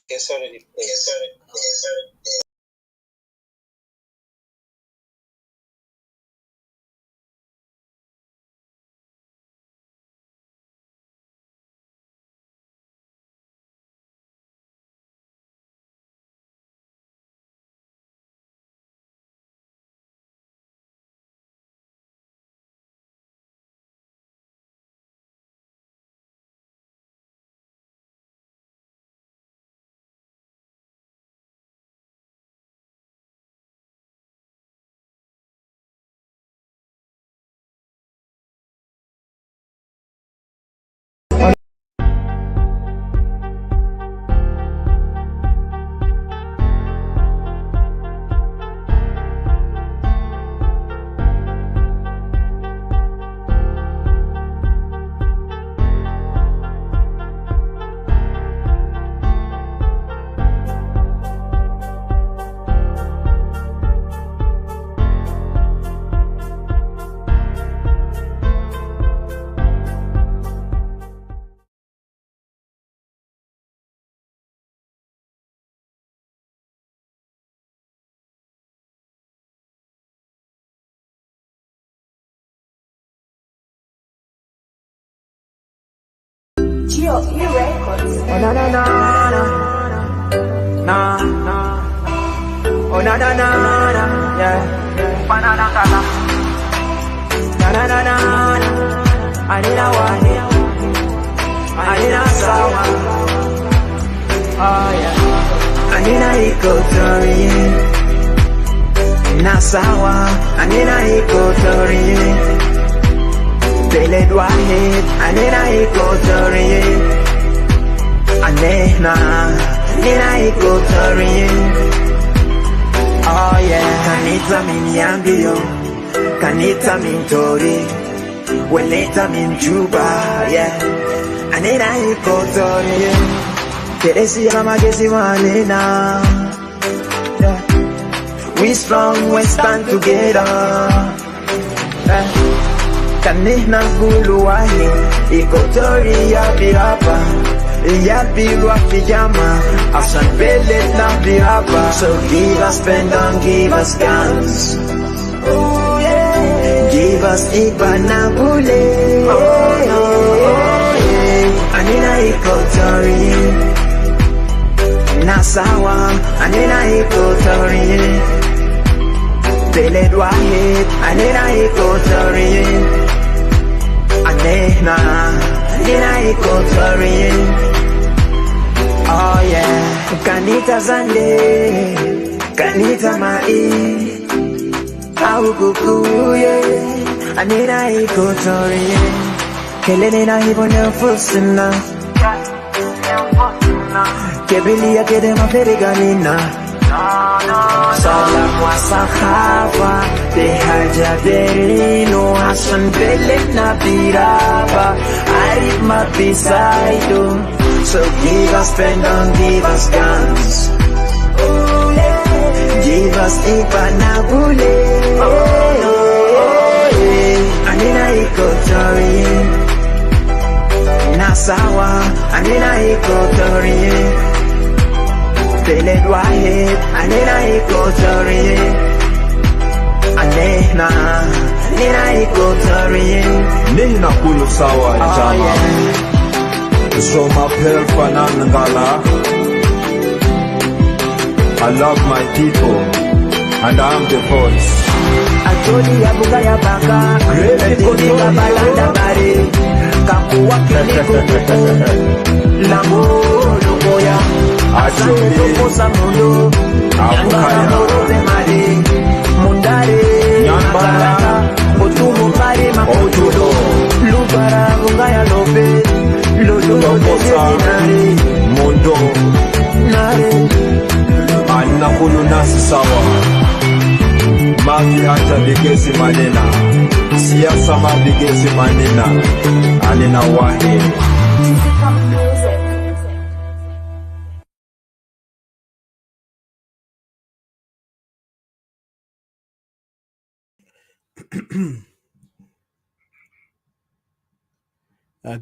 It's already played. Geo, you records. Oh na na na na na na. Oh na na na na yeah. Banana kala. Na na na na na. Anina wani. Anina sawa. Oh yeah. Anina Equatorian. Na sawa. Anina Equatorian. Beled wahid, anina Equatorian. Anehna, anina Equatorian. Oh yeah, kanita min yambio, kanita min tori, weleta min juba, yeah. Anina Equatorian. Teresi magesi manena. Yeah. We strong, we stand together. Yeah. Kanihna gulu wahi, Equatoria biraba, Yabiru pijama, Asan Belet na biraba. So give us pen and give us guns. Oh yeah. Give us Ibanabule. Oh yeah. Anina Equatorian. Nasawa, Anina Equatorian. Beled wahid, Anina Equatorian. Anehna, anina Equatorian. Oh yeah. Kanita zande, kanita mai. Au kukuye, anina Equatorian. Kelene na hibo nefusina. Kebili ya kede maferiganina. Salam wa sahaba, behaja berino, Hassan Belet na biraba, Arif mabisaido. So give us pen and give us guns. Oh yeah. Give us Ibanabule. Oh yeah. Anina Equatorian. Nasawa, Anina Equatorian. Beled wahid, anina Equatorian. Anehna, anina Equatorian. Nihna kulu sawa jama. So mapel fanangala. I love my people and I'm the voice. Atoli ya buga ya baka, Equatorian balanda bari. Kakuwa kiliko Lambo lumoya. Atoli Mundo, Abukaya Mundare, Nyambara, Otumu Pari Makotulo, Lubara, Bungaya Lobe, Loposa, Mondo, Nare, Anakulu nasi sawa. Maki hata bigesi manena, siasa mabigesi manena, anina wahi.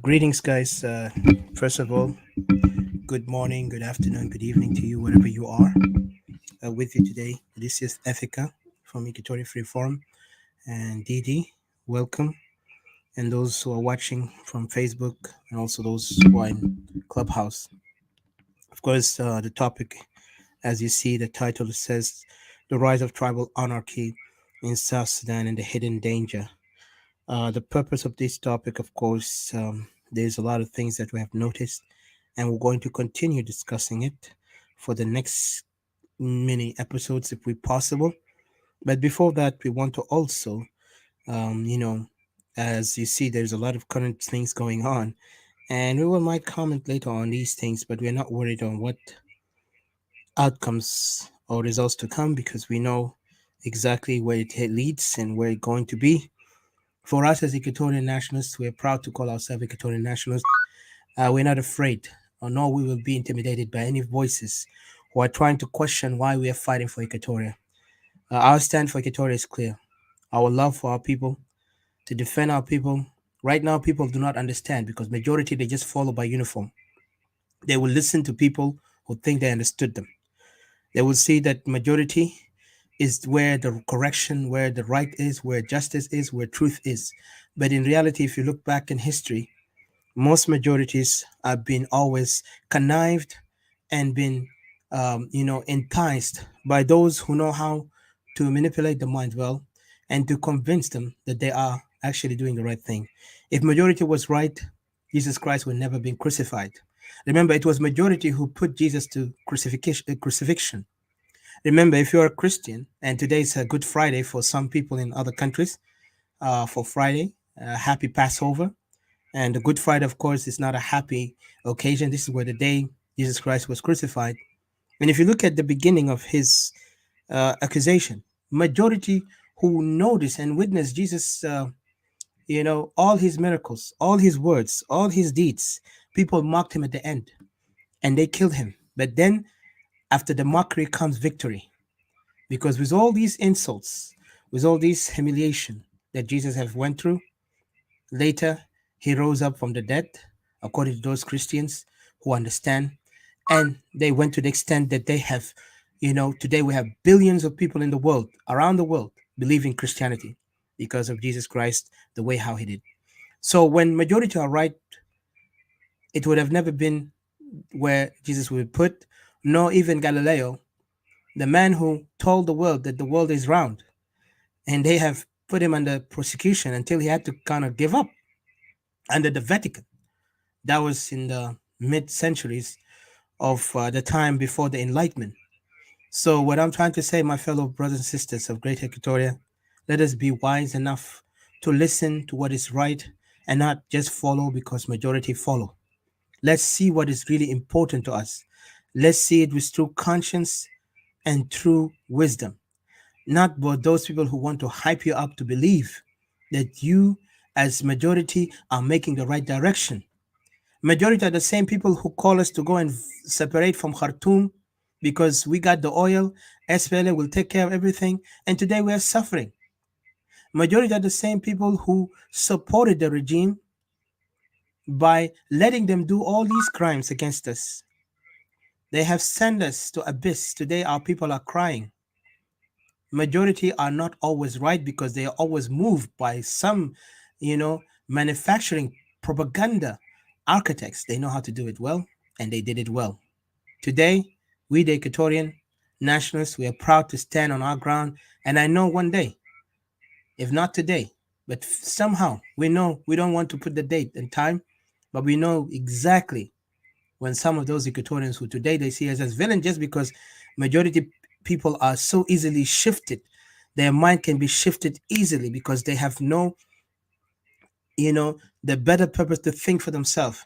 Greetings, guys. First of all, good morning, good afternoon, good evening to you, wherever you are. With you today, this is Ethica from Equatorian Freeform and Didi. Welcome. And those who are watching from Facebook and also those who are in Clubhouse. Of course, the topic, as you see, the title says The Rise of Tribal Anarchy in South Sudan and the Hidden Danger. The purpose of this topic, of course, there's a lot of things that we have noticed, and we're going to continue discussing it for the next many episodes if we possible. But before that, we want to also, um, you know, as you see, there's a lot of current things going on, and we will might comment later on these things, but we're not worried on what outcomes or results to come because we know exactly where it leads and where it's going to be. For us as Equatorian nationalists, we're proud to call ourselves Equatorian nationalists. We're not afraid, or nor we will be intimidated by any voices who are trying to question why we are fighting for Equatoria. Our stand for Equatoria is clear. Our love for our people, to defend our people. Right now, people do not understand because majority they just follow by uniform. They will listen to people who think they understood them. They will see that majority is where the correction, where the right is, where justice is, where truth is. But in reality, if you look back in history, most majorities have been always connived and been, enticed by those who know how to manipulate the mind well and to convince them that they are actually doing the right thing. If majority was right, Jesus Christ would never been crucified. Remember, it was majority who put Jesus to crucifixion. Remember, if you're a Christian, and today is a Good Friday for some people in other countries, for Friday, happy Passover. And the Good Friday, of course, is not a happy occasion. This is where the day Jesus Christ was crucified. And if you look at the beginning of his accusation, majority who noticed and witnessed Jesus, all his miracles, all his words, all his deeds, people mocked him at the end and they killed him. But then after the mockery comes victory. Because with all these insults, with all this humiliation that Jesus have went through, later he rose up from the dead, according to those Christians who understand. And they went to the extent that they have, today we have billions of people in the world, around the world, believing Christianity because of Jesus Christ, the way how he did. So when majority are right, it would have never been where Jesus would be put, nor even Galileo, the man who told the world that the world is round. And they have put him under prosecution until he had to kind of give up under the Vatican. That was in the mid centuries of the time before the Enlightenment. So, what I'm trying to say, my fellow brothers and sisters of Great Equatoria, let us be wise enough to listen to what is right and not just follow because majority follow. Let's see what is really important to us. Let's see it with true conscience and true wisdom, not but those people who want to hype you up to believe that you, as majority, are making the right direction. Majority are the same people who call us to go and separate from Khartoum because we got the oil. SPLA will take care of everything, and today we are suffering. Majority are the same people who supported the regime by letting them do all these crimes against us. They have sent us to abyss. Today our people are crying. Majority are not always right because they are always moved by some, manufacturing propaganda architects. They know how to do it well, and they did it well. Today, we, the Equatorian nationalists, we are proud to stand on our ground. And I know one day, if not today, but somehow we know we don't want to put the date and time, but we know exactly when some of those Equatorians who today they see us as villains just because majority people are so easily shifted. Their mind can be shifted easily because they have no, the better purpose to think for themselves.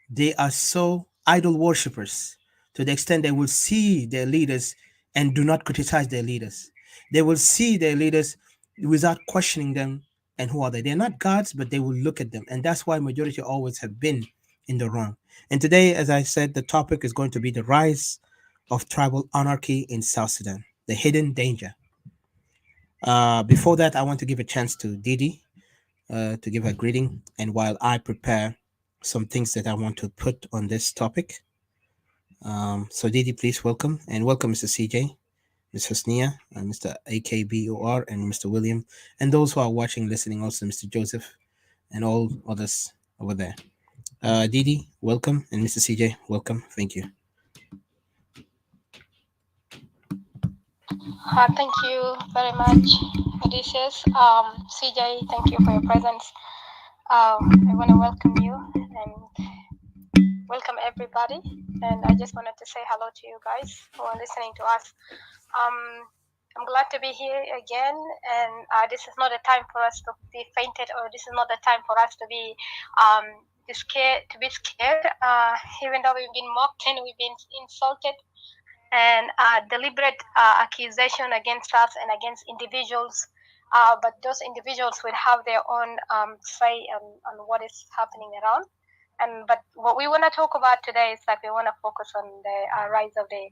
They are so idol worshippers to the extent they will see their leaders and do not criticize their leaders. They will see their leaders without questioning them. And who are they? They're not gods, but they will look at them. And that's why majority always have been in the wrong. And today, as I said, the topic is going to be the rise of tribal anarchy in South Sudan, the hidden danger. Before that, I want to give a chance to Didi to give a greeting. And while I prepare some things that I want to put on this topic, So Didi, please welcome and welcome Mr. CJ, Ms. Husnia, Mr. AKBOR, and Mr. William, and those who are watching, listening, also Mr. Joseph, and all others over there. Didi, welcome, and Mr. CJ, welcome. Thank you. Thank you very much, Odysseus. CJ, thank you for your presence. I want to welcome you and welcome everybody. And I just wanted to say hello to you guys who are listening to us. I'm glad to be here again. And this is not a time for us to be fainted, or this is not the time for us to be scared. Even though we've been mocked and we've been insulted, and deliberate accusation against us and against individuals. But those individuals will have their own say on what is happening around. But what we want to talk about today is that we want to focus on the rise of the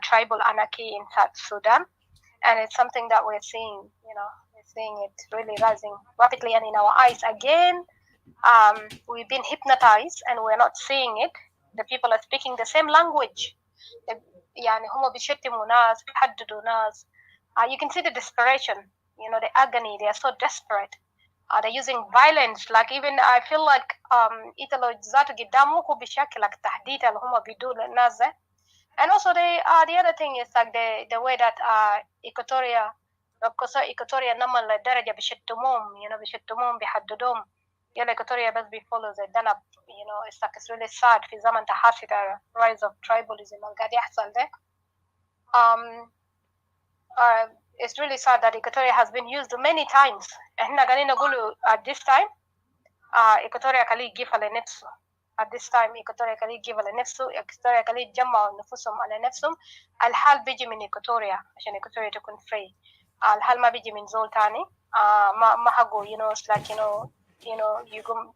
tribal anarchy in South Sudan. And it's something that we're seeing, we're seeing it really rising rapidly and in our eyes again. We've been hypnotized and we're not seeing it. The people are speaking the same language. يعني هم بيشتموا ناس بيحددوا ناس. You can see the desperation, the agony. They are so desperate. They're using violence. Like even I feel like إنت لو ذاته قدامه هو بيشكلك تهديد اللي هم بيدوا للناس ده. And also the other thing is like the way that Equatorian نما لدرجة بيشتموهم, بيشتموهم بيحددوهم. يلا Equatoria بس بيفولو زي الدنب. It's like it's really sad في زمن تحسي the rise of tribalism اللي قاعد يحصل ده. It's really sad that Equatoria has been used many times. احنا قاعدين نقولوا at this time Equatoria كلي يجيفها لنفسه. At this time Equatoria كلي يجيفها لنفسه. Equatoria كلي يجمعوا نفسهم على نفسهم. الحال بيجي من Equatoria عشان Equatoria تكون free. الحال ما بيجي من زول تاني. ما حقو it's like يقوم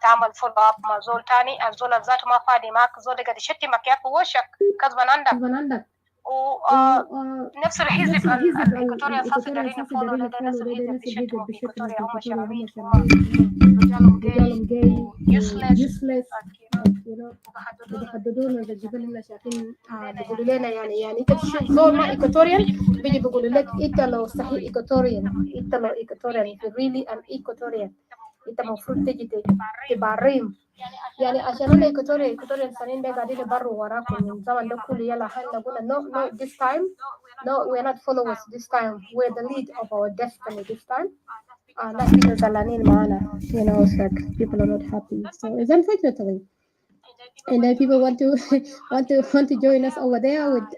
تعمل فولو اب مع زول تاني. الزول ذاته ما فاضي معك. زول قاعد يشتمك يا في وشك غصبا عندك. ونفس الحزب الإيكواتوريا أساسا دارين فولو ده نفس الحزب بيشتموا في إيكواتوريا. هم شرارين، هم رجالهم جاي useless بيحددونا إذا جبنا لنا شايفين بيقولوا لنا يعني أنت تشوف زول ما إيكواتوريان بيجي بيقولوا لك أنت لو صحيح إيكواتوريان، أنت لو إيكواتوريان في really an إيكواتوريان أنت المفروض تجي تبرم. يعني عشان أنا إيكواتوريان السنين ده قاعدين يبروا وراكم من زمان ده كله. يلا حنا قلنا no this time, no we're not followers this time, we're the lead of our destiny this time. Not people زعلانين معانا, it's like people are not happy. So it's unfortunately, and then people want to join us over there with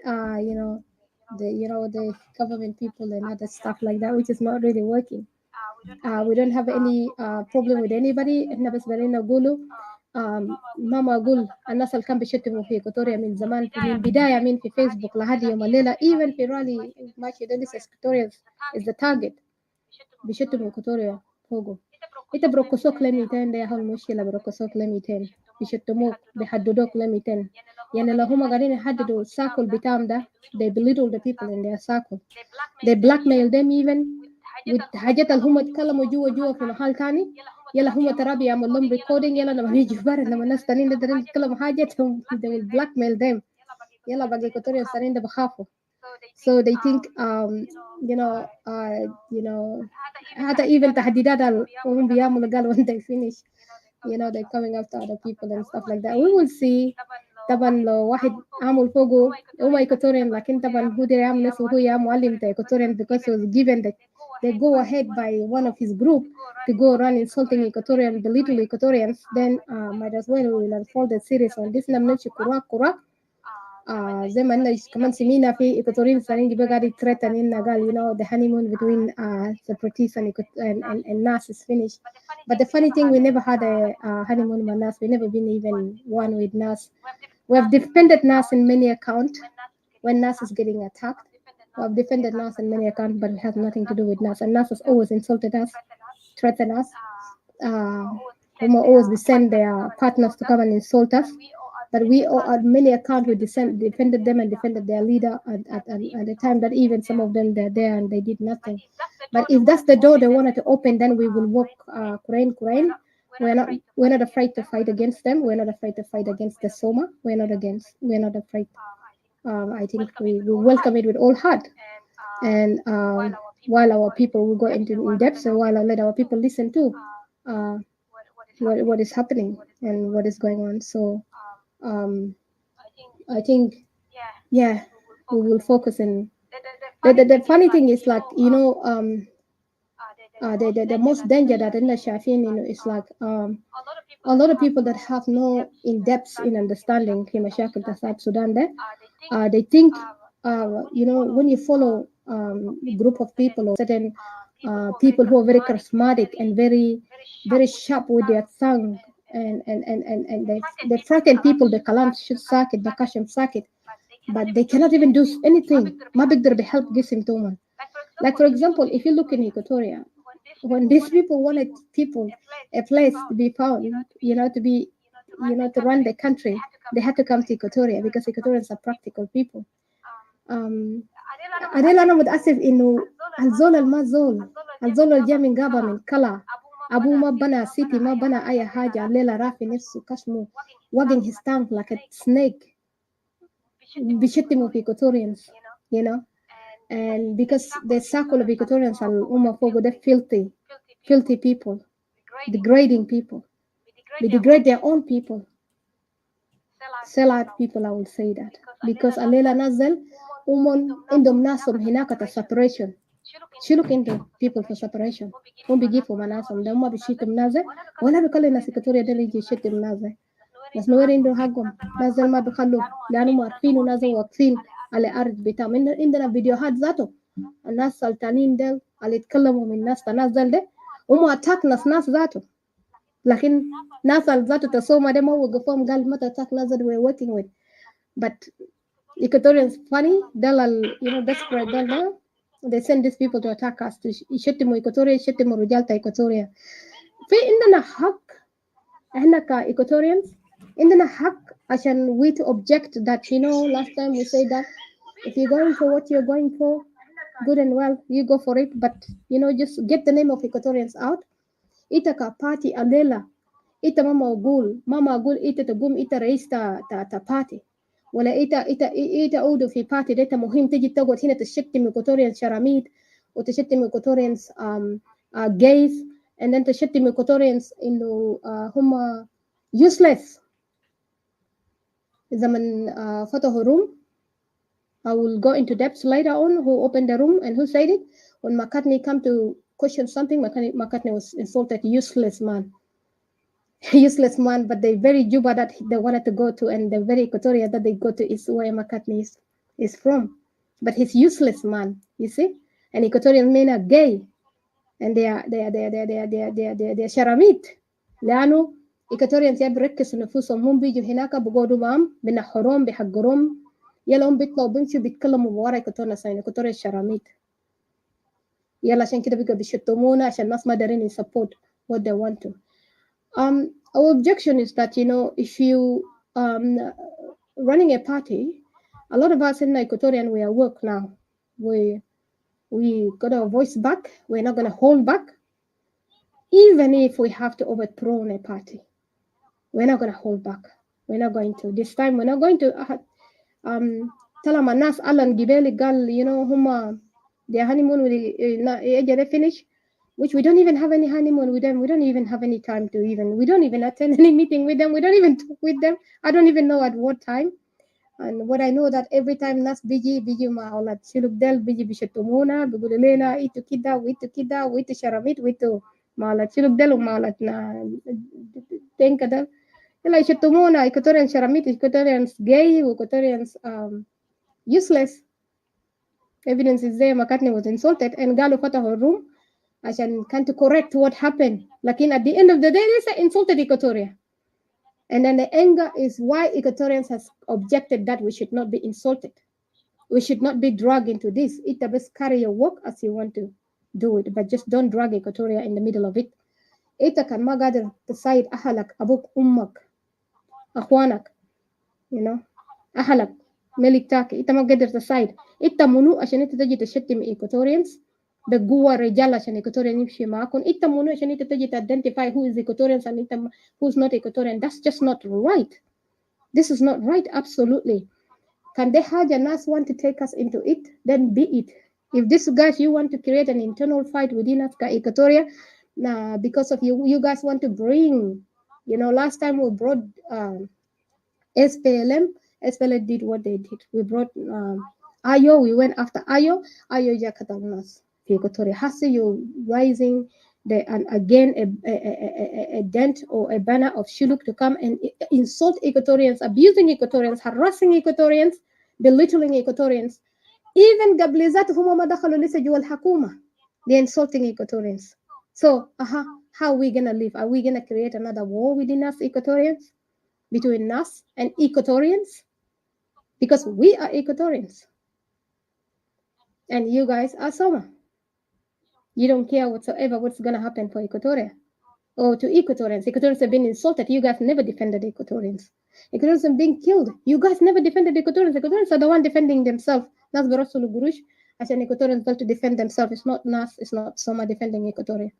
the government people and other stuff like that, which is not really working. We don't have any problem with anybody. احنا بس بدنا نقوله ماما أقول الناس اللي كان بيشتموا في إيكواتوريا من زمان من بداية من في فيسبوك لحد يوم الليلة even في رالي ماشي ده لسه إيكواتوريا is the target بيشتموا إيكواتوريا فوقه. إنت بروكسوك لميتين ده هو المشكلة. بروكسوك لميتين بيشتموك بيحددوك لميتين. يعني لو هم قاعدين يحددوا الساكل بتاعهم ده they belittle the people in their circle, they blackmail them even with حاجات اللي هم يتكلموا جوا في محل تاني. يلا هم ترى بيعمل لهم ريكوردينج. يلا لما يجوا برا لما الناس تانيين يقدروا يتكلموا حاجتهم they will blackmail them. يلا باقي إيكواتوريا التانيين ده بخافوا. So they think هذا even تهديدات هم بيعملوا قالوا when they finish they're coming after other people and stuff like that. We will see. طبعا لو واحد عامل فوقه هو إيكواتوريان لكن طبعا هو داير يعمل نفسه هو يا معلم بتاع إيكواتوريان because he was given they go ahead by one of his group to go around insulting Equatorian, belittle Equatorians. Then might as well we will unfold the series on this. نمشي كراك زي ما إنه كمان سمينا في إيكواتوريين سنين جبنا قاعد يترتن إنه قال the honeymoon between separatists and NAS is finished. But the funny thing, we never had a honeymoon with NAS. We never been even one with NAS. We have defended NAS in many accounts when NAS is getting attacked. We have defended NAS in many accounts, but it has nothing to do with NAS. And NAS has always insulted us, threatened us. Always send their partners to come and insult us. But we at many accounts we defended them and defended their leader at the time that even some of them they're there and they did nothing. But if that's the door they wanted to open, then we will walk Quran. we're not afraid to fight against them. We're not afraid to fight against the Soma. We're not afraid. I think we welcome it with all heart. And while our people will go into in depth, and while I let our people listen to what is happening and what is going on. So I think, yeah, we will focus in. The funny thing is, like, you know, the most danger that in the Shafin, you know, is like a lot of people that have no in depth in understanding Himashakal South Sudan there, they think, you know, when you follow a group of people or certain people who are very charismatic and very sharp with their tongue, and they frighten people, the kalam circuit, the kashim circuit, but they cannot even do anything. Ma bigder be help gisim tuman. Like, for example, if you look in Equatoria, when these people wanted people a place to be found, you know, to be, you know, to run the country, they had to come to Equatoria because Equatorians are practical people. أديل أنا متأسف إنه الزول اللي جاء من غابة من كلا، أبوه ما بنى سيتي، ما بنى أي حاجة، الليلة رافي نفسه كشمه wagging his tongue like a snake بيشتموا في Equatorians, you know. And because the circle of Equatorians are Umafogo, they're filthy people, degrading people. They degrade their own people. Sell out people, I will say that. Because Alela Nazel, indom nasum hinakata separation. She look into people for separation. Won't be give for manasum, the uma be shitum naze, wala be calling us Equatoria deliji shitum naze. Nas nowhere indo hagum, nazel ma bikhalu, lanu marfinu naze waqfin على أرض بتاعهم. عندنا فيديوهات ذاته الناس سلطانين دل اللي يتكلموا من الناس تنازل ده هم أتاك ناس ذاته، لكن ناس ذاته تصوم ده ما وقفهم قال متى أتاك ناس that we're working with. But Equatorians funny دل you know desperate دل they send these people to attack us to يشتموا إيكوتوريا، يشتموا رجال تا إيكوتوريا. في عندنا حق إحنا كإيكوتوريans عندنا حق عشان we to object that, you know, last time we say that if you're going for what you're going for, good and well, you go for it, but, you know, just get the name of Equatorians out. Ita ka party alela, ita mama agul ita tagum ita rais ta party, wala ita udu fi party data muhim تجي تقعد هنا تشتم Equatorians sharamit وتشتم Equatorians gays, and then تشتم Equatorians إنه هم useless. زمن فتحوا room, I will go into depth later on who opened the room and who said it. When McCartney come to question something, McCartney was insulted, useless man. Useless man, but the very Juba that they wanted to go to and the very Equatoria that they go to is where McCartney is from. But he's useless man, you see? And Equatorian men are gay and they are sharamit. لأنه Equatorians يبركزوا نفوسهم هم بيجوا هناك بقعدوا معهم بنحرهم بحقرهم يلا هم بيطلعوا بيمشوا بيتكلموا بورا إيكوتوريا ساين إيكوتوريا الشراميط يلا عشان كده بيبقى بيشتمونا عشان الناس ما دارين support what they want to. Our objection is that, you know, if you running a party, a lot of us in Equatorian we are work now. We got our voice back. We're not going to hold back, even if we have to overthrow a party. We're not going to hold back. We're not going to. This time we're not going to. Talama nas Alan Gibeli gal, you know, huma their honeymoon with they finish, which we don't even have any honeymoon with them. We don't even have any time to we don't even attend any meeting with them. We don't even talk with them. I don't even know at what time. And what I know that every time nas biji ma olat shiluk del biji bishatumuna bigulelena itu kida sharamit witu ma olat shiluk del ma olat na tenkada ila shatumuna Equatorian sharamit Equatorians gay Equatorians useless. Evidence is there. McCartney was insulted and Galo got her room and can't correct what happened. Like at the end of the day, they say insulted Equatoria. And then the anger is why Equatorians has objected that we should not be insulted. We should not be dragged into this. It best carry your work as you want to do it, but just don't drag Equatoria in the middle of it. Ita kan magadir decide ahalak, abuk ummak, akhwanak, you know, ahalak. ملك تاكي إنت ما قدرت تصايد إنت منو عشان إنت تجي تشتم Equatorians بقوة رجال عشان Equatorian يمشي معاكم. انت منو عشان انت تجي identify who is Equatorians and انت who's not Equatorian. That's just not right. This is not right, absolutely. Can they have a NAS want to take us into it? Then be it. If this guys, you want to create an internal fight within us, Equatoria, because of you guys want to bring, last time we brought SPLM did what they did. We brought Ayo, we went after Ayo Jakatanas, Equatoria. Has you rising and again a dent or a banner of Shuluk to come and insult Equatorians, abusing Equatorians, harassing Equatorians, belittling Equatorians. Even Gablizat huma ma dakhalu lisa juwa al-hakuma. They're insulting Equatorians. So, how are we gonna live? Are we gonna create another war within us, Equatorians? Between us and Equatorians? Because we are Equatorians. And you guys are Soma. You don't care whatsoever what's gonna happen for Equatoria. Or to Equatorians. Equatorians have been insulted. You guys never defended Equatorians. Equatorians are being killed. You guys never defended Equatorians. Equatorians are the one defending themselves. Nas Barasulu Gurush. As an Equatorians got to defend themselves. It's not Nas, it's not Soma defending Equatoria.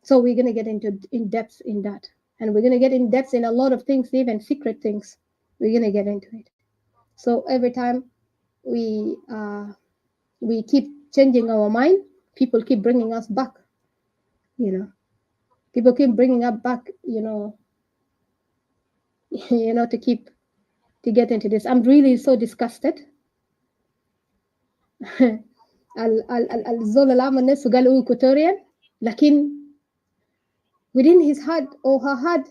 So we're gonna get in depth in that. And we're gonna get in depth in a lot of things, even secret things. We're gonna get into it. So every time we keep changing our mind, people keep bringing us back, People keep bringing up back, to get into this. I'm really so disgusted. الزول اللي عمل نفسه قال هو Equatorian, لكن within his heart or her heart,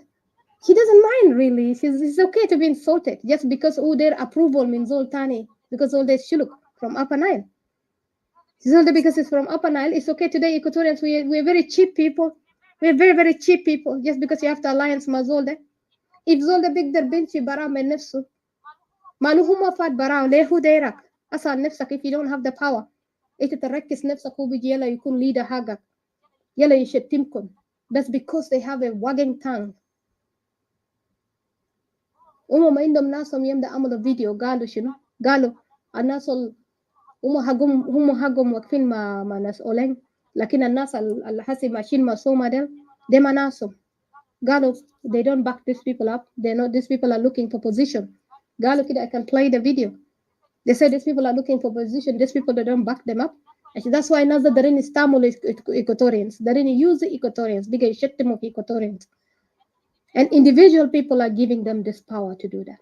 he doesn't mind really. It's okay to be insulted just because their approval means all tani, because all this shuluk from Upper Nile. It's only because it's from Upper Nile. It's okay today. Equatorians, we're very cheap people. We're very, very cheap people just because you have to alliance مع زول. If زول ده بيقدر بيمشي برا من نفسه ما له ما فات برا ليه هو دايرك أصلا نفسك if you don't have the power أنت تركز نفسك هو بيجي يلا يكون leader حقك يلا يشتمكم. That's because they have a wagging tongue. ما عندهم ناسهم يوم ده عملوا فيديو قالوا شنو؟ قالوا الناس هم حقهم واقفين مع ناس أولين لكن الناس اللي حسي ماشيين مع سوما ده ما ناسهم. قالوا they don't back these people up. These people are looking for position. قالوا كده, I can play the video. They said these people are looking for position. These people, they don't back them up. And that's why ناس دارين يستعملوا Equatorians. دارين use Equatorians. بيجي يشتموا في Equatorians. And individual people are giving them this power to do that.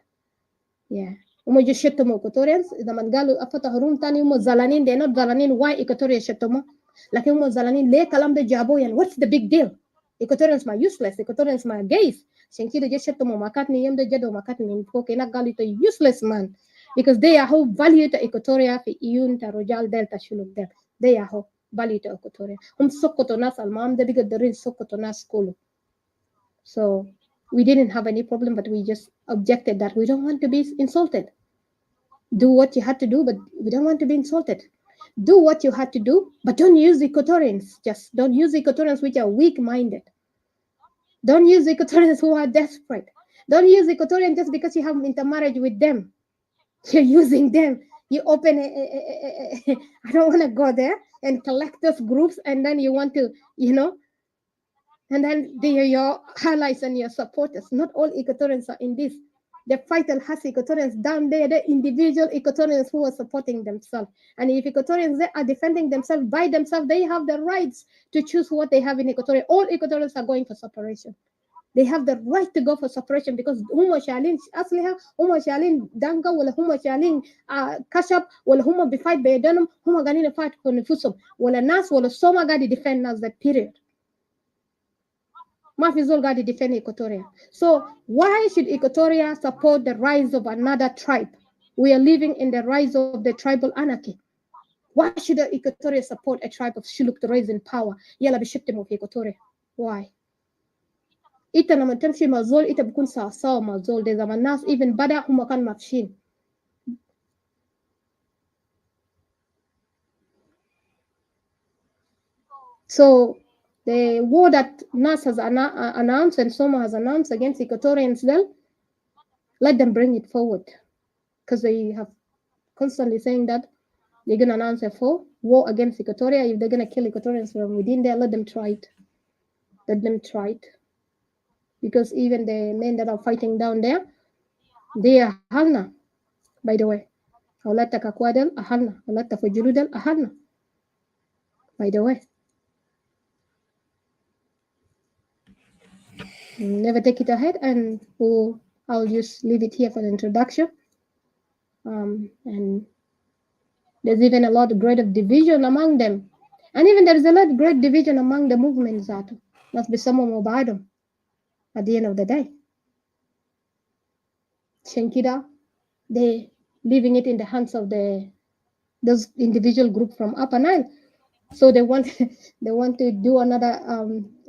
Yeah. هم يجوا يشتموا Equatorians. إذا ما قالوا فتحوا روم تاني هم زعلانين. They're not زعلانين why Equatorians يشتموا. لكن هم زعلانين ليه كلام ده جابوه يعني. What's the big deal? Equatorians ما useless. Equatorians ما gays. عشان كده جا شتموا مكاتني يوم ده جدوا مكاتني من فوق هنا قالوا to useless man. Because they are who value to Equatoria في إيون ترجال دلتا شلوك دل. They are who value to Equatoria. هم سقطوا ناس المام ده بيقدرين سقطوا ناس كله. So we didn't have any problem, but we just objected that we don't want to be insulted. Do what you had to do, but we don't want to be insulted. Do what you had to do, but don't use Equatorians. Just don't use Equatorians which are weak-minded. Don't use Equatorians who are desperate. Don't use Equatorians just because you have intermarriage with them. You're using them. You open I don't want to go there and collect those groups and then you want to, and then they are your allies and your supporters. Not all Equatorians are in this. The fight has Equatorians down there, the individual Equatorians who are supporting themselves. And if Equatorians they are defending themselves by themselves, they have the rights to choose what they have in Equatoria. All Equatorians are going for separation. They have the right to go for separation because هم شايلين أصلها هم شايلين دانكا ولا هم شايلين كشف ولا هم بفايت بيدانهم هم قاعدين fight for نفسهم ولا ناس ولا سوما قاعد defend ناس that period. ما في زول قاعد defend Equatoria. So why should Equatoria support the rise of another tribe? We are living in the rise of the tribal anarchy. Why should Equatoria support a tribe of Shuluk to rise in power? يلا بيشتموا في Equatoria. Why? إنت لما تمشي مع زول إنت بكون ساوى مع زول ده زمان الناس even بدأ هم كان مافشين. So the war that NAS has announced and Soma has announced against Equatorians, let them bring it forward because they have constantly saying that they're going to announce a war war against Equatoria. If they're gonna kill Equatorians from within there, let them try it. Let them try it. Because even the men that are fighting down there, they are halna, by the way. Aulata kakwadel ahalna, aulata fujuludel ahalna, by the way. Never take it ahead, and I'll just leave it here for the introduction. And there's even a lot of great of division among them. And even there's a lot of great division among the movements that must be some of them at the end of the day. Shenkida, they leaving it in the hands of those individual group from Upper Nile. So they want to do another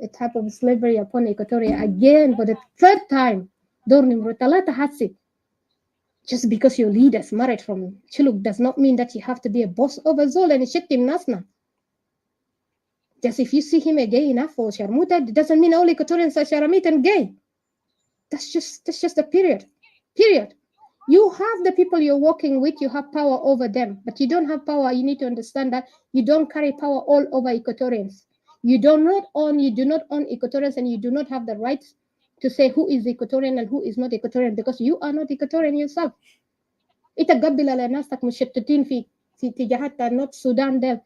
a type of slavery upon Equatoria again for the third time. Just because your leaders married from Chiluk does not mean that you have to be a boss over Zol and Shetim Nasna. Just if you see him a gay enough for Sharmuta, it doesn't mean all Equatorians are Sharamit and gay. That's just a period. Period. You have the people you're working with, you have power over them, but you don't have power. You need to understand that you don't carry power all over Equatorians. You do not own Equatorians, and you do not have the right to say who is Equatorian and who is not Equatorian, because you are not Equatorian yourself. Itagabila la nastak mushattutin fi tijahat not Sudan there.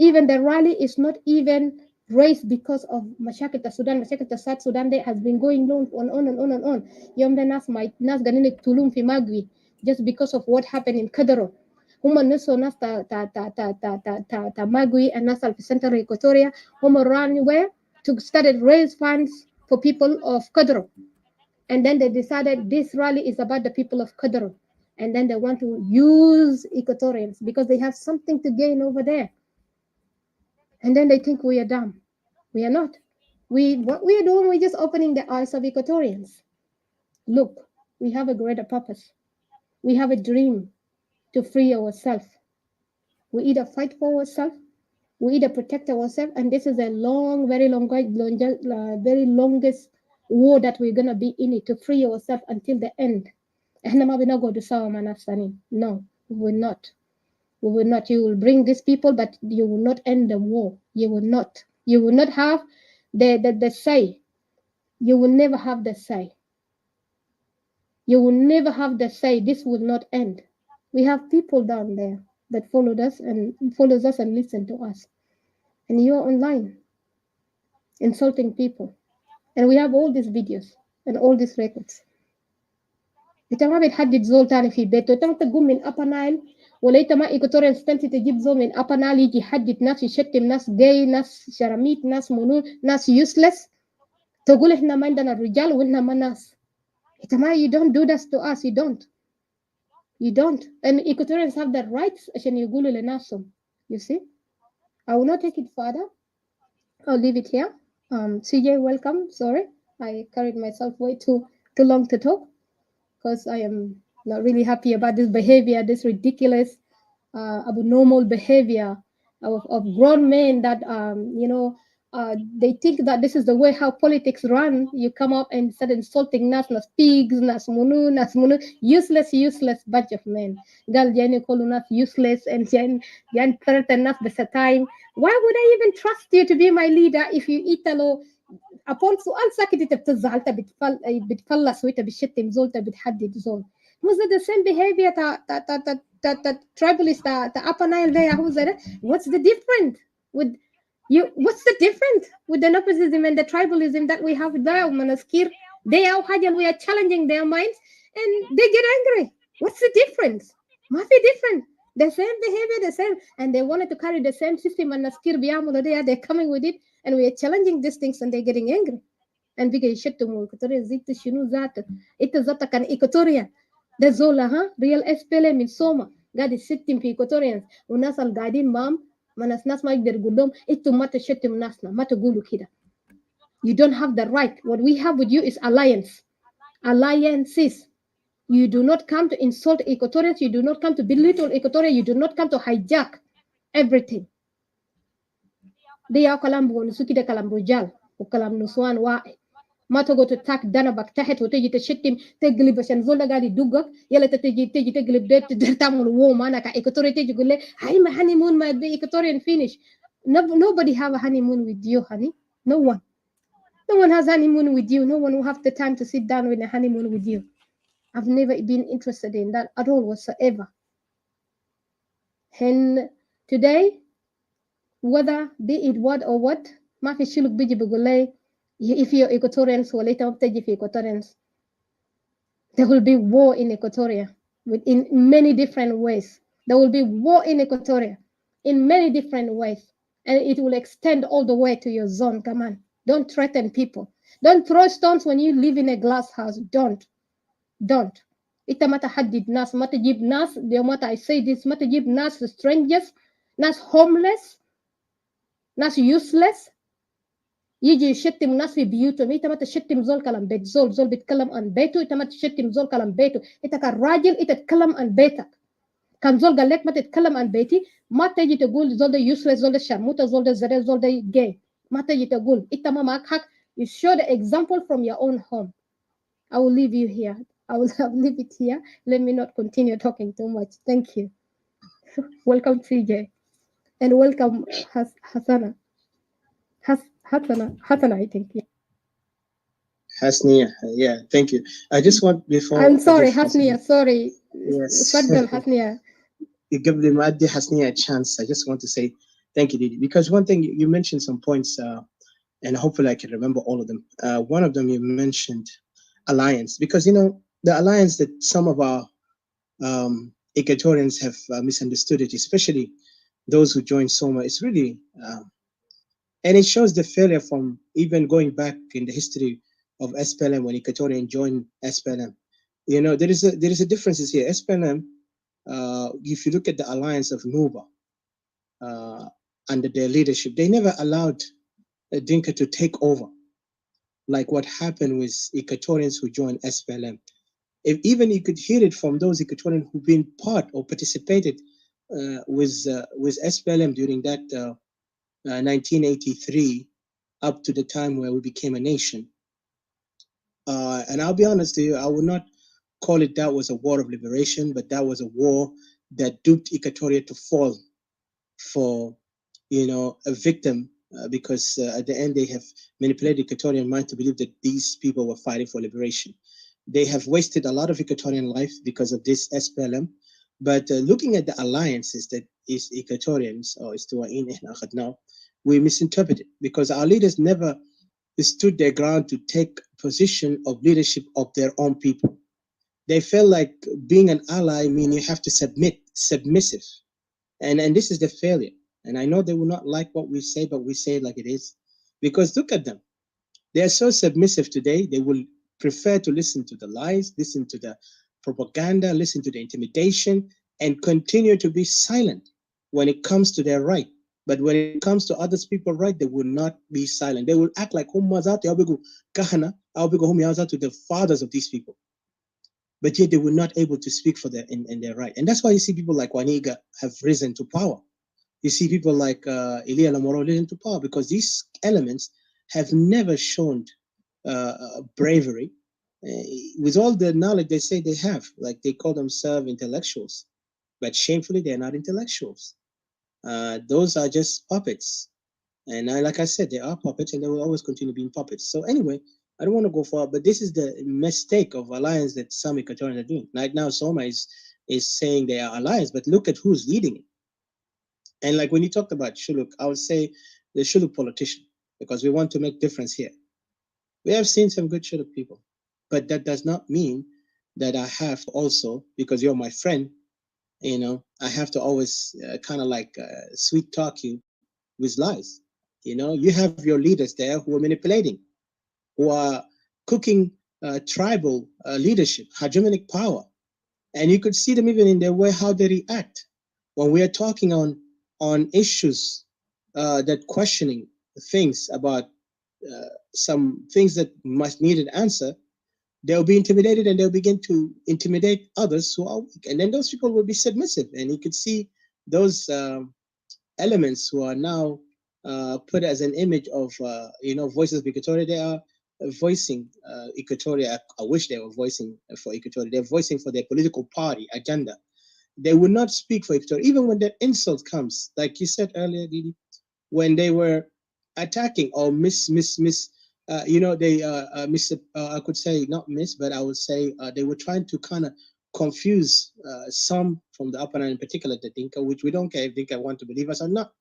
Even the rally is not even raised because of Mashakita Sudan. Mashakita South Sudan there has been going on and on and on and on. Yom the nas ganinik tulum fi magwi just because of what happened in Kadaro. Huma nuso nas ta magwi and nas al Central Equatoria. Huma ran where to started raise funds for people of Kadaro. And then they decided this rally is about the people of Kadaro. And then they want to use Equatorians because they have something to gain over there. And then they think we are dumb. We are not. What we are doing, we're just opening the eyes of Equatorians. Look, we have a greater purpose. We have a dream to free ourselves. We either fight for ourselves, we either protect ourselves, and this is a very longest war that we're gonna be in it to free ourselves until the end. No, we will not. We will not. You will bring these people, but you will not end the war. You will not. You will not have the say. You will never have the say. You will never have the say. This will not end. We have people down there that follows us and listen to us. And you're online insulting people. And we have all these videos and all these records. إنت ما بتحدد زول تاني في بيته، أنت تقوم من Upper Nile ولا أنت ما إيكوتوريان ستنتي تجيب زول من Upper Nile يجي يحدد ناس يشتم ناس جاي ناس شراميت ناس منون ناس useless، تقول إحنا ما عندنا الرجال وإحنا ما ناس. إنت ما you don't do that to us. You don't. And Equatorians have the rights عشان يقولوا لناسهم. You see? I will not take it further. I'll leave it here. CJ, welcome. Sorry, I carried myself way too long to talk, because I am not really happy about this behavior, this ridiculous, abnormal behavior of grown men that, they think that this is the way how politics run. You come up and start insulting nas pigs, nas munu, useless bunch of men. Gal jani kolu nas useless and jan threaten nas besa time. Why would I even trust you to be my leader if you italo upon سؤال ساكت انت بتزعل بتفلس وانت بتشتم زول بتحدد زول. Was it the same behavior that tribalist the Upper Nile there? What's the difference with you? What's the difference with the nepotism and the tribalism that we have there? Manaskir, they are we are challenging their minds and they get angry. What's the difference? Must be different. The same behavior, the same, and they wanted to carry the same system. And Naskir biyamula they're coming with it, and we are challenging these things, and they're getting angry. And bigger yishtumu Equatoria zita shinu zata. Ita zata kan Equatoria. The zola, real SPLM in Soma. God is sitting for Equatorians. Unas al gadin mam, manas nas ma yqder gulum. Itu mata shittim nasna, mata gulu kida. You don't have the right. What we have with you is alliances. You do not come to insult Equatorians. You do not come to belittle Equatoria. You do not come to hijack everything. They are kalam buonu suki de kalam rujal, o kalam nuswan wae. ما تقعد تتاك دنبك تحت وتجي تشتم تقلب عشان زول ده قاعد يدقك يلا تجي تقلب ده تعمل ووم انا كايكوتوري تجي تقول لي هاي ما honeymoon might be Equatorian finish. Nobody have a honeymoon with you, honey. No one. No one has honeymoon with you. No one will have the time to sit down with a honeymoon with you. I've never been interested in that at all whatsoever. And today, whether be it what or what, ما في شيء بيجي بيقول لي if you're Equatorians ولا انت بتجي في Equatorians. There will be war in Equatoria in many different ways. There will be war in Equatoria in many different ways. And it will extend all the way to your zone. Come on. Don't threaten people. Don't throw stones when you live in a glass house. Don't. إنت ما تحدد ناس ما تجيب ناس اليوم I say this ما تجيب ناس strangers ناس homeless ناس useless يجي يشتم ناس في بيوتهم. انت ما تشتم زول كلام بيت زول بيتكلم عن بيته. انت ما تشتم زول كلام بيته. انت كان راجل انت تتكلم عن بيتك. كان زول قال لك ما تتكلم عن بيتي ما تجي تقول زول ده useless زول ده شرموطه زول ده زرع زول ده gay. ما تجي تقول انت ما معك حق. You show the example from your own home. I will leave you here. I will leave it here. Let me not continue talking too much. Thank you. Welcome CJ and welcome Hassana. Hassana, I think. Yeah. Hasnia, yeah, thank you. I just want before. I'm sorry, Hasnia. Sorry. Yes. Fadal, Hasnia. Give Hasnia a chance. I just want to say thank you, Didi, because one thing you mentioned some points, and hopefully I can remember all of them. One of them you mentioned alliance, because the alliance that some of our Equatorians have misunderstood it, especially those who joined Soma. It's really, and it shows the failure from even going back in the history of SPLM when Equatorian joined SPLM. There is a difference here. SPLM, if you look at the alliance of Nuba under their leadership, they never allowed Dinka to take over, like what happened with Equatorians who joined SPLM. Even you could hear it from those Equatorians who've been part or participated with SPLM during that 1983 up to the time where we became a nation. And I'll be honest to you, I would not call it that was a war of liberation, but that was a war that duped Equatoria to fall for, a victim, because at the end they have manipulated Equatorian mind to believe that these people were fighting for liberation. They have wasted a lot of Equatorian life because of this SPLM. But looking at the alliances that is Equatorians or Istuain now, we misinterpret it because our leaders never stood their ground to take position of leadership of their own people. They felt like being an ally means you have to submissive. And this is the failure. And I know they will not like what we say, but we say it like it is. Because look at them. They are so submissive today, they will prefer to listen to the lies, listen to the propaganda, listen to the intimidation, and continue to be silent when it comes to their right. But when it comes to others people's right, they will not be silent. They will act like to the fathers of these people. But yet they were not able to speak for their in their right. And that's why you see people like Waniga have risen to power. You see people like Elia Lamoro risen to power because these elements have never shown bravery with all the knowledge they say they have. Like they call themselves intellectuals, but shamefully they're not intellectuals. Those are just puppets. And like I said, they are puppets and they will always continue being puppets. So anyway, I don't want to go far, but this is the mistake of alliance that some Equatorians are doing. Right now, Soma is saying they are alliance, but look at who's leading it. And like when you talked about Shuluk, I would say the Shuluk politician, because we want to make difference here. We have seen some good Shuluk people, but that does not mean that I have also, because you're my friend, I have to always kind of like sweet talk you with lies. You have your leaders there who are manipulating, who are cooking tribal leadership, hegemonic power. And you could see them even in their way, how they react. When we are talking on issues that questioning things about some things that must need an answer, they'll be intimidated and they'll begin to intimidate others who are weak. And then those people will be submissive. And you could see those elements who are now put as an image of, voices of Equatoria, they are voicing Equatoria. I wish they were voicing for Equatoria. They're voicing for their political party agenda. They would not speak for Equatoria, even when the insult comes. Like you said earlier, Didi, when they were attacking or they I could say not miss, but I would say they were trying to kind of confuse some from the upper Nile, in particular the Dinka, which we don't care if Dinka want to believe us or not.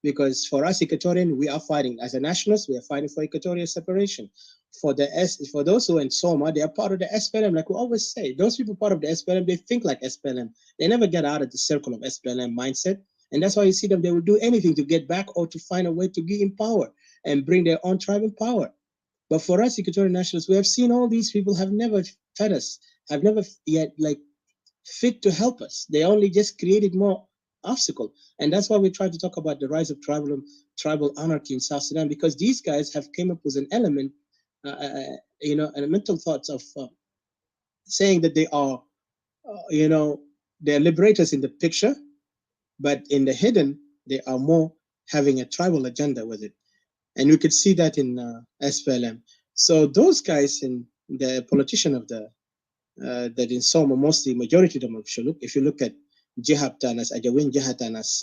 Because for us, Equatorian, we are fighting as a nationalist. We are fighting for Equatorial separation. For those who are in Soma, they are part of the SPLM. Like we always say, those people part of the SPLM, they think like SPLM. They never get out of the circle of SPLM mindset, and that's why you see them. They will do anything to get back or to find a way to be in power and bring their own tribe in power. But for us, Equatorial nationalists, we have seen all these people have never fed us, have never yet fit to help us. They only just created more obstacle. And that's why we try to talk about the rise of tribal anarchy in South Sudan, because these guys have came up with an element, elemental thoughts of saying that they are, they're liberators in the picture, but in the hidden, they are more having a tribal agenda with it. And you could see that in SPLM. So those guys and the politician of the that in Soma, mostly majority of them of Shuluk, if you look at Jihab Tanas, Ajawin Jihatanas,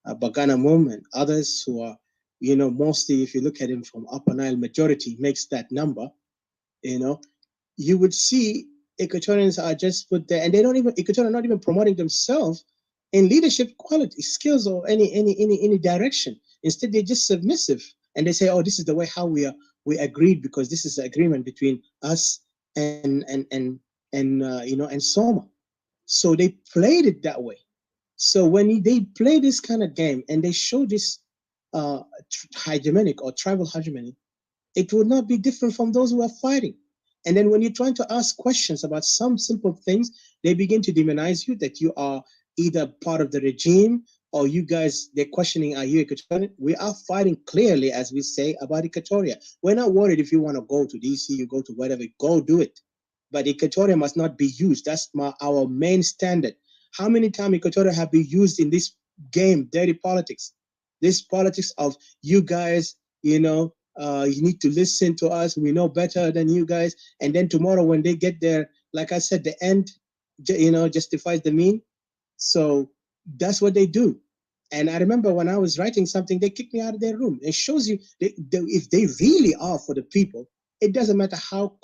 Bagana movement, others who are, mostly if you look at him from Upper Nile, majority makes that number, you would see Equatorians are just put there, and Equatorians are not even promoting themselves in leadership quality, skills, or any direction. Instead, they're just submissive, and they say, "Oh, this is the way how we agreed because this is the agreement between us and Soma." So they played it that way. So when they play this kind of game and they show this hegemonic or tribal hegemony, it would not be different from those who are fighting. And then when you're trying to ask questions about some simple things, they begin to demonize you, that you are either part of the regime or you guys, they're questioning, are you Equatorian? We are fighting clearly, as we say, about Equatoria. We're not worried if you want to go to DC, you go to whatever, go do it. But Equatoria must not be used. That's our main standard. How many times Equatoria have been used in this game, dirty politics? This politics of you guys, you need to listen to us. We know better than you guys. And then tomorrow when they get there, like I said, the end, justifies the mean. So that's what they do. And I remember when I was writing something, they kicked me out of their room. It shows you if they really are for the people, it doesn't matter how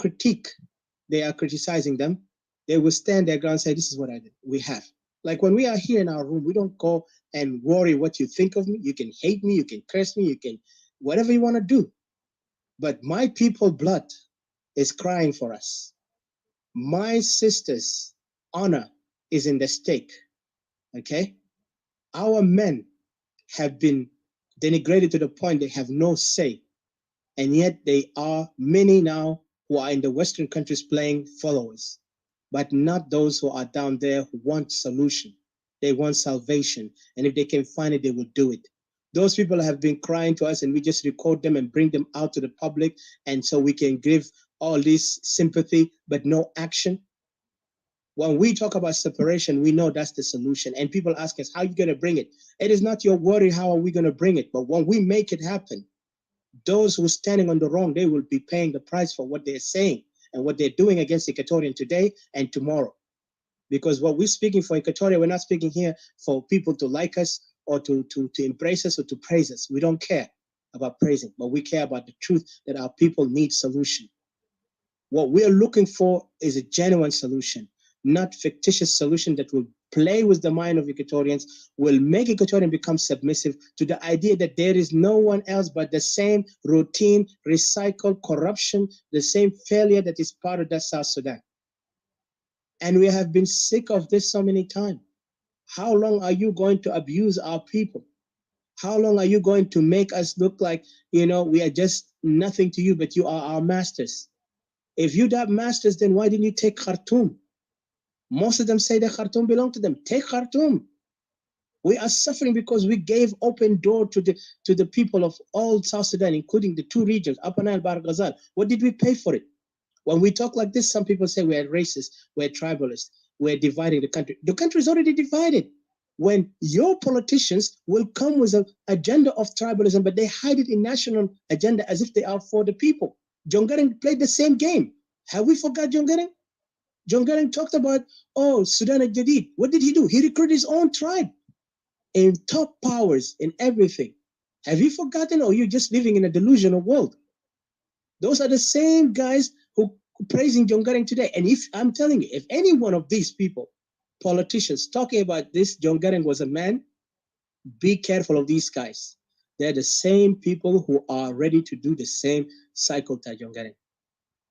they are criticizing them, they will stand their ground and say, this is what I did. We have. Like when we are here in our room, we don't go and worry what you think of me. You can hate me, you can curse me, you can, whatever you want to do. But my people blood is crying for us. My sister's honor is in the stake, okay? Our men have been denigrated to the point they have no say. And yet they are many now who are in the Western countries playing followers, but not those who are down there who want solution. They want salvation. And if they can find it, they will do it. Those people have been crying to us and we just record them and bring them out to the public. And so we can give all this sympathy, but no action. When we talk about separation, we know that's the solution. And people ask us, how are you going to bring it? It is not your worry, how are we going to bring it? But when we make it happen, those who are standing on the wrong, they will be paying the price for what they're saying and what they're doing against Equatorian today and tomorrow. Because what we're speaking for Equatoria, we're not speaking here for people to like us or to embrace us or to praise us. We don't care about praising, but we care about the truth that our people need solution. What we're looking for is a genuine solution, not fictitious solution that will play with the mind of Equatorians, will make Equatorian become submissive to the idea that there is no one else but the same routine, recycled corruption, the same failure that is part of that South Sudan. And we have been sick of this so many times. How long are you going to abuse our people? How long are you going to make us look like, we are just nothing to you, but you are our masters? If you that masters, then why didn't you take Khartoum? Most of them say that Khartoum belongs to them. Take Khartoum. We are suffering because we gave open door to the people of all South Sudan, including the two regions, Upper Nile, Bahr Ghazal. What did we pay for it? When we talk like this, some people say we're racist, we're tribalist, we're dividing the country. The country is already divided. When your politicians will come with an agenda of tribalism, but they hide it in national agenda as if they are for the people. John Garang played the same game. Have we forgot John Garang? John Garang talked about, oh, Sudan and Jadid. What did he do? He recruited his own tribe in top powers in everything. Have you forgotten, or you're just living in a delusional world? Those are the same guys who praising John Garang today. And if I'm telling you, if any one of these people, politicians, talking about this, John Garang was a man, be careful of these guys. They're the same people who are ready to do the same cycle to John Garang.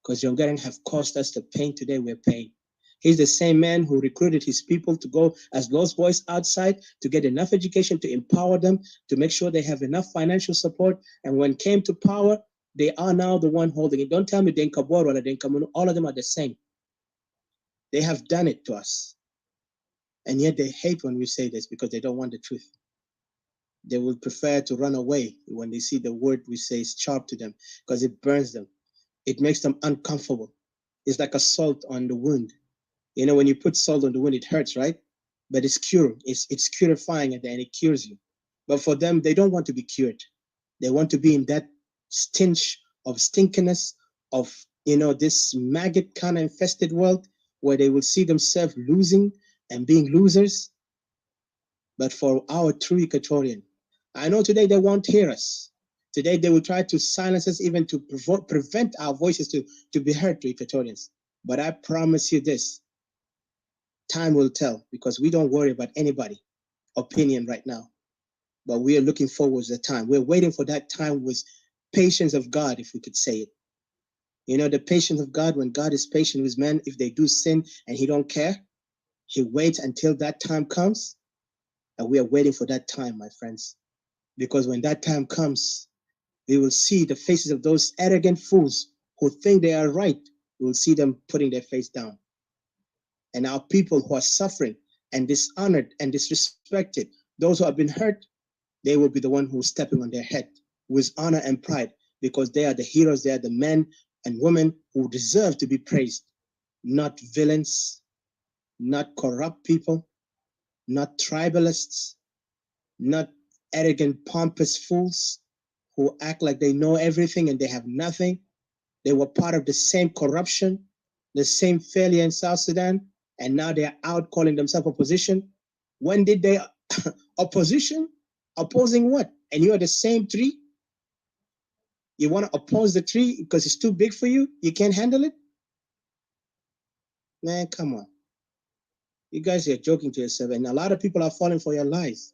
Because John Garang have caused us the pain today we're paying. He's the same man who recruited his people to go as lost boys outside to get enough education to empower them, to make sure they have enough financial support. And when it came to power, they are now the one holding it. Don't tell me Denkabor or Denkamunu, all of them are the same. They have done it to us. And yet they hate when we say this because they don't want the truth. They will prefer to run away when they see the word we say is sharp to them because it burns them. It makes them uncomfortable. It's like a salt on the wound. You know, when you put salt on the wound, it hurts, right? But it's curing. It's purifying at the end. It cures you. But for them, they don't want to be cured. They want to be in that stench of stinkiness of, you know, this maggot kind of infested world where they will see themselves losing and being losers. But for our true Equatorian, I know today they won't hear us. Today they will try to silence us, even to prevent our voices to be heard to Equatorians. But I promise you this, time will tell, because we don't worry about anybody opinion right now. But we are looking forward to the time. We're waiting for that time with patience of God, if we could say it. You know, the patience of God, when God is patient with men, if they do sin and he don't care, he waits until that time comes. And we are waiting for that time, my friends. Because when that time comes, we will see the faces of those arrogant fools who think they are right. We will see them putting their face down. And our people who are suffering and dishonored and disrespected, those who have been hurt, they will be the one who is stepping on their head with honor and pride, because they are the heroes, they are the men and women who deserve to be praised, not villains, not corrupt people, not tribalists, not arrogant, pompous fools who act like they know everything and they have nothing. They were part of the same corruption, the same failure in South Sudan, and now they are out calling themselves opposition. When did they opposition? Opposing what? And you are the same tree? You want to oppose the tree because it's too big for you? You can't handle it? Man, come on. You guys are joking to yourself, and a lot of people are falling for your lies.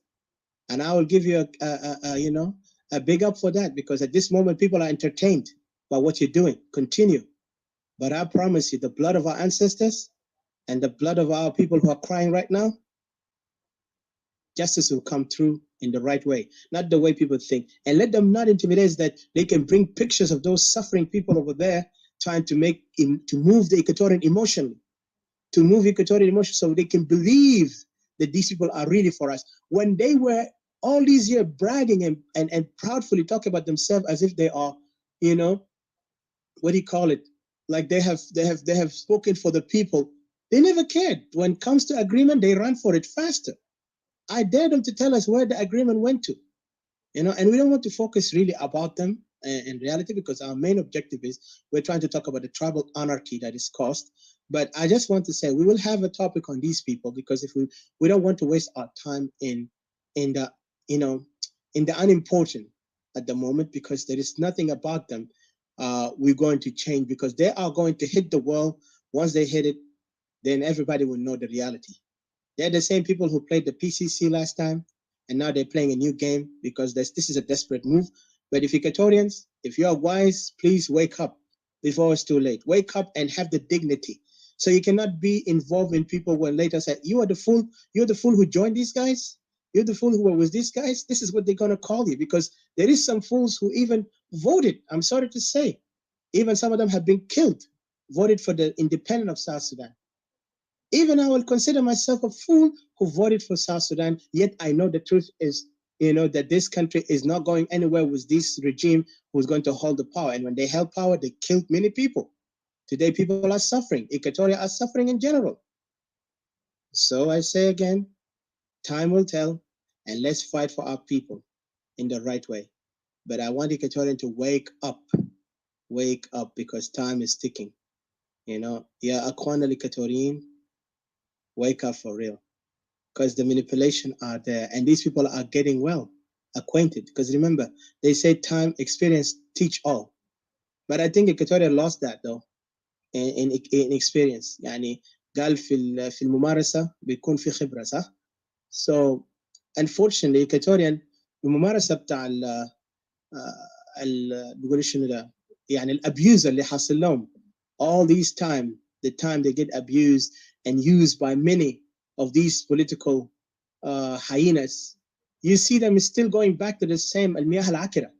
And I will give you a big up for that, because at this moment people are entertained by what you're doing. Continue. But I promise you, the blood of our ancestors and the blood of our people who are crying right now, justice will come through in the right way, not the way people think. And let them not intimidate that they can bring pictures of those suffering people over there trying to move the Equatorian emotionally, so they can believe that these people are really for us. When they were all these years bragging and proudly talking about themselves as if they are, you know, what do you call it? Like they have spoken for the people. They never cared. When it comes to agreement, they run for it faster. I dare them to tell us where the agreement went to, you know, and we don't want to focus really about them in reality, because our main objective is we're trying to talk about the tribal anarchy that is caused. But I just want to say we will have a topic on these people, because if we don't want to waste our time in the, you know, in the unimportant at the moment, because there is nothing about them we're going to change, because they are going to hit the wall. Once they hit it, then everybody will know the reality. They're the same people who played the PCC last time, and now they're playing a new game because this is a desperate move. But if Equatorians, if you are wise, please wake up before it's too late. Wake up and have the dignity. So you cannot be involved in people when later say, you are the fool, you're the fool who joined these guys, you're the fool who were with these guys. This is what they're going to call you, because there is some fools who even voted, I'm sorry to say, even some of them have been killed, voted for the independence of South Sudan. Even I will consider myself a fool who voted for South Sudan, yet I know the truth is, you know, that this country is not going anywhere with this regime who's going to hold the power. And when they held power, they killed many people. Today, people are suffering. Equatoria are suffering in general. So I say again, time will tell, and let's fight for our people in the right way. But I want Equatorian to wake up. wake up because time is ticking. You know, yeah, Aquana Equatorian, wake up for real. Because the manipulation are there and these people are getting well acquainted. Because remember, they say time, experience, teach all. But I think Equatoria lost that though in experience. يعني قال في الممارسة بيكون في خبرة صح؟ So unfortunately Equatorian الممارسة بتاع بيقول شنو ده يعني الابيوز اللي حاصل لهم all these time, the time they get abused and used by many of these political hyenas, you see them still going back to the same المياه العكرة.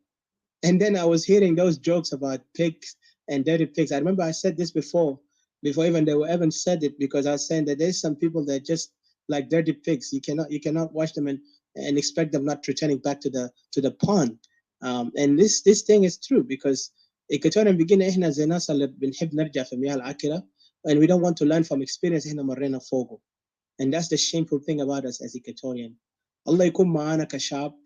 And then I was hearing those jokes about pigs and dirty pigs. I remember I said this before even they were even said it, because I was saying that there's some people that just like dirty pigs. You cannot watch them and expect them not returning back to the pond. And this thing is true, because Equatorian بيجينا احنا زي ناس اللي بنحب نرجع في المياه العكرة, and we don't want to learn from experience احنا مرينا فوقه. And that's the shameful thing about us as Equatorian. الله يكون معانا كشعب.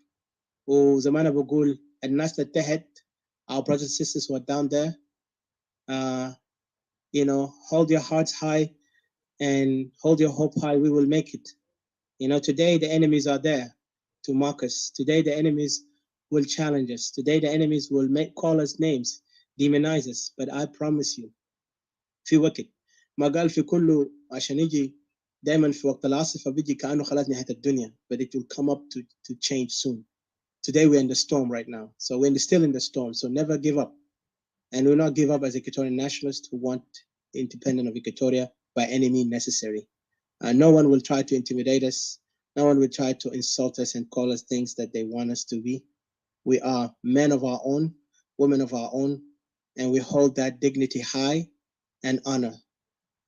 وزي أنا بقول الناس اللي تحت, our brothers and sisters who are down there, you know, hold your hearts high and hold your hope high. We will make it. You know, today the enemies are there to mock us. Today the enemies will challenge us. Today the enemies will call us names, demonize us. But I promise you, في وقت ما قال في كله عشان يجي دايما في وقت العاصفة بيجي كأنه خلاص نهاية الدنيا. But it will come up to change soon. Today we're in the storm right now. So we're still in the storm. So never give up. And we'll not give up as Equatorian nationalists who want independence of Equatoria by any means necessary. No one will try to intimidate us. No one will try to insult us and call us things that they want us to be. We are men of our own, women of our own, and we hold that dignity high and honor.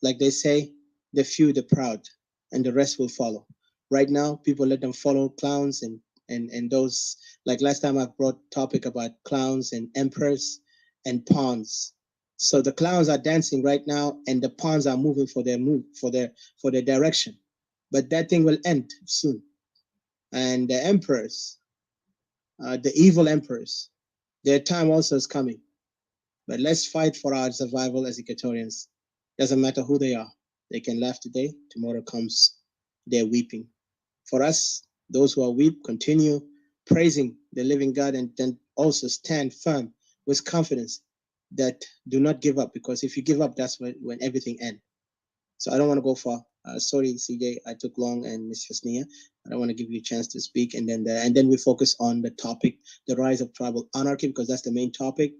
Like they say, the few, the proud, and the rest will follow. Right now, people let them follow clowns and those, like last time I brought topic about clowns and emperors and pawns. So the clowns are dancing right now and the pawns are moving for their direction. But that thing will end soon. And the emperors, the evil emperors, their time also is coming. But let's fight for our survival as Equatorians. Doesn't matter who they are. They can laugh today, tomorrow comes, they're weeping. For us, those who are weep, continue praising the living God, and then also stand firm with confidence that do not give up, because if you give up, that's when everything ends. So I don't want to go far. Sorry, CJ, I took long, and Ms. Hasnia. I don't want to give you a chance to speak, and then we focus on the topic, the rise of tribal anarchy, because that's the main topic.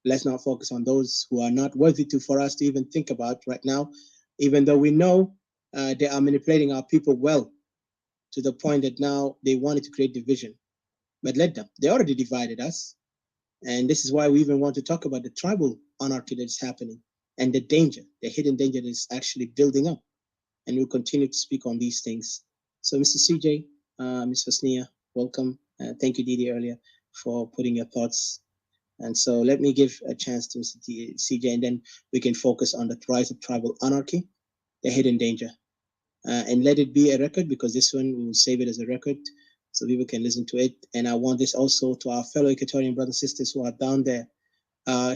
Let's not focus on those who are not worthy for us to even think about right now, even though we know they are manipulating our people well, to the point that now they wanted to create division. But let them. They already divided us. And this is why we even want to talk about the tribal anarchy that is happening and the danger, the hidden danger that is actually building up. And we'll continue to speak on these things. So Mr. CJ, Ms. Hosnia, welcome. Thank you, Didi, earlier for putting your thoughts. And so let me give a chance to Mr. CJ, and then we can focus on the rise of tribal anarchy, the hidden danger. And let it be a record, because this one we will save it as a record so people can listen to it. And I want this also to our fellow Equatorian brothers and sisters who are down there.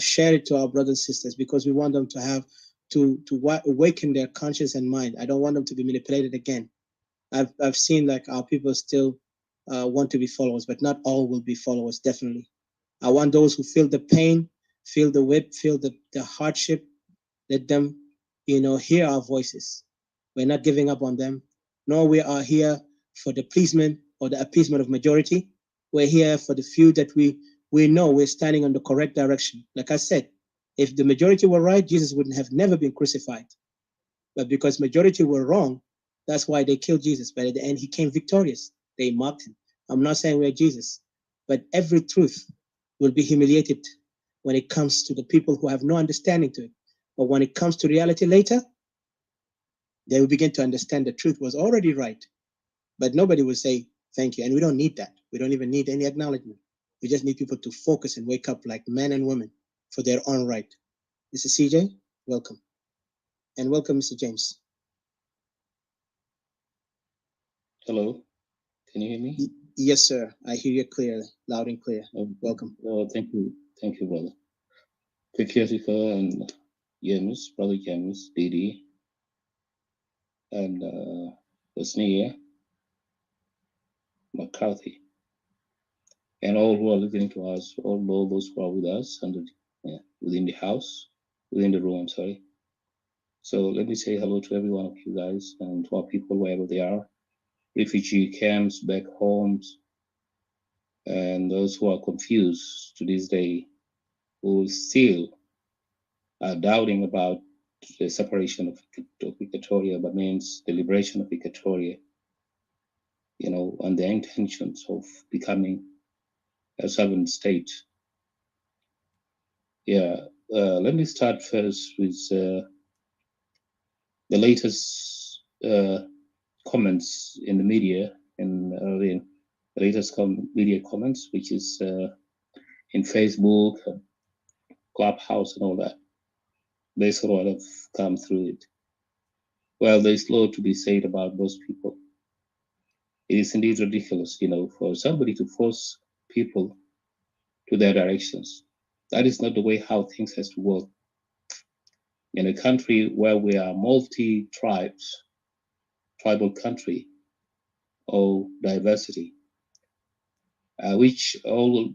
Share it to our brothers and sisters, because we want them to have to awaken their conscience and mind. I don't want them to be manipulated again. I've seen like our people still want to be followers, but not all will be followers, definitely. I want those who feel the pain, feel the whip, feel the hardship. Let them, hear our voices. We're not giving up on them, nor we are here for the pleasement or the appeasement of majority. We're here for the few that we know we're standing on the correct direction. Like I said, if the majority were right, Jesus would have never been crucified. But because majority were wrong, that's why they killed Jesus. But at the end, he came victorious. They mocked him. I'm not saying we're Jesus, but every truth will be humiliated when it comes to the people who have no understanding to it. But when it comes to reality later, they will begin to understand the truth was already right. But nobody will say thank you. And we don't need that. We don't even need any acknowledgement. We just need people to focus and wake up like men and women for their own right. Mr. CJ, welcome. And welcome, Mr. James. Hello, can you hear me? Yes, sir. I hear you clearly, loud and clear. Welcome. Thank you, brother. Security and James, Brother James, Didi, and Osnia, McCarthy, and all who are listening to us, all those who are with us and within the house, within the room, I'm sorry. So let me say hello to every one of you guys and to our people wherever they are, refugee camps, back homes, and those who are confused to this day, who still are doubting about the separation of Equatoria, but means the liberation of Equatoria, you know, and their intentions of becoming a sovereign state. Yeah, let me start first with the latest comments in the media, and the latest media comments, which is in Facebook, Clubhouse, and all that. There's a lot of come through it. Well, there's a lot to be said about those people. It is indeed ridiculous, you know, for somebody to force people to their directions. That is not the way how things has to work. In a country where we are multi-tribes, tribal country, or diversity, which all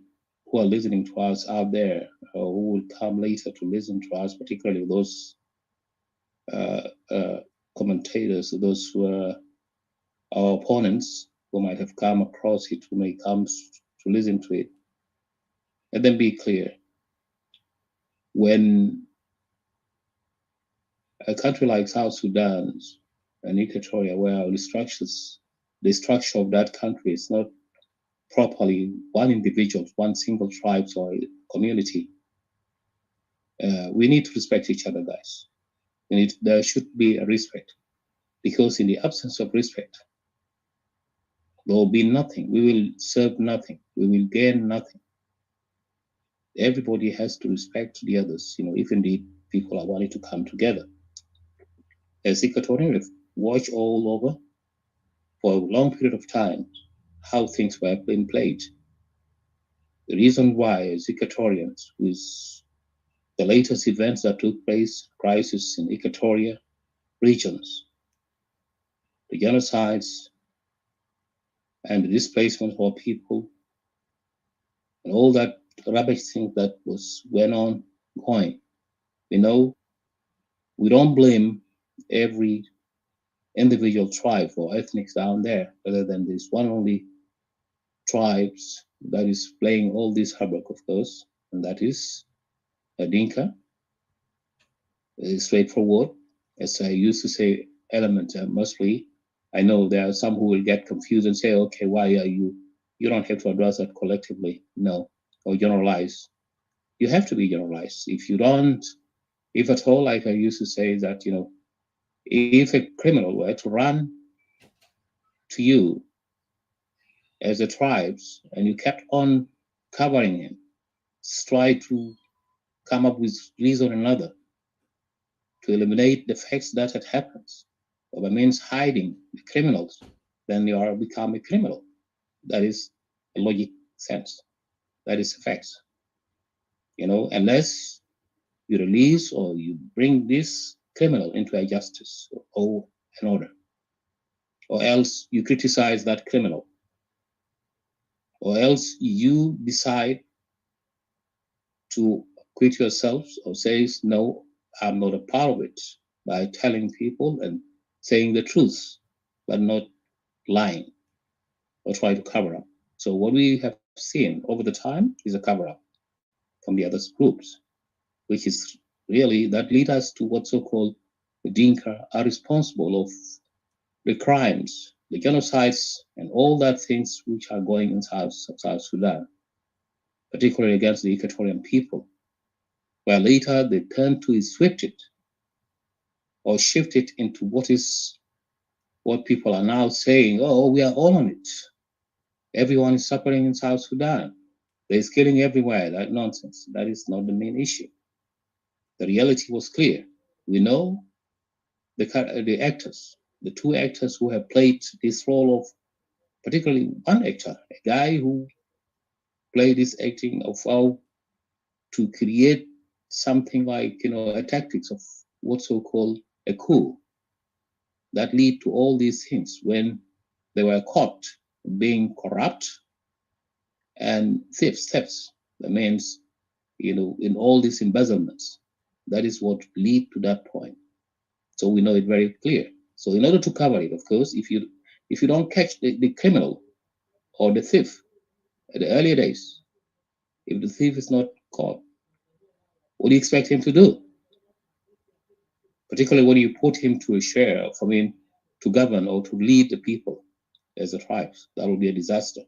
who are listening to us out there, or who will come later to listen to us, particularly those commentators, those who are our opponents, who might have come across it, who may come to listen to it. Let them be clear. When a country like South Sudan and Equatoria, where the structure of that country is not properly one individual, one single tribe or community, we need to respect each other, guys. There should be a respect, because in the absence of respect, there will be nothing. We will serve nothing. We will gain nothing. Everybody has to respect the others, you know, if indeed people are wanting to come together. As Equatorian, we've watched all over for a long period of time how things were being played. The reason why, as Equatorians, with the latest events that took place, crisis in Equatoria regions, the genocides and the displacement of people, and all that rubbish thing that went on going. You know, we don't blame every individual tribe or ethnics down there, other than this one only tribes that is playing all this havoc, of course, and that is a Dinka. It's straightforward. As I used to say, element mostly. I know there are some who will get confused and say, okay, why are you don't have to address that collectively, no, or generalize. You have to be generalized. If you don't, if at all, like I used to say that, you know, if a criminal were to run to you as a tribes and you kept on covering him, try to come up with reason or another to eliminate the facts that had happened, or by means hiding the criminals, then you are become a criminal. That is a logic sense. That is a fact. You know, unless you release or you bring this criminal into a justice or an order, or else you criticize that criminal, or else you decide to quit yourself or says, no, I'm not a part of it, by telling people and saying the truth, but not lying or try to cover up. So what we have seen over the time is a cover up from the other groups, which is really that lead us to what so-called the Dinka are responsible of the crimes, the genocides, and all that things which are going in South Sudan, particularly against the Equatorian people, where later they turn to sweep it or shift it into what people are now saying, oh, we are all on it. Everyone is suffering in South Sudan. There's killing everywhere. That nonsense. That is not the main issue. The reality was clear. We know the actors, the two actors who have played this role of, particularly one actor, a guy who played this acting of how to create something like, a tactics of what's so-called a coup that lead to all these things when they were caught being corrupt and thefts. That means, in all these embezzlements, that is what lead to that point. So we know it very clear. So in order to cover it, of course, if you don't catch the criminal or the thief at the earlier days, if the thief is not caught, what do you expect him to do? Particularly when you put him to a share, to govern or to lead the people as a tribe, that will be a disaster.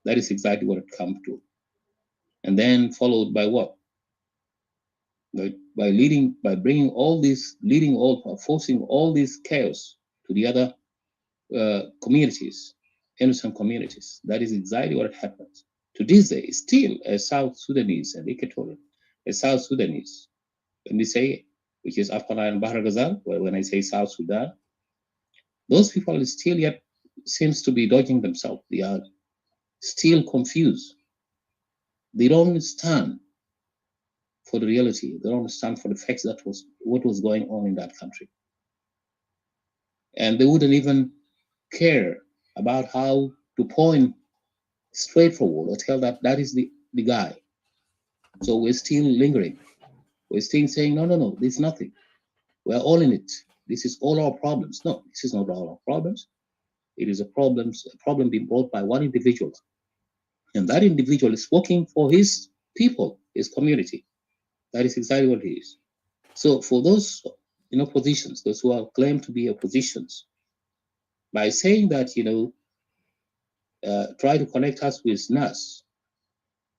That is exactly what it comes to. And then followed by what? By forcing all this chaos to the other communities, innocent communities. That is exactly what happens. To this day, still as South Sudanese and Equatorian, as South Sudanese, let me say, which is Afghan and Bahar Ghazal, when I say South Sudan, those people still yet seems to be dodging themselves. They are still confused. They don't stand for the reality. They don't stand for the facts that was what was going on in that country. And they wouldn't even care about how to point straightforward or tell that is the guy. So we're still lingering. We're still saying, no, there's nothing. We're all in it. This is all our problems. No, this is not all our problems. It is a problem being brought by one individual. And that individual is working for his people, his community. That is exactly what it is. So for those in oppositions, those who are claimed to be oppositions, by saying that, try to connect us with NAS,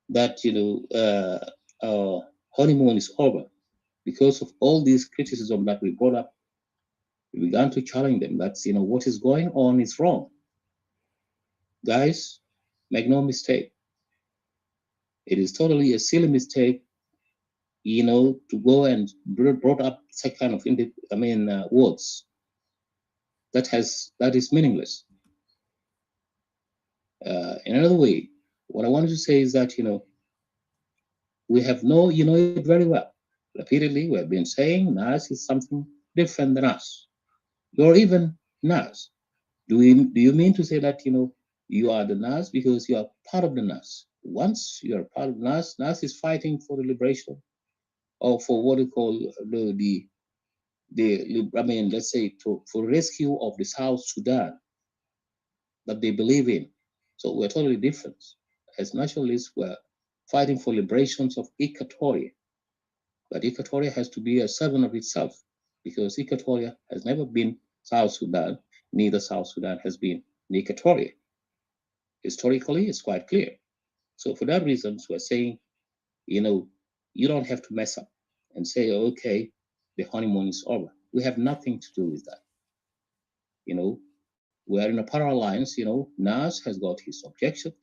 that, our honeymoon is over because of all these criticism that we brought up. We began to challenge them that, what is going on is wrong. Guys, make no mistake. It is totally a silly mistake, to go and brought up such kind of words that is meaningless. In another way, what I wanted to say is that, we have it very well. Repeatedly, we have been saying NAS is something different than us. You're even NAS. Do you mean to say that, you are the NAS because you are part of the NAS? Once you are part of NAS, NAS is fighting for the liberation or for what we call let's say for rescue of the South Sudan that they believe in. So we're totally different. As nationalists, we're fighting for liberations of Equatoria. But Equatoria has to be a servant of itself because Equatoria has never been South Sudan, neither South Sudan has been Equatoria. Historically, it's quite clear. So for that reason, we're saying, you don't have to mess up and say, okay, the honeymoon is over. We have nothing to do with that. We are in a parallel lines, NAS has got his objective,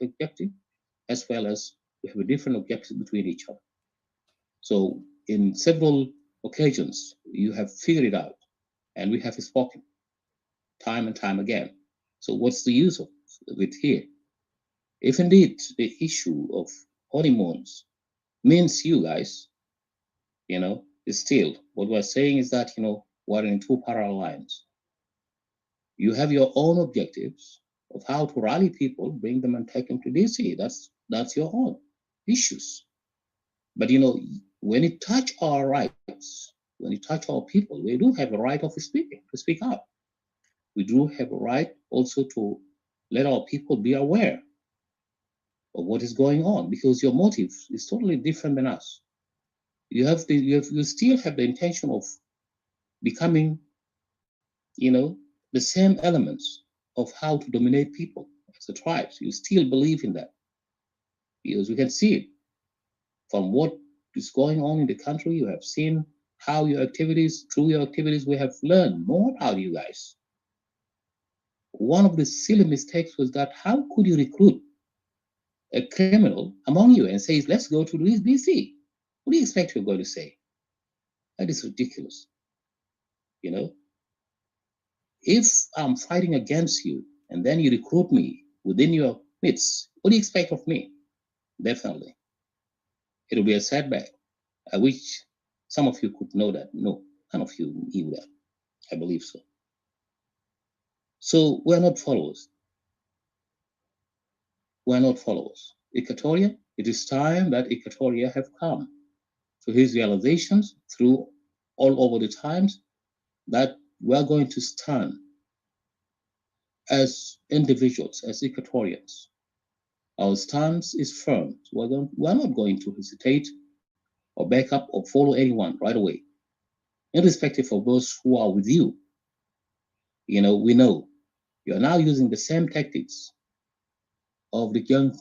as well as we have a different objective between each other. So in several occasions, you have figured it out, and we have spoken time and time again. So what's the use of it here? If indeed the issue of honeymoons means you guys, still what we're saying is that, we're in two parallel lines. You have your own objectives of how to rally people, bring them and take them to DC. That's your own issues. But when it touch our rights, when it touch our people, we do have a right of speaking, to speak up. We do have a right also to let our people be aware of what is going on, because your motive is totally different than us. You still have the intention of becoming, the same elements of how to dominate people as the tribes. You still believe in that, because we can see it from what is going on in the country. You have seen how through your activities, we have learned more about you guys. One of the silly mistakes was that how could you recruit a criminal among you and say, let's go to DC? What do you expect you're going to say? That is ridiculous. If I'm fighting against you and then you recruit me within your midst, what do you expect of me? Definitely. It'll be a setback. I wish Some of you could know that. No, none of you knew that. I believe so. So we're not followers. We're not followers. Equatoria, it is time that Equatoria have come to his realizations through all over the times that we're going to stand as individuals, as Equatorians. Our stance is firm. We're not going to hesitate or back up or follow anyone right away, irrespective of those who are with you. We know you're now using the same tactics of the Young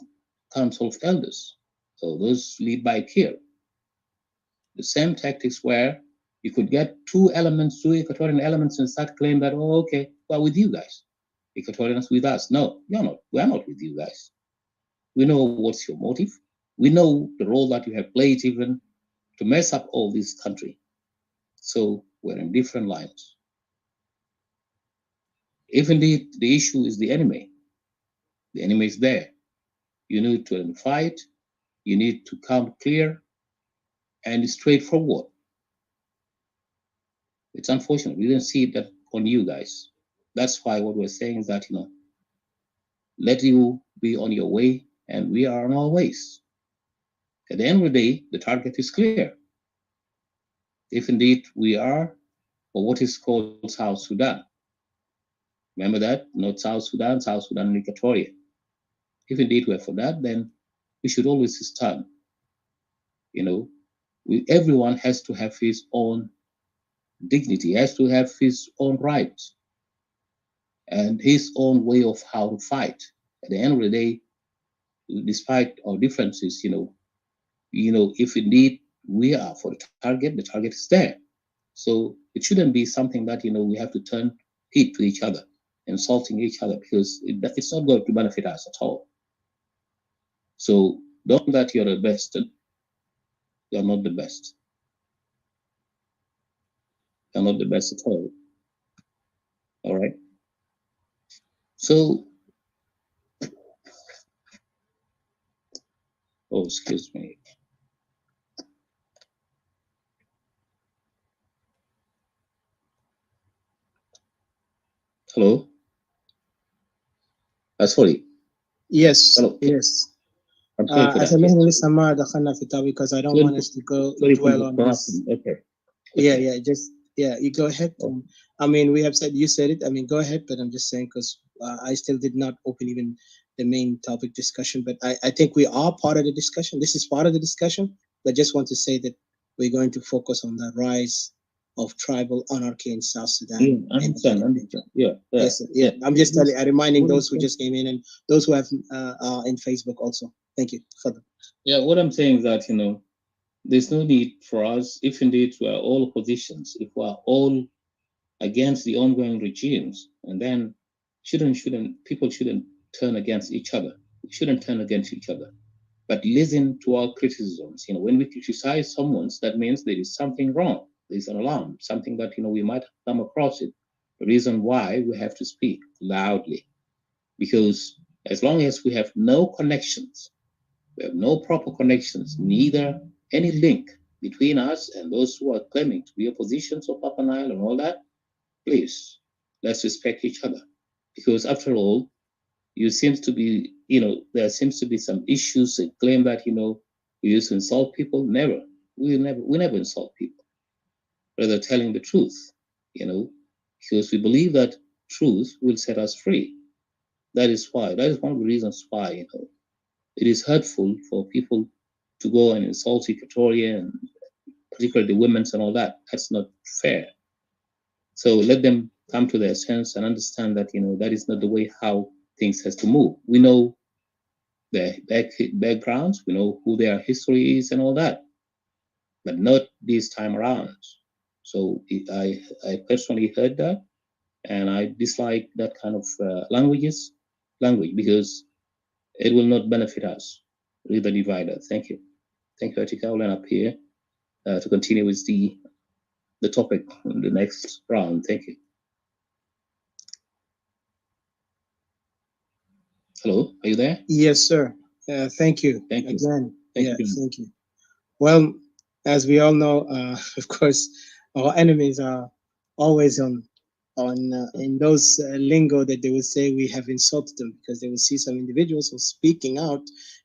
Council of Elders, so those lead by Kir. The same tactics where you could get two Equatorian elements and start claiming that, oh, okay, we're with you guys. Equatorians with us. No, you're not. We're not with you guys. We know what's your motive. We know the role that you have played even to mess up all this country. So we're in different lines. If indeed the issue is the enemy is there. You need to identify it. You need to come clear and straightforward. It's unfortunate. We didn't see that on you guys. That's why what we're saying is that, let you be on your way and we are on our ways. At the end of the day, the target is clear. If indeed we are for what is called South Sudan. Remember that? Not South Sudan and Equatoria. If indeed we're for that, then we should always stand. Everyone has to have his own dignity, has to have his own rights and his own way of how to fight. At the end of the day, despite our differences, if indeed we are for the target is there. So it shouldn't be something that, we have to turn heat to each other, insulting each other, because it's not going to benefit us at all. So don't that you're the best. You're not the best. You're not the best at all. All right. So, oh, excuse me. Hello. Sorry. Yes. Hello. Yes. I'm sorry for that. Because I don't want us to go dwell on this. Okay. Yeah. You go ahead. Oh. We have said, you said it. Go ahead, but I'm just saying because I still did not open even the main topic discussion. But I think we are part of the discussion. This is part of the discussion. But just want to say that we're going to focus on the rise of tribal anarchy in South Sudan. Understand. Yeah. Yes. Yeah. I'm just reminding those who just came in and those who have in Facebook also. Thank you for that. Yeah. What I'm saying is that there's no need for us, if indeed we are all oppositions, if we are all against the ongoing regimes, and then people shouldn't turn against each other. We shouldn't turn against each other, but listen to our criticisms. When we criticize someone, that means there is something wrong. There's an alarm, something that we might come across it. The reason why we have to speak loudly, because as long as we have no connections, we have no proper connections, neither any link between us and those who are claiming to be oppositions of Upper Nile and all that, please, let's respect each other. Because after all, there seems to be some issues and claim that, we used to insult people. Never. We never insult people. Rather telling the truth, because we believe that truth will set us free. That is one of the reasons why, it is hurtful for people to go and insult Equatoria, and particularly the women and all that. That's not fair. So let them come to their sense and understand that, that is not the way how things has to move. We know their backgrounds, we know who their history is and all that, but not this time around. So I personally heard that, and I dislike that kind of language, because it will not benefit us. Either divider. Thank you. Thank you, Atika. I'll end up here to continue with the topic in the next round. Thank you. Hello, are you there? Yes, sir. Thank you. Thank you. Again. Thank you. Thank you. Well, As we all know, of course, our enemies are always on in those lingo that they would say we have insulted them, because they will see some individuals who are speaking out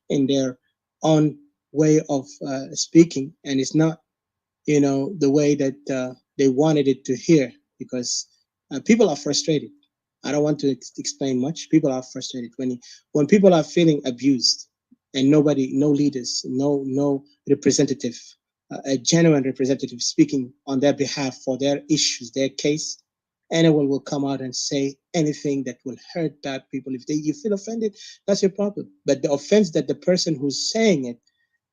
in their own way of speaking, and it's not, you know, the way that they wanted it to hear, because people are frustrated. I don't want to explain much. People are frustrated when people are feeling abused, and nobody, no leaders, no representative, a genuine representative speaking on their behalf for their issues, their case. Anyone will come out and say anything that will hurt that people. If you feel offended, that's your problem. But the offense that the person who's saying it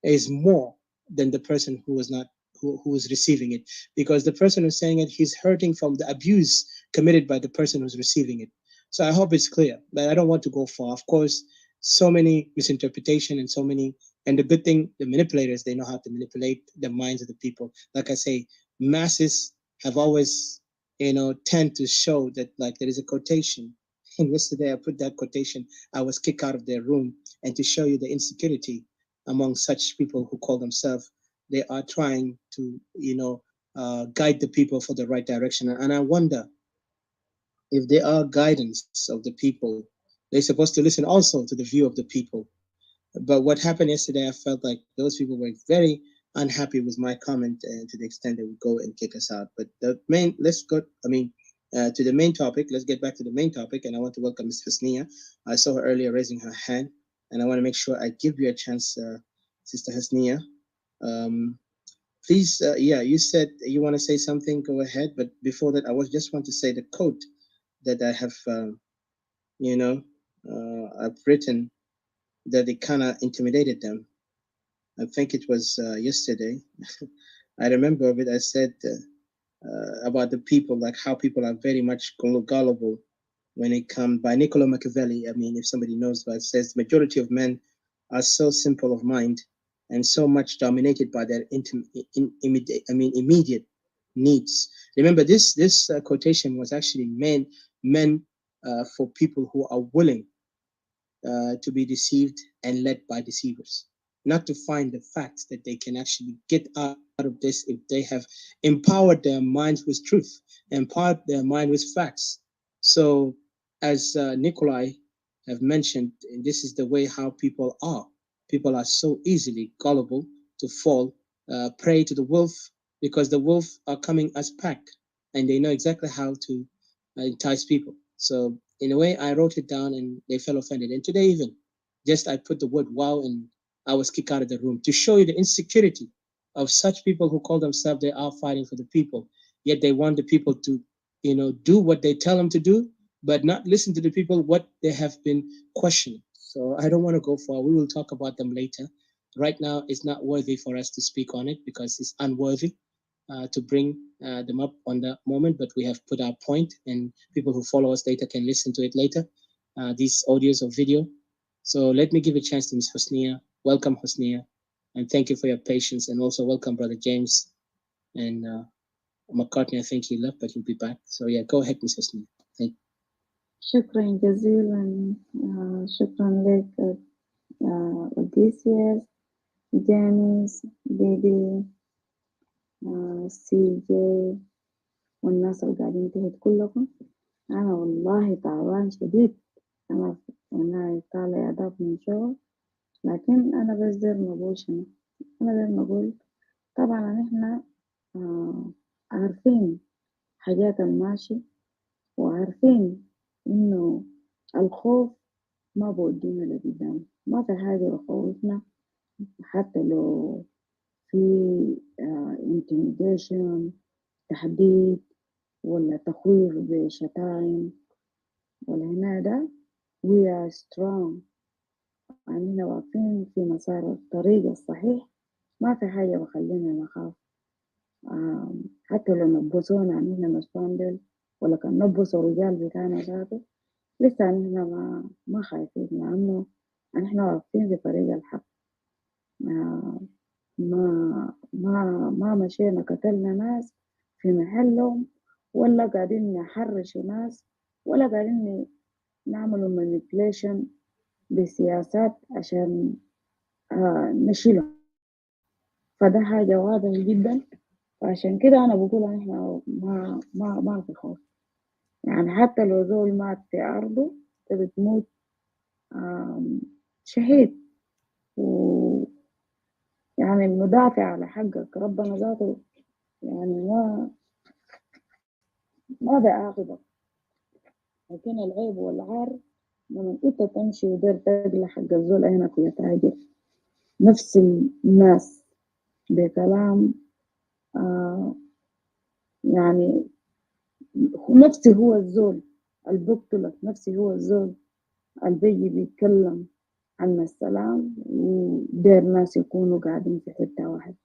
is more than the person who was not, who is receiving it, because the person who's saying it, he's hurting from the abuse committed by the person who's receiving it. So I hope it's clear, but I don't want to go far. Of course, so many misinterpretation and so many, and the good thing, the manipulators, they know how to manipulate the minds of the people. Like I say, masses have always, you know, tend to show that, like, there is a quotation, and yesterday I put that quotation, I was kicked out of their room, and to show you the insecurity among such people who call themselves, they are trying to, you know, guide the people for the right direction. And I wonder if they are guidance of the people, they're supposed to listen also to the view of the people. But what happened yesterday, I felt like those people were very unhappy with my comment, and to the extent they would go and kick us out. But the main, let's go, I mean, to the main topic. Let's get back to the main topic. And I want to welcome Ms. Hasnia. I saw her earlier raising her hand, and I want to make sure I give you a chance, Sister Hasnia. Um, please, yeah, you said you want to say something, go ahead. But before that, I was just want to say the quote that I have, you know, I've written, that it kind of intimidated them. I think it was yesterday. I remember it. I said about the people, like how people are very much gullible when it comes, by Niccolo Machiavelli. I mean, if somebody knows, but it says majority of men are so simple of mind and so much dominated by their immediate needs. Remember, this quotation was actually meant for people who are willing to be deceived and led by deceivers, not to find the facts that they can actually get out of this if they have empowered their minds with truth, empowered their mind with facts. So, as Nikolai have mentioned, this is the way how people are. People are so easily gullible to fall prey to the wolf, because the wolf are coming as pack, and they know exactly how to entice people. So in a way, I wrote it down and they felt offended. And today even, just I put the word wow and I was kicked out of the room, to show you the insecurity of such people who call themselves they are fighting for the people, yet they want the people to, you know, do what they tell them to do, but not listen to the people what they have been questioning. So I don't want to go far. We will talk about them later. Right now, it's not worthy for us to speak on it because it's unworthy to bring them up on that moment, but we have put our point, and people who follow us later can listen to it later, these audios or video. So let me give a chance to Ms. Hosnia. Welcome, Hosnia, and thank you for your patience, and also welcome Brother James and McCartney. I think he left, but he'll be back. So yeah, go ahead, Ms. Hosnia. Thank you. شكرا جزيلا. شكرا لك أوديسيوس، جيمس، بيبي، سي جي، والناس اللي قاعدين تحت كلكم. أنا والله تعبان شديد. أنا طالع أداب من شغل، لكن أنا بس داير نقول شنو؟ أنا داير نقول طبعا إحنا عارفين حاجات الماشي، وعارفين إنه الخوف ما بودينا لقدام. ما في حاجة بخوفنا، حتى لو في intimidation، تحديد ولا تخويف بشتائم ولا هنا ده. we are strong، يعني واقفين في مسار الطريق الصحيح. ما في حاجة بخلينا نخاف. حتى لو نبسونا عننا نسواندل، ولا كان نبسوا رجال بتاعنا ذاته، لسه نحن ما خايفين، لأنه نحن واقفين في طريق الحق. ما مشينا قتلنا ناس في محلهم، ولا قاعدين نحرش ناس، ولا قاعدين نعملوا manipulation بسياسات عشان نشيلهم. فده حاجة واضحة جدا. وعشان كده أنا بقول إحنا ما في خوف. يعني حتى لو زول مات في أرضه بتموت شهيد، ويعني المدافع على حقك ربنا ذاته يعني ما بيعاقبك. لكن العيب والعار لما انت تمشي ودير تقلع حق الزول عينك ويا تاجر. نفس الناس بكلام يعني نفسي هو الزول اللي بيقتلك، نفسي هو الزول اللي بيجي بيتكلم عن السلام ودير ناس يكونوا قاعدين في حتة واحدة.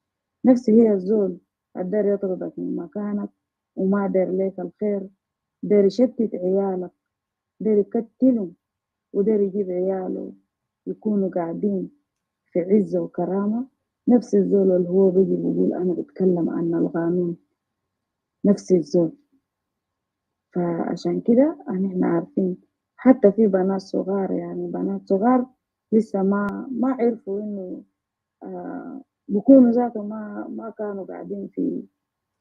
نفسي هي الزول اللي داير يطردك من مكانك وما داير ليك الخير، داير يشتت عيالك، داير يقتلهم وداير يجيب عياله يكونوا قاعدين في عزة وكرامة. نفس الزول اللي هو بيجي بيقول أنا بتكلم عن القانون، نفس الزول. فعشان كده احنا عارفين حتى في بنات صغار، يعني بنات صغار لسه ما عرفوا إنه بيكونوا ذاته ما كانوا قاعدين في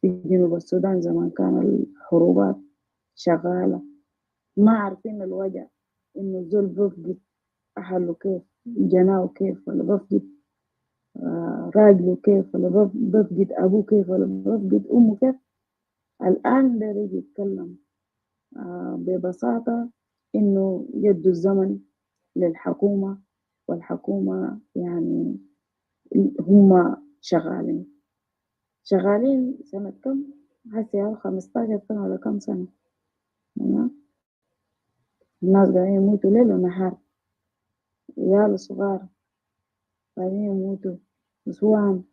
جنوب السودان زمان كان الحروبات شغالة، ما عارفين الوجع إنه الزول بفقد أهله كيف، جناه كيف، ولا بفقد راجله كيف، ولا بفقد أبوه كيف، ولا بفقد أمه كيف. الآن ده يجي يتكلم ببساطة إنه يدوا الزمن للحكومة، والحكومة يعني هم شغالين سنة كم؟ هسه 15 سنة ولا كم سنة؟ الناس قاعدين يموتوا ليل ونهار، عيال صغار قاعدين يموتوا، نسوان،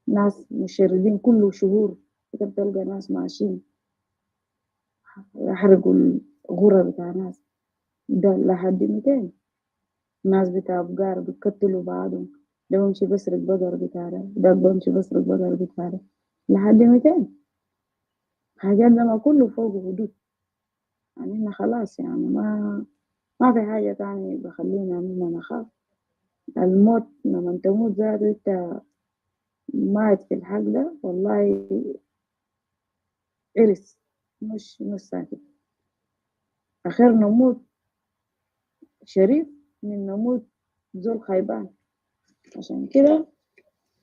ناس مشردين كل شهور كده بتلقى ناس ماشيين يحرقوا الغرة بتاع ناس. ده لحد 200 ناس بتاع بقار بيقتلوا بعضهم، ده بمشي بسرق بقر بتاع ده بمشي بسرق بقر بتاع ده لحد 200 حاجات. ده ما كله فوق حدود. يعني احنا خلاص يعني ما في حاجة تاني بخلينا اننا نخاف. الموت لما تموت ذاته انت مات في الحق ده والله إرس مش ساكت. أخير نموت شريف من نموت زول خيبان. عشان كده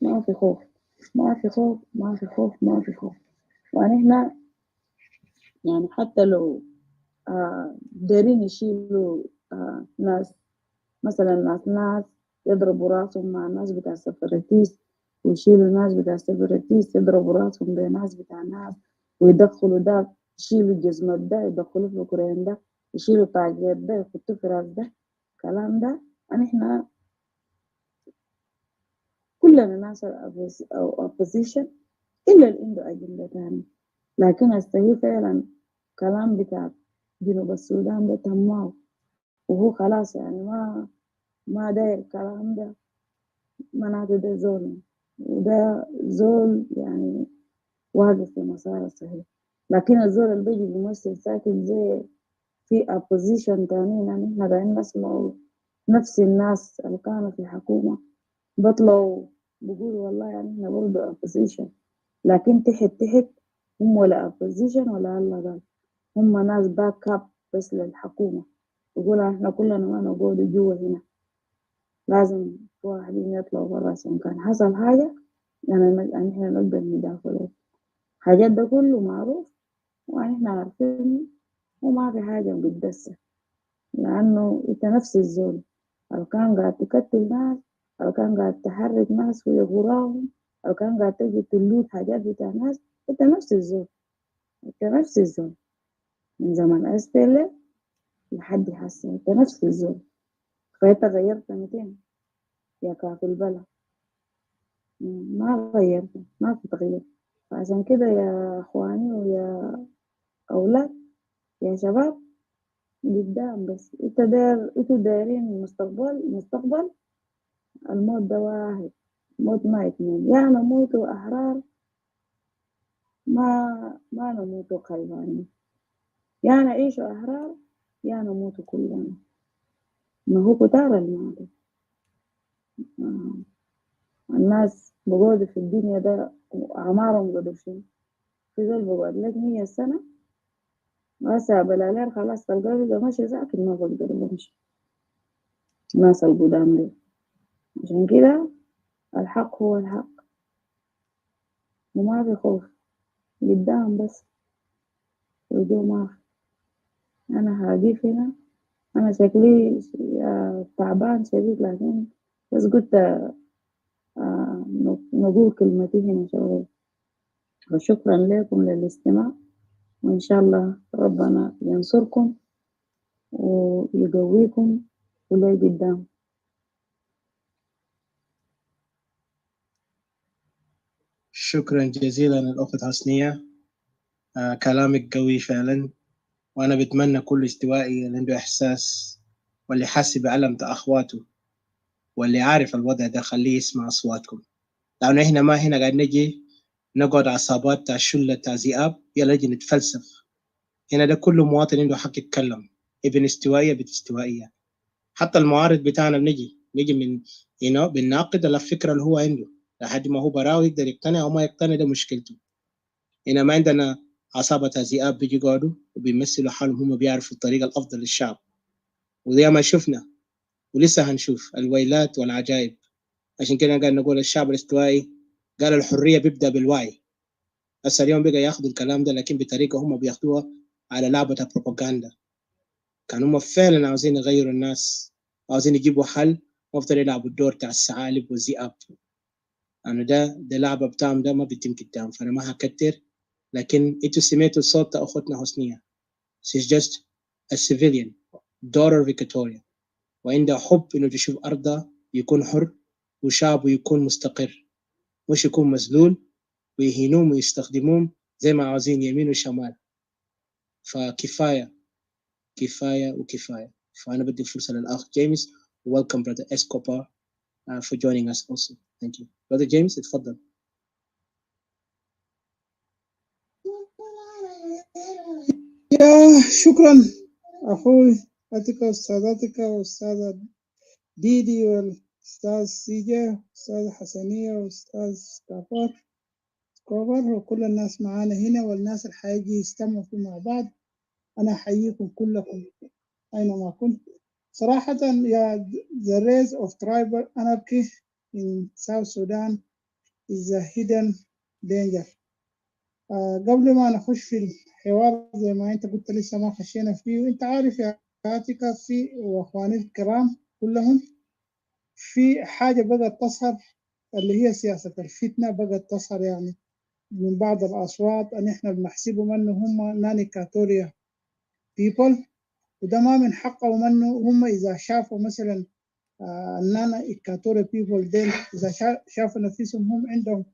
ما في خوف، ما في خوف، ما في خوف، ما في خوف. ونحن يعني حتى لو دارين يشيلوا ناس مثلا ناس يضربوا راسهم مع ناس بتاع السفرتيس، ويشيلوا ناس بتاع السفرتيس يضربوا راسهم بناس بتاع ناس، ويدخلوا ده يشيلوا جزمة ده يدخلوا في الكرين ده، يشيلوا طاقية ده يحطوا في راس ده. الكلام ده احنا كلنا ناس أو opposition إلا اللي عنده أجندة تانية. لكن هسه فعلا كلام بتاع جنوب السودان ده تمام، وهو خلاص يعني ما داير الكلام ده مناطق ده زول، وده زول يعني واقف في مسار الصحيح. لكن الزول اللي بيجي بيمثل ساكن زي في opposition تانيين، يعني احنا قاعدين نسمعوا نفس الناس اللي كانوا في حكومة بطلعوا بيقولوا والله يعني احنا برضه opposition، لكن تحت هم ولا opposition ولا الله قال، هم ناس باك اب بس للحكومة. يقولوا احنا كلنا ما نقعد جوا هنا، لازم واحدين يطلعوا برا عشان كان حصل حاجة يعني احنا نقدر ندافع. حاجات ده كله معروف واحنا عارفين، وما في حاجة بتدسر. لأنه انت نفس الزول اللي كان قاعد تقتل ناس، اللي كان قاعد تحرك ناس ويغراهم، اللي كان قاعد تجي تلوت حاجات بتاع ناس، انت نفس الزول، انت نفس الزول من زمان أسفل لحد حسن، انت نفس الزول. فانت غيرت 200 يا كافي البلا، ما غيرت، ما في تغيير. فعشان كده يا اخواني ويا اولاد يا شباب قدام بس انتوا دايرين مستقبل الموت ده واحد، موت ما اتنين، يا نموتوا احرار ما نموتوا خيبانين، يا نعيشوا احرار يا نموتوا كلنا. ما هو كتار الماضي. الناس بقعدوا في الدنيا ده وأعمارهم قدر شنو، في زول بقعد لك 100 سنة هسه بلالير خلاص تلقاه بقى ماشي ساكت ما بقدر بمشي. الناس القدام دي عشان كده الحق هو الحق وما بخوف قدام بس وجو ما في. أنا هاقيف هنا أنا شكلي تعبان شديد لكن بس قلت نقول كلمتي هنا شوية. وشكرا لكم للاستماع وإن شاء الله ربنا ينصركم ويقويكم ولا قدام. شكرا جزيلا الأخت حسنية. كلامك قوي فعلا، وأنا بتمنى كل استوائي اللي عنده إحساس واللي حاسس بألم أخواته واللي عارف الوضع ده خليه يسمع أصواتكم، لأنه إحنا ما هنا قاعد نجي نقعد عصابات تاع شلة تاع ذئاب يلا نجي نتفلسف. هنا ده كل مواطن عنده حق يتكلم، ابن استوائية بنت استوائية. حتى المعارض بتاعنا بنجي من بنناقض الفكرة اللي هو عنده لحد ما هو براوي يقدر يقتنع أو ما يقتنع، ده مشكلته. هنا ما عندنا عصابة ذئاب بيجي يقعدوا وبيمثلوا حالهم هم بيعرفوا الطريقة الأفضل للشعب، وزي ما شفنا ولسه هنشوف الويلات والعجائب. عشان كده قاعد نقول الشعب الاستوائي قال الحرية بيبدأ بالوعي. هسه اليوم بقى ياخذوا الكلام ده لكن بطريقة هم بياخدوها على لعبة البروباغندا. كانوا هم فعلا عاوزين يغيروا الناس، عاوزين يجيبوا حل وافضل يلعبوا الدور تاع الثعالب والذئاب. أنا ده لعبة بتاعهم ده ما بيتم قدام، فأنا ما هكتر. لكن انتوا سمعتوا صوت أختنا حسنية. She's just a civilian daughter of Equatorian، وعندها حب إنه تشوف أرضها يكون حر وشعبه يكون مستقر، مش يكون مذلول ويهينوهم ويستخدموهم زي ما عاوزين يمين وشمال. فكفاية كفاية وكفاية. فأنا بدي فرصة للأخ جيمس. Welcome brother Escobar for joining us also. Thank you. Brother James, اتفضل. يا شكرا أخوي أتك وأستاذاتك وأستاذة ديدي والأستاذ سيجا والأستاذ حسنية والأستاذ كوبر وكل الناس معانا هنا والناس اللي حيجي يستمعوا مع بعض. أنا أحييكم كلكم أينما كنت. صراحة يا the rise of tribal anarchy in South Sudan is a hidden danger. قبل ما نخش في الحوار زي ما انت قلت لسه ما خشينا فيه، وانت عارف يا عاتكة في واخواني الكرام كلهم في حاجة بقت تظهر اللي هي سياسة الفتنة بقت تظهر، يعني من بعض الأصوات أن إحنا بنحسبهم أنه هم ناني كاتوريا people، وده ما من حقهم أنه هم إذا شافوا مثلا النانا إكاتوريا people ديل إذا شافوا نفسهم هم عندهم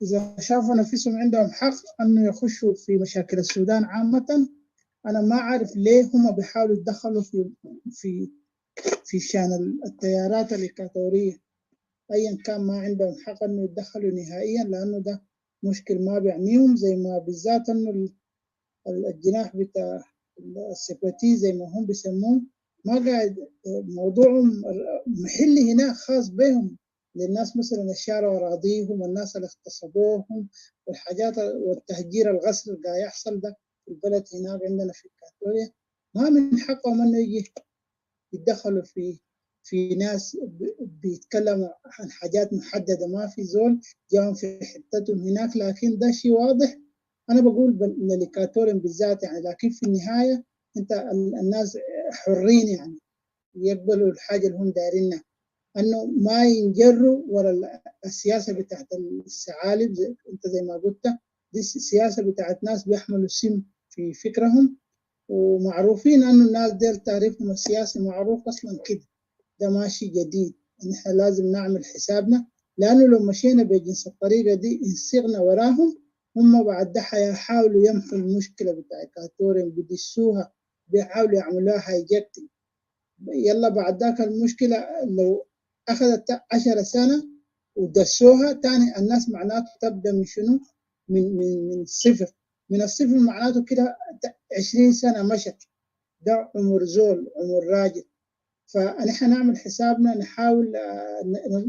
إذا شافوا نفسهم عندهم حق أنه يخشوا في مشاكل السودان عامة. أنا ما أعرف ليه هم بيحاولوا يتدخلوا في شان التيارات الإكاتورية. أيا كان ما عندهم حق أنه يتدخلوا نهائيا، لأنه ده مشكل ما بيعنيهم، زي ما بالذات أنه الجناح بتاع السيكوريتي زي ما هم بيسموه ما قاعد موضوعهم محلي هنا خاص بهم، للناس مثلا الشارع أراضيهم والناس اللي اغتصبوهم والحاجات والتهجير الغسل اللي قاعد يحصل ده في البلد هناك عندنا في إكواتوريا. ما من حقهم انه يجي يتدخلوا في ناس بيتكلموا عن حاجات محدده، ما في زول جاهم في حتتهم هناك. لكن ده شيء واضح، انا بقول للإكواتوريين بالذات يعني، لكن في النهايه انت الناس حرين يعني يقبلوا الحاجه اللي هم دايرينها، انه ما ينجروا ورا السياسه بتاعت الثعالب انت زي ما قلت. دي السياسه بتاعت ناس بيحملوا السم في فكرهم، ومعروفين انه الناس ديل تعريفهم السياسي معروف اصلا كده. ده ماشي جديد، نحن لازم نعمل حسابنا، لانه لو مشينا بجنس الطريقه دي انسغنا وراهم، هم بعد ده حيحاولوا يمحوا المشكله بتاع إكواتوريا بدسوها، بيحاولوا يعملوها هايجكتنج. يلا بعد ذاك المشكله لو اخذت 10 سنه ودسوها تاني، الناس معناته تبدا من شنو؟ من الصفر. من الصفر معناته كده 20 سنه مشت ده عمر زول، عمر راجل. فنحن نعمل حسابنا نحاول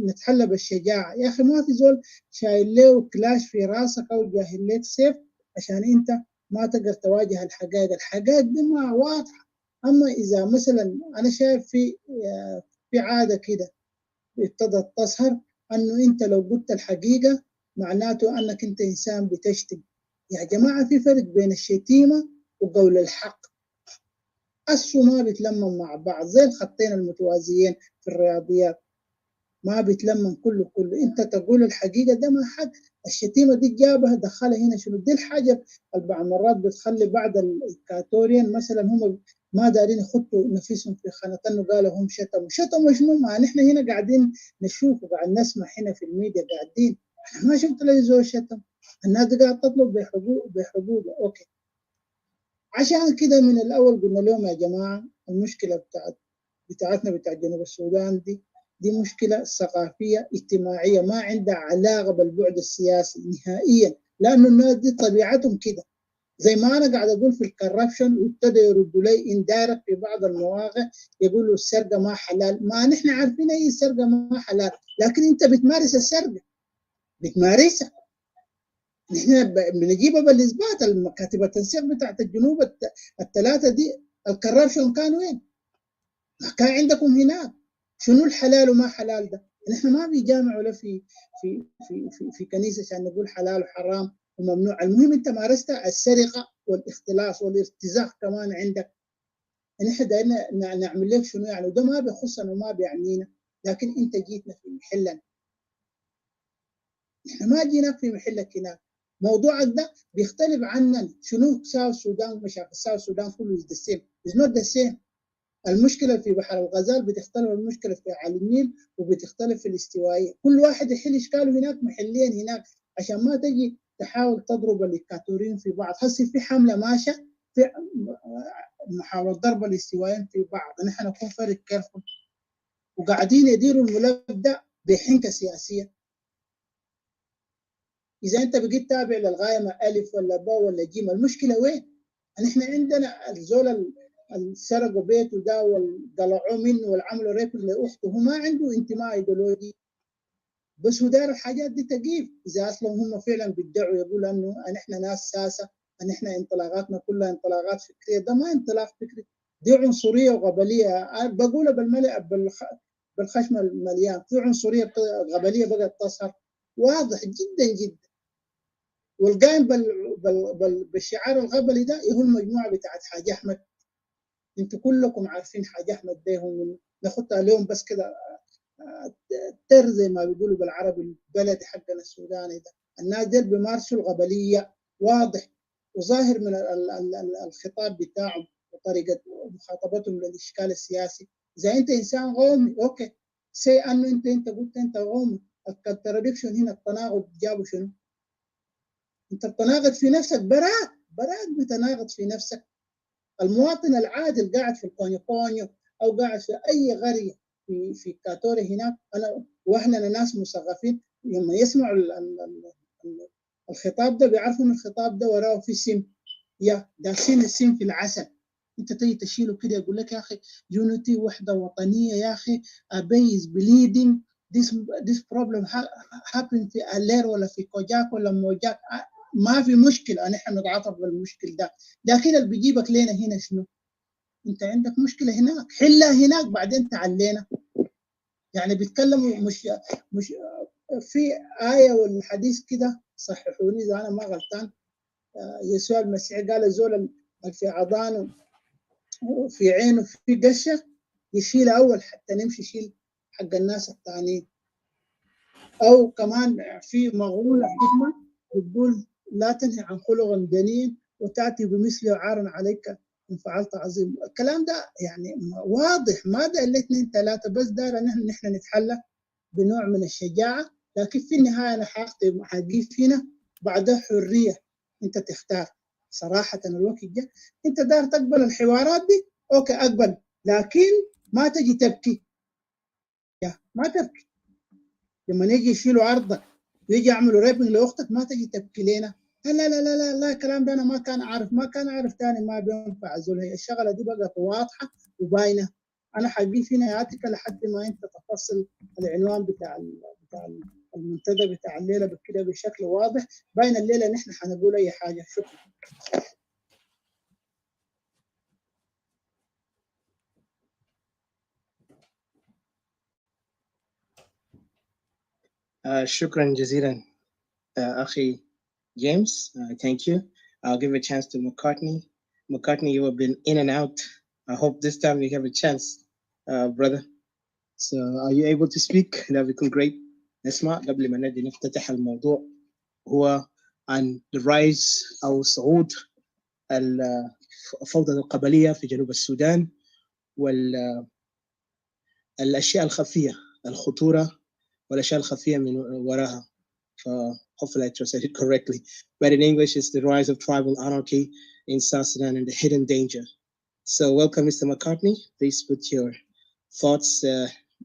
نتحلى بالشجاعة. يا أخي ما في زول شايل له كلاش في راسك أو جاهل لك سيف عشان أنت ما تقدر تواجه الحقائق. الحقائق دي ما واضحة. أما إذا مثلا أنا شايف في عادة كده ابتدت تظهر، أنه أنت لو قلت الحقيقة معناته أنك أنت إنسان بتشتم. يا جماعة في فرق بين الشتيمة وقول الحق. ما بيتلمم مع بعض زي الخطين المتوازيين في الرياضيات، ما بيتلمم كله. انت تقول الحقيقه ده ما حد. الشتيمه دي جابها دخلها هنا شنو؟ دي الحاجه اللي بعض مرات بتخلي بعض الإيكواتوريين مثلا هم ما دارين يخطوا نفسهم في خانه انه قالوا هم شتموا شنو؟ ما نحن هنا قاعدين نشوف وقاعد نسمع هنا في الميديا قاعدين. انا ما شفت لي زول شتم. الناس دي قاعد تطلب بحقوق. اوكي، عشان كده من الأول قلنا لهم يا جماعة المشكلة بتاعتنا بتاع جنوب السودان دي مشكلة ثقافية اجتماعية ما عندها علاقة بالبعد السياسي نهائيا، لأنه الناس دي طبيعتهم كده. زي ما أنا قاعد أقول في الكربشن وابتدى يردوا لي إندايركت في بعض المواقع يقولوا السرقة ما حلال. ما نحن عارفين أي السرقة ما حلال، لكن أنت بتمارس السرقة، بتمارسها. نحن بنجيبها بالاثبات. المكاتب التنسيق بتاعت الجنوب الثلاثه دي الكربشن كان وين؟ كان عندكم هناك. شنو الحلال وما حلال ده؟ نحن ما بيجامع ولا في في في في, في كنيسه عشان نقول حلال وحرام وممنوع. المهم انت مارست السرقه والاختلاس والارتزاق كمان عندك. نحن دايما نعمل لك شنو يعني؟ وده ما بيخصنا وما بيعنينا، لكن انت جيتنا في محلنا. نحن ما جيناك في محلك هناك. موضوعك ده بيختلف عننا. شنو ساوث السودان؟ مشاكل ساوث السودان كله is the same. It's not the same. المشكلة في بحر الغزال بتختلف، المشكلة في على النيل وبتختلف في الاستوائية. كل واحد يحل إشكاله هناك محليا هناك، عشان ما تجي تحاول تضرب الإيكواتوريين في بعض. هسه في حملة ماشية في محاولة ضرب الاستوائيين في بعض. نحن نكون فرق كيرفول وقاعدين يديروا الملف ده بحنكة سياسية. إذا أنت بقيت تابع للغاية ما ألف ولا باء ولا جيم، المشكلة وين؟ نحن عندنا الزول اللي سرقوا بيته ده وطلعوه منه والعملوا ريب لأخته، هو ما عنده انتماء ايديولوجي، بس هو داير الحاجات دي تقيف. إذا أصلا هم فعلا بيدعوا يقولوا إنه نحن ناس ساسة، نحن انطلاقاتنا كلها انطلاقات فكرية، ده ما انطلاق فكري، دي عنصرية وغبلية. بقولها بالخشم المليان. في عنصرية غبلية بقت تظهر واضح جدا جدا. والقائم بالشعار الغبلي ده هو المجموعه بتاعت حاج احمد. انتوا كلكم عارفين حاج احمد ده هم ناخدها اليوم بس كده تر زي ما بيقولوا بالعربي البلدي حقنا السوداني ده. الناس دول بيمارسوا الغبليه واضح وظاهر من الخطاب بتاعهم وطريقه مخاطبتهم للاشكال السياسي. اذا انت انسان قومي اوكي سي انه انت قلت انت قومي. الكونتراديكشن هنا التناقض جابوا شنو؟ انت بتناقض في نفسك. براك بتناقض في نفسك. المواطن العادل قاعد في الكونيو او قاعد في اي قريه في كاتوري هناك، واحنا ناس مثقفين لما يسمعوا الخطاب ده بيعرفوا ان الخطاب ده وراه في سم. يا داسين السم في العسل. انت تيجي تشيله كده يقول لك يا اخي يونيتي وحده وطنيه. يا اخي ابي is bleeding this problem happen في اللير ولا في كوجاك ولا موجاك. ما في مشكلة نحن نتعاطف بالمشكل ده، لكن اللي بيجيبك لنا هنا شنو؟ انت عندك مشكلة هناك حلها هناك بعدين تعلينا. يعني بيتكلموا مش في آية والحديث كده صححوني إذا أنا ما غلطان. يسوع المسيح قال الزول في عضانه وفي عينه في قشة يشيل أول حتى نمشي يشيل حق الناس الثانيين. أو كمان في مغولة حكمة بتقول لا تنهي عن خلق دنيء وتأتي بمثله عار عليك إن فعلت عظيم. الكلام ده يعني واضح. ما ده اللي اثنين ثلاثة بس دار نحن نتحلى بنوع من الشجاعة. لكن في النهاية أنا حقيف هنا بعدها حرية. أنت تختار صراحة. الوقت جاء أنت دار تقبل الحوارات دي أوكي أقبل، لكن ما تجي تبكي. ما تبكي لما يجي يشيلوا عرضك ويجي يعملوا ريبنج لاختك. ما تجي تبكي لنا لا لا لا لا لا الكلام ده انا ما كان اعرف تاني ما بينفع زول. هي الشغله دي بقت واضحه وباينه. انا حجيب في نهايتك لحد ما انت تفصل العنوان بتاع المنتدى بتاع الليله بكده بشكل واضح باين. الليله نحن حنقول اي حاجه. شكرا. شكرا جزيلا أخي James. Thank you. I'll give a chance to McCartney. McCartney, you have been in and out. I hope this time you have a chance, brother. So are you able to speak? That would be great. نسمع قبل ما نبدأ نفتتح الموضوع هو عن the rise أو صعود الفوضى القبلية في جنوب السودان والأشياء الخفية الخطورة والأشياء الخفية من وراها. Hopefully I translated it correctly. But in English, it's the rise of tribal anarchy in South Sudan and the hidden danger. So welcome, Mr. McCartney. Please put your thoughts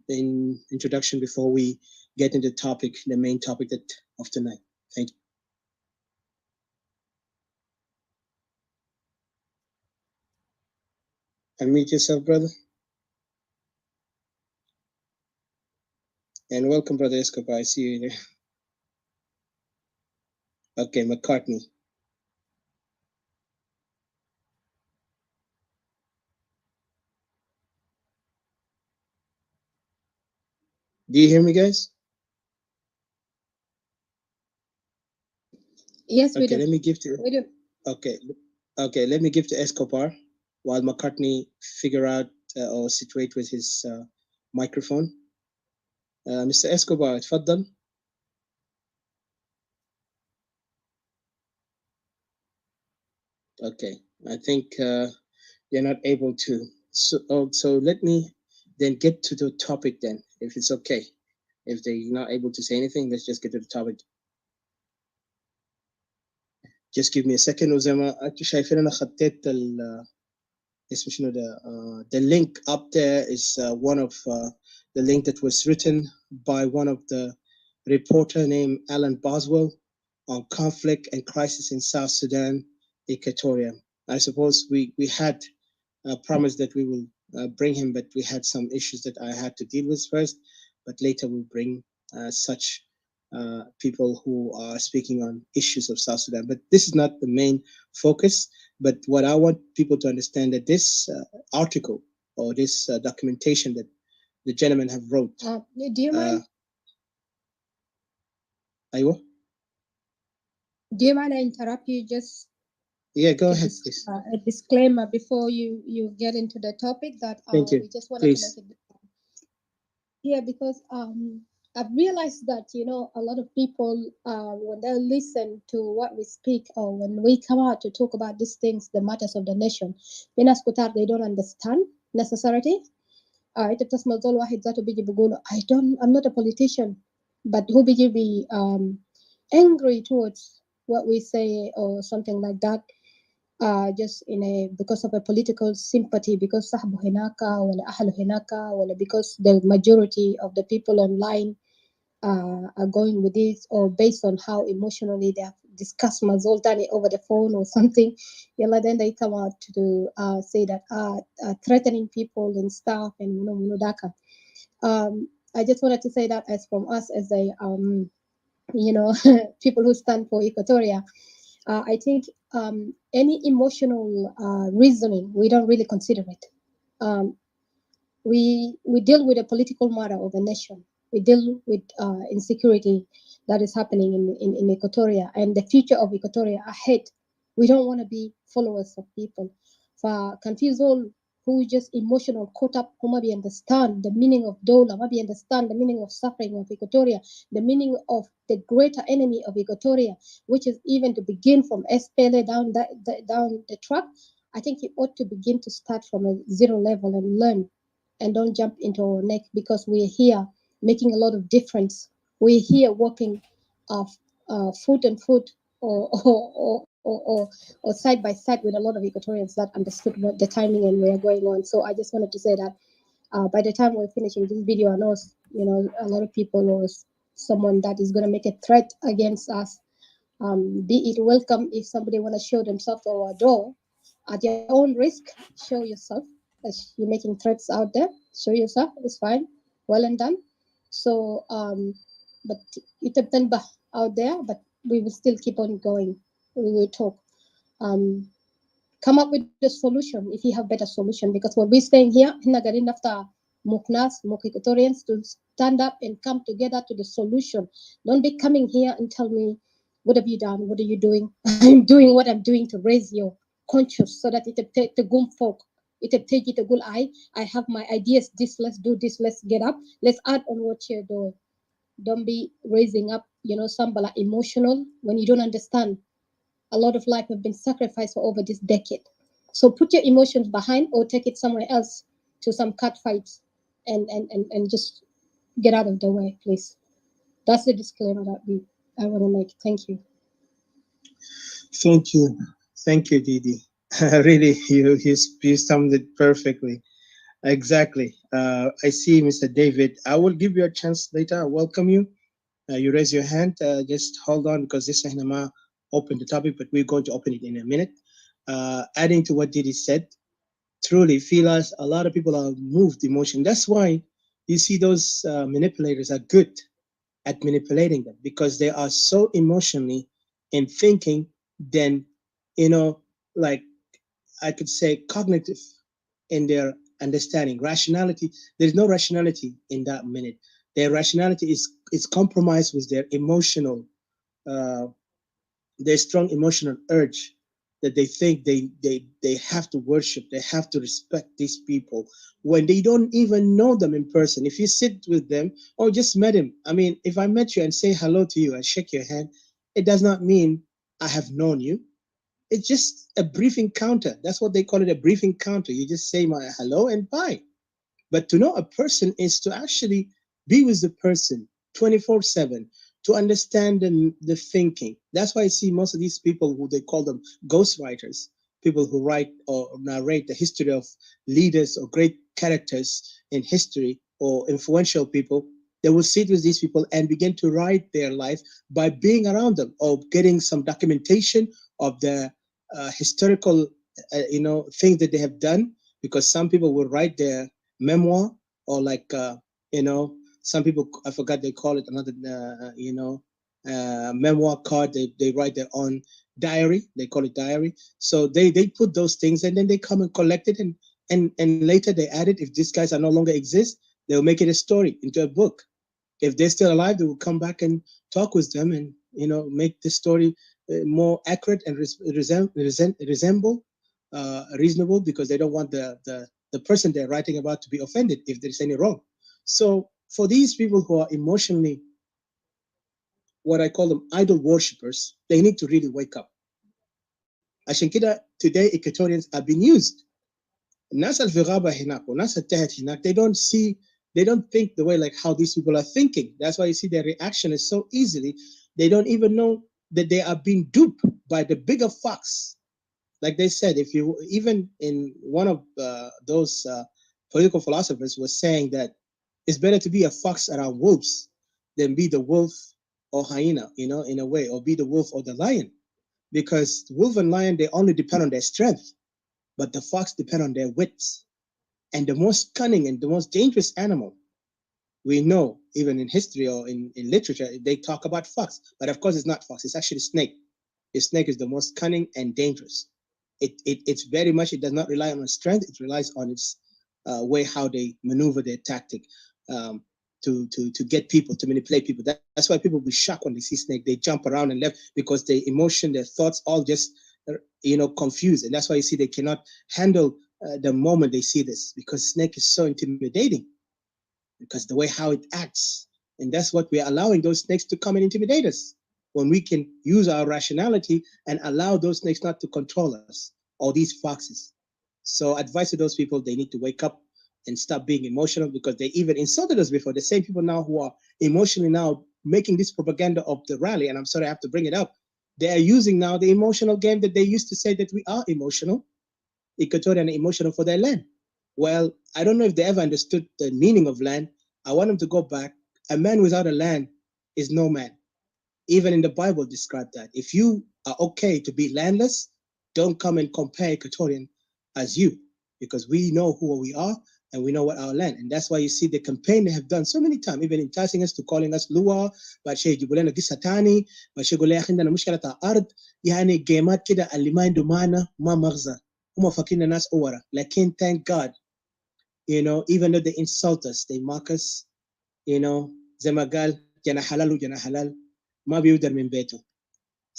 in introduction before we get into the main topic of tonight. Thank you. Unmute yourself, brother. And welcome, Brother Escobar. I see you here. Okay, McCartney. Do you hear me, guys? Yes, we Okay, do. let me give to. We do. Okay, let me give to Escobar while McCartney figure out or situate with his microphone. Mr. Escobar, تفضل. Okay, I think you're not able to. So let me then get to the topic then, if it's okay. If they're not able to say anything, let's just get to the topic. Just give me a second. وزي ما انتوا شايفين انا خطيت اسمه شنو ده the link up there is one of the link that was written by one of the reporter named Alan Boswell on conflict and crisis in South Sudan, Equatorian. I suppose we had promised that we will bring him, but we had some issues that I had to deal with first, but later we'll bring such people who are speaking on issues of South Sudan. But this is not the main focus. But what I want people to understand that this article or this documentation that the gentleman have wrote. Do you mind? Aywa? Do you mind I interrupt you just? Yeah, go ahead, please. A disclaimer before you get into the topic that Thank you. we just wanted to make it. Yeah, because I've realized that, you know, a lot of people, when they listen to what we speak or when we come out to talk about these things, the matters of the nation, they don't understand necessarily. I'm not a politician, but who be angry towards what we say or something like that. Just because of a political sympathy, because صاحبه هناك ولا أهله هناك ولا because the majority of the people online are going with this, or based on how emotionally they have discussed Mazol Tani over the phone or something. Then they come out to say that threatening people and stuff and daka. I just wanted to say that as from us as a people who stand for Equatoria. I think any emotional reasoning, we don't really consider it. We deal with a political matter of a nation. We deal with insecurity that is happening in Equatoria and the future of Equatoria ahead. We don't want to be followers of people. For confuse all who just emotional, caught up, who maybe understand the meaning of Dola, maybe understand the meaning of suffering of Equatoria, the meaning of the greater enemy of Equatoria, which is even to begin from SPLA down the track. I think you ought to begin to start from a zero level and learn, and don't jump into our neck, because we're here making a lot of difference. We're here working foot and foot or side by side with a lot of Equatorians that understood what the timing and where going on. So I just wanted to say that by the time we're finishing this video, I know a lot of people or someone that is going to make a threat against us Be it welcome if somebody want to show themselves to our door at your own risk. Show yourself. As you're making threats out there, show yourself. It's fine, well and done. So, but itabtan ba out there, but we will still keep on going. We will talk. Um, Come up with a solution if you have better solution. Because when we're staying here, hina garin after Muknas, Equatorians to stand up and come together to the solution. Don't be coming here and tell me, what have you done? What are you doing? I'm doing what I'm doing to raise your conscious so that it take the gum folk. It take it a good eye. I have my ideas. This, let's do this. Let's get up. Let's add on what you're doing. Don't be raising up, some emotional when you don't understand. A lot of life have been sacrificed for over this decade. So put your emotions behind or take it somewhere else to some cat fights and just get out of the way, please. That's the disclaimer that I want to make. Thank you. Thank you, Didi. Really, you summed it perfectly. Exactly. I see, Mr. David. I will give you a chance later. I welcome you. You raise your hand. Just hold on because this Sahnama opened the topic, but we're going to open it in a minute. Adding to what Didi said, truly, feel us. A lot of people are moved emotion. That's why you see those manipulators are good at manipulating them because they are so emotionally in thinking, then, like I could say cognitive in their understanding. Rationality, there's no rationality in that minute. Their rationality is compromised with their emotional, their strong emotional urge that they think they have to worship, they have to respect these people when they don't even know them in person. If you sit with them or just met him, I mean, if I met you and say hello to you and shake your hand, it does not mean I have known you. It's just a brief encounter. That's what they call it, a brief encounter. You just say my hello and bye. But to know a person is to actually be with the person 24/7, to understand the thinking. That's why I see most of these people who they call them ghostwriters, people who write or narrate the history of leaders or great characters in history or influential people. They will sit with these people and begin to write their life by being around them or getting some documentation of the historical, things that they have done. Because some people will write their memoir or like some people, I forgot they call it another memoir card. They write their own diary, they call it diary. So they put those things and then they come and collect it and later they add it. If these guys are no longer exist, they'll make it a story into a book. If they're still alive, they will come back and talk with them and make the story more accurate and resemble reasonable, because they don't want the person they're writing about to be offended if there's any wrong. So for these people who are emotionally, what I call them idol worshippers, they need to really wake up. عشان كده today Equatorians are being used. الناس اللي في غابة هناك والناس التحت هناك, they don't think the way like how these people are thinking. That's why you see their reaction is so easily. They don't even know that they are being duped by the bigger fox. Like they said, if you even in one of those political philosophers was saying that it's better to be a fox around wolves than be the wolf or hyena, in a way, or be the wolf or the lion, because wolf and lion, they only depend on their strength, but the fox depend on their wits. And the most cunning and the most dangerous animal we know, even in history or in literature, they talk about fox, but of course it's not fox, it's actually snake. The snake is the most cunning and dangerous. It's very much, it does not rely on its strength, it relies on its way how they maneuver their tactic to get people, to manipulate people. That's why people will be shocked when they see snake. They jump around and left because their emotion, their thoughts all just confused. And that's why you see they cannot handle the moment they see this, because snake is so intimidating, because the way how it acts. And that's what we're allowing those snakes to come and intimidate us, when we can use our rationality and allow those snakes not to control us, or these foxes. So advice to those people, they need to wake up and stop being emotional, because they even insulted us before. The same people now who are emotionally now making this propaganda of the rally, and I'm sorry I have to bring it up, they are using now the emotional game that they used to say that we are emotional, Equatorian emotional for their land. Well, I don't know if they ever understood the meaning of land. I want them to go back. A man without a land is no man. Even in the Bible describe that. If you are okay to be landless, don't come and compare Equatorian as you, because we know who we are and we know what our land. And that's why you see the campaign they have done so many times, even enticing us to calling us Lua, but شيء يجيبوا لنا قصة تاني، but يقول لي عندنا مشكلة أرض، يعني جيمات كده اللي ما عنده معنى ما مغزى، هم فاكرين الناس أورا. لكن thank God, you know, even though they insult us, they mock us, you know, زي ما قال جنا حلال وجنا حلال ما بيقدر من بيته.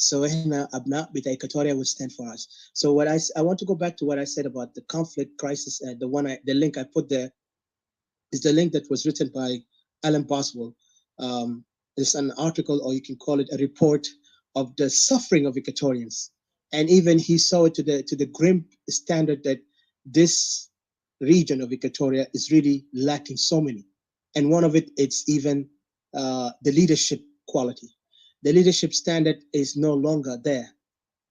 So إحنا أبناء بتاع Equatoria will stand for us. So what I want to go back to what I said about the conflict crisis. The link I put there is the link that was written by Alan Boswell. It's an article, or you can call it a report, of the suffering of Equatorians, and even he saw it to the grim standard that this region of Equatoria is really lacking so many, and one of it's even the leadership quality. The leadership standard is no longer there.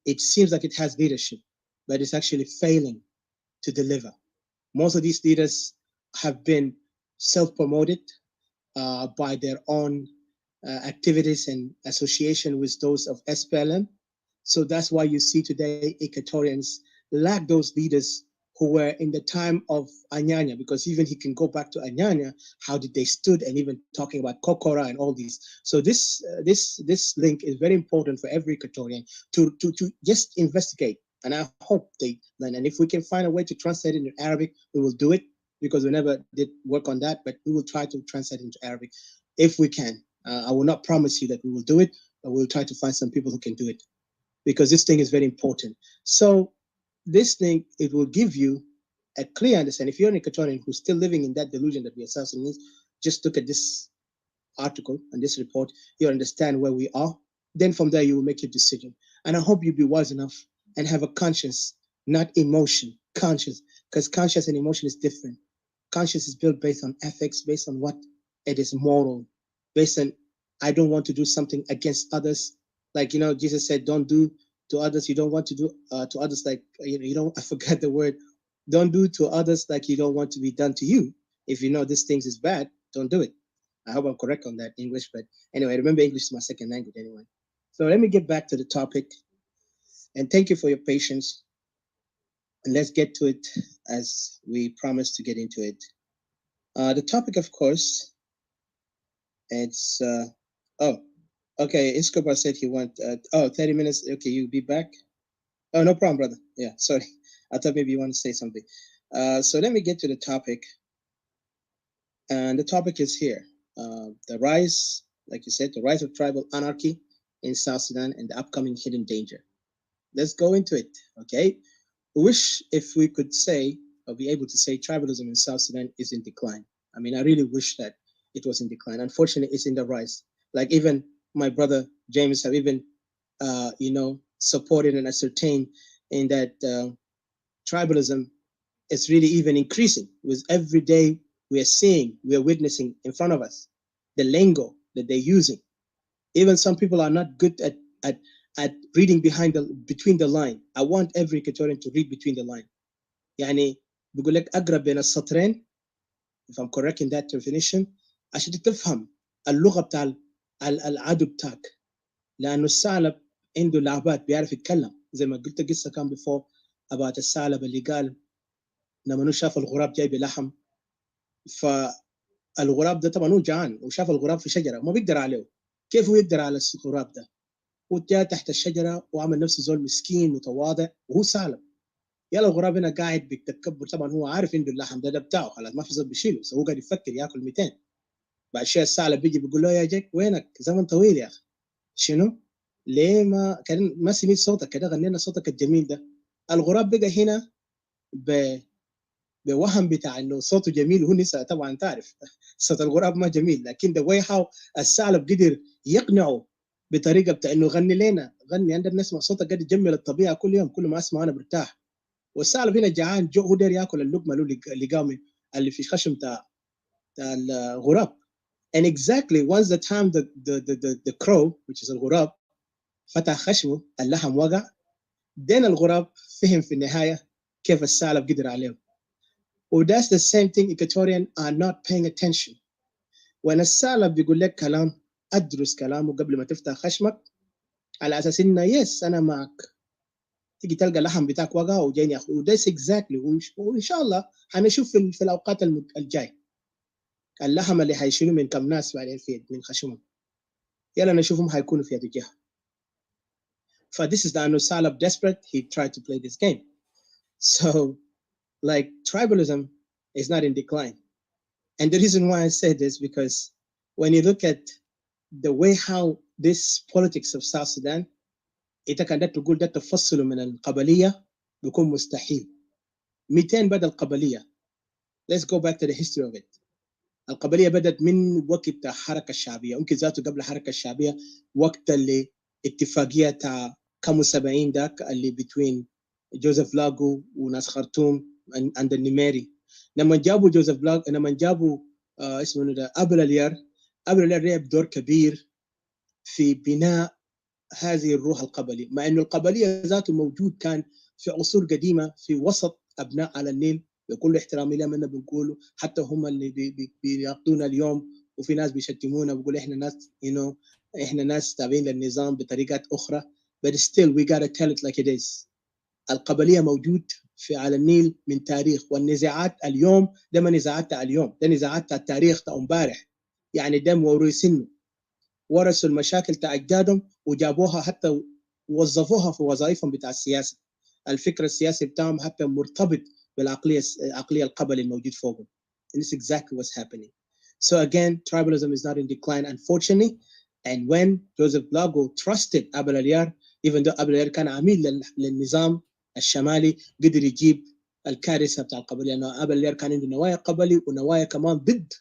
It seems like it has leadership, but it's actually failing to deliver. Most of these leaders have been self-promoted by their own activities and association with those of SPLM. So that's why you see today Equatorians lack those leaders who were in the time of Anyanya, because even he can go back to Anyanya, how did they stood, and even talking about Kokora and all these. So this link is very important for every Equatorian to just investigate. And I hope they learn. And if we can find a way to translate it into Arabic, we will do it, because we never did work on that, but we will try to translate it into Arabic if we can. I will not promise you that we will do it, but we'll try to find some people who can do it, because this thing is very important. So this thing, it will give you a clear understanding. If you're an Equatorian who's still living in that delusion that we are South Sudanese, just look at this article and this report, you'll understand where we are. Then from there, you will make your decision. And I hope you'll be wise enough and have a conscience, not emotion, conscience, because conscience and emotion is different. Conscience is built based on ethics, based on what it is moral, based on, I don't want to do something against others. Like, you know, Jesus said, don't do to others you don't want to do to others, like, you don't, I forgot the word, don't do to others like you don't want to be done to you. If you know this thing is bad, don't do it. I hope I'm correct on that English, but anyway, remember English is my second language anyway. So let me get back to the topic, and thank you for your patience. And let's get to it as we promised to get into it. The topic, of course, it's, oh, okay, Escobar said he went, 30 minutes. Okay, you'll be back. Oh, no problem, brother. Yeah, sorry. I thought maybe you want to say something. So let me get to the topic. And the topic is here. The rise, like you said, the rise of tribal anarchy in South Sudan and the upcoming hidden danger. Let's go into it, okay? I wish if we could say, or be able to say, tribalism in South Sudan is in decline. I mean, I really wish that it was in decline. Unfortunately, it's in the rise. Like even my brother James have even, you know, supported and ascertained in that tribalism is really even increasing with every day we are seeing, we are witnessing in front of us, the lingo that they're using. Even some people are not good at reading between the line. I want every Equatorian to read between the line. يعني بيقول لك أقرب بين السطرين, if I'm correct in that definition, عشان تفهم اللغة بتاع العدو بتاعك, لأنه الثعلب عنده لعبات بيعرف يتكلم. زي ما قلت قصة كان before about الثعلب اللي قال لما شاف الغراب جاي بلحم, فالغراب ده طبعا هو جعان وشاف الغراب في شجرة ما بيقدر عليه. كيف هو يقدر على الغراب ده؟ هو جاء تحت الشجرة وعمل نفسه زول مسكين متواضع وهو ثعلب. يلا الغراب هنا قاعد بالتكبر, طبعا هو عارف عنده اللحم ده بتاعه, خلاص ما في زول بيشيله, هو قاعد يفكر ياكل 200. بعد شويه الثعلب بيجي بيقول له يا جاك وينك؟ زمن طويل يا اخي. شنو؟ ليه ما سمعت صوتك كده, غنينا صوتك الجميل ده. الغراب بقى هنا بوهم بتاع انه صوته جميل, وهو نسى طبعا تعرف صوت الغراب ما جميل, لكن ده way how الثعلب قدر يقنعه بطريقه بتاع انه غني لنا, غني عندنا نسمع صوتك قاعد يجمل الطبيعه كل يوم, كل ما اسمع انا برتاح. والثعلب هنا جعان, هو داير ياكل اللقمه اللي قام اللي في خشم بتاع الغراب. And exactly once the time the crow, which is الغراب, فتح خشمه اللحم وقع, then الغراب فهم في النهايه كيف الثعلب قدر عليه. That's the same thing Equatorian are not paying attention. When الثعلب بيقول لك كلام ادرس كلامه قبل ما تفتح خشمك، على اساس انه يس انا معك، تيجي تلقى اللحم بتاعك وقع وجايني اخذ. وذس اكزاكتلي، وان شاء الله هنشوف في الاوقات الجاي اللحم اللي هيشيلوا من كم ناس بعدين في من خشمهم، يلا نشوفهم هيكونوا في هذه الجهه. ف this is لانه Salab desperate, he tried to play this game. So like tribalism is not in decline. And the reason why I say this, because when you look at the way how this politics of South Sudan, إذا كانت تقول ده تفصله من القبلية بيكون مستحيل. 200 بدأ القبلية. Let's go back to the history of it. القبلية بدأت من وقت الحركة الشعبية، يمكن ذاته قبل الحركة الشعبية، وقت اللي اتفاقية تاع كم 70 داك اللي between جوزيف لاغو وناس خرطوم عند النميري. لما جابوا جوزيف لاغو، لما جابوا اسمه ده أبل اليار لعب دور كبير في بناء هذه الروح القبلي، مع انه القبليه ذاته موجود كان في عصور قديمه في وسط ابناء على النيل، بكل احترامي لهم انا بنقولوا حتى هم اللي بيناقضونا اليوم، وفي ناس بيشتمونا بيقول احنا ناس احنا ناس تابعين للنظام بطريقات اخرى. but still we gotta tell it like it is. القبليه موجود في على النيل من تاريخ، والنزاعات اليوم ده ما نزاعات اليوم، ده نزاعات التاريخ تاع امبارح. يعني ده موروثينه، ورثوا المشاكل تاع اجدادهم وجابوها حتى وظفوها في وظائفهم بتاع السياسه. الفكر السياسي بتاعهم حتى مرتبط بالعقليه القبلي الموجود فوقهم. And it's exactly what's happening. So again, tribalism is not in decline, unfortunately. And when Joseph Lago trusted Abel Aliar, even though Abel Aliar كان عميل للنظام الشمالي، قدر يجيب الكارثه بتاع القبليه، لانه Abel Aliar كان عنده نوايا قبلي ونوايا كمان ضد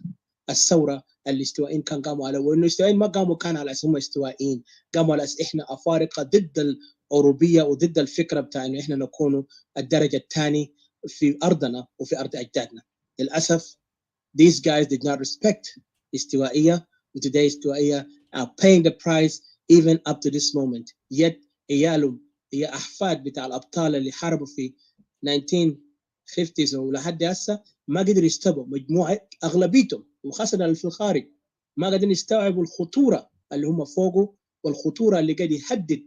الثوره. الاستوائيين كان قاموا على، وانه الاستوائيين ما قاموا كان على اساس هم استوائيين، قاموا على اساس احنا افارقه ضد الاوروبيه وضد الفكره بتاع انه احنا نكون الدرجه الثاني في ارضنا وفي ارض اجدادنا. للاسف these guys did not respect استوائيه، وtoday استوائيه are paying the price even up to this moment. yet عيالهم هي احفاد بتاع الابطال اللي حاربوا في 1950s ولحد هسه ما قدروا يستوعبوا، مجموعه اغلبيتهم وخاصه اللي في الخارج ما قادرين يستوعبوا الخطوره اللي هم فوقه، والخطوره اللي قاعد يحدد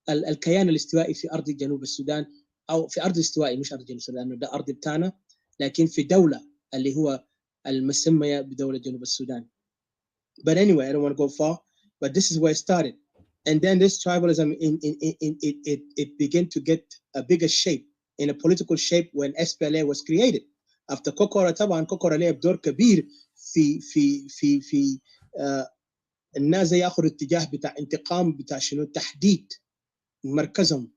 الكيان الاستوائي في ارض جنوب السودان، او في ارض استوائي مش ارض جنوب السودان، ده ارض بتاعنا، لكن في دوله اللي هو المسميه بدوله جنوب السودان. But anyway, I don't want to go far, but this is where it started. And then this tribalism it began to get a bigger shape, in a political shape, when SPLA was created. After كوكورا، طبعا كوكورا لعب دور كبير في الناس ياخذوا اتجاه بتاع انتقام بتاع شنو، تحديد مركزهم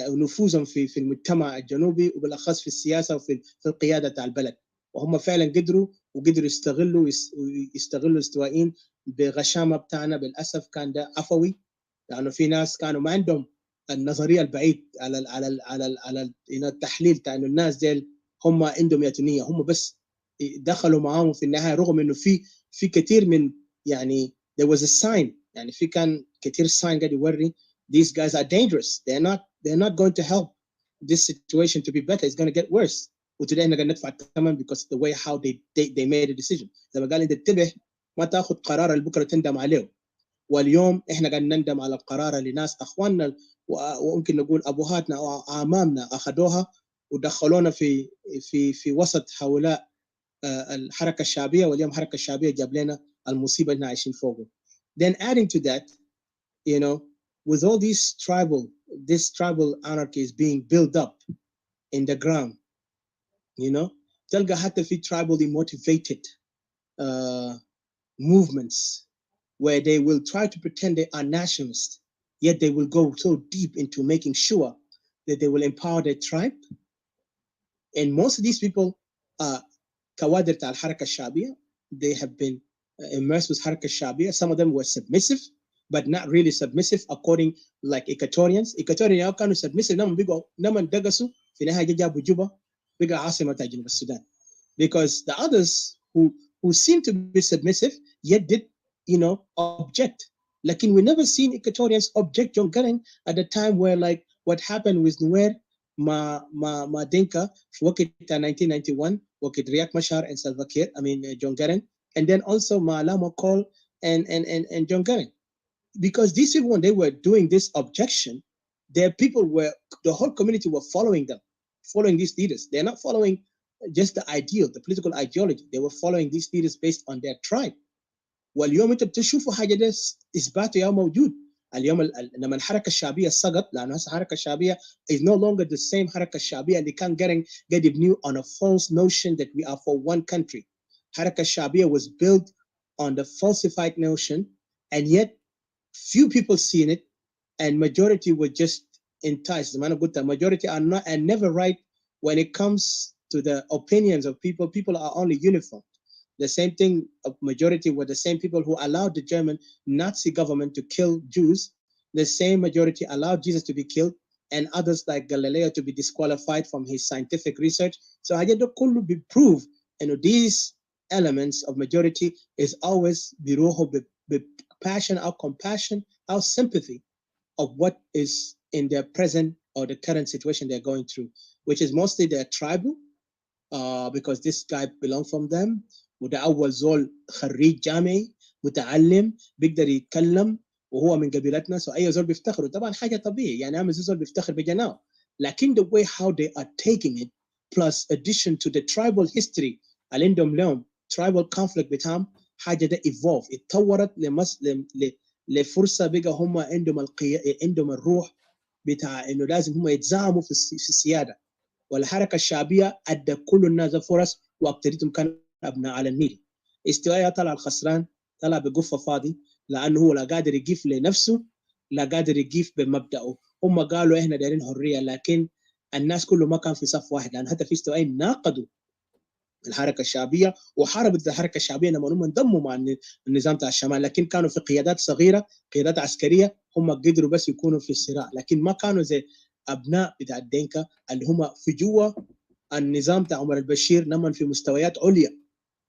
ونفوذهم في المجتمع الجنوبي، وبالاخص في السياسه وفي القياده تاع البلد. وهم فعلا قدروا يستغلوا الاستوائيين بغشامه بتاعنا. بالاسف كان ده عفوي، لانه في ناس كانوا ما عندهم النظريه البعيد على التحليل تاع انه الناس ديل هم عندهم يتنيه، هم بس دخلوا معاهم في النهايه، رغم انه في كثير من يعني there was a sign، يعني في كان كثير sign قاعد يوري these guys are dangerous, they're not going to help this situation to be better, it's going to get worse. وtoday احنا قاعد ندفع الثمن because the way how they made a decision. زي ما قال انت انتبه ما تاخذ قرار اللي بكره تندم عليه. واليوم احنا قاعد نندم على القرار اللي ناس اخواننا وممكن نقول ابوهاتنا او اعمامنا اخذوها ودخلونا في وسط هؤلاء الحركه الشعبيه، واليوم الحركه الشعبيه جاب لنا المصيبه اللي عايشين فوقه. Then adding to that, you know, with all this tribal anarchy is being built up in the ground, you know, تلقى حتى في tribally motivated movements where they will try to pretend they are nationalists, yet they will go so deep into making sure that they will empower their tribe. And most of these people are كوادر تاع الحركة الشعبية. They have been immersed with الحركة الشعبية. Some of them were submissive, but not really submissive according like Equatorians. Equatorians كانوا submissive، نما دقسوا في نهاية جابوا جوبا بقى عاصمة جنوب السودان. Because the others who seem to be submissive yet did, you know, object. Like we never seen Equatorians object John Garen at the time where like what happened with Nuer ما Dinka في وقت 1991 وقت رياك مشار and Salva Kiir, I mean John Garen, and then also ما Lama Call and John Gurren. Because these people, when they were doing this objection, their people were, the whole community were following them, following these leaders. They're not following just the ideal, the political ideology. They were following these leaders based on their tribe. واليوم انت بتشوفوا حاجه ده اثباته يا موجود. اليوم لما الحركه الشعبيه سقط، لانه هسه الحركه الشعبيه is no longer the same حركه الشعبيه اللي كان get new on a false notion that we are for one country. الحركه الشعبيه was built on the falsified notion, and yet few people seen it, and majority were just enticed. The man of good, majority are not and never right when it comes to the opinions of people. People are only uniform. The same thing of majority were the same people who allowed the German Nazi government to kill Jews. The same majority allowed Jesus to be killed, and others like Galileo to be disqualified from his scientific research. So I get be prove, and these elements of majority is always be passion or compassion or sympathy of what is in their present or the current situation they're going through, which is mostly their tribal, because this guy belongs from them. وده أول زول خريج جامعي متعلم بيقدر يتكلم وهو من قبيلتنا، سو أي زول بيفتخروا طبعا حاجة طبيعية، يعني أهم زول بيفتخر بجناه. لكن the way how they are taking it plus addition to the tribal history اللي عندهم لهم tribal conflict بتاعهم، حاجة ده evolve اتطورت لفرصة بقى هم عندهم الروح بتاع إنه لازم هم يتزاحموا في السيادة. والحركة الشعبية أدى كل الناس فرص وأكتريتهم كان أبناء على النيل. استوائي طلع الخسران، طلع بقفة فاضي، لأنه هو لا قادر يقيف لنفسه لا قادر يقيف بمبدأه. هم قالوا إحنا دايرين حرية، لكن الناس كله ما كان في صف واحد، لأن حتى في استوائي ناقضوا الحركة الشعبية وحاربت الحركة الشعبية لما هم انضموا مع النظام تاع الشمال، لكن كانوا في قيادات صغيرة، قيادات عسكرية، هم قدروا بس يكونوا في الصراع، لكن ما كانوا زي أبناء بتاع الدينكا اللي هم في جوا النظام تاع عمر البشير نمن في مستويات عليا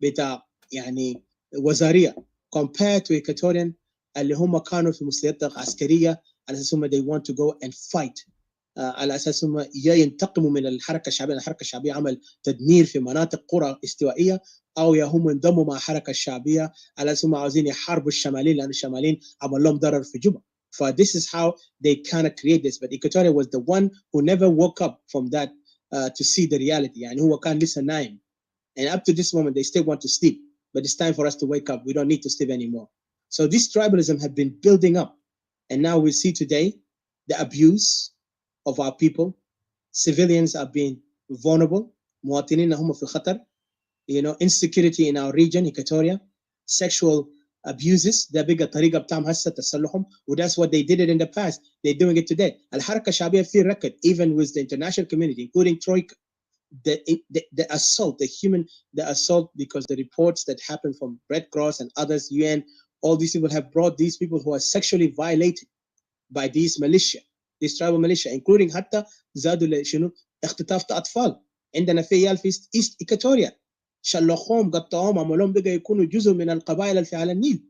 بتاع يعني وزارية compared to Equatorian اللي هم كانوا في مستويات عسكرية على أساس هم they want to go and fight، على أساس هم ينتقموا من الحركة الشعبية. الحركة الشعبية عمل تدمير في مناطق قرى استوائية، أو يا هم انضموا مع الحركة الشعبية على أساس هم عاوزين يحاربوا الشماليين، لأن الشماليين عمل لهم ضرر في جوبا. So this is how they kind of create this, but Equatorial was the one who never woke up from that to see the reality. يعني هو كان لسه نايم. And up to this moment, they still want to sleep. But it's time for us to wake up. We don't need to sleep anymore. So this tribalism had been building up. And now we see today the abuse of our people. Civilians are being vulnerable. مواطنين هم في خطر. You know, insecurity in our region, Equatoria. Sexual abuses. ده بقى طريقة بتاعهم هسه تسلحهم. That's what they did it in the past. They're doing it today. الحركة الشعبية في record, even with the international community, including Troika. The assault, the assault, because the reports that happened from Red Cross and others, UN, all these people have brought these people who are sexually violated by these militia, these tribal militia, including حتى زادوا شنو اختطاف أطفال. عندنا في عيال في East Equatoria شلخوهم قطعوهم عملوهم بقى يكونوا جزء من القبائل اللي في على النيل.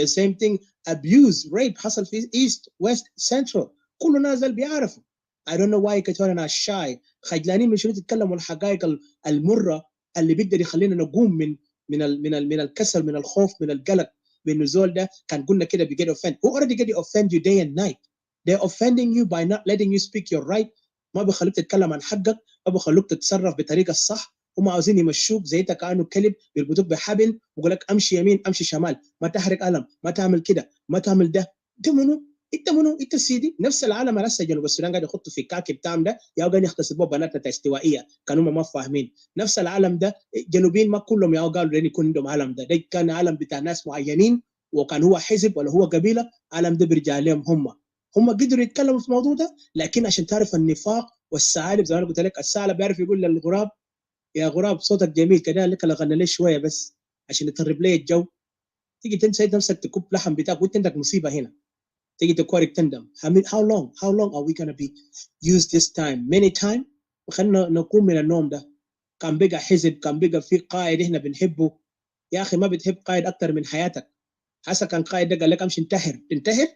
The same thing, abuse, rape حصل في East, West, Central. كل نازل بيعرفوا. I don't know why Equatorian are shy. خجلانين من شنو تتكلموا الحقائق المرة اللي بيقدر يخلينا نقوم من الكسل، من الخوف، من القلق، بالنزول ده. كان قلنا كده بيجي offend. Who already get offend you day and night? They're offending you by not letting you speak your right. ما بيخلوك تتكلم عن حقك، ما بيخلوك تتصرف بطريقة الصح. هم عاوزين يمشوك زي كأنه كلب، بيربطوك بحبل ويقول لك امشي يمين امشي شمال، ما تحرق قلم، ما تعمل كده، ما تعمل ده. انت منو؟ انت سيدي. نفس العالم هسه جنوب السودان قاعد يحطوا في الكاكي بتاعهم ده، يا قاعد يغتصبوا بناتنا استوائيه، كانوا ما فاهمين. نفس العالم ده جنوبيين ما كلهم يا قالوا لين يكون عندهم عالم ده كان عالم بتاع ناس معينين، وكان هو حزب ولا هو قبيله، عالم ده بيرجع لهم هم قدروا يتكلموا في الموضوع ده. لكن عشان تعرف النفاق والثعالب، زي ما قلت لك الثعلب بيعرف يقول للغراب يا غراب صوتك جميل كده، لك غنى لي شويه بس عشان يطرب لي الجو. تيجي تنسى نفسك تكب لحم بتاعك وانت عندك مصيبه هنا، تيجي تكورك تندم. how long are we gonna be use this time many time؟ وخلنا نقوم من النوم ده. كان بقى حزب، كان بقى في قائد احنا بنحبه. يا اخي ما بتحب قائد اكتر من حياتك. حسا كان قائد ده قال لك امشي تنتهر.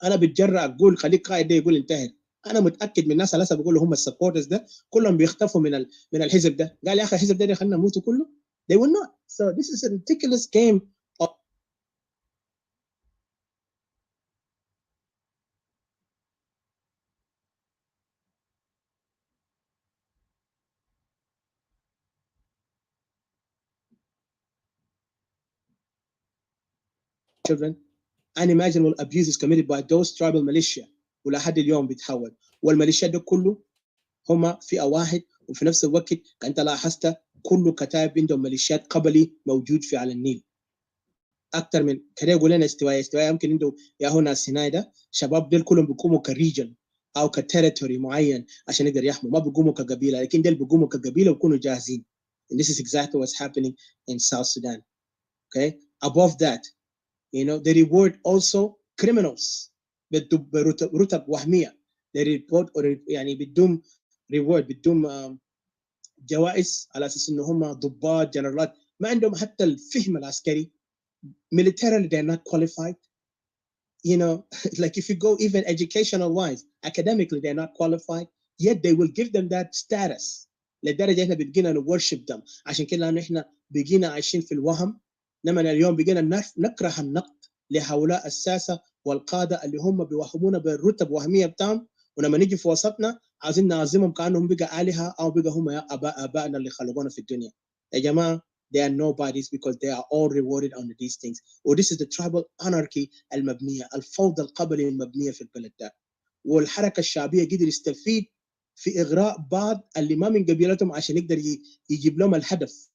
انا بتجرأ اقول خليك قائد ده يقول انتهر. انا متاكد من الناس اللي لسه بيقولوا هم السبورترز ده كلهم بيختفوا من الحزب ده. قال يا اخي الحزب ده خلينا نموت كله. They will not. So this is a ridiculous game of children. Unimaginable abuses committed by those tribal militia ولحد اليوم بيتحول. والميليشيات ده كله هما فئة واحد، وفي نفس الوقت كأنت لاحظت كل كتائب عندهم ميليشيات قبلي موجود في على النيل. أكثر من كده يقول لنا استواء يمكن عنده يا هنا السيناء ده شباب دول كلهم بيقوموا كريجن أو كتيريتوري معين عشان يقدر يحموا، ما بيقوموا كقبيلة، لكن دول بيقوموا كقبيلة ويكونوا جاهزين. And this is exactly what's happening in South Sudan. Okay, above that, you know, they reward also criminals برتب وهمية. They report or يعني بدهم reward بدهم جوائز على أساس إنه هم ضباط جنرالات ما عندهم حتى الفهم العسكري. Militarily they're not qualified. You know, like if you go even educational wise, academically they're not qualified, yet they will give them that status. لدرجة إحنا بقينا worship them. عشان كده لأنه إحنا بقينا عايشين في الوهم. لما اليوم بقينا نكره النقد لهؤلاء الساسة والقادة اللي هم بيوهمونا بالرتب وهمية بتاعهم، ولما نيجي في وسطنا عايزين نعظمهم كأنهم بقى آلهة أو بقى هم آبائنا اللي خلقونا في الدنيا. يا جماعة, they are nobodies because they are all rewarded under these things. Or this is the tribal anarchy المبنية، الفوضى القبلي المبنية في البلد ده. والحركة الشعبية قدر يستفيد في إغراء بعض اللي ما من قبيلتهم عشان يقدر يجيب لهم الهدف.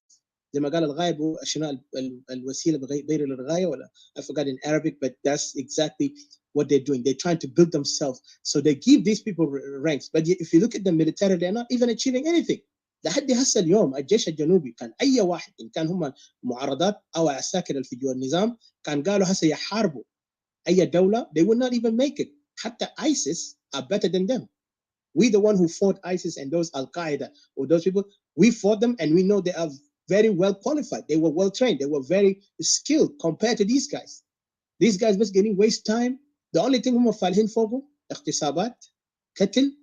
زي ما قال الغاية شنو الوسيلة بغير الغاية ولا I forgot in Arabic, but that's exactly what they're doing. They're trying to build themselves. So they give these people ranks. But if you look at them militarily, they're not even achieving anything. لحد هسه اليوم الجيش الجنوبي كان أي واحد إن كان هم معارضات أو عساكر اللي في جوا النظام كان قالوا هسه يحاربوا أي دولة, they would not even make it. حتى ISIS are better than them. We the one who fought ISIS and those Al-Qaeda or those people, we fought them and we know they are very well qualified. They were well trained. They were very skilled compared to these guys. These guys just getting waste time. The only thing هم فالحين فوقه اغتصابات, قتل,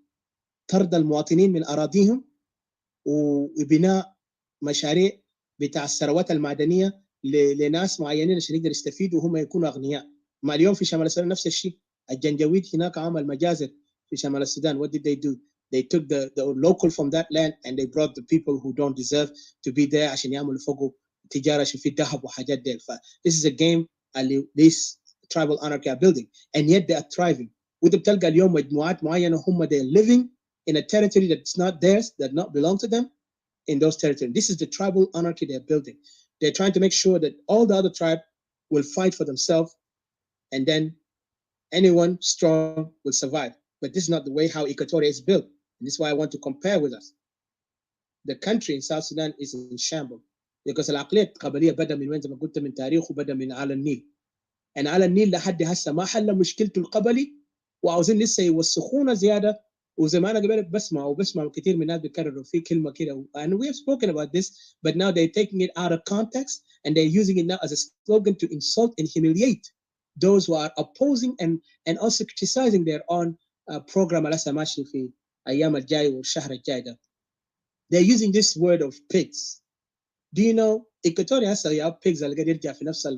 طرد المواطنين من أراضيهم, وبناء مشاريع بتاع الثروات المعدنية لناس معينين عشان يقدروا يستفيدوا وهم يكونوا أغنياء. ما اليوم في شمال السودان نفس الشيء. الجنجويد هناك عمل مجازر في شمال السودان. What did they do? They took the local from that land and they brought the people who don't deserve to be there عشان يعملوا فوقه تجارة عشان في ذهب وحاجات ديل. This is a game these tribal anarchy are building and yet they are thriving. وده بتلقى اليوم مجموعات معينة هم they're living in a territory that's not theirs, that not belong to them in those territories. This is the tribal anarchy they're building. They're trying to make sure that all the other tribe will fight for themselves and then anyone strong will survive. But this is not the way how Equatoria is built. And this is why I want to compare with us. The country in South Sudan is in shambles because العقلية القبلية بدأ من وين زي ما قلت من تاريخه بدأ من على النيل. and على النيل لحد هسه ما حل مشكلته القبلي وعاوزين لسه يوسخونا زيادة. وزي ما أنا قبل بسمع كثير من الناس بيكرروا في كلمة كده. And we have spoken about this, but now they're taking it out of context and they're using it now as a slogan to insult and humiliate those who are opposing and also criticizing their own program على سماشي في أيام الجاي والشهر الجاي ده. They're using this word of pigs. Do you know Equatorian هسه يا pigs اللي قاعد يرجع في نفس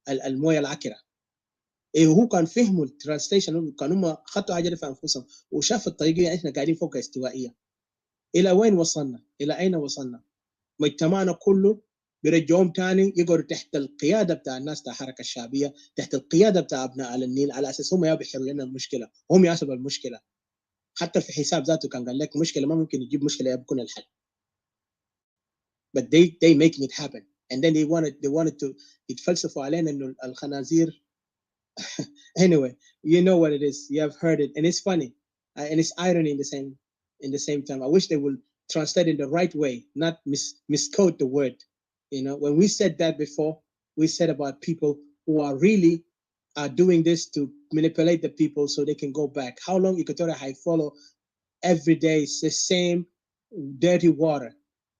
المويه العكرة. هو كان فهموا الترانسليشن كانوا هم خطوا حاجة في أنفسهم وشافوا الطريقة إحنا قاعدين فوق استوائية. إلى وين وصلنا؟ إلى أين وصلنا؟ مجتمعنا كله بيرجعوهم تاني يقعدوا تحت القيادة بتاع الناس بتاع الحركة الشعبية، تحت القيادة بتاع أبناء على النيل على أساس هم يحلوا لنا المشكلة، هم يحسبوا المشكلة. حتى في حساب ذاته كان قال لك مشكلة ما ممكن يجيب مشكلة يكون الحل. But they making it happen and then they wanted to يتفلسفوا علينا إنه الخنازير. Anyway, you know what it is. You have heard it, and it's funny, and it's irony in the same time. I wish they would translate it the right way, not misquote the word. You know, when we said that before, we said about people who are really doing this to manipulate the people so they can go back. How long Equatorial High follow every day? It's the same dirty water.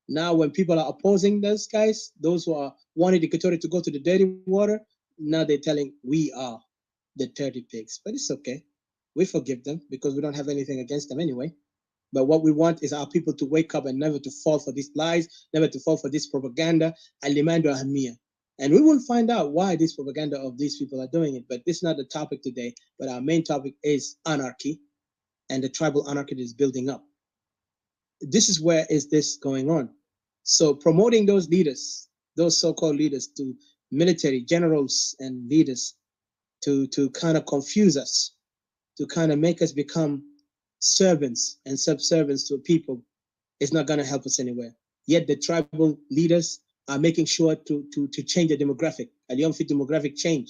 Now, when people are opposing those guys, those who are wanting Equatorial to go to the dirty water, now they're telling we are the dirty pigs. But it's okay. We forgive them because we don't have anything against them anyway. But what we want is our people to wake up and never to fall for these lies, never to fall for this propaganda. And we will find out why this propaganda of these people are doing it. But this is not the topic today. But our main topic is anarchy and the tribal anarchy that is building up. This is where is this going on. So promoting those leaders, those so-called leaders to military generals and leaders to kind of confuse us, to kind of make us become servants and subservients to people, is not going to help us anywhere. Yet the tribal leaders are making sure to change the demographic. اليوم في demographic change.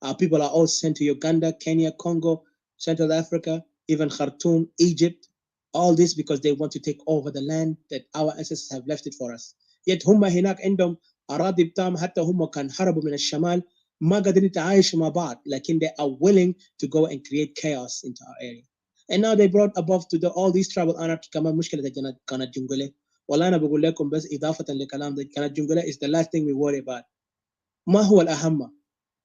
Our people are all sent to Uganda, Kenya, Congo, Central Africa, even Khartoum, Egypt. All this because they want to take over the land that our ancestors have left it for us. Yet هم هناك عندهم أراضي بتاعهم، حتى هم كان هربوا من الشمال ما قادرين يتعايشوا مع بعض، لكن they are willing to go and create chaos into our area. And now they brought above to all these tribal anarchy. كمان مشكلة كانت جنجولة. والله أنا بقول لكم بس إضافة لكلام ده، كانت جنجولة is the last thing we worry about. ما هو الأهم؟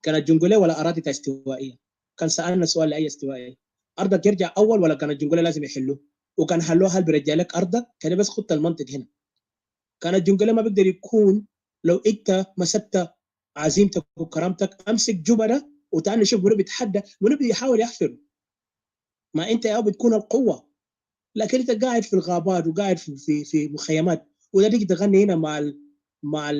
كانت جنجولة ولا أراضي استوائية؟ كان سألنا سؤال لأي استوائية، أرضك يرجع أول ولا كانت جنجولة لازم يحلوه؟ وكان حلوها هل بيرجع لك أرضك؟ كان بس خط المنطق هنا. كانت جنجولة ما بيقدر يكون لو أنت مسكت عزيمتك وكرامتك، أمسك جبرة وتعال نشوف منو بيتحدى، منو بيحاول يحفر. ما أنت يا بتكون القوة، لكن أنت قاعد في الغابات وقاعد في مخيمات، وده تيجي تغني هنا مع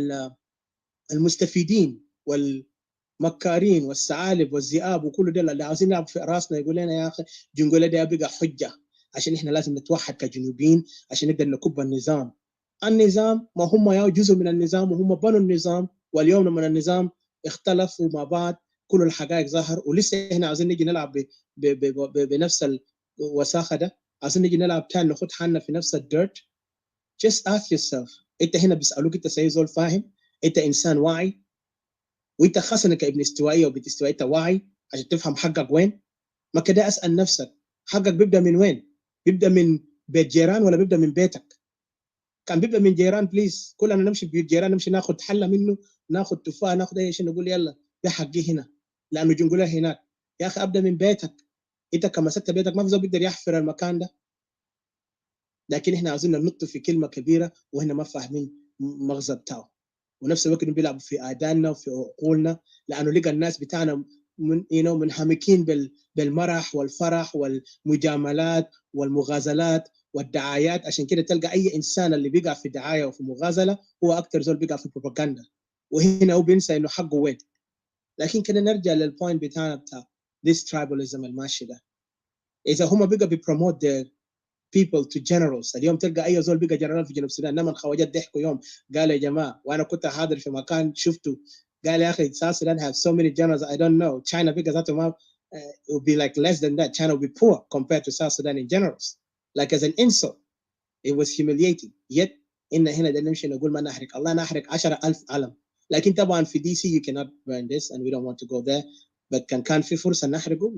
المستفيدين والمكارين والثعالب والذئاب وكل دول اللي عاوزين يلعبوا في راسنا، يقول لنا يا أخي جنجولة ده بقى حجة عشان إحنا لازم نتوحد كجنوبيين عشان نقدر نكب النظام. النظام ما هم يا جزء من النظام وهم بنوا النظام، واليوم لما النظام اختلفوا مع بعض كل الحقائق ظهر، ولسه احنا عاوزين نيجي نلعب بنفس الوساخه ده، عاوزين نيجي نلعب تاني نخد حالنا في نفس الديرت. Just ask yourself، انت هنا بيسالوك انت سي زول فاهم؟ انت انسان واعي؟ وانت خاصه كابن استوائيه وبنت استوائيه انت واعي عشان تفهم حقك وين؟ ما كده اسال نفسك، حقك بيبدا من وين؟ بيبدا من بيت جيران ولا بيبدا من بيتك؟ كان بيبدا من جيران بليز، كلنا نمشي بيوت جيران، نمشي ناخذ حله منه، ناخذ تفاح، ناخذ اي شيء، نقول يلا ده حقي هنا لانه جنقولها هناك. يا اخي ابدا من بيتك، انت كما مسكت بيتك ما في زول بيقدر يحفر المكان ده. لكن احنا عاوزين ننط في كلمه كبيره واحنا ما فاهمين مغزى بتاعه، ونفس الوقت بيلعبوا في اذاننا وفي عقولنا، لانه لقى الناس بتاعنا منهمكين بالمرح والفرح والمجاملات والمغازلات والدعايات. عشان كده تلقى اي انسان اللي بيقع في دعايه وفي مغازله هو اكثر زول بيقع في بروباغندا، وهنا هو بينسى انه حقه وين. لكن كده نرجع للبوينت بتاعنا بتاع this tribalism الماشي ده. اذا هم بقى بيبروموت their people to generals، اليوم تلقى اي زول بقى جنرال في جنوب السودان. انما الخواجات ضحكوا يوم قالوا يا جماعه، وانا كنت حاضر في مكان شفته، قال يا اخي South Sudan have so many generals I don't know. China bigger ذاته ما it would be like less than that. China would be poor compared to South Sudan in generals. Like as an insult, it was humiliating. Yet إن هنا ده نمشي نقول ما نحرق، الله نحرق 10,000 علم. لكن طبعا في DC you cannot burn this and we don't want to go there. But كان في فرصة نحرقه.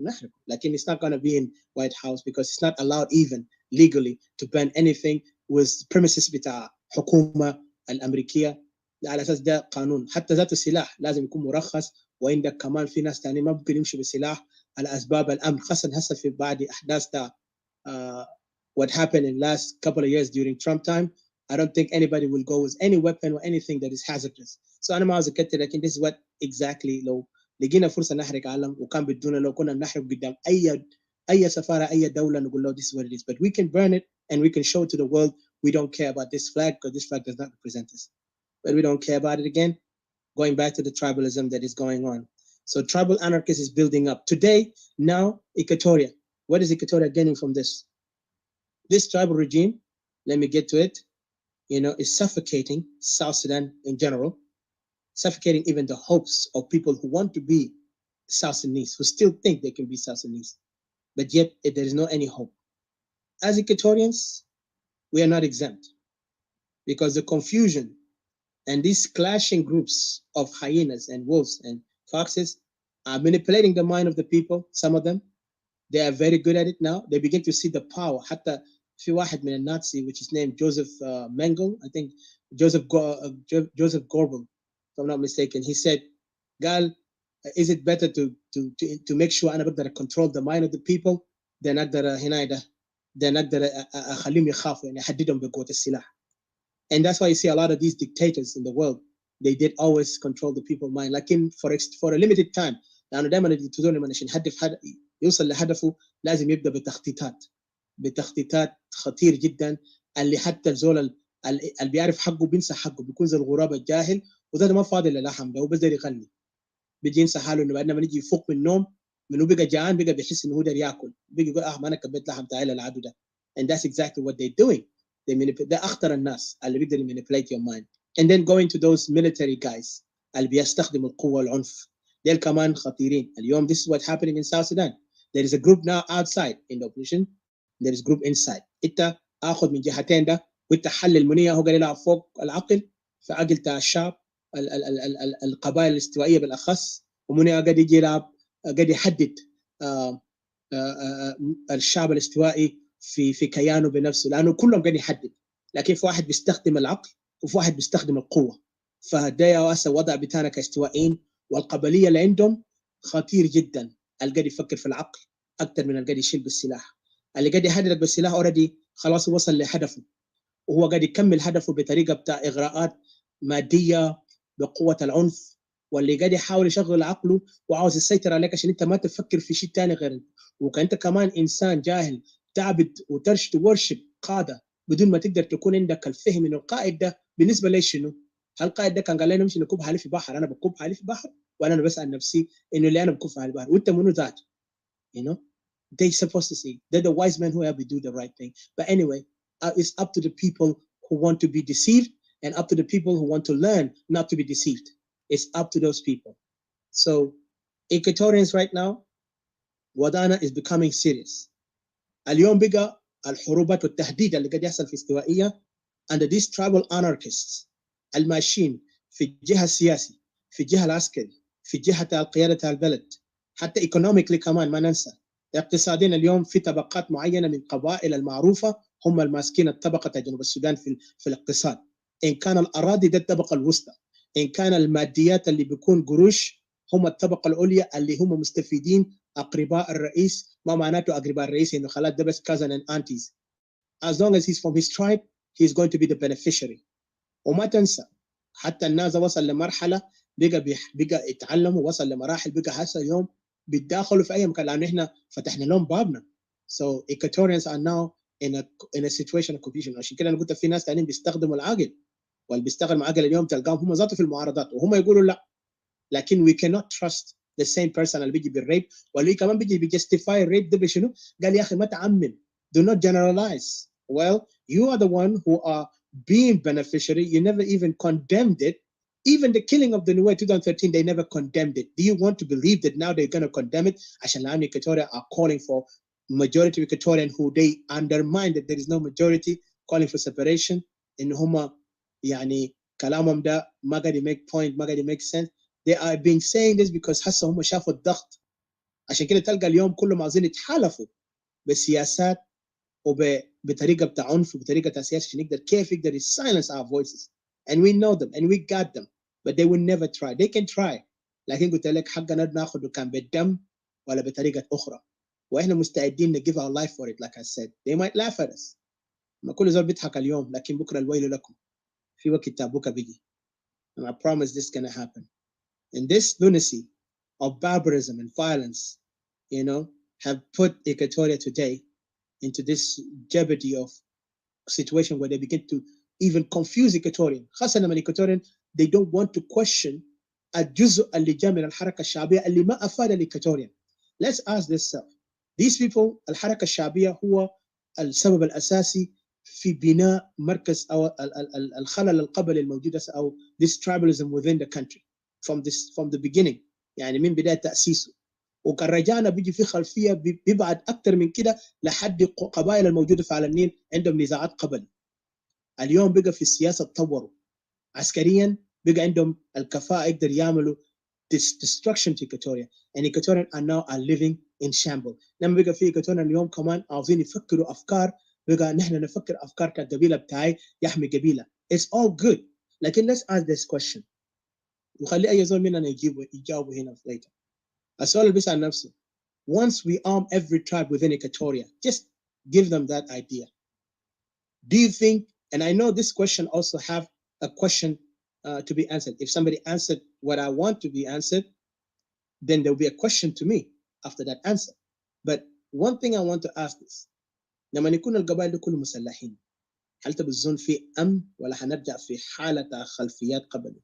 لكن it's not going to be in White House because it's not allowed even legally to ban anything with premises بتاع حكومة الأمريكية. على أساس ده قانون. حتى ذات السلاح لازم يكون مرخص، وعندك كمان في ناس تاني ما ممكن يمشي بالسلاح على أسباب الأمن، خاصة هسه في بعد أحداث ده what happened in last couple of years during Trump time. I don't think anybody will go with any weapon or anything that is hazardous. So أنا ما عاوز أكتر، لكن this is what exactly لو لقينا فرصة نحرق علم وكان بدونا، لو كنا نحرق قدام أي سفارة أي دولة نقول له this is what it is. But we can burn it and we can show to the world we don't care about this flag because this flag does not represent us. But we don't care about it again. Going back to the tribalism that is going on. So tribal anarchism is building up. Today, now, Equatorian. What is Equatoria gaining from this? This tribal regime, let me get to it, is suffocating South Sudan in general, suffocating even the hopes of people who want to be South Sudanese, who still think they can be South Sudanese. But yet, there is no any hope. As Equatorians, we are not exempt because the confusion and these clashing groups of hyenas and wolves and foxes are manipulating the mind of the people. Some of them, they are very good at it now. They begin to see the power. حتى في واحد من النازي which is named Joseph Mengele, I think Joseph Goebbels, if I'm not mistaken. He said, "Gal, is it better to make sure أنا بقدر control the mind of the people than أقدر هنا ده than أقدر أخليهم يخافوا يعني أحددهم بقوة السلاح." And that's why you see a lot of these dictators in the world, they did always control the people's mind, لكن for a limited time. لأنه دائما الدكتاتور لما يوصل لهدفه لازم يبدأ بتخطيطات خطير جدا، اللي حتى الزول اللي بيعرف حقه بينسى حقه، بيكون زي الغراب الجاهل وده ما فاضي للحم، ده هو بس يغني. بيجي ينسى حاله انه بعد ما نيجي يفوق من النوم منه بقى جعان، بقى بيحس انه هو ده ياكل، بيجي يقول ما انا كبيت لحم تعال للعدو ده. And that's exactly what they're doing. ده اخطر الناس اللي بيقدر manipulate your mind. And then going to those military guys اللي بيستخدموا القوه والعنف، ديل كمان خطيرين. اليوم this is what happening in South Sudan. There is a group now outside in the opposition, there is a group inside. انت اخذ من جهتين ده وانت حلل منيه، هو قال يلعب فوق العقل فعقل تاع الشعب القبائل الاستوائيه بالاخص، ومنيه قاعد يجي يلعب قاعد يحدد الشعب الاستوائي في كيانه بنفسه، لانه كلهم قاعد يحدد، لكن في واحد بيستخدم العقل وفي واحد بيستخدم القوه. فده هسه وضع بتاعنا كاستوائيين، والقبليه اللي عندهم خطير جدا. اللي قاعد يفكر في العقل اكثر من اللي قاعد يشيل بالسلاح. اللي قاعد يهددك بالسلاح اوريدي خلاص وصل لهدفه، وهو قاعد يكمل هدفه بطريقه بتاع اغراءات ماديه بقوه العنف، واللي قاعد يحاول يشغل عقله وعاوز يسيطر عليك عشان انت ما تفكر في شيء ثاني غير، وكانت كمان انسان جاهل تعبد وترش تورشب قاده بدون ما تقدر تكون عندك الفهم انه القائد ده بالنسبه لي شنو؟ هل القائد ده كان قال لي نمشي نكب حالي في بحر، انا بكب حالي في بحر، وانا بسال نفسي انه اللي انا بكب حالي في بحر وانت منو ذاته؟ You know, they supposed to say they're the wise men who have to do the right thing. But anyway, it's up to the people who want to be deceived and up to the people who want to learn not to be deceived. It's up to those people. So Equatorians right now, وضعنا is becoming serious. اليوم بقى الحروبات والتهديد اللي قاعد يحصل في استوائية under these tribal anarchists الماشيين في الجهة السياسي، في الجهة العسكري، في جهة القيادة البلد، حتى economically كمان ما ننسى. اقتصاديا اليوم في طبقات معينة من قبائل المعروفة هم الماسكين الطبقة جنوب السودان في الاقتصاد. إن كان الأراضي ده الطبقة الوسطى، إن كان الماديات اللي بيكون قروش هم الطبقة العليا اللي هم مستفيدين أقرباء الرئيس. ما معناته أقرباء الرئيس إنه خلاص ده بس cousin and aunties. As long as he's from his tribe, he's going to be the beneficiary. وما تنسى حتى الناس وصل لمرحلة بقى يتعلموا، وصل لمراحل بقى هسه اليوم بيتداخلوا في أي مكان لأنه إحنا فتحنا لهم بابنا. So Equatorians are now in a situation of confusion. عشان كده أنا قلت في ناس تانيين بيستخدموا العقل، واللي بيستخدموا العقل اليوم تلقاهم هم ذاته في المعارضات وهم يقولوا لا، لكن we cannot trust the same person اللي بيجي بالريب، واللي كمان بيجي بيجستيفاي الريب ده بشنو؟ قال يا أخي ما تعمم. Do not generalize. Well, you are the one who are being beneficiary. You never even condemned it. Even the killing of the Nuer 2013, they never condemned it. Do you want to believe that now they're going to condemn it? عشان الآن Equatoria are calling for majority Equatorian who they undermine that there is no majority, calling for separation. إن هم يعني كلامهم ده ما قاعد make point، ما قاعد make sense. They are being saying this because هسه هم شافوا الضغط. عشان كده تلقى اليوم كلهم عايزين يتحالفوا بسياسات وبطريقه بتاع عنف وبطريقه سياسه عشان يقدر كيف يقدر silence our voices. And we know them and we got them, but they will never try. They can try. لكن قلت لك حقنا ناخذه كان بالدم ولا بطريقه اخرى، واحنا مستعدين give our life for it. Like I said, they might laugh at us. ما كل زول بيضحك اليوم، لكن بكره الويل لكم. في وقت تابوك بيجي. And I promise this is going to happen. And this lunacy of barbarism and violence, you know, have put Equatoria today into this jeopardy of situation where they begin to even confuse Equatorian. خاصة لما Equatorian they don't want to question الجزء اللي جاء من الحركة الشعبية اللي ما أفاد الإيكواتوريان. Let's ask this self. These people الحركة الشعبية هو السبب الأساسي في بناء مركز أو الخلل القبلي الموجود أو this tribalism within the country from the beginning. يعني من بداية تأسيسه. وكان رجعنا بيجي في خلفيه بيبعد اكثر من كده لحد قبائل الموجوده في على النيل عندهم نزاعات قبلي. اليوم بقى في السياسه تطوروا عسكريا، بقى عندهم الكفاءه يقدر يعملوا destruction to Equatoria, and Equatorian are now living in shambles. لما بقى في Equatorian اليوم كمان عاوزين يفكروا افكار، بقى نحن نفكر افكار كالقبيله بتاعي يحمي قبيله. It's all good. لكن let's ask this question وخلي اي زول مننا يجاوبوا هنا later. السؤال اللي بيسأل نفسه, once we arm every tribe within Equatoria, just give them that idea. Do you think, and I know this question also have a question to be answered. If somebody answered what I want to be answered, then there will be a question to me after that answer. But one thing I want to ask is, لما يكون القبائل كلهم مسلحين, هل تبظن في أمن ولا هنرجع في حالة خلفيات قبلي؟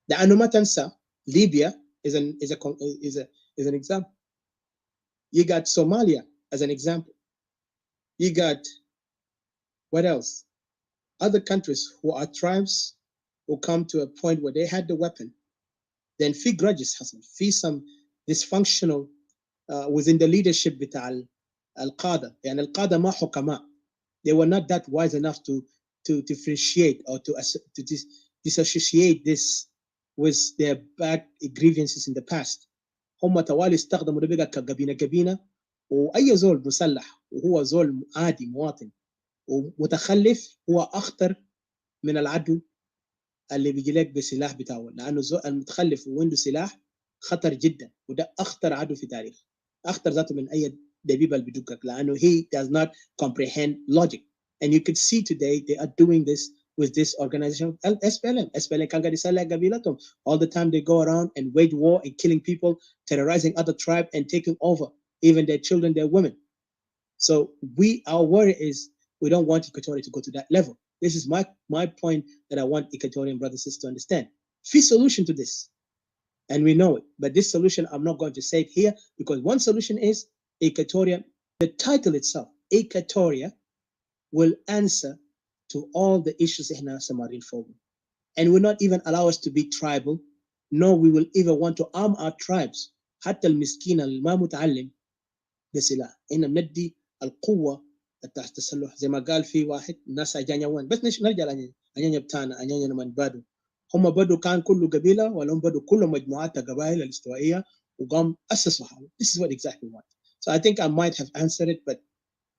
لأنه ما تنسى Libya is an example. You got Somalia as an example. You got what else? Other countries who are tribes who come to a point where they had the weapon. Then في grudges حصل, في some dysfunctional within the leadership بتاع القادة. يعني القادة ما حكماء. They were not that wise enough to differentiate or to disassociate this with their bad grievances in the past. هم توالي استخدموا ده بقى كقبينة وأي زول مسلح وهو زول عادي مواطن ومتخلف هو أخطر من العدو اللي بيجي لك بسلاح بتاعه، لأنه الزول المتخلف وعنده سلاح خطر جدا وده أخطر عدو في التاريخ، أخطر ذاته من أي دبيبة اللي بيدقك لأنه he does not comprehend logic. And you can see today they are doing this with this organization SPLM كان قاعد يسلح قبيلتهم all the time. They go around and wage war and killing people, terrorizing other tribes and taking over even their children, their women. So our worry is we don't want Equatorial to go to that level. This is my point that I want Equatorian brothers and sisters to understand. Free solution to this, and we know it. But this solution, I'm not going to say it here because one solution is Equatoria. The title itself, Equatoria, will answer to all the issues in our Samarin Forum, and will not even allow us to be tribal. No, we will even want to arm our tribes. حتى المسكين الما متعلم بسلاح. إن ندي القوة التسلح زي ما قال في واحد الناس أجانيا وين بس نرجع أجانيا بتاعنا أجانيا من بدو هم بدو كان كله قبيلة ولا هم بدو كله مجموعات قبائل الاستوائية وقام أسسوا حاله. This is what exactly we want. So I think I might have answered it, but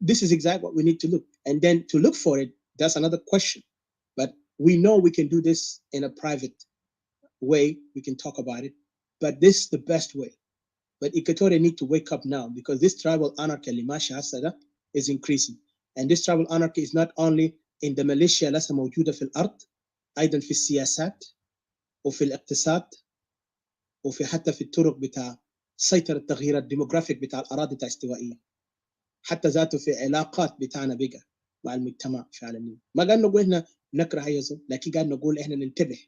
this is exactly what we need to look. And then to look for it, that's another question. But we know we can do this in a private way. We can talk about it, but this is the best way. But Equatorial need to wake up now because this tribal anarchy اللي ماشي هسه ده is increasing. And this tribal anarchy is not only in the militia لسه موجودة في الأرض، أيضا في السياسات وفي الاقتصاد وفي حتى في الطرق بتاع سيطرة التغيير الديموغرافيك بتاع الأراضي الاستوائية، حتى ذاته في علاقات بتاعنا بقى مع المجتمع في العالمين. ما قاعد نقول إحنا نكره أي زول، لكن قاعد نقول إحنا ننتبه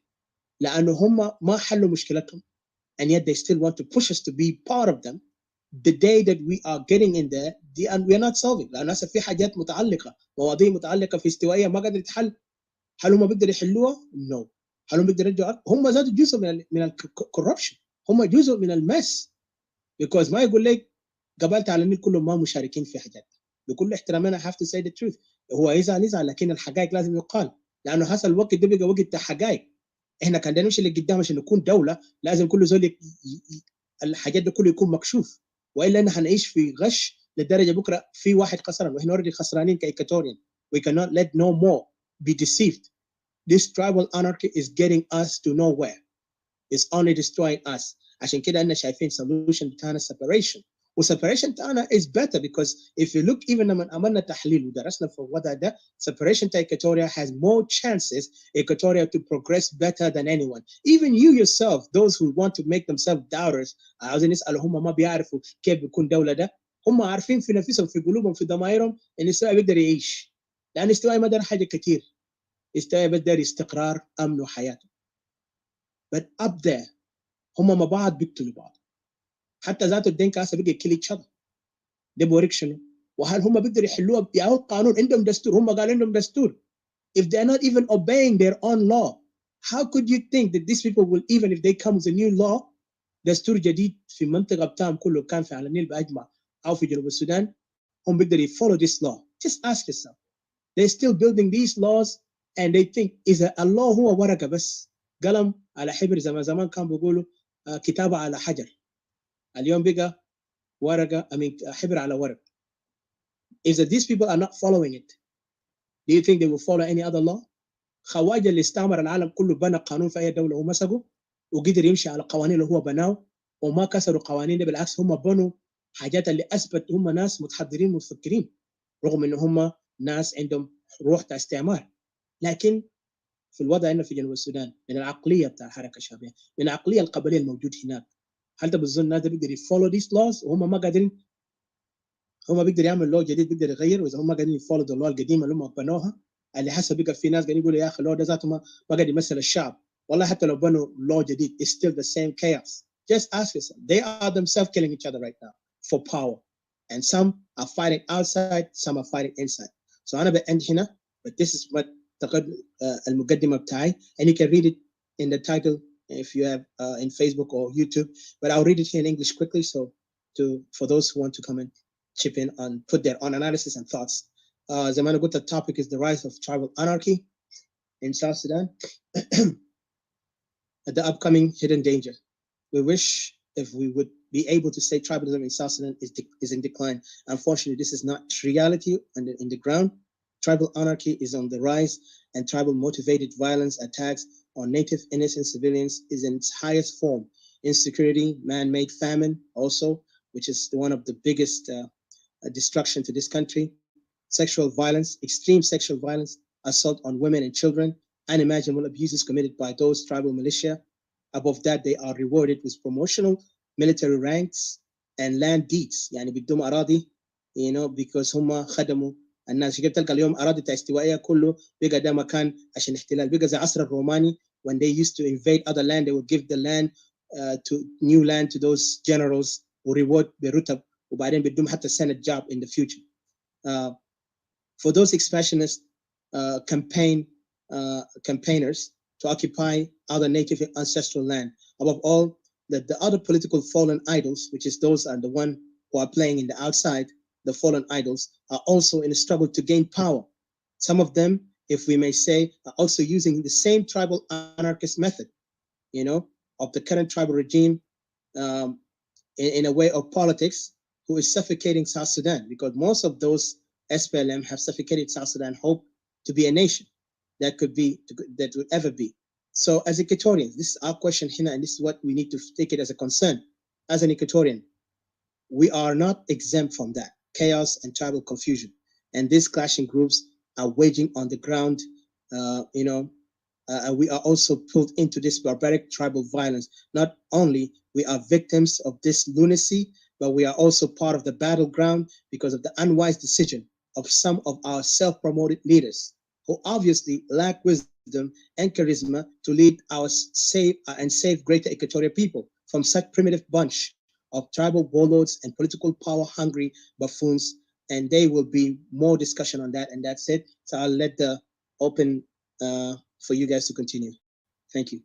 لأنه هم ما حلوا مشكلتهم. And yet they still want to push us to be part of them. The day that we are getting in there, and we are not solving. لأن هسه في حاجات متعلقة، مواضيع متعلقة في استوائية ما قادر تتحل. هل هم بيقدروا يحلوها؟ No. هل هم بيقدروا يرجعوا؟ هم ذات جزء من الكوربشن، هم جزء من المس. Because ما يقول لك قبائل على النيل كلهم ما مشاركين في حاجات. بكل احترامنا I have to say the truth. هو يزعل لكن الحقائق لازم يقال. لأنه هسه الوقت ده بقى وقت حقائق. احنا كان نمشي لقدام عشان نكون دولة لازم كل زول الحاجات ده كله يكون مكشوف، والا احنا هنعيش في غش لدرجه بكره في واحد خسران واحنا اوريدي خسرانين كايكاتوريان. We cannot let no more be deceived. This tribal anarchy is getting us to nowhere. It's only destroying us. عشان كده احنا شايفين solution بتاعنا separation. والseparation بتاعنا is better because if you look even لما عملنا تحليل ودرسنا في الوضع ده separation to Equatoria has more chances Equatoria to progress better than anyone. Even you yourself, those who want to make themselves doubters, عاوزين يسألوا هم ما بيعرفوا كيف بيكون دولة ده، هم عارفين في نفسهم في قلوبهم في ضمائرهم ان الاستواء بيقدر يعيش، لأن الاستواء ما دار حاجة كتير، الاستواء بيقدر استقرار أمن وحياته. But up there هم ما بعض بيقتلوا بعض، حتى ذاته الدنكا هسه بقى يكل each other. ده بوريك شنو؟ وهل هم بيقدروا يحلوها بيعوا قانون؟ عندهم دستور، هم قالوا عندهم دستور. If they are not even obeying their own law, how could you think that these people will even if they come with a new law دستور جديد في منطقة بتاعهم كله كان في على النيل بأجمع أو في جنوب السودان هم بيقدروا follow this law? Just ask yourself. They're still building these laws and they think إذا الله هو ورقة بس قلم على حبر زي ما زمان كان بيقولوا كتابة على حجر. اليوم بقى ورقة حبر على ورق. If these people are not following it, do you think they will follow any other law? خواجة اللي استعمر العالم كله بنى قانون في أي دولة هو مسكه وقدر يمشي على قوانين اللي هو بناه وما كسروا قوانين، بالعكس هم بنوا حاجات اللي أثبت هم ناس متحضرين متفكرين رغم إن هم ناس عندهم روح استعمار. لكن في الوضع هنا في جنوب السودان من العقلية بتاع الحركة الشعبية، من العقلية القبلية الموجود هناك، هل ده بالظن الناس بيقدر يفولو these laws وهم ما قادرين؟ هم بيقدر يعمل لو جديد بيقدر يغير، واذا هم ما قادرين يفولو اللو القديمه اللي هم بنوها اللي حسب بقى في ناس قاعدين يقولوا يا اخي اللو ده ذاته ما قاعد يمثل الشعب. والله حتى لو بنوا law جديد, it's still the same chaos. Just ask yourself. They are themselves killing each other right now for power. And some are fighting outside, some are fighting inside. So أنا بأند هنا, but this is what المقدمة بتاعي, and you can read it in the title if you have in Facebook or YouTube, but I'll read it here in English quickly, so for those who want to come and chip in and put their own analysis and thoughts. زي ما أنا قلت, the topic is the rise of tribal anarchy in South Sudan, the upcoming hidden danger. We wish if we would be able to say tribalism in South Sudan is in decline. Unfortunately, this is not reality in the ground. Tribal anarchy is on the rise, and tribal motivated violence attacks on native innocent civilians is in its highest form. Insecurity, man-made famine also, which is one of the biggest destruction to this country. Sexual violence, extreme sexual violence, assault on women and children, unimaginable abuses committed by those tribal militia. Above that, they are rewarded with promotional military ranks and land deeds. يعني بدهم أراضي, you know, because هم خدموا الناس. شكل تلقى اليوم أراضي استوائية كله بقى ده مكان عشان احتلال. بقى زي عصر الروماني, when they used to invade other land, they would give the land to new land to those generals who reward برتب, وبعدين بدهم حتى Senate job in the future. For those expansionist campaigners to occupy other native ancestral land. Above all, the other political fallen idols, which is those are the one who are playing in the outside, the fallen idols, are also in a struggle to gain power. Some of them, if we may say, are also using the same tribal anarchist method, you know, of the current tribal regime in a way of politics, who is suffocating South Sudan, because most of those SPLM have suffocated South Sudan hope to be a nation that could be, that would ever be. So as Equatorians, this is our question here, and this is what we need to take it as a concern. As an Equatorian, we are not exempt from that chaos and tribal confusion. And these clashing groups are waging on the ground, you know, we are also pulled into this barbaric tribal violence. Not only we are victims of this lunacy, but we are also part of the battleground because of the unwise decision of some of our self-promoted leaders who obviously lack wisdom and charisma to lead our save greater Equatorial people from such primitive bunch of tribal warlords and political power-hungry buffoons. And there will be more discussion on that, and that's it. So I'll let the open for you guys to continue. Thank you.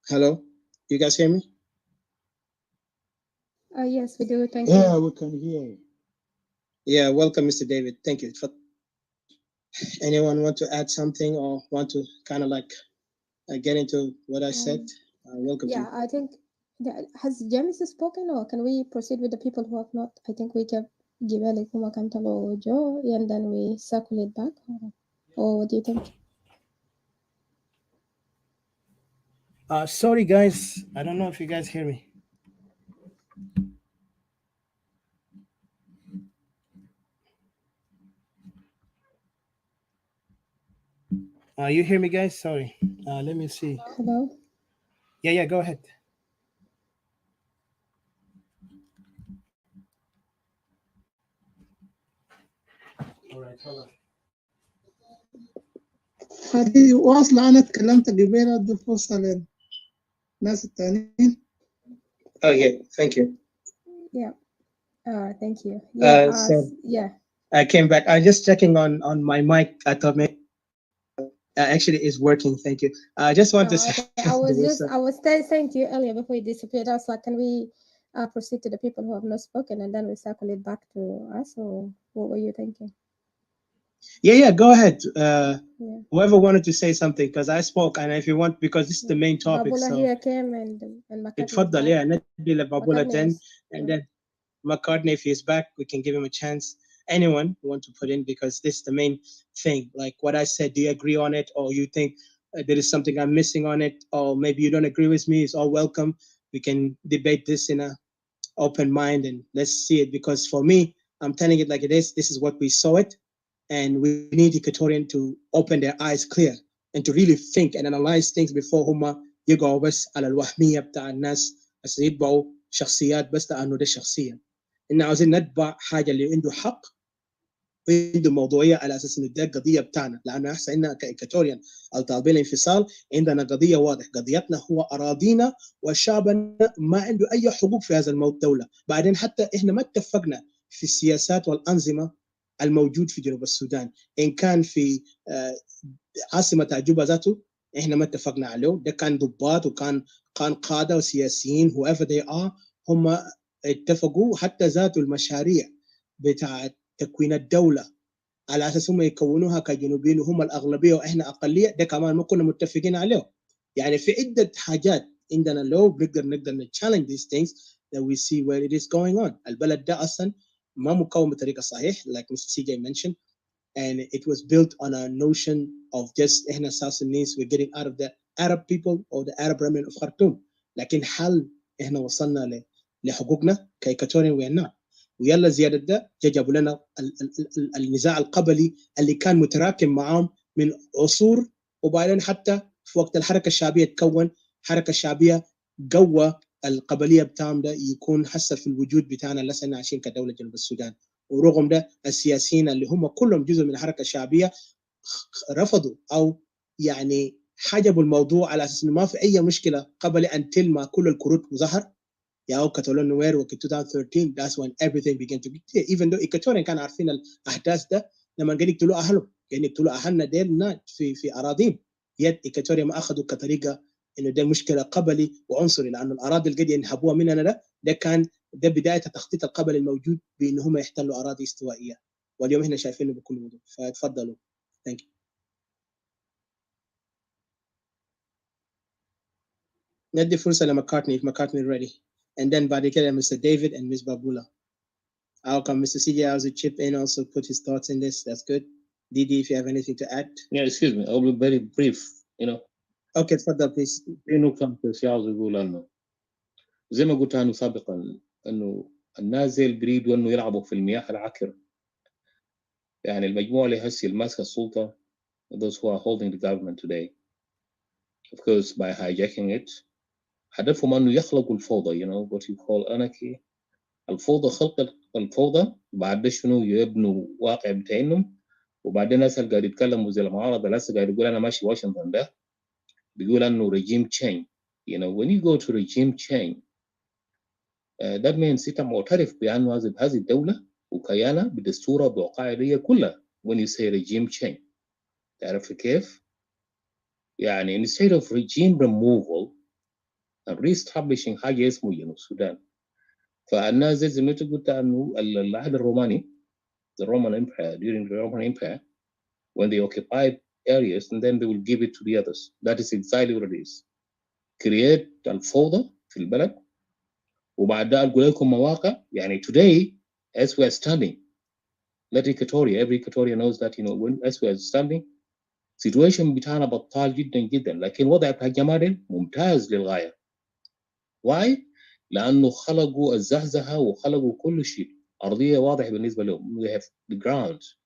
Hello, you guys hear me? Yes, we do. Thank you. Yeah, we can hear you. Yeah, welcome, Mr. David. Thank you. Anyone want to add something or want to kind of like get into what I said? Welcome. Yeah, I think, has James spoken, or can we proceed with the people who have not? I think we can give a Kuma Kantalo Joe, and then we circulate back. Or what do you think? Sorry, guys. I don't know if you guys hear me. You hear me, guys? Sorry. Let me see. Hello? Yeah, go ahead. All right, hold on. هذه واصلة. أنا تكلمت قبل أدي فرصة للناس التانيين. Oh yeah, thank you. Yeah. Thank you. Yeah. I came back. I was just checking on my mic. I thought maybe actually it's working. Thank you. I just want to say. Okay. I was saying to you earlier before you disappeared. I was like, can we proceed to the people who have not spoken, and then we circulate back to us, or what were you thinking? Yeah, go ahead. Whoever wanted to say something, because I spoke, and if you want, because this is the main topic. Babula so here came and McCartney. اتفضل, yeah, ندي لبابولا then, and then McCartney, if he's back, we can give him a chance. Anyone who want to put in, because this is the main thing. Like what I said, do you agree on it, or you think there is something I'm missing on it, or maybe you don't agree with me? It's all welcome. We can debate this in a open mind, and let's see it. Because for me, I'm telling it like it is. This is what we saw it. And we need Equatorian to open their eyes clear and to really think and analyze things before هما يقعوا بس على الوهمية بتاع الناس بس يتبعوا شخصيات بس لأنه ده شخصيا. إن عاوزين نتبع حاجة اللي عنده حق عنده موضوعيه على اساس انه ده القضيه بتاعنا، لانه هسه عندنا كايكاتوريان او طالبين الانفصال عندنا قضيه واضحه، قضيتنا هو اراضينا وشعبنا ما عنده اي حقوق في هذا الدوله. بعدين حتى احنا ما اتفقنا في السياسات والانظمه الموجود في جنوب السودان، ان كان في عاصمه عجوبه ذاته احنا ما اتفقنا عليه، ده كان ضباط وكان قاده وسياسيين whoever they are هم اتفقوا، حتى ذاته المشاريع بتاع تكوين الدوله على اساس هم يكونوها كجنوبيين وهم الاغلبيه واحنا اقليه، ده كمان ما كنا متفقين عليه. يعني في عده حاجات عندنا لو نقدر نتشالنج these things that we see where it is going on. البلد ده اصلا ما مكون بطريقه صحيح like Mr. CJ mentioned, and it was built on a notion of just احنا South Sudanese we're getting out of the Arab people or the Arab remnant of Khartoum. لكن هل احنا وصلنا لحقوقنا كايكاتوريان وين؟ ويلا زياده ده جابوا لنا النزاع القبلي اللي كان متراكم معاهم من عصور، وبعدين حتى في وقت الحركه الشعبيه تكون حركه شعبيه قوه القبليه بتاعهم ده يكون حسب في الوجود بتاعنا اللي احنا عايشين كدوله جنوب السودان. ورغم ده السياسيين اللي هم كلهم جزء من الحركه الشعبيه رفضوا او يعني حجبوا الموضوع على اساس انه ما في اي مشكله قبل ان تلمع كل الكروت وظهر يا كاتالون نوير وقت 2013. that's when everything began to be clear. even though Equatorian كانوا عارفين الاحداث ده لما قاعدين يقتلوا اهلهم، قاعدين يقتلوا اهلنا ديل في اراضيهم، يد Equatorian ما اخذوا كطريقه انه ده مشكله قبلي وعنصري، لانه الاراضي اللي قاعدين ينهبوها مننا ده كان ده بدايه التخطيط القبلي الموجود بان هم يحتلوا اراضي استوائيه، واليوم احنا شايفينه بكل وضوح. فتفضلوا. ثانك يو. ندي فرصه لمكارتني if McCartney ready, and then بعد كده Mr. David and Ms. Babula. I'll come Mr. CJ also chip in, also put his thoughts in this. That's good. Didi, if you have anything to add. Yeah, excuse me, I'll be very brief, you know. Okay, تفضل please. في نقطة بس عاوز أقول إنه زي ما قلت أنا سابقا إنه الناس زي بيريدوا إنه يلعبوا في المياه العكرة. يعني المجموعة اللي هسه ماسكة السلطة those who are holding the government today, of course by hijacking it هدفهم انه يخلقوا الفوضى you know what you call anarchy. الفوضى خلق الفوضى بعد شنو يبنوا واقع بتاعهم، وبعدين الناس اللي قاعد يتكلموا زي المعارضه لسه قاعد يقول انا ماشي واشنطن ده بيقول انه regime change. you know when you go to regime change that means انت معترف بانه هذه الدوله وكيانها بدستورها بوقائعها كلها. when you say regime change تعرف كيف؟ يعني instead of regime removal and reestablishing حاجه اسمه السودان. فالناس زي ما انت قلت انه العهد الروماني the Roman Empire during the Roman Empire when they occupied areas and then they will give it to the others. That is exactly what it is. create الفوضى في البلد وبعدها اقول لكم مواقع. يعني today as we are standing let Equatoria every Equatorian knows that you know when as we are standing situation بتاعنا بطال جدا جدا، لكن وضع بتاع الجماعه ممتاز للغايه. why؟ لانه خلقوا الزهزهه وخلقوا كل شيء ارضيه واضحه بالنسبه لهم. we have the ground.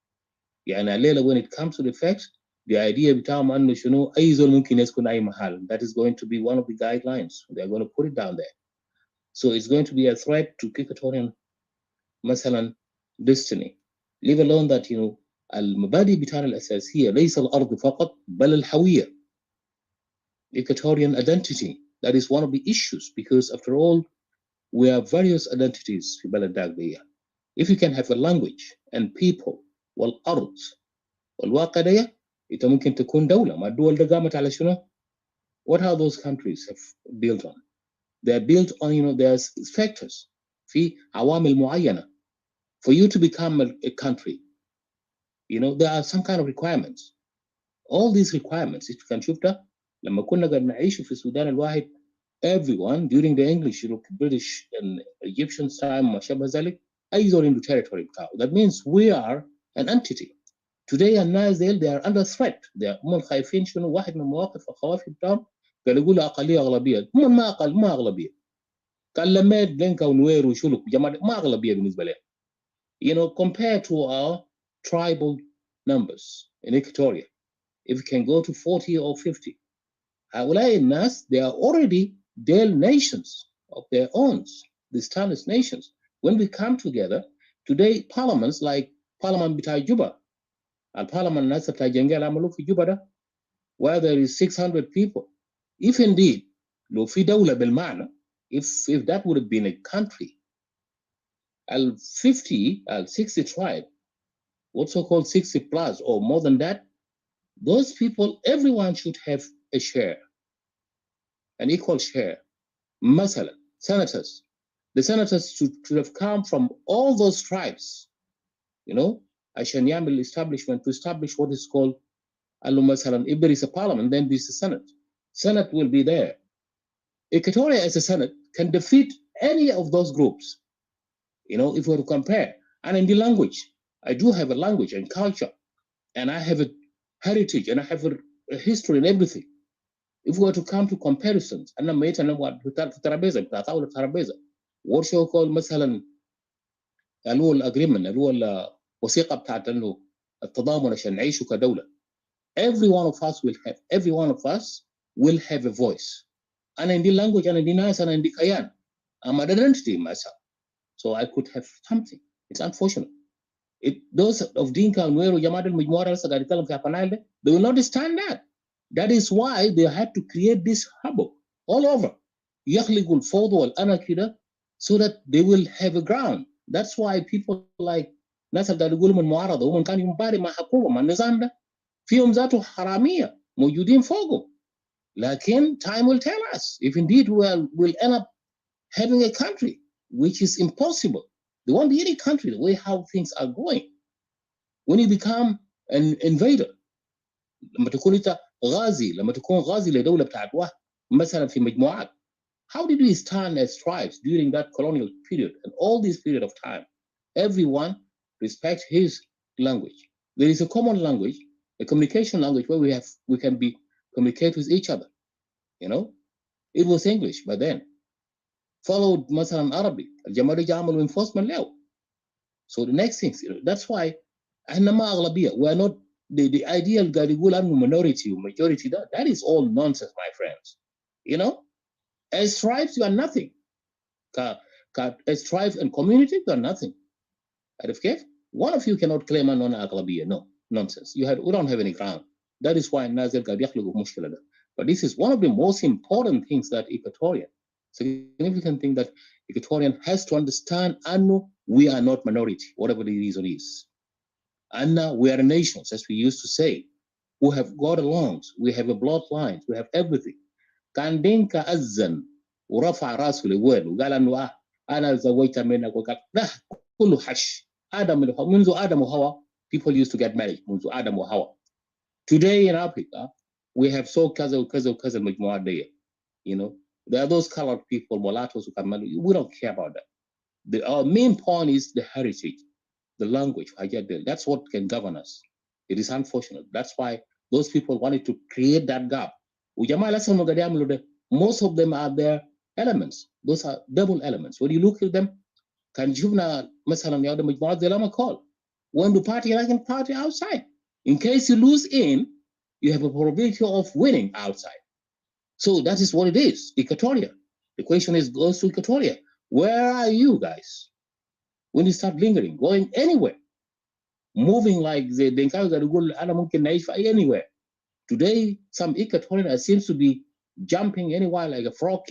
يعني الليله when it comes to the facts the idea بتاعهم انه شنو اي زول ممكن يسكن اي محل. that is going to be one of the guidelines. they are going to put it down there. so it's going to be a threat to Equatorian مثلا destiny. leave alone that you know المبادئ بتاعنا الاساسيه ليس الارض فقط بل الهويه. Equatorian identity, that is one of the issues because after all we have various identities في بلد داك دي. if you can have a language and people والأرض والواقع دي انت ممكن تكون دولة. ما الدول ده قامت على شنو؟ what are those countries have built on? they are built on you know there's factors في عوامل معينة for you to become a country. you know there are some kind of requirements. all these requirements if you can شوفها لما كنا قاعد نعيش في السودان الواحد everyone during the English British and Egyptian time ما شابه ذلك أي زول عنده territory بتاعه. that means we are an entity. today الناس they are under threat. هم خايفين شنو؟ واحد من مواقف الخوف بتاعهم قال يقولوا أقلية أغلبية. هم ما أغلبية. قال لما دينكا ونوير وشلوك جماعة ما أغلبية بالنسبة لهم. you know compared to our tribal numbers in Equatoria if you can go to 40 or 50 هؤلاء الناس they are already their nations of their own, the established nations. when we come together today parliaments like parliament بتاع جوبا البرلمان الناس بتاع جنجال عملوا في جوبا ده where there is 600 people. If indeed لو في دولة بالمعنى if that would have been a country al 50 al 60 tribe what so called 60 plus or more than that, those people everyone should have a share, an equal share. مثلا senators, the senators should have come from all those tribes, you know, عشان يعمل establishment to establish what is called قال له مثلا if there is a parliament then there is a senate will be there. Equatoria as a senate can defeat any of those groups, you know, if we were to compare. And in the language, I do have a language and culture, and I have a heritage, and I have a history and everything. If we were to come to comparisons, أنا ميت أنا في الترابيزة بتاع طاولة الترابيزة what shall call مثلا اللي هو الأجريمنت اللي هو الوثيقة بتاعت إنه التضامن عشان نعيش كدولة. Every one of us will have a voice. And in the language, and in the nice, and in the kayan, I'm an identity myself. So I could have something. It's unfortunate. Those of Dinka and Nuero, Yamada, Mujmora, they will not understand that. That is why they had to create this hub all over. يخلقوا الفوضى والأنarchy so that they will have a ground. That's why people like ناس اللي يقولوا من معارضة ومن كانوا يمباري مع حكومة مع النظام ده فيهم ذاته حرامية موجودين فوقه. لكن time will tell us if indeed we'll end up having a country which is impossible. There won't be any country the way how things are going. When you become an invader, لما تكون انت غازي لما تكون غازي لدولة بتاعت واحد مثلا في مجموعات. How did we stand as tribes during that colonial period and all this period of time? Everyone respects his language. There is a common language, a communication language where we can communicate with each other. You know, it was English by then. Followed مثلا Arabic. الجماعة دي عملوا enforcement له. So the next thing, that's why احنا ما أغلبية. We are not the ideal قاعد يقول عنه minority or majority. That is all nonsense, my friends. You know, as tribes you are nothing. As tribes and community you are nothing. عارف كيف؟ One of you cannot claim أنه أغلبية. No, nonsense. We don't have any ground. That is why الناس قاعد يخلقوا مشكلة ده. But this is one of the most important things that Equatorian, significant thing that Equatorian has to understand. And we are not minority, whatever the reason is. And we are nations, as we used to say, who have got along. We have a bloodline. We have everything. كان دينكا أذن ورفع راسه لوين وقال إنه أنا زوجت منك وقال ده كله حش. منذ آدم وحواء people used to get married. منذ آدم وحواء. Today in Africa, we have so kaza majmuad there. You know, there are those colored people, mulattoes who come. We don't care about that. Our main point is the heritage, the language. That's what can govern us. It is unfortunate. That's why those people wanted to create that gap. Most of them are their elements. Those are double elements. When you look at them, can you call when the party I can party outside. In case you lose in, you have a probability of winning outside. So that is what it is, Equatoria. The question goes to Equatoria. Where are you guys? When you start lingering, going anywhere, moving like the anywhere. Today, some Equatorian seems to be jumping anywhere like a frog.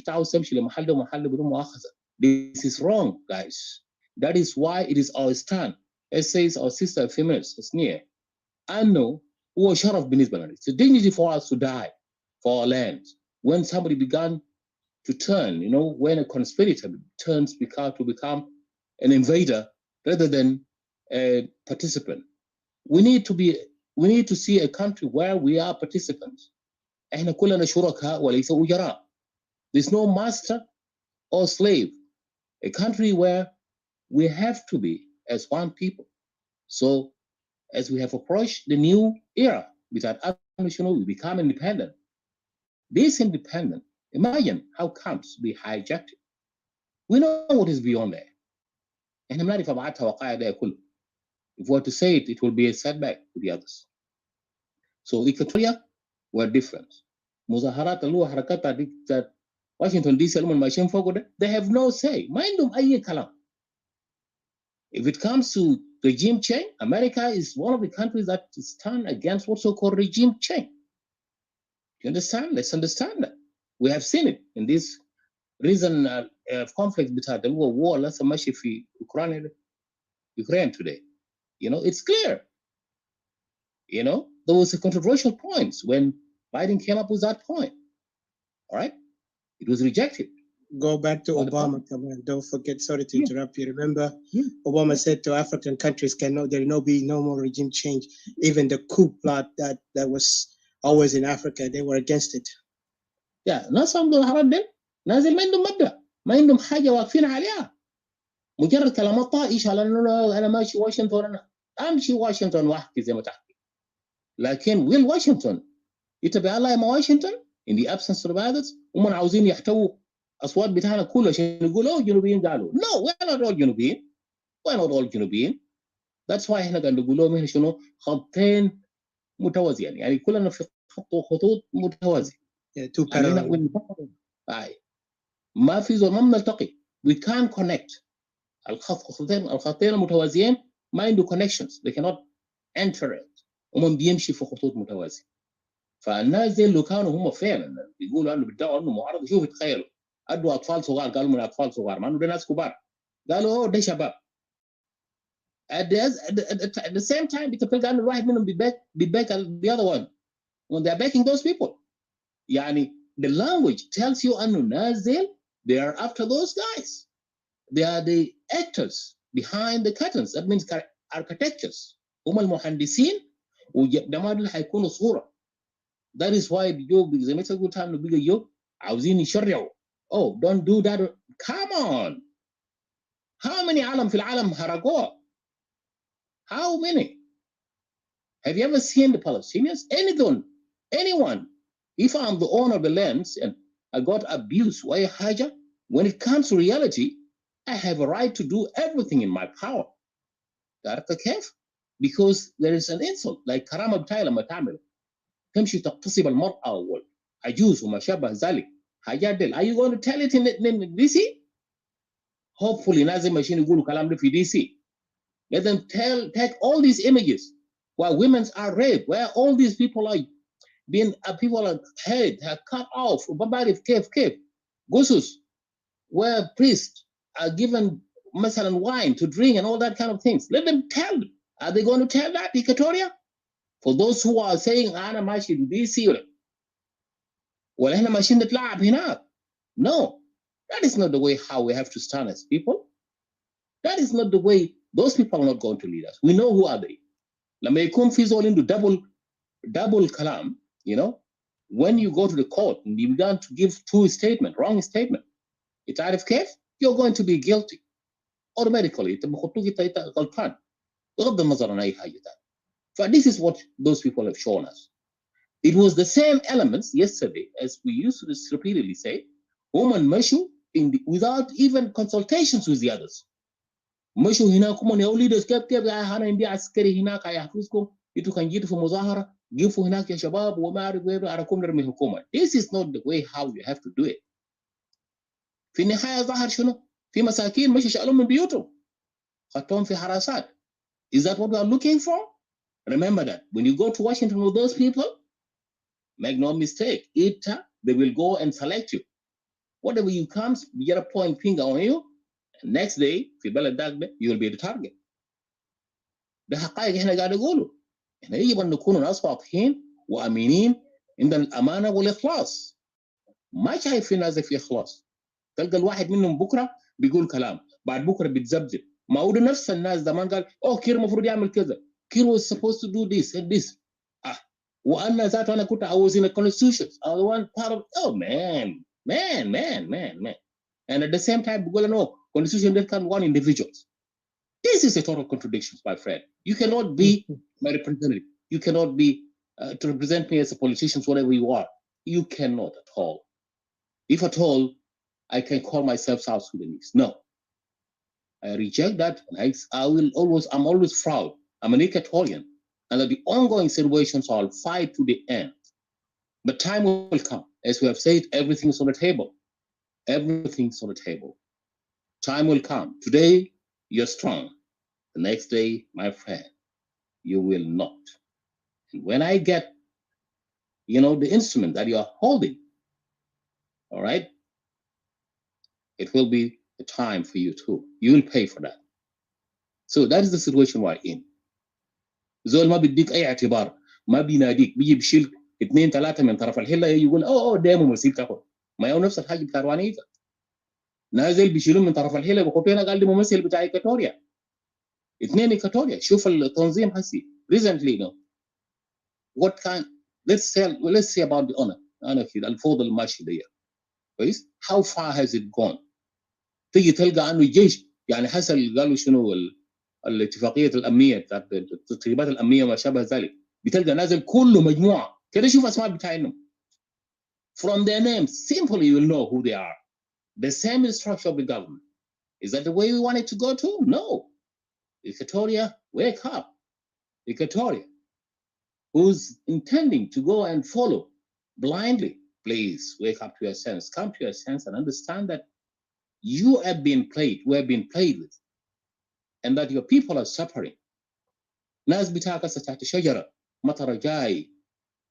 This is wrong, guys. That is why it is our stand. As says our sister females, it's near. I know who was short of Benisbalan. It's a dignity for us to die for our land. When somebody began to turn, you know, when a conspirator turns to become an invader rather than a participant. We need to see a country where we are participants. There's no master or slave. A country where we have to be as one people. So as we have approached the new era, we become independent. This independent, imagine how comes we hijacked it. We know what is beyond there. And I'm not if we were to say it, it will be a setback to the others. So Equatoria were different. Muzaharat that Washington DC they have no say. Mind them aye kalam. If it comes to regime change, America is one of the countries that stand against what's so-called regime change. You understand? Let's understand that. We have seen it in this recent conflict between the war. Let's say Ukraine today. You know, it's clear. You know, there was a controversial points when Biden came up with that point. All right, it was rejected. Go back to Obama, come on. Don't forget, sorry to interrupt you. Remember, Obama said to African countries, there will be no more regime change. Even the coup plot that was always in Africa, they were against it. Yeah, ناس عندهم هرب ده نازل ما عندهم مبدأ ما عندهم حاجة واقفين عليها مجرد كلامات طائش على انه انا ماشي واشنطن انا امشي واشنطن واحكي زي ما تحكي لكن وين واشنطن يتبع الله مع واشنطن in the absence of others هم عاوزين يحتووا اصوات بتاعنا كلها عشان يقولوا الجنوبيين قالوا no we're not all جنوبيين we're not all جنوبيين that's why احنا قاعد نقول لهم هنا شنو خطين متوازيين يعني كلنا في خطوط متوازيه two parallel ما في زول ما بنلتقي we can't connect الخطين المتوازيين ما عنده connections they cannot enter it هم بيمشي في خطوط متوازيه فالناس دي اللي كانوا هم فعلا بيقولوا انه بيدعوا انه معارضه شوف تخيلوا ادوا اطفال صغار قالوا من اطفال صغار ما انه ده ناس كبار قالوا اوه ده شباب at the same time بتلقى انه الواحد منهم بيباك the other one when they are backing those people يعني the language tells you انه الناس دي they are after those guys they are the actors behind the curtains that means architectures هم المهندسين وده ما اللي هيكونوا صوره that is why بيجوا زي ما قلت انه بيجوا عاوزين يشرعوا oh don't do that come on how many عالم في العالم هرقوها how many have you ever seen the Palestinians anyone if I'm the owner of the lands and I got abused واي حاجه when it comes to reality I have a right to do everything in my power تعرف كيف because there is an insult like كرامه بتاعي لما تعمل تمشي تغتصب المرأة والعجوز وما شابه ذلك حاجات دي are you going to tell it in DC hopefully لازم ماشيين يقولوا كلام ده في DC let them take all these images where women are raped where all these people are being people are head are cut off Barbaric كيف Gusus where priests are given مثلا wine to drink and all that kind of things let them tell them are they going to tell that Equatorian for those who are saying أنا ماشي DC ولا إحنا ماشيين نتلاعب هناك no that is not the way how we have to stand as people that is not the way those people are not going to lead us we know who are they لما يكون في زول عنده double كلام you know when you go to the court and you begin to give wrong statement تعرف كيف you're going to be guilty automatically انت بخطوك انت غلطان بغض النظر عن اي حاجه ثانيه So this is what those people have shown us. It was the same elements yesterday, as we used to repeatedly say, women mashu without even consultations with the others. Mashu hina kuma ya leaders كيف hana indi askari hina يحفظكم itu kan jitu fi muzahara gifu هناك يا شباب وما اعرف غيره arakum نرمي حكومه. This is not the way how you have to do it. في النهايه ظهر شنو؟ في مساكين مش شالهم من بيوتهم. خدتهم في حراسات. Is that what we are looking for? Remember that when you go to Washington with those people, make no mistake, they will go and select you. Whatever you come, you get a point finger on you, and next day, في بلد داك you will be the target. ده حقائق احنا قاعد نقوله. احنا يجب ان نكون ناس واضحين وامينين عند الامانه والاخلاص. ما شايفين ناس في اخلاص. تلقى الواحد منهم بكره بيقول كلام، بعد بكره بيتذبذب. ما هو نفس الناس زمان قال كير المفروض يعمل كذا. Kir was supposed to do this and this. وأنا ذاته أنا كنت I was in the constitution. I was one part of man. And at the same time, بقول no, constitution that can one individuals. This is a total contradiction, my friend. You cannot be my representative. You cannot be to represent me as a politician, whatever you are. You cannot at all. If at all, I can call myself South Sudanese. No. I reject that. And I'm always proud. I'm an Equatorian, and that the ongoing situations I'll fight to the end. But time will come. As we have said, everything's on the table. Everything's on the table. Time will come. Today, you're strong. The next day, my friend, you will not. And when I get, the instrument that you are holding, all right, it will be a time for you too. You will pay for that. So that is the situation we're in. زول ما بيديك اي اعتبار، ما بيناديك، بيجي بيشيل 2 3 من طرف الحله يقول ده ممثل تاخد. ما هو نفس الحاجه بتاع روانيتا. نازل بيشيلون من طرف الحله بيحطوا هنا قال دي ممثل بتاع إيكواتوريا. 2 إيكواتوريا. شوف التنظيم هسي. Recently, what kind? Let's say about the Anarchy الفوضى الماشي دي. كويس؟ How far has it gone? تيجي تلقى انه الجيش يعني حصل قالوا شنو الاتفاقيه الامنيه بتاعت التدريبات الامنيه وما شابه ذلك، بتلقى نازل كله مجموعه كده. شوف اسماء بتاعهم. From their names, simply you will know who they are. The same structure of the government. Is that the way we want it to go to? No. Equatoria, wake up. Equatoria, who's intending to go and follow blindly, please wake up to your sense. Come to your sense and understand that you have been played, we have been played with, and that your people are suffering. ناس بتاعكس تحت شجرة مطر جاي.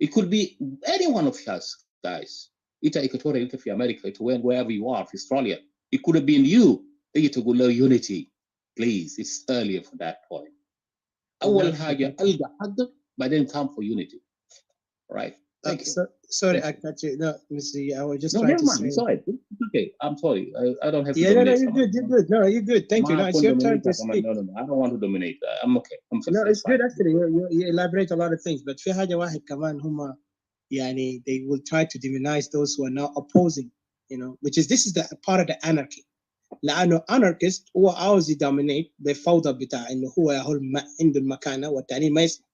It could be any one of us, guys. إنت إيكواتوريا، إنت في أمريكا، إنت wherever you are في أستراليا. It could have been you. تيجي تقول له unity. Please, it's earlier for that point. أول حاجة ألقى حقك بعدين come for unity. Right? Thank you. Sorry, I cut you. No, Mr. I was just No, trying never to mind. say. It's all right. It's okay. I'm sorry. I don't have to Yeah, no, dominate. you're good. You're good. No, you're good. Thank you. No, it's your turn to speak. No, I don't want to dominate. I'm okay. No, it's good actually. You elaborate a lot of things, but في حاجة واحد كمان هم يعني they will try to demonize those who are now opposing, which is this is the part of the anarchy. لأنه anarchist هو عاوز يdominate بالفوضى بتاع إنه هو عنده المكانة والتاني ما يسمع.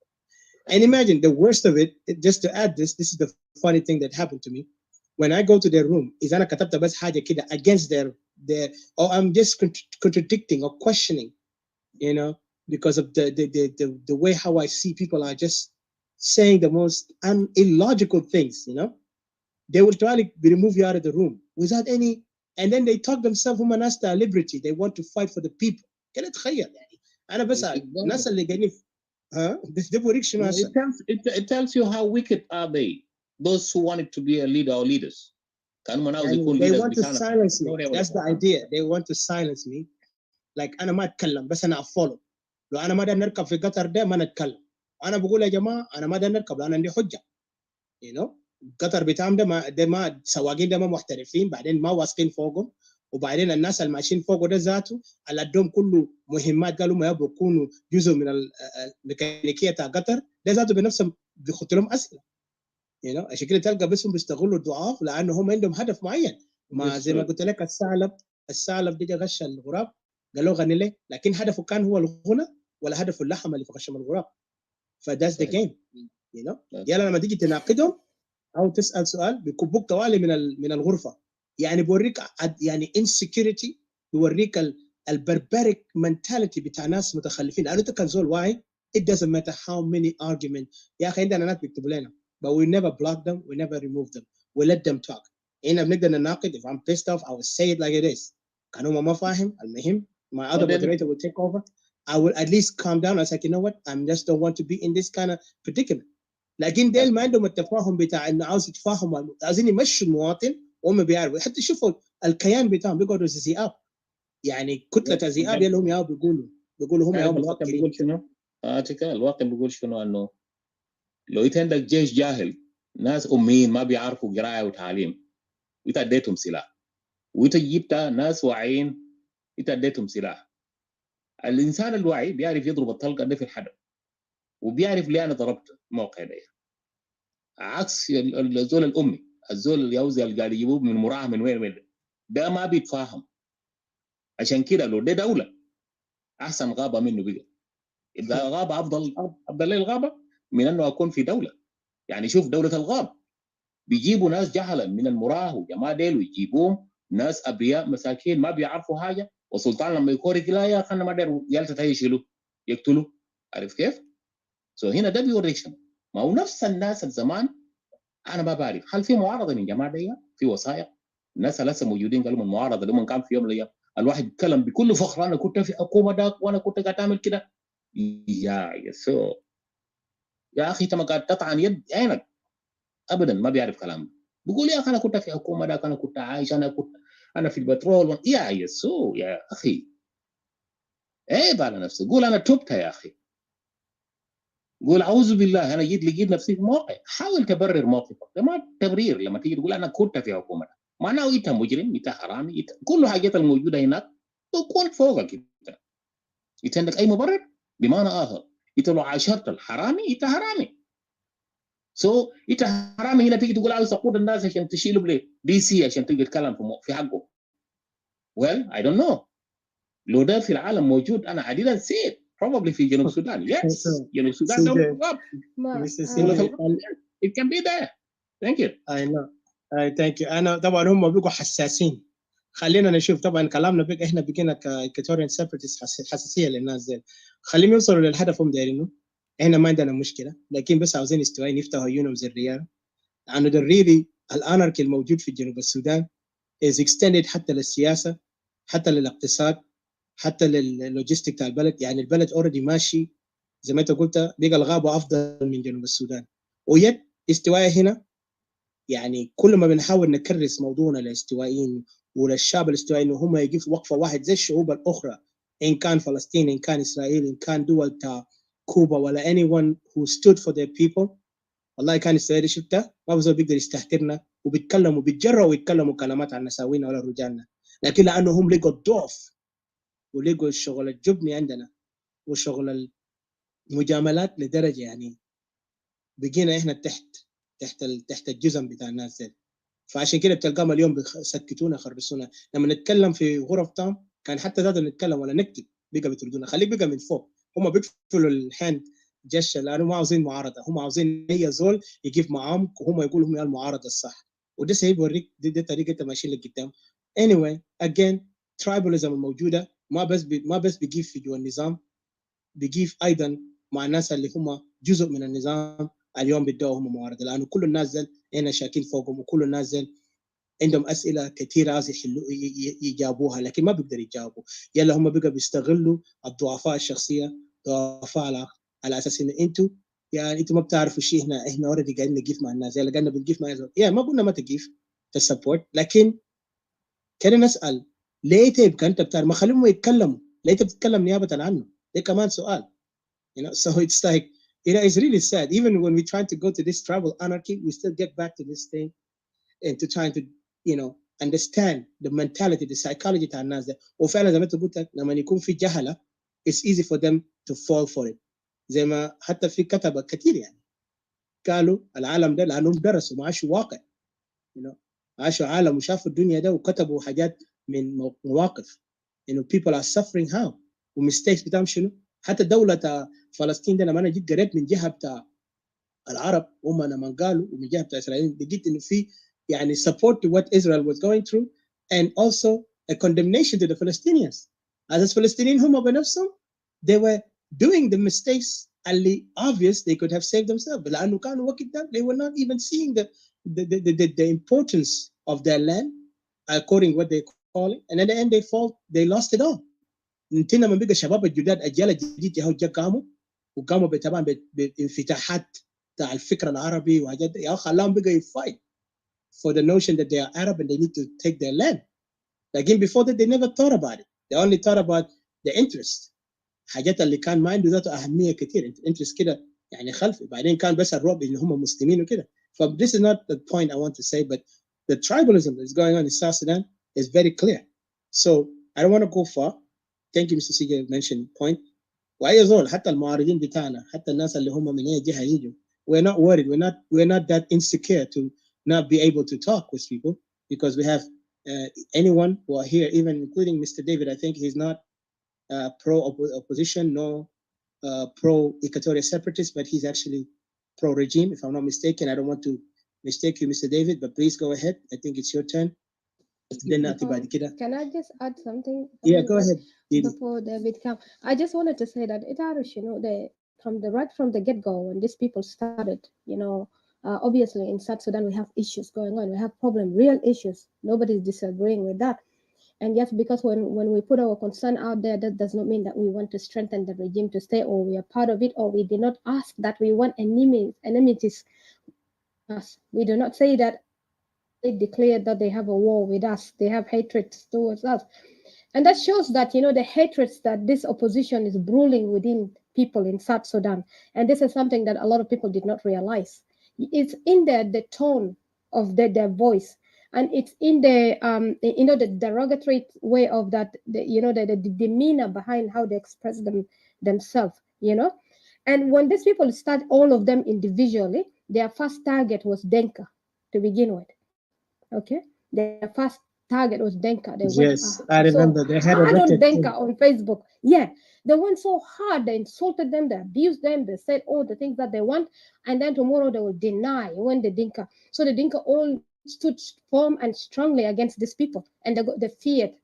And imagine the worst of it, just to add this is the funny thing that happened to me. When I go to their room, إذا أنا كتبت بس حاجة كده against their or I'm just contradicting or questioning, because of the way how I see people are just saying the most illogical things, they will try to remove you out of the room without any, and then they talk themselves هم ناس liberty, they want to fight for the people. كده تخيل يعني أنا بس الناس اللي قاعدين ده بوريك شنو هسه. It tells you how wicked are they, those who wanted to be a leader or leaders. They want to silence me. That's the idea. They want to silence me. Like أنا ما أتكلم بس أنا أفولو. لو أنا ما دا نركب في قطر ده ما نتكلم. أنا بقول يا جماعة أنا ما دا نركب لأن عندي حجة. قطر بتاعهم ده ما سواقين ده ما محترفين، بعدين ما واثقين فوقهم، وبعدين الناس اللي ماشيين فوقه ده ذاته اللي ادهم كله مهمات قالوا ما يبغوا يكونوا جزء من الميكانيكيه بتاع قطر ده ذاته بنفسهم بيخط لهم اسئله. عشان كده تلقى بس بيستغلوا الضعاف لانه هم عندهم هدف معين. ما زي ما قلت لك الثعلب دي غش الغراب قال له غني ليه، لكن هدفه كان هو الغنى ولا هدفه اللحم اللي في غشم الغراب. فداس ذا جيم. يلا لما تيجي تناقضهم او تسال سؤال بيكبوك طوالي من الغرفه. يعني بوريك يعني insecurity، بوريك البربريك mentality بتاع ناس متخلفين. انت كان زول واعي it doesn't matter how many arguments. يا اخي عندنا ناس بيكتبوا لنا but we never block them, we never remove them, we let them talk. هنا بنقدر نناقض. if I'm pissed off I will say it like it is. كانوا ما فاهم المهم my other moderator will take over. I will at least calm down. I say you know what, I just don't want to be in this kind of predicament. لكن ديل ما عندهم التفاهم بتاع انه عاوز يتفاهموا، عاوزين يمشوا المواطن وهم بيعرفوا. حتى شوفوا الكيان بتاعهم بيقعدوا ذئاب، يعني كتله ذئاب يلا هم بيقولوا هم الواقع بيقول شنو؟ الواقع بيقول شنو؟ انه لو انت عندك جيش جاهل، ناس اميين ما بيعرفوا قراءه وتعليم، وانت اديتهم سلاح، وانت جبت ناس واعيين انت اديتهم سلاح. الانسان الواعي بيعرف يضرب الطلقه ده في الحدث، وبيعرف ليه انا ضربت موقع ده. عكس الزول الامي، الزول اليوزي اللي قاعد يجيبوه من مراعاه من وين ده ما بيتفاهم. عشان كده لو ده دوله احسن غابه منه بقى. يبقى غابه افضل لي الغابه من انه اكون في دوله. يعني شوف دوله الغاب بيجيبوا ناس جهله من المراه وجماعه ديل، ويجيبوهم ناس ابرياء مساكين ما بيعرفوا حاجه، والسلطان لما يكورك لا يا اخي انا ما داير يالته يشيلوا يقتلوا. عارف كيف؟ هنا ده بيوريك شنو؟ ما هو نفس الناس الزمان. انا ما بعرف هل في معارضه من جماعه دي؟ في وثائق الناس لسه موجودين قالوا من المعارضه لما كان في يوم من الايام الواحد يتكلم بكل فخر انا كنت في حكومه داك وانا كنت قاعد اعمل كده. يا يسوع يا اخي انت ما قاعد تطعن يد عينك ابدا، ما بيعرف كلام. بيقول يا اخي انا كنت في حكومه داك، انا كنت عايش، انا في البترول. يا يسوع يا اخي عيب على نفسك. قول انا تبت يا اخي، قول اعوذ بالله انا جيت لقيت نفسي في موقع. حاول تبرر موقفك، ده ما تبرير. لما تيجي تقول انا كنت في حكومه معناه انت مجرم، انت حرامي، كل الحاجات الموجوده هناك تكون فوقك. انت عندك اي مبرر؟ بمعنى اخر انت لو عاشرت الحرامي انت حرامي. انت حرامي هنا تيجي تقول عاوز تقود الناس عشان تشيله بليه دي سي عشان تيجي تتكلم في حقه. well I don't know لو ده في العالم موجود انا I didn't see it probably في جنوب السودان. yes جنوب السودان دولة الغاب. it can be there. thank you. I know. thank you. أنا طبعا هم بيبقوا حساسين. خلينا نشوف طبعا كلامنا بقى إحنا بقينا كإيكواتوريان سيبراتيست حساسية للناس دي. خليهم يوصلوا للهدف هم دايرينه. إحنا ما عندنا مشكلة، لكن بس عاوزين استوائين يفتحوا عيونهم زي الريال. لأنه ده really الأناركي الموجود في جنوب السودان is extended حتى للسياسة، حتى للاقتصاد، حتى لللوجيستيك تاع البلد. يعني البلد already ماشي زي ما أنت قلت، بقى الغابة أفضل من جنوب السودان. ويد استوائي هنا يعني كل ما بنحاول نكرس موضوعنا للاستوائيين وللشعب الاستوائي انه هم يقفوا وقفه واحد زي الشعوب الاخرى، ان كان فلسطين، ان كان اسرائيل، ان كان دول تا كوبا، ولا anyone who stood for their people. والله كان اسرائيل شفتها ما بزول بيقدر يستهترنا وبيتكلموا بيتجرأوا ويتكلموا كلمات عن نساوينا ولا رجالنا، لكن لانه هم لقوا الضعف ولقوا الشغل الجبني عندنا وشغل المجاملات لدرجه يعني بقينا احنا تحت الجزم بتاع الناس دي. فعشان كده بتلقاهم اليوم بيسكتونا يخرسونا. لما نتكلم في غرف تام كان حتى ذات نتكلم ولا نكتب بقى بيطردونا. خليك بقى من فوق، هم بيقفلوا الحين جشه لانه ما عاوزين معارضه، هم عاوزين اي زول يقف معاهم وهم يقولوا هم المعارضه الصح، وده سيوريك دي طريقه انت ماشيين لقدام. anyway again tribalism الموجوده ما بس بيجيب في جوا النظام، بيجيب ايضا مع الناس اللي هم جزء من النظام اليوم بيدعوا هم معارضه، لانه كل الناس دي هنا شاكين فوقهم وكل الناس دي عندهم اسئله كثيره عايز يحلوا يجاوبوها لكن ما بيقدروا يجاوبوا. يلا هم بقى بيستغلوا الضعفاء الشخصيه، ضعفاء العقل، على اساس ان انتوا يعني انتوا ما بتعرفوا شيء. احنا اوريدي قاعدين نقيف مع الناس، يلا قاعدين بنقيف مع الناس. يعني ما قلنا ما تقيف تسبورت، لكن كده نسال ليه تبقى انت بتعرف ما خليهم يتكلموا، ليه انت بتتكلم نيابه عنه؟ ده كمان سؤال. You know, so it's like, it's really sad. Even when we try to go to this tribal anarchy, we still get back to this thing and to trying to, understand the mentality, the psychology بتاع الناس ده. وفعلا زي ما انت قلت لما يكون في جهله it's easy for them to fall for it. زي ما حتى في كتبه كثير يعني قالوا العالم ده لانهم درسوا ما عاشوا واقع، عاشوا عالم وشافوا الدنيا ده وكتبوا حاجات من مواقف people are suffering how ومستيكس بتاعهم شنو. حتى دولة فلسطين ده لما انا جيت قريت من جهه بتاع العرب هم لما قالوا ومن جهه بتاع اسرائيل لقيت انه في يعني support to what Israel was going through and also a condemnation to the Palestinians. As الفلسطينيين هم بنفسهم they were doing the mistakes اللي obvious they could have saved themselves لانه كانوا وقت ده they were not even seeing the importance of their land according what they call it, and at the end they lost it all. انتنا من بقى شباب الجداد اجيال الجديد يهو قاموا طبعا بانفتاحات بتاع الفكر العربي وحاجات يا خلاهم بقى يفايت for the notion that they are Arab and they need to take their land. Again, before that they never thought about it. They only thought about the interest. حاجات اللي كان ما عنده ذاته أهمية كتير. interest كده يعني خلفي. بعدين كان بس الرعب إن هم مسلمين وكده. So this is not the point I want to say, but the tribalism that is going on in South Sudan is very clear. So I don't want to go far. Thank you, Mr. CJ mentioned point. وأي زول حتى المعارضين بتاعنا حتى الناس اللي هم من أي جهة يجوا. We're not worried. We're not that insecure to not be able to talk with people because we have anyone who are here, even including Mr. David. I think he's not pro-opposition, no pro-Equatorial separatist, but he's actually pro-regime, if I'm not mistaken. I don't want to mistake you, Mr. David, but please go ahead. I think it's your turn. Can I just add something? Yeah, go ahead. Before David comes, I just wanted to say that right from the get-go, when these people started, obviously in South Sudan we have issues going on. We have real issues. Nobody's disagreeing with that. And yes, because when we put our concern out there, that does not mean that we want to strengthen the regime to stay, or we are part of it, or we did not ask that we want enmities us. We do not say that they declared that they have a war with us, they have hatred towards us. And that shows that, you know, the hatreds that this opposition is brewing within people in South Sudan. And this is something that a lot of people did not realize. It's in the tone of their voice, and it's in the you know, the derogatory way of that, you know, the demeanor behind how they express themselves, you know. And when these people start, all of them individually, their first target was Denka to begin with. Okay, their first target was Denka. They went Yes, I so remember they had a hard on record Denka too. on Facebook. Yeah, they went so hard. They insulted them. They abused them. They said all the things that they want, and then tomorrow they will deny when the Dinka. So the Dinka all stood firm and strongly against these people, and they feared,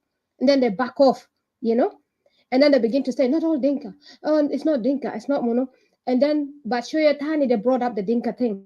and then they back off. You know, and then they begin to say, not all Dinka. Oh, it's not Dinka. It's not Mono. And then, but Shoya Tani, they brought up the Dinka thing.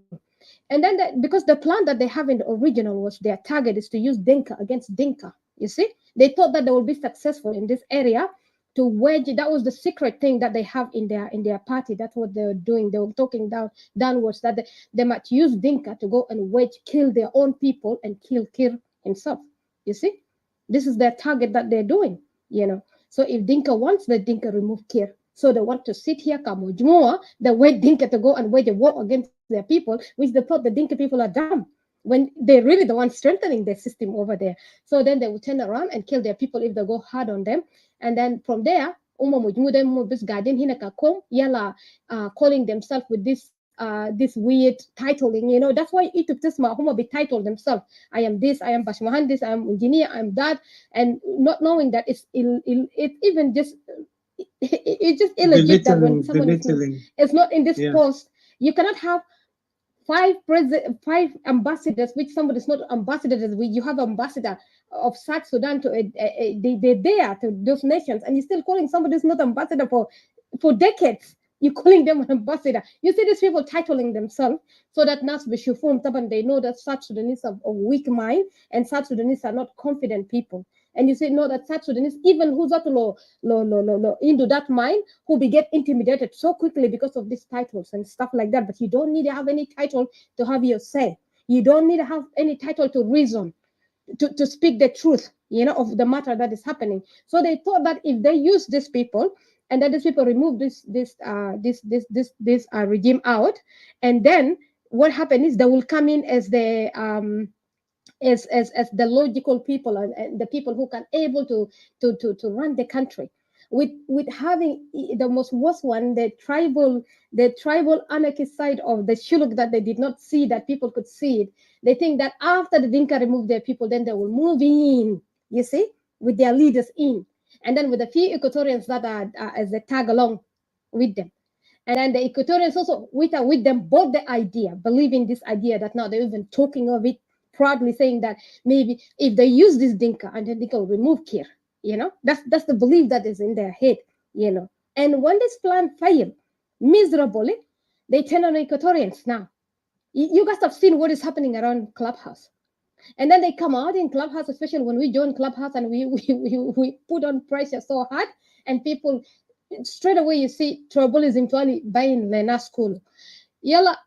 And then, because the plan that they have in the original was their target is to use Dinka against Dinka. You see, they thought that they would be successful in this area to wedge. That was the secret thing that they have in their party. That's what they were doing. They were talking downwards that they might use Dinka to go and wedge, kill their own people and kill Kir himself. You see, this is their target that they're doing. You know, so if Dinka wants, the Dinka remove Kir. So they want to sit here, Kamujmua, they wait Dinka to go and wage a war against their people, which they thought the Dinka people are dumb, when they're really the ones strengthening their system over there. So then they will turn around and kill their people if they go hard on them. And then from there, calling themselves with this weird titling, you know. That's why Egypt be titled themselves. I am this, I am Bashmahandis, I am engineer, I am that, and not knowing that it's even just it's just illegit that when someone is not in this post, you cannot have five ambassadors, which somebody is not ambassadors. You have ambassador of South Sudan to they're there to those nations, and you're still calling somebody who's not ambassador for decades. You're calling them an ambassador. You see these people titling themselves so that Nas Bishufum Taban, they know that South Sudanese are of weak mind, and South Sudanese are not confident people. And you say no, that South Sudanese, even who's not into that mind, who be get intimidated so quickly because of these titles and stuff like that. But you don't need to have any title to have your say. You don't need to have any title to reason, to speak the truth, you know, of the matter that is happening. So they thought that if they use these people, and then these people remove this regime out, and then what happened is they will come in as the as the logical people, and the people who can able to run the country, with having the most worst one, the tribal anarchist side of the shuluk that they did not see, that people could see it. They think that after the Dinka remove their people, then they will move in, you see, with their leaders in, and then with a few Equatorians that are as they tag along with them. And then the Equatorians also with them bought the idea, believing this idea that now they're even talking of it, proudly saying that maybe if they use this Dinka, and then Dinka will remove Kir, you know. That's the belief that is in their head, you know. And when this plan failed miserably, they turn on Equatorians now. You guys have seen what is happening around Clubhouse. And then they come out in Clubhouse, especially when we join Clubhouse and we put on pressure so hard, and people straight away, you see tribalism to buying Lena school. Yalla,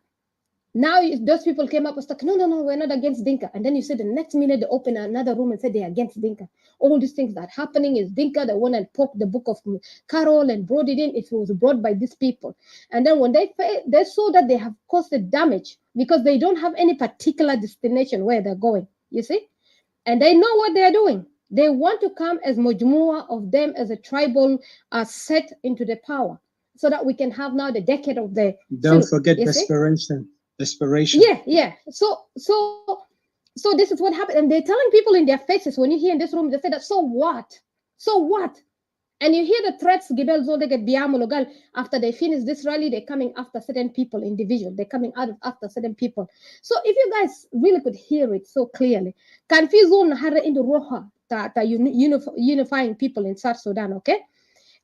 now those people came up and stuck, no, we're not against Dinka. And then you see the next minute they open another room and say they're against Dinka. All these things that happening is Dinka. They went and poked the book of Carol and brought it in. It was brought by these people. And then when they saw that they have caused the damage because they don't have any particular destination where they're going, you see? And they know what they're doing. They want to come as Mujmua of them as a tribal set into the power, so that we can have now the decade of the... Don't forget desperation. Yeah. So this is what happened. And they're telling people in their faces, when you hear in this room, they say that, so what? And you hear the threats, Gibel Zodeget Biamologal, after they finish this rally, they're coming after certain people, individual. They're coming out after certain people. So if you guys really could hear it so clearly, Kanfizun Hara in the Roha, unifying people in South Sudan, okay?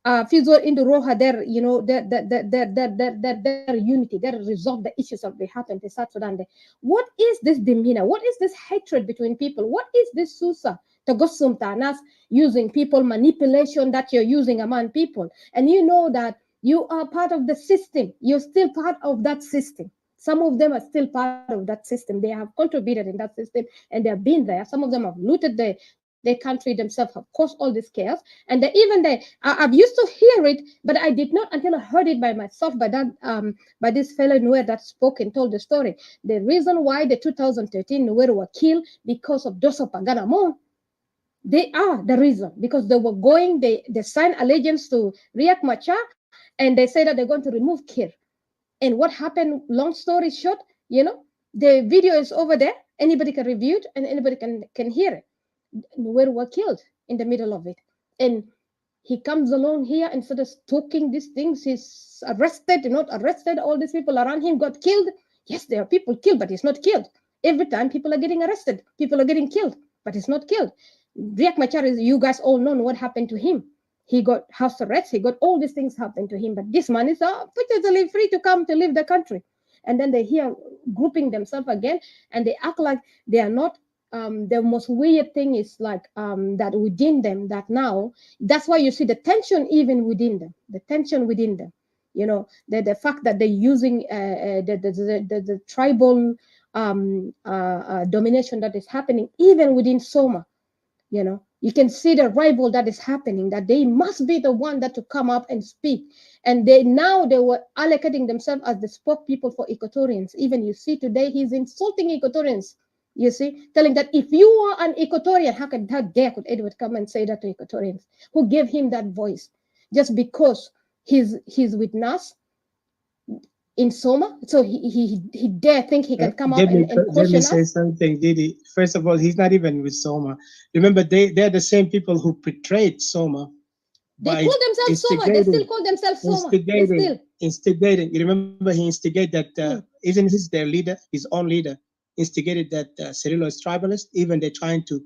Fizor in the Roha, their, you know, their unity, their resolve the issues that they happen in South Sudan. What is this demeanor? What is this hatred between people? What is this Susa تقسم تاع ناس using people, manipulation that you're using among people, and you know that you are part of the system. You're still part of that system. Some of them are still part of that system. They have contributed in that system and they have been there. Some of them have looted their country themselves, have caused all this chaos. And I've used to hear it, but I did not until I heard it by myself, by this fellow Nuer that spoke and told the story. The reason why the 2013 Nuer were killed because of Doso Paganamon. They are the reason, because they were going, they signed allegiance to Riek Machar, and they say that they're going to remove Kir. And what happened, long story short, the video is over there. Anybody can review it and anybody can hear it. Nuer were killed in the middle of it. And he comes alone here, instead of talking these things, he's arrested, not arrested. All these people around him got killed. Yes, there are people killed, but he's not killed. Every time people are getting arrested, people are getting killed, but he's not killed. Riek Machar, you guys all know what happened to him. He got house arrest, he got all these things happen to him, but this man is totally free to come to leave the country. And then they hear grouping themselves again, and they act like they are not. The most weird thing is like that within them, that now, that's why you see the tension even within them, the tension within them. The fact that they're using the tribal domination that is happening even within Soma. You can see the rival that is happening, that they must be the one that to come up and speak. And they were allocating themselves as the spokespeople for Equatorians. Even you see today, he's insulting Equatorians. You see, telling that if you are an Equatorian, how dare could Edward come and say that to Equatorians? Who gave him that voice? Just because he's with us in Soma, so he dare think he can come up and question Let me us? say something, Didi. First of all, he's not even with Soma. Remember, they're the same people who betrayed Soma. They call themselves Soma. They still call themselves Soma. Instigating. You remember he instigated that, isn't he their leader, his own leader, instigated that Cirillo is tribalist. Even they're trying to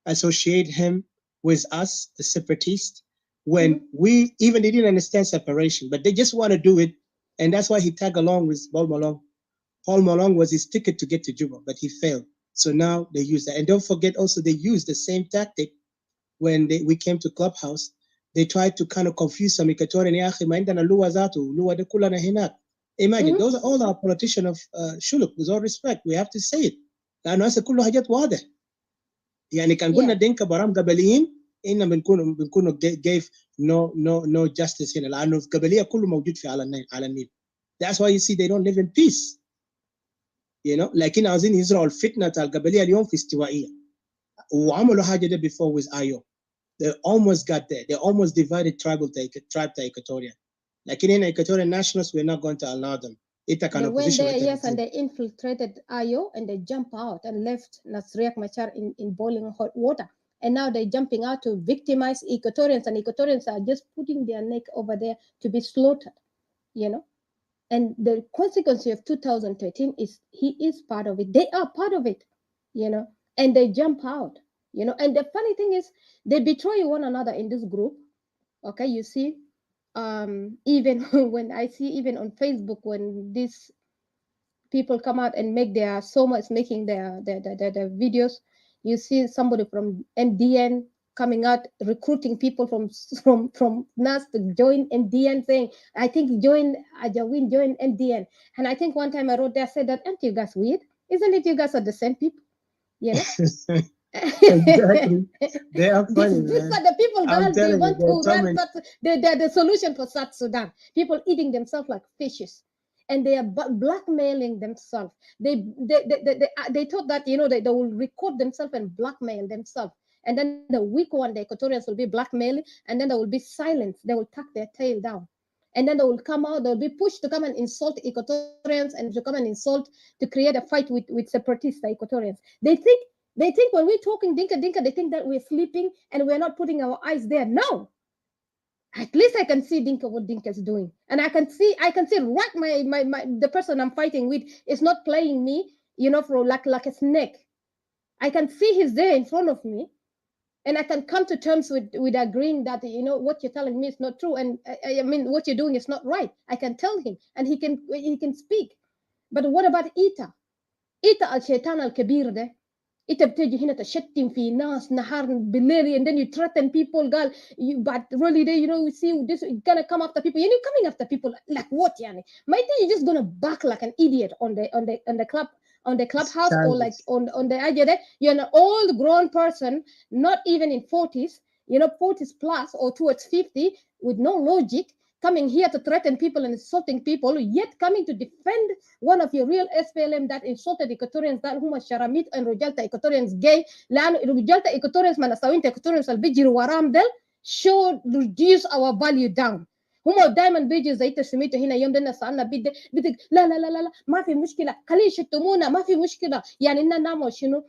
associate him with us, the separatists, when they didn't understand separation, but they just want to do it. And that's why he tagged along with Paul Malong. Paul Malong was his ticket to get to Juba, but he failed. So now they use that. And don't forget also, they used the same tactic when we came to Clubhouse. They tried to kind of confuse some Equatorian. Imagine, those are all our politicians of Shuluk, with all respect. We have to say it. لأنه هسه كله حاجات واضح. يعني كان قلنا دينكا برام قبليين إننا بنكونوا gave no justice هنا لأنه القبلية كله موجود في على النيل. That's why you see they don't live in peace. لكن عاوزين يزرعوا الفتنة تاع القبلية اليوم في استوائية. وعملوا حاجة ده before with Ayo. They almost got there. They almost divided tribe to Equatorian. Like in Equatorian nationalists, we're not going to allow them. They went there, yes, and they infiltrated Ayo and they jumped out and left Riek Machar in boiling hot water. And now they're jumping out to victimize Equatorians, and Equatorians are just putting their neck over there to be slaughtered, And the consequence of 2013 is he is part of it. They are part of it, and they jump out. And the funny thing is they betray one another in this group. Okay, you see, even when I see even on Facebook when these people come out and make their Soma is making their videos, you see somebody from MDN coming out recruiting people from NAS to join MDN, saying, I think join MDN. And I think one time I wrote there, said that, aren't you guys weird? Isn't it you guys are the same people? Exactly. They are funny. These are the people that they want to run. They're the solution for South Sudan. People eating themselves like fishes, and they are blackmailing themselves. They thought that they will record themselves and blackmail themselves, and then the weak one, the Equatorians, will be blackmailing, and then they will be silenced. They will tuck their tail down. And then they will come out, they'll be pushed to come and insult Equatorians and to come and insult, to create a fight with separatists, the Equatorians. They think when we're talking Dinka, they think that we're sleeping and we're not putting our eyes there. No. At least I can see Dinka, what Dinka is doing. And I can see right the person I'm fighting with is not playing me, for like a snake. I can see he's there in front of me. And I can come to terms with agreeing that, what you're telling me is not true. And I mean, what you're doing is not right. I can tell him and he can speak. But what about Ita? Ita al-Shaitan al-Kabir there? انت بتجي هنا تشتم في ناس نهار بالليل and then you threaten people قال but really they you see this gonna come after people you're coming after people like what يعني ما انت you're just gonna bark like an idiot on the clubhouse or like on the idea you're an old grown person not even in 40s 40s plus or towards 50 with no logic coming here to threaten people and insulting people yet coming to defend one of your real SPLM that insulted Equatorians that هم الشراميط and رجالة Equatorians gay لأنه رجالة Equatorians ما نساوين Equatorians اللي بيجروا وراهم دل should reduce our value down هم دائما بيجي زي تسميته هنا يوم دنا سألنا بدك لا لا لا لا ما في مشكلة خليه يشتمونا ما في مشكلة يعني إننا نعمل شنو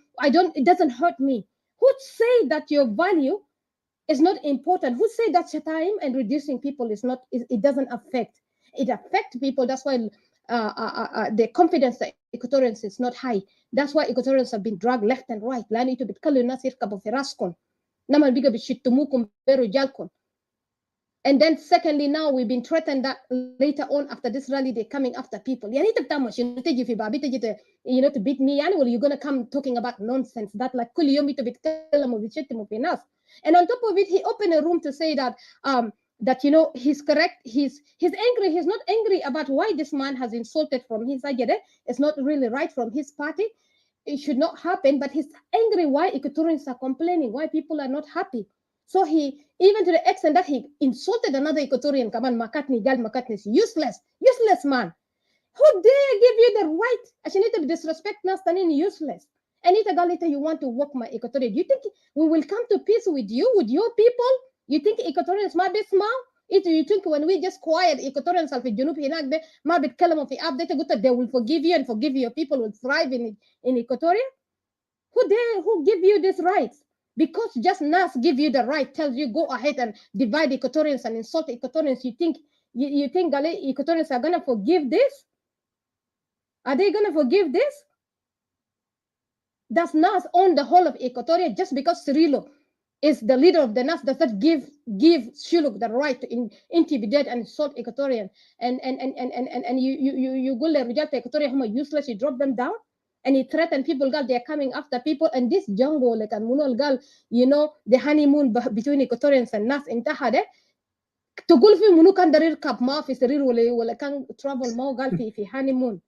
it doesn't hurt me who say that your value is not important who say that time and reducing people is not it doesn't affect it affects people that's why the confidence that Equatorians is not high. That's why Equatorians have been dragged left and right. لأن أنتوا بتخلوا الناس يركبوا في راسكم. لما بيجوا بيشتموكم برجالكم. And then secondly, now we've been threatened that later on after this rally they're coming after people. يعني أنت بتعمل شنو تجي في بابي تجي to beat me يعني well you're gonna come talking about nonsense that like كل يوم أنتوا بتتكلموا بتشتموا في ناس. And on top of it, he opened a room to say that that he's correct. He's angry. He's not angry about why this man has insulted from his side. It's not really right from his party. It should not happen. But he's angry why Equatorians are complaining, why people are not happy. So he even to the extent that he insulted another Equatorian. Come on, McCartney is useless man. Who dare give you the right? I should need to disrespect us and useless. And later you want to walk my Equatorian. Do you think we will come to peace with you, with your people? You think Equatorians might be small? You think when we just quiet Equatorians في الجنوب هناك ما بيتكلموا في أب they will forgive you and forgive your people will thrive in Equatoria? Who give you this right? Because just NAS give you the right, tells you go ahead and divide Equatorians and insult Equatorians. You think Equatorians are gonna forgive this? Are they gonna forgive this? Does NAS own the whole of Equatoria just because Cirillo is the leader of the NAS? Does that give Shuluk the right to intimidate and insult Equatorian? And you go to Rujata Equatoria who are useless, you drop them down? And he threatened people, girl, they are coming after people. And this jungle, like Munol girl, the honeymoon between Equatorians and NAS in Tahade. تقول في منو كان داري يركب ما في سرير ولا كان travel ما قال في honeymoon.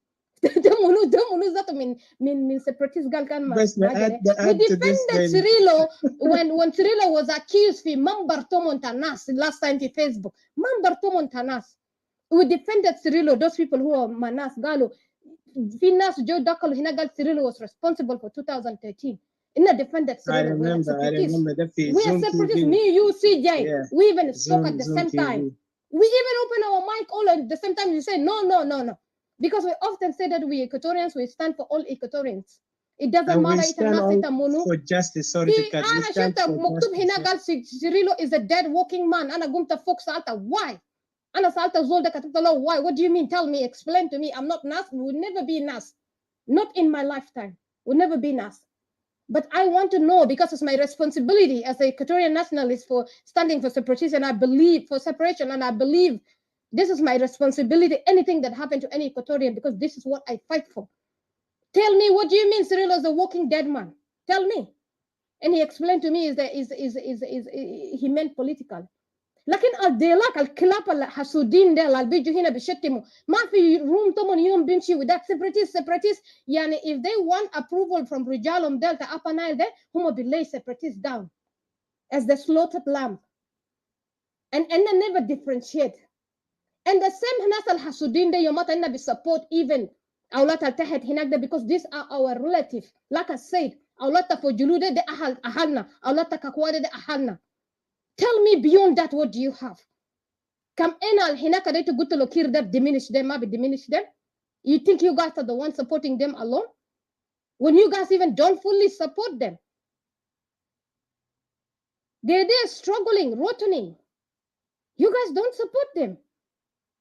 ده منو ذاته من separatist قال كان ما we defended Cirillo when Cirillo was accused في منبر Tomontanas last time في Facebook منبر Tomontanas we defended Cirillo those people who are manas قالوا في ناس جو دخلوا هنا قال Cirillo was responsible for 2013 إنه defended Cirillo. I remember that we are separatists me you CJ we even spoke at the same time we even open our mic all at the same time you say no because we often say that we Equatorians, we stand for all Equatorians. It doesn't matter. We stand for justice. Sorry to cut. We stand for justice. Cirillo is a dead walking man. أنا قمت فوق سألته why? أنا سألته زول ده كتبت له why? What do you mean? Tell me, explain to me. I'm not NAS. Will never be NAS. Not in my lifetime. Will never be NAS. But I want to know because it's my responsibility as a Equatorian nationalist for standing for separation. I believe for separation, and I believe. This is my responsibility, anything that happened to any Equatorian, because this is what I fight for. Tell me, what do you mean Cirillo is a walking dead man? Tell me. And he explained to me he meant political. لكن الديلاك الكلاب الحسودين ده اللي بيجوا هنا بيشتموا ما في روم طبعا يوم بيمشي with that separatist يعني if they want approval from رجالهم Delta Upper Nile ده هم بيلay separatists down as the slaughtered lamb and never differentiate. And the same ناس الحسودين ده يومات إننا بيسبورت even أولاد التحت هناك ده because these are our relatives. Like I said, أولاد تفوجلو ده أهلنا، أولاد تكاكوادة ده أهلنا. Tell me beyond that, what do you have? كم أنا هناك ده تقول له كير ده diminish them, ما diminish them? You think you guys are the ones supporting them alone? When you guys even don't fully support them. They're there struggling, rotting. You guys don't support them.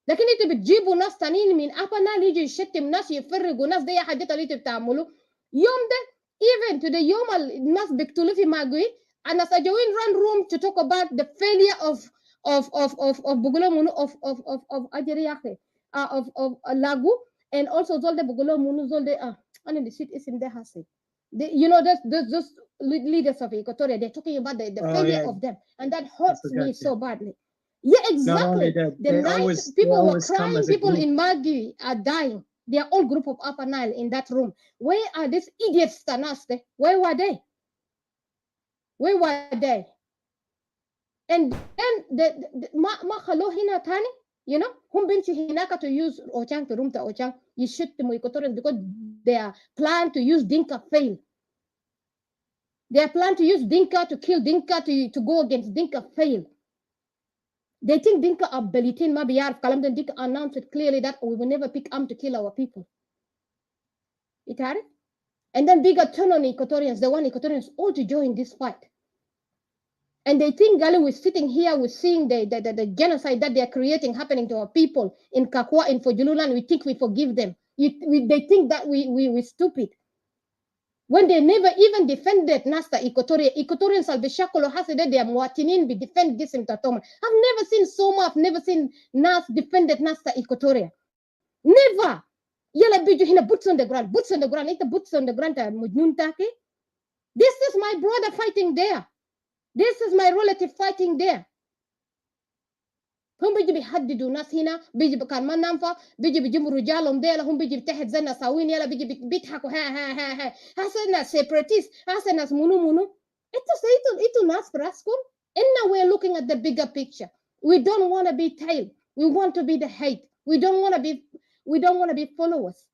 لكن انتوا بتجيبوا ناس تانيين من أبنا يجي يشتم ناس يفرقوا ناس دي حاجات اللي انتوا بتعملوا يوم ده even to the يوم الناس بيقتلوا في ماغوي أنا سجوين run room to talk about the failure of بقولوا منو of أجري يا أخي of لاغو and also زول ده بقولوا منو زول ده أنا نسيت اسم ده هسي You know, those leaders of Equatoria, they're talking about the failure of them, and that hurts me so badly. Yeah, exactly. That, the night always, people were crying, people in Magi are dying. They are all group of Upper Nile in that room. Where are these idiots, Tanaste? Where were they? Where were they? And then ma khalo hina tani, you know, hum binchi hinaka to use Ochang to room to Ochang. You shoot the Equatorians because their plan to use Dinka failed. Their plan to use Dinka to kill Dinka to go against Dinka failed. They think Dinka are Belitin Mabiyar Kalam, then Dinka announced it clearly that we will never pick arm to kill our people. It had it? And then bigger turn on Equatorians, they want Equatorians all to join this fight. And they think Gali, we're sitting here, we're seeing the genocide that they're creating happening to our people in Kakwa, in Fojululand, we think we forgive them. They think that we're stupid. When they never even defended Nasta Equatoria, Equatorians al Bishakolo has said that they are Muatinin be defend this in Tatoma. I've never seen Soma, I've never seen Nas defended Nasta Equatoria. Never. Yala biju hina boots on the ground, ita boots on the ground mujnuntake. This is my brother fighting there. This is my relative fighting there. هم بيجي بيحددوا ناس هنا بيجي كان ما ننفع بيجي بيجيبوا رجالهم ديلا هم بيجي بتحت زي نساوين يلا بيجي بيضحكوا ها هسه ناس سيبراتيست هسه ناس منو إنتوا ناس براسكم. And now we're looking at the bigger picture. We don't want to be tail. We want to be the hate. We don't want to be followers.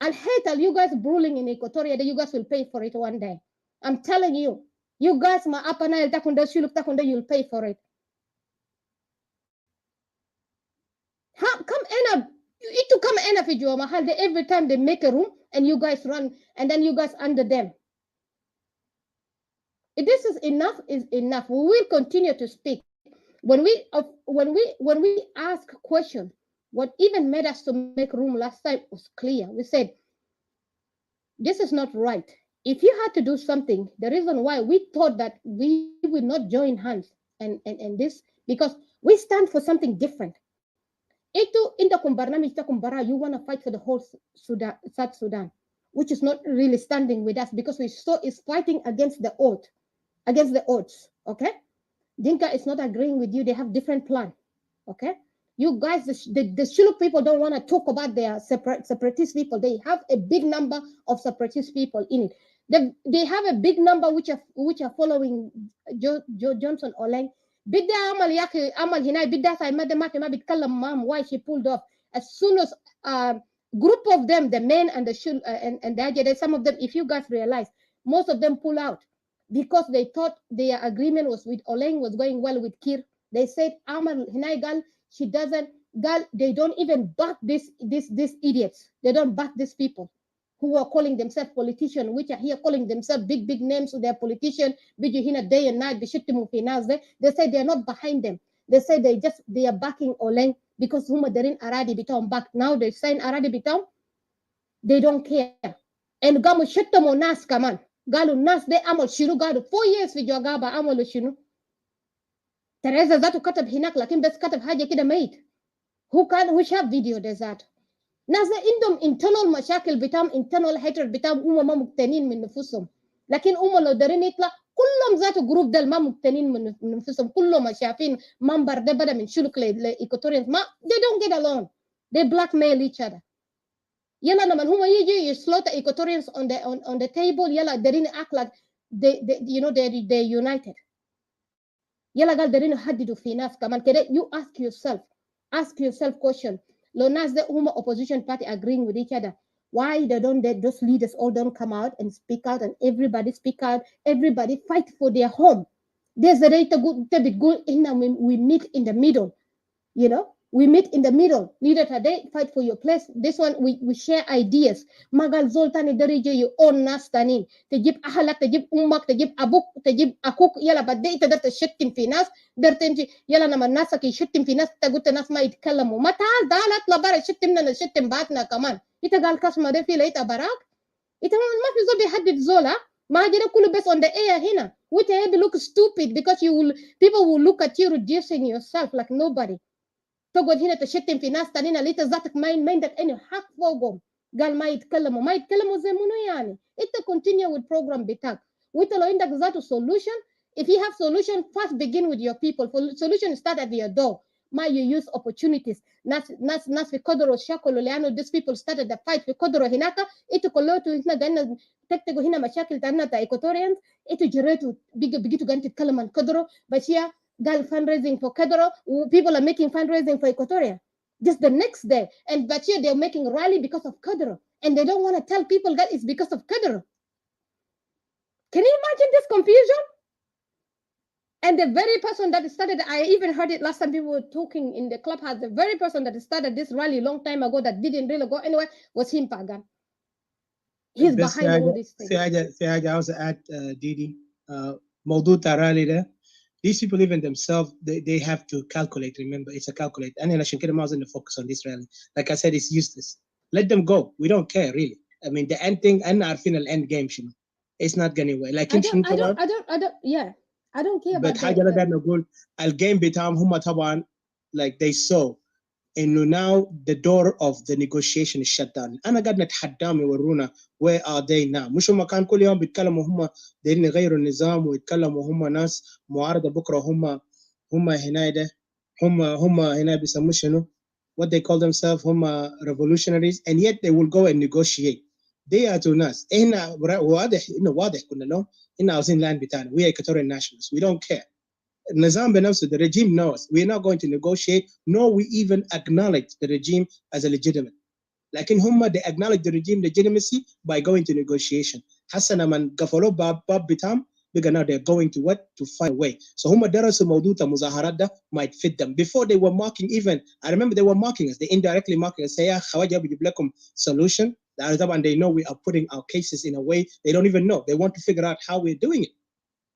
And hate all you guys brawling in Equatoria, that you guys will pay for it one day. I'm telling you. You guys, ma Upper Nile takunda shuluk takunda, you'll pay for it. Come enough. It come enough with you, mahal. Every time they make a room and you guys run, and then you guys under them. If this is enough, we will continue to speak. When we ask questions, what even made us to make room last time was clear. We said, this is not right. If you had to do something, the reason why we thought that we would not join hands and this, because we stand for something different. Ito in the Kumbarnami Kumbara, you want to fight for the whole Sudan, South Sudan, which is not really standing with us because we saw is fighting against the odds. Okay, Dinka is not agreeing with you. They have different plan. Okay, you guys, the Shilluk people don't want to talk about their separatist people. They have a big number of separatist people in it. They have a big number which are following Joe Johnson Oleng. Bidda amal yake amal hinai bidda say madamati ma bitkallam mom why she pulled off as soon as group of them, the men and the and the Ajay, some of them, if you guys realize, most of them pull out because they thought their agreement was with Oleng was going well with Kir. They said amal hinai gal she doesn't gal they don't even back these idiots. They don't back these people who are calling themselves politicians, which are here calling themselves big names to their politician, biju day and night, they say they are not behind them. They say they are backing Oleng because they're in Aradi Bitam back. Now they sign Aradi Bitam, they don't care. And Gamu Shuttamo Nas Kaman. Galu Nas de Amal Shiru Galu 4 years with your Gaba Amal Shinu. Teresa Zatu Katab Hinak Lakim best Katab Haja Kida mate. Who have video does that? ناس عندهم internal مشاكل بتاعهم internal hatred بتاعهم ما مقتنين من نفسهم لكن لو دارين يطلع كلهم ذات جروب ده ما مقتنين من نفسهم كلهم شايفين منبر ده بدا من شلوك لإيكوتوريانز ما they don't get along they blackmail each other يلا لما هم يجي slaughter Equatorians on the table يلا دارين act like they're united يلا قال دارين يحددوا في ناس كمان كده you ask yourself question Lonas the opposition party agreeing with each other. Why those leaders all don't come out and speak out and everybody speak out, everybody fight for their home. There's a rate to good in we meet in the middle. We meet in the middle. Leader today fight for your place. This one we share ideas. Magal Zoltani Darije you own nastanin. Tajib ahalak, tajib umak, tajib abuk, tajib akuk yala but they that shittim finas. Dertenji yala naman nasa ki shittim finas taguta nas ma itkalamu. Mata dalat labara shittim na shittim batna kaman. Itagal kasma de fila ita barak. Ita ma fi zobi hadid zola. Ma jira kulu based on the air hina. Which I look stupid because people will look at you reducing yourself like nobody. تقعد هنا تشتم في ناس تانيين اللي ذاتك ما عندك أي حق فوقهم قال ما يتكلموا زي منو يعني. انت continue with program بتاعك وانت لو عندك ذاته solution. If you have solution, first begin with your people. For solution start at your door. ما you use opportunities. ناس في قدروا شكلوا لأنه these people started the fight في قدروا هناك. انتوا كلكم هنا قلنا تكتبوا هنا مشاكل تاعنا تا Equatorians. انتوا جريتوا بقيتوا قاعدين تتكلم عن قدروا بس هي قال fundraising for قدروا و people are making fundraising for Equatorian. Just the next day, and but here they're making rally because of Qadr, and they don't want to tell people that it's because of Qadr. Can you imagine this confusion? And the very person that started, I even heard it last time people were talking in the clubhouse, the very person that started this rally a long time ago that didn't really go anywhere was him, Pagan. He's behind all these things. في حاجة عاوز add Didi موضوع الرالي ده. These people even themselves, they have to calculate. Remember, it's a calculate. And عشان كده ما عاوزين focus on this rally. Like I said, it's useless. Let them go. We don't care really. I mean, the end thing, أنا عارفين ال end game شنو. It's not going anywhere. Like I don't care about that. But حاجة أنا قاعد نقول الجيم بتاعهم هم طبعا like they saw إنه now the door of the negotiation is shut down. أنا قاعد نتحداهم يورونا where are they now. مش هم كان كل يوم بيتكلموا هم دايرين يغيروا النظام ويتكلموا هم ناس معارضة بكرة هم هنا ده هم هنا بيسموه شنو what they call themselves هم revolutionaries and yet they will go and negotiate. They are to ناس هنا واضح كنا لهم هنا عاوزين land بتاعنا. We are Equatorian nationalists. We don't care. النظام بنفسه, the regime knows we're not going to negotiate, nor we even acknowledge the regime as a legitimate. لكن هم they acknowledge the regime legitimacy by going to negotiation. حسنا من قفلوا باب بتاعهم بقى now they're going to what to find a way. So هم درسوا موضوع المظاهرات ده might fit them. Before they were mocking even, I remember they were mocking us, they indirectly mocking us, say يا خواجة بجيب لكم solution. طبعا they know we are putting our cases in a way they don't even know. They want to figure out how we're doing it.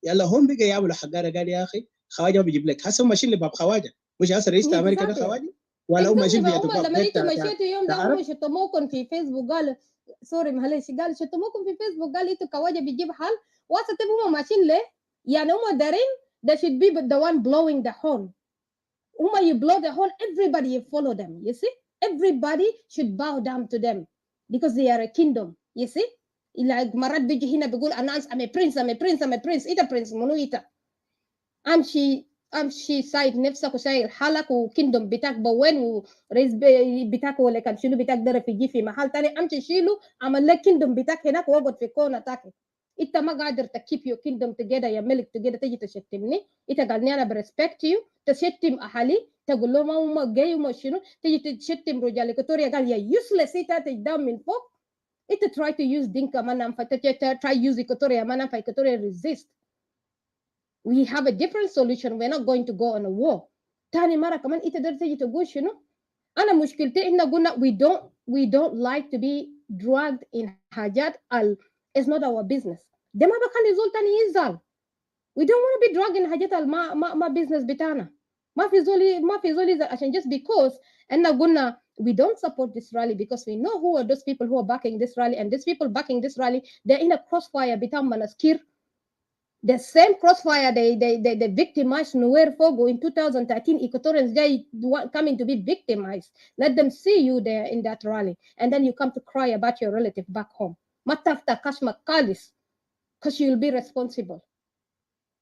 يلا هم بقى يعملوا حقارة قال يا أخي خواجه بيجيب لك هسه هم ماشيين لباب خواجه مش هسه رئيس امريكا ده خواجه ولا هم ماشيين بيد باب لما انتوا مشيتوا يوم ده هم شتموكم في فيسبوك قال سوري معلش قال شتموكم في فيسبوك قال انتوا خواجه بيجيب حل واسه هم ماشيين ليه يعني هم دارين they should be the one blowing the horn هم you blow the horn everybody you follow them you see everybody should bow down to them because they are a kingdom you see like مرات بيجي هنا بيقول announce I'm a prince انت prince منو انت امشي سايد نفسك وساير حالك وكندم بتاعك بوين ورئيس بتاعك ولا كان شنو بتاعك ده في في محل تاني امشي شيله عمل لك كندم بتاعك هناك واقعد في كونه تاعك انت ما قادر تكيب يو كندم توجذر يا ملك توجذر تيجي تشتمني انت قالني انا بريسبكت يو تشتم اهلي تقول لهم هم جاي وما شنو تيجي تشتم رجال إيكواتوريا قال يا يوسلس انت تقدم من فوق انت try to use دينكا ما ننفع try use إيكواتوريا ما ننفع إيكواتوريا resist. We have a different solution. We're not going to go on a war. تاني مرة كمان إنت تقدر تيجي تقول شنو؟ أنا مشكلتي إحنا قلنا we don't like to be dragged in حاجات it's not our business. ده ما بخلي زول تاني يزعل. We don't want to be dragged in حاجات ما business بتاعنا. ما في زول يزعل عشان just because إحنا قلنا we don't support this rally because we know who are those people who are backing this rally and these people backing this rally they're in a crossfire بتاعهم مناسكير. The same crossfire they victimized Nuer Fogo in 2013. Equatorians they coming to be victimized. Let them see you there in that rally, and then you come to cry about your relative back home. Matafta kashma kalis, because you'll be responsible.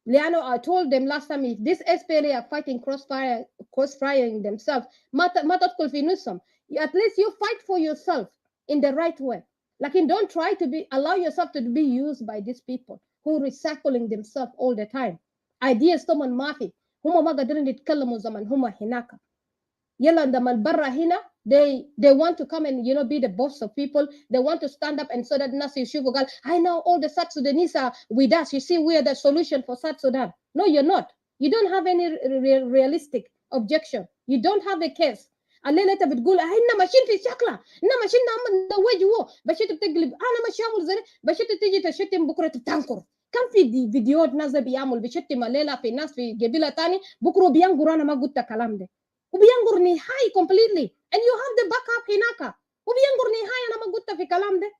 Liano, I told them last time if this SPLA are fighting crossfiring themselves, matat kulfinusam. At least you fight for yourself in the right way. Like, don't try to allow yourself to be used by these people who are recycling themselves all the time. Ideas طبعا ما في هم ما قادرين يتكلموا زمان هم هناك يلا عندما البرة هنا they want to come and be the boss of people. They want to stand up and so that الناس يشوفوا قال I know all the South Sudanese are with us. You see we are the solution for South Sudan. No, you're not. You don't have any realistic objection. You don't have a case. الليلة انت بتقول احنا ماشيين في شكله احنا ماشيين نعمل نوجهه بشيت بتقلب انا ماشي اعمل زي بشيت تيجي تشتم بكره تنكر كم في فيديوهات ناس بيعمل بيشتم الليلة في ناس في قبيله ثاني بكره بينقر انا ما قلت الكلام ده وبينقر نهائي completely and you have the backup هناك وبينقر نهائي انا ما قلت في الكلام ده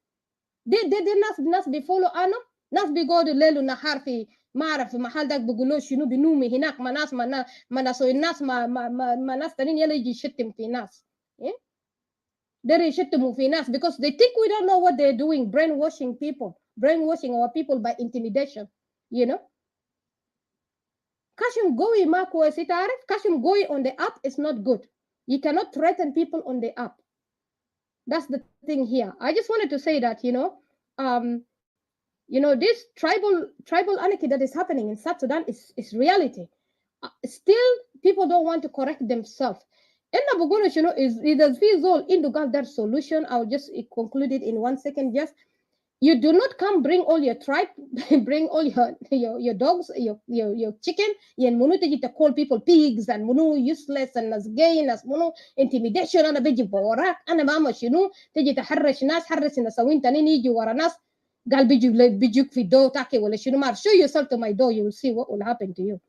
دي ناس بيفولو انا ناس بيقعدوا ليل ونهار في ما اعرف في محل ده بيقولوا شنو بنومي هناك ما ناس الناس ما ناس تانيين يلا يجي يشتم في ناس They're يشتموا في ناس because they think we don't know what they're doing, brainwashing our people by intimidation, you know. Kashim Goi ma kwesi تعرف Kashim Goi on the app is not good. You cannot threaten people on the app. That's the thing here. I just wanted to say that, this tribal anarchy that is happening in South Sudan is reality. Still, people don't want to correct themselves. Inna bugolo shino is does all into that solution. I'll just conclude it in 1 second. Just you do not come bring all your tribe, bring all your dogs, your chicken, and munu to call people pigs and munu useless and as gay as munu intimidation and a biji borak and a mama shinu تجي تحرش ناس حرش الناس وين تاني يجي ورا ناس قال بيجوك في دو تاكي ولا شنو ما show yourself to my door, you will see what will happen to you.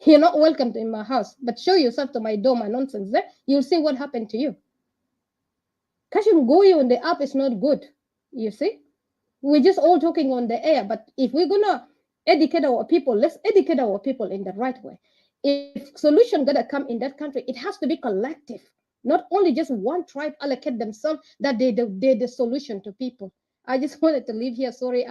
You're not welcome in my house, but show yourself to my door, my nonsense there, you'll see what happened to you. Kashim Goyi on the app is not good. You see, we're just all talking on the air, but if we're gonna educate our people, let's educate our people in the right way. If solution gonna come in that country, it has to be collective, not only just one tribe allocate themselves that they're the solution to people. I just wanted to leave here. Sorry,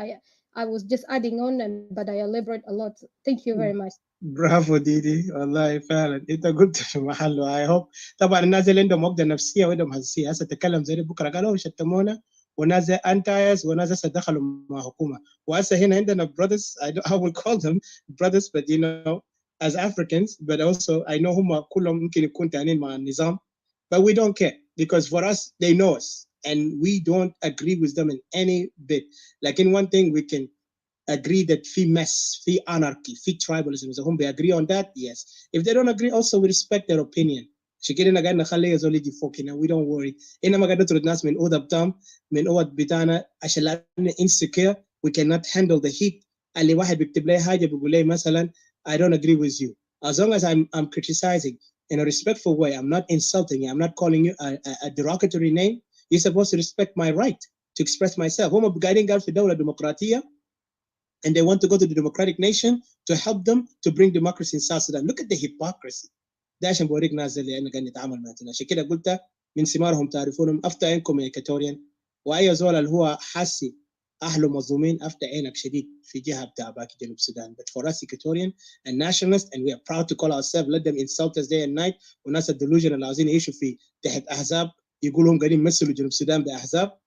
I was just adding on, but I elaborate a lot. Thank you very much. برافو ديدي والله فعلا انت قلت في محله. I hope طبعا الناس اللي عندهم عقده نفسيه وعندهم حساسيه هسه تكلم زي بكره قالوا شتمونا وناس زي انتايس وناس هسه دخلوا مع حكومه وهسه هنا عندنا brothers I will call them brothers but as Africans but also I know هم كلهم ممكن يكون تانيين مع النظام but we don't care because for us they know us and we don't agree with them in any bit. Like in one thing we can agree that في mess, في anarchy, في tribalism. So they agree on that, yes. If they don't agree, also we respect their opinion. شكلنا قاعد نخليه يزول يجي فوقنا. We don't worry. إنما قاعد نطرد ناس من أوضة بتام من أوضة بتاعنا عشان لأننا insecure. We cannot handle the heat. اللي واحد بيكتب لي حاجة بيقول لي مثلا I don't agree with you. As long as I'm criticizing in a respectful way, I'm not insulting you, I'm not calling you a derogatory name. You're supposed to respect my right to express myself. هم قاعدين قاعد في دولة ديمقراطية. And they want to go to the democratic nation to help them to bring democracy in South Sudan. Look at the hypocrisy. ده عشان بوريك ناس اللي انا قاعد نتعامل معهم. عشان كده قلت من ثمارهم تعرفونهم افتى عينكم يا Equatorian. واي زول اللي هو حاسي اهله مظلومين افتى عينك شديد في جهه بتاع باقي جنوب السودان. But for us Equatorian and nationalists and we are proud to call ourselves, let them insult us day and night. وناس الديلوجن اللي عاوزين يعيشوا في تحت احزاب يقولوا هم قاعدين يمثلوا جنوب السودان باحزاب.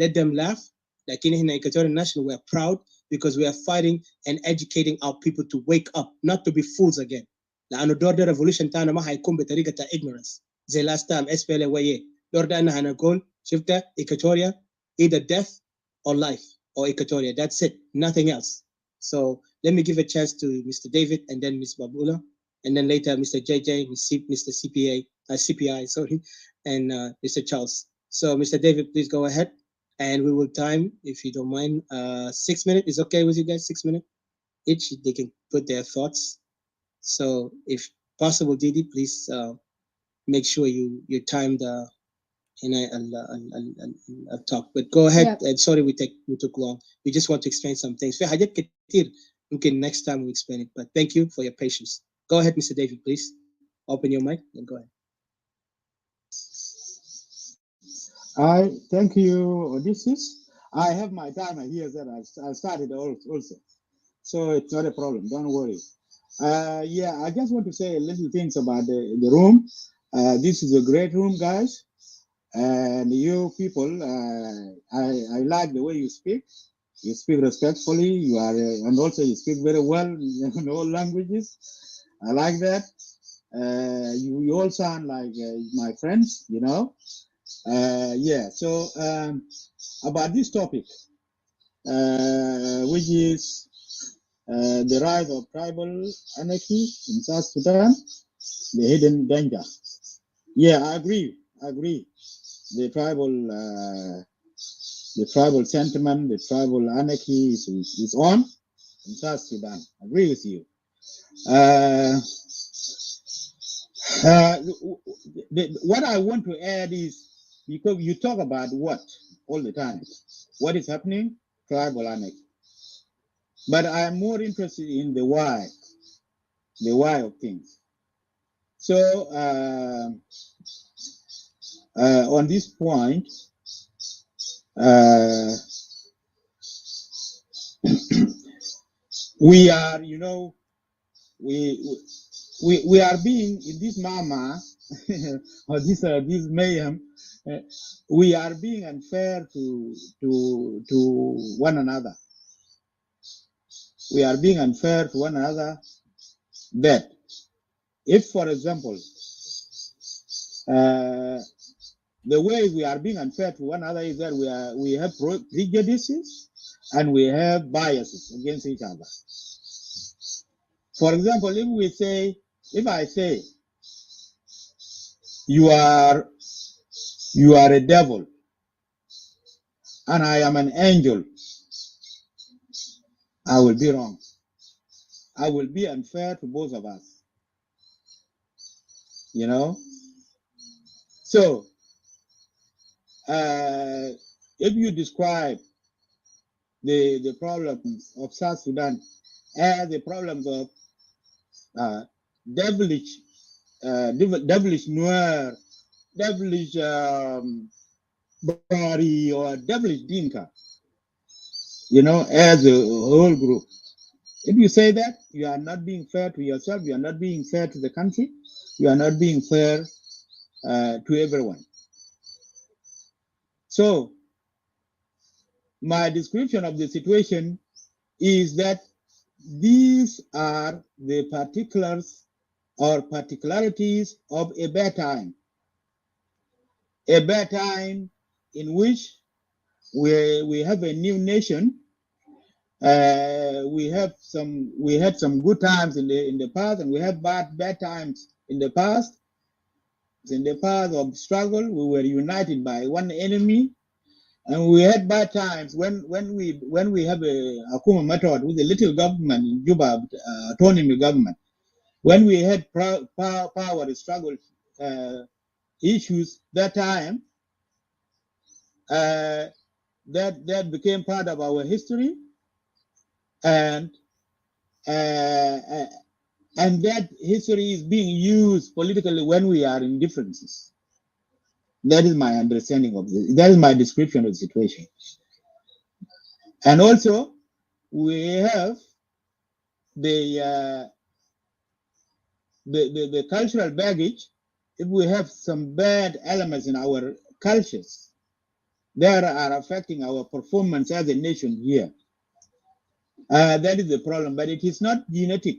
Let them laugh. لكن هنا Equatorian National we are proud because we are fighting and educating our people to wake up, not to be fools again. لأنه دور ده revolution تاعنا ما هيكون بطريقة تا ignorance زي last time SPLA ويه. دور ده أنا هنقول شفت Equatoria either death or life or Equatoria. That's it, nothing else. So let me give a chance to Mr. David and then Ms. Babula and then later Mr. JJ, Mr. CPI, sorry, and Mr. Charles. So Mr. David, please go ahead. And we will time, if you don't mind, 6 minutes. Is okay with you guys? 6 minutes each. They can put their thoughts. So, if possible, Didi, please make sure you time the I'll talk. But go ahead. Yeah. And sorry we took long. We just want to explain some things. Okay, next time we explain it. But thank you for your patience. Go ahead, Mr. David, please. Open your mic and go ahead. I thank you, Odysseus. I have my timer here that I started also. So it's not a problem, don't worry. Yeah, I just want to say a little things about the room. This is a great room, guys. And you people, I like the way you speak. You speak respectfully, you are, and also you speak very well in all languages. I like that. You all sound like my friends, Yeah, so about this topic, which is the rise of tribal anarchy in South Sudan, the hidden danger. Yeah, I agree. The tribal sentiment, the tribal anarchy is on in South Sudan. I agree with you. What I want to add is, because you talk about what all the time, what is happening, tribal anarchy. But I am more interested in the why of things. So on this point, we are, you know, we are being in this mama or this mayhem. We are being unfair to one another. We are being unfair to one another. That if, for example, the way we are being unfair to one another is that we have prejudices and we have biases against each other. For example, if I say you are a devil and I am an angel, I will be wrong. I will be unfair to both of us. You know? So, if you describe the problems of South Sudan as the problems of devilish Nuer, devilish Bari, or devilish Dinka, you know, as a whole group. If you say that, you are not being fair to yourself, you are not being fair to the country, you are not being fair to everyone. So, my description of the situation is that these are the particulars or particularities of a bad time in which we have a new nation. We had some good times in the past, and we have bad times in the past. In the path of struggle, we were united by one enemy, and we had bad times when we have a Akuma method with a little government in Juba, autonomy government. When we had power struggle issues that time, that became part of our history, and that history is being used politically when we are in differences. That is my understanding of this. That is my description of the situation. And also, we have the cultural baggage. If we have some bad elements in our cultures that are affecting our performance as a nation here, that is the problem. But it is not genetic.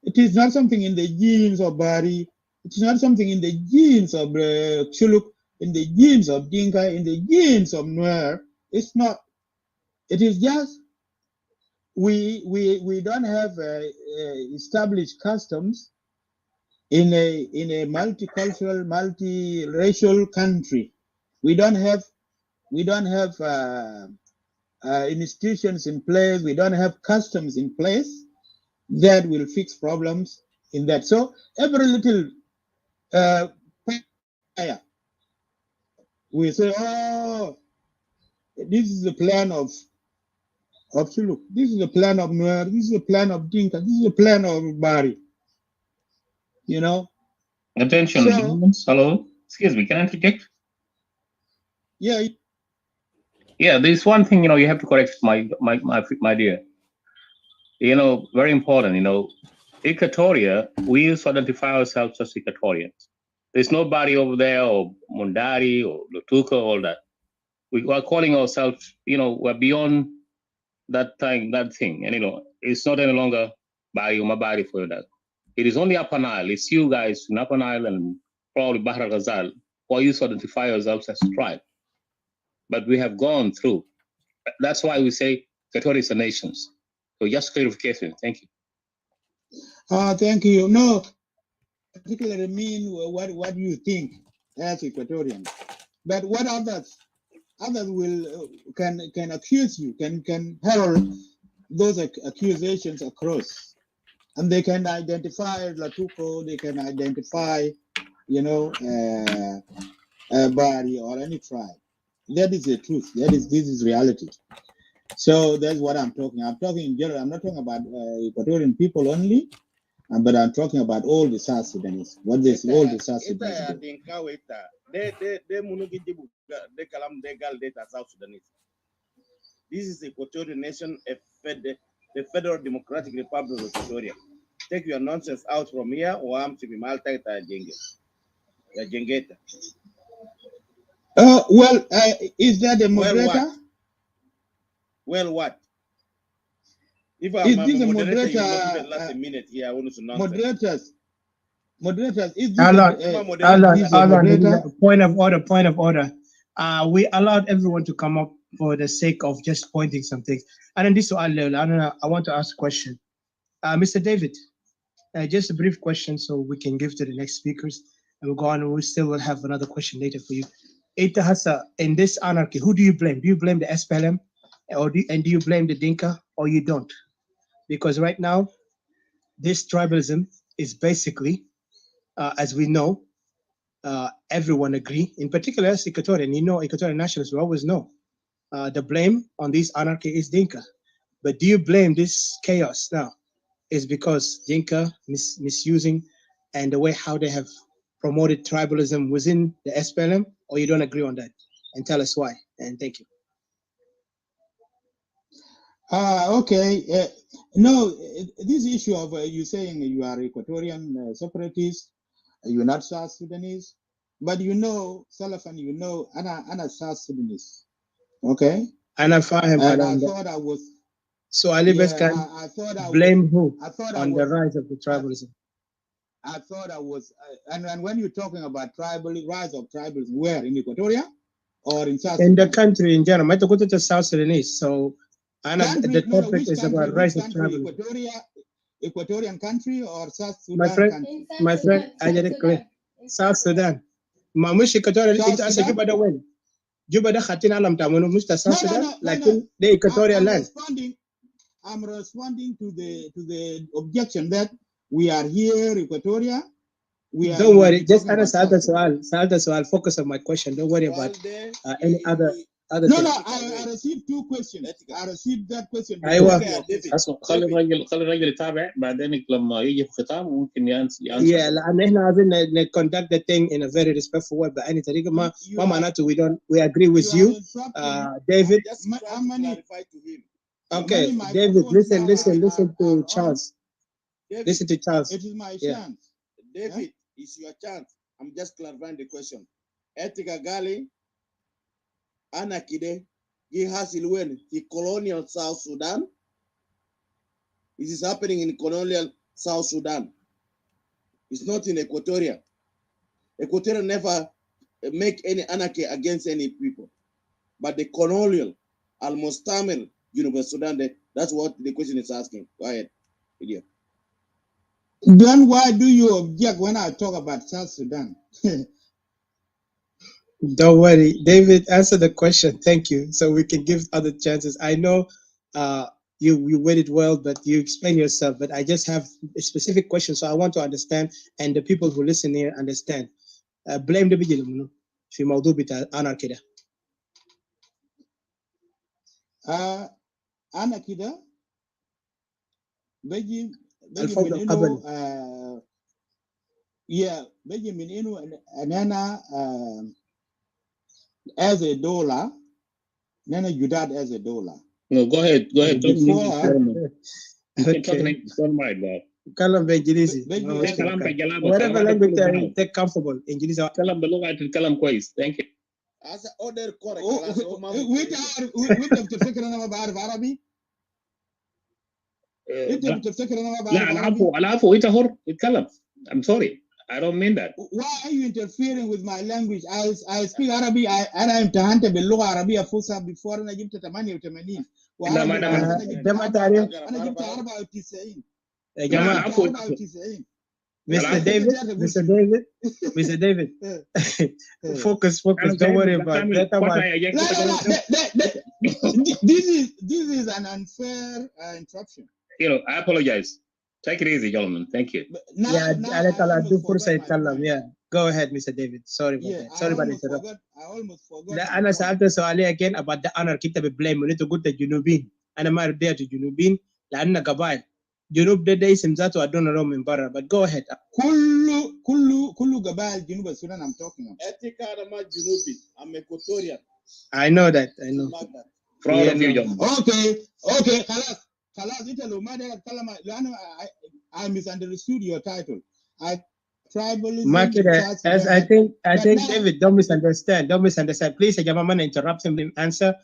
It is not something in the genes of Bari. It is not something in the genes of Chuluk, in the genes of Dinka, in the genes of Nuer. It's not. It is just we don't have established customs in a multicultural, multiracial country. We don't have institutions in place. We don't have customs in place that will fix problems in that. So every little fire, we say, oh, this is the plan of Chuluk, this is the plan of Nuer, this is the plan of Dinka, this is the plan of Bari. You know? Attention, so, hello. Excuse me, can I interject? Yeah. Yeah, there's one thing, you know, you have to correct my dear. You know, very important, you know, Equatoria, we used to identify ourselves as Equatorians. There's nobody over there, or Mundari, or Lutuka, all that. We are calling ourselves, you know, we're beyond that thing, and you know, it's not any longer Bari or Mabari for that. It is only Upper Nile. It's you guys in Upper Nile and probably Bahr al-Ghazal who used to identify ourselves as a tribe. But we have gone through. That's why we say Equatorians are nations. So just clarification. Thank you. Thank you. No, particularly mean what you think as Equatorians, but what others will can accuse you, can herald those accusations across, and they can identify Latuko, they can identify, you know, Bari or any tribe. That is the truth. This is reality. So that's what I'm talking. I'm talking in general. I'm not talking about Equatorian people only, but I'm talking about all the South Sudanese. What all the South Sudanese do. they munugi jibu de kalam de gal data South Sudanese. This is Equatorian nation, the Federal Democratic Republic of Equatoria. Take your nonsense out from here, or I'm to be Malta Jengeta. Well, is that a moderator? Well, what? If Is I'm this a a moderator, you moderator? not even last a minute here. I want to nonsense. Moderators, is this Alan, point of order. We allowed everyone to come up for the sake of just pointing some things. And then this I want to ask a question. Mr. David, just a brief question so we can give to the next speakers and we'll go on and we still will have another question later for you. In this anarchy, who do you blame? Do you blame the SPLM do you blame the Dinka or you don't? Because right now, this tribalism is basically, as we know, everyone agree, in particular as Equatorian, Equatorian nationalists, we always know the blame on this anarchy is Dinka. But do you blame this chaos now? Is because Dinka misusing and the way how they have promoted tribalism within the SPLM, or you don't agree on that? And tell us why. And thank you. Okay. No, this issue of you saying you are Equatorian separatist, you're not South Sudanese, but Salafan, Anna South Sudanese. Okay? And I thought I was. So Ali can blame who on the rise of the tribalism? I thought I was, and when you're talking about rise of tribalism, where in Equatoria or in South? In the country in general, I go to the South Sudanese. So, the topic is about rise of tribalism. Equatorian country or South Sudan? My friend, I get it clear. South Sudan. Ma mushi Equatorial ita asa juba da wen. Juba da khatina alam tamunu musta South Sudan, like the Equatorial land. I'm responding to the objection that we are here, Equatoria. Don't worry, just answer the soal. Focus on my question. Don't worry about any other. No, I received two questions. I received that question. خلي الراجل يتابع بعدين لما يجي في ختام ممكن ينسى. Yeah, لأن إحنا عايزين conduct the thing in a very respectful way بأي طريقة ما معناته we agree with you, David. Okay, David, listen to Charles. David, listen to Charles. It is my chance. David, it's your chance. I'm just clarifying the question. Etika Gali, Anakide, he has in colonial South Sudan. This is happening in colonial South Sudan. It's not in Equatoria. Equatoria never make any anarchy against any people. But the colonial, Al-Mustamil, University Sudan, that's what the question is asking. Go ahead, idiot. Then why do you object when I talk about South Sudan? Don't worry, David, answer the question. Thank you. So we can give other chances. I know you waited well, but you explain yourself. But I just have a specific question, so I want to understand, and the people who listen here understand. Blame the بيجي في موضوع بتاع Anarchy ده. Anarchy ده بيجي الفوضى القبلي. بيجي من إنه أنا as a dollar, أنا جداد as a dollar. No, go ahead. Don't mind that. كلام بإنجليزي. Whatever language you take comfortable. إنجليزي. كلام باللغة تتكلم كويس. Thank you. As order correct. وأنت بتفتكر أنا ما بعرف عربي؟ أنت بتفتكر أنا ما بعرف عربي؟ لا العفو أنت حر اتكلم. I'm sorry. I don't mean that. Why are you interfering with my language? I speak Arabic. أنا امتحنت باللغة العربية فصحى before أنا جبت 88. ده تعريف. أنا جبت 94. يا جماعة. 94. Mr. David. Focus. Don't worry about that. This is an unfair interruption. I apologize. Take it easy, gentlemen. Thank you. Go ahead, Mr. David. Sorry about that. Sorry about the interruption. I almost forgot. أنا سألت سؤالي again about the anarchy. أنت بتblame أنت قلت الجنوبيين. أنا ما رضيت الجنوبيين لأن قبائل. جنوب ده اسم ذاته أدونا لهم من برا. But go ahead. Kulu Gabal, Junuba Sudan, I'm talking about. Etika Rama Junubi. I'm Equatorian. I know that. I know. Proud of you, Yeah, young. Okay, Kalas, Italo, I misunderstood your title. Tribalism. Market in South as Sudan. I But think now- David, don't misunderstand. Please يا جماعة ما interrupt him in answer.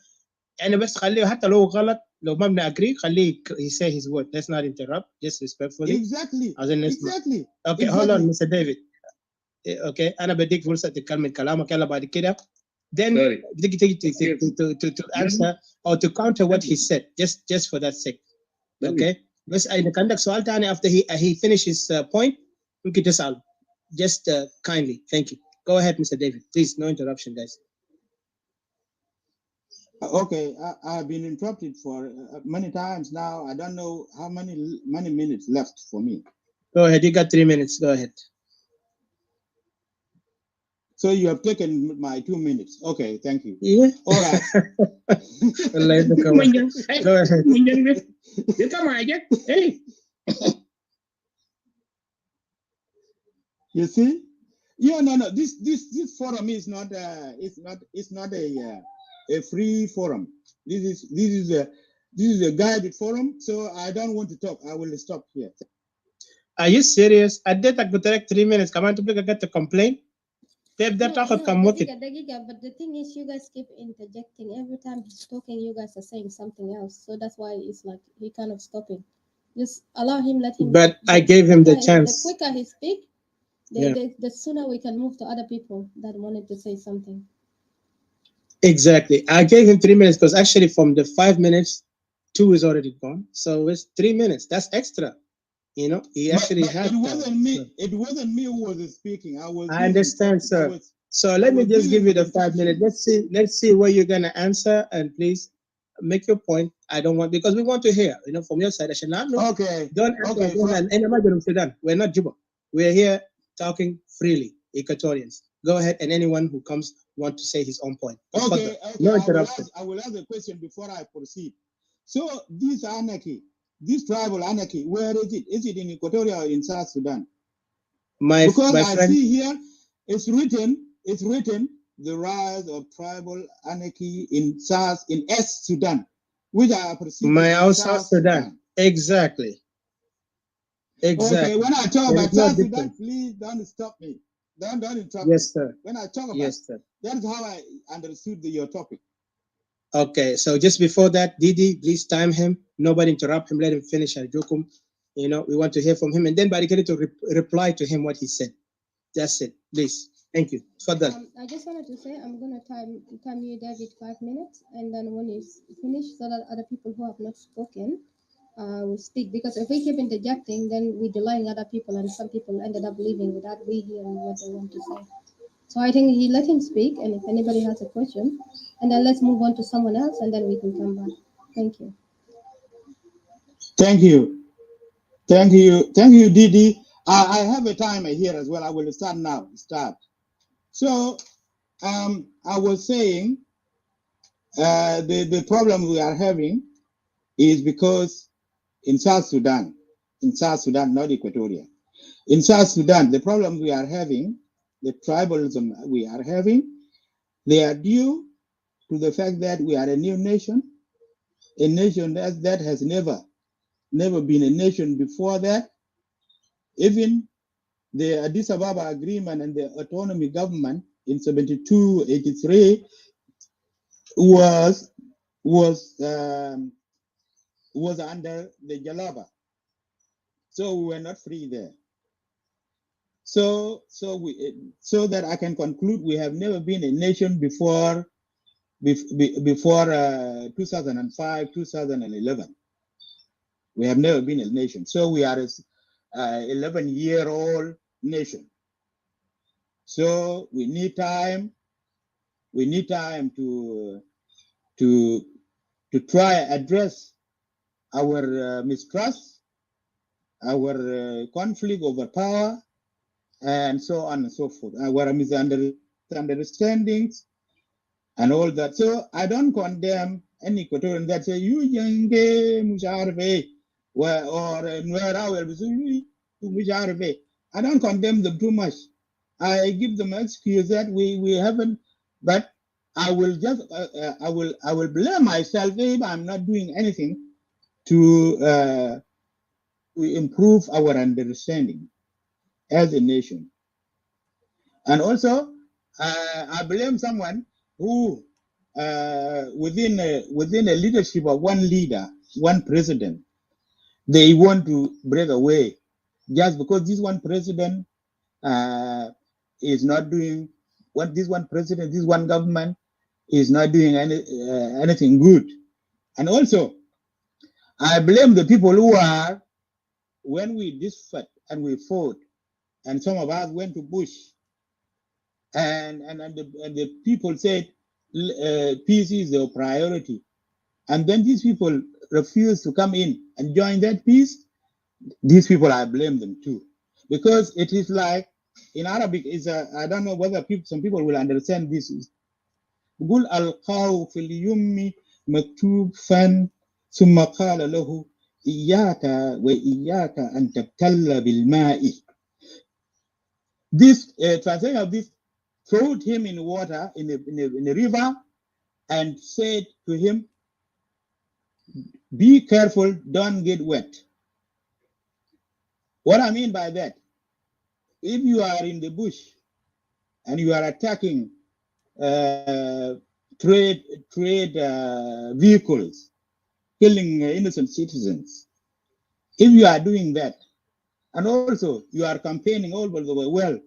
أنا بس خليه حتى لو غلط لو ما بنأجري خليه he say his word. Let's not interrupt. Just respectfully. Exactly. Okay, Exactly. hold on, Mr. David. Okay, أنا بديك فرصة تكمل كلامك يلا بعد كده. Then to answer or to counter what he said, just for that sake. Okay. بس إذا عندك سؤال تاني after he finishes point ممكن تسأل. Just kindly, thank you. Go ahead, Mr. David. Please, no interruption, guys. Okay, I've been interrupted for many times now. I don't know how many minutes left for me. Go ahead. You got 3 minutes. Go ahead. So you have taken my 2 minutes. Okay, thank you. Yeah. All right. Go ahead. Hey. You see? Yeah, no. This forum is not a free forum. This is a guided forum. So I don't want to talk. I will stop here. Are you serious? I did like 3 minutes. Come on, to get to complain. But the thing is, you guys keep interjecting. Every time he's talking, you guys are saying something else. So that's why it's like he kind of stopping. Just allow him, let him. But I gave him the chance. The quicker he speaks, the sooner we can move to other people that wanted to say something. Exactly. I gave him 3 minutes because actually from the 5 minutes, 2 is already gone. So it's 3 minutes. That's extra. You know, he actually had. It wasn't me. It wasn't me who was speaking. I understand, sir. So let me just give you the 5 minutes. Let's see what you're gonna answer, and please make your point. I don't want, because we want to hear, you know, from your side. I should not know. Okay. Don't answer. Sudan. We're not Juba. We're here talking freely, Equatorians. Go ahead, and anyone who comes want to say his own point. Okay. No interruption. I will ask a question before I proceed. So this anarchy, this tribal anarchy, where is it? Is it in Equatoria or in South Sudan? Because I see here it's written the rise of tribal anarchy in East Sudan, which I perceive South Sudan. Exactly. Okay, when I talk about South Sudan, please don't stop me. Don't interrupt me. Yes, sir. When I talk about that's how I understood your topic. Okay, so just before that, Didi, please time him. Nobody interrupt him. Let him finish Jokum. You know, we want to hear from him, and then Barikari to reply to him what he said. That's it, please. Thank you. Further. I just wanted to say I'm gonna time you, David, 5 minutes, and then when he's finished, so that other people who have not spoken will speak. Because if we keep interjecting, then we're delaying other people, and some people ended up leaving without we hearing what they want to say. So I think he let him speak, and if anybody has a question, and then let's move on to someone else, and then we can come back. Thank you. Thank you, Didi. I have a timer here as well. I will start now. So, I was saying, the problem we are having is because in South Sudan, not Equatoria, in South Sudan, the problem we are having, the tribalism we are having, they are due to the fact that we are a new nation, a nation that has never been a nation before that. Even the Addis Ababa Agreement and the autonomy government in 72-83 was under the Jalaba, so we were not free there. So that I can conclude, we have never been a nation before 2005, 2011. We have never been a nation. So we are a 11-year-old nation. So we need time. We need time to try address our mistrust, our conflict over power, and so on and so forth, our misunderstandings and all that. So I don't condemn any Equatorian that say you young or I don't condemn them too much. I give them excuse that we haven't, but I will just I will blame myself if I'm not doing anything to improve our understanding as a nation. And also, I blame someone who, within a leadership of one leader, one president, they want to break away just because this one president is not doing what this one president, this one government is not doing anything good. And also, I blame the people who are, when we disfought and we fought, and some of us went to bush, and the people said peace is their priority, and then these people refused to come in and join that peace. These people, I blame them too, because it is like in Arabic is I don't know whether some people will understand this. قل ألقاه في اليم مكتوب فن ثم قال له إياك وإياك أن تبتل بالماء. This translation of this, threw him in water in a river and said to him, be careful, don't get wet. What I mean by that, if you are in the bush and you are attacking trade vehicles, killing innocent citizens, if you are doing that, and also you are campaigning all over the world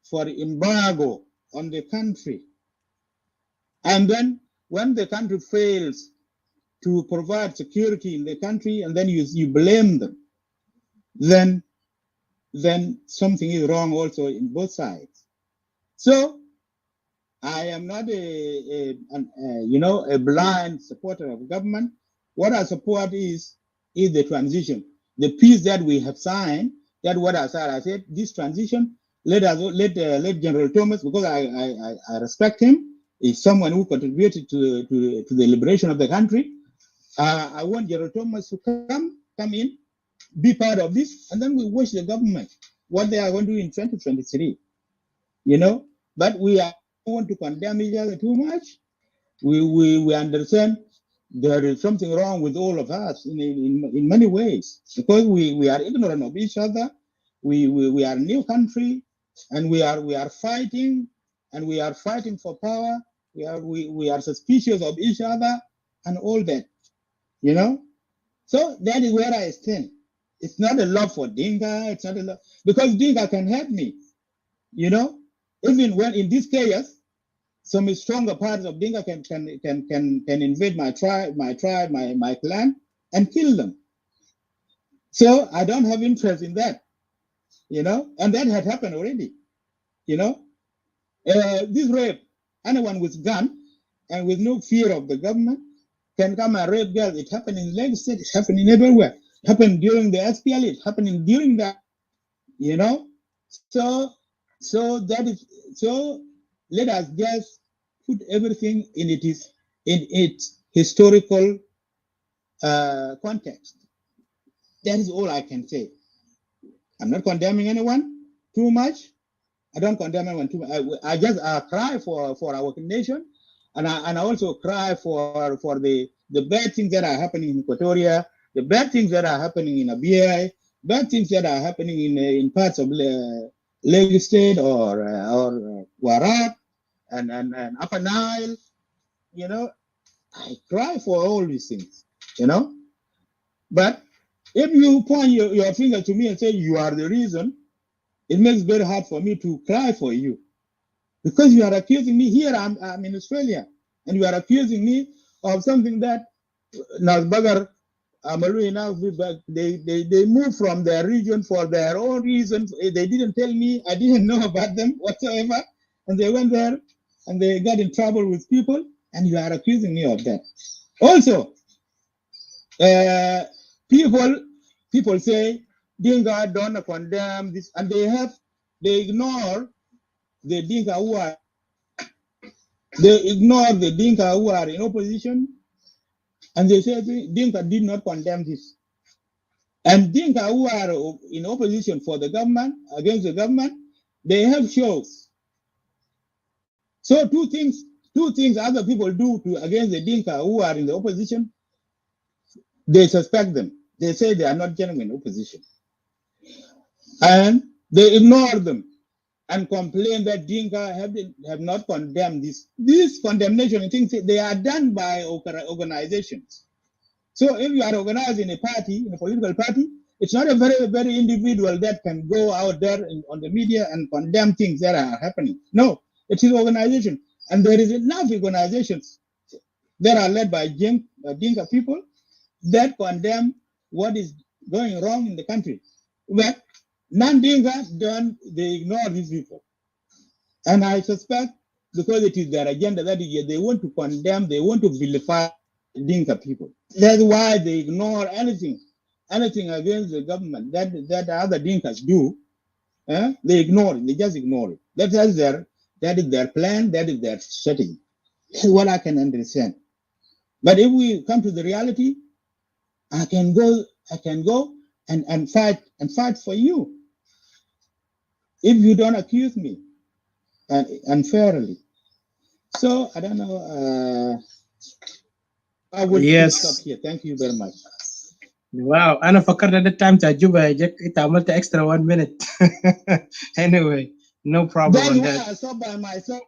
for embargo on the country, and then when the country fails to provide security in the country, and then you blame them, then something is wrong also in both sides. So I am not a blind supporter of government. What I support is the transition, the peace that we have signed. That what I said, this transition. Let General Thomas, because I respect him, is someone who contributed to the liberation of the country. I want General Thomas to come in, be part of this, and then we watch the government what they are going to do in 2023. But we don't want to condemn each other too much. We understand there is something wrong with all of us in many ways, because we are ignorant of each other. We are a new country, and we are fighting, and we are fighting for power. We are suspicious of each other and all that. So that is where I stand. It's not a love for Dinka. It's not a love, because Dinka can help me. Even when in this chaos, some stronger parts of Dinka can invade my tribe, my clan, and kill them. So I don't have interest in that. And that had happened already. This rape, anyone with gun and with no fear of the government can come and rape girls. It happened in Lagos State. It happened in everywhere. It happened during the SPL. It happened during that. So that is so. Let us just put everything in its historical context. That is all I can say. I'm not condemning anyone too much. I don't condemn anyone too much. I just cry for our nation, and I also cry for the bad things that are happening in Equatoria, the bad things that are happening in Abia, bad things that are happening in parts of Lagos State or Warab and Upper Nile. I cry for all these things. But if you point your finger to me and say you are the reason, it makes it very hard for me to cry for you, because you are accusing me. Here I'm in Australia, and you are accusing me of something that Nazbagar Amalu now they moved from their region for their own reasons. They didn't tell me. I didn't know about them whatsoever, and they went there and they got in trouble with people, and you are accusing me of that. Also, people say Dinka don't condemn this, and they ignore the Dinka who are in opposition, and they say Dinka did not condemn this. And Dinka who are in opposition for the government, against the government, They have shows. So two things other people do against the Dinka who are in the opposition, they suspect them. They say they are not genuine opposition. And they ignore them and complain that Dinka have not condemned this. This condemnation, things they are done by organizations. So if you are organized in a party, in a political party, it's not a very individual that can go out there on the media and condemn things that are happening. No, it is organization. And there is enough organizations that are led by Dinka people that condemn what is going wrong in the country. But non-Dinka, they ignore these people. And I suspect because it is their agenda that they want to condemn, they want to vilify Dinka people. That's why they ignore anything against the government that other Dinkas do. They ignore it. They just ignore it. That is their plan. That is their strategy. That's what I can understand. But if we come to the reality, I can go and fight for you if you don't accuse me unfairly. So I don't know. I will stop here. Thank you very much. Wow, أنا فكرت هذا التايم تاع جوبا جاك أنت عملت extra 1 minute. Anyway, no problem on that. That's why I saw by myself.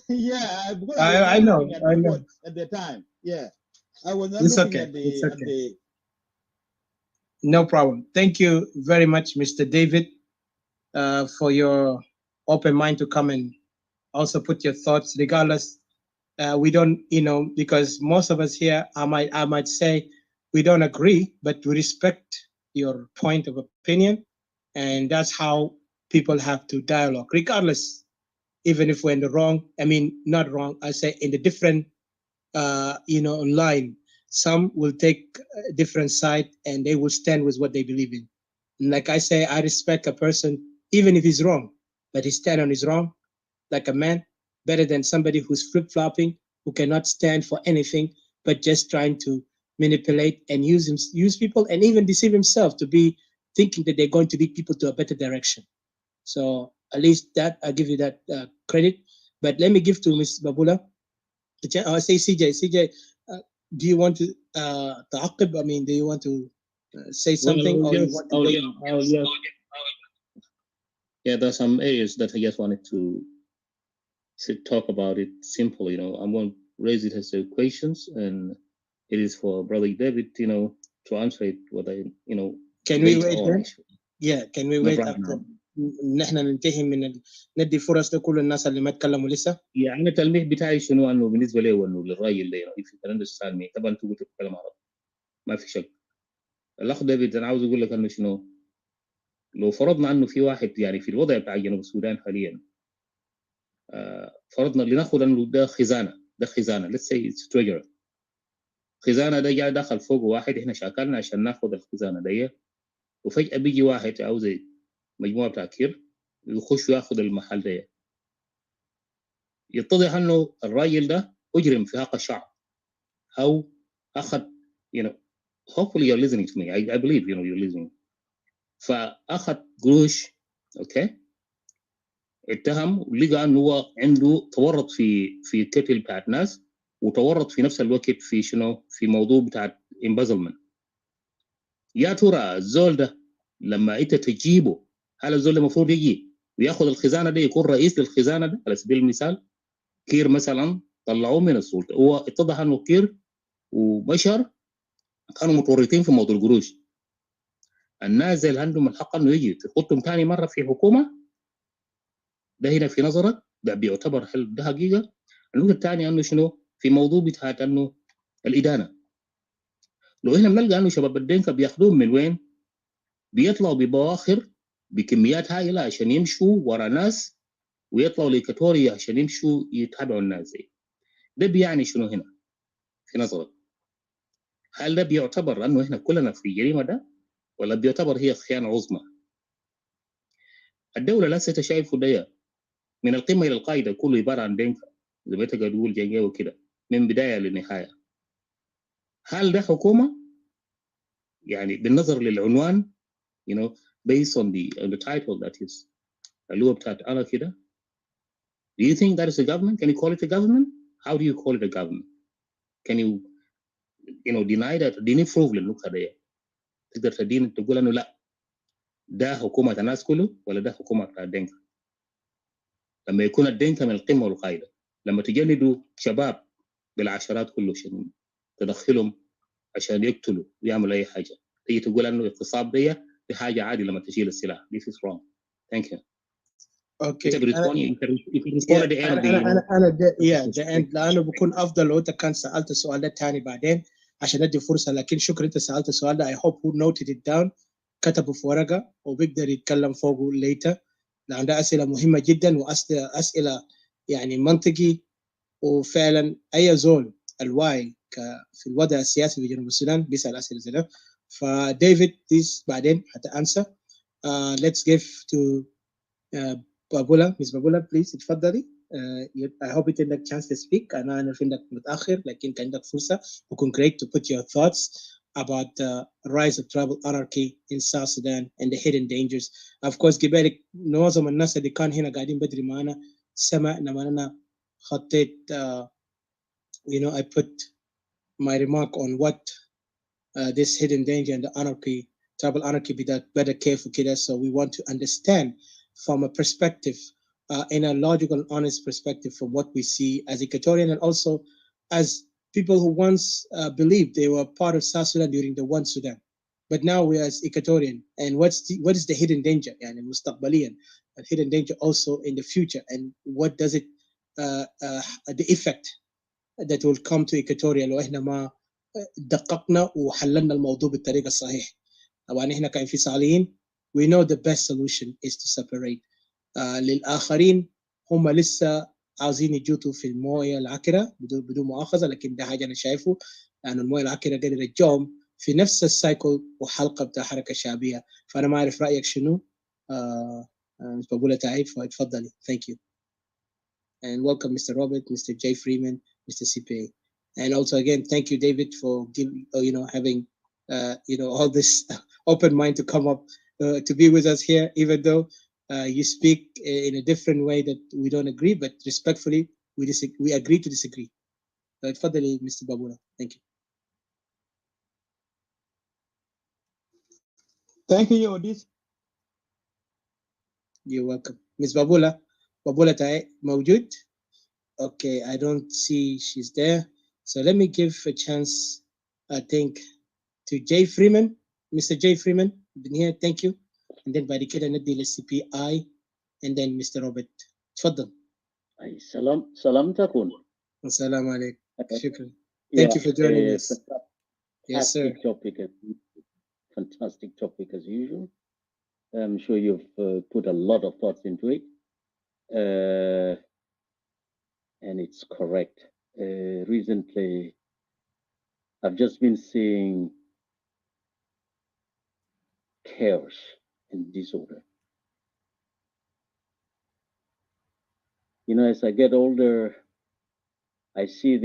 Yeah, because I know. At the time. Yeah, I was not It's looking okay. at the. It's okay. At the... No problem. Thank you very much, Mr. David, for your open mind to come and also put your thoughts, regardless. We don't, because most of us here, I might say we don't agree, but we respect your point of opinion. And that's how people have to dialogue, regardless, even if we're in the wrong, not wrong, I say in the different, line. Some will take a different side and they will stand with what they believe in. And like I say, I respect a person, even if he's wrong, but he stand on his wrong, like a man, better than somebody who's flip-flopping, who cannot stand for anything, but just trying to manipulate and use people and even deceive himself to be thinking that they're going to lead people to a better direction. So at least that, I'll give you that credit. But let me give to Ms. Babula. I say CJ, do you want to ta'aqib? Do you want to say something? Yeah, there's some areas that I just wanted to talk about it simple. I'm going to raise it as questions, and it is for Brother David, to answer it. Can we wait then? Yeah, can we wait after? نحن ننتهي من ندي فرص لكل الناس اللي ما تكلموا لسه. يعني أنا التلميح بتاعي شنو انه بالنسبه لي وانه للراي اللي في كلام السالمي طبعا تقول تتكلم عربي ما في شك. الاخ ديفيد انا عاوز اقول لك انه شنو لو فرضنا انه في واحد يعني في الوضع بتاع جنوب السودان حاليا فرضنا لناخذ انه ده خزانه let's say it's treasure. خزانه ده جاي دخل فوق واحد احنا شاكلنا عشان ناخذ الخزانه دي وفجاه بيجي واحد عاوز مجموعه بتاع كير يخش وياخذ المحل ده. يتضح انه الراجل ده اجرم في حق الشعب او اخذ hopefully you're listening to me. I believe you're listening. فاخذ قروش اوكي اتهم ولقى انه هو عنده تورط في قتل بتاعت ناس وتورط في نفس الوقت في في موضوع بتاع embezzlement. يا ترى الزول ده لما انت تجيبه هل الزول المفروض يجي وياخذ الخزانه دي يكون رئيس للخزانه ده؟ على سبيل المثال كير مثلا طلعوه من السلطه، هو اتضح انه كير وبشر كانوا متورطين في موضوع القروش. الناس اللي عندهم الحق انه يجي تحطهم ثاني مره في حكومه، ده هنا في نظرك ده بيعتبر حل؟ ده حقيقه. النقطه الثانيه انه شنو في موضوع بتاعت انه الادانه. لو احنا بنلقى انه شباب الدنكا بياخذوهم من وين؟ بيطلعوا ببواخر بكميات هائله عشان يمشوا ورا ناس ويطلعوا لإكواتوريا عشان يمشوا يتابعوا الناس زي ده. بيعني شنو هنا في نظرك؟ هل ده بيعتبر انه احنا كلنا في جريمه ده ولا بيعتبر هي خيانه عظمى؟ الدوله لسه شايفه ده من القمه الى القاعده كله عباره عن دنكا زي ما تقدر تقول جنجه وكده من بدايه للنهايه. هل ده حكومه؟ يعني بالنظر للعنوان based on the title that is اللي هو بتاعت Anarchy ده. Do you think that is a government? Can you call it a government? How do you call it a government? Can you deny that? اديني proof للنقطة دي. تقدر تديني تقول انه لا ده حكومة الناس كله ولا ده حكومة بتاع الدنكا. لما يكون الدنكا من القمة والقاعدة، لما تجلدوا شباب بالعشرات كله عشان تدخلهم عشان يقتلوا ويعملوا اي حاجة، تيجي تقول انه اغتصاب دي حاجة عادي لما تشيل السلاح. This is wrong. Thank you. اوكي You can respond at the end of the the end لانه بكون افضل لو انت كان سالت السؤال ده تاني بعدين عشان ادي فرصه، لكن شكرا انت سالت السؤال ده. I hope who noted it down كتبه في ورقه وبيقدر يتكلم فوقه later، لان ده اسئله مهمه جدا واسئله يعني منطقي، وفعلا اي زول الواعي في الوضع السياسي في جنوب السودان بيسال اسئله زي ده. فديفيد بليز بعدين حتى انسى. Let's give to بابولا. Miss بابولا please اتفضلي. I hope you take a chance to speak. أنا عارف إنك متأخر لكن كان عندك فرصة. وكون great to put your thoughts about the rise of tribal anarchy in South Sudan and the hidden dangers. Of course قبالك معظم الناس اللي كان هنا قاعدين بدري معنا سمع لما أنا خطيت I put my remark on what this hidden danger and the anarchy, tribal anarchy better careful كده. So we want to understand from a perspective, in a logical and honest perspective from what we see as Equatorian and also as people who once believed they were part of South Sudan during the one Sudan. But now we are as Equatorian, and what is the hidden danger? يعني مستقبليا, a hidden danger also in the future, and what does it, the effect that will come to Equatoria لو احنا ما دققنا وحللنا الموضوع بالطريقة الصحيحة. طبعا احنا كانفصاليين we know the best solution is to separate. للآخرين هم لسه عاوزين يجوتوا في الموية العكرة بدون مؤاخذة، لكن ده حاجة أنا شايفه لأن الموية العكرة قدر يرجعهم في نفس السايكل وحلقة بتاع حركة شعبية. فأنا ما أعرف رأيك شنو. مش بقولها تعيد فتفضلي. Thank you. And welcome Mr. Robert, Mr. J. Freeman, Mr. CPA. And also again, thank you, David, for having all this open mind to come up to be with us here, even though you speak in a different way that we don't agree, but respectfully, we agree to disagree. تفضلي Mr. Babula. Thank you. Thank you, Odis. You're welcome. Ms. Babula. Babula Tae موجود? Okay, I don't see she's there. So let me give a chance, I think, to J. Freeman. Mr. J. Freeman, been here, thank you. And then بعد كده ندي للCPI and then Mr. Robert. تفضل. سلام تكون. السلام عليكم. شكرا. Thank you for joining us. Yes, sir. Fantastic topic as usual. I'm sure you've put a lot of thoughts into it. And it's correct. Recently, I've just been seeing chaos and disorder. As I get older, I see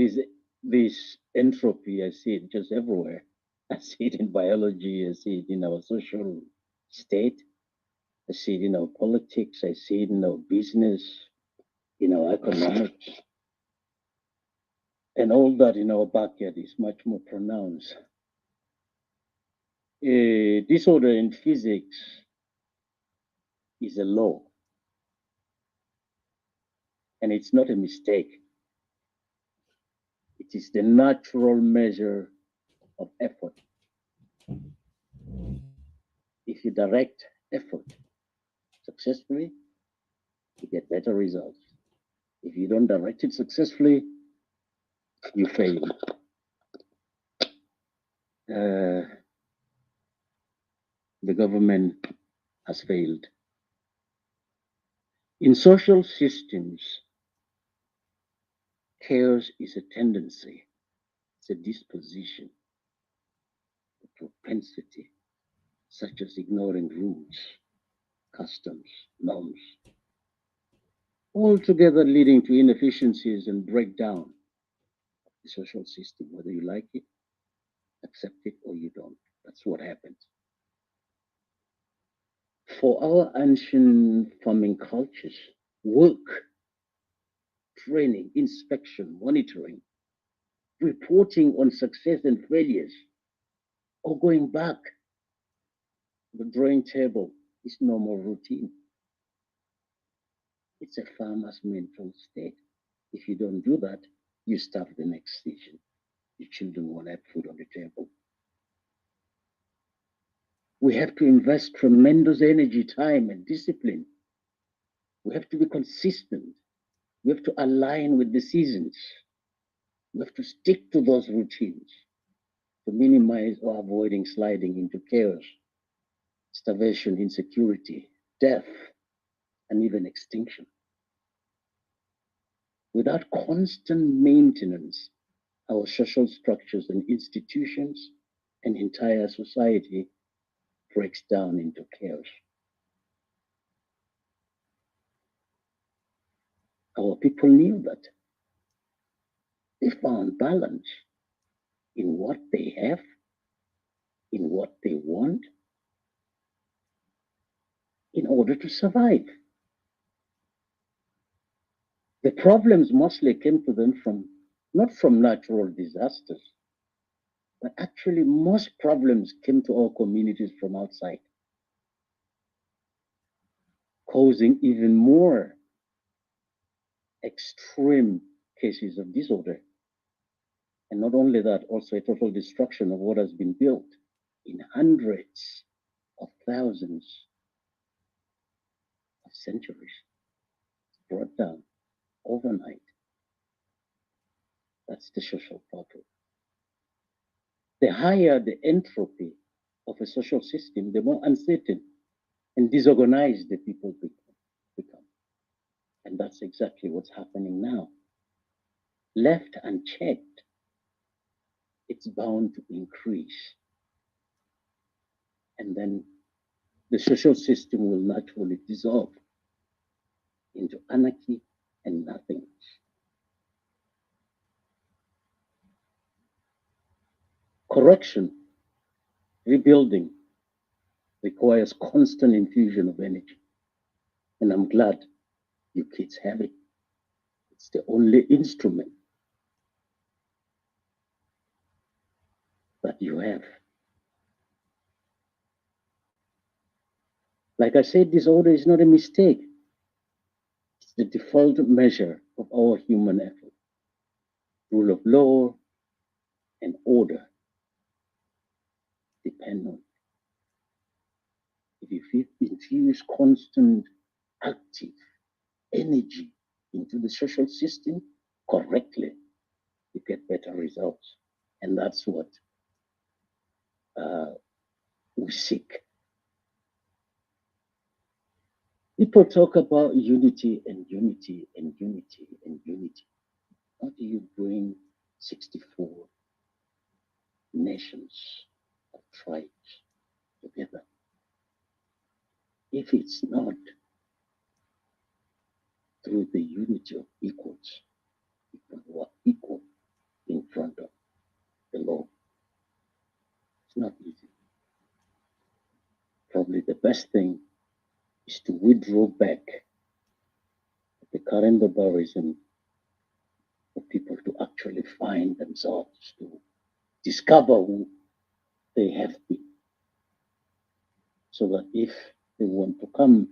this entropy. I see it just everywhere. I see it in biology. I see it in our social state. I see it in our politics. I see it in our business, in our economics. And all that in our backyard is much more pronounced. Disorder in physics is a law. And it's not a mistake. It is the natural measure of effort. If you direct effort successfully, you get better results. If you don't direct it successfully, you fail. The government has failed. In social systems, chaos is a tendency, it's a disposition, a propensity, such as ignoring rules, customs, norms, altogether leading to inefficiencies and breakdown of the social system, whether you like it, accept it, or you don't. That's what happens. For our ancient farming cultures, work, training, inspection, monitoring, reporting on success and failures, or going back to the drawing table is normal routine. It's a farmer's mental state. If you don't do that, you starve the next season. Your children won't have food on the table. We have to invest tremendous energy, time, and discipline. We have to be consistent. We have to align with the seasons. We have to stick to those routines to minimize or avoiding sliding into chaos, starvation, insecurity, death, and even extinction. Without constant maintenance, our social structures and institutions and entire society breaks down into chaos. Our people knew that. They found balance in what they have, in what they want, in order to survive. The problems mostly came to them not from natural disasters, but actually most problems came to our communities from outside, causing even more extreme cases of disorder. And not only that, also a total destruction of what has been built in hundreds of thousands of centuries, brought down overnight. That's the social problem. The higher the entropy of a social system, the more uncertain and disorganized the people become. And that's exactly what's happening now. Left unchecked, it's bound to increase. And then the social system will naturally dissolve into anarchy and nothingness. Correction, rebuilding, requires constant infusion of energy. And I'm glad you kids have it. It's the only instrument that you have. Like I said, disorder is not a mistake. It's the default measure of our human effort. Rule of law and order depend on it. If you infuse constant active energy into the social system correctly, you get better results. And that's what we seek. People talk about unity and unity and unity and unity. How do you bring 64 nations or tribes together if it's not through the unity of equals, people who are equal in front of the law? It's not easy. Probably the best thing is to withdraw back the current barbarism for people to actually find themselves, to discover who they have been, so that if they want to come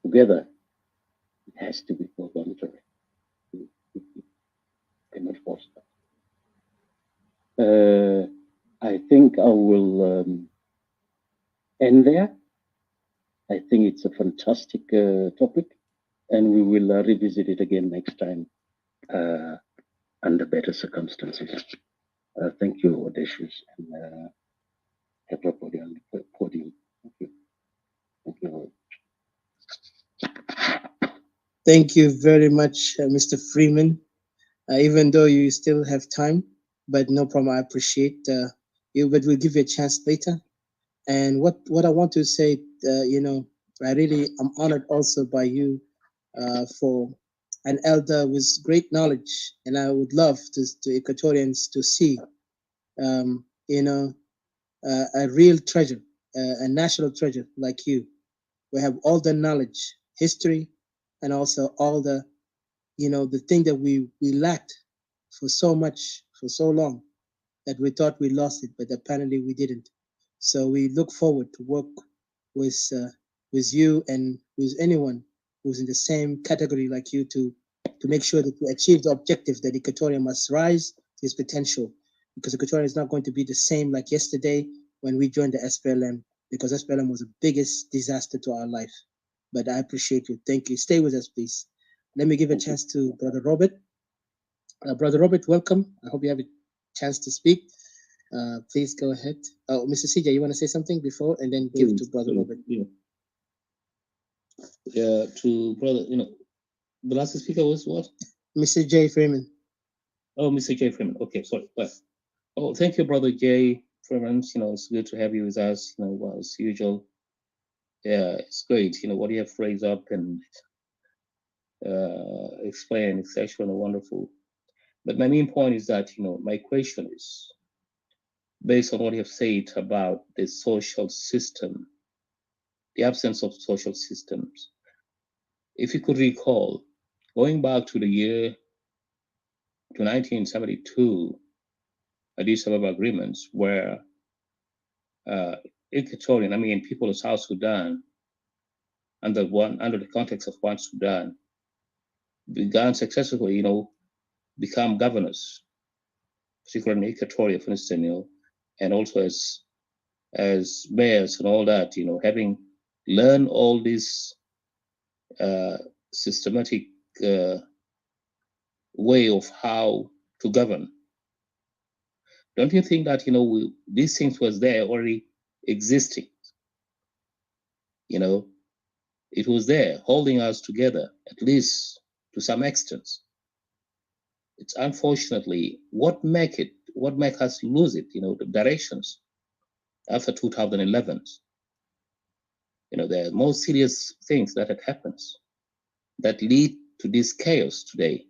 together, it has to be voluntary. You cannot force that. I think I will end there. I think it's a fantastic topic, and we will revisit it again next time under better circumstances. Thank you, Odysseus, and everybody on the podium. Thank you. Thank you. Thank you very much, Mr. Freeman. Even though you still have time, but no problem. I appreciate you, but we'll give you a chance later. And what I want to say, I'm honored also by you for an elder with great knowledge, and I would love to Equatorians to see, a real treasure a national treasure like you. We have all the knowledge, history, and also all the, the thing that we lacked for so long, that we thought we lost it, but apparently we didn't. So we look forward to work with with you and with anyone who's in the same category like you to make sure that we achieve the objective that Equatorial must rise to its potential, because Equatorial is not going to be the same like yesterday when we joined the SPLM, because SPLM was the biggest disaster to our life. But I appreciate you. Thank you. Stay with us, please. Let me give a chance to Brother Robert. Brother Robert, welcome. I hope you have a chance to speak. Please go ahead. Oh, Mr. CJ, you want to say something before and then give to Brother Robert? Yeah, to brother, the last speaker was what? Mr. J. Freeman. Oh, Mr. J. Freeman. Okay, sorry. Well, oh, thank you, Brother J. Freeman. It's good to have you with us. As usual. Yeah, it's great. What you have phrased up and explained. It's actually wonderful. But my main point is that, my question is based on what you have said about the social system, the absence of social systems. If you could recall, going back to the year to 1972, Addis Ababa agreements, where Equatorian, people of South Sudan, under the context of one Sudan, began successfully, become governors, particularly in Equatoria, for instance, and also as mayors and all that, having learned all these systematic way of how to govern. Don't you think that these things was there already existing? It was there holding us together, at least to some extent. It's unfortunately what make us lose it, the directions after 2011. There are more serious things that had happened that lead to this chaos today.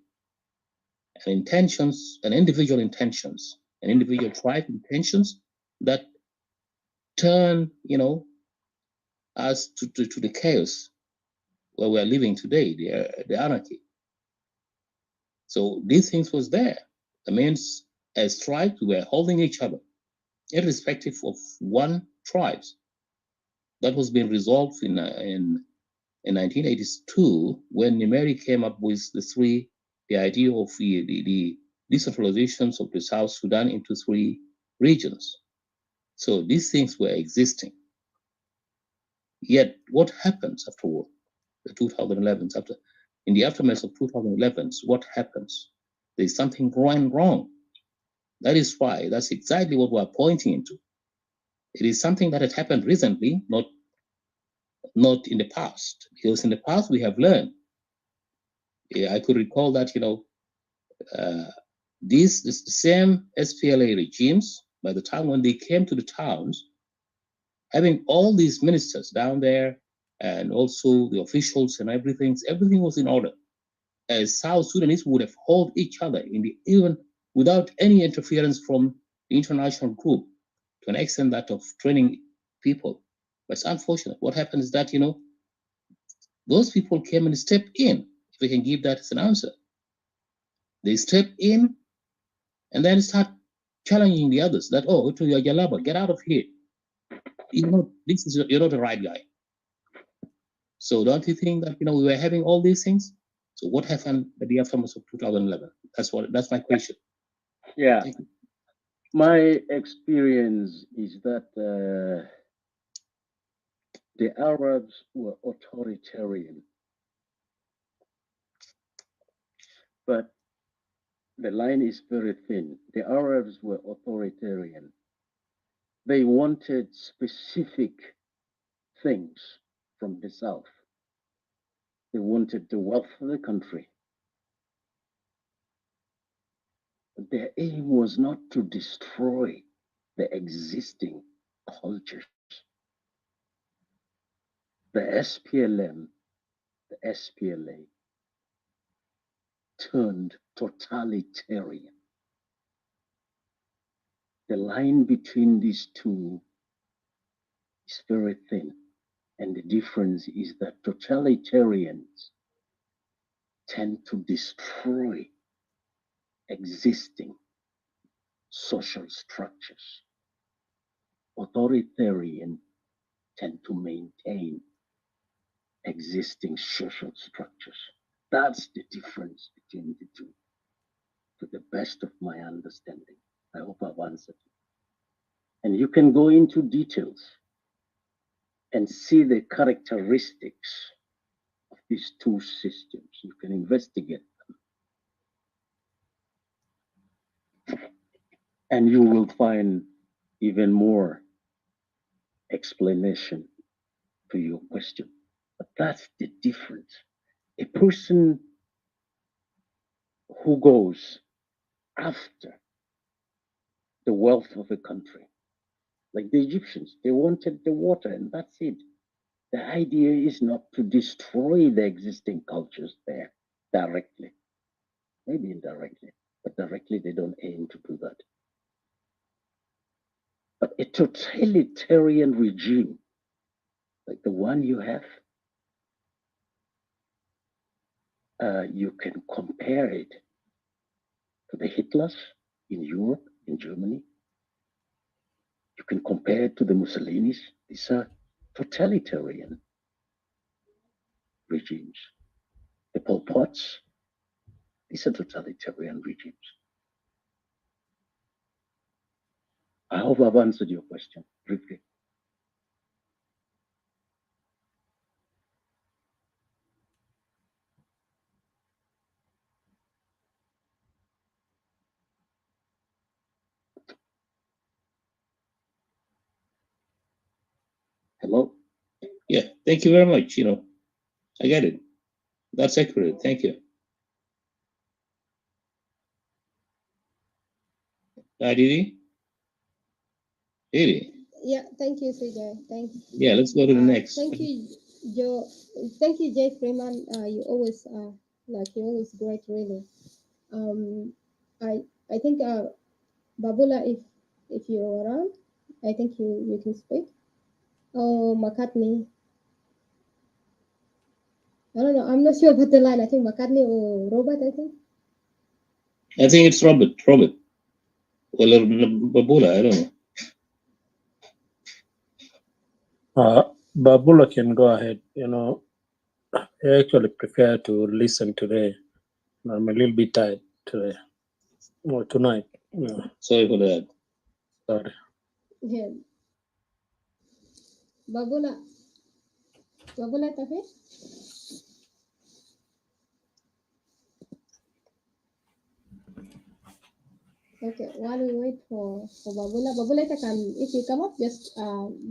And intentions and individual intentions and individual tribe intentions that turn, us to the chaos where we are living today, the anarchy. So these things was there. That means as tribes, we were holding each other, irrespective of one tribe. That was being resolved in 1982 when Nimeri came up with the idea of the decentralizations of the South Sudan into 3 regions. So these things were existing. Yet what happens afterward, the 2011s, in the aftermath of 2011s, what happens? There's something going wrong. That's exactly what we're pointing into. It is something that had happened recently, not in the past, because in the past we have learned. I could recall that, the same SPLA regimes, by the time when they came to the towns, having all these ministers down there and also the officials and everything was in order. As South Sudanese would have held each other even without any interference from the international group, to an extent that of training people. But it's unfortunate. What happened is that, those people came and stepped in, if we can give that as an answer. They step in and then start challenging the others that, oh, to your Jalaba, get out of here. You're not the right guy. So don't you think that, we were having all these things? So what happened at the aftermath of 2011? That's my question. Yeah. My experience is that the Arabs were authoritarian, but the line is very thin. The Arabs were authoritarian. They wanted specific things from the South. They wanted the wealth of the country. But their aim was not to destroy the existing cultures. The SPLM, the SPLA turned totalitarian. The line between these two is very thin. And the difference is that totalitarians tend to destroy existing social structures. Authoritarian tend to maintain existing social structures. That's the difference between the two, to the best of my understanding. I hope I've answered you. And you can go into details and see the characteristics of these two systems. You can investigate them. And you will find even more explanation to your question. But that's the difference. A person who goes after the wealth of a country, like the Egyptians, they wanted the water and that's it. The idea is not to destroy the existing cultures there directly, maybe indirectly, but directly they don't aim to do that. But a totalitarian regime, like the one you have, you can compare it to the Hitlers in Europe, in Germany. You can compare it to the Mussolinis. These are totalitarian regimes. The Pol Pots, these are totalitarian regimes. I hope I've answered your question briefly. Hello? Yeah, thank you very much. I get it. That's accurate. Thank you. Didi? Didi? Yeah, thank you, CJ. Thanks. Yeah, let's go to the next. Thank you, Joe. Thank you, Jay Freeman. You always you're always great, really. I think Babula, if you're around, I think you can speak. Oh, McCartney. I don't know. I'm not sure about the line. I think McCartney or Robert. I think it's Robert. Well, Babula, I don't know. Babula can go ahead. I actually prefer to listen today. I'm a little bit tired today. Or tonight. Yeah. Sorry for that. Sorry. yeah. Babula, Tafe? Okay, while we wait for Babula, if you come up, just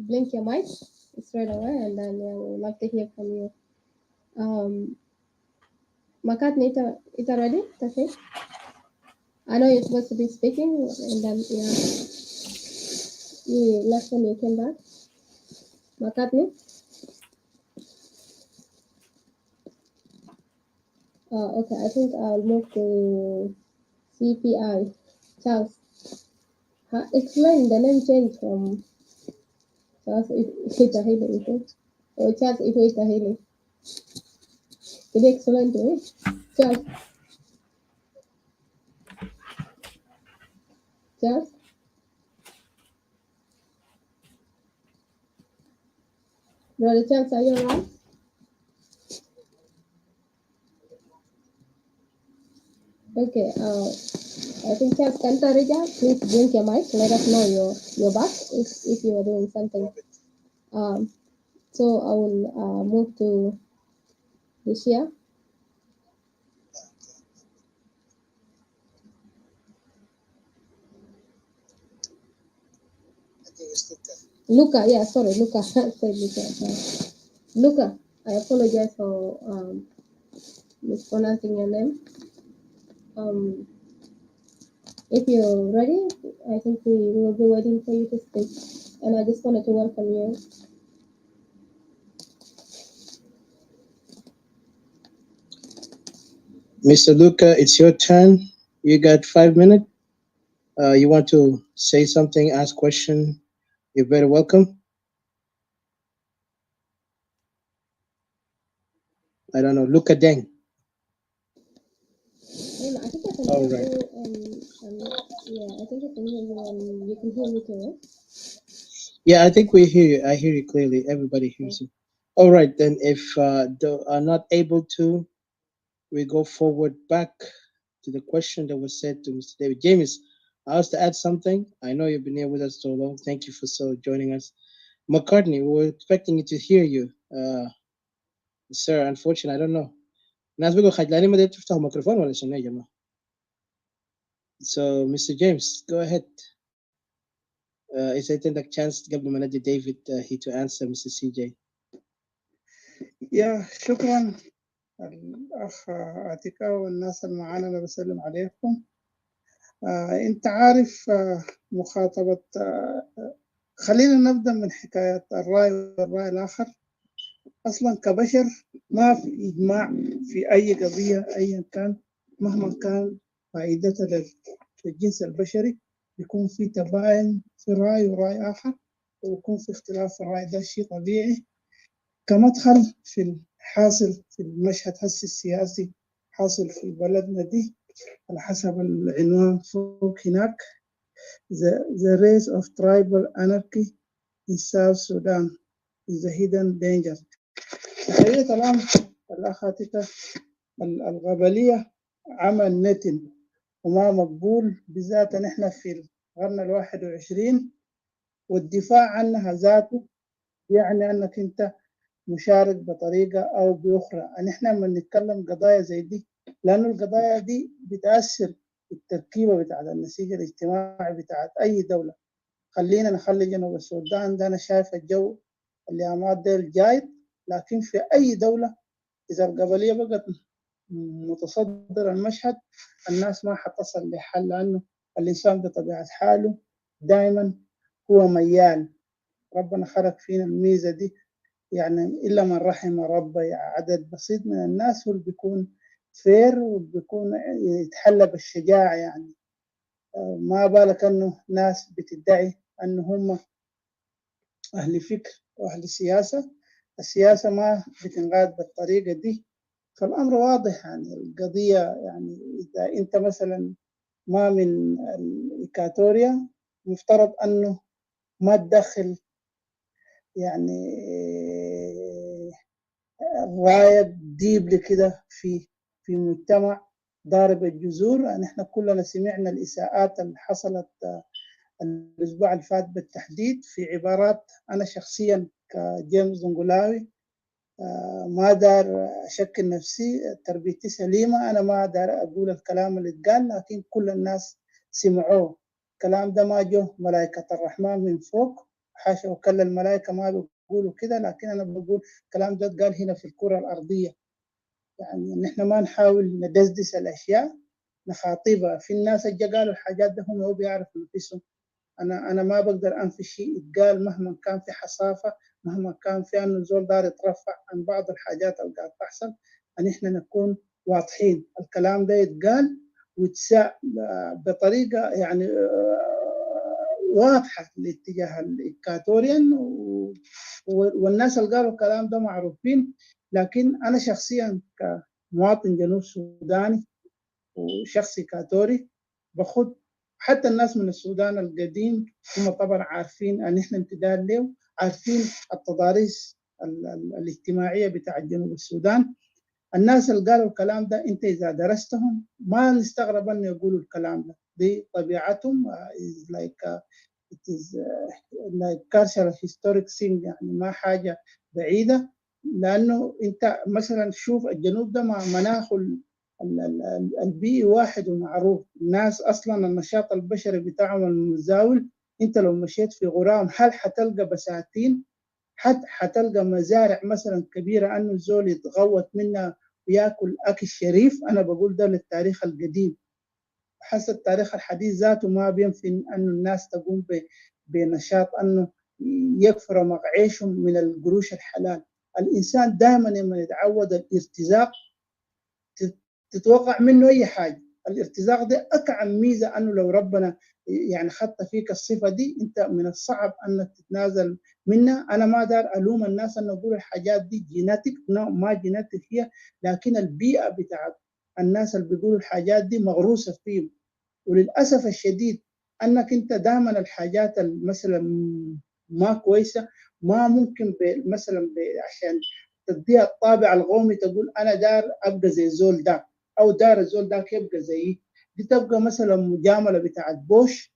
blink your mic straight away, and then we'd love to hear from you. McCartney, is it ready? Tafe? I know you're supposed to be speaking, and then you left when you came back. McCartney? Okay, I think I'll move to CPI. Charles, explain the name change from Charles Itahili, is it? Or Charles Itahili. Can you explain to me? Charles? Charles? Brother Charles, are you around? Okay, I think Charles Cantarija, please blink your mic. Let us know you're back if you are doing something. So I will move to Lucia. Luca, yeah, sorry, Luca. I said Luca. Luca, I apologize for mispronouncing your name. If you're ready, I think we will be waiting for you to speak. And I just wanted to welcome you. Mr. Luca, it's your turn. You got 5 minutes. You want to say something, ask question, you're very welcome. I don't know. Look at Deng. I think I can All hear right. you. Yeah, I think I can hear you, and you can hear me too, right? Yeah, I think we hear you. I hear you clearly. Everybody hears you. All right, then if they are not able to, we go forward back to the question that was said to Mr. David. James, I was to add something. I know you've been here with us so long. Thank you for joining us. McCartney, we were expecting to hear you. Sir, unfortunately, I don't know. الناس بيقولوا خجلانين ما تفتحوا ميكروفون ولا شنو يا جماعة؟ So, Mr. James, go ahead. إذا عندك chance قبل ما ندي ديفيد he to answer Mr. CJ. يا شكرا الأخ عتيكا والناس اللي معانا، أنا بسلم عليكم. أنت عارف مخاطبة خلينا نبدأ من حكاية الرأي والرأي الآخر. أصلا كبشر ما في إجماع في أي قضية أيا كان مهما كان فائدتها للجنس البشري. يكون في تباين في رأي ورأي آخر، ويكون في اختلاف في الرأي. ده شيء طبيعي كمدخل في الحاصل في المشهد السياسي حاصل في بلدنا دي على حسب العنوان فوق هناك. The rise of tribal anarchy in South Sudan is a hidden danger. حقيقة الآن الأخاتك الغبلية عمل نتن وما مقبول، بالذات نحن في القرن 21، والدفاع عنها ذاته يعني أنك أنت مشارك بطريقة أو بأخرى. نحن لما نتكلم قضايا زي دي، لأنه القضايا دي بتأثر التركيبة بتاعت النسيج الاجتماعي بتاعت أي دولة. خلينا نخلي جنوب السودان ده، أنا شايف الجو الأيامات ديل جاي، لكن في أي دولة إذا القبلية بقت متصدر المشهد الناس ما حتصل لحل، لأنه الإنسان بطبيعة حاله دائما هو ميال. ربنا خلق فينا الميزة دي، يعني إلا من رحم ربي عدد بسيط من الناس هو اللي بيكون فير وبيكون يتحلى بالشجاعة. يعني ما بالك أنه ناس بتدعي أنه هم أهل فكر وأهل سياسة. السياسة ما بتنقاد بالطريقة دي، فالأمر واضح. يعني القضية يعني إذا أنت مثلا ما من الإكواتوريا مفترض أنه ما تدخل يعني راية ديبل كده في مجتمع ضارب الجذور. يعني احنا كلنا سمعنا الإساءات اللي حصلت الأسبوع اللي فات بالتحديد في عبارات. أنا شخصيا كجيمس زنقلاوي ما دار أشكل نفسي، تربيتي سليمة، أنا ما دار أقول الكلام اللي اتقال، لكن كل الناس سمعوه. الكلام ده ما جو ملائكة الرحمن من فوق، حاشا وكل الملائكة ما بيقولوا كده، لكن أنا بقول الكلام ده اتقال هنا في الكرة الأرضية. يعني نحن ما نحاول ندسدس الأشياء، نخاطبها. في الناس اللي قالوا الحاجات ده هم بيعرفوا نفسهم. أنا ما بقدر أنفي شيء يتقال مهما كان في حصافة، مهما كان في أنه زول دار يترفع عن بعض الحاجات اللي قاعد تحصل. أن إحنا نكون واضحين، الكلام ده يتقال ويتساء بطريقة يعني واضحة لاتجاه الإكواتوريان، والناس اللي قالوا الكلام ده معروفين. لكن أنا شخصيا كمواطن جنوب سوداني وشخص إكواتوري بخد حتى الناس من السودان القديم هم طبعا عارفين أن إحنا امتداد له، عارفين التضاريس الاجتماعية بتاع جنوب السودان. الناس اللي قالوا الكلام ده أنت إذا درستهم ما نستغرب أن يقولوا الكلام ده. دي طبيعتهم. is like it is like cultural historic thing، يعني ما حاجة بعيدة. لأنه أنت مثلا شوف الجنوب ده مع مناخه البيئي واحد ومعروف. الناس أصلا النشاط البشري بتاعهم المزاول، أنت لو مشيت في غرام هل حتلقى بساتين؟ حتلقى مزارع مثلا كبيرة أنه الزول يتغوط منها ويأكل أكل شريف. أنا بقول ده للتاريخ القديم. حسب التاريخ الحديث ذاته ما بينفي أنه الناس تقوم بنشاط أنه يكفر مقعيشهم من القروش الحلال. الإنسان دائما لما يتعود الارتزاق تتوقع منه أي حاجة. الارتزاق ده أكعب ميزة، أنه لو ربنا يعني خدت فيك الصفة دي، أنت من الصعب أنك تتنازل منها. أنا ما دار ألوم الناس أن يقولوا الحاجات دي جيناتيك، ما جيناتيك هي، لكن البيئة بتاعت الناس اللي بيقولوا الحاجات دي مغروسة فيهم. وللأسف الشديد أنك أنت دائما الحاجات مثلا ما كويسة ما ممكن مثلا عشان تديها الطابع القومي تقول أنا دار أبقى زي زول ده أو دار الزول ده يبقى زيي. دي تبقى مثلا مجاملة بتاعت بوش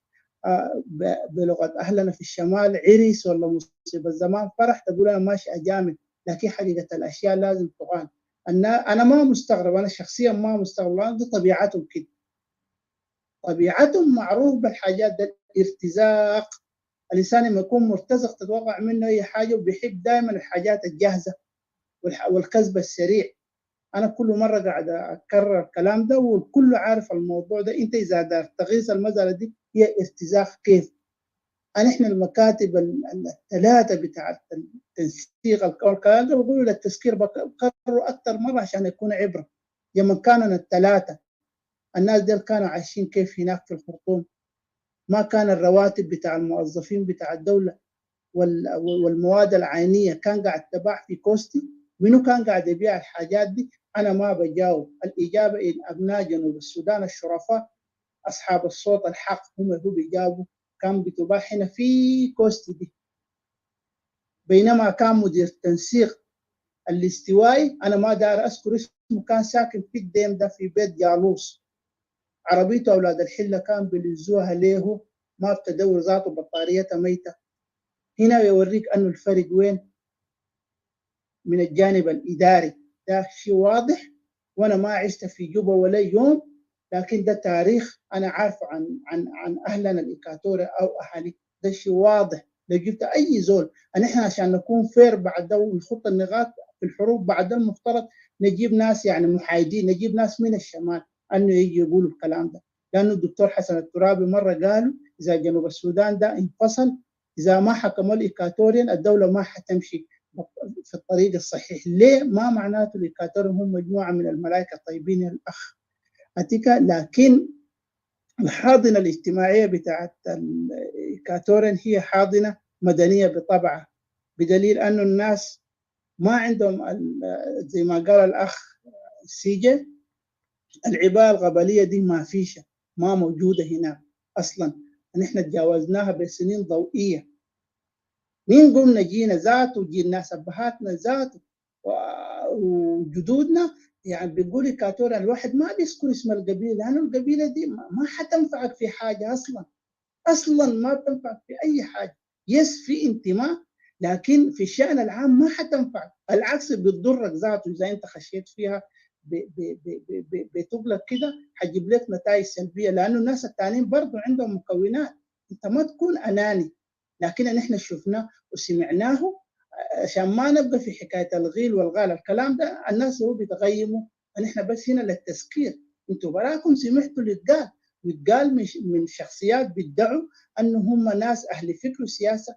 بلغة أهلنا في الشمال، عرس ولا مصيبة زمان فرح تقول أنا ماشي أجامل، لكن حقيقة الأشياء لازم تقال. أنا ما مستغرب، أنا شخصيا ما مستغرب، دي طبيعتهم كده، طبيعتهم معروف بالحاجات ده. الارتزاق، الإنسان لما يكون مرتزق تتوقع منه أي حاجة، وبيحب دائما الحاجات الجاهزة والكسب السريع. أنا كل مرة قاعد أكرر الكلام ده والكل عارف الموضوع ده. أنت إذا دار تغيث المسألة دي هي ارتزاق كيف؟ إحنا المكاتب الثلاثة بتاعت التنسيق الكلام ده بقولوا للتذكير بكرروا أكثر مرة عشان يكون عبرة. لما كانوا الثلاثة الناس دول كانوا عايشين كيف هناك في الخرطوم؟ ما كان الرواتب بتاع الموظفين بتاع الدولة والمواد العينية كان قاعد تباع في كوستي؟ منو كان قاعد يبيع الحاجات دي؟ أنا ما بجاوب. الإجابة إن أبناء جنوب السودان الشرفاء أصحاب الصوت الحق هم هو بيجاوبوا. كان بتباع هنا في كوستي دي، بينما كان مدير تنسيق الاستوائي أنا ما دار أذكر اسمه كان ساكن في الديم ده في بيت جالوس. عربيته أولاد الحلة كان بيلزوها له، ما بتدور ذاته بطاريتها ميتة. هنا يوريك أنه الفرق وين من الجانب الإداري. ده شيء واضح، وأنا ما عشت في جوبا ولا يوم، لكن ده تاريخ أنا عارفه عن أهلنا الإكاتوري أو أهالي. ده شيء واضح. لو جبت أي زول نحن عشان نكون فير بعد ده ونخط النقاط في الحروب بعد ده المفترض نجيب ناس يعني محايدين، نجيب ناس من الشمال أنه يجي يقولوا الكلام ده. لأنه الدكتور حسن الترابي مرة قالوا إذا جنوب السودان ده انفصل، إذا ما حكموا الإكاتوريين الدولة ما حتمشي في الطريق الصحيح. ليه؟ ما معناته الإكاتوريين هم مجموعة من الملائكة الطيبين الأخ أتيكا، لكن الحاضنة الاجتماعية بتاعت الإكاتوريين هي حاضنة مدنية بطبعها، بدليل أنه الناس ما عندهم زي ما قال الأخ سيجي العباءة القبلية دي ما فيش، ما موجودة هنا أصلا. نحن تجاوزناها بسنين ضوئية. مين قمنا جينا ذاته وجينا ناس أبهاتنا ذاته وجدودنا يعني بيقول إكاتوريا الواحد ما بيذكر اسم القبيلة، لأنه القبيلة دي ما حتنفعك في حاجة أصلا ما بتنفعك في أي حاجة. يس في انتماء، لكن في الشأن العام ما حتنفعك، العكس بتضرك ذاته. إذا أنت خشيت فيها بتغلق كده حجيب لك نتائج سلبية، لأنه الناس التانيين برضو عندهم مكونات. أنت ما تكون أناني، لكن نحن شفناه وسمعناه عشان ما نبقى في حكاية الغيل والغال. الكلام ده الناس هو بيتغيموا، نحن بس هنا للتذكير. انتوا براكم سمعتوا اللي اتقال، واتقال من شخصيات بيدعوا أنه هم ناس أهل فكر وسياسة.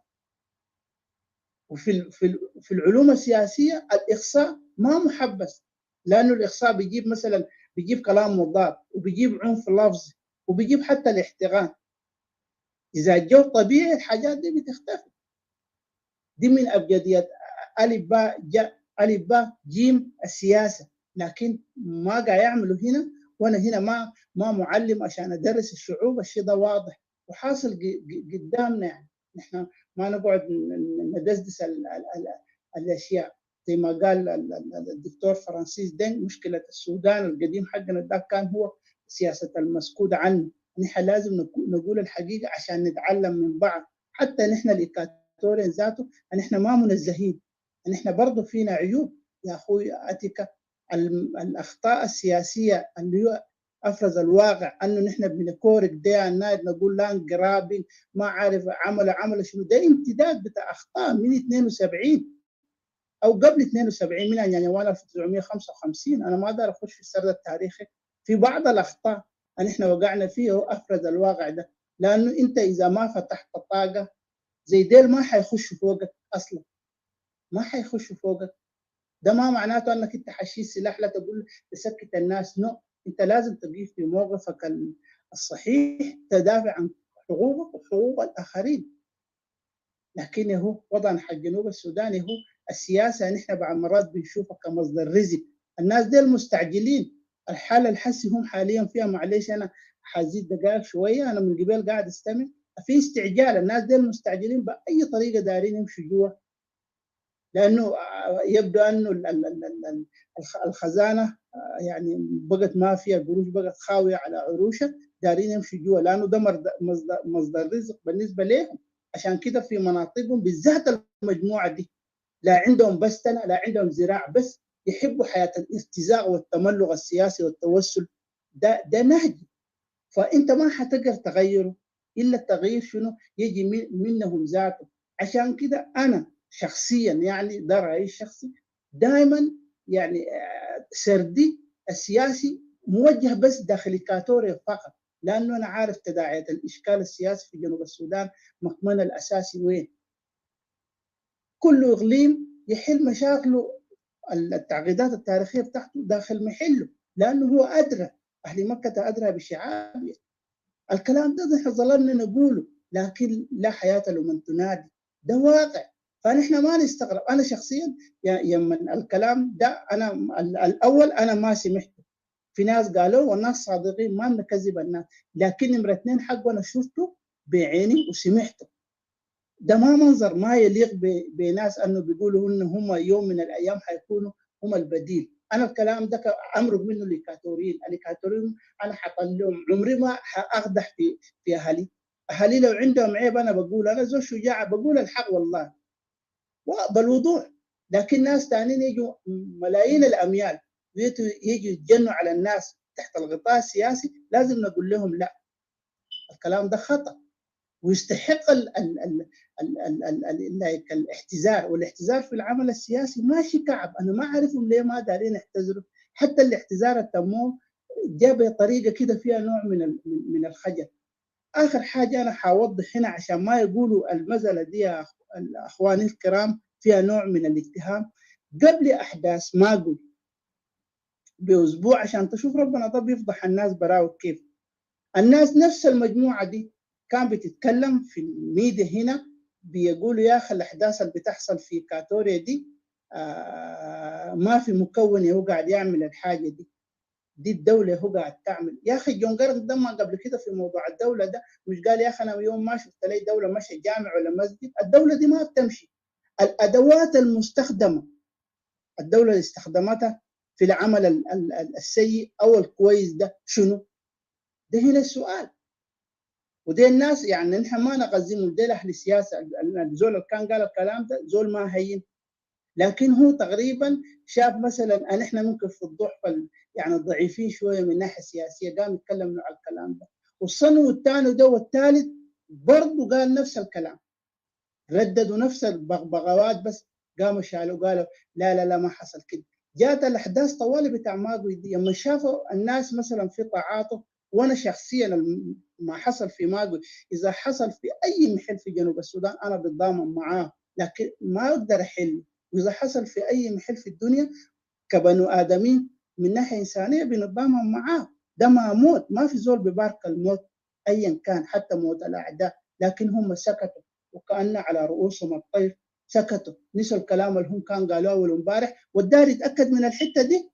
وفي العلوم السياسية الإخصاء ما محبس، لأنه الإخصاء بيجيب كلام مضاد وبيجيب عنف لفظي وبيجيب حتى الاحتقان. إذا الجو طبيعي الحاجات دي بتختفي. دي من أبجديات ألف باء جيم السياسة، لكن ما قاعد يعملوا هنا. وأنا هنا ما معلم عشان أدرس الشعوب. الشيء ده واضح وحاصل قدامنا. يعني نحن ما نقعد ندسدس الأشياء. زي ما قال الدكتور فرانسيس دين، مشكلة السودان القديم حقنا ده كان هو سياسة المسكوت عنه. نحن لازم نقول الحقيقة عشان نتعلم من بعض. حتى نحن الإكاتوريين ذاته نحن ما منزهين، نحن برضو فينا عيوب يا أخوي أتيكا. الأخطاء السياسية اللي أفرز الواقع أنه نحن بنكورك ده النايد نقول لان جرابين ما عارف عمل شنو. ده امتداد بتاع أخطاء من 72 أو قبل 72 من يعني 1955. أنا ما أقدر أخش في السرد التاريخي. في بعض الأخطاء نحن وقعنا فيه أفرز الواقع ده، لأنه أنت إذا ما فتحت الطاقة زي ديل ما حيخشوا فوقك أصلا، ما حيخشوا فوقك. ده ما معناته أنك أنت حشيل سلاح لا تقول تسكت الناس. نو، أنت لازم تقف في موقفك الصحيح، تدافع عن حقوقك وحقوق الآخرين. لكن هو وضعنا حق جنوب السودان هو السياسة نحن بعض مرات بنشوفها كمصدر رزق. الناس دي المستعجلين، الحالة الحسي هم حاليا فيها، معلش أنا حزيد دقائق شوية، أنا من قبل قاعد استمع، في استعجال. الناس دي المستعجلين بأي طريقة دارين يمشوا جوا، لأنه يبدو أنه الخزانة يعني بقت ما فيها قروش، بقت خاوية على عروشها، دارين يمشوا جوا لأنه ده مصدر رزق بالنسبة لهم. عشان كده في مناطقهم بالذات المجموعة دي لا عندهم بستنة، لا عندهم زراعة، بس يحبوا حياة الارتزاق والتملق السياسي والتوسل. ده نهج، فأنت ما حتقدر تغيره إلا التغيير شنو يجي منهم ذاته. عشان كده أنا شخصيا يعني ده رأيي الشخصي، دائما يعني سردي السياسي موجه بس داخل إكواتوريا فقط، لأنه أنا عارف تداعيات الإشكال السياسي في جنوب السودان مكمنه الأساسي وين. كل إقليم يحل مشاكله التعقيدات التاريخية بتاعته داخل محله، لأنه هو أدرى، أهل مكة أدرى بشعابه. الكلام ده نحن ظللنا نقوله، لكن لا حياة لمن تنادي، ده واقع. فنحن ما نستغرب. أنا شخصيا يمن الكلام ده أنا الأول أنا ما سمعته، في ناس قالوا والناس صادقين ما نكذب الناس، لكن نمرة 2 حقه أنا شفته بعيني وسمعته. ده ما منظر ما يليق بناس انه بيقولوا ان هم يوم من الايام حيكونوا هم البديل. انا الكلام ده امرق منه الاكواتوريين انا حطلعهم، عمري ما حاقدح في اهلي لو عندهم عيب انا بقول، انا زول شجاع بقول الحق والله بالوضوح. لكن ناس ثانيين يجوا ملايين الاميال يجوا يتجنوا على الناس تحت الغطاء السياسي، لازم نقول لهم لا، الكلام ده خطأ ويستحق الاحتزار. والاحتزار في العمل السياسي ماشي كعب. انا ما اعرفهم ليه ما دارين يحتزروا. حتى الاحتزار التموم جاء بطريقه كده فيها نوع من الخجل. اخر حاجه انا حوضح هنا عشان ما يقولوا المساله دي يا اخواني الكرام فيها نوع من الاتهام. قبل احداث ماجو باسبوع عشان تشوف ربنا ده بيفضح الناس براوي كيف، الناس نفس المجموعه دي كان بتتكلم في الميديا هنا بيقولوا يا اخي الاحداث اللي بتحصل في إكواتوريا دي ما في مكون هو قاعد يعمل الحاجه دي الدوله هو قاعد تعمل. يا اخي جون جارك ده ما قبل كده في موضوع الدوله ده مش قال يا اخي انا يوم ما شفت لي دوله ماشي جامع ولا مسجد؟ الدوله دي ما بتمشي. الادوات المستخدمه الدوله اللي استخدمتها في العمل السيء او الكويس ده شنو؟ ده هنا السؤال. ودي الناس يعني نحن ما نقزمهم، دي اهل السياسه. الزول اللي كان قال الكلام ده زول ما هين، لكن هو تقريبا شاف مثلا ان احنا ممكن في الضعف يعني ضعيفين شويه من الناحيه السياسيه، قام يتكلم على الكلام ده. والصنو الثاني ده والثالث برضه قال نفس الكلام، رددوا نفس البغبغاوات، بس قاموا شالوا قالوا لا لا لا ما حصل كده. جات الاحداث طوالي بتاع ماجوي دي لما شافوا الناس مثلا في تعاطف. وانا شخصيا ما حصل في ماجوي اذا حصل في اي محل في جنوب السودان انا بتضامن معاه، لكن ما اقدر احل. واذا حصل في اي محل في الدنيا كبنو ادمين من ناحيه انسانيه بنتضامن معاه. ده ما موت، ما في زول ببارك الموت ايا كان حتى موت الاعداء، لكن هم سكتوا وكأن على رؤوسهم الطير، سكتوا نسوا الكلام اللي هم كان قالوه اول امبارح. والدار يتاكد من الحته دي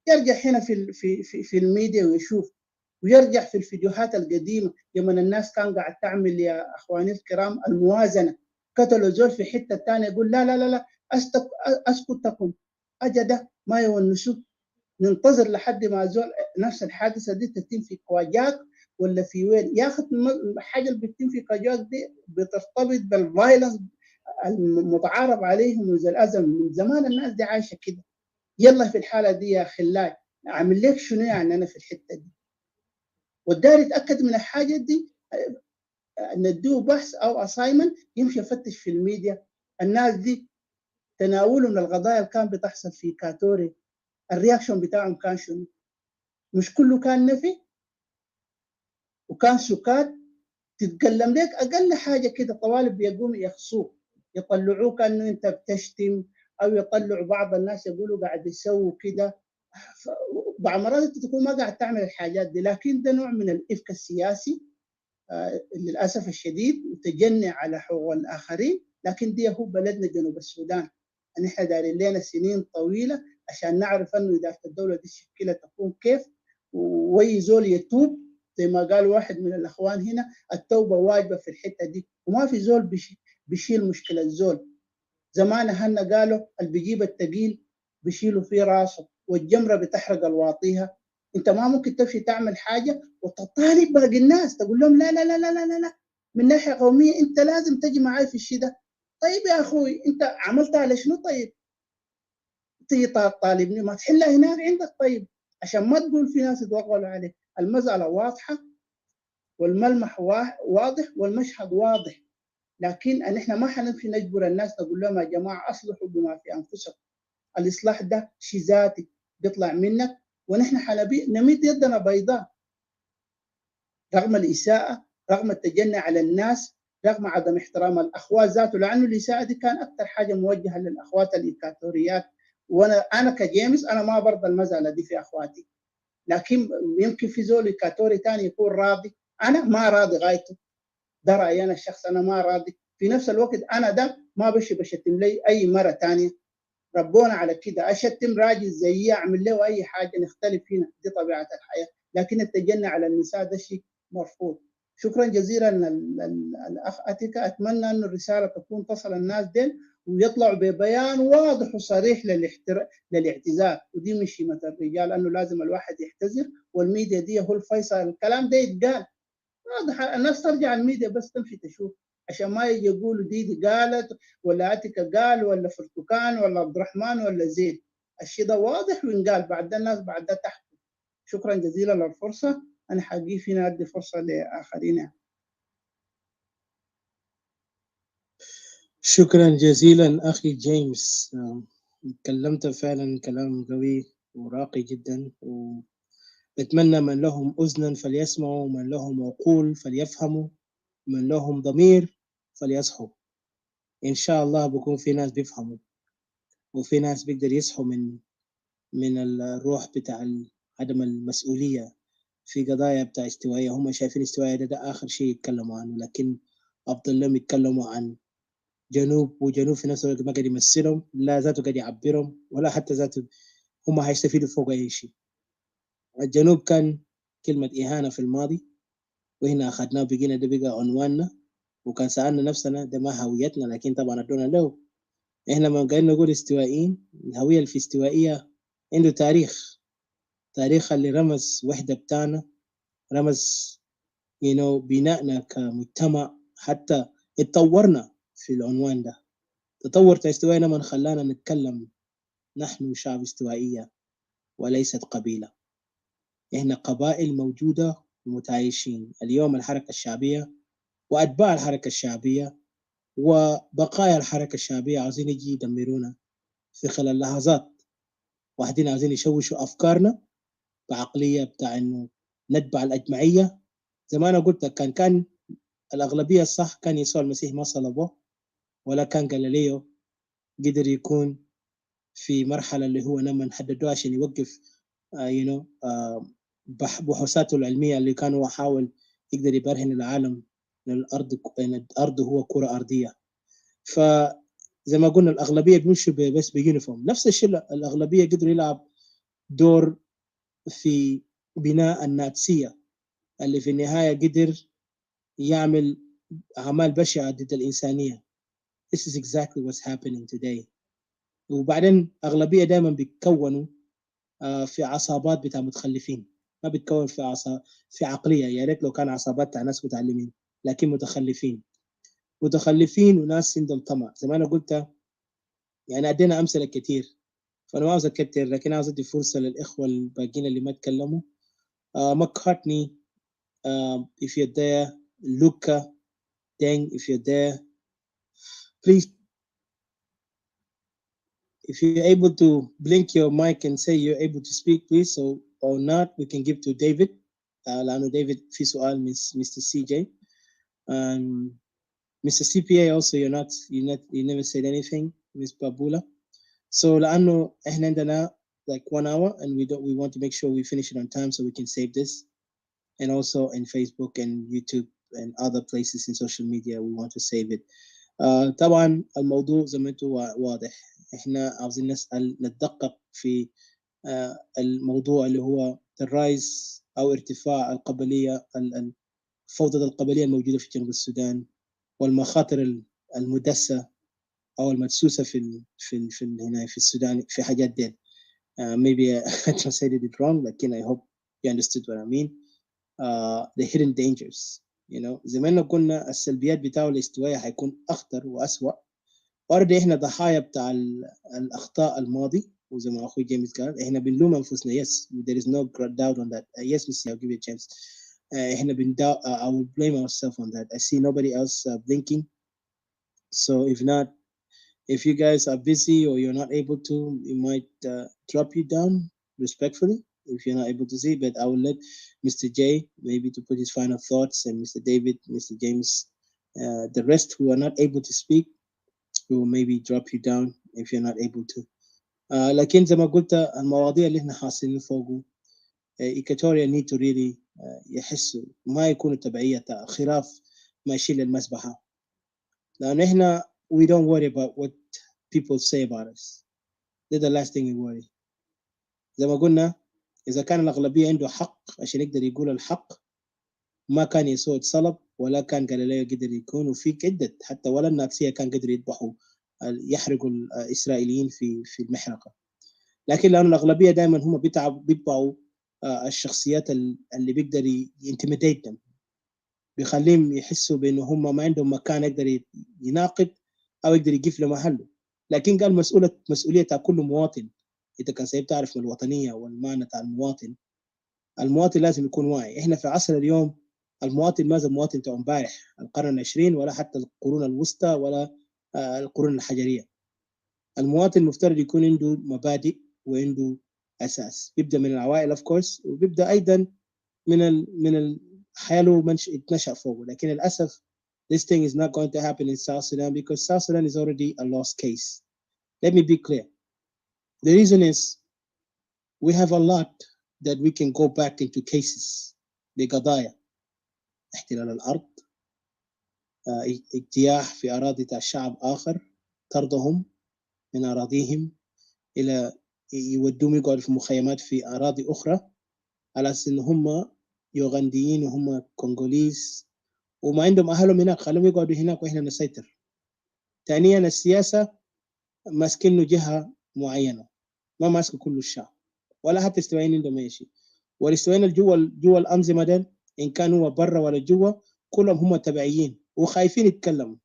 يرجع هنا في الميديا ويشوف، ويرجع في الفيديوهات القديمه لما الناس كان قاعد تعمل يا اخواني الكرام الموازنه، قتلوا زول في حته ثانيه يقول لا لا لا لا اسكت تكون اجده ما يونسوا، ننتظر لحد ما زول نفس الحادثه دي تتم في كواجاك ولا في وين. يا اخي الحاجه اللي بتتم في كواجاك دي بترتبط بالفايلنس المتعارف عليه منذ الازل، من زمان الناس دي عايشه كده. يلا في الحاله دي يا خلاي اعمل لك شنو يعني انا في الحته دي؟ والدار يتاكد من الحاجه دي نديه بحث او اسايمنت يمشي يفتش في الميديا. الناس دي تناولوا من القضايا اللي كان بتحصل في إكواتوريا الرياكشن بتاعهم كان شنو؟ مش كله كان نفي وكان سكات. تتكلم لك اقل حاجه كده طوالب بيقوموا يخصوك يطلعوك انه انت بتشتم، او يطلعوا بعض الناس يقولوا قاعد يسووا كده. بعض مرات انت تكون ما قاعد تعمل الحاجات دي، لكن ده نوع من الافك السياسي للأسف الشديد وتجني على حقوق الآخرين، لكن دي هو بلدنا جنوب السودان. نحن دايرين لنا سنين طويلة عشان نعرف أنه إدارة الدولة دي الشكلة تكون كيف، وأي زول يتوب زي ما قال واحد من الأخوان هنا، التوبة واجبة في الحتة دي، وما في زول بيشيل مشكلة الزول. زمان هنا قالوا اللي بيجيب التقيل بيشيلوا فيه راسه، والجمرة بتحرق الواطيها. انت ما ممكن تمشي تعمل حاجة وتطالب باقي الناس تقول لهم لا لا لا لا لا لا, لا. من ناحية قومية انت لازم تجي معي في الشيء ده. طيب يا اخوي انت عملتها على شنو؟ طيب تيجي طالبني ما تحلها هناك عندك، طيب عشان ما تقول في ناس يتوغلوا عليك. المسألة واضحة والملمح واضح والمشهد واضح، لكن احنا ما حنمشي نجبر الناس نقول لهم يا جماعة اصلحوا بما في انفسكم. الإصلاح ده شيء ذاتي بيطلع منك، ونحن نمد يدنا بيضاء رغم الإساءة، رغم التجني على الناس، رغم عدم احترام الأخوات ذاته، لأنه الإساءة دي كان أكثر حاجة موجهة للأخوات الإيكاتوريات. وأنا كجيمس أنا ما برضى المسألة دي في أخواتي، لكن يمكن في زول إيكاتوري تاني يكون راضي، أنا ما راضي غايته. ده رأيي أنا الشخص، أنا ما راضي. في نفس الوقت أنا ده ما بشتم لي أي مرة تانية، ربونا على كده. أشتم راجل زيي أعمل له أي حاجة، نختلف هنا، دي طبيعة الحياة، لكن التجني على النساء ده شيء مرفوض. شكرا جزيلا الأخ أتيكا. أتمنى أن الرسالة تكون تصل الناس دين ويطلعوا ببيان واضح وصريح للاعتذار، ودي مش شيمة الرجال، أنه لازم الواحد يعتذر، والميديا دي هو الفيصل. الكلام ده يتقال واضح، الناس ترجع الميديا بس تمشي تشوف، عشان ما يجي يقولوا دي قالت ولا اتيكا قال ولا فرتكان ولا عبد الرحمن ولا زيد. الشيء ده واضح وينقال، بعد الناس بعد ده تحكم. شكرا جزيلا للفرصه. انا حقيقي فينا ادي فرصه لاخرين. شكرا جزيلا أخي جيمس، تكلمت فعلا كلام قوي وراقي جدا، وأتمنى من لهم أذنا فليسمعوا، ومن لهم عقول فليفهموا، من لهم ضمير فليصحوا. إن شاء الله بكون في ناس بيفهموا، وفي ناس بيقدر يصحوا من الروح بتاع عدم المسؤولية في قضايا بتاع استوائية. هم شايفين استوائية ده آخر شيء يتكلموا عنه، لكن أفضل لهم يتكلموا عن جنوب، وجنوب في نفس الوقت ما قاعد يمثلهم، لا ذاته قاعد يعبرهم، ولا حتى ذاته هم هيستفيدوا فوق أي شيء. الجنوب كان كلمة إهانة في الماضي، وهنا أخذناه بقينا ده بقى عنواننا، وكان سألنا نفسنا ده ما هويتنا، لكن طبعا ادونا له. احنا ما قاعدين نقول استوائيين، الهوية اللي في استوائية عنده تاريخ اللي رمز وحدة بتاعنا، رمز بنائنا كمجتمع، حتى اتطورنا في العنوان ده. تطور استوائنا من خلانا نتكلم نحن شعب استوائية وليست قبيلة. احنا قبائل موجودة ومتعايشين. اليوم الحركة الشعبية وأتباع الحركة الشعبية وبقايا الحركة الشعبية عاوزين يجي يدمرونا في خلال لحظات، واحدين عاوزين يشوشوا أفكارنا بعقلية بتاع إنه نتبع الأجمعية. زي ما أنا قلت، كان الأغلبية الصح كان يسوع المسيح ما صلبه، ولا كان جاليليو قدر يكون في مرحلة اللي هو لما حددوه عشان يوقف بحوثاته العلمية اللي كانوا يحاول يقدر يبرهن العالم إن الأرض هو كرة أرضية. فزي ما قلنا الأغلبية بيمشوا بس بيونيفورم. نفس الشيء الأغلبية قدروا يلعب دور في بناء الناتسية اللي في النهاية قدر يعمل أعمال بشعة ضد الإنسانية. This is exactly what's happening today. وبعدين أغلبية دائما بيتكونوا في عصابات بتاع متخلفين، ما بيتكون في عقلية. يا ريت لو كان عصابات بتاع ناس متعلمين، لكن متخلفين وناس عندهم طمع. زي ما أنا قلت، يعني أدينا أمثلة كتير، فأنا ما عاوز أكتر، لكن عاوز أدي فرصة للإخوة الباقيين اللي ما تكلموا. مكارتني, if you're there, Luca, Deng, if you're there, please, if you're able to blink your mic and say you're able to speak, please. So, or not, we can give to David. لأنه David في سؤال Mr. CJ. Mr. CPA also, you never said anything, Miss Babula. So لأنه إحنا عندنا like 1 hour, and we want to make sure we finish it on time so we can save this, and also in Facebook and YouTube. and other places in social media. We want to save it. طبعا الموضوع زي ما انتم واضح، احنا عاوزين نسأل نتدقق في الموضوع اللي هو الرايز او ارتفاع القبليه، الفوضى القبليه الموجوده في جنوب السودان، والمخاطر المدسه او المدسوسه في هنا في السودان في حاجات دي. Maybe I translated it wrong, لكن I hope you understood what I mean. The hidden dangers, you know. زي ما قلنا السلبيات بتاعه الاستوائية هيكون أخطر وأسوأ. already إحنا ضحايا بتاع الأخطاء الماضي، وزي ما أخوي جيمس قال إحنا بنلوم أنفسنا. Yes, there is no doubt on that. Yes, Mr. I'll give you a chance. إحنا I will blame ourselves on that. I see nobody else blinking. So if you guys are busy or you're not able to, it might drop you down respectfully if you're not able to see. But I will let Mr. J maybe to put his final thoughts, and Mr. David, Mr. James, the rest who are not able to speak, will maybe drop you down if you're not able to. لكن زي ما قلت المواضيع اللي احنا حاصلين فوقه Equatorian need to really يحسوا ما يكونوا تبعية خراف ماشي للمسبحة، لأن احنا we don't worry about what people say about us. They're the last thing we worry. زي ما قلنا إذا كان الأغلبية عنده حق عشان يقدر يقول الحق، ما كان يسوع اتصلب ولا كان غاليليو قدر يكون، وفي عدة حتى ولا الناتسية كان قدر يذبحوا يحرقوا الإسرائيليين في المحرقة. لكن لأن الأغلبية دائما هم بيتبعوا الشخصيات اللي بيقدر يintimidate them، بيخليهم يحسوا بأنه هم ما عندهم مكان يقدر يناقض أو يقدر يقف لمحله. لكن قال مسؤولية كل مواطن. إذا كان سيبتعرف من الوطنية والمعنى تاع المواطن لازم يكون واعي. إحنا في عصر اليوم المواطن ما زال مواطن تاع امبارح القرن العشرين ولا حتى القرون الوسطى ولا القرون الحجرية. المواطن مفترض يكون عنده مبادئ وعنده أساس، بيبدأ من العوائل of course، وبيبدأ أيضا من الحياة اللي يتنشأ فوقه. لكن للأسف this thing is not going to happen in South Sudan because South Sudan is already a lost case. Let me be clear. The reason is we have a lot that we can go back into cases بقضايا احتلال الأرض، اجتياح في أراضي شعب آخر، طردهم من أراضيهم إلى يودوهم يقعدوا في مخيمات في أراضي أخرى على أساس إن هم يوغنديين وهم كونغوليز وما عندهم أهلهم هناك، خلهم يقعدوا هناك وإحنا نسيطر. ثانيا السياسة ماسكينه جهة معينة، ما ماسك كل الشعب ولا حتى استوائيين عندهم أي شيء. والاستوائيين جوا الأنظمة دي إن كانوا هو برا ولا جوا كلهم هم تبعيين وخايفين يتكلموا.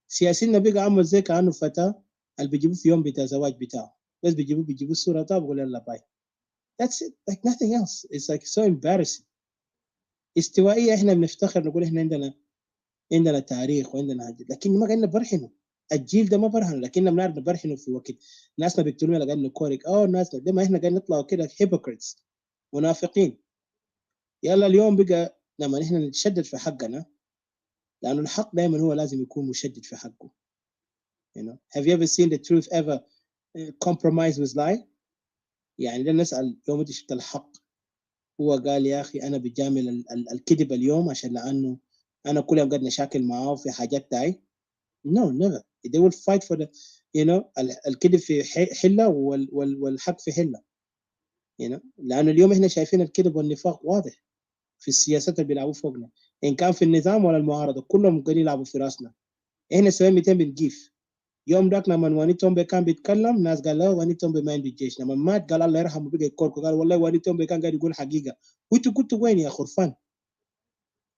سياسيين بقى عمل زي كأنه فتاة اللي بيجيبوه في يوم بتاع زواج بتاعه، بس بيجيبوه الصورة طاب ولا لا باي. That's it, like nothing else. It's like so embarrassing. استوائية إحنا بنفتخر نقول إحنا عندنا تاريخ وعندنا حاجة، لكن ما قاعدين نبرهنه. الجيل ده ما برهنه، لكننا بنعرف نبرهنه في وقت ناسنا بيقتلونا قاعدين نكورك ناسنا ده، ما إحنا قاعدين نطلع كده hypocrites منافقين. يلا اليوم بقى لما إحنا نتشدد في حقنا، لأنه الحق دائما هو لازم يكون مشدد في حقه. You know, have you ever seen the truth ever compromise with lie؟ يعني ده نسأل يوم أنت شفت الحق هو قال يا أخي أنا بجامل الكذب اليوم عشان لأنه أنا كل يوم قاعد نشاكل معاه في حاجات تاعي؟ No, never. They will fight for the, you know, الكذب في حلة والحق في حلة. You know, لأنه اليوم إحنا شايفين الكذب والنفاق واضح في السياسات اللي بيلعبوا فوقنا، إن كان في النظام ولا المعارضة كلهم قاعدين يلعبوا في راسنا. إحنا سوينا 200 بنجيف. يوم داك لما واني تومبي كان بيتكلم ناس قال له واني تومبي ما عنده الجيش، لما مات قال الله يرحمه بقى يكوركو، قال والله واني تومبي كان قاعد يقول حقيقة. وانتوا كنتوا وين يا خرفان؟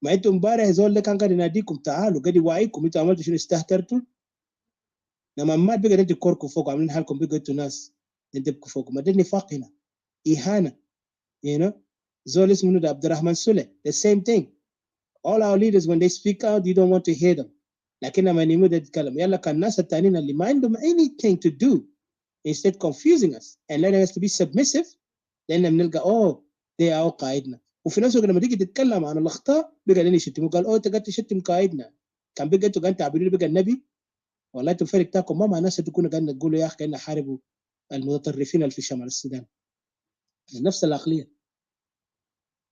ما انتوا امبارح زول اللي كان قاعد يناديكم تعالوا قاعد يوعيكم، انتوا عملتوا شنو؟ استهترتوا. لما مات بقى انتوا تكوركوا فوق عاملين حالكم بقى انتوا ناس تبقوا فوق. ما ده النفاق هنا، إهانة. You know, زول اسمه ده عبد الرحمن سولة the same thing. All our leaders when they speak out you don't want to hear them. لكن لما يمد يتكلم يلا كان الناس التانيين اللي ما عندهم anything to do instead confusing us and letting us to be submissive، لأننا بنلقى they are قائدنا. وفي نفس الوقت لما تيجي تتكلم عن الأخطاء بقى لين يشتموا، قال أنت قاعد تشتم قائدنا، كان بقى أنتوا قاعد تعبيروا بقى النبي. والله أنتوا الفرق تاعكم ما مع ناس تكونوا قاعد تقولوا يا أخي كأننا حاربوا المتطرفين اللي في شمال السودان. نفس العقلية،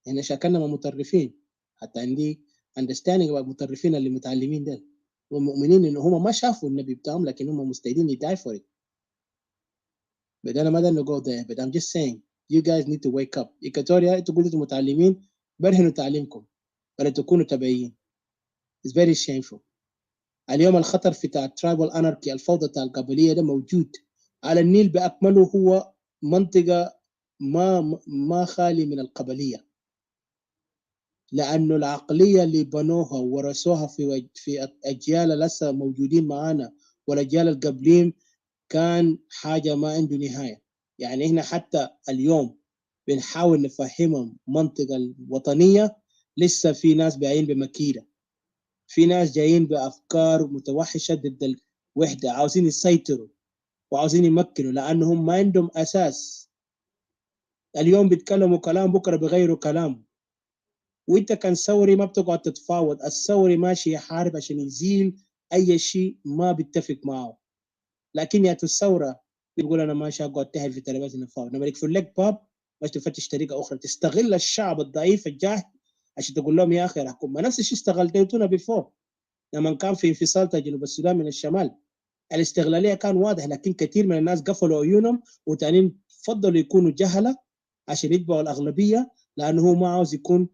إحنا شكلنا متطرفين. حتى عندي understanding about متطرفين اللي متعلمين ده ومؤمنين إنه هم ما شافوا النبي بتاعهم لكن هم مستعدين die for it. But أنا ما دام go there, but I'm just saying you guys need to wake up. إيكواتوريا أنتوا قلتوا متعلمين برهنوا تعليمكم ولا تكونوا تبعيين. It's very shameful. اليوم الخطر في tribal anarchy الفوضى القبلية ده موجود على النيل بأكمله. هو منطقة ما خالي من القبلية لأنه العقلية اللي بنوها ورثوها في أجيال لسه موجودين معانا والأجيال القبلين كان حاجة ما عنده نهاية. يعني إحنا حتى اليوم بنحاول نفهمهم منطقة الوطنية لسه في ناس جايين بمكيدة، في ناس جايين بأفكار متوحشة ضد الوحدة، عاوزين يسيطروا وعاوزين يمكنوا لأنهم ما عندهم أساس. اليوم بيتكلموا كلام بكرة بغيروا كلام. وانت كان ثوري ما بتقعد تتفاوض، الثوري ماشي يحارب عشان يزيل اي شيء ما بيتفق معه. لكن يا الثوره بيقول انا ماشي اقعد تحت في ترابيزه نفاوض، لما يقفل لك باب باش تفتش طريقه اخرى تستغل الشعب الضعيف الجاهل عشان تقول لهم يا اخي راحكم. ما نفس الشيء استغلتونا بفور لما كان في انفصال جنوب السودان من الشمال. الاستغلاليه كان واضح لكن كثير من الناس قفلوا عيونهم وتانيين فضلوا يكونوا جهله عشان يتبعوا الاغلبيه لانه هو ما عاوز يكون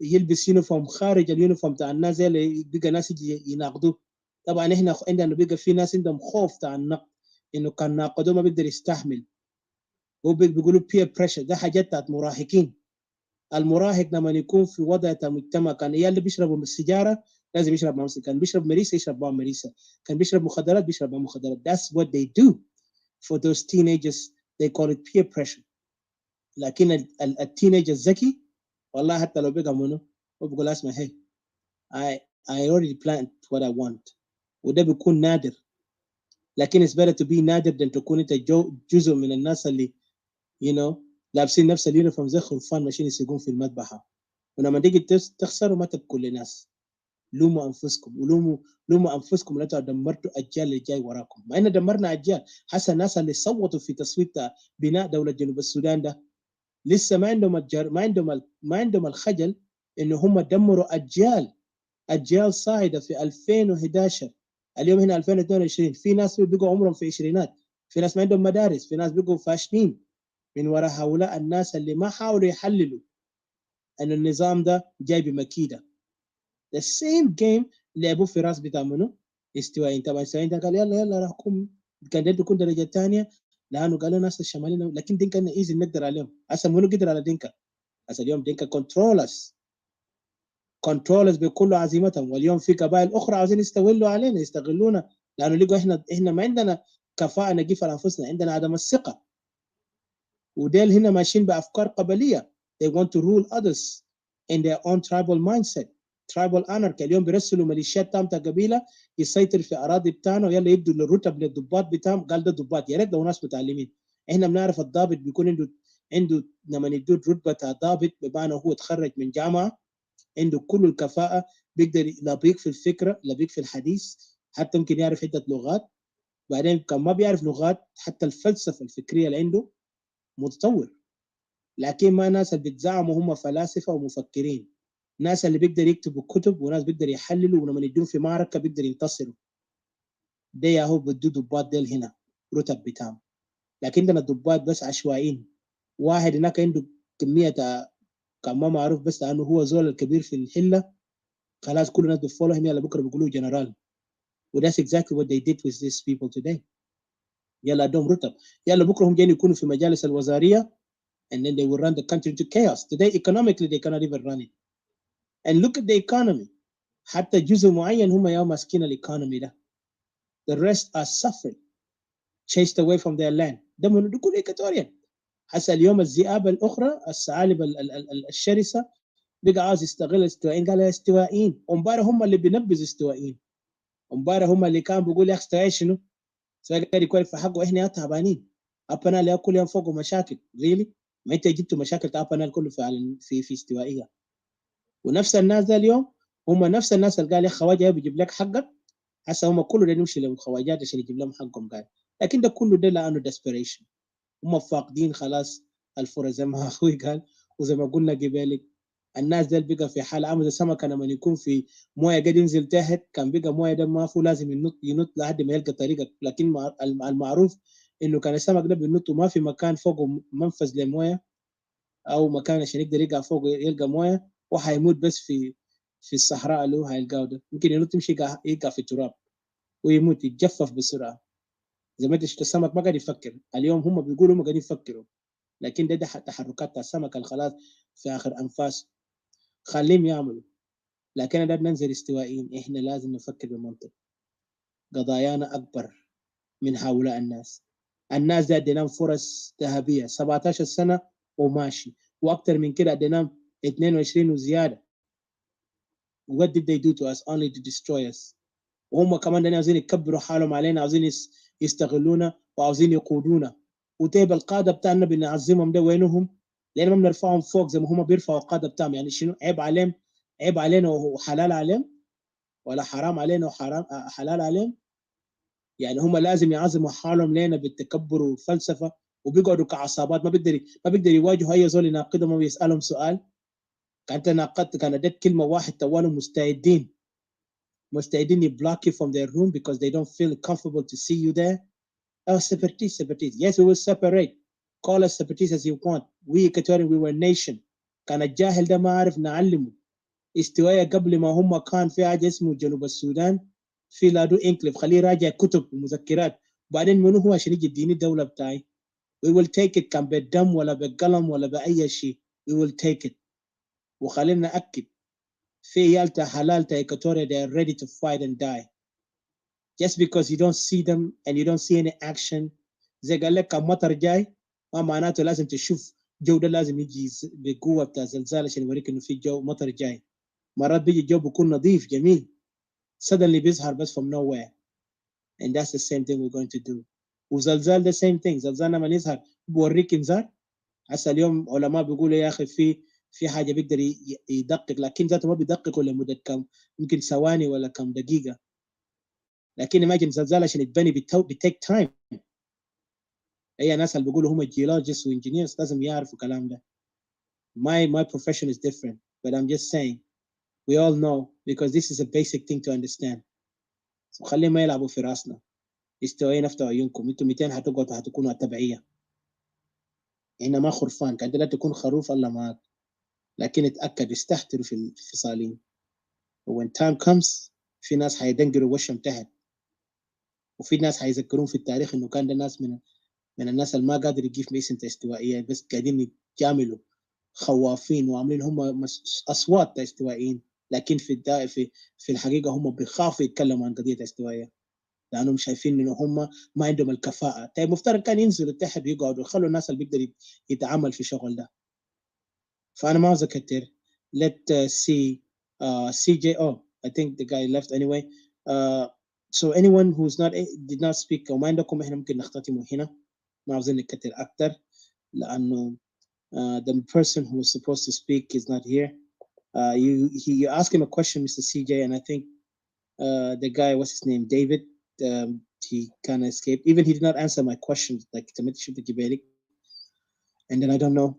يلبس يونيفورم خارج اليونيفورم تاع الناس زي اللي بقى ناس يجي يناقضوه. طبعا احنا عندنا بقى في ناس عندهم خوف تاع النقد انه كان ناقضوه ما بيقدر يستحمل. هو بيقولوا peer pressure، ده حاجات بتاعت مراهقين. المراهق لما يكون في وضع مجتمع كان اللي بيشربوا من السيجاره لازم يشرب معهم، كان بيشرب مريسه يشرب معهم مريسه، كان بيشرب مخدرات بيشرب معهم مخدرات. That's what they do for those teenagers. They call it peer pressure. لكن التينيجر الذكي والله حتى لو بقى منه وبقول اسمع هي I already planned what I want. وده بيكون نادر، لكن it's better to be نادر than تكون انت جزء من الناس اللي لابسين نفس اليونيفورم زي خرفان ماشيين يسيقون في المذبحه. ولما تيجي تخسروا ما تبكوا لناس، لوموا انفسكم لوموا انفسكم اللي انتوا دمرتوا اجيال اللي جاي وراكم. ما ان دمرنا اجيال، حتى الناس اللي صوتوا في تصويت بناء دوله جنوب السودان ده لسه ما عندهم الخجل انه هم دمروا اجيال صاعده في 2011. اليوم هنا 2022 في ناس بيقوا عمرهم في عشرينات، في ناس ما عندهم مدارس، في ناس بيقوا فاشلين من وراء هؤلاء الناس اللي ما حاولوا يحللوا ان النظام ده جاي بمكيده. the same game لعبوا في راس بتاع منو استوائيين. طبعا استوائيين ده قال يلا راحكم كان ده تكون درجه ثانيه لانه قالوا ناس الشماليين، لكن دينكا ايزي نقدر عليهم. هسه منو قدر على دينكا؟ هسه اليوم دينكا كنترولرز بكل عزيمتهم، واليوم في قبائل اخرى عاوزين يستولوا علينا يستغلونا لانه لقوا احنا ما عندنا كفاءه نقيف على انفسنا، عندنا عدم الثقه. وديل هنا ماشيين بافكار قبليه. they want to rule others in their own tribal mindset. tribal anarchy. اليوم بيرسلوا ميليشيات تام قبيله يسيطر في اراضي بتاعنا ويلا يدوا الرتب للضباط بتاعهم. قال ده ضباط، يا ريت لو ناس متعلمين. احنا بنعرف الضابط بيكون عنده لما يدوا رتبه ضابط بمعنى هو تخرج من جامعه عنده كل الكفاءه، بيقدر لبيك في الفكره لبيك في الحديث، حتى ممكن يعرف عده لغات. بعدين كان ما بيعرف لغات حتى الفلسفه الفكريه اللي عنده متطور. لكن ما ناس اللي بيتزعموا هم فلاسفه ومفكرين، ناس اللي بيقدر يكتبوا كتب وناس بيقدر يحللوا ولما يدون في معركه بيقدر ينتصروا. ده يا هو بدو ضباط ديل هنا رتب بتاعهم. لكن عندنا ضباط بس عشوائيين. واحد هناك عنده كميه كان ما معروف بس لانه هو زول الكبير في الحله، خلاص كل الناس بيفولو هنا يلا بكره بيقولوا جنرال. وذاتس exactly what they did with these people today. يلا ادهم رتب، يلا بكره هم جايين يكونوا في مجالس الوزاريه and then they will run the country to chaos. Today economically they cannot even run it. And look at the economy. حتى جزء معين هم يا ماسكين الايكونومي ده. The rest are suffering, chased away from their land. ده من كل إيكواتوريان. حتى اليوم الذئاب الاخرى الثعالب الشرسه بقى عاوز يستغل استوائيين. قال يا استوائيين، امبارح هم اللي بينبذوا استوائيين، امبارح هم اللي كان بيقول يا اخي استوائي شنو؟ استوائي قاعد يكون في حقه. احنا تعبانين، ابنا اللي كل يوم فوقه مشاكل. ريلي ما انت جبتوا مشاكل ابنا كله في استوائيه. ونفس الناس ده اليوم هم نفس الناس اللي قال يا خواجه بيجيب لك حقك. هسه هم كله ده نمشي للخواجات عشان يجيب لهم حقهم. قال لكن ده كله ده لانه desperation. هم فاقدين خلاص الفرص زي ما اخوي قال وزي ما قلنا قبالك. الناس ديل بقى في حاله عامل زي السمكه لما يكون في مويه قاعد ينزل تحت، كان بقى مويه ده ما فيه لازم ينط لحد ما يلقى طريقه. لكن المعروف انه كان السمك ده بينط وما في مكان فوقه منفذ للمويه او مكان عشان يقدر يقع فوق يلقى مويه، وحيموت بس في الصحراء اللي هو هيلقاه ده. ممكن ينط يمشي يقع في التراب ويموت يتجفف بسرعه. زي ما انت شفت السمك ما قاعد يفكر. اليوم هم بيقولوا هم قاعدين يفكروا، لكن ده تحركات السمك الخلاص في اخر انفاس. خليهم يعملوا، لكن ده ننزل استوائيين. احنا لازم نفكر بمنطق. قضايانا اكبر من هؤلاء الناس. الناس دي اديناهم فرص ذهبيه 17 سنه وماشي، واكثر من كده اديناهم 22 وزياده. What did they do to us? Only to destroy us. وهم كمان عاوزين يكبروا حالهم علينا، عاوزين يستغلونا وعاوزين يقودونا. وتيب القاده بتاعنا بنعظمهم ده وينهم؟ لان ما بنرفعهم فوق زي ما هم بيرفعوا القاده بتاعهم. يعني شنو عيب عليهم؟ عيب علينا وحلال عليهم؟ ولا حرام علينا وحرام حلال عليهم؟ يعني هم لازم يعظموا حالهم لنا بالتكبر والفلسفه، وبيقعدوا كعصابات ما بيقدر يواجهوا اي زول يناقضهم او يسالهم سؤال. كانت ناقضت كان اديت كلمه واحد توالهم مستعدين يبlock you from their room because they don't feel comfortable to see you there. Oh, separatists. Yes, we will separate. Call us separatists as you want. We Equatorian, we were a nation. كان الجاهل ده ما عارف نعلمه. استوايا قبل ما هم كان في حاجه اسمه جنوب السودان في لادو انكليف. خليه راجع كتب ومذكرات. بعدين منو هو عشان يجي يديني الدوله بتاعي؟ We will take it. كان بالدم ولا بالقلم ولا باي شيء. We will take it. وخلينا ناكد في عيال حلال Equatoria, they are ready to fight and die. Just because you don't see them and you don't see any action. زي قال لك مطر جاي ما معناته لازم تشوف جو ده لازم يجي بقوه بتاع زلزال عشان يوريك انه في جو مطر جاي. مرات بيجي الجو بيكون نظيف جميل، suddenly بيظهر بس from nowhere. And that's the same thing we're going to do. وزلزال the same thing. زلزال لما يظهر بوريك انذار. هسه اليوم علماء بيقولوا يا اخي في حاجه بيقدر يدقق، لكن ذاته ما بيدقق ولا مده كم يمكن ثواني ولا كم دقيقه. لكن imagine زلزال عشان يتبني بتيك تايم. اي ناس اللي بيقولوا هم geologists وانجينيرز لازم يعرفوا الكلام ده. My profession is different, but I'm just saying we all know because this is a basic thing to understand. So خليهم ما يلعبوا في راسنا. استوينا افتحوا عيونكم. انتم 200 هتقعدوا هتكونوا التبعيه. احنا ما خرفان. كانت لا تكون خروف الله معك، لكن اتاكد استحتروا في الفصالين. when time comes في ناس هيدنقروا وشهم تحت، وفي ناس هيذكرون في التاريخ انه كان ده ناس من الناس اللي ما قادر يجيب اسم استوائيه، بس قاعدين يعملوا خوافين وعاملين هم اصوات استوائيين، لكن في الحقيقه هم بيخافوا يتكلموا عن قضيه استوائيه لانهم شايفين انه هم ما عندهم الكفاءه. طيب مفترض كان ينزلوا تحت ويقعدوا يخلوا الناس اللي بيقدر يتعامل في الشغل ده. فانا ما عاوز اكتر. let see CJ. Oh, I think the guy left anyway. So anyone who's did not speak وما عندكم احنا ممكن نختتمه هنا. ما عاوزين نكتر اكتر لانه the person who was supposed to speak is not here. You asked him a question, Mr. CJ, and I think the guy, what's his name, David, he kind of escaped. Even he did not answer my questions, like and then I don't know.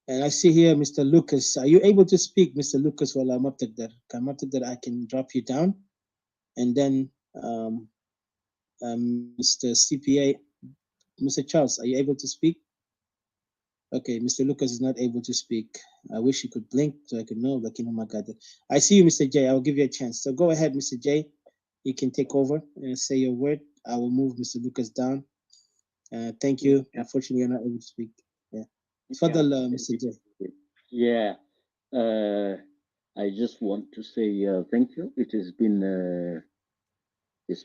And I see here, Mr. Lucas. Are you able to speak, Mr. Lucas? Well, I'm up to that. I can drop you down, and then Mr. CPA, Mr. Charles, are you able to speak? Okay, Mr. Lucas is not able to speak. I wish he could blink so I could know. Like, oh my God. I see you, Mr. J. I will give you a chance. So go ahead, Mr. J. You can take over and say your word. I will move Mr. Lucas down. Thank you. Unfortunately, you're not able to speak. Yeah. Fadal, Mr. J. Yeah. I just want to say thank you. It has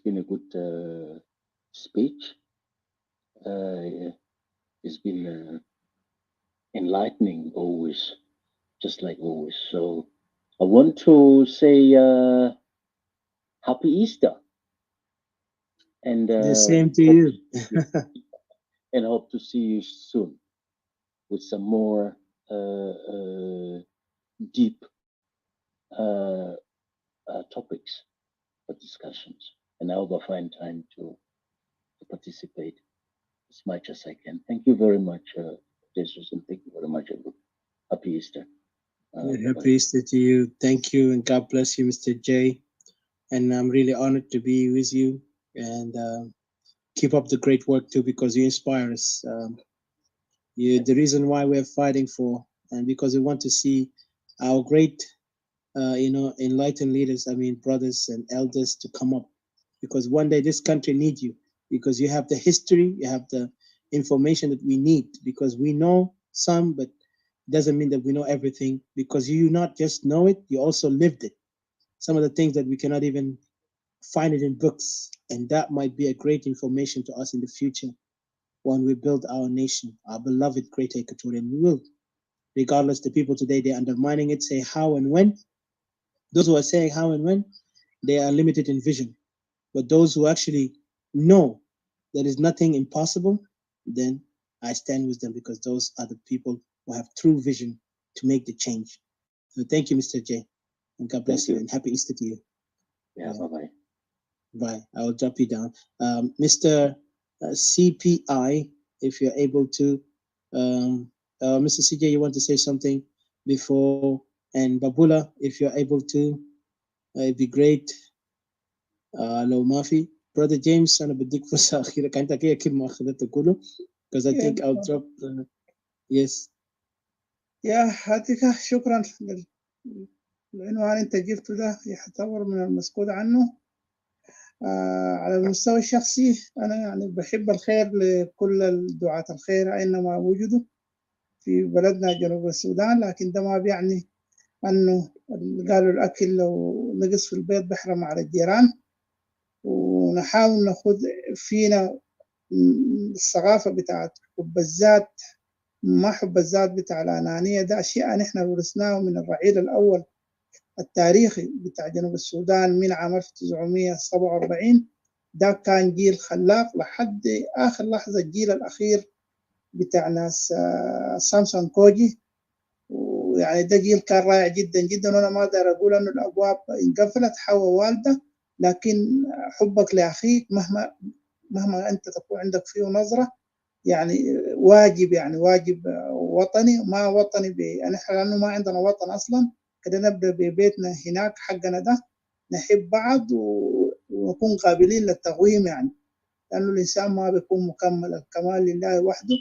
been a good speech. It's been enlightening always, just like always. So I want to say Happy Easter. And the same to you. And hope to see you soon with some more deep topics for discussions. And I hope I find time to participate as much as I can. Thank you very much, Jesus, and thank you very much, everyone. Happy Easter. Happy Easter to you. Thank you, and God bless you, Mr. J. And I'm really honored to be with you. And keep up the great work too, because you inspire us. You're the reason why we're fighting for, and because we want to see our great, enlightened leaders. I mean, brothers and elders to come up, because one day this country needs you, because you have the history, you have the information that we need, because we know some, but doesn't mean that we know everything, because you not just know it, you also lived it. Some of the things that we cannot even find it in books, and that might be a great information to us in the future when we build our nation, our beloved great Equatorian. We will, regardless, the people today, they're undermining it, say how and when. Those who are saying how and when, they are limited in vision. But those who actually know there is nothing impossible, then I stand with them, because those are the people who have true vision to make the change. So thank you, Mr. J. And God bless you, and happy Easter to you. Yeah, bye-bye. Bye. I will drop you down. Mr. CPI, if you're able to. Mr. CJ, you want to say something before? And Babula, if you're able to, it'd be great. لو ما في brother James أنا بديك فرصة أخيرة كانت كده كلمة أخذتها كله because I think I'll drop yes. يا هاتك شكرا للعنوان انت جبته ده يعتبر من المسكوت عنه. على المستوى الشخصي أنا يعني بحب الخير لكل دعاة الخير أينما وجدوا في بلدنا جنوب السودان، لكن ده ما بيعني أنه قالوا الأكل لو نقص في البيت بحرم على الجيران، ونحاول ناخد فينا الثقافة بتاعت حب الذات، ما حب الذات بتاع الأنانية. ده أشياء نحن ورثناه من الرعيل الأول التاريخي بتاع جنوب السودان من عام 1947. ده كان جيل خلاق لحد آخر لحظة. الجيل الأخير بتاع ناس سامسون كوجي، ويعني ده جيل كان رائع جدا جدا. وأنا ما أقدر أقول أنه الأبواب انقفلت حوا والدة، لكن حبك لأخيك مهما أنت تكون عندك فيه نظرة يعني واجب، يعني واجب وطني، ما وطني نحن لأنه ما عندنا وطن أصلا. كده نبدأ ببيتنا هناك حقنا ده، نحب بعض ونكون قابلين للتقويم، يعني لأنه الإنسان ما بيكون مكمل، الكمال لله وحده.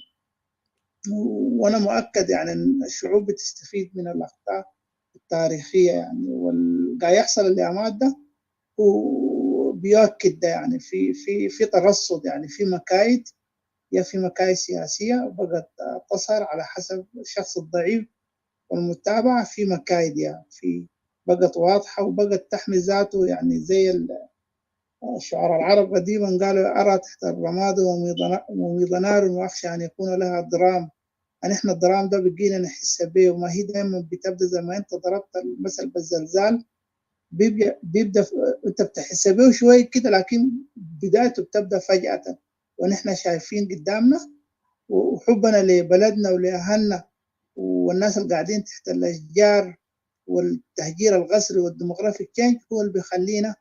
وأنا مؤكد يعني أن الشعوب بتستفيد من الأخطاء التاريخية، يعني والقاعد يحصل الأيامات ده وبيؤكد ده. يعني في ترصد، يعني في مكايد، يا في مكايد سياسية بقت تظهر على حسب الشخص الضعيف والمتابعة، في مكايد يعني في بقت واضحة وبقت تحمي ذاته. يعني زي الشعراء العرب قديما قالوا أرى تحت الرماد وميض نار وأخشى أن يكون لها ضرام. يعني إحنا الضرام ده بقينا نحس به، وما هي دائما بتبدأ زي ما أنت ضربت المثل بالزلزال، بيبدأ أنت بتحس به شوي كده، لكن بدايته بتبدأ فجأة. ونحن شايفين قدامنا، وحبنا لبلدنا ولأهلنا والناس اللي قاعدين تحت الأشجار والتهجير القسري والديموغرافيك تشينج هو اللي بيخلينا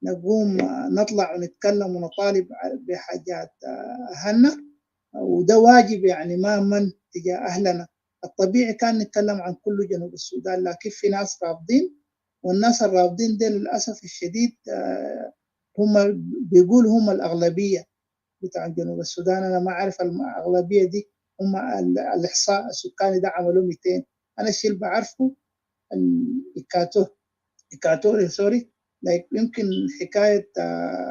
نقوم نطلع ونتكلم ونطالب بحاجات أهلنا. وده واجب يعني ما من تجاه أهلنا. الطبيعي كان نتكلم عن كل جنوب السودان، لكن في ناس رافضين، والناس الرافضين دي للأسف الشديد هم بيقولوا هم الأغلبية بتاع جنوب السودان. أنا ما أعرف الأغلبية دي هم الإحصاء السكاني ده عملوا 200. أنا الشيء اللي بعرفه إيكاتوري سوري، يمكن حكاية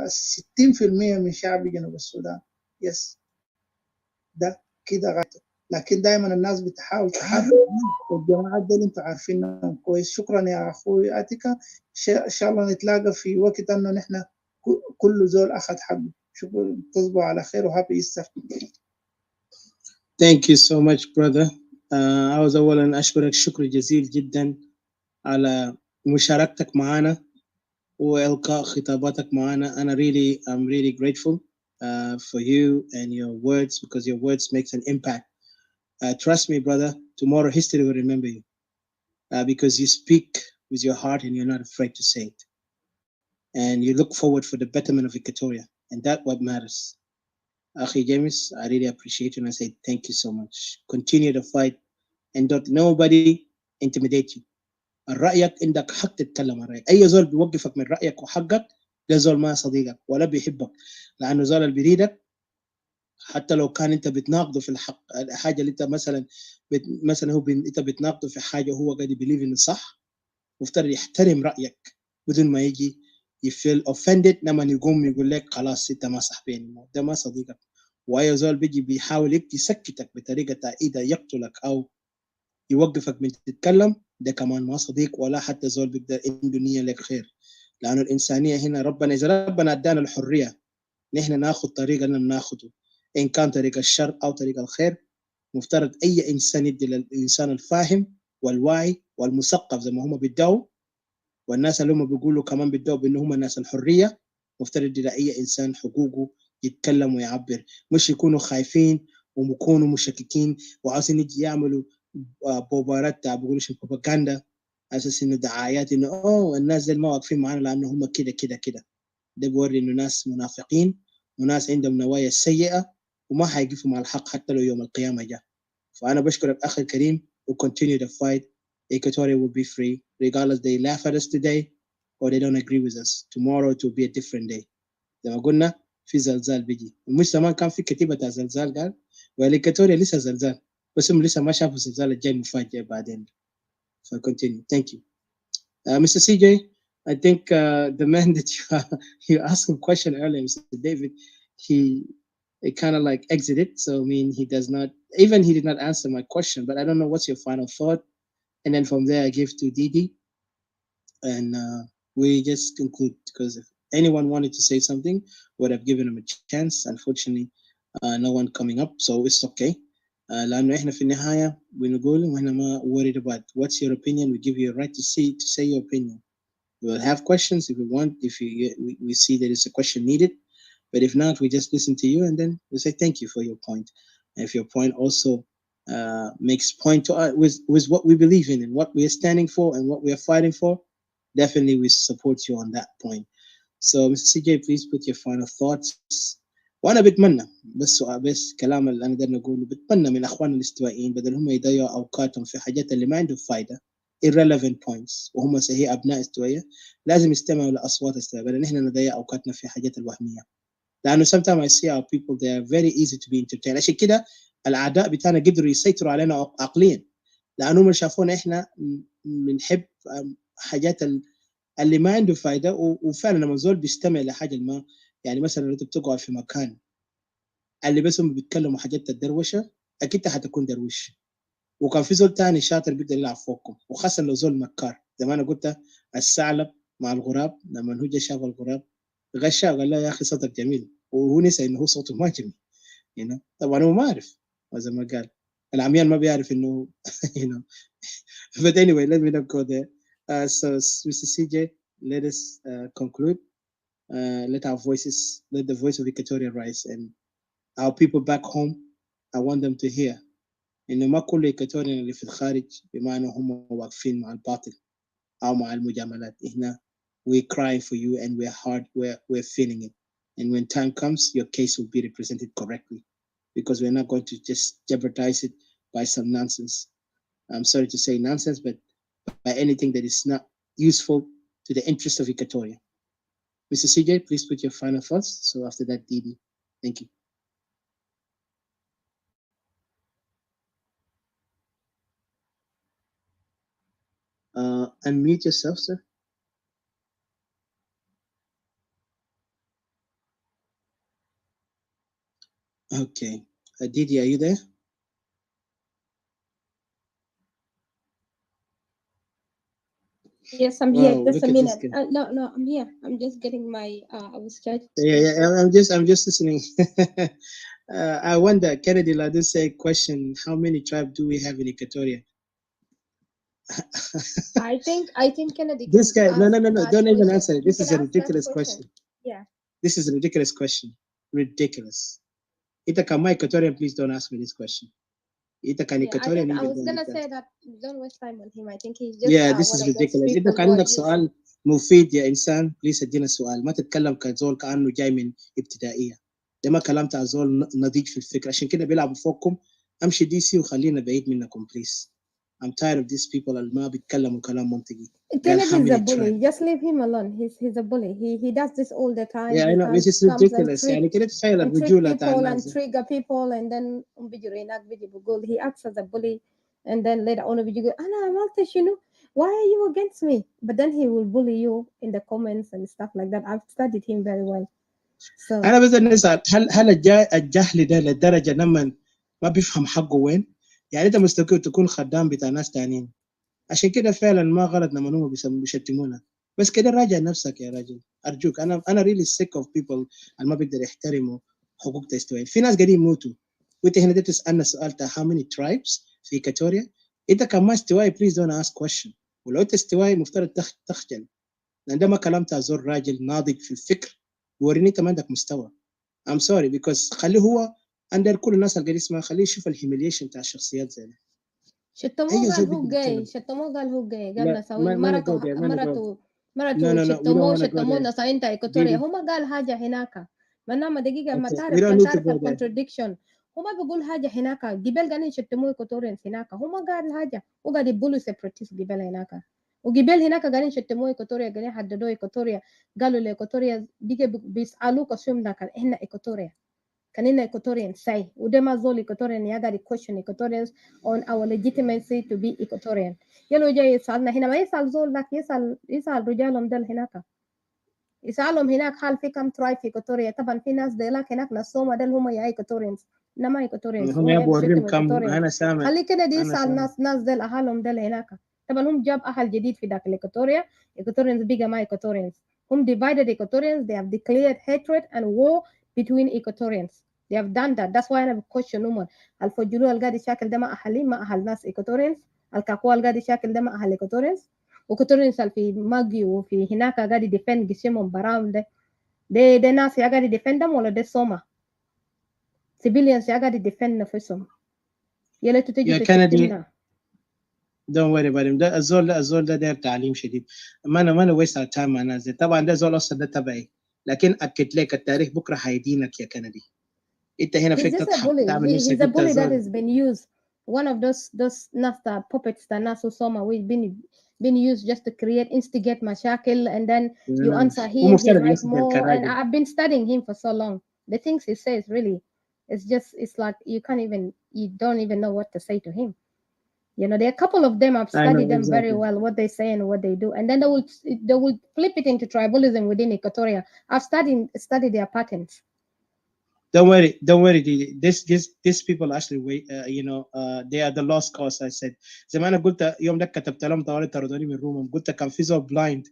60% من شعب جنوب السودان. يس ده كده غايته، لكن دائما الناس بتحاول تحرك، والجماعات دي انتوا عارفينهم كويس. شكرا يا أخوي آتيكا، إن شاء الله نتلاقى في وقت أنه نحن كل زول أخذ حقه. شكرا، تصبحوا على خير وهابي إيستر. Thank you so much brother. عاوز أولا أشكرك شكر جزيل جدا على مشاركتك معنا وإلقاء خطاباتك معنا. I'm really grateful for you and your words, because your words makes an impact. Trust me brother, tomorrow history will remember you because you speak with your heart and you're not afraid to say it. And you look forward for the betterment of Equatoria, and that's what matters. Akhi James, I really appreciate you, and I say thank you so much. Continue the fight, and don't nobody intimidate you. رأيك عندك حق تتكلم عن رأيك. أي زول بيوقفك من رأيك وحقك ده زول ما صديقك ولا بيحبك، لأنه زول اللي بيريدك حتى لو كان أنت بتناقضه في الحق، الحاجة اللي أنت مثلا هو أنت بتناقضه في حاجة هو قاعد بيليف إنه صح، مفترض يحترم رأيك بدون ما يجي يفيل offended لما يقوم يقول لك خلاص أنت ما صاحبيني. ده ما صديقك. وأي زول بيجي بيحاول يسكتك بطريقة إذا يقتلك أو يوقفك من تتكلم، ده كمان ما صديق ولا حتى زول بيقدر عنده نية لك خير. لأنه الإنسانية هنا ربنا إذا ربنا أدانا الحرية نحن ناخذ طريقة ناخذه، إن كان طريق الشر أو طريق الخير. مفترض أي إنسان يدي للإنسان الفاهم والواعي والمثقف زي ما هم بيدعوا، والناس اللي هم بيقولوا كمان بيدعوا بأنه هم الناس الحرية، مفترض يدي لأي إنسان حقوقه يتكلم ويعبر، مش يكونوا خايفين ويكونوا مشككين وعاوزين يجي يعملوا بوبارات بيقولوا شو بروباغندا اساس انه دعايات انه الناس دي ما واقفين معانا لانه هم كده كده كده. ده بيوري انه ناس منافقين وناس عندهم نوايا سيئه وما حيقفوا مع الحق حتى لو يوم القيامه جاء. فانا بشكرك اخي الكريم و continue the fight. Equatorial will be free regardless they laugh at us today or they don't agree with us. Tomorrow it will be a different day. زي ما قلنا في زلزال بيجي، ومش زمان كان في كتيبة زلزال قال والإكواتوريا لسه زلزال، بس هم لسه ما شافوا الزلزال الجاي مفاجئ بعدين. So continue. Thank you. Mr. CJ, I think the man that you asked him a question earlier, Mr. David, he kind of like exited. So I mean, he did not answer my question, but I don't know what's your final thought. And then from there, I give to Didi, and we just conclude because if anyone wanted to say something, would have given him a chance. Unfortunately, no one coming up, so it's okay. لأنه إحنا في النهاية بنقول وإحنا ما worried about what's your opinion. We give you a right to say your opinion. We will have questions if we want, if we see there is a question needed, but if not, we just listen to you and then we say thank you for your point. And if your point also makes point to us with what we believe in and what we are standing for and what we are fighting for, definitely we support you on that point. So Mr. CJ, please put your final thoughts. وانا بتمنى بس كلام اللي انا قدرنا نقوله، بتمنى من اخواننا الاستوائيين بدل هم يضيعوا اوقاتهم في حاجات اللي ما عندهم فايده irrelevant points وهم هي ابناء استوائيه، لازم يستمعوا لاصوات استوائيه بدل نحن نضيع اوقاتنا في حاجات الوهميه. لانه sometimes I see our people they are very easy to be entertained. عشان كده الاعداء بتاعنا قدروا يسيطروا علينا عقليا، لانهم شافونا احنا بنحب حاجات اللي ما عنده فايده. وفعلا لما زول بيستمع لحاجه ما، يعني مثلا لو انت بتقعد في مكان اللي بس هم بيتكلموا حاجات الدروشه، اكيد انت حتكون درويش. وكان في زول تاني شاطر بيقدر يلعب فوقكم، وخاصه لو زول مكار زي ما انا قلت الثعلب مع الغراب. لما هو جا شاف الغراب غشاه قال له يا اخي صوتك جميل، وهو نسى انه هو صوته ما جميل. طبعا هو ما عارف، وزي ما قال العميان ما بيعرف انه But anyway, let me not go there. So Mr. CJ, let us conclude. Let the voice of Equatorial rise, and our people back home, I want them to hear إنه ما كل إيكواتوريين اللي في الخارج بمعنى هم واقفين مع الباطل أو مع المجاملات. إحنا we're crying for you and we're feeling it. And when time comes, your case will be represented correctly, because we're not going to just jeopardize it by some nonsense. I'm sorry to say nonsense, but by anything that is not useful to the interest of Equatoria. Mr. CJ, please put your final thoughts. So after that, Didi. Thank you. Unmute yourself, sir. Okay. Didi, are you there? Yes, I'm here. Just a minute. No, I'm here. I'm just getting my. I was charged. Yeah. I'm just listening. I wonder, Kennedy Ladu say question: how many tribes do we have in Equatoria? I think Kennedy. This guy, no. Don't even answer it. This is a ridiculous question. Yeah. This is a ridiculous question. Ridiculous. Ita kama Equatorian, please don't ask me this question. Ita kan Equatorian. I was gonna say that don't waste time on him. I think he's just. Yeah, this is ridiculous. Ita kan عندك سؤال مفيد يا إنسان، please ادينا سؤال. ما تتكلم كزول كأنه جاي من ابتدائية. ده ما كلام تاع زول نضيج في الفكر، عشان كده بيلعبوا فوقكم. امشي DC وخلينا بعيد منكم please. I'm tired of these people اللي ما بيتكلموا كلام منطقي. Kennedy is a bully. Just leave him alone. He's a bully. He does this all the time. Yeah, I know. This is ridiculous. يعني كده تخيل الرجولة تاع and الناس. trigger people and then بيجي هناك بيجي بيقول he acts as a bully and then later on بيجي يقول أنا عملت شنو? Why are you against me? But then he will bully you in the comments and stuff like that. I've studied him very well. So أنا بس نسأل هل الجهل ده للدرجة لما ما بيفهم حقه وين؟ يعني أنت مستحيل تكون خدام بتاع ناس تانيين. عشان كده فعلا ما غلط لما هم بيشتمونا. بس كده راجع نفسك يا راجل أرجوك. أنا really sick of people اللي ما بيقدر يحترموا حقوق الاستوائيين. في ناس قاعدين يموتوا وأنت هنا تسألنا سؤال تاع how many tribes في إيكواتوريا. أنت كان ما استوائي please don't ask question. ولو أنت استوائي مفترض تخجل. لأن ده ما كلام تاع زول راجل ناضج في الفكر. وريني أنت ما عندك مستوى. I'm sorry because خليه هو under كل الناس اللي قاعد يسمع خليه يشوف الهيميليشن تاع الشخصيات زي ده. شتموه قال هو جاي قال نسوي مرته شتموه نسوي انت ايكوتوريا هو ما قال حاجه هناك منما دقيقه ما تعرف الكونتراديكشن هو ما بيقول حاجه هناك قبل قاعدين يشتموه ايكوتوريانز هناك هو ما قال حاجه هو قاعد يقولوا سيبراتيست قبل هناك وقبل هناك قاعدين يشتموه ايكوتوريا قاعدين يحددوا ايكوتوريا قالوا لايكوتوريا بيسالوك اسمنا كان احنا ايكوتوريا كان هنا Equatorian say وده ما زول Equatorian يقدر question Equatorians on our legitimacy to be Equatorian يلو جاي يسألنا هنا ما يسأل زول لك يسأل رجالهم دل هناك يسألهم هناك هل في كم tribe في Equatoria طبعا في ناس ديلاك هناك ناس سوما دل هم يا Equatorians إنما Equatorians هم يبوريهم كم أنا سامع خلي كده دي يسأل ناس دل أهلهم دل هناك طبعا هم جاب أهل جديد في داخل Equatoria Equatorians بيجا ما Equatorians هم divided Equatorians they have declared hatred and war between Equatorians. They have done that. That's why أنا question هم الفجلو القاعد يشاكل ده ما أهلين ما أهل ناس Equatorians الكاكوا القاعد يشاكل ده ما أهل Equatorians Equatorians في ماجي وفي هناك قاعد يدفن جسمهم براهم ده ناس قاعد يدفن ولا ده سوما civilians قاعد يدفن نفسهم يلا تجي تشتمنا. Don't worry about him. ده الزول ده داير تعليم شديد. ما أنا waste our time مع ناس. طبعا ده زول أصلا ده تبعي. لكن أكد لك التاريخ بكرة هيدينك يا كندي. أنت هنا فيك تضحك تعمل نفسك He's a bully that has been used. One of those ناس puppets that ناس وسوما we've been used just to instigate مشاكل and then you answer him he writes more and I've been studying him for so long. The things he says really it's like you don't even know what to say to him. You know, there are a couple of them I've studied them very well, what they say and what they do, and then they will flip it into tribalism within Equatoria. I've studied their patterns. Don't worry. These people actually they are the lost cause. I said زي ما أنا قلت يوم ده كتبت لهم طوالي طردوني من رومهم قلت كان في زول blind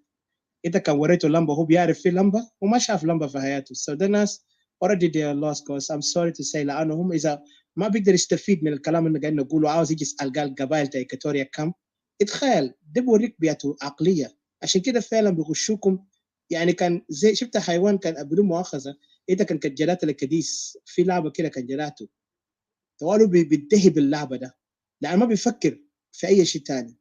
إنت كان وريته لمبة هو بيعرف في لمبة وما شاف لمبة في حياته. So the ناس already they are lost cause. I'm sorry to say لأنه هم إذا ما بيقدر يستفيد من الكلام اللي قاعدين نقوله عاوز يجي يسأل قال قبائل تا إيكواتوريا كم اتخيل ده بوريك بيئته عقلية عشان كده فعلا بيغشوكم يعني كان زي شفت حيوان كان بدون مؤاخذة إنت كان كجلات الكديس في لعبة كده كان جلاته توالو بينتهي باللعبة ده لأنه ما بيفكر في أي شيء تاني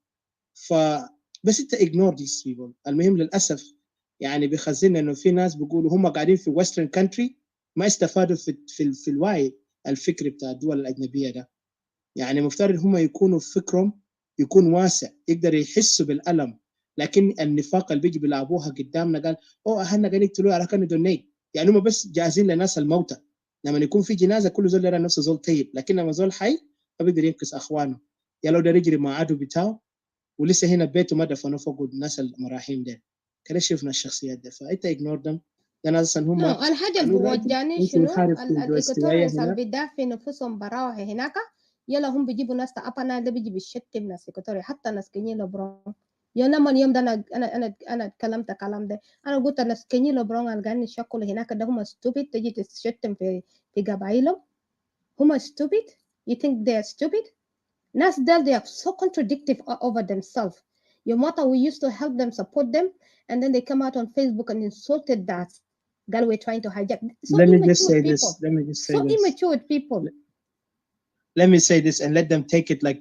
بس أنت ignore these people. المهم للأسف يعني بيخزننا إنه في ناس بيقولوا هم قاعدين في western country ما استفادوا في الوعي الفكري بتاع الدول الأجنبية ده يعني مفترض هم يكونوا فكرهم يكون واسع يقدر يحسوا بالألم لكن النفاق اللي بيجي بيلعبوها قدامنا قال أهلنا قاعدين يقتلوا على كانوا دونيت يعني هم بس جاهزين لناس الموتى لما يكون في جنازة كل زول يرى نفسه زول طيب لكن لما زول حي ما بيقدر ينقذ أخوانه يا لو ده يجري مع عدو بتاعه ولسه هنا بيته ما دفنوا فوق الناس المراحيم ده كده شفنا الشخصيات ده فأنت ignore them لأن أصلا هم الحاجة اللي بوجعني شنو الإيكواتوريانز اللي بيدافعوا نفسهم براوه هناك يلا هم بيجيبوا ناس تأبنا ده بيجي بيشتم ناس إيكواتوريا حتى ناس كينيلو برون يوم اليوم ده أنا اتكلمت الكلام ده أنا قلت ناس كينيلو برون اللي قاعدين يشكلوا هناك ده هم stupid تجي تشتم في قبائلهم هم stupid you think they are stupid ناس دل they are so contradictive over themselves your mother we used to help them support them and then they come out on Facebook and insulted that we're trying to hijack. Let me just say this. Immature people. Let me say this and let them take it like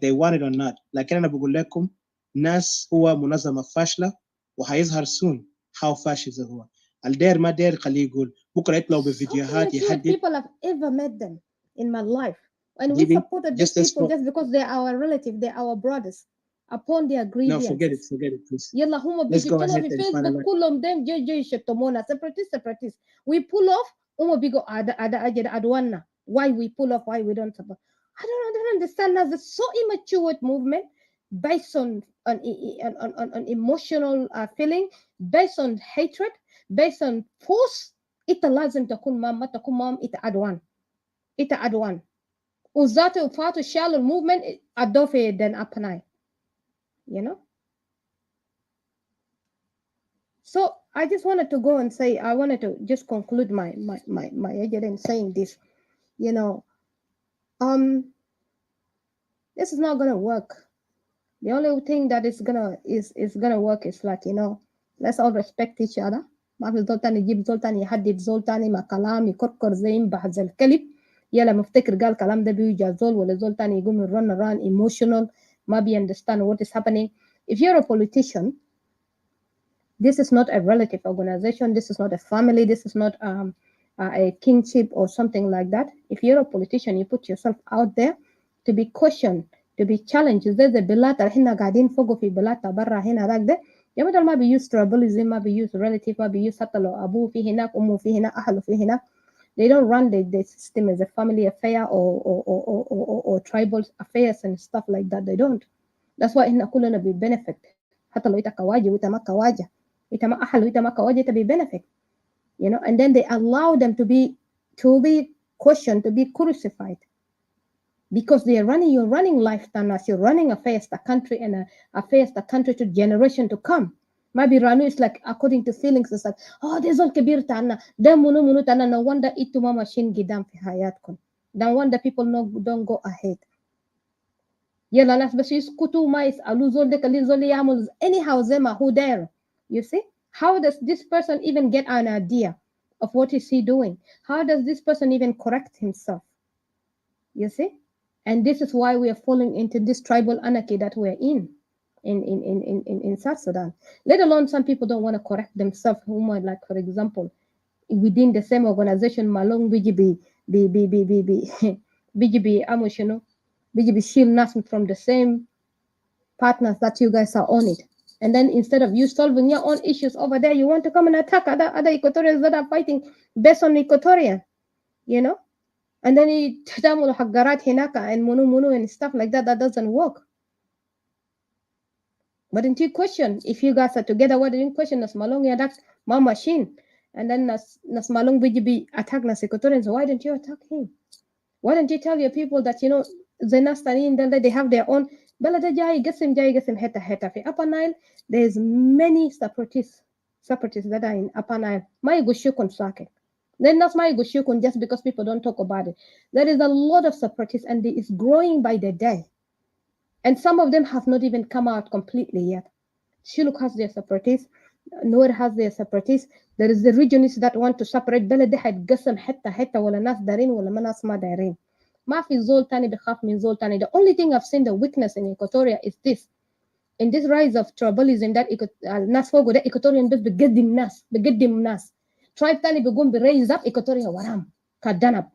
they want it or not. لكن أنا بقول لكم ناس هو منظمة فاشلة وهيظهر soon how fascist هو. الدير ما دير خليه يقول بكرة يطلعوا بفيديوهات يحدد. People have ever met them in my life. And we giving supported these just as people just because they're our relative, they're our brothers, upon their no, grievances. forget it, please. يلا هم Let's go بيجتلوا ahead في and فيسبوك finalize. كلهم دم جي يشتمونا separatists. We pull off هم بيجوا أجد أدوانا. Why we pull off, why we don't support. I don't understand that. It's so immature movement based on emotional feeling, based on hatred, based on force. إنت لازم تكون مام، ما تكون مام إنت أدوان. وذاته وفاتوا شالوا الموفمنت أدوا في دن أبناي. You know? So I just wanted to go and say, I wanted to just conclude my agenda in saying this, you know, this is not gonna work. The only thing that is gonna work is like, you know, let's all respect each other. ما في زول تاني يجيب زول تاني يحدد زول تاني مع كلام يكركر زي بحث الكلب. يلا مفتكر قال كلام ده بيوجع زول ولا زول تاني يقوم run around emotional ما بي understand what is happening. If you're a politician, this is not a relative organization. This is not a family. This is not a kingship or something like that. If you're a politician, you put yourself out there to be questioned, to be challenged. There's a بلاد هنا قاعدين فوقه في بلاد برا هنا ذاك ده. يا بدل ما بيuse tribalism، ما بيuse relative، ما بيuse حتى لو أبوه في هناك، أمه في هنا، أهله في هنا. They don't run the system as a family affair or tribal affairs and stuff like that. They don't. That's why هنا كلنا بي-benefit. حتى لو إنت كواجه وإنت ما كواجه. Ita ma ahal, ita ma kawaja, to be benefit, you know, and then they allow them to be questioned, to be crucified, because you're running lifetime as you're running affairs the country and affairs the country to generation to come. Maybe Ranu is like according to feelings, it's like, oh, there's all kabir tana, da munu tana. No wonder itu mama shin gidam fi hayatkum. No wonder people don't go ahead. Yalla nas bas yiskutu ma yasalu zol de kali zol yamul anyhow zema who dare. You see, how does this person even get an idea of what is he doing? How does this person even correct himself? You see, and this is why we are falling into this tribal anarchy that we're in South Sudan. Let alone some people don't want to correct themselves. Who might, like, for example, within the same organization, Malong BGB Amushino, BGB shield nothing from the same partners that you guys are on it. And then instead of you solving your own issues over there, you want to come and attack other Equatorians that are fighting based on Equatorian, you know? And then you tadamul haggarat hinaka and munu and stuff like that. That doesn't work. But didn't you question, if you guys are together, why didn't you question Nas Malong attack my machine? And then Nas Malong BGB attack Nas Equatorians. Why didn't you attack him? Why don't you tell your people that, you know, Zenastanin, they have their own Balada Jai Gasim Heta fi Upper Nile? There's many separatists that are in Upper Nile. My Gushukun Sake. Then that's my Gushukun just because people don't talk about it. There is a lot of separatists and it is growing by the day. And some of them have not even come out completely yet. Shiluk has their separatists. Noor has their separatists. There is the regionists that want to separate. Balada had Gasam Heta wala nas darin wala manas ma darin. ما في زول تاني بخاف من زول تاني. The only thing I've seen the weakness in Equatoria is this. In this rise of tribalism that الناس فوقه ده Equatorian بس بقدم ناس. Tribe تاني بيقوم raise up Equatoria ورام كدنب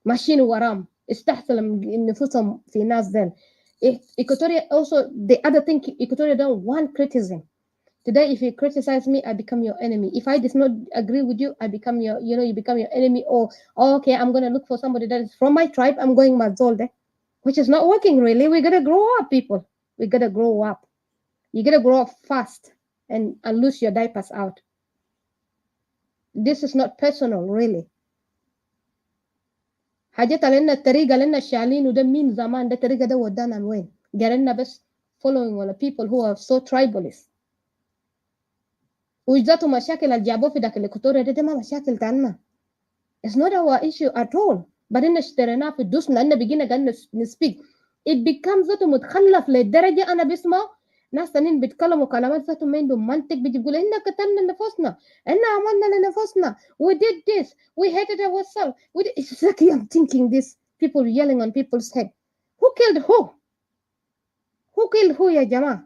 ماشيين ورام استحسن نفوسهم في ناس ذل. Equatoria also, the other thing, Equatoria don't want criticism. Today, if you criticize me, I become your enemy. If I does not agree with you, I become your, you become your enemy. Or, okay, I'm going to look for somebody that is from my tribe. I'm going Mazolde, which is not working really. We got to grow up, people. We got to grow up. You got to grow up fast and lose your diapers out. This is not personal, really. حاجات لنا الطريقة لنا الشالين وده مين زمان ده الطريقة ده ودانا وين؟ قالنا بس following ولا people who are so tribalist. وجدتوا مشاكل الجابوا في داك الإكواتوريا ده ما مشاكل تاعنا. It's not our issue at all. بعدين اشتريناه في الدوس لأن بقينا قاعد نسبيك. It becomes ذاته متخلف للدرجة أنا بسمع ناس تانيين بيتكلموا كلامات ذاته ما عندهم منطق بيجي بيقول إحنا قتلنا نفسنا، إحنا عملنا لنفسنا. We did this. We hated ourselves. It's like I'm thinking this. People yelling on people's head. Who killed who? Who killed who يا جماعة؟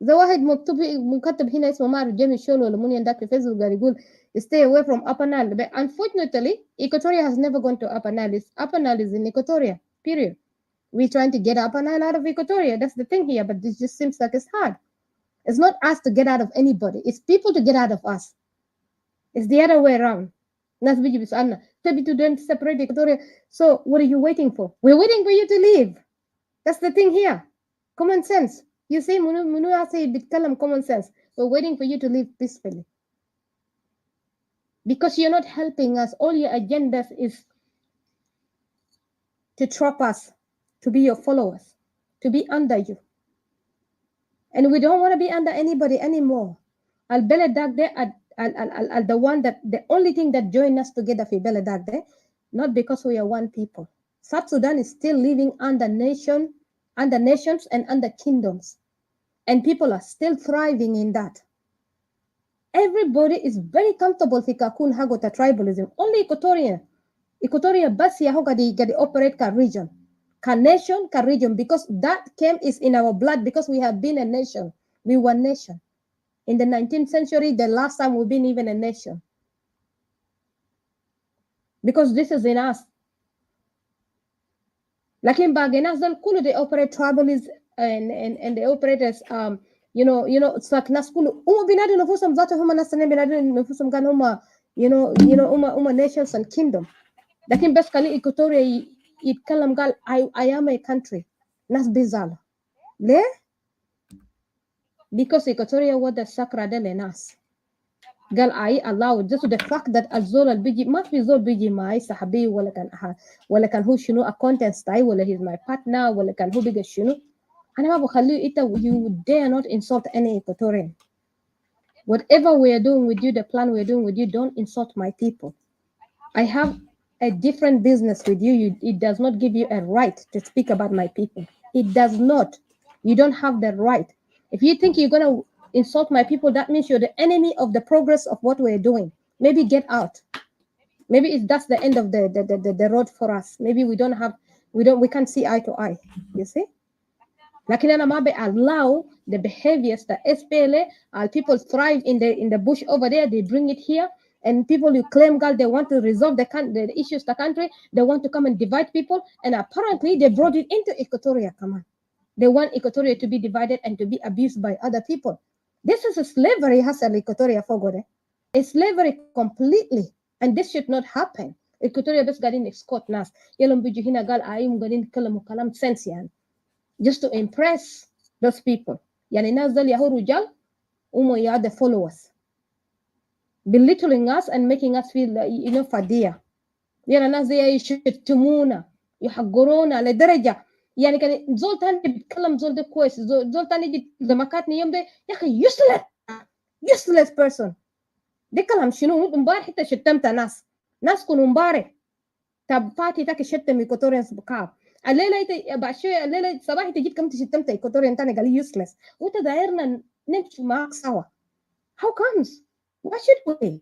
ده واحد مكتب هنا اسمه مار جيمي شولو ولا منين داك في فيسبوك قاعد يقول stay away from Upper Nile. But unfortunately, Equatoria has never gone to Upper Nile. Upper Nile is in Equatoria. period. We're trying to get up and out of Equatoria. That's the thing here, but this just seems like it's hard. It's not us to get out of anybody. It's people to get out of us. It's the other way around. Nas biji bisanna. Tabi to then separate Equatoria. So what are you waiting for? We're waiting for you to leave. That's the thing here. Common sense. You say munu say bitkalam common sense. We're waiting for you to leave peacefully. Because you're not helping us. All your agendas is to trap us, to be your followers, to be under you. And we don't want to be under anybody anymore. Al Beledag there al the one that the only thing that joined us together for Beledag there, not because we are one people. South Sudan is still living under nations and under kingdoms. And people are still thriving in that. Everybody is very comfortable for Kakun Hagota tribalism. Only Equatorian bus here gadi operate ka region. Ka nation, ka region, because that is in our blood because we have been a nation. We were a nation. In the 19th century, the last time we've been even a nation. Because this is in us. Like in Bagenas, they operate tribalism and they operate as it's like naskulu binadu nufusum zatu huma nasane binadu nufusum kan huma nations and kingdom. Lakin bas kali Equatoria yitkallam gal I am a country. Nas bizarre. Le? Because Equatoria was the sacra de lenas. Gal I allow just the fact that Azol al biji ma fi zol biji mai sahabi wala kan hu shunu a content style wala he's my partner wala kan hu biga shunu. You dare not insult any Equatorian. Whatever we are doing with you, the plan we are doing with you, don't insult my people. I have a different business with you. It does not give you a right to speak about my people. It does not. You don't have the right. If you think you're going to insult my people, that means you're the enemy of the progress of what we're doing. Maybe get out. Maybe that's the end of the road for us. Maybe we can't see eye to eye. You see? Lakini ana mabe allow the behaviors that SPLA people thrive in the bush over there. They bring it here, and people who claim God they want to resolve the issues of the country. They want to come and divide people, and apparently they brought it into Equatoria. Come on, they want Equatoria to be divided and to be abused by other people. This is a slavery, Hassan Equatoria Fogode. It's slavery completely, and this should not happen. Equatoria best gadin escort nas. Yelom bijuhina gal aim gadin kalam sense yan. Just to impress those people. Yani nazal yahurujal ya the followers. Belittling us and making us feel fadia. Yana nazia yishtumuna yuhagguruna lidaraja. Yani kan zoltan bitkalam zol de kwes zoltan yجي zamakatni yom de yaki useless person. De kalam shinu mbarih ta shattamta nas kun mbarih tab fati tak shattam Equatorians bukab. الليله بعد شويه الليله صباحي تجيب كم تشتمت ايكوتوريان تاني قال يوسلس وانت دايرنا نمشي معاك سوا. How comes? Why should we?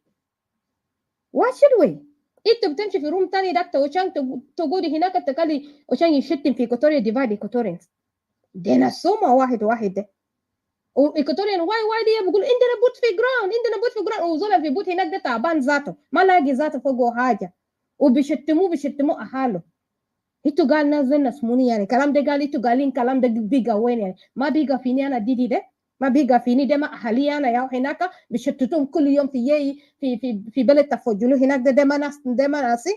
انت بتمشي في روم تاني دكتور وشان تقولي هناك تقالي وشان يشتم في ايكوتوريا ديفايد ايكوتوريانز دينا سوما واحد ده وايكوتوريان واي دي بقول عندنا بوت في جراوند وزول في بوت هناك ده تعبان ذاته ما لاقي ذاته فوقه حاجه وبيشتموه اهاله. Itu gal nazena smuni yani kalam de gal itu galin kalam de biga wen yani ma biga fini ana didi de ma biga fini de ma ahali ana ya hinaka bishattutum كل يوم في بلد تفجلوا هناك de ma nasi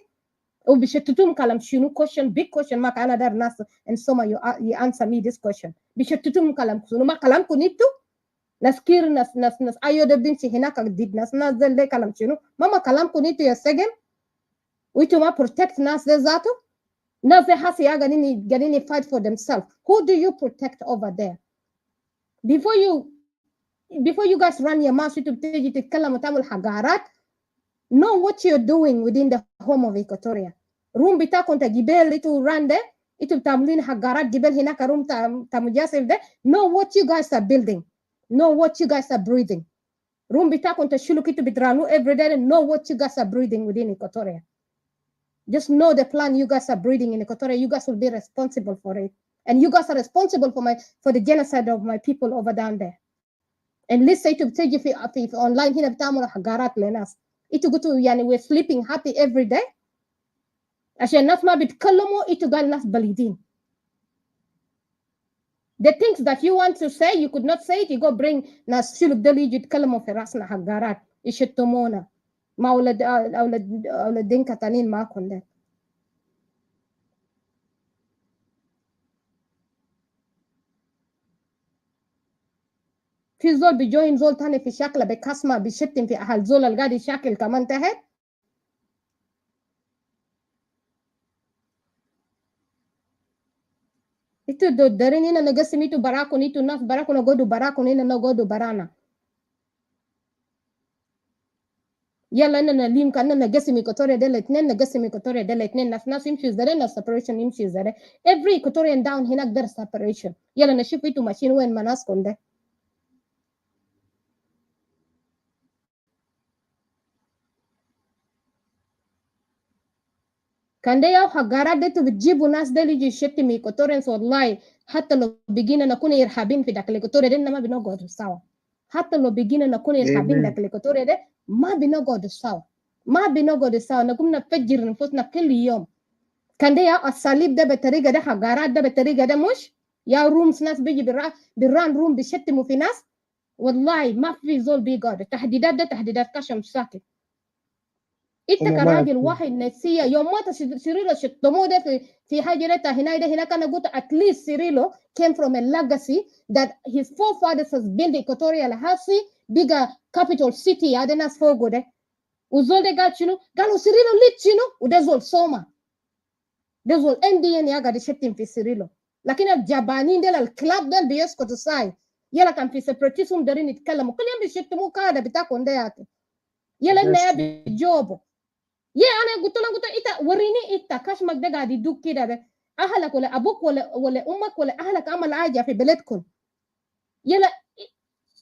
وبشتتم كلام شنو question big question ما كان دار ناس and some you answer me this question بشتتم كلام شنو ما كلام كنيتو ناس كير ناس ايو de binti هناك did ناس نازل de كلام شنو ما كلام كنيتو يا سجن ويتو ما protect ناس de ذاته. Now they have to fight for themselves. Who do you protect over there? Before you guys run your mouth to know what you're doing within the home of Equatoria. Room bita konta gibel itu run there. Itu tamlin hagarat gibel hinaka room tamujasif there. Know what you guys are building. Know what you guys are breathing. Room bita konta shuluk itu bitranu every day. Know what you guys are breathing within Equatoria. Just know the plan you guys are breeding in Equatoria. You guys will be responsible for it. And you guys are responsible for the genocide of my people over down there. And let's say to take if online hina btamula hagarat lenas. Itu gutu yani we're sleeping happy every day. عشان الناس ما بيتكلموا انتوا قال ناس بليدين. The things that you want to say you could not say it, you go bring ناس شلوك دول يجي يتكلموا في راسنا حقارات يشتمونا ما أولاد دينكا تانيين معاكم ده. في زول بيجوين زول تاني في شكله بكسمة بيشتم في أهل زول القاعد يشاكل كمان تحت. Itu dari ni na nagasi itu barakun itu nas barakun nagodu barakun ina nagodu barana. Yalla ina na lim kana nagasi Equatorian de letnen nagasi Equatorian de letnen nas imshi zare na separation imshi zare. Every Equatorian down hinak there separation. Yalla na shifu itu machine wen manas konde. Kande yao hagara de tu bijibu nas de liji sheti mi Equatorians wallahi hatta lo bigina na kuna irhabin fi dakle Equatoria de ma binogodu sawa. Hatta lo bigina na kuna irhabin dakle Equatoria de ما بنقعد سوا ما بنقعد سوا نقوم نفجر نفوسنا كل يوم. كان ده يا الصليب ده بالطريقه ده حقارات ده بالطريقه ده مش يا رومس ناس بيجي بران روم بيشتموا في ناس والله ما في زول بيقعد. التحديدات ده تحديدات كشم ساكت. انت كراجل واحد نسيه يوم ما سيريلو شتموه ده في حاجه ده هنا ده هناك انا قلت at least سيريلو came from a legacy that his forefathers has built Equatorial Hasi bigger capital city ya de nas fogo de uzol de gal chino gal Cirilo lit chino ude zol soma de zol NDN ya gadi shetim fi Cirilo lakini aljabani del الكلاب del بيسكتوا ساي يلا كان في separatism دارين يتكلموا كل يوم بيشتموا كذا بتاعكم ده ياك يلا إنه بيجوبوا يا أنا قلت لهم إنت وريني إنت كاش مقدر قاعد يدوك كده ده أهلك ولا أبوك ولا أمك ولا أهلك عمل حاجة في بلدكم يلا.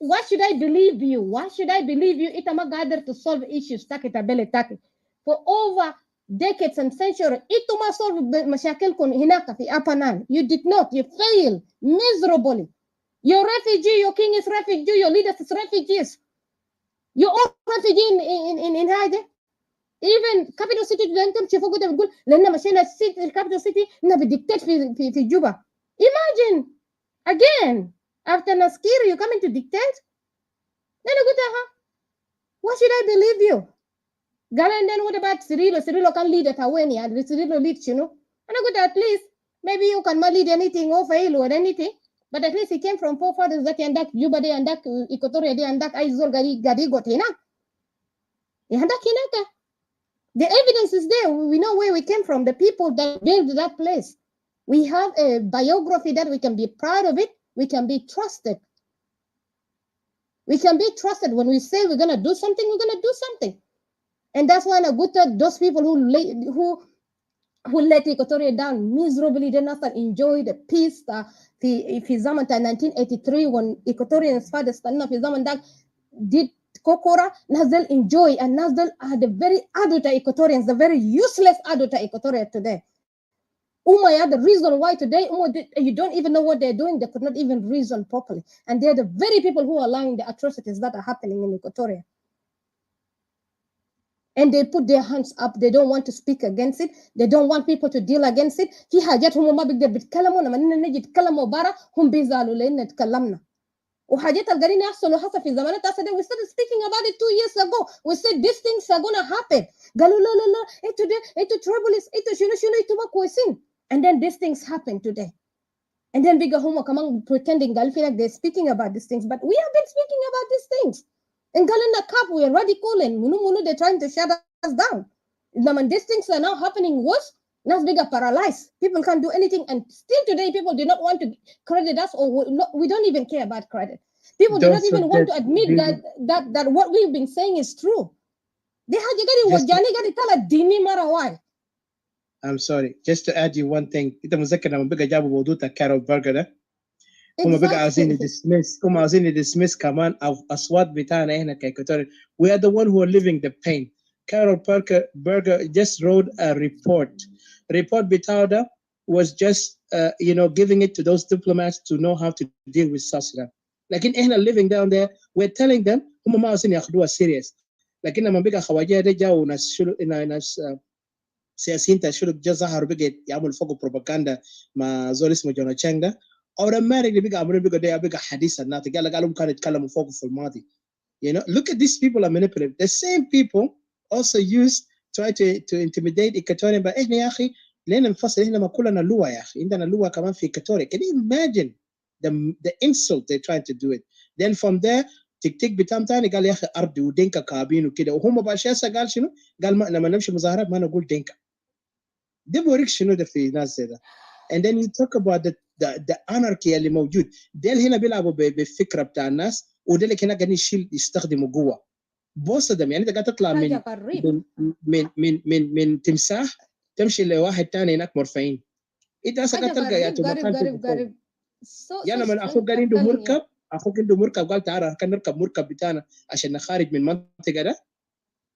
Why should I believe you? Why should I believe you? Ita ma gather to solve issues taki tabele taki. For over decades and centuries, ito ma solve mashakil kun hinaka fi Apanan. You did not. You failed miserably. You're refugee. Your king is refugee. Your leaders is refugees. You're all refugee in Haide. Even capital city them chifogo de bigul lena mashina city capital city na be dictate fi Juba. Imagine again. After Naskiri, you coming to dictate? Then I go, why should I believe you? And then what about Cirilo? Cirilo can lead at Awani, and Cirilo leads, you know. And I go, at least, maybe you can not lead anything or fail or anything, but at least he came from forefathers that and that Juba de and that Equatoria de and that Aizol Gadi got hina. The evidence is there. We know where we came from, the people that built that place. We have a biography that we can be proud of it. We can be trusted. We can be trusted. When we say we're going to do something, we're going to do something. And that's why those people who let Equatoria down miserably, they not enjoy the peace. في زمن 1983 when Equatorians father stand في زمن that did Kokora, Nazel enjoy, and Nazel are the very adult Equatorians, the very useless adult Equatoria today. Umaya, the reason why today you don't even know what they're doing, they could not even reason properly. And they're the very people who are allowing the atrocities that are happening in Equatoria. And they put their hands up. They don't want to speak against it. They don't want people to deal against it. في حاجات هم ما بيقدروا بيتكلموا لما نجي نتكلموا برا هم بيزعلوا لأن نتكلمنا. وحاجات القاعدين يحصلوا حصل في زمانات أسد. We started speaking about it 2 years ago. We said these things are gonna happen. قالوا لا لا لا إنتوا tribalists إنتوا شنو إنتوا ما كويسين. And then these things happen today. And then bigger homo come on pretending I feel like they're speaking about these things, but we have been speaking about these things. And Galina Cup, we are radical and munu they're trying to shut us down. When these things are now happening worse, now bigger paralyzed. People can't do anything, and still today people do not want to credit us, or we don't even care about credit. People do not even want to admit that what we've been saying is true. They had I'm sorry. Just to add you one thing. إنت متذكر لما بقى جابوا موضوع كارول برجر ده؟ هم بقى عاوزين dismiss كمان أصوات بتاعنا هنا كإكواتوريا. We are the one who are living the pain. Carol Berger just wrote a report. Report بتاعه ده was just giving it to those diplomats to know how to deal with South Sudan. لكن إحنا living down there, we're telling them هم ما عاوزين ياخدوها serious. لكن لما بقى خواجه ده جاوا ناس سياسيين تشيلوا جا ظهروا بقى يعملوا فوق بروباغندا مع زول اسمه جون تشانغ ده automatically اللي بقى عملوا بقى حديث الناس قالوا كانوا يتكلموا فوق في الماضي. You know, look at these people are manipulative. The same people also try to intimidate Equatorian. But إحنا يا أخي لين نفصل إحنا ما كلنا لوا يا أخي. عندنا لوا كمان في Equatoria. Can you imagine the insult they're trying to do it? Then from there تكتيك بتاعهم تاني قال يا أخي أرض ودينكا كابين وكده. وهم باشياسا قال شنو؟ قال ما لما نمشي مظاهرات ما نقول دينكا. ده بوريك شنو ده في ناس زي ده. And then you talk about the anarchy اللي موجود. ديل هنا بيلعبوا بفكرة بتاع الناس. وده اللي هنا قاعدين يستخدموا قوه بوصدم. يعني انت قاعد تطلع من تمساح تمشي لواحد ثاني هناك مرفعين. انت اصلا قاعد تلقى يا قريب يعني من اخوك قال عنده مركب، اخوك عنده مركب قال تعال كان نركب مركب بتاعنا عشان نخارج من المنطقه ده.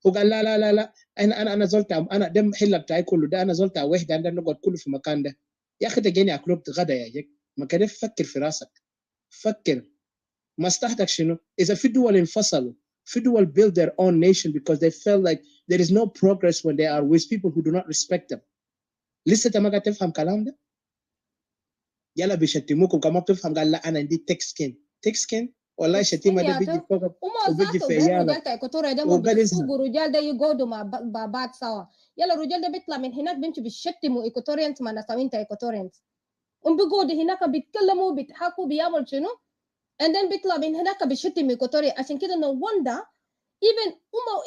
هو قال لا لا لا لا انا زلت انا ده محل بتاعي كله ده انا زلت وحده عندنا نقعد كله في مكان ده. يا اخي تجيني اكلوك غدا يا جيك ما كده فكر في راسك فكر مصلحتك شنو؟ إذا في دول انفصلوا في دول build their own nation because they felt like there is no progress when they are with people who do not respect them. لسه انت ما قاعد تفهم كلام ده؟ يلا بيشتموكم كمان بتفهم قال لا انا عندي thick skin والله الشتيمه ده بيجي فوق وبيجي في عيالك وقال الرجال ده يقعدوا مع بعض سوا. يلا الرجال ده بيطلع من هناك بيمشوا بيشتموا ايكوتوريانز ما نساوين تا ايكوتوريانز بيقعدوا هناك بيتكلموا بيضحكوا بيعملوا شنو and then بيطلع من هناك بيشتم ايكوتوريا. عشان كده no wonder even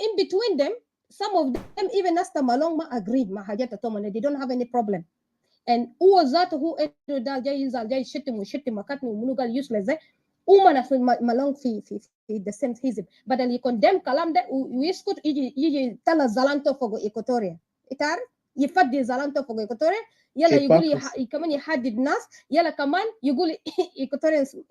in between them some of them even ناس تمالون ما agree مع حاجات تومن they don't have any problem and هو ذاته هو ده جاي ينزل جاي يشتم ويشتم مكاتني ومنو قال useless ده وما ناس مالون في the same حزب بدل يكوندم كلام ده ويسكت يجي تلا زلانتو فوق ايكوتوريا تعرف يفدي زلانتو فوق ايكوتوريا يلا يقول كمان يحدد ناس يلا كمان يقول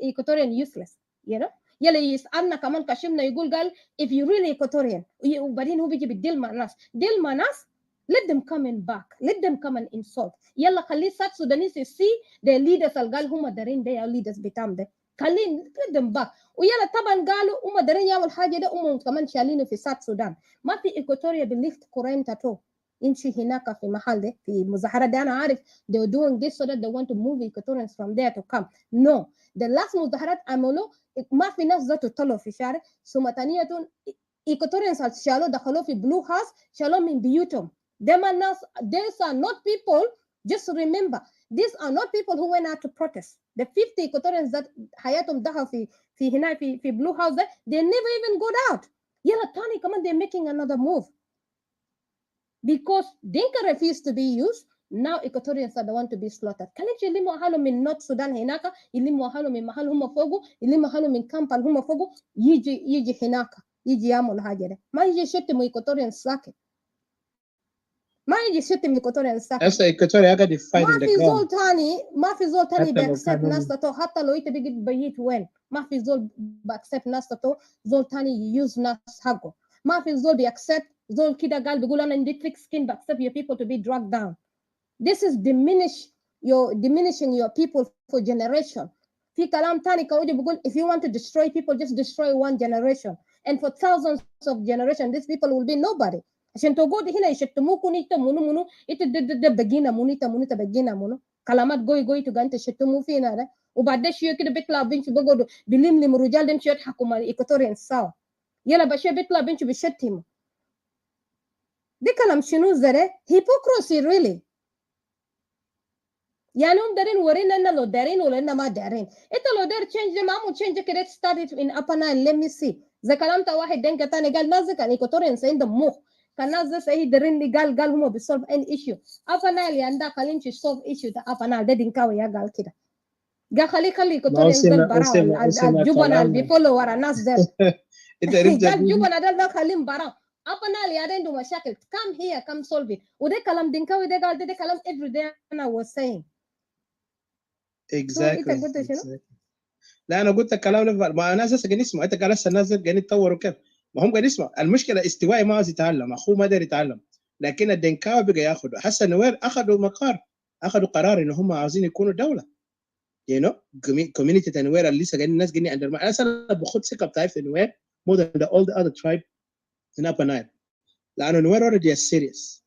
Equatorian useless you know يلا يسألنا كمان كشمنا يقول قال if you really Equatorian وبعدين هو بيجي بالديل مع ناس let them come in back let them come and insult يلا خلي South Sudanese see their leaders قال هم دارين their leaders بتاعهم ده خلي let them back ويلا طبعا قالوا هم دارين يعمل حاجة ده هم كمان شالينه في South Sudan ما في Equatoria بليفت كورين تاتو يمشي هناك في محل ده في المظاهرة ده أنا عارف they were doing this so that they want to move Equatorians from there to come no the last مظاهرات عملوا ما في ناس ذاته طلعوا في شارع ثم ثانية Equatorians شالوا دخلوا في blue house شالوا من بيوتهم them are not these are not people just remember these are not people who went out to protest the 50 Equatorians that حياتهم دخلوا في هنا في blue house ده they never even got out يلا تاني كمان they're making another move because Dinka refused to be used now Equatorians are the one to be slaughtered. كلمش اللي مؤهلوا من North Sudan هناك اللي مؤهلوا من محل هم فوقه اللي مؤهلوا من كامبال هم فوقه يجي هناك يجي يعمل حاجة ده ما يجي يشتموا Equatorians ساكت ما يجي يشتم Equatorians ساكت هسه Equatoria قاعد يفايت ما في زول تاني بأكسبت ناس تاتو حتى لو انت بيجي بيت وين ما في زول بأكسبت ناس تاتو زول تاني يوز ناس حقه ما في زول بأكسبت زول كده قال بيقول أنا عندي thick skin but accept your people to be dragged down. This is diminishing your people for generation. في كلام تاني كوجي بيقول if you want to destroy people just destroy one generation and for thousands of generations these people will be nobody. عشان تقعد هنا يشتموكوا نيتا منو إنت ده بجينا منو بجينا منو كلامات قوي تقول أنت شتموا فينا ده وبعد شوية كده بيطلع بنش بيقعدوا بيلملم رجال ده يمشي يضحكوا مع الإيكواتوريين سوا يلا بشوية بيطلع بنش بيشتموا ده كلام شنو زره hypocrisy really يعني هم دارين ورينا إننا لو دارين ولا إننا ما دارين إنت لو دار change ما مو change كده started in Upper Nile let me see زي كلامت واحد دينك تاني قال ناس كان Equatorians عندهم مخ كان ناس ده صحيح دارين لي قال هم بيsolve any issue Upper Nile يعني خلينا solve issue ده Upper Nile ده دينكاوي يا قال كده قال خلي Equatorians ده براو الجبنة اللي بيفولو ورا الناس ده قال جبنة ده خليهم براو Upper Nile عنده مشاكل come here come solve it وده كلام دينكاوي ده قال ده كلام every day أنا was saying exactly. لا انا قلت الكلام ده ما الناس هسه قاعدين يسمعوا انت قال هسه الناس قاعدين يتطوروا كيف ما هم قاعدين يسمعوا المشكله استوائي ما عايز يتعلم اخوه ما داري يتعلم لكن الدنكاوي بقى ياخذوا هسه نوير اخذوا قرار ان هم عاوزين يكونوا دوله you know community نوير اللي لسه قاعدين الناس قاعدين اندر انا باخذ ثقه بتاعي في نوير more than all the other tribe in Upper Nile لانه نوير already is serious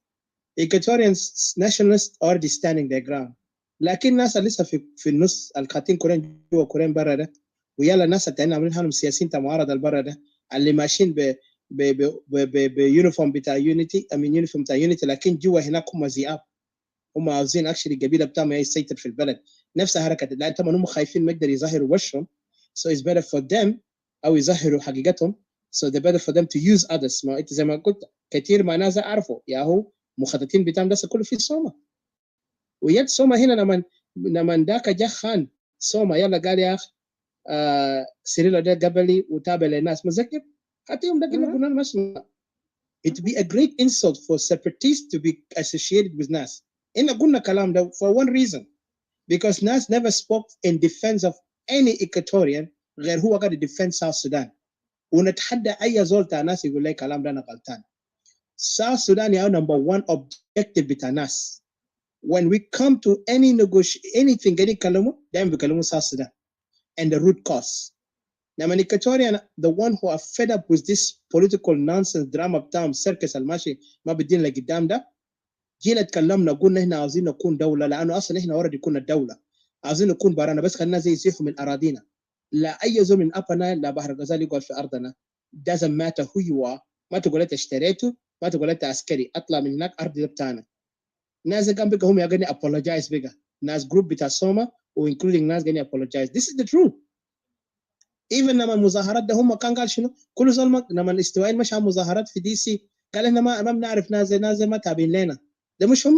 Equatorians nationalists already standing their ground. لكن الناس لسه في النص الخاتين كورين جوا كورين برا ده ويلا الناس التانيين عاملين حالهم سياسيين تاع معارضه البرا ده اللي ماشيين بيونيفورم بتاع يونيتي يونيفورم بتاع يونيتي لكن جوا هناك هم ذئاب هم عاوزين اكشلي القبيله بتاعهم يسيطر في البلد نفس حركه لان طبعا هم خايفين ما يقدروا يظهروا وشهم so it's better for them او يظهروا حقيقتهم so the better for them to use others ما انت زي ما قلت كثير ما ناس عارفوا يا هو مخططين بتاعهم ده كله في سوما ويد سوما هنا لما داك جا خان سوما يلا قال يا اخ سيريلا ده قبلي وتابع للناس متذكر حتى يوم ده كنا قلنا مثلا it would be a great insult for separatists to be associated with NAS. إن قلنا كلام ده for one reason because NAS never spoke in defense of any Equatorian غير هو قاعد defend South Sudan ونتحدى أي زول تاع ناس يقول لي كلام ده أنا غلطان. South Sudan is our number one objective بتاع NAS. When we come to anything قاعد يكلموا دائما بيكلموا South Sudan and the root cause. Now, Equatorian, the one who are fed up with this political nonsense drama بتاعهم circus الماشي ما بدين لقدام ده جينا تكلمنا قلنا احنا عاوزين نكون دولة لأنه أصلا احنا already كنا الدولة عاوزين نكون برانا بس خلينا زي يسيحوا من أراضينا لا أي زول من أبنا لا بحر غزال يقعد في أرضنا doesn't matter who you are ما تقول أنت اشتريته ما تقول أنت عسكري أطلع من هناك أرض بتاعنا ناس كان بقى هم يقولي apologize بقى ناس group بتاع سوما و including ناس قالي apologize this is the truth even لما المظاهرات ده هم كان قال شنو كل زول لما الاستوائيين مشى مظاهرات في دي سي قال احنا ما بنعرف ناس ما تابعين لنا ده مش هم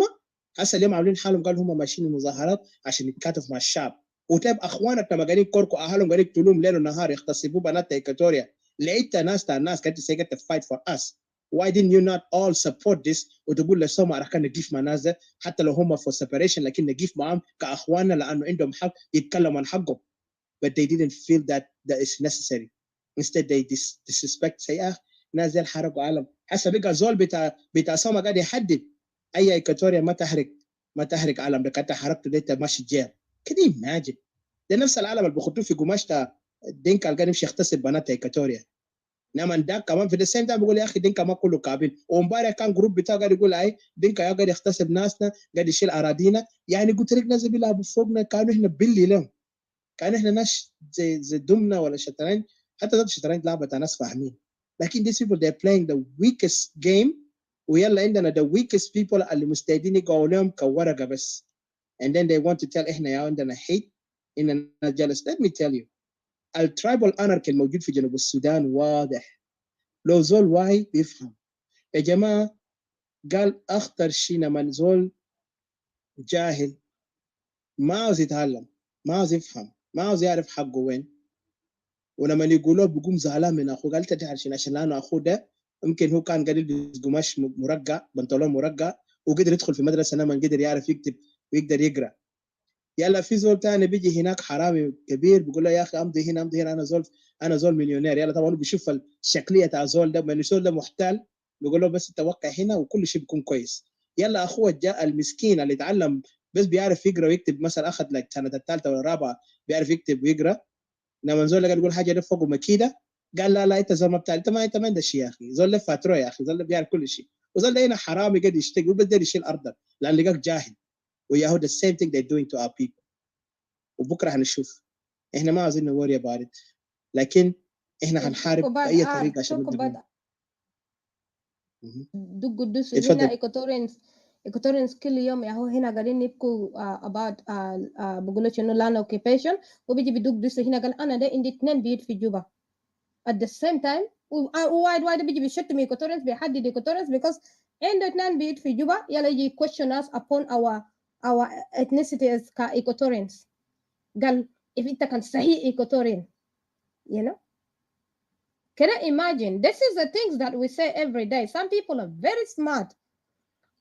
هسه اليوم عاملين حالهم قالوا هم ماشيين المظاهرات عشان يتكاتفوا مع الشعب وتاب اخوانك لما قاعدين يكركوا اهلهم قاعدين يقتلوهم ليل ونهار يغتصبوا بنات ايكواتوريا لقيت ناس تاع الناس قاعده تسيجت to fight for us why didn't you not all support this وتقول لسوما راح كان نقيف مع ناس ده حتى لو هم for separation لكن نقيف معهم كاخواننا لانه عندهم حق يتكلموا عن حقهم but they didn't feel that is necessary. Instead, they disrespect say نازل حرقوا عالم. حسب بقى زول بتاع سوما قاعد يحدد أي إيكواتوريا ما تحرق عالم ده كنت حرقته ده ماشي جيل. كده imagine. ده نفس العالم اللي بخطوه في قماش تا دينكا اللي قاعد يمشي يغتصب بنات إيكواتوريا. نعم ده كمان في السيم ده بيقول يا أخي دينكا ما كله قابل. ومبارح كان جروب بتاعه قاعد يقول أي دينكا قاعد يغتصب ناسنا قاعد يشيل أراضينا يعني قلت لك ناس بيلعبوا فوقنا كانوا إحنا بلي لهم. كان احنا ناس زي دومنا ولا شطرنج حتى ده الشطرنج لعبه ناس فاهمين لكن these people they're playing the weakest game ويلا عندنا the weakest people اللي مستعدين يقعوا لهم كورقه بس and then they want to tell احنا يا عندنا hate اننا jealous let me tell you الترايبال anarchy الموجود في جنوب السودان واضح لو زول واعي بيفهم يا جماعه قال اخطر شيء لما زول جاهل ما عاوز يتعلم ما عاوز يفهم ما عاوز يعرف حقه وين ولما يقولوا بيقوم زعلان من اخوه قال انت عشان لانه اخوه ده يمكن هو كان قاعد يلبس قماش مرقع بنطلون مرقع وقدر يدخل في مدرسه لما قدر يعرف يكتب ويقدر يقرا يلا في زول ثاني بيجي هناك حرامي كبير بيقول له يا اخي امضي هنا انا زول مليونير يلا طبعا بيشوف الشكليه تاع زول ده من زول ده محتال بيقول له بس توقع هنا وكل شيء بيكون كويس يلا اخوه جاء المسكين اللي اتعلم بس بيعرف يقرا ويكتب مثلا اخذ لك سنه الثالثه ولا الرابعه بيعرف يكتب ويقرا لما زول قال يقول حاجه ده فوق مكيده قال لا انت زول ما بتاع انت ما عندك شيء يا اخي زول فاترو يا اخي زول بيعرف كل شيء وزول ده هنا حرامي قاعد يشتغل وبدل يشيل ارضك لان لقاك جاهل وياهو the same thing they're doing to our people وبكره هنشوف احنا ما عايزين نوري بارد لكن احنا هنحارب باي طريقه عشان نقدر دق قدوس هنا Equatorians كل يوم ياهو هنا قاعدين يبكوا about بقولوا شنو land occupation وبيجي بدق قدوس هنا قال أنا ده عندي 2 بيوت في جوبا at the same time وايد بيجي بيشتم Equatorians بيحدد Equatorians because عنده 2 بيوت في جوبا يلا يجي question us upon our ethnicity as Equatorians قال if أنت كان صحيح Equatorian you know can I imagine this is the things that we say every day some people are very smart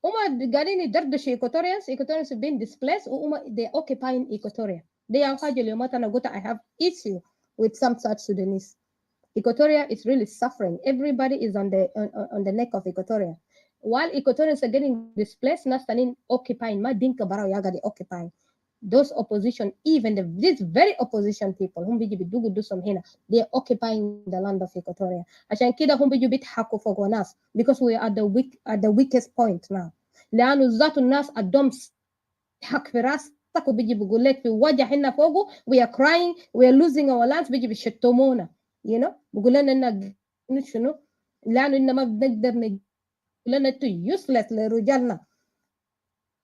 هم قاعدين يدردشوا Equatorians have been displaced وهم they occupying Equatoria they are حاجة اليوم أنا قلت I have issue with some South Sudanese Equatoria is really suffering everybody is on the neck of Equatoria while Equatorians are getting displaced ناس تانيين occupying ما دينك براو يا قاعد occupying those opposition even these very opposition people هم بيجي بيدوقوا دوسهم هنا they are occupying the land of Equatoria عشان كده هم بيجوا بيضحكوا فوق ناس because we are at the weakest point now لانه ذات الناس الدمس حق في راسك وبيجي بيقول لك في وجه هنا فوقه we are crying we are losing our lands بيجي بيشتمونا بيقول لنا ان شنو لانه إن ما بنقدر نقول لنا انتوا useless لرجالنا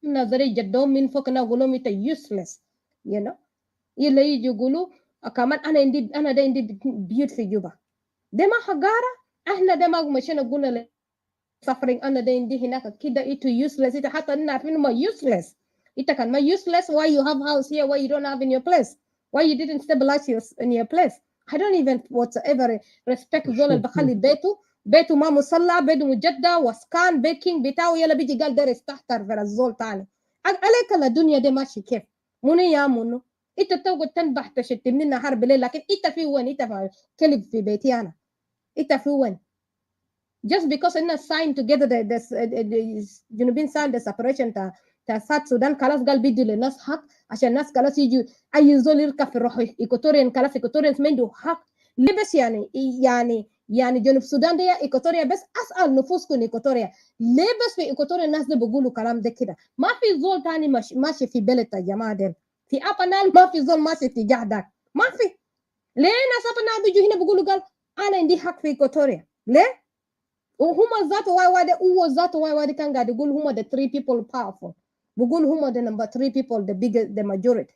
نظري جدهم من فوقنا يقولوا لهم انت useless يلا يجي يقولوا كمان انا ده عندي بيوت في جوبا ده ما حقاره احنا ده ما مشينا قلنا suffering انا ده عندي هناك كده انتوا useless انت حتى ان عارفين ما useless انت كان ما useless why you have house here why you don't have in your place why you didn't stabilize in your place I don't even whatsoever respect زول اللي بخلي بيته ما مصلى بيته مجدة وسكان بيكينج بتاعه يلا بيجي قال دار يستهتر في الزول تاني عليك الدنيا دي ماشي كيف منو يا منو انت تقعد تنبح تشتمني نهار بالليل لكن انت في وين انت في كلب في بيتي انا انت في وين just because إننا sign together the جنوبين sign the separation تا سات السودان خلاص قال بيدوا للناس حق عشان الناس خلاص يجوا أي زول يركب في الروح إيكواتوريان خلاص إيكواتوريان ما عنده حق ليه بس يعني جنوب السودان ده إيكواتوريا بس أسأل نفوسكم إيكواتوريا ليه بس في إيكواتوريا الناس دي بيقولوا كلام ده كده ما في زول تاني ماشي في بلد يا جماعة دي في أبنال ما في زول ماشي في جهدك ما في ليه ناس أبنال بيجوا هنا بيقولوا قال أنا عندي حق في إيكواتوريا ليه وهم ذاته واي كان قاعد يقول هم the 3 people powerful بقول هم the number 3 people the biggest the majority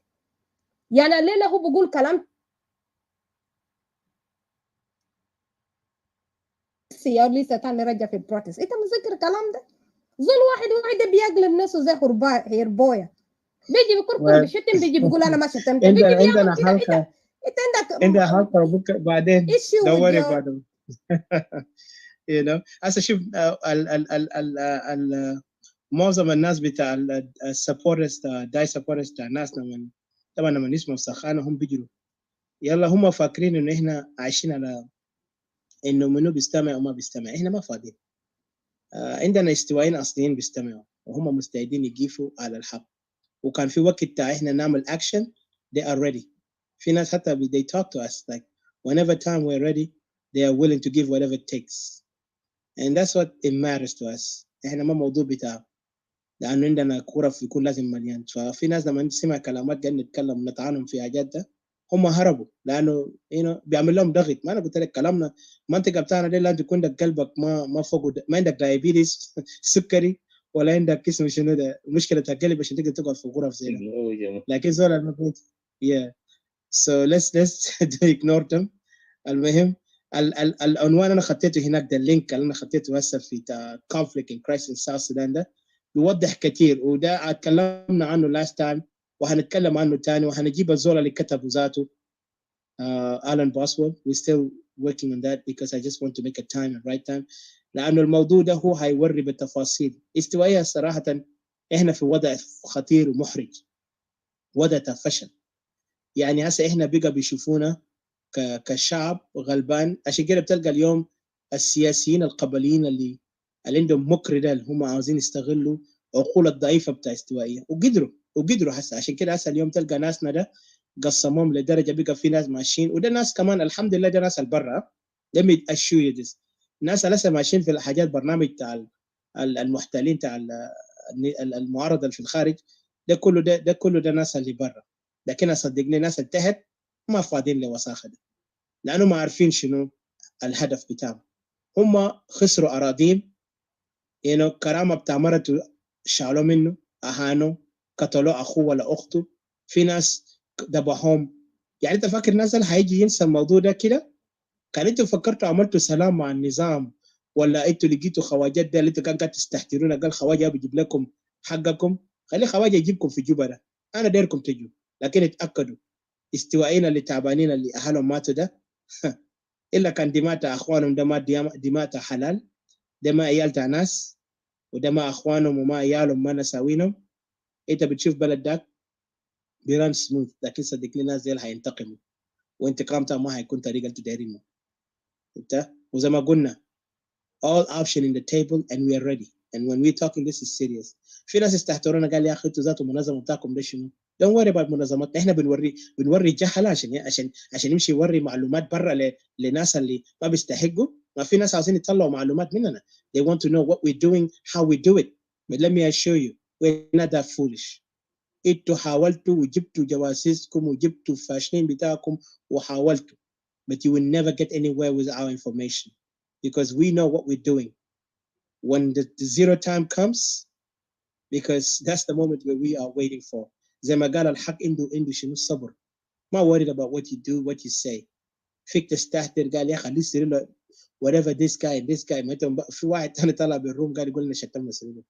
يعني الليلة هو بقول كلام سيار لسه تاني رجع في البروتست انت مذكر الكلام ده زول واحد بيقلب نفسه زي هرباية بيجي بكركر بشتم بيجي بيقول انا ما شتمت بيجي عندنا بيعمل كده حلقة انت عندنا حلقة بكرة بعدين issue with دوري your بعدين هسه شوف معظم الناس بتاع السبورترز داي سبورترز بتاع الناس طبعا لما يسمعوا سخانة هم بيجروا يلا هم فاكرين انه احنا عايشين على انه منو بيستمع وما بيستمع احنا ما فاضيين عندنا استوائيين اصليين بيستمعوا وهم مستعدين يقيفوا على الحق وكان في وقت بتاع احنا نعمل action they are ready في ناس حتى they talk to us like whenever time we're ready they are willing to give whatever it takes and that's what it matters to us احنا ما موضوع بتاع لانه عندنا كوره في يكون لازم مليان ففي ناس لما نسمع كلامات قاعد نتكلم ونطعنهم في حاجات ده هم هربوا لانه بيعمل لهم ضغط ما انا قلت لك كلامنا المنطقه بتاعنا دي لازم تكون عندك قلبك ما فوق ما عندك دايابيتس سكري ولا عندك اسمه شنو ده مشكله القلب عشان تقدر تقعد في غرف زي ده لكن زول المفروض so let's ignore them المهم العنوان انا خطيته هناك ده اللينك اللي انا خطيته هسه في conflict and crisis in South Sudan ده يوضح كثير وده اتكلمنا عنه last time وهنتكلم عنه تاني وهنجيب الزول اللي كتبه ذاته Alan Boswell we're still working on that because I just want to make a time and right time لأنه الموضوع ده هو هيوري بالتفاصيل استوائية صراحة إحنا في وضع خطير ومحرج وضع فشل يعني هسه إحنا بقى بيشوفونا كشعب غلبان عشان كده بتلقى اليوم السياسيين القبليين اللي عندهم مكر اللي هم عاوزين يستغلوا عقول الضعيفة بتاع استوائية وقدروا هسه عشان كده هسه اليوم تلقى ناسنا ده قسمهم لدرجة بقى في ناس ماشيين وده ناس كمان الحمد لله ده ناس البرة let me assure you this الناس لسه ماشيين في الحاجات برنامج بتاع المحتلين بتاع المعارضة في الخارج ده كله ده ناس اللي برا لكن صدقني ناس التحت ما فاضيين لوساخة ده لأنه ما عارفين شنو الهدف بتاعهم هم خسروا أراضيهم كرامة بتاع مرته شالوا منه أهانوا قتلوا أخوه ولا أخته في ناس ذبحهم يعني أنت فاكر الناس اللي هيجي ينسى الموضوع ده كده كان أنتوا فكرتوا عملتوا سلام مع النظام ولا أنتوا لقيتوا خواجات ده اللي أنتوا كان قاعد تستحترونا قال خواجة بيجيب لكم حقكم خلي خواجة يجيبكم في جوبا ده أنا دايركم تجوا لكن اتأكدوا استوائيين اللي تعبانين اللي أهلهم ماتوا ده إلا كان دماء أخوانهم ده ما دماء حلال ده ما عيال تاع ناس وده ما أخوانهم وما عيالهم ما نساوينهم أنت بتشوف بلد ده بيران سموث لكن صدقني الناس دي هينتقموا وانتقامتها ما هيكون طريقة تديرينه انت وزي ما قلنا all option in the table and we are ready and when we talking this is serious في ناس استهترونا قال يا اخي انتوا ذاتوا المنظمه بتاعكم ده شنو don't worry about منظماتنا احنا بنوري جهله عشان يمشي يوري معلومات برا لناس اللي ما بيستحقوا ما في ناس عاوزين يطلعوا معلومات مننا they want to know what we're doing how we do it But let me assure you, we're not that foolish. انتوا حاولتوا وجبتوا جواسيسكم وجبتوا فاشلين بتاعكم وحاولتوا. But you will never get anywhere with our information because we know what we're doing. When the zero time comes, because that's the moment where we are waiting for. زي ما قال الحق عنده شنو الصبر. ما worried about what you do, what you say. فيك تستهتر قال يا خليه يصير له whatever this guy مثلا في واحد ثاني طلع بالروم قال يقول لنا شتمنا سيريلو.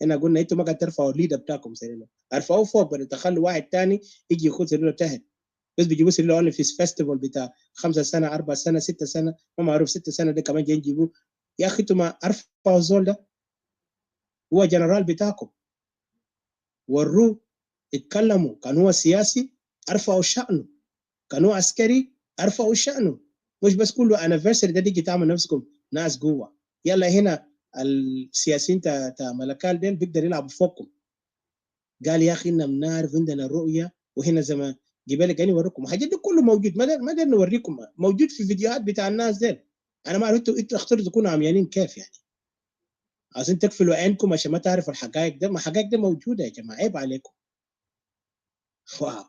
هنا قلنا انتوا ما قاعد ترفعوا الليدر بتاعكم سيريلو. ارفعوه فوق بدل تخلوا واحد ثاني يجي ياخذ سيريلو تحت. بس بيجيبوا سيريلو اونلي في فيستيفال بتاع 5 سنه 4 سنه 6 سنه ما معروف 6 سنه ده كمان جايين يجيبوه. يا اخي انتوا ما ارفعوا الزول ده. هو جنرال بتاعكم. وروه اتكلموا كان هو سياسي ارفعوا شأنه. كان هو عسكري ارفعوا شأنه. مش بس كله انيفرساري ده تيجي تعمل نفسكم ناس جوه. يلا هنا السياسيين تاع ملكال ديل بيقدر يلعبوا فوقكم. قال يا اخي بنعرف عندنا الرؤيه وهنا زي ما قبل قاعدين نوريكم الحاجات دي كله موجود. ما قدرنا نوريكم موجود في فيديوهات بتاع الناس ديل. انا ما عرفت انتوا اخترتوا تكونوا عميانين كيف يعني. عشان تقفلوا عينكم عشان ما تعرفوا الحقائق ده. ما الحقائق ده موجوده يا جماعه عيب عليكم. واو.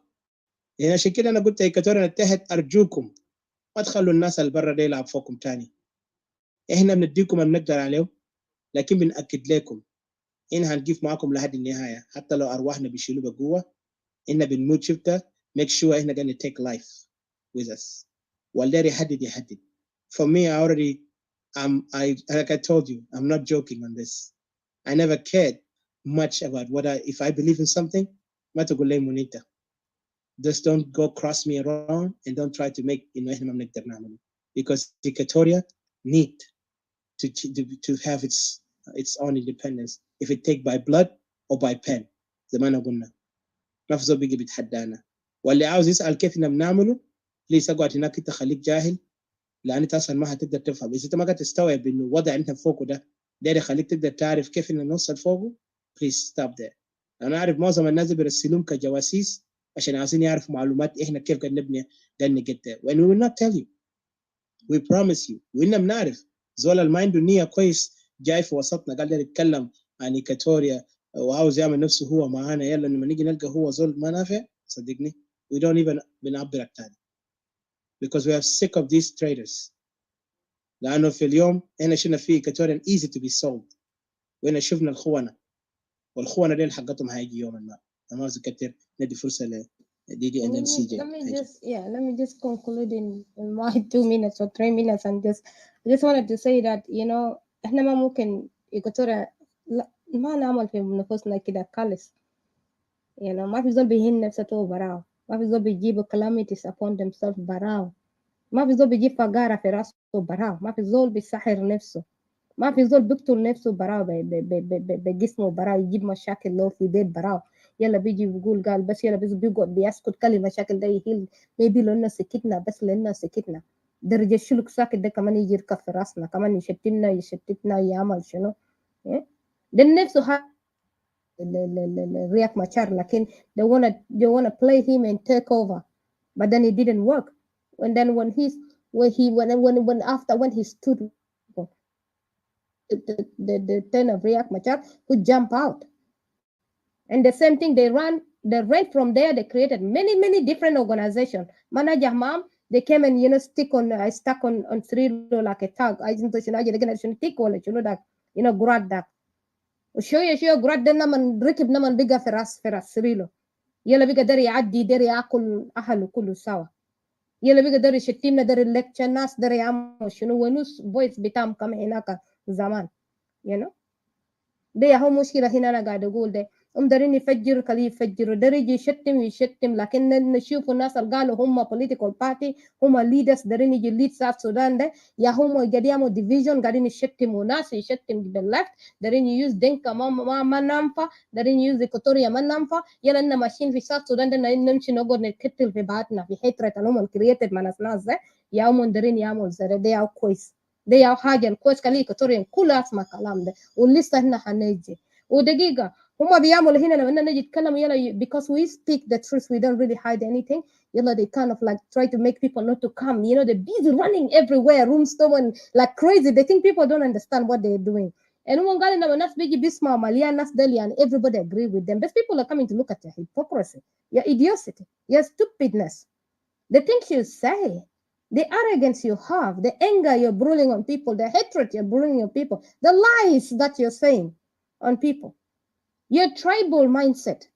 يعني عشان كده انا قلت ايكاتوريان اتحد ارجوكم ما تخلوا الناس اللي برا ده يلعب فوقكم تاني. احنا بنديكم اللي بنقدر عليه لكن بنأكد لكم إن هنقف معكم لحد النهاية حتى لو أرواحنا بيشيلوا بقوة. إحنا بنموت شفتها make sure إحنا gonna take life with us. والدار يحدد. For me I already like I told you I'm not joking on this. I never cared much about if I believe in something ما تقول لي منيتا. Just don't go cross me around and don't try to make إحنا ما بنقدر نعمله because Equatoria need to have its own independence if it take by blood or by pen. زي ما أنا قلنا ما في زول بيجي بيتحدانا. واللي عاوز يسأل كيف إحنا بنعمله ليس اقعد هناك انت خليك جاهل لأن انت أصلا ما هتقدر تفهم. إذا انت ما قاعد تستوعب إنه وضع انت فوقه ده يخليك تقدر تعرف كيف إن نوصل فوقه. please stop there. أنا أعرف معظم الناس بيرسلون كجواسيس عشان عايزين يعرفوا معلومات إحنا كيف قاعد نبني قاعد get there. when we will not tell you we promise you. وإننا بنعرف زول اللي ما عنده نية كويس جاي في وسطنا قال ده يتكلم عن إيكاتوريا وعاوز يعمل نفسه هو معانا. يلا لما نيجي نلقى هو زول ما نافع صدقني we don't even بنعبرك تاني because we are sick of these traitors. لأنه في اليوم إحنا شفنا في إيكاتوريان easy to be sold وإحنا شفنا الخونة والخونة دي حقتهم هيجي يوما ما. أنا ما كتير ندي فرصة لديدي and then CJ. Let me just conclude in my 2 minutes or 3 minutes and I just wanted to say that إحنا ما ممكن إيكواتوريا ما نعمل في نفوسنا كده كالس. ما في زول بيهين نفسه براو. ما في زول بيجيب calamities upon themselves براو. ما في زول بيجيب فقارة في راسه براو. ما في زول بيسحر نفسه. ما في زول بيقتل نفسه براو بجسمه براو يجيب مشاكل له في بيت براو. يلا بيجي بيقول قال بس يلا بس بيقعد بيسكت كلمة مشاكل ده يهيل ميبي لنا سكتنا بس لنا سكتنا درجة شلوك ساكت ده كمان يجي يركب في راسنا كمان يشتتنا يعمل شنو ده نفسه رياك مشار لكن they wanna play him and take over but then it didn't work and then when he stood the turn of Riek Machar who jump out. And the same thing, they ran from there, they created many different organizations. Manager Mam, they came and stuck on Cirilo like a tag. I didn't know they're gonna stick on that, grad that. وشوية grad ده نمن ركب نمن بقى في راس Cirilo. يلا بقى داري يعدي داري ياكل أهله كله سوا. يلا بقى داري يشتمنا داري اللكتشر ناس داري يعمل شنو ونوس فويس بتاعهم كم هناك زمان. ده هو مشكلة هنا أنا قاعد أقول ده دارين يفجروا كلي يفجروا داري يجي يشتم لكن نشوف الناس اللي قالوا هم political party هم leaders دارين يجي lead South Sudan ده يا هم قاعدين يعملوا division قاعدين يشتموا ناس يشتم بالleft دارين يوز دينكا ما ننفع دارين يوز إيكواتوريا ما ننفع يلا إننا ماشيين في South Sudan ده نمشي نقعد نتكتل في بعضنا في حترة اللي هم created من الناس ده يا هم دارين يعملوا زي ده يا كويس ده يا حاجة الكويس كلي إيكواتوريا كلها اسمع كلام ده ولسه هنا هنيجي ودقيقة هما بيعملوا هنا لما نجي نتكلم يلا because we speak the truth we don't really hide anything يلا they kind of like try to make people not to come they're busy running everywhere room storming like crazy they think people don't understand what they're doing And when قال إنه الناس بيجي بيسمعوا مليان ناس دل يعني everybody agree with them. These people are coming to look at your hypocrisy, your idiocy, your stupidness, the things you say, the arrogance you have, the anger you're brewing on people, the hatred you're brewing on people, the lies that you're saying on people, your tribal mindset.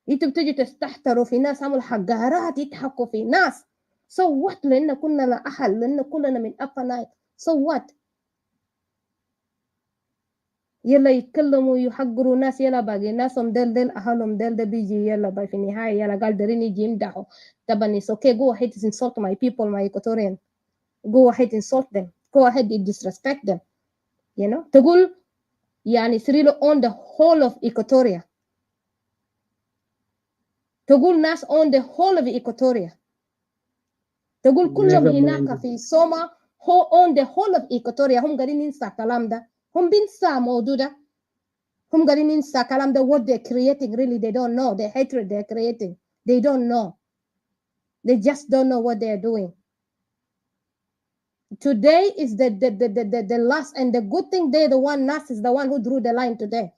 انتوا بتيجي تستهتروا في ناس عملوا حجارات يضحكوا في ناس. So what؟ لأن كنا أهل، لأن كلنا من upper Nile. So what؟ يلا يتكلموا يحقروا ناس، يلا باقي ناسهم دل أهلهم دل بيجي يلا باقي في النهاية يلا قال دارين يجي يمدحوا. طبعا it's okay, go ahead and insult my people, my Equatorian. Go ahead insult them. Go ahead and disrespect them. You know؟ تقول يعني Cirilo on the whole of Equatoria. تقول ناس on the whole of Equatoria. تقول كلهم هناك في سوما هو on the whole of Equatoria. هم قاعدين ينسى الكلام ده، هم بينسى موضوع ده، هم قاعدين ينسى الكلام ده. what they're creating really they don't know, the hatred they're creating they don't know, they just don't know what they're doing. Today is the last, and the good thing there, the one Nas is the one who drew the line today.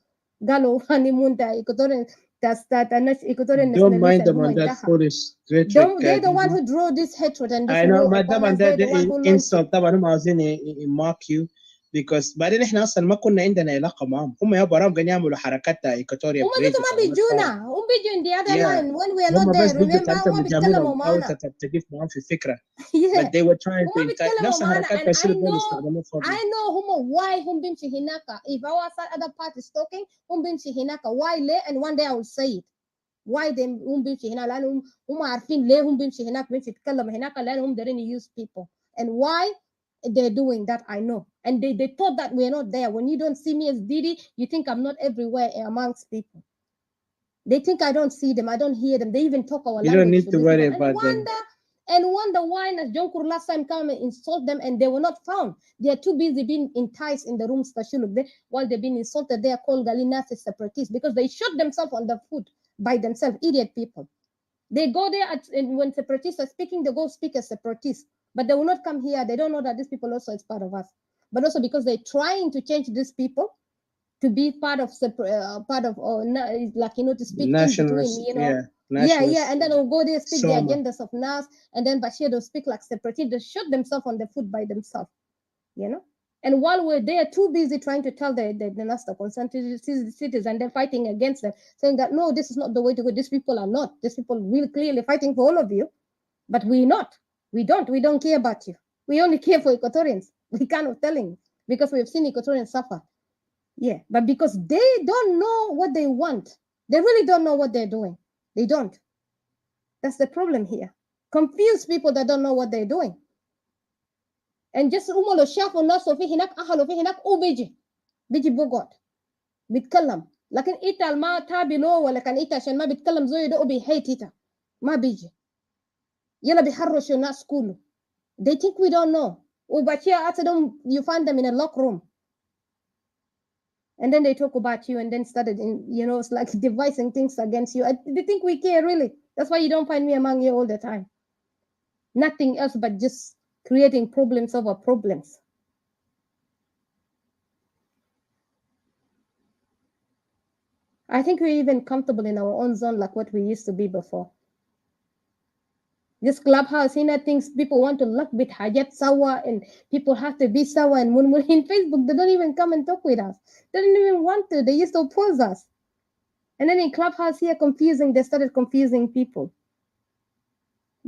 قالوا honeymoon Equatorian Equatorian don't mind them on that foolish rhetoric. They're the one who drew this hatred and this I know, war but upon us. They're the one who insult طبعا هم عاوزين mock you because بعدين احنا اصلا ما كنا عندنا علاقه معهم. هم يا برام كانوا يعملوا حركات ايكوتوريا. هم بيجوا ما بيجونا، هم بيجوا in the other line when we are not there. Remember هم بيتكلموا معانا. او تتجيف معهم في الفكره. But they were trying to نفس حركات بيصيروا دول يستخدموا فوق. I know هم why هم بيمشي هناك. If our other part is talking هم بيمشي هناك. Why ليه؟ And one day I will say it. Why them هم بيمشي هناك؟ لأنهم هم عارفين ليه هم بيمشي هناك، بيمشي يتكلم هناك لأنهم دارين use people. And why they're doing that I know. And they thought that we're not there. When you don't see me as Didi, you think I'm not everywhere amongst people. They think I don't see them, I don't hear them. They even talk our language. You don't need to worry about them. And wonder why as John Kur last time come and insult them and they were not found. They are too busy being enticed in the rooms while they're being insulted. They are called Galinas separatists because they shot themselves on the foot by themselves, idiot people. They go there and when separatists are speaking, they go speak as separatists. But they will not come here. They don't know that these people also is part of us. But also because they're trying to change these people to be part of like, you know, to speak in between, you know. Yeah, and then they'll go there, speak the agendas of NAS, and then Bashir will speak like separatists. They shoot themselves on the foot by themselves, you know. And while we're there, too busy trying to tell the NAS, the concerned citizens, and they're fighting against them, saying that, no, this is not the way to go. These people are not. These people really clearly fighting for all of you, but we're not. We don't care about you. We only care for Equatorians. We kind of telling because we've seen Equatorians suffer. Yeah, but because they don't know what they want. They really don't know what they're doing. They don't. That's the problem here. Confused people that don't know what they're doing. And just لو شافوا الناس وفي هناك أهل وفي هناك بيجي بقعد بيتكلم، لكن إنت ما تابي له ولا كان إنت عشان ما بيتكلم زي ده وبيحيت إنت ما بيجي يلا بيحرشوا الناس كله. They think we don't know. وبعدين أتدم you find them in a locked room. And then they talk about you and then started you know, it's like devising things against you. They think we care really. That's why you don't find me among you all the time. Nothing else but just creating problems over problems. I think we're even comfortable in our own zone like what we used to be before. This clubhouse, you know, things people want to look bit hajat sawa and people have to be sawa and murmur in Facebook. They don't even come and talk with us. They don't even want to. They used to oppose us. And then in clubhouse here, they started confusing people.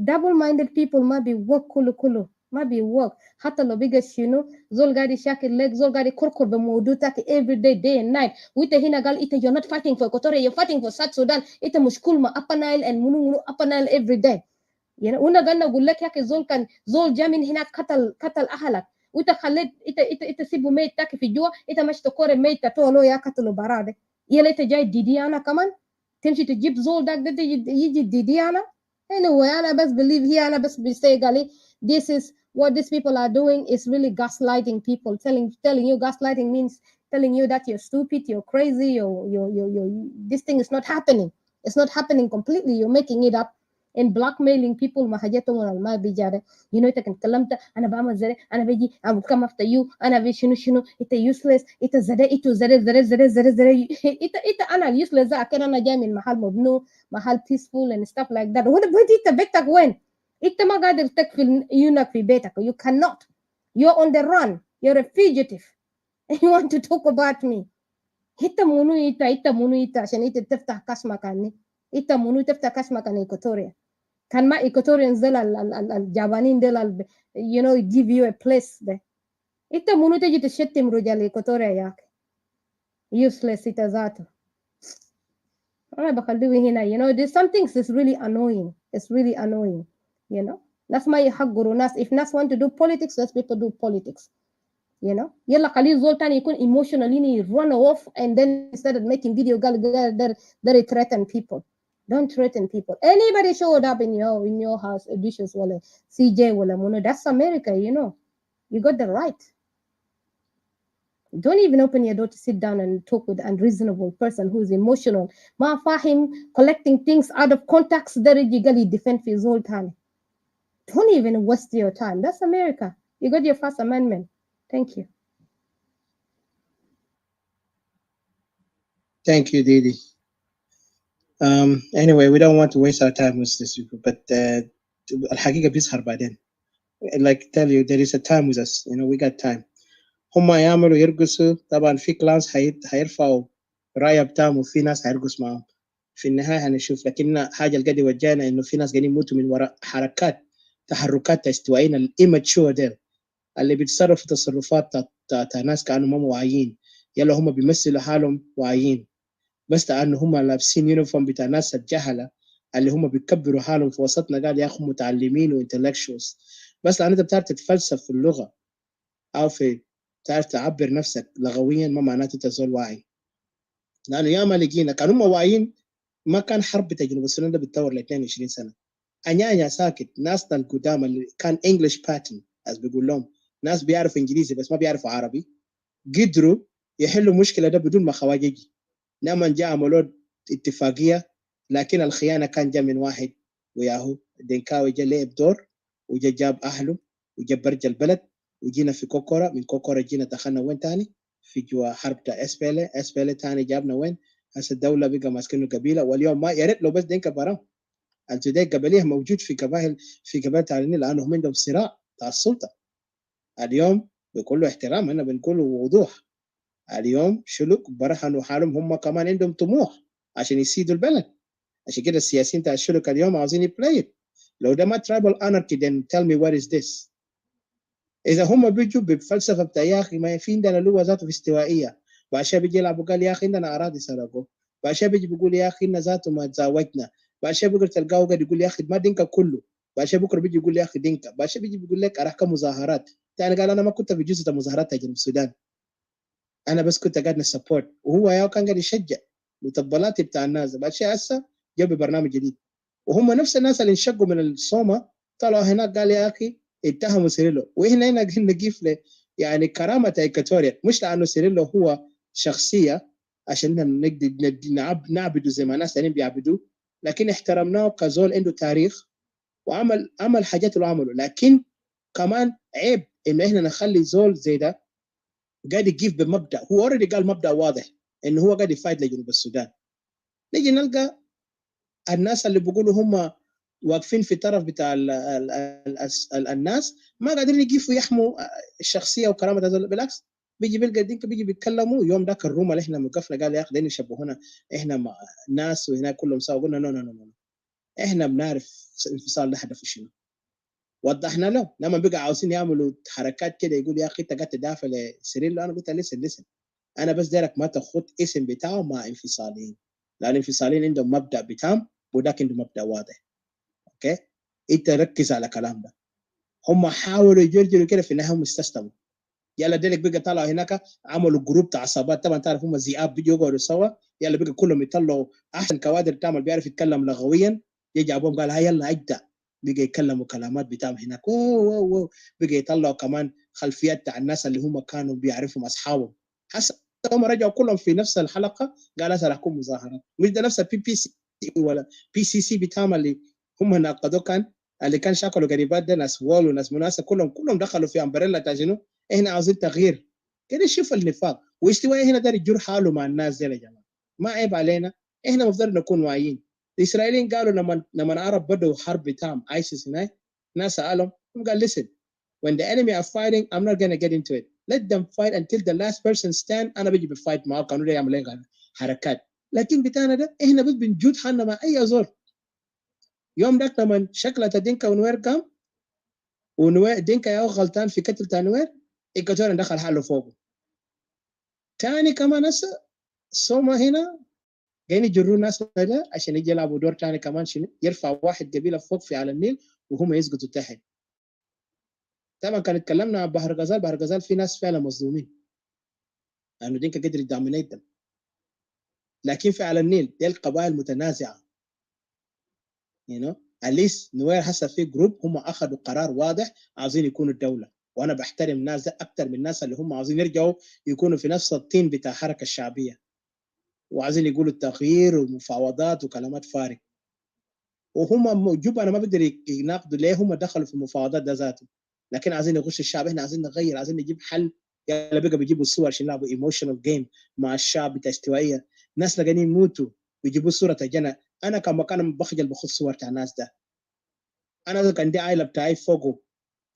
Double-minded people might be work kulu, might be work. Hatta lo biggest, you know, zol gadi shaki leg, zol gadi korkor be modutak every day and night. Wite hina gal ite, you're not fighting for Equatorial, you're fighting for South Sudan. Ite mushkul ma Upper Nile and munu Upper Nile every day. You know, una ganna اقول لك يا اخي زول جا من هناك قتل اهلك وانت خليت انت تسيبه ميت تاكي في جوا انت مش تكور ميت تولو يا قتلوا براده يلا انت جاي ديدي انا كمان تمشي تجيب زول داك ده يجي ديدي انا anyway انا بس believe here انا بس بيسي قالي this is what these people are doing is really gaslighting people, telling you gaslighting means telling you that you're stupid, you're crazy, you're this thing is not happening. It's not happening completely. You're making it up. in blackmailing people ما حاجاتهم ما بيجاره you know انت كلمت انا بعمل زي انا بيجي I will come after you انا بي شنو انت useless انت زي انت انا useless ده كده انا جاي من محل مبنو محل peaceful and stuff like that. وده انت بيتك وين؟ انت ما قادر تكفي عيونك في بيتك. You cannot. You're on the run. You're a fugitive. You want to talk about me. انت منو انت عشان انت تفتح كشمك عني. انت منو تفتح كشمك عن إيكواتوريا. كان ما إيكواتوريانز ديل الجابانين ديل you know give you a place there. انت منو تجي تشتم رجال إيكواتوريا ياك. Useless انت ذاته. أنا بخليه هنا you know there's some things is really annoying. It's really annoying. You know. ناس ما يحقروا ناس. If ناس want to do politics, let people do politics. You know, يلا خليه زول تاني يكون emotionally run off and then started making video that threaten people. Don't threaten people. Anybody showed up in your house, dishes ولا CJ ولا Mono, that's America, you know. You got the right. Don't even open your door to sit down and talk with a unreasonable person who's emotional. ما فاهم collecting things out of context درجة قال defend في زول تاني. Don't even waste your time. That's America. You got your First Amendment. Thank you. Thank you, Didi. Anyway, we don't want to waste our time with this people, but الحقيقة بيظهر بعدين. Like tell you, there is a time with us. You know, we got time. هم يعملوا يرقصوا طبعا في كلانس هيرفعوا راية بتاعهم وفي ناس هيرقص معهم. في النهاية هنشوف، لكن حاجة اللي قاعد يوجهنا إنه في ناس قاعدين يموتوا من وراء تحركات استوائيين الإيماتشور ديل اللي بيتصرفوا تصرفات تا ناس كانوا ما واعيين. يلا هم بيمثلوا حالهم واعيين بس لأنه هم لابسين يونيفورم بتاع ناس الجهلة اللي هم بيكبروا حالهم في وسطنا قال يا أخو متعلمين وانتلكشوالز بس لأن أنت بتعرف تتفلسف في اللغة أو في تعرف تعبر نفسك لغويا ما معناته تزول واعي. لأنه ياما لقينا كانوا هم واعيين ما كان حرب بتاع جنوب السودان ده بتطور ل 22 سنة. أنيا ساكت ناس القدام اللي كان English pattern as بيقول لهم ناس بيعرفوا إنجليزي بس ما بيعرفوا عربي قدروا يحلوا مشكلة ده بدون ما خواجج. لما جاء عملوا اتفاقية لكن الخيانة كان جاء من واحد وياهو دينكاوي جاء لعب دور وجاء جاب أهله وجاء برج البلد وجينا في كوكورا من كوكورا جينا دخلنا وين تاني في جوا حرب تا اسبيلي تاني جابنا وين هسه الدولة بقى ماسكينه قبيلة واليوم ما يا ريت لو بس دينكا برام الجديد قبليه موجود في قبائل تانيين لأنه هم عندهم صراع تاع السلطة. اليوم بكل احترام أنا بنقول وضوح اليوم شلوك برهنوا حالهم هم كمان عندهم طموح عشان يسيدوا البلد. عشان كده السياسيين تاع الشلوك اليوم عاوزين يبلاي. لو ده ما tribal anarchy then tell me what is this. إذا هم بيجوا بفلسفة بتاع يا أخي ما في عندنا لغة ذاته في استوائية بعشان بيجي يلعبوا قال يا أخي عندنا أراضي سرقوا بعشان بيجي بيقول يا أخي إن ذاته ما تزاوجنا بعشان بكرة تلقاه قاعد يقول يا أخي ما دينكا كله بعشان بكرة بيجي يقول يا أخي دينكا بعشان بيجي بيقول لك أراك مظاهرات تاني قال أنا ما كنت في جزء مظاهرات تاع جنوب السودان أنا بس كنت قاعد نسبورت وهو يا كان قاعد يشجع مطبلات بتاع الناس بعشان هسه جاب برنامج جديد وهم نفس الناس اللي انشقوا من الصومة طلعوا هناك قال يا أخي اتهموا سيريلو وهنا نقيف له يعني كرامة إيكواتوريا مش لأنه سيريلو هو شخصية عشان نقدر نعبده زي ما ناس ثانيين بيعبدوه لكن احترمناه كزول عنده تاريخ وعمل حاجات اللي عمله لكن كمان عيب إنه إحنا نخلي زول زي ده قاعد يجيف بمبدأ هو اوريدي قال مبدأ واضح إنه هو قاعد يفايد لجنوب السودان. نيجي نلقى الناس اللي بيقولوا هم واقفين في طرف بتاع الناس ما قادرين يجيفوا يحموا الشخصيه وكرامه هذول بالعكس بيجي بيلقى دينك بيجي بيتكلموا يوم ذاك الروم اللي احنا مقفنا قال يا اخي دين يشبهونا احنا ناس وهنا كلهم سوا قلنا نو احنا بنعرف انفصال ده هدفه شنو وضحنا له لما بقى عاوزين يعملوا حركات كده يقول يا اخي انت قاعد تدافع لسيريلو انا قلت لسن انا بس دايرك ما تاخذ اسم بتاعه مع انفصاليين لان الانفصاليين عندهم مبدا بتاعهم وذاك عنده مبدا واضح. اوكي انت ركز على كلام ده هم حاولوا يجرجروا كده في النهايه هم استسلموا يلا ديلك بقى طلعوا هناك عملوا جروب تاع عصابات طبعا تعرف هم الذئاب بيجوا يقعدوا سوا يلا بقى كلهم يطلعوا احسن كوادر تعمل بيعرف يتكلم لغويا يجي ابوهم قال هاي يلا ابدا بقى يتكلموا كلامات بتاعهم هناك أوه. بقى يطلعوا كمان خلفيات تاع الناس اللي هم كانوا بيعرفهم اصحابهم حسب هم رجعوا كلهم في نفس الحلقه قال هسه راح يكون مظاهرات مش ده نفس البي بي سي ولا بي سي سي بتعمل هم ناقضوا كان اللي كان شكلوا قريبات ده ناس وول وناس مناسة كلهم دخلوا في امبريلا تاجنو. احنا عاوزين تغيير كده. شوف النفاق واستواء هنا دار يجور حاله مع الناس دي يا جماعه. ما عيب علينا، احنا مفضل نكون واعيين. الاسرائيليين قالوا لما العرب بدوا حرب بتاعهم ايسيس هناك، ناس سالهم قال listen when the enemy are fighting I'm not gonna get into it, let them fight until the last person stand. انا بيجي بفايت معاه قانون يعمل ايه حركات، لكن بتاعنا ده احنا بس بنجود حالنا مع اي زور. يوم داك لما شكلت دينكا ونوير قام ونوير دينكا يا غلطان في قتل تنوير، إيكواتوريان دخل حاله فوقه. تاني كمان هسه سوما هنا جايين يجروا ناس ده عشان يجي يلعبوا دور تاني كمان شنو، يرفع واحد قبيله فوق في على النيل وهم يسقطوا تحت. طبعا كان اتكلمنا عن بحر غزال، بحر غزال في ناس فعلا مظلومين لانه دينكا قدر يدامينيت دم، لكن في على النيل دي القبائل متنازعه. أليس نوير هسه في جروب هم اخذوا قرار واضح عاوزين يكونوا الدوله، وانا بحترم الناس ده اكثر من الناس اللي هم عاوزين يرجعوا يكونوا في نفس الطين بتاع الحركه الشعبيه وعايزين يقولوا التغيير ومفاوضات وكلامات فارغ. وهم جوبا انا ما بقدر يناقضوا ليه هم دخلوا في المفاوضات ده ذاته، لكن عايزين يغش الشعب. احنا عايزين نغير، عايزين نجيب حل. يلا بقى بيجيبوا الصور عشان يلعبوا ايموشنال جيم مع الشعب بتاع استوائيه. ناس لقانين يموتوا بيجيبوا صوره جنى. انا كان بخجل باخذ صور تاع الناس ده. انا كان دي عائله بتاعي فوقه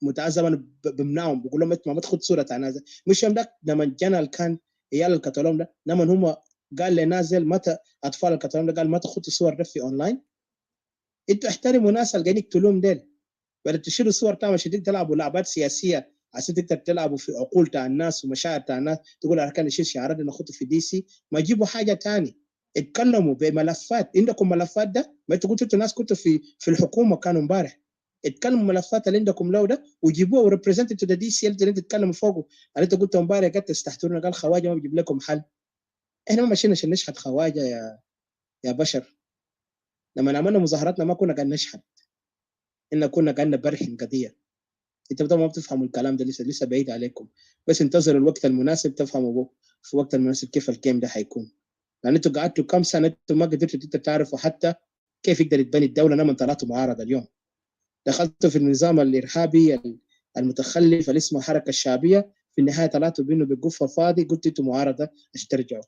متعذبا بمنعهم بقول لهم ما تاخذ صوره تاع ناس. مش يوم ده لما جنى كان عيال الكتالون ده لما هم قال لي نازل متى اطفال الكتالون ده قال ما تاخذوا الصور ده في اونلاين. انتوا احترموا ناس اللي قاعدين يقتلوهم ديل، بدل تشيلوا صور تاعهم عشان تلعبوا لعبات سياسيه عشان تقدر تلعبوا في عقول تاع الناس ومشاعر تاع الناس. تقول انا كان نشيل شعارات ناخذه في دي سي، ما يجيبوا حاجه ثاني. اتكلموا بملفات. عندكم ملفات ده ما انتوا قلتوا الناس كنتوا في الحكومه كانوا امبارح. اتكلموا ملفات اللي عندكم لو ده وجيبوه وريبريزنت تو ذا دي سي اللي انتوا تتكلموا فوقه. اللي انت قلت امبارح قلت تستحترونا قال خواجه ما بيجيب لكم حل. احنا ما ماشيين عشان نشحت خواجه يا بشر. لما عملنا مظاهراتنا ما كنا قاعد نشحت، إن كنا قاعد نبرهن قضيه. انت طبعا ما بتفهموا الكلام ده، لسه بعيد عليكم. بس انتظروا الوقت المناسب تفهموا في الوقت المناسب كيف الجيم ده حيكون. لان انتوا قعدتوا كم سنه انتوا ما قدرتوا تعرفوا حتى كيف يقدر يتبني الدوله لما طلعتوا معارضه. اليوم دخلتوا في النظام الارهابي المتخلف اللي اسمه الحركه الشعبيه، في النهايه طلعتوا بانه بقفه فاضي قلتوا انتوا معارضه عشان ترجعوا.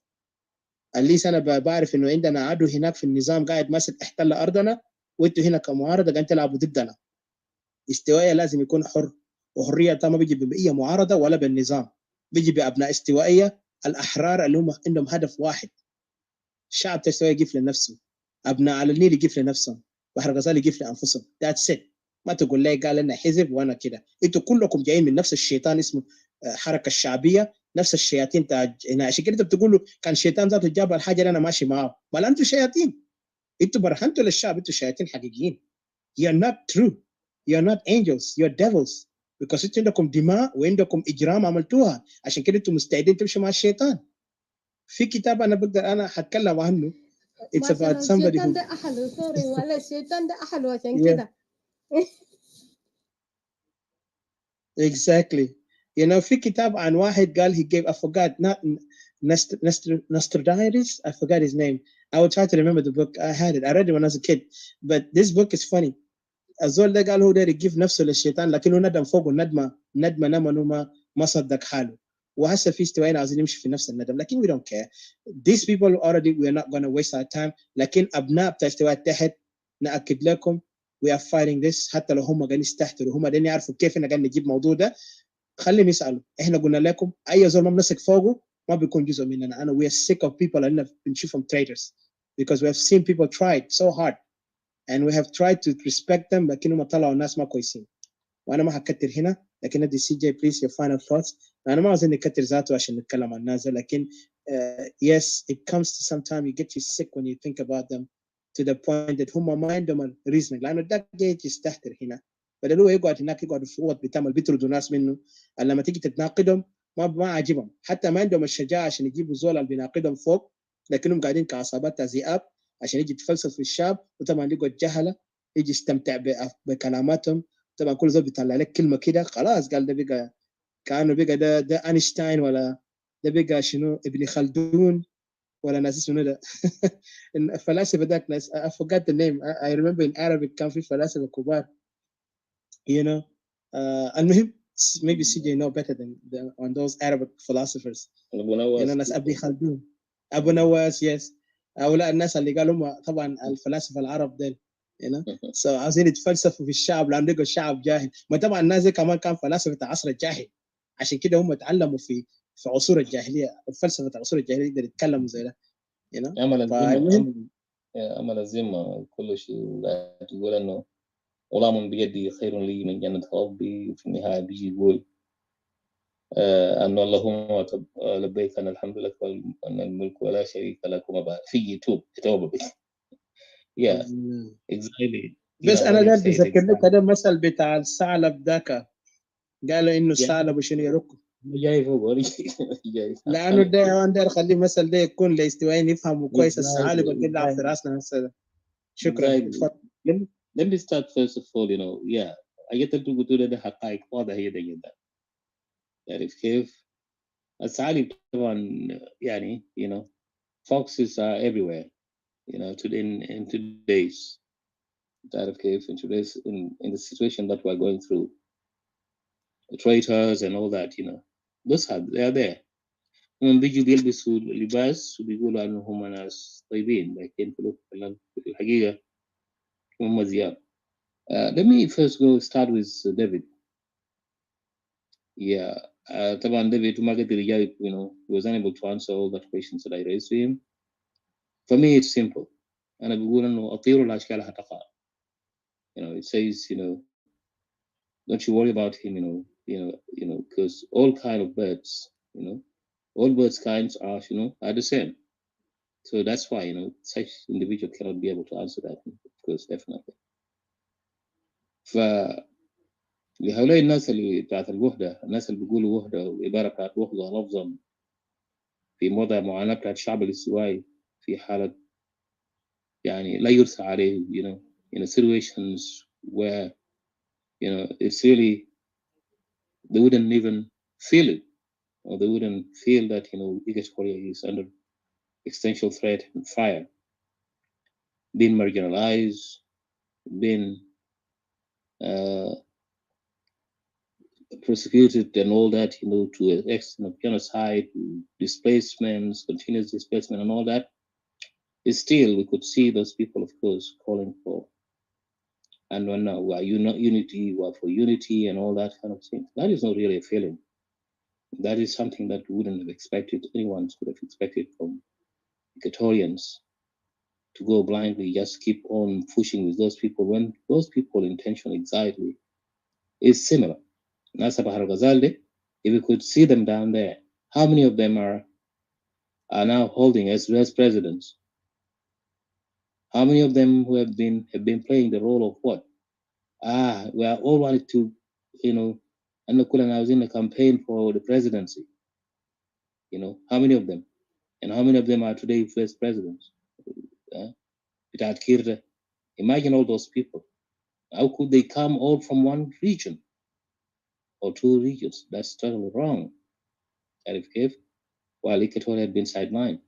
اللي انا بعرف انه عندنا عدو هناك في النظام قاعد ماسك احتل ارضنا، وانتوا هنا كمعارضه قاعدين تلعبوا ضدنا. استوائيه لازم يكون حر، وحريه ما بيجي باي معارضه ولا بالنظام، بيجي بابناء استوائيه الاحرار اللي هم عندهم هدف واحد. الشعب استوائيه يقف لنفسه، ابناء على النيل يقف لنفسهم، بحر غزال يقف لانفسهم. ذاتس ات. ما تقول لي قال لنا حزب وانا كده. انتوا كلكم جايين من نفس الشيطان اسمه حركه الشعبيه، نفس الشياطين هنا. عشان كده بتقولوا كان شيطان ذاته جاب الحاجه اللي انا ماشي معاه. ما انتوا شياطين، انتوا برهنتوا للشعب انتوا شياطين حقيقيين. you're not true, you're not angels, you're devils. because انتوا عندكم دماء وعندكم اجرام عملتوها، عشان كده انتوا مستعدين تمشوا مع الشيطان. في كتاب انا بقدر انا هتكلم عنه. It's about somebody الشيطان who ده أحلو. سوري معلش، الشيطان ده أحلو عشان yeah كده. exactly. في كتاب عن واحد قال he gave I forgot not Nostradamus, I forgot his name. I will try to remember the book. I had it. I read it when I was a kid. But this book is funny. الزول ده قال هو داير يجيب نفسه للشيطان، لكنه ندم فوقه ندمه نما ما صدق حاله. وهسه في استوائنا عايزين نمشي في نفس الندم، لكن we don't care. These people already we are not going to waste our time. لكن ابناء بتاع استواء تحت ناكد لكم we are fighting this. حتى لو هم قاعدين يستهتروا، هم قاعدين يعرفوا كيف احنا قاعدين نجيب موضوع ده. خليهم يسالوا. احنا قلنا لكم اي زول ما بنمسك فوقه ما بيكون جزء مننا. انا we are sick of people اللي بنشوفهم traitors because we have seen people tried so hard and we have tried to respect them، لكنهم طلعوا الناس ما كويسين. وانا ما هكتر هنا، لكن ادي سي جي بليز your final thoughts. انا ما عاوزين نكتر ذاته عشان نتكلم عن الناس، لكن yes it comes to some time you get you sick when you think about them to the point that هم ما عندهم reasoning. لانه ده جاي يستهتر هنا، بدل هو يقعد هناك يقعد في اوض بتعمل بيطردوا ناس منه. لما تيجي تتناقضهم ما عاجبهم، حتى ما عندهم الشجاعه عشان يجيبوا زول اللي بيناقضهم فوق، لكنهم قاعدين كعصابات ذئاب عشان يجي يتفلسف في الشعب. وطبعا يقعد جهله يجي يستمتع بكلاماتهم. طبعا كل زول بيطلع لك كلمه كده خلاص قال ده بقى كانه بقى ده اينشتاين، ولا ده بقى شنو ابن خلدون. ولا ناس اسمه ده الفلاسفة ذاك ناس I forgot the name. I remember in Arabic كان في فلاسفة كبار you know المهم maybe CJ know better than on those Arabic philosophers you know ناس ابن خلدون ابو نواس yes هؤلاء الناس اللي قالوا هم طبعا الفلاسفة العرب ديل you know so عاوزين يتفلسفوا في الشعب لأن لقوا الشعب جاهل ما طبعا الناس دي كمان كان فلاسفة عصر الجاهل عشان كده هم تعلموا في عصور الجاهلية الفلسفة عصور الجاهلية يقدروا يتكلموا زي ده you know أمل الذمة كل شيء تقول إنه غلام بيدي خير لي من جنة ربي وفي النهاية بيجي يقول أنه اللهم لبيك أن الحمد لك وأن الملك ولا شريك لك وما بعد في توبة بك yeah exactly بس أنا ده بذكر لك هذا مثل بتاع الثعلب ذاك قالوا إنه الثعلب وشنو يركض جاي فوق لأنه ده خليه مثل ده يكون لاستوائين يفهموا كويس الثعالب اللي بيلعب في راسنا هسه شكرا Let me start first of all, you know, yeah, أجت تقول ده حقائق واضحة جدا تعرف كيف؟ الثعالب طبعا يعني you know foxes are everywhere you know in today's تعرف كيف in the situation that we're going through the traitors and all that you know they are there هم بيجوا بيلبسوا لباس وبيقولوا انهم ناس طيبين لكن في الحقيقة هم زياب. Let me first start with David. Yeah, طبعا David ما قدر يجاوب you know he was unable to answer all the questions that I raised to him. For me it's simple. أنا بقول إنه أطيروا الأشكال هتقع. You know it says you know don't you worry about him you know because all kind of birds you know all birds kinds are you know are the same. So that's why you know such individual cannot be able to answer that of course definitely. لهؤلاء الناس اللي بتاعت الوحدة الناس اللي بيقولوا وحدة والعبارة بتاعت وحدة لفظا في وضع معاناة بتاعت الشعب الاستوائي في حالة يعني لا يرثى عليه you know in situations where you know it's really they wouldn't even feel it or they wouldn't feel that you know Equatoria is under existential threat and fire, being marginalized, being persecuted and all that, you know, to an extent of genocide, displacements, continuous displacement and all that, is still we could see those people, of course, calling for and when we're unity, we're for unity and all that kind of thing. That is not really a feeling. That is something that we wouldn't have expected, anyone would have expected from Equatorians to go blindly, just keep on pushing with those people when those people intention exactly is similar. Nasa Bahar Ghazalde, if we could see them down there, how many of them are now holding as presidents? How many of them who have been playing the role of what? We are all wanted to, you know, and I was in the campaign for the presidency. You know, how many of them? And how many of them are today first presidents? Imagine all those people. How could they come all from one region or two regions? That's totally wrong. While Equatorial had been sidelined.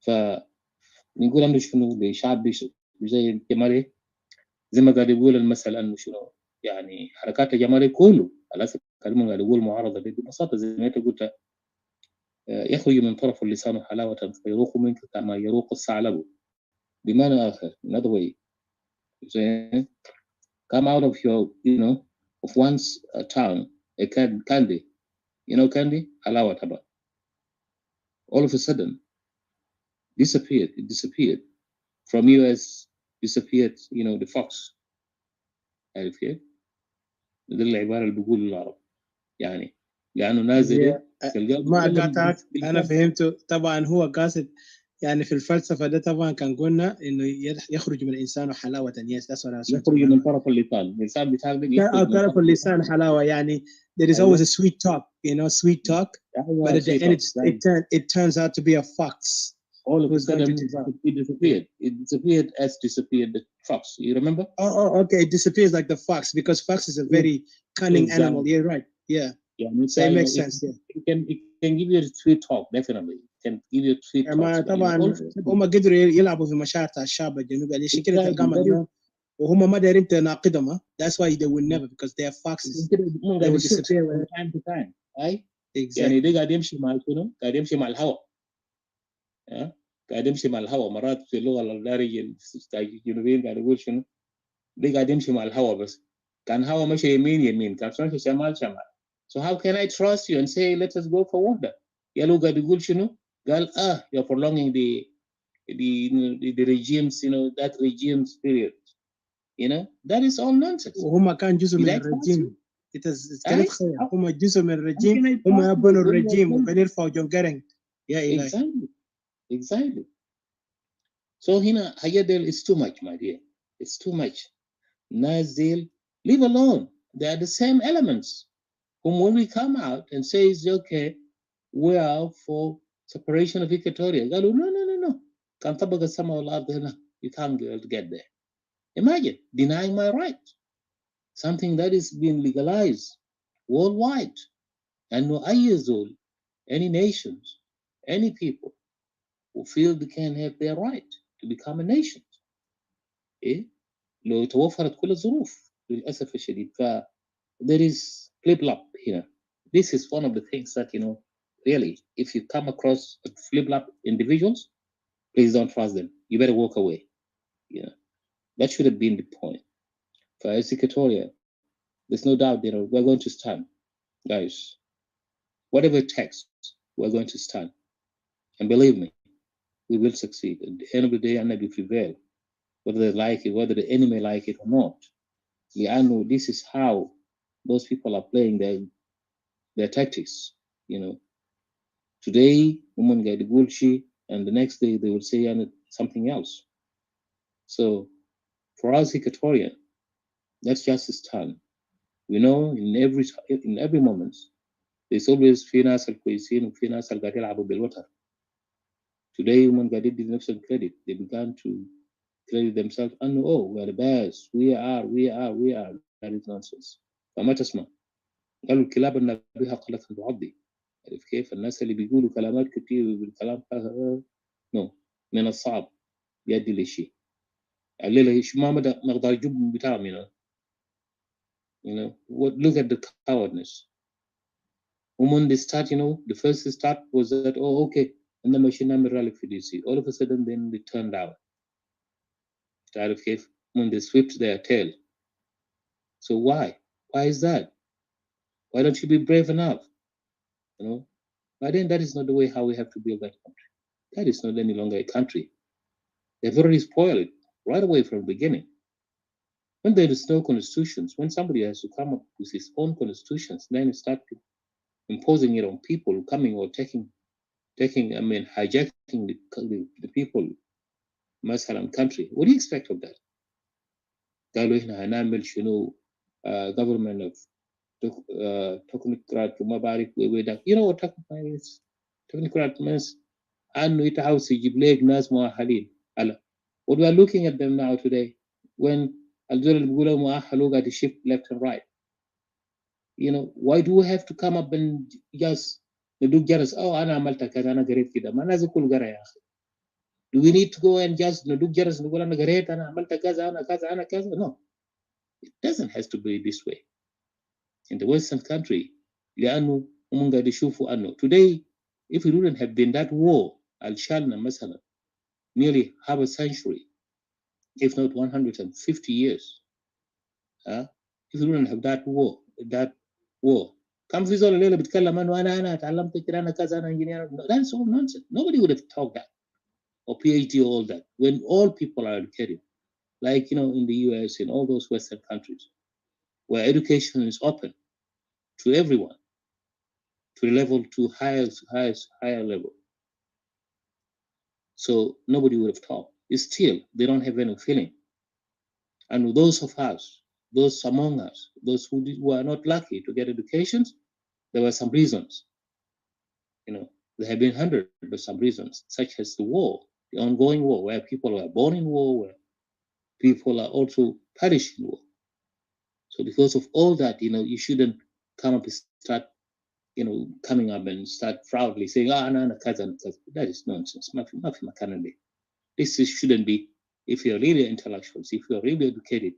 فنقول انه شنو لشعب زي الجمالي زي ما قاعد يقول المثل انه شنو يعني حركات الجمالي كله للاسف كلمه قاعد يقول معارضه ببساطه زي ما انت قلت يخرج من طرف اللسان حلاوه فيروق منك كما يروق الثعلب بمعنى اخر another way come out of your you know of one's tongue a candy you know candy حلاوه طبعا all of a sudden it disappeared from you as disappeared you know the fox عارف كيف؟ ده العبارة اللي بيقول العرب يعني لأنه نازل ما قاطعك أنا فهمته طبعا هو قاصد يعني في الفلسفة ده طبعا كان قلنا إنه يخرج من الإنسان حلاوة يخرج من طرف اللسان الإنسان بتاعك طرف اللسان حلاوة يعني there is always a sweet talk you know sweet talk but at the end it turns out to be a fox. All of a sudden, it disappeared. It disappeared as disappeared the fox. You remember? Oh, okay. It disappears like the fox because fox is a very cunning animal. You're right. Yeah. Yeah. So it makes sense. It can give you a sweet talk, definitely. Can give you sweet talks. ما but you طبعا also- هم قدروا يلعبوا في مشاعر الشعب الجنوبي عشان كده Exactly. تلقاهم اليوم وهم ما دايرين تناقضهم. That's why they will never, because they are foxes. هم They قاعد will يشوف disappear from when time to time. أي exactly. يعني ده قاعد يمشي مع شنو؟ قاعد يمشي مع الهواء. قاعد يمشي مع الهواء. مرات في اللغة الدارجة الجنوبيين قاعد يقول شنو؟ ده قاعد يمشي مع الهواء بس. كان هوا مشي يمين يمين، كان مشي شمال شمال. So how can I trust you and say let us go for water? يلو قاعد يقول شنو؟ قال you're prolonging the regimes, that regime's period. That is all nonsense. وهم كان جزء من الرجيم. كانت خير. هم جزء من الرجيم. هم يبنوا الرجيم وكانوا يرفعوا جونجرين. يا إلهي. Exactly. So هنا هيدل is too much, my dear. It's too much. Nazil, leave alone. They are the same elements. When we come out and say, okay, we are for separation of Equatorial, no. Can't talk about some of the you can't get there. Imagine denying my right. Something that is being legalized worldwide. And no ayazul, any nations, any people who feel they can have their right to become a nation. لو توفرت كل الظروف للأسف الشديد. There is flip-flop here. This is one of the things that, really, if you come across flip-flop individuals, please don't trust them. You better walk away. That should have been the point. For Equatoria, there's no doubt, we're going to stand. Guys, whatever it takes, we're going to stand. And believe me, we will succeed. At the end of the day, and we prevail. Whether they like it, whether the enemy like it or not. I know this is how those people are playing their tactics. Today, women get the bullshit, and the next day they will say something else. So, for us, Equatorian, let's just stand. We know in every moment, there's always في ناس الكويسين وفي ناس اللي قاعدين يلعبوا بالوتر. Today, women got the credit. They began to credit themselves and we are the best. We are. That is nonsense. فما تسمع. قالوا الكلاب النبيهة قلت تعضي. عارف كيف؟ الناس اللي بيقولوا كلامات كتير بالكلام من الصعب يؤدي لشيء. الليلة ما مدى مقدار الجبن بتاعهم look at the cowardness. When they start, the first start was that okay, and the machine number rally for DC. All of a sudden, then they turned out. When they swept their tail. So why? Why is that? Why don't you be brave enough? But then that is not the way how we have to build that country. That is not any longer a country. They've already spoiled it right away from the beginning. When there is no constitutions, when somebody has to come up with his own constitutions, then start imposing it on people coming or taking, hijacking the people, Masalam country. What do you expect of that? Government of technocrat Barbaric way that what technocrat means, and it house nas muahalin. What we are looking at them now today, when the shift left and right. Why do we have to come up and just do jealous? أنا عملت كذا أنا قريت كذا ما لازم كل قرا يا أخي. Do we need to go and just do jealous نقول أنا قريت أنا عملت كذا أنا كذا? No, it doesn't have to be this way. In the Western country, لأنه هم قاعد يشوفوا أنه today, if it wouldn't have been that war, الشالنا مثلا, nearly half a century, if not 150 years, if it wouldn't have that war, كم في زول الليله بيتكلم انه انا اتعلمت كده انا كذا انا انجينير. That's all nonsense. Nobody would have talked that or PhD or all that when all people are educated, like in the US, in all those Western countries where education is open to everyone to level to higher level. So nobody would have talked. Still, they don't have any feeling. And those of us, those among us, those who are not lucky to get educations, there were some reasons. There have been hundreds of some reasons, such as the war, the ongoing war, where people were born in war, where people are also perished in war. So because of all that, you shouldn't come up and start coming up and start proudly saying, no, cousin. That is nonsense. This shouldn't be. If you're really intellectuals, if you're really educated,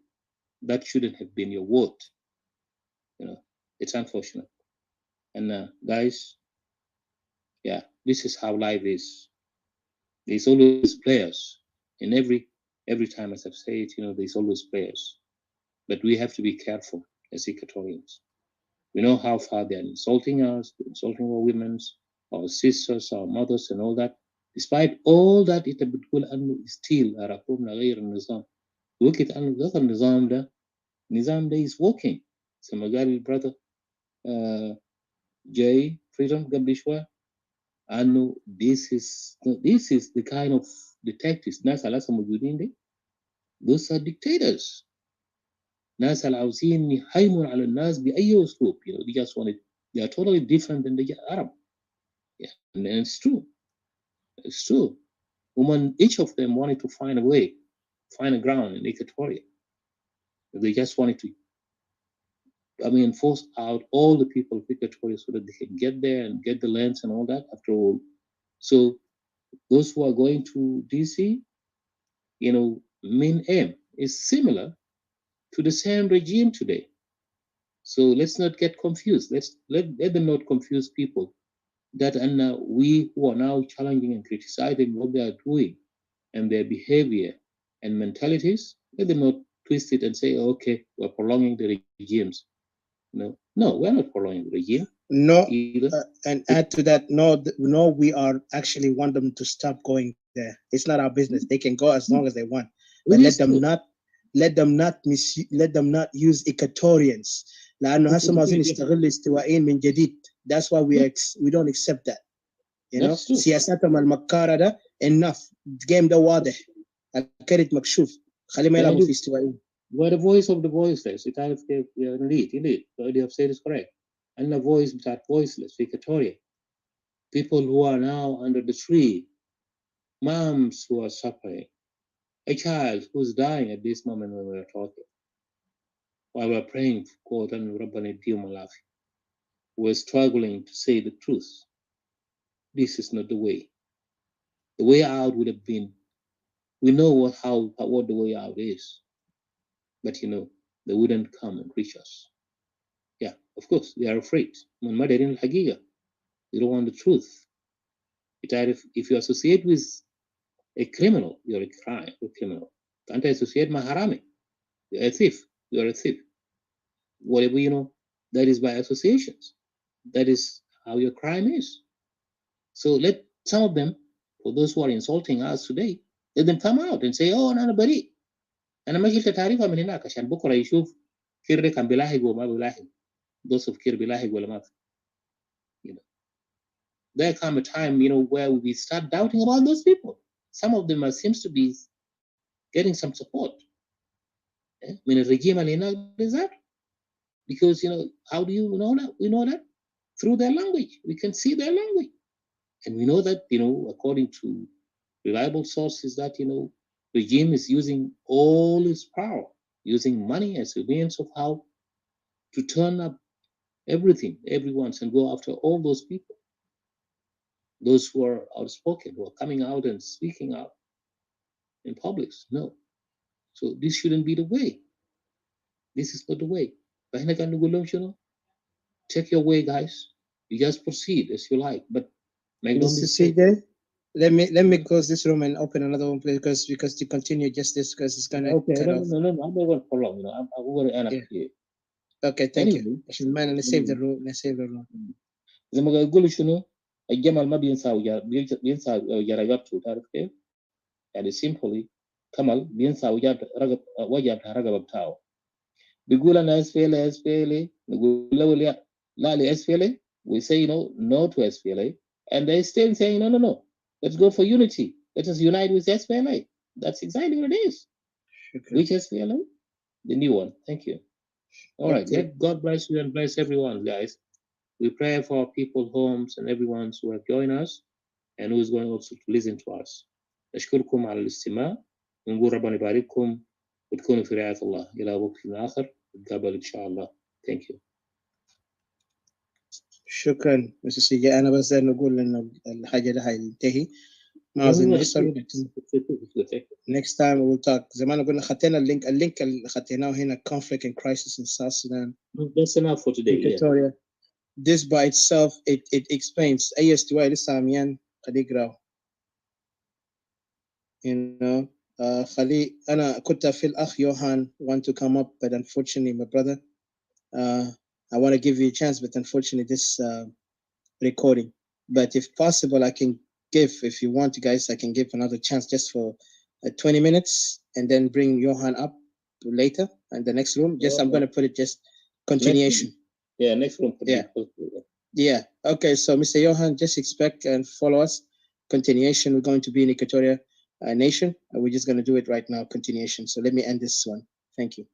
that shouldn't have been your word. It's unfortunate. And guys, yeah, this is how life is. There's always players in every time, as I've said, there's always players. But we have to be careful as Equatorians. We know how far they're insulting us, insulting our women, our sisters, our mothers, and all that. Despite all that, it بتقول أنه still أراكم غير النظام. وقت أنه ذات النظام ده is working. كما قال brother Jay Freedom قبل شوية أنه this is the kind of detectives ناس اللي موجودين دي. Those are dictators. ناس اللي عاوزين يهيمنوا على الناس بأي أسلوب. They just want it. They are totally different than the Arab. Yeah, and it's true. It's true. Each of them wanted to find a way, find a ground in Equatoria. They just wanted to, force out all the people of Equatoria so that they can get there and get the lands and all that after all. So those who are going to DC, main aim is similar to the same regime today. So let's not get confused. Let them not confuse people that we who are now challenging and criticizing what they are doing and their behavior and mentalities, let them not twist it and say, okay, we're prolonging the regimes. No, we're not prolonging the regime. No, and add to that, no, we are actually want them to stop going there. It's not our business. They can go as long as they want, but let them not use Equatorians. لأنه هسه عايزين يستغلوا استوائيين من جديد. That's why we don't accept that. سياساتهم المكارة ده enough. Game ده واضح. الكرت مكشوف. خلي ما يلعبوا في استوائيين. We're the voice of the voiceless. Indeed. What you have said is correct. And the voice that voiceless, Equatoria. People who are now under the tree. Moms who are suffering. A child who's dying at this moment when we're talking. While we're praying for God and Rabbani Malafi. We're struggling to say the truth. This is not the way. The way out would have been, we know what the way out is. But they wouldn't come and reach us. Yeah, of course, they are afraid. They don't want the truth. If you associate with a criminal, you're a criminal. Can't associate with harami. You're a thief. You're a thief. Whatever, that is by associations. That is how your crime is. So let some of them, for those who are insulting us today, let them come out and say, oh, أنا بريء. أنا ما شلت تعريفها من هناك عشان بكرة يشوف كير كان بيلاحق وما بيلاحق. Those of كير بيلاحق ولا ما. There come a time, where we start doubting about those people. Some of them seems to be getting some support. من الرجيم اللي هناك بالذات. Because how do you know that? We know that through their language. We can see their language. And we know that, according to reliable sources, that, regime is using all its power, using money as a means of how to turn up everything, everyone's, and go after all those people. Those who are outspoken, who are coming out and speaking out in public. No. So this shouldn't be the way. This is not the way. Check your way, guys. You just proceed as you like, but make no mistake. Let me close this room and open another one, please, because to continue just this, because it's gonna cut off. No. I'm not going for long. I'm going to end up here. Okay, thank you. Man, let's save the room. زي ما يقولوا شنو الجمل ما بينسى جرقبته تعرف كيف؟ يعني simply كمل بينسى وجب رقبة بتاعه. بيقول أنا SPLA نقول له لا لSPLA. We say no to SPLA, and they still saying no. Let's go for unity. Let us unite with SPLA. That's exactly what it is. Okay. Which SPLA? The new one. Thank you. All right. Let God bless you and bless everyone, guys. We pray for our people, homes, and everyone who have joined us and who is going also to listen to us. نشكركم على الاستماع ونقول ربنا يبارككم وتكونوا في رعاية الله إلى وقت آخر نتقابل إن شاء الله. Thank you. شكرا بس سيجي انا بس نقول انه الحاجه دي هينتهي ما اظن لسه next time we will talk زي ما قلنا خدنا اللينك اللي خدناه هنا conflict and crisis in South Sudan. That's enough for today. Equatorian. This by itself it explains اي استواء لسه عميان خليه يقراه. You know خلي أنا كنت في الأخ يوهان want to come up but unfortunately my brother I want to give you a chance but unfortunately this recording but if possible I can give if you want guys I can give another chance just for 20 minutes and then bring Johan up later in the next room just I'm going to put it just continuation next room yeah okay so Mr. Johan just expect and follow us continuation we're going to be in Equatorial nation and we're just going to do it right now continuation so let me end this one thank you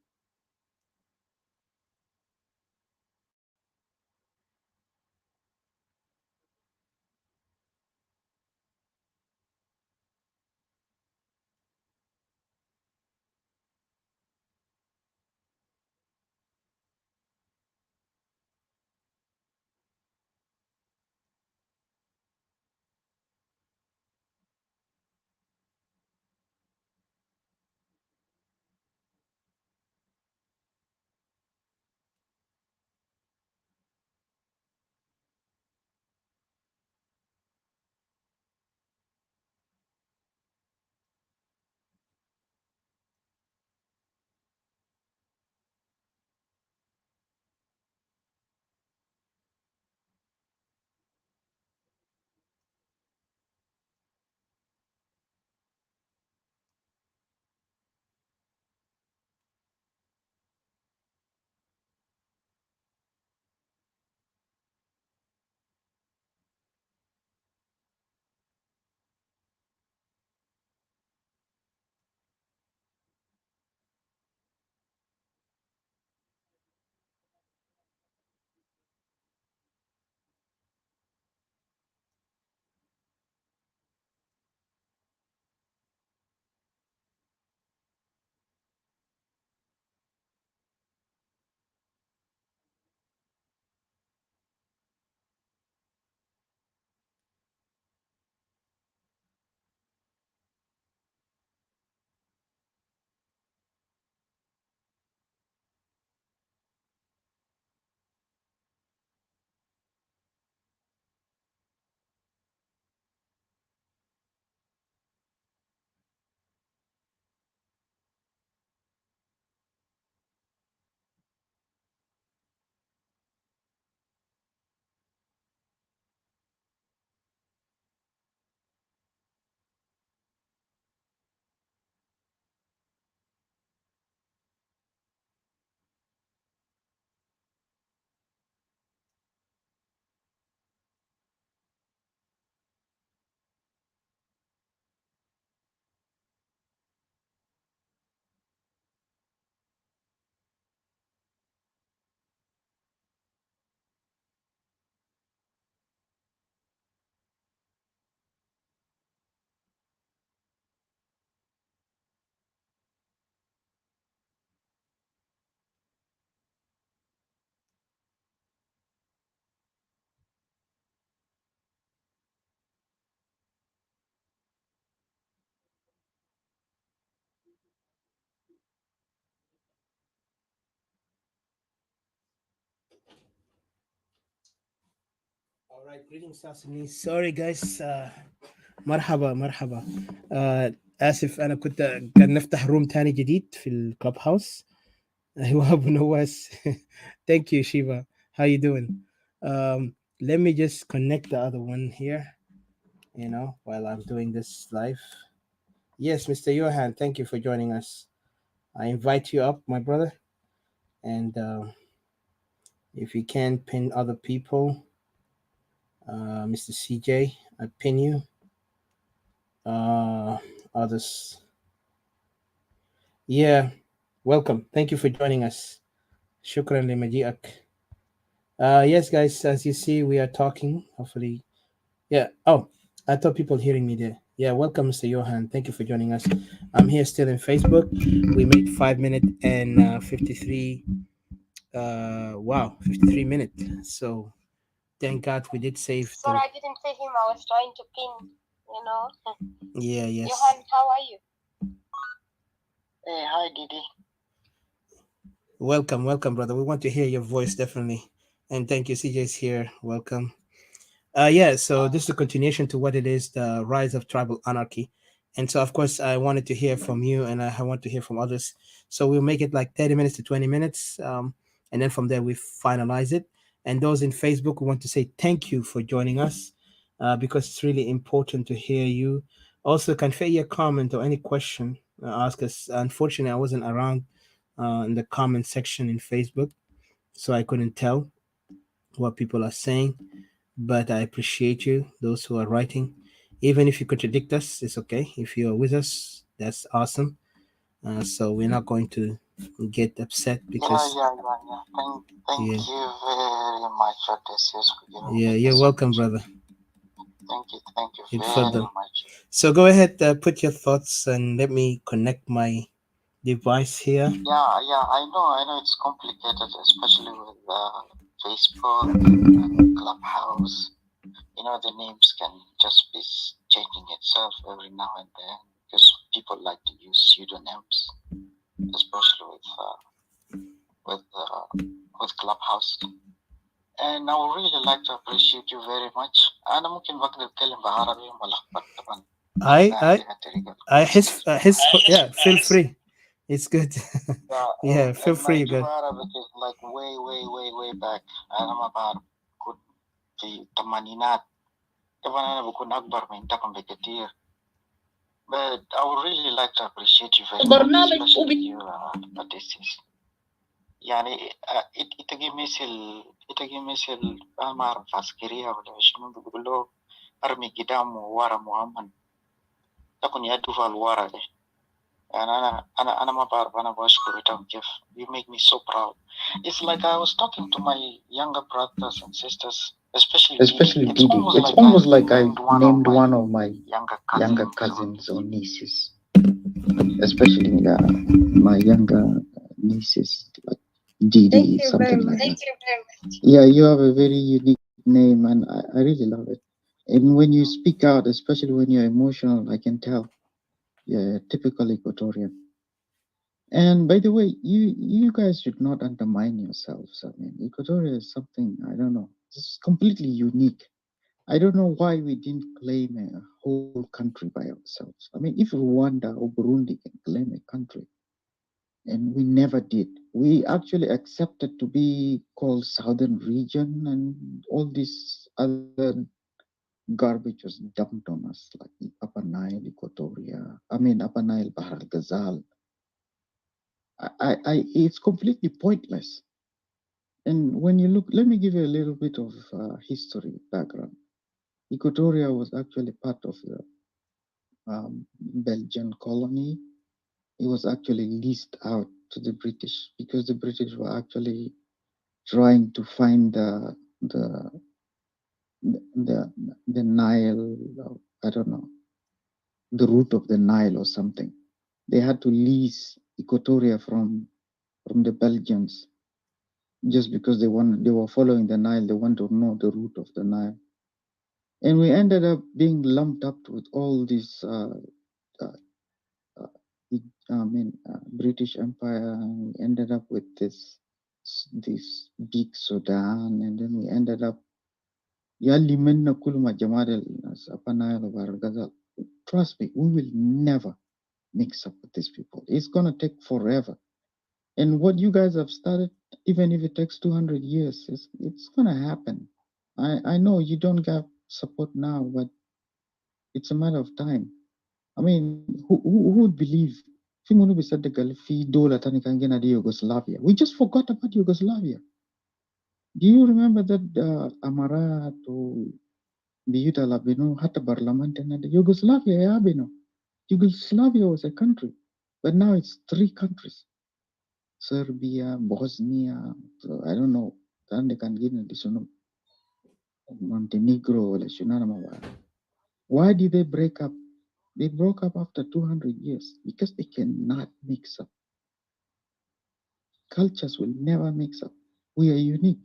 All right, greetings South Sudanese. Sorry guys, مرحبا مرحبا. آسف أنا كان نفتح روم تاني جديد في الكلوب هاوس. أيوة أبو نواس. Thank you Shiva. How you doing? Let me just connect the other one here, you know, while I'm doing this live. Yes, Mr. Johan, thank you for joining us. I invite you up, my brother. And if you can pin other people, Mr. CJ, I pin you. Others. Yeah, welcome. Thank you for joining us. Shukran li maji'ak. Yes, guys, as you see, we are talking. Hopefully, yeah. Oh, I thought people hearing me there. Yeah, welcome, Mr. Johan. Thank you for joining us. I'm here still in Facebook. We made 5 minutes and 53. Wow, 53 minutes. So thank God we did save. Sorry, I didn't see him. I was trying to pin, you know. Yeah, yes. Johan, how are you? Hey, hi, Didi. Welcome, welcome, brother. We want to hear your voice, definitely. And thank you, CJ's here. Welcome. Yeah, so this is a continuation to what it is, the rise of tribal anarchy. And so, of course, I wanted to hear from you, and I want to hear from others. So we'll make it like 30 minutes to 20 minutes. And then from there, we finalize it. And those in Facebook, we want to say thank you for joining us, because it's really important to hear you. Also, convey your comment or any question, ask us. Unfortunately, I wasn't around in the comment section in Facebook, so I couldn't tell what people are saying. But I appreciate you, those who are writing. Even if you contradict us, it's okay. If you are with us, that's awesome. So we're not going to get upset because. Yeah. Thank Yeah. you very much for this. Yeah, you're welcome, brother. Thank you It's very further. much. So go ahead, put your thoughts, and let me connect my device here. Yeah, I know it's complicated, especially with Facebook and Clubhouse. You know, the names can just be changing itself every now and then because people like to use pseudonyms, especially with Clubhouse. And I would really like to appreciate you very much. أنا ممكن بقدر أتكلم بعربي ملخبط طبعا. Yeah, feel free. It's good. Yeah, feel free. You go. Arabic is like way back. أنا ما بعرف كنت في الثمانينات. طبعا أنا بكون أكبر منكم بكثير. But I would really like to appreciate you very much, especially you, Odysseus. يعني تجي مثل ما أعرف عسكرية ولا شنو بيقول له أرمي قدام وورا مؤمن تكون يدفع الورا ده. يعني أنا ما بعرف أنا بشكركم كيف. You make me so proud. It's like I was talking to my younger brothers and sisters, especially Didi. It's almost like I named one of my younger cousins or nieces, especially my younger nieces, like Didi, something like that. Thank you very much. Yeah, you have a very unique name, and I really love it. And when you speak out, especially when you're emotional, I can tell. Yeah, typical Equatorian. And by the way, you guys should not undermine yourselves. I mean, Equatoria is something, I don't know, it's completely unique. I don't know why we didn't claim a whole country by ourselves. I mean, if Rwanda or Burundi can claim a country, and we never did. We actually accepted to be called Southern Region, and all this other garbage was dumped on us, like Upper Nile, Equatoria, Upper Nile, Bahar al-Ghazal. It's completely pointless. And when you look, let me give you a little bit of history background. Equatoria was actually part of the Belgian colony. It was actually leased out to the British because the British were actually trying to find the Nile, I don't know, the root of the Nile or something. They had to lease Equatoria from the Belgians just because they were following the Nile. They want to know the root of the Nile. And we ended up being lumped up with all these British Empire. And we ended up with this big Sudan, and then we ended up trust me, we will never mix up with these people. It's gonna take forever. And what you guys have started, even if it takes 200 years, it's gonna happen. I know you don't have support now, but it's a matter of time. I mean, who would believe? Yugoslavia. We just forgot about Yugoslavia. Do you remember that Amarat or Biyuta Labino had a parliament in Yugoslavia? Yugoslavia was a country, but now it's 3 countries: Serbia, Bosnia. So I don't know. Montenegro. Why did they break up? They broke up after 200 years because they cannot mix up. Cultures will never mix up. We are unique.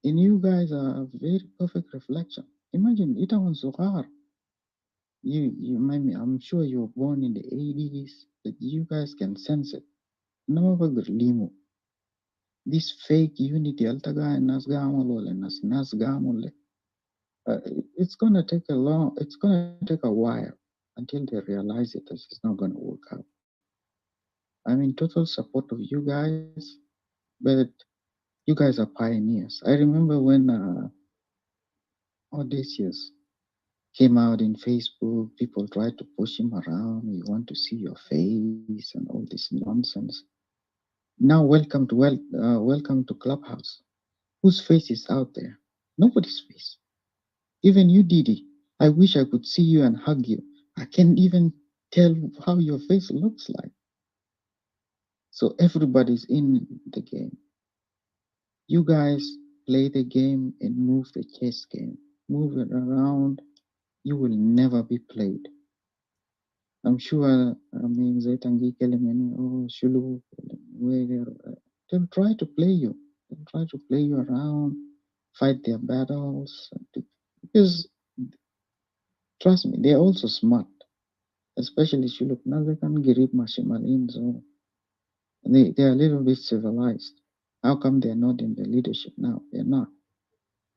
And you guys are a very perfect reflection. Imagine it was so hard. I'm sure you were born in the 80s, but you guys can sense it. No bugger limo. This fake unity altaga and nasgamol and nasgamol. It's gonna take a while until they realize it is not gonna work out. I'm in total support of you guys, but you guys are pioneers. I remember when Odysseus came out in Facebook, people tried to push him around. We want to see your face and all this nonsense. Now, welcome to Clubhouse. Whose face is out there? Nobody's face. Even you, Didi. I wish I could see you and hug you. I can't even tell how your face looks like. So everybody's in the game. You guys play the game and move the chess game. Move it around. You will never be played. I'm sure, Zaitangi Kelemeni, Shulu, they'll try to play you. They'll try to play you around, fight their battles. Because, trust me, they're also smart. Especially Shulu, Nazakan Girib Mashimalin, so they're a little bit civilized. How come they're not in the leadership now? They're not.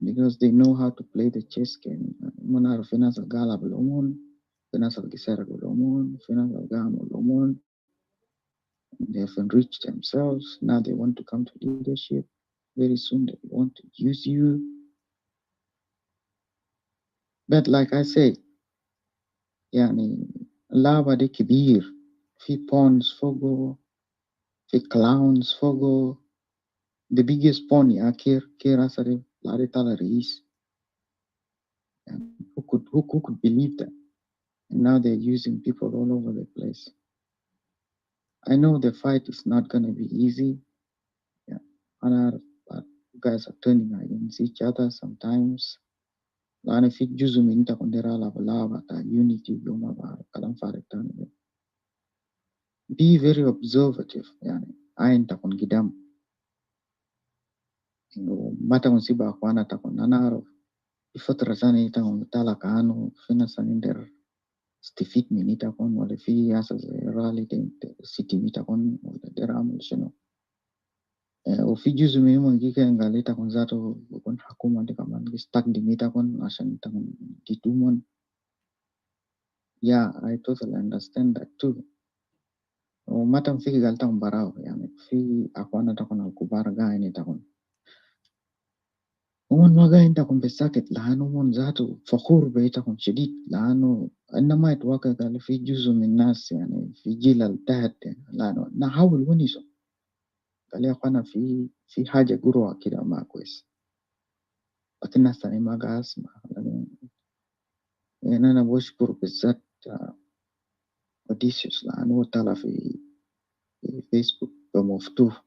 Because they know how to play the chess game. Munar Finas al Galab Lomon, Finas al Gisera Lomon, Finas al Gam Lomon. They have enriched themselves. Now they want to come to leadership. Very soon they want to use you. But like I say, يعني اللعبة دي كبير. في pawns فوقه, في clowns فوقه. The biggest pawn يا كير أسري لاري طالع رئيس. Who could believe that? And now they're using people all over the place. I know the fight is not going to be easy. Yeah. And you guys are turning against each other sometimes. لأن في جزء من تكون درا لعبة unity يوم بعد كلام فارغ تاني. Be very observative يعني أين تكون قدام. ما تكون سيبا أخوانا تكون أنا أعرف في فترة ثانية تكون تالا كانوا في ناس ندر استفيد من تكون ولا في أساس رالي سيتي تكون ولا درام شنو. وفي جزء منهم كان قال لي تكون ذاته بكون حكومة دي كمان بيستك دي تكون عشان تكون تتومن. Yeah, I totally understand that too. وما تنفيك قال تكون براو يعني في أخوانا تكون الكبار قاين تكون. ومن ما قاين تكون بساكت لأنه من ذاته فخور بيتكون شديد لأنه إنما يتوقع قال في جزء من الناس يعني في جيل التحت لأنه نحاول ونسو. قال يا أخوانا في حاجة قروة كده ما كويس. لكن الناس تاني ما قاعد أسمع. يعني أنا بشكر بالذات أوديسيوس لأنه طلع في فيسبوك بمفتوح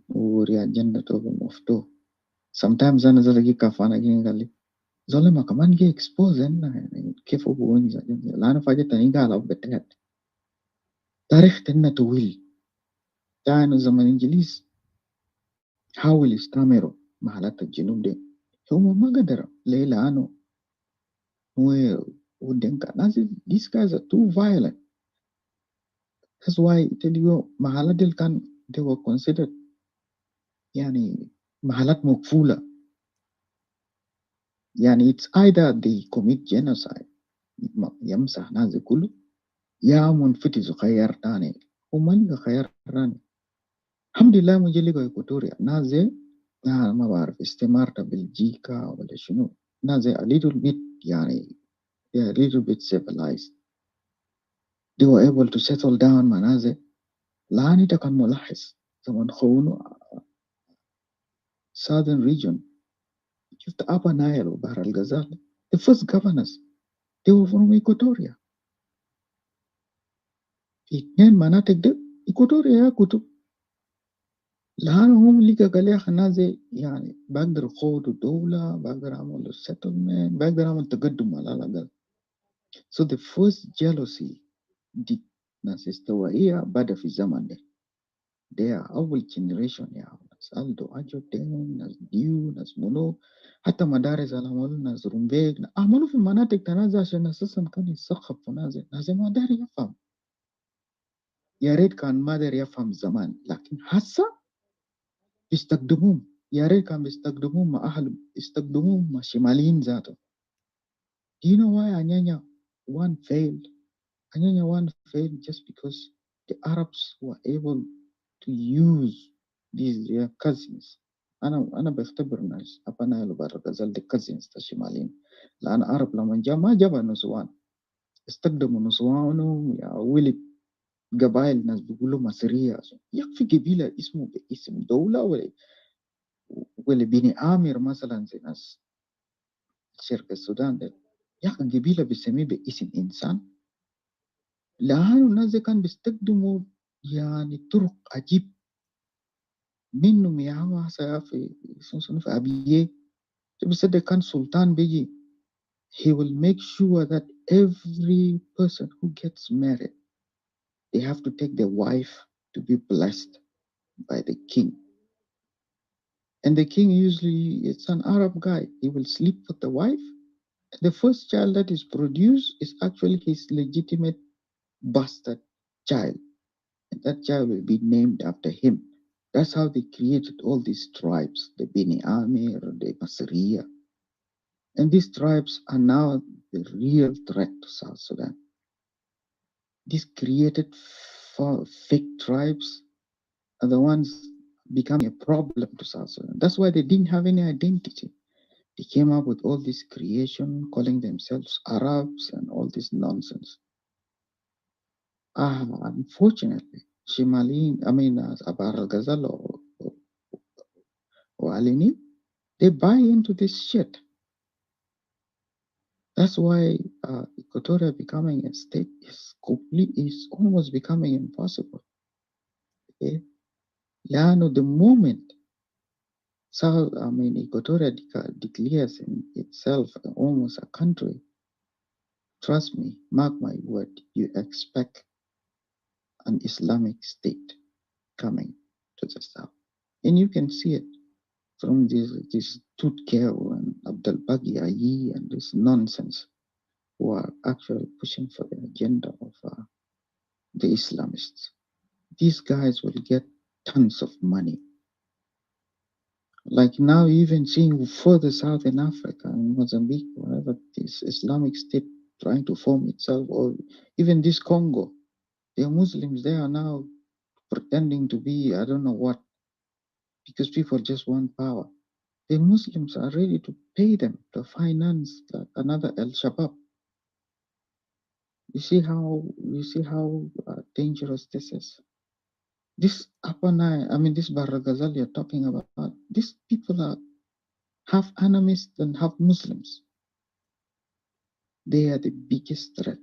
ورياض جنته بمفتوح. Sometimes أنا زلقي كافانا جين قال لي زول ما كمان جي expose إنه يعني كيف هو بوني لأنه فجأة تاني قال أو بتهد تاريخ تنا طويل. كانوا زمن الإنجليز حاول يستعمروا محلات الجنوب دي هم ما قدروا ليه لأنه هو ودنكا ناس these guys are too violent. That's why I tell you محلات دي كان they were considered يعني محلات مقفولة. يعني it's either they commit genocide يمسح ناس كله يا منفتي خيار تاني وما لقى خيار تاني. الحمد لله مجي لقى إكواتوريا ناس زي ما بعرف استمارة بلجيكا ولا شنو ناس زي a little bit يعني they are a little bit civilized. They were able to settle down مع ناس زي لأني ده كان ملاحظ زمان خونو southern region شفت Upper Nile وبحر الغزال the first governors they were from Equatoria. في اثنين مناطق ده إكواتوريا يا كتب لأنهم لقى قال يا أخي الناس يعني بقدر أخوض دولة بقدر أعمل settlement بقدر أعمل تقدم على الأقل. So the first jealousy دي ناس استوائية بدأ في الزمن ده. They are أول generation يا ناس. ناس ألدو أجوتين ناس ديو ناس منو حتى مدارس اللي عملوا ناس رومبيك عملوا في مناطق تنازع عشان أساسا كان يسخف ناس ما داري يفهم. يا ريت كان ما داري يفهم زمان، لكن هسه بيستخدموهم. يا ريت كان بيستخدموهم مع أهلهم، يستخدموهم مع شماليين ذاته. Do you know why Anyanya one failed? Anyanya one failed just because the Arabs were able to use these their cousins. أنا بختبر ناس أبناء البرغزال the cousins الشماليين، لأن العرب لما جاء ما جابوا نسوان، استخدموا نسوانهم يا ولد قبائل ناس بيقولوا مصرية. يكفي قبيلة اسمه باسم دولة ولا بني آمر مثلا زي ناس شرق السودان ده، يا أخي قبيلة بيسميه باسم إنسان. لأنه الناس دي كان بيستخدموا يعني طرق عجيب منهم يا عم في أبيه بيصدق كان سلطان بيجي he will make sure that every person who gets married they have to take their wife to be blessed by the king. And the king usually it's an Arab guy. He will sleep with the wife. The first child that is produced is actually his legitimate bastard child. And that child will be named after him. That's how they created all these tribes, the Beni Amir, the Masriya. And these tribes are now the real threat to South Sudan. These created fake tribes are the ones becoming a problem to South Sudan. That's why they didn't have any identity. They came up with all this creation, calling themselves Arabs and all this nonsense. Unfortunately, Shimalin, Abar al-Ghazal or Alini, they buy into this shit. That's why Equatorial becoming a state is almost becoming impossible. Okay? The moment Equatorial declares in itself almost a country, trust me, mark my word, you expect an Islamic state coming to the south. And you can see it from this Tutkeo and Abdel Baghi Ayi and this nonsense who are actually pushing for the agenda of the Islamists. These guys will get tons of money. Like now, even seeing further south in Africa, in Mozambique, wherever this Islamic state trying to form itself, or even this Congo, the Muslims, they are now pretending to be, I don't know what, because people just want power. The Muslims are ready to pay them to finance another El Shabaab. You see how dangerous this is. This Upper Nile, this Baragazal you're talking about, these people are half animists and half Muslims. They are the biggest threat.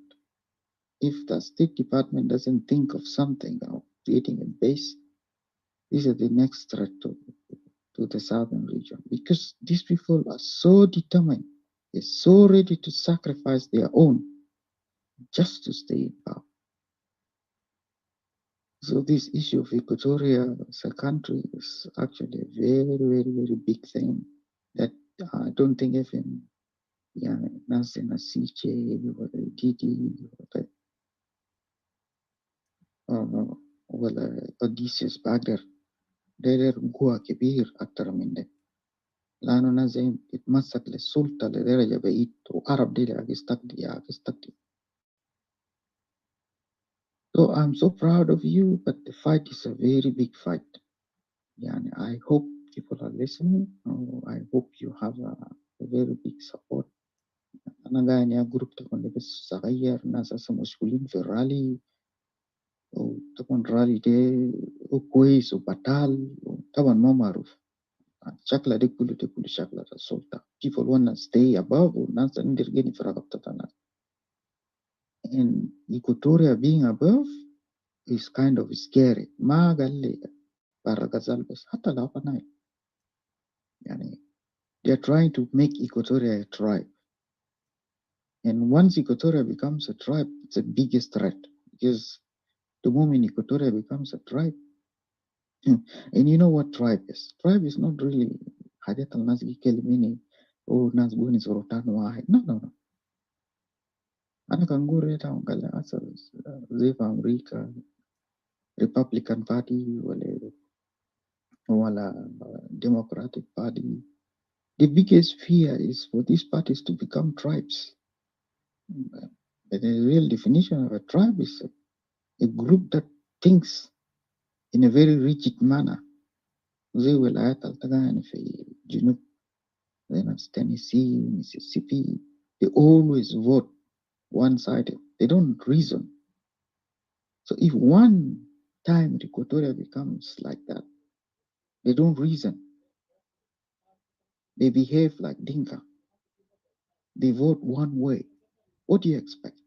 If the State Department doesn't think of something of creating a base, these are the next threat to the southern region, because these people are so determined, they're so ready to sacrifice their own just to stay in power. So this issue of Equatoria as a country is actually a very, very, very big thing that I don't think even Nancy CJ or Didi ولا Odysseus Bagger داير قوة كبير أكتر من ده، لأنه ناس زي يتمسك للسلطة لدرجة بعيد، وعرب دي يستقدي. So I'm so proud of you, but the fight is a very big fight. I hope people are listening. I hope you have a very big support. أنا قاعد جروب تكون بس صغير، ناس هسه مشغولين في الرالي، وطبعا الرالي ده كويس وبطال، وطبعا ما معروف شكله ده كله شكله السلطة. People wanna stay above والناس ندرجين في رقبة الناس. And Equatoria being above is kind of scary. ما قال لي برغزال بس، حتى لو أنا they are trying to make Equatoria a tribe. And once Equatoria becomes a tribe, it's the biggest threat, because the moment Equatoria becomes a tribe, And you know what tribe is? Tribe is not really حاجات الناس يكلميني أو ناس بوني سلطان واحد. No. أنا كان أقول ريتا قال زي في أمريكا Republican Party ولا Democratic Party. The biggest fear is for these parties to become tribes. But the real definition of a tribe is a group that thinks in a very rigid manner. زي ولايات التقاني في جنوب زي ناس Tennessee, Mississippi. They always vote one-sided. They don't reason. So if one time Equatorial becomes like that, they don't reason. They behave like Dinka. They vote one way. What do you expect?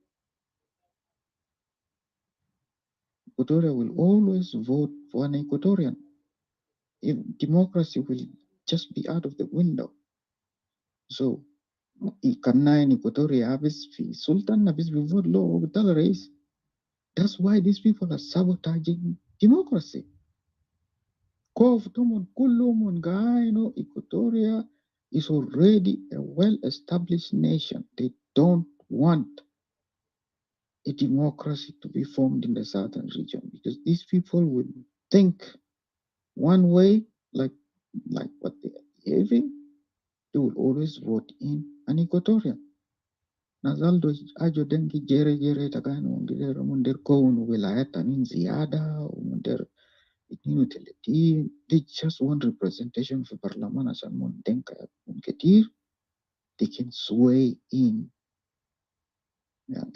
Equatorial will always vote for an Equatorian. If democracy will just be out of the window. So Kanai Equatoria Abis fi Sultan Abis vote law Vital race. That's why these people are sabotaging democracy. Kof Tomon Kulumon guy, Equatoria is already a well-established nation. They don't want a democracy to be formed in the southern region because these people will think one way, like what they are behaving, they will always vote in an Equatorian. Nazaldo ajo dengi jere tagano mundir koun wilayat anin ziyada mundir itninu teleti. They just want representation for parliament asan mundenka munketir. They can sway in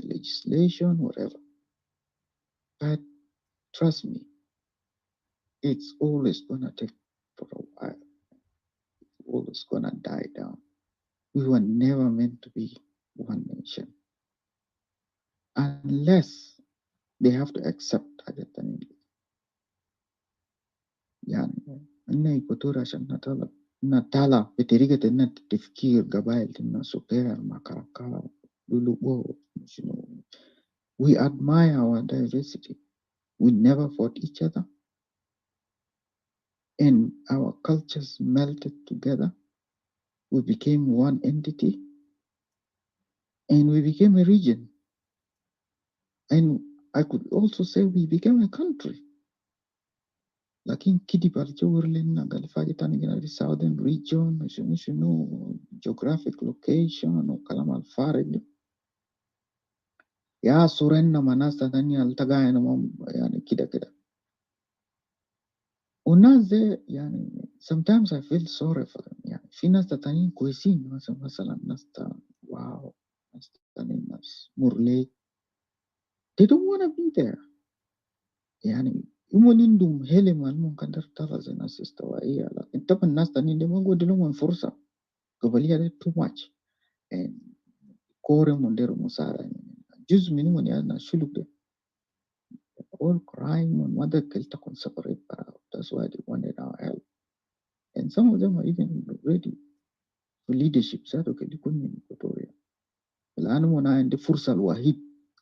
legislation, whatever. But trust me, it's always gonna take for a while. It's always gonna die down. We were never meant to be one nation. Unless they have to accept حاجات يعني إن إيكواتوريا عشان نطلع بطريقة إن تفكير قبائل إن سوبر ماكاكا لولو شنو. We admire our diversity. We never fought each other. And our cultures melted together. We became one entity. And we became a region. And I could also say we became a country. لكن كده بالجور لنا قال فاجة تاني في southern region شنو geographic location وكلام الفارغ يا سورنا مناس تانية التقاين يعني كده والناس دي يعني sometimes I feel sorry for them يعني في ناس تانيين كويسين مثلا ناس واو ناس تانيين ناس مرلي they don't want to be there يعني يمكن عندهم هلم ممكن ترى زي ناس استوائية لكن طبعا الناس تانيين دي ما قد لهم فرصة قبلية دي too much and كوري مندير مسارة جزء منهم يعني شلوك ده all crying on mother كلتا separate that's why they wanted our help and some of them are even ready for leadership ذاته كده يكون من إيكواتوريا الآن أنا عندي فرصة الوحيد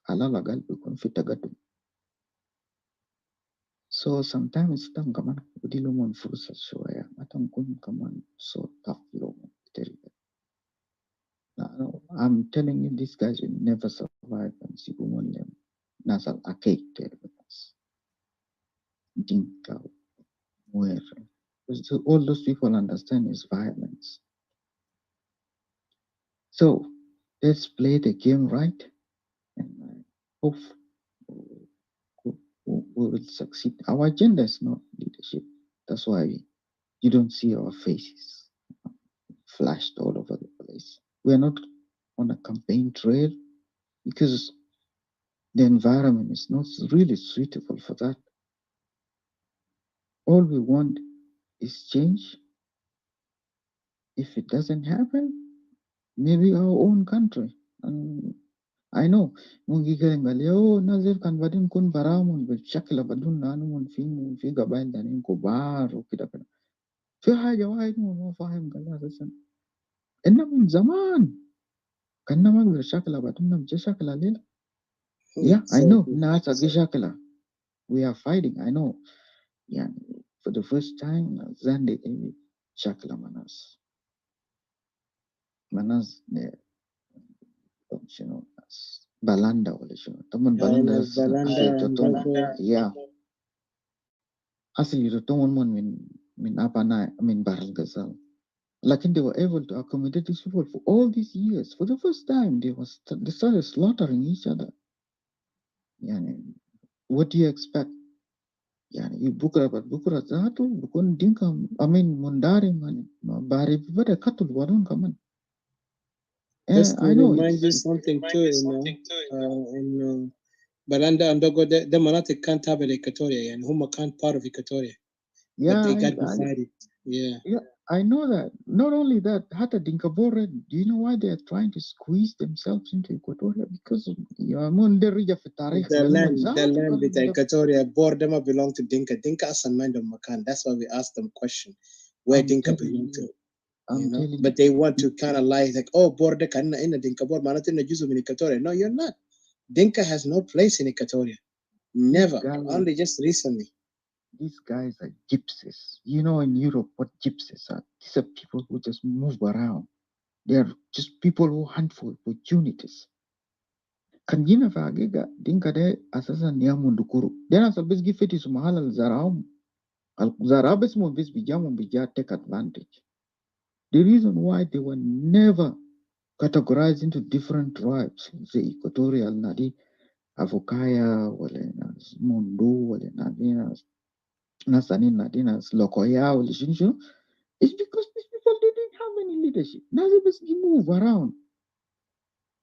على الأقل بيكون في تقدم. So sometimes تم كمان بدي لهم فرصة شوية ما تكون كمان so tough لهم بطريقة. I'm telling you these guys will never survive and see women them ناس الأكيد تربيتس دينكا وير. All those people understand is violence. So let's play the game right and I hope we will succeed. Our agenda is not leadership. That's why you don't see our faces flashed all over the place. We're not on a campaign trail because the environment is not really suitable for that. All we want is change. If it doesn't happen, maybe our own country. And I know ممكن كده قال يو نازل كان بعدين كون برامج بالشكل بدون نانو في قبائل تانيين كبار وكده كده في حاجة واحد ما فاهم قال أساسا إنه من زمان كنا ما بالشكل بدون بجي شكل ليلة. Yeah, I know. ناس أجي شكلها. We are fighting. I know. يعني for the first time Zande Evi Shakla Manas. Manas Balanda wala shino. Taman Balanda yeah. Asli Rotomon min Apana Baral Gazal. Like they were able to accommodate these people for all these years. For the first time, they started slaughtering each other. Yani, what do you expect? Yani, you Bukra Zatu, Bukun Dinka, Mundari man, Bari Vada Katul Warun Kaman. Just to I know remind you something too, in Balanda and Dogo, the Manati can't have Equatoria, and Huma can't part of Equatoria. But they got divided. Yeah, I know that. Not only that, Hata Dinkabore, do you know why they are trying to squeeze themselves into Equatoria? Because the land with Equatoria, Bordema belong to Dinka. Dinka as a man of Makan. That's why we asked them question where Dinka belong to. But they want to kind of lie like, oh, Border can in a Dinka board, Manatin Jusum in Equatoria. No, you're not. Dinka has no place in Equatoria. Never. Only just recently. These guys are gypsies. You know, in Europe, what gypsies are? These are people who just move around. They are just people who hunt for opportunities. Kan jina fa giga dinka de asasa niyamu ndukuru. Dena salbis gifeti sumahala al-zaraum. Al-zarabis mo bis bijamu bija take advantage. The reason why they were never categorized into different tribes, the Equatorial Nadi, Avokaya, Walenas, Mundu, Walenas, Nasanin Nadinas, Lokoya, Walishinshu, it's because these people didn't have any leadership. Now they just move around.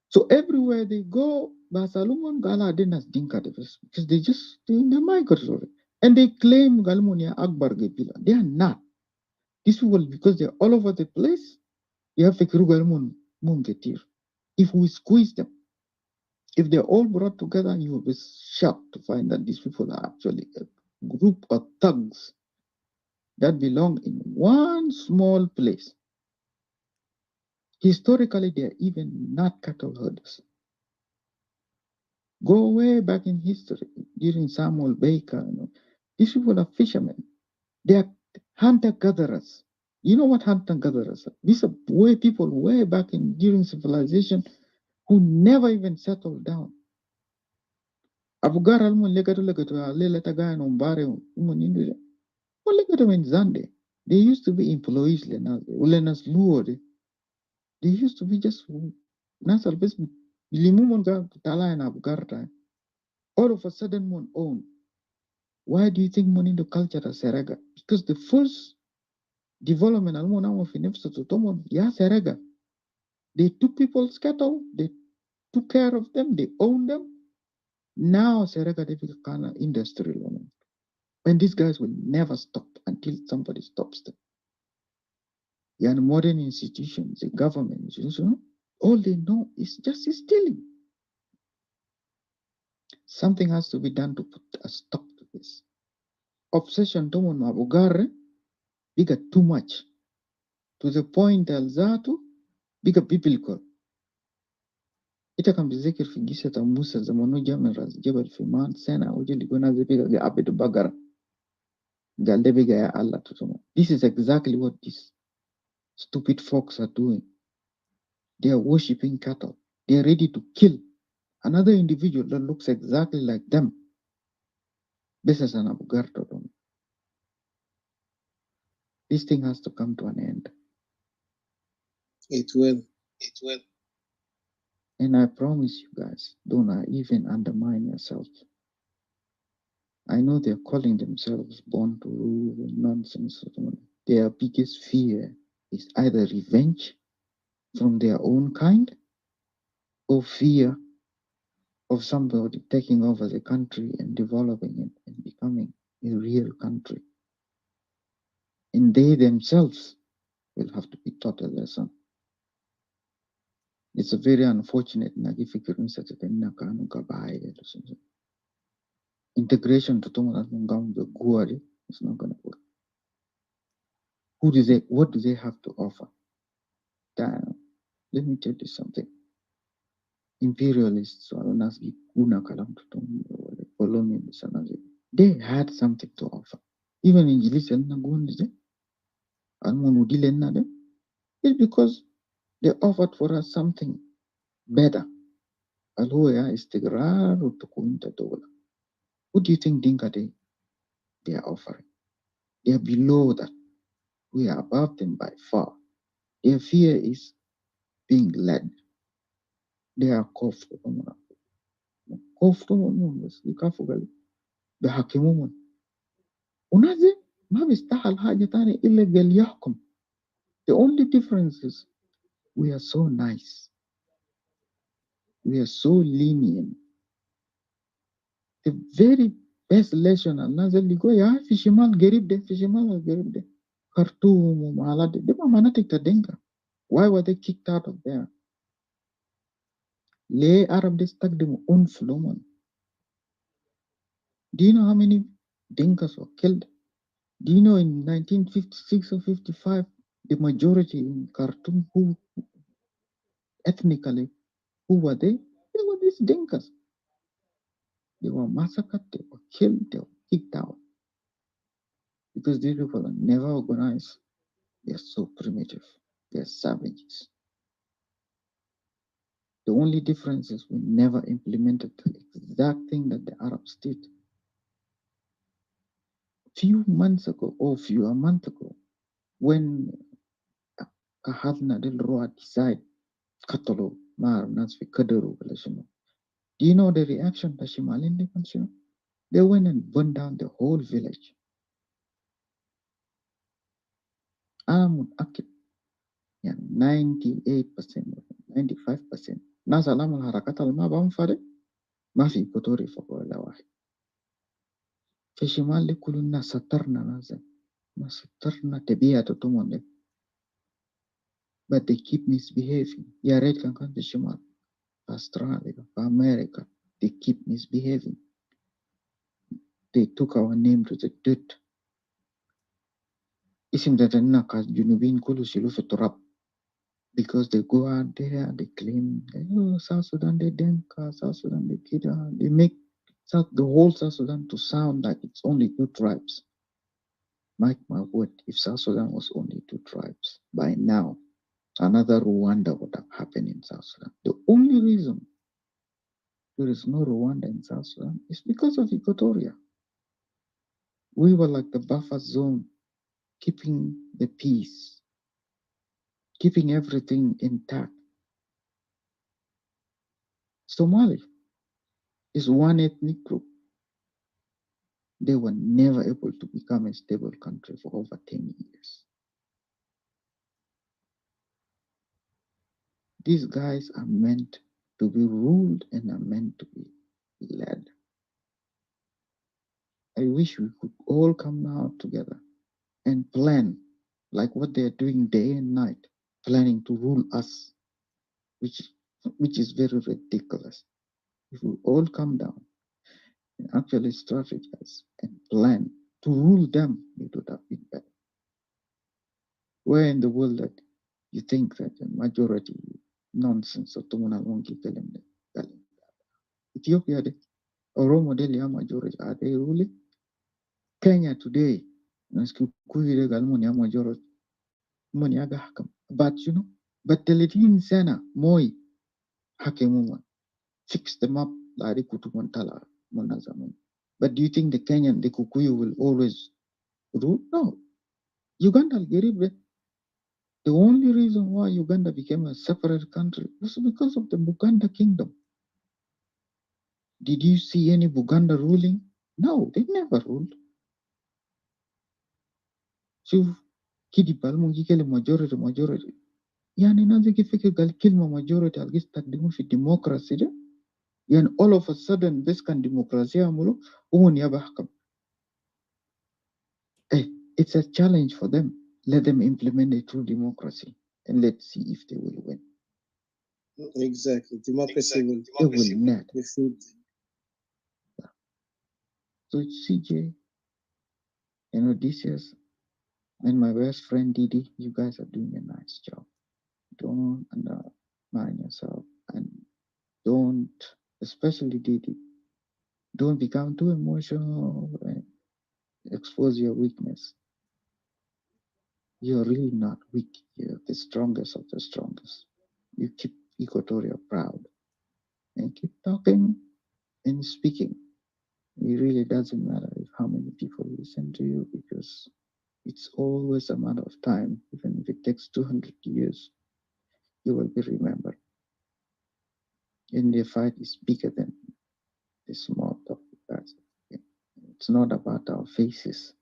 So everywhere they go, Basalumon Gala Dinas Dinka, because they just in the microscope. And they claim Galmunia Akbar Gepila. They are not. These people, because they're all over the place, you have to Galmun Mungetir. If we squeeze them, if they're all brought together, you will be shocked to find that these people are actually a group of thugs that belong in one small place. Historically, they are even not cattle herders. Go way back in history, during Samuel Baker, these people are fishermen. They are hunter-gatherers. You know what hunter-gatherers are? These are people way back during civilization who never even settled down. Abugar almun legato leleta gaya no mbare umunindure. What legato in Zande? They used to be employees lenas luode. They used to be just nasal bes limumon ga tala na Abugar time. All of a sudden mon own. Why do you think money into culture as Serega? Because the first development almun amo finefsa to tomon ya Serega. They took people's cattle, they took care of them, they owned them. Now Serega they become an industrial woman. And these guys will never stop until somebody stops them. Yeah, modern institutions, the government institutions, all they know is just stealing. Something has to be done to put a stop to this. Obsession to Mabugare, bigger too much. To the point Alzatu, bigger biblical. Ita kan bizikir fi gisa ta Musa zamanu jamin ras jabal fi man sena ujil ligona zibiga ga abidu bagara. Galde biga ya Allah tutumo. This is exactly what these stupid folks are doing. They are worshipping cattle. They are ready to kill another individual that looks exactly like them. This is an Abugarto. This thing has to come to an end. It will. It will. And I promise you guys, don't even undermine yourselves. I know they're calling themselves born to rule and nonsense. Their biggest fear is either revenge from their own kind or fear of somebody taking over the country and developing it and becoming a real country. And they themselves will have to be taught a lesson. It's a very unfortunate integration to Guari is not going to work. What do they have to offer? Let me tell you something. Imperialists, they had something to offer. Even in Gilis and Nagunde, and Monudile, it's because they offered for us something better. Aloya istigrar utukunta dola. What do you think Dinka they are offering? They are below that. We are above them by far. Their fear is being led. They are comfortable. Comfortable بس يكافوا بيحكموهم. وناس ما بيستحل حاجة تانية إلا قال يحكم. The only difference is we are so nice. We are so lenient. The very best lesson الناس اللي يقول يا في شمال قريب ده في شمال قريب ده خرطوم ومعلات ده ما مناطق تدينكا. Why were they kicked out of there? ليه Arab استخدموا عنف لهم? Do you know how many Dinkas were killed? Do you know in 1956 or 55 the majority in Khartoum who ethnically who were they? They were these Dinkas. They were massacred, they were killed, they were kicked out. Because these people are never organized. They are so primitive. They are savages. The only difference is we never implemented the exact thing that the Arabs did. Few months ago, or a month ago, when Kahadna del Roa decide Katalo, Mar, Nasfi Kadaru, do you know the reaction that Shimalin did? They went and burned down the whole village. I'm akid, 98%, 95%. Nasa alam al-harakat al-mabam fare, ma fi Equatorial for la wahid. في الشمال دي كلنا سطرنا نازل ما سطرنا طبيعة but they keep misbehaving. يا ريت كان في الشمال في أستراليا في أمريكا they keep misbehaving. They took our name to the dirt. اسم ده الناقة الجنوبيين كله شيلوه في التراب because they go out there they claim oh, South Sudan they Denka, South Sudan they Kida, they make the whole South Sudan to sound like it's only two tribes. Mark my word, if South Sudan was only two tribes, by now, another Rwanda would have happened in South Sudan. The only reason there is no Rwanda in South Sudan is because of Equatoria. We were like the buffer zone, keeping the peace, keeping everything intact. Somali is one ethnic group. They were never able to become a stable country for over 10 years. These guys are meant to be ruled and are meant to be led. I wish we could all come out together and plan like what they're doing day and night, planning to rule us, which is very ridiculous. If we all come down and actually strategize and plan to rule them, it would have been better. Where in the world that you think that the majority nonsense of Tumuna Wongi Ethiopia, the Oromo Delia majority, are they ruling? Kenya today, but you know, but the Latin Sana, Moi, Hakemuma, fix them up, Lari Kutumantala, Monazamun. But do you think the Kenyan, the Kikuyu will always rule? No. Uganda, the only reason why Uganda became a separate country was because of the Buganda kingdom. Did you see any Buganda ruling? No, they never ruled. So, Kidi Palmungi majority. Yani nazi kifika gal kilma majority algistakdimu fi democracy de. Yani all of a sudden this can democracy amulo umuni yabahkam. It's a challenge for them. Let them implement a true democracy and let's see if they will win. Exactly. Democracy will not. defeat. So CJ, Odysseus, and my best friend Didi, you guys are doing a nice job. Don't undermine yourself and don't, especially Didi, don't become too emotional. expose your weakness. You're really not weak. You're the strongest of the strongest. You keep Equatoria proud and keep talking and speaking. It really doesn't matter if how many people listen to you, because it's always a matter of time. Even if it takes 200 years, you will be remembered. And the fight is bigger than the small topic. It's not about our faces.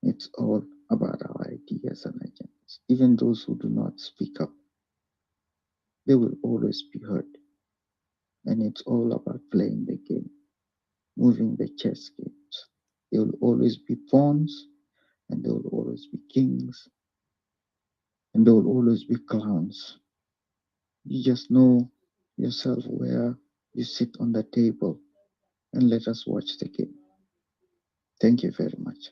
It's all about our ideas and agendas. Even those who do not speak up, they will always be heard. And it's all about playing the game, moving the chess games. There will always be pawns, and there will always be kings, and there will always be clowns. You just know yourself where you sit on the table, and let us watch the game. Thank you very much.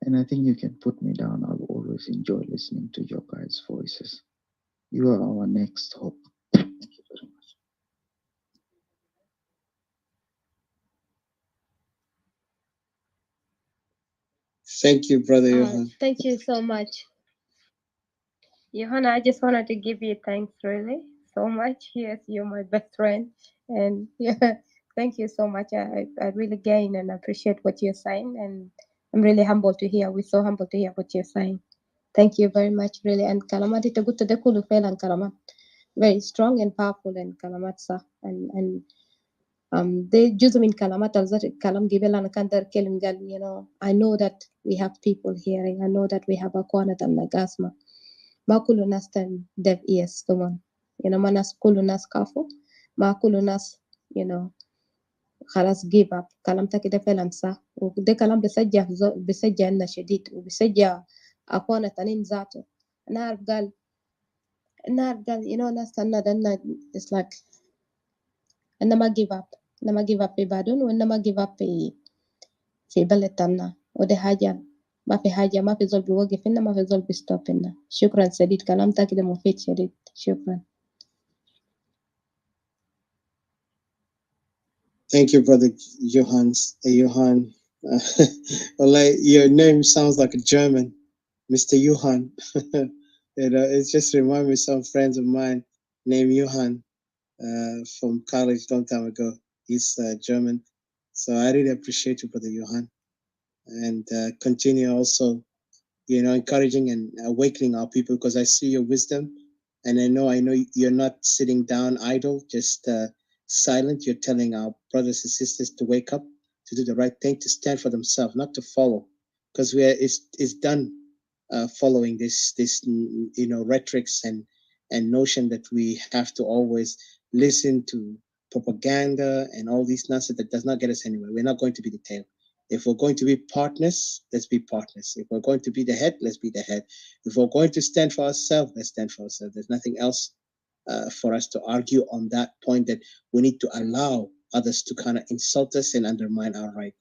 And I think you can put me down. I'll always enjoy listening to your guys' voices. You are our next hope. Thank you very much. Thank you, Brother Johan. Thank you so much. Johanna, I just wanted to give you thanks really so much. Yes, you're my best friend. And yeah, thank you so much. I really gain and appreciate what you're saying. And I'm really humbled to hear. We're so humbled to hear what you're saying. Thank you very much, really. And kalamat ito good to the kulu and kalamat. Very strong and powerful and kalamat sa. And they جزء من كلامات الكلام قبل أنا كان دار كلم قال you know I know that we have people hearing. I know that we have أكوانة النقاسمة. ما كل الناس deaf ears طبعا. You know ما ناس كل الناس كافو. ما كل الناس you know خلاص give up. كلامتك كده فعلا صح. وده كلام بيسجع لنا شديد وبيسجع أكوانة تانين ذاته. أنا أعرف قال you know ناس تنا دنا it's like أنا ما give up. أنا ما give up في بعدين وأنا ما give up في بلد تنا. وده حاجة ما في حاجة ما في زول بيوقف لنا ما في زول بيستوب لنا. شكرا شديد كلامتك كده مفيد شديد. شكرا. Thank you, Brother Johan. Johan. Well, your name sounds like a German, Mr. Johan. You know, it just reminds me of some friends of mine named Johan from college long time ago. He's German. So I really appreciate you, Brother Johan. And continue also, you know, encouraging and awakening our people, because I see your wisdom. And I know you're not sitting down idle, just silent. You're telling our brothers and sisters to wake up, to do the right thing, to stand for themselves, not to follow, because it's done following this you know rhetorics and notion that we have to always listen to propaganda and all these nonsense that does not get us anywhere. We're not going to be the tail. If we're going to be partners, let's be partners. If we're going to be the head, let's be the head. If we're going to stand for ourselves, let's stand for ourselves. There's nothing else for us to argue on that point, that we need to allow others to kind of insult us and undermine our right.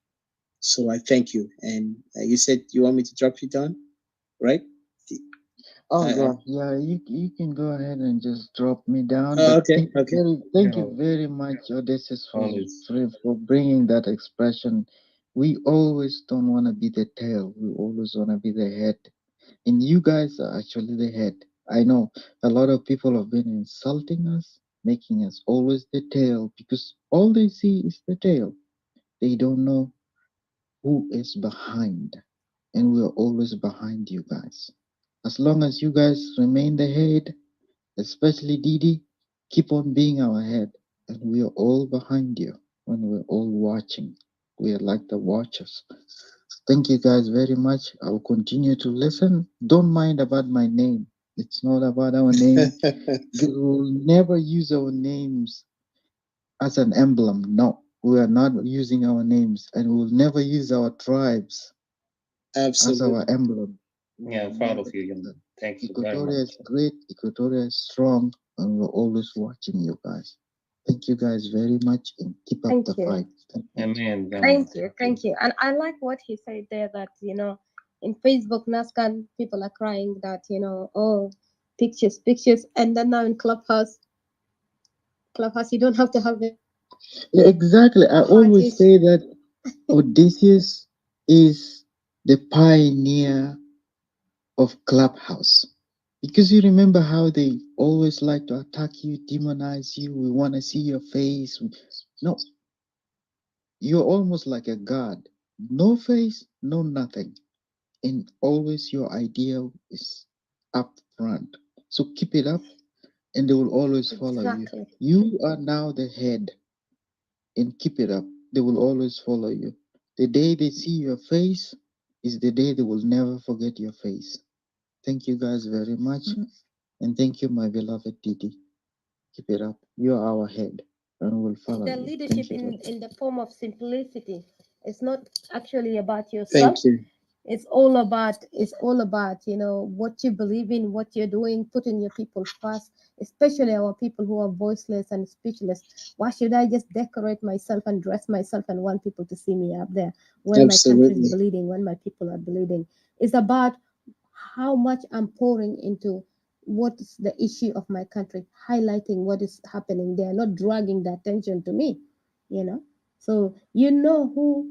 So I thank you. And you said you want me to drop you down, right? Oh, yeah, you can go ahead and just drop me down. Okay. Thank you very much, Odysseus, for bringing that expression. We always don't want to be the tail. We always want to be the head. And you guys are actually the head. I know a lot of people have been insulting us, making us always the tail, because all they see is the tail. They don't know who is behind. And we are always behind you guys. As long as you guys remain the head, especially Didi, keep on being our head. And we are all behind you when we're all watching. We are like the watchers. Thank you guys very much. I'll continue to listen. Don't mind about my name. It's not about our name. We'll never use our names as an emblem. No, we are not using our names, and we'll never use our tribes as our emblem. Yeah, I'm proud of you. Thank you very Equatoria much. is great. Equatoria is strong, and we're always watching you guys. Thank you guys very much, and keep up Thank the you. fight. Amen. Thank you. And I like what he said there, that, you know, in Facebook, Nascan, people are crying that, you know, oh, pictures. And then now in Clubhouse, you don't have to have it. Yeah, exactly. I always say that Odysseus is the pioneer of Clubhouse. Because you remember how they always like to attack you, demonize you, we want to see your face. No, you're almost like a god. No face, no nothing. And always your idea is up front. So keep it up and they will always follow Exactly. you. You are now the head and keep it up. They will always follow you. The day they see your face is the day they will never forget your face. Thank you guys very much. And thank you, my beloved Didi. Keep it up. You're our head and we'll follow The you. leadership Thank you. in the form of simplicity. It's not actually about yourself. Thank you. It's all about, you know, what you believe in, what you're doing, putting your people first, especially our people who are voiceless and speechless. Why should I just decorate myself and dress myself and want people to see me up there when my country Absolutely. is bleeding, when my people are bleeding? It's about how much I'm pouring into what is the issue of my country, highlighting what is happening there, not dragging the attention to me, you know. So you know who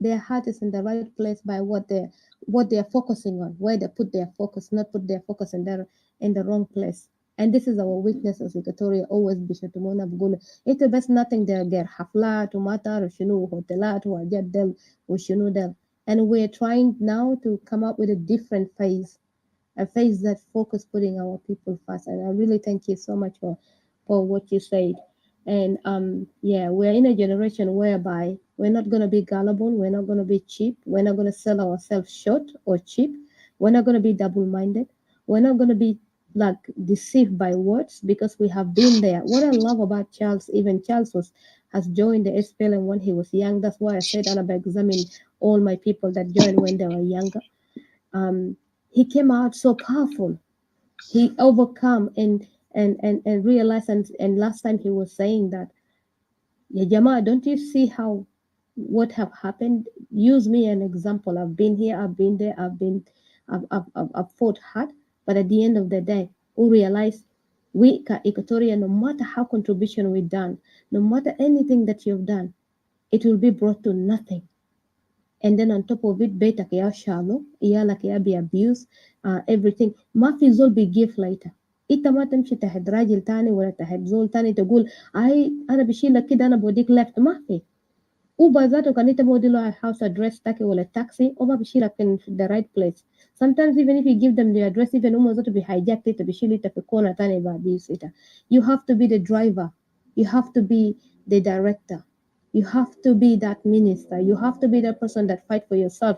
their heart is in the right place by what they're focusing on, where they put their focus, not put their focus in the wrong place. And this is our weakness as Equatoria, always bishatumona bugula. Ito best nothing there haflat, umata, ushunu, hotelat, wajadel, ushunu del. And we're trying now to come up with a different phase, a phase that focus putting our people first. And I really thank you so much for what you said. And yeah, we're in a generation whereby we're not going to be gullible, we're not going to be cheap, we're not going to sell ourselves short or cheap, we're not going to be double-minded, we're not going to be like deceived by words, because we have been there. What I love about Charles, even Charles has joined the SPLM when he was young. That's why I said I'll examine all my people that joined when they were younger. He came out so powerful. He overcome and realized, and last time he was saying that, yeah, Jama, don't you see how what have happened? Use me an example. I've been here, I've been there, I've fought hard, but at the end of the day, we realize we Equatorian, no matter how contribution we've done, no matter anything that you've done, it will be brought to nothing. And then on top of it, beta kaya shallow, iyala kaya be abused, everything. ما في زول بيجيف later. انت ما تمشي تحت راجل تاني ولا تحت زول تاني تقول انا بشيلك كده انا بوديك left. ما في. Uber ذاته كان انت بودي له house address تاكي ولا taxi وما بشيلك in the right place. Sometimes even if you give them the address, even هم ذاته بيhijack it بيشيل انت في كورنر تاني بابيس انت. You have to be the driver. You have to be the director. You have to be that minister. You have to be that person that fight for yourself.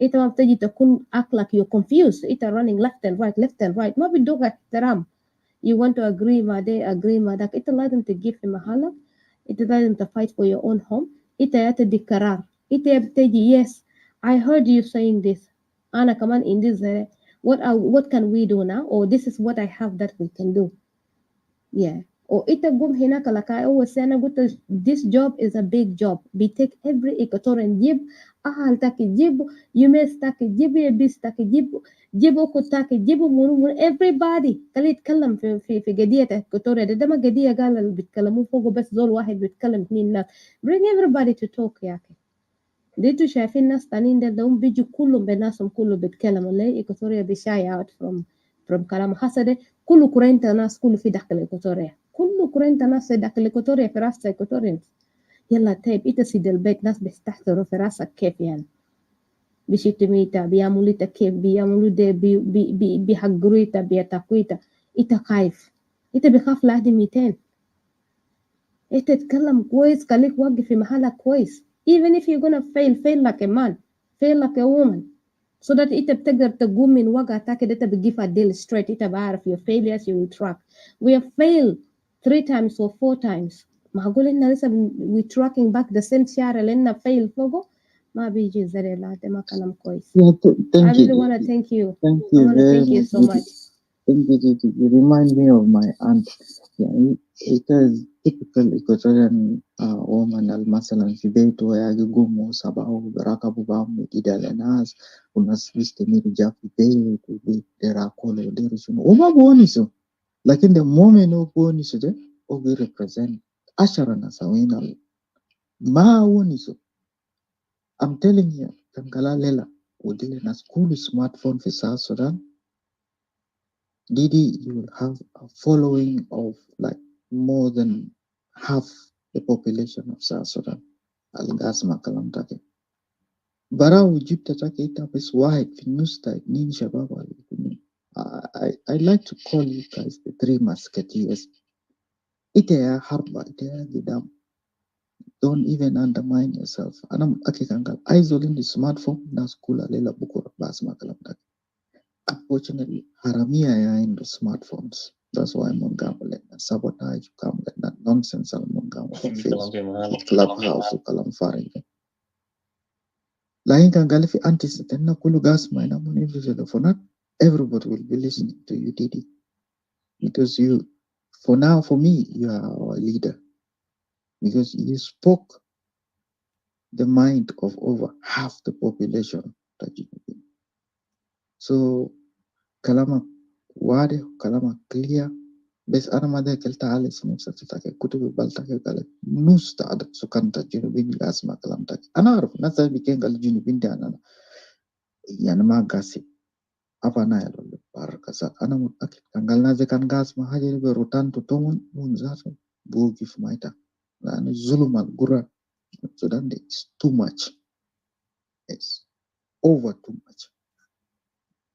Ita ما بتجي تكون act like you're confused. Ita running left and right. ما بدوك احترام. You want to agree مع ده, agree مع ده. Ita لازم تجيب في محلك. Ita لازم to fight for your own home. Ita يتدي قرار. Ita بتجي yes, I heard you saying this. أنا كمان in this what can we do now? Or this is what I have that we can do. Yeah. Or ita gum hinaka, like I always say, this job is a big job. We take every Equatorian jib, taki jib, yumes taki jib, bis taki jib, jibo taki jib, everybody. Kali يتكلم في قضية إكواتوريا ده ما قضية قال اللي بيتكلموا فوقه بس زول واحد بيتكلم اثنين ناس. Bring everybody to talk يا أخي. ديتو شايفين ناس تانيين ده بيجوا كلهم بناسهم كله بيتكلموا ليه إكواتوريا بيشاي out from كلام حسده. كله كورنتا ناس كله في داخل إكواتوريا. كله كورنتا ناس في داخل إكواتوريا في راس إكواتوريا. يلا طيب إنت سيد البيت ناس بيستحضروا في راسك كيف يعني؟ بيشتميتا بيعملوا إنت كيف بيعملوا ده بيحقروا إنت بيتقوا إنت. إنت خايف. إنت بخاف لحد 200. إنت تتكلم كويس خليك واقف في محلك كويس. Even if you're gonna fail like a man, fail like a woman. So that إنت بتقدر تقوم من وقعتك كده. إنت بتجيب a deal straight. إنت بعرف your failures you will track. We have failed 3 times or 4 times. ما هقول إننا لسه we tracking back the same شهر اللي إننا fail فوقه. ما بيجي زي لا ده ما كلام كويس. Yeah, I really want to thank you. Thank I you want to very thank you much. so much. Thank you, Gigi. You remind me of my aunt. يعني it is typical Equatorian woman مثلا في بيته يقوموا صباحه بيراقبوا بعضهم كده لناس والناس بيستمروا جا في بيت وبيراقبوا وديروا شنو وما بونسوا لكن the moment هو بونسوا ده هو بيريبريزنت 10 ناس وين ما ونسوا I'm telling you, Kankala Lela, within a school smartphone for South Sudan, Didi, you will have a following of like more than half the population of South Sudan. Al-Gasma Kalamtake. Barau Jupta Take Itap is wide, Finusta, Nin Shabab. I like to call you guys the three musketeers. Itea Harba, Itea Gidam. Don't even undermine yourself. Anam Akikangal, isolating the smartphone, na school Lela Bukura Basma Kalamtake. Unfortunately, haramia ya in the smartphones. That's why Mungamble sabotage come like that nonsense al Mungamble Facebook, Clubhouse, Kalam Faring. Lain kan galifi anti na kulu gas maina muni for not everybody will be listening to you, Didi. Because you, for now, for me, you are our leader. Because you spoke the mind of over half the population that you know. So kalama wade, kalama clear. بس أنا ما ذاك التعالي سنوسة تتاكي كتب بالتاكي قال نوستا عدد سكان الجنوبين اللي أسمع كلام تاكي أنا أعرف ناس بيكين قال الجنوبين دي أنا يعني ما قاسي أبا أنا يلو باركسات أنا متأكد كان قال ناس كان قاس ما حاجة بروتان تطمن ونزاتو بوجي في مايتا لأن الظلم القرى السودان دي is too much. It's over too much.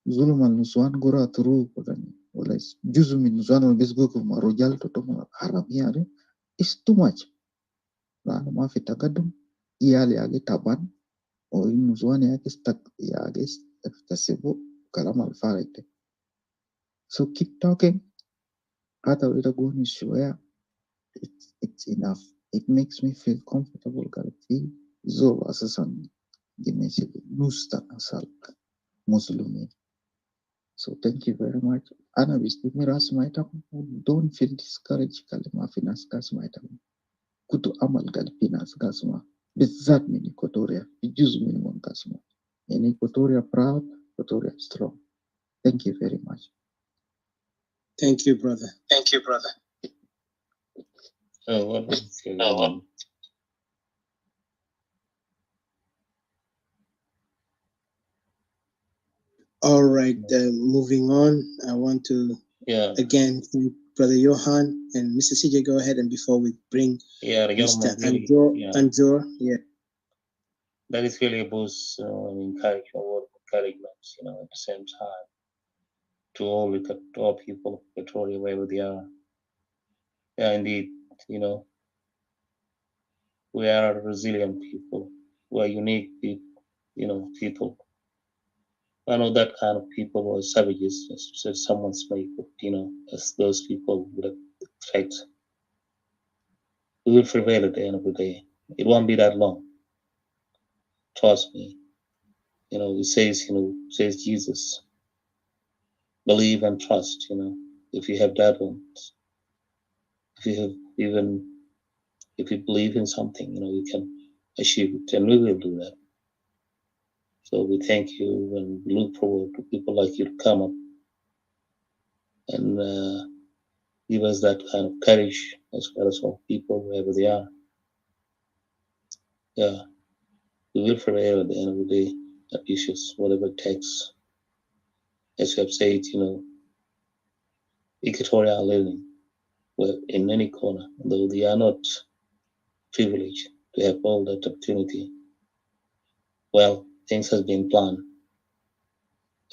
ظلم النسوان قرى تروح ولا جزء من النسوان اللي بيسقوكم رجال تطمن حرامية دي it's too much. لأنه ما في تقدم إيالي ياجي تابان أو النسوان ياجي يكتسبوا كلام الفارغ ده. So keep talking. حتى وإذا قوني شوية it's enough. It makes me feel comfortable قال في زول أساسا جنسي نوستا أسال مسلمين. So thank you very much. أنا بستمر أسمعكم. Don't feel discouraged كلمة في ناس كاسمعكم. كنت أمل قال في ناس كاسمع بالذات من إيكواتوريا بجزء من كاسمع. يعني إيكواتوريا proud, إيكواتوريا strong. Thank you very much. Thank you, brother. Thank you, brother. All right, moving on. I want to again thank Brother Johan and Mr. CJ. Go ahead, and before we bring Mr. Anjor, that is really a boost encouragement, word of encouragement, at the same time to all people of Equatoria, wherever they are. Yeah, indeed, we are resilient people. We are unique people, people. I know that kind of people were savages, as someone may put, as those people would expect. We will prevail at the end of the day. It won't be that long. Trust me. It says Jesus. Believe and trust, if you have that one. If you believe in something, you can achieve it, and we will do that. So we thank you and we look forward to people like you to come up and give us that kind of courage as well as all people, wherever they are. Yeah, we will prevail at the end of the day, issues, whatever it takes. As you have said, Equatorial are living in any corner, though they are not privileged to have all that opportunity. Well, things have been planned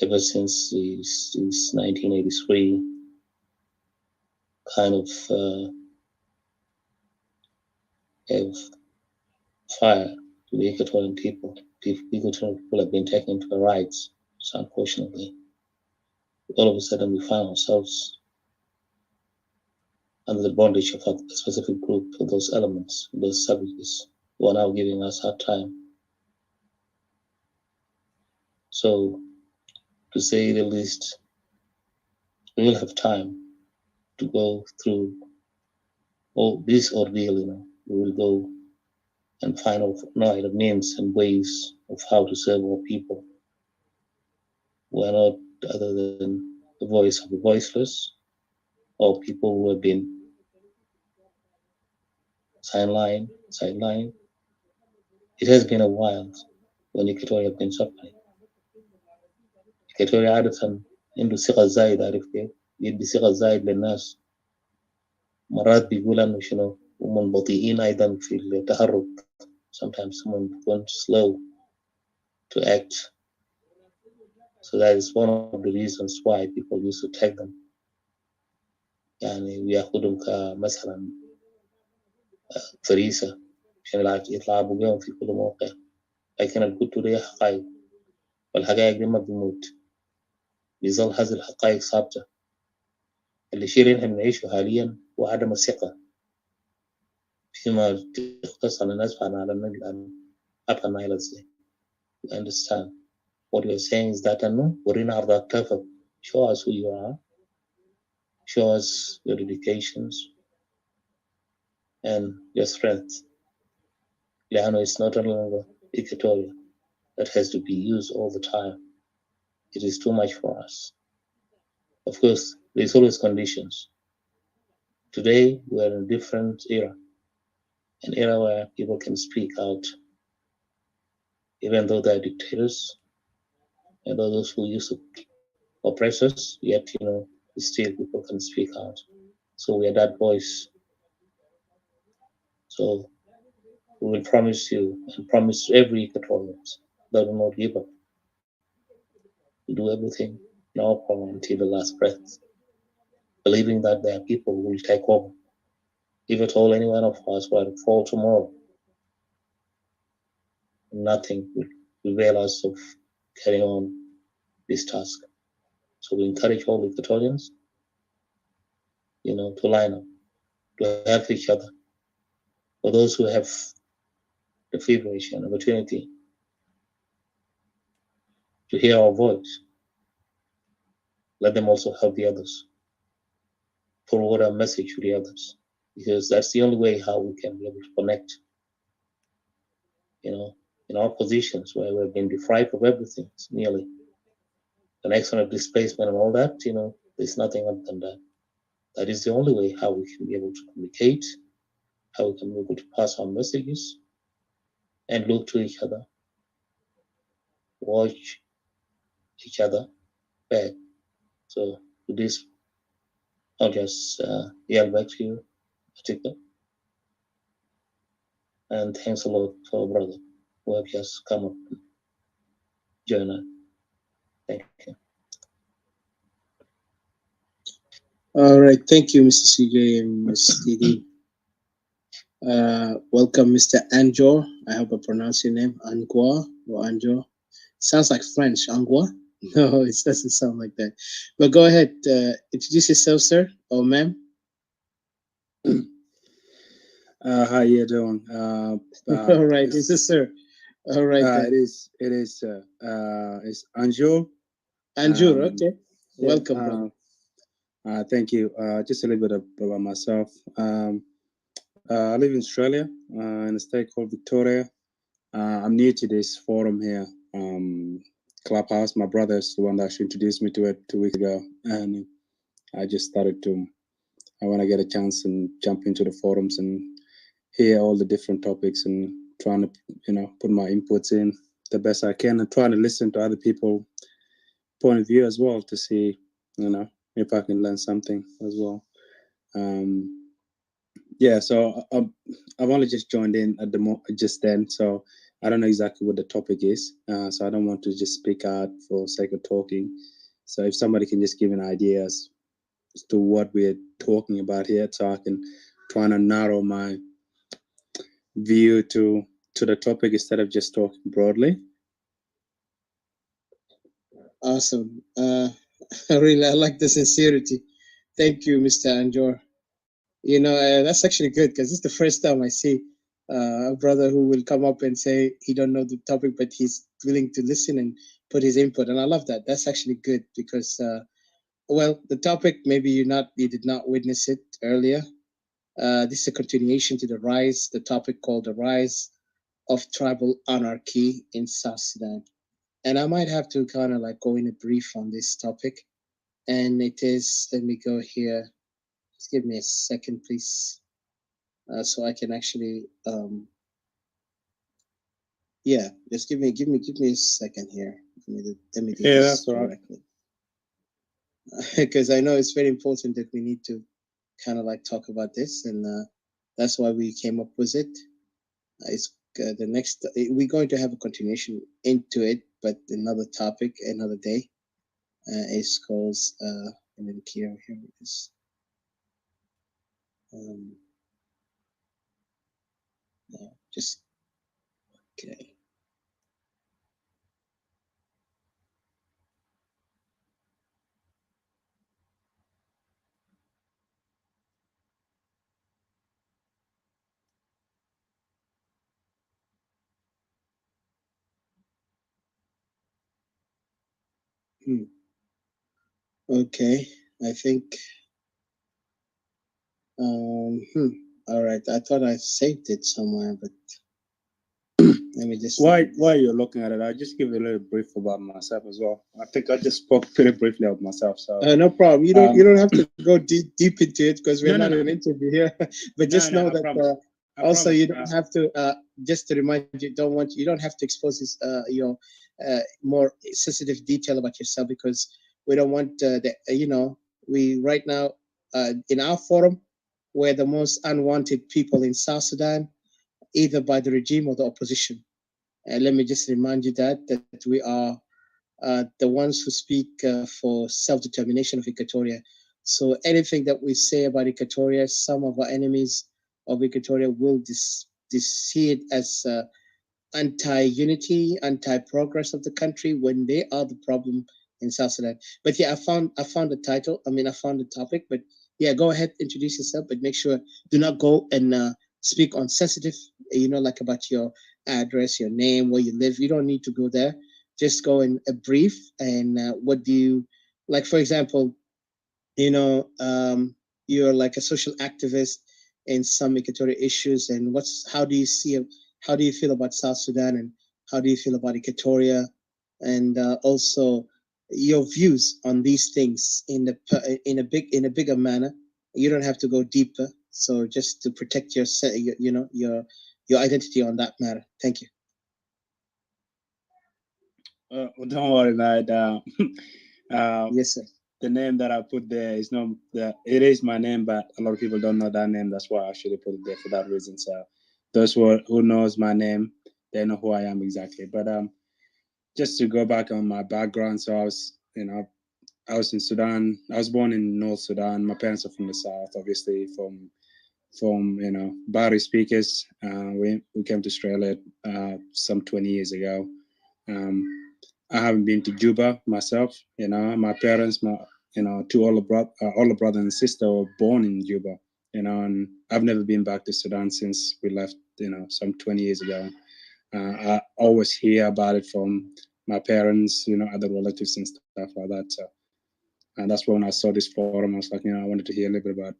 ever since 1983, kind of have fire to the Equatorian people. Equatorian people have been taken to their rights. So unfortunately, all of a sudden we find ourselves under the bondage of a specific group of those elements, those savages, who are now giving us hard time. So, to say the least, we will have time to go through all this ordeal, we will go and find out the means and ways of how to serve our people. We are not other than the voice of the voiceless, or people who have been sidelined. It has been a while when Equatorial been suffering. Equatorial عادة عنده ثقة زايد، عارف كيف؟ يدي ثقة زايد للناس. مرات بيقول إنه شنو هم بطيئين أيضا في التحرك. Sometimes someone becomes slow to act. So that is one of the reasons why people used to take them. يعني وياخدهم كمثلا فريسة عشان يلعبوا بيهم في كل موقع. لكن الكتب دي حقائق، والحقائق دي ما بتموت، بيظل هذه الحقائق ثابتة. اللي شيء اللي احنا بنعيشه حاليا هو عدم الثقة فيما يختص عن الناس عن النايل ازاي. You understand what you're saying is that انه ورينا عرض اكتافك. Show us who you are. Show us your dedications and your strength. لأنه it's not any longer Equatorial that has to be used all the time. It is too much for us. Of course, there's always conditions. Today, we're in a different era, an era where people can speak out, even though they're dictators, and those who used to oppress us, yet, still people can speak out. So we are that voice. So we will promise you and promise every Equatorian that will not give up. We do everything in our power until the last breath, believing that there are people who will take over. If at all any one of us were to fall tomorrow, nothing will prevail us of carrying on this task. So we encourage all the Equatorians, to line up, to help each other. For those who have the privilege and opportunity to hear our voice, let them also help the others, forward our message to the others, because that's the only way how we can be able to connect, in our positions where we've been deprived of everything, nearly. The next one of displacement and all that, there's nothing other than that. That is the only way how we can be able to communicate, how we can be able to pass on messages, and look to each other, watch each other back. So with this, I'll just yell back to you, Atika. And thanks a lot for our brother who have just come up and join us. Thank you. All right, thank you, Mr. CJ and Ms. TD. Welcome, Mr. Anjo. I hope I pronounce your name, Angua or Anjo. Sounds like French, Angua. No, it doesn't sound like that. But go ahead, introduce yourself, sir or ma'am. How you doing? All right, it's a sir. All right, it is. It's Anjo. Anjo, okay. Welcome, brother. Thank you. Just a little bit about myself. I live in Australia, in a state called Victoria. I'm new to this forum here, Clubhouse. My brother is the one that actually introduced me to it 2 weeks ago, and I just started to. I want to get a chance and jump into the forums and hear all the different topics and trying to, put my inputs in the best I can and trying to listen to other people's point of view as well to see, if I can learn something as well. So I've only just joined in at just then, so I don't know exactly what the topic is. So I don't want to just speak out for sake of talking. So if somebody can just give an idea as to what we're talking about here, so I can try to narrow my view to the topic instead of just talking broadly. Awesome. I like the sincerity. Thank you, Mr. Anjor. That's actually good because it's the first time I see a brother who will come up and say he don't know the topic, but he's willing to listen and put his input. And I love that. That's actually good because, the topic, maybe you did not witness it earlier. This is a continuation to the topic called the rise of tribal anarchy in South Sudan. And I might have to kind of go in a brief on this topic. And it is, let me go here. Just give me a second, please. So I can actually, Yeah, just give me a second here. Let me do Yeah, this that's all right. correctly. Because I know it's very important that we need to kind of like talk about this, and that's why we came up with it. It's the next. We're going to have a continuation into it, but another topic, another day. It's called. And then here it is. No, just okay. Okay, I think. All right, I thought I saved it somewhere, but let me just. While you're looking at it, I'll just give you a little brief about myself as well. I think I just spoke pretty briefly of myself. So No problem. You don't have to go deep into it because we're not an interview here. But just know that also you don't have to. Just to remind you, you don't have to expose this, your more sensitive detail about yourself, because we don't want we right now in our forum, we're the most unwanted people in South Sudan, either by the regime or the opposition. And let me just remind you that we are the ones who speak for self-determination of Equatoria. So anything that we say about Equatoria, some of our enemies of Equatoria will see it as anti-unity, anti-progress of the country when they are the problem in South Sudan. But yeah, I found the title. I mean, I found the topic. But yeah, go ahead, introduce yourself, but make sure do not go and speak on sensitive, like about your address, your name, where you live. You don't need to go there. Just go in a brief and what do you like? For example, you're like a social activist in some Equatorial issues, and how do you feel about South Sudan, and how do you feel about Equatoria, and also your views on these things in a bigger manner. You don't have to go deeper, so just to protect your identity on that matter. Thank you. Don't worry, lad. Yes, sir. The name that I put there is not it is my name, but a lot of people don't know that name. That's why I actually put it there for that reason. So those who knows my name, they know who I am exactly. But just to go back on my background, so I was in Sudan. I was born in North Sudan. My parents are from the south, obviously from Bari speakers. We came to Australia some 20 years ago. I haven't been to Juba myself. My parents, two older brother and sister were born in Juba. And I've never been back to Sudan since we left. Some 20 years ago. I always hear about it from my parents, other relatives and stuff like that. So, and that's when I saw this forum. I was like, I wanted to hear a little bit about,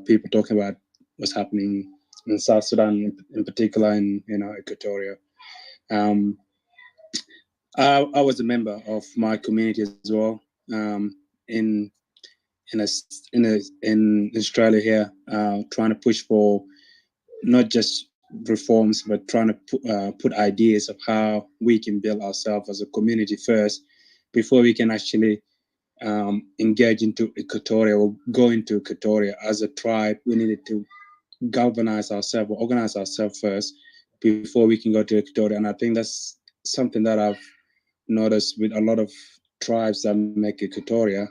people talking about what's happening in South Sudan, in particular in Equatoria. I was a member of my community as well in Australia here, trying to push for not just reforms, but trying to put ideas of how we can build ourselves as a community first before we can actually engage into Equatoria or go into Equatoria as a tribe. We needed to galvanize ourselves or organize ourselves first before we can go to Equatoria. And I think that's something that I've noticed with a lot of tribes that make Equatoria.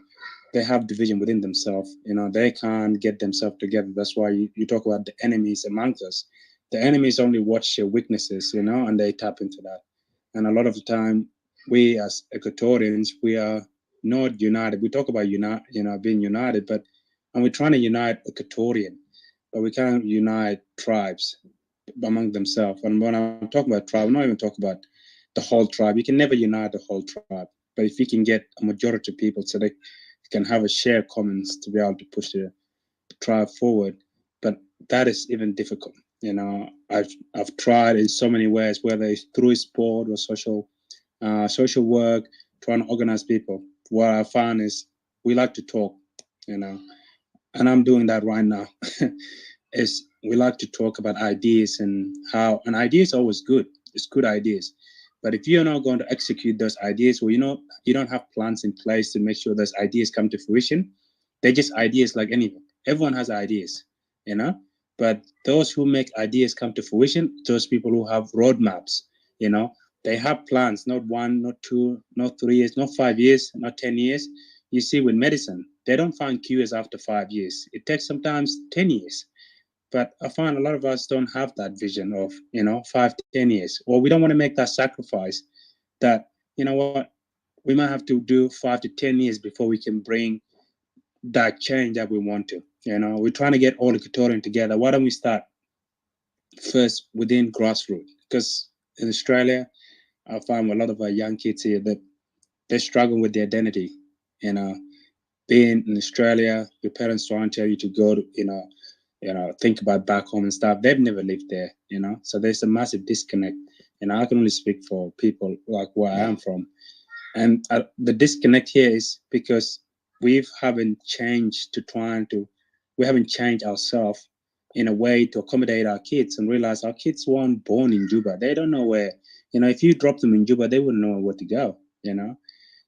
They have division within themselves. They can't get themselves together. That's why you talk about the enemies amongst us. The enemies only watch your weaknesses, and they tap into that. And a lot of the time, we as Equatorians, we are not united. We talk about being united, and we're trying to unite Equatorian, but we can't unite tribes among themselves. And when I'm talking about tribe, I'm not even talking about the whole tribe. You can never unite the whole tribe, but if you can get a majority of people so they can have a shared commons to be able to push the tribe forward, but that is even difficult. I've tried in so many ways, whether it's through sport or social work, trying to organize people. What I found is we like to talk, and I'm doing that right now. is we like to talk about ideas and how an idea is always good. It's good ideas. But if you're not going to execute those ideas, or you don't have plans in place to make sure those ideas come to fruition, they're just ideas like anything. Everyone has ideas, But those who make ideas come to fruition, those people who have roadmaps, they have plans, not 1, not 2, not 3 years, not 5 years, not 10 years. You see, with medicine, they don't find cures after 5 years. It takes sometimes 10 years. But I find a lot of us don't have that vision of, 5, 10 years, or we don't want to make that sacrifice that, what, we might have to do 5 to 10 years before we can bring that change that we want to. We're trying to get all Equatorian together. Why don't we start first within grassroots? Because in Australia, I find a lot of our young kids here that they're struggling with their identity. Being in Australia, your parents trying to tell you to go to, think about back home and stuff. They've never lived there, So there's a massive disconnect. And I can only speak for people like where I am from. And the disconnect here is because we haven't changed ourselves in a way to accommodate our kids and realize our kids weren't born in Juba. They don't know where, if you drop them in Juba, they wouldn't know where to go,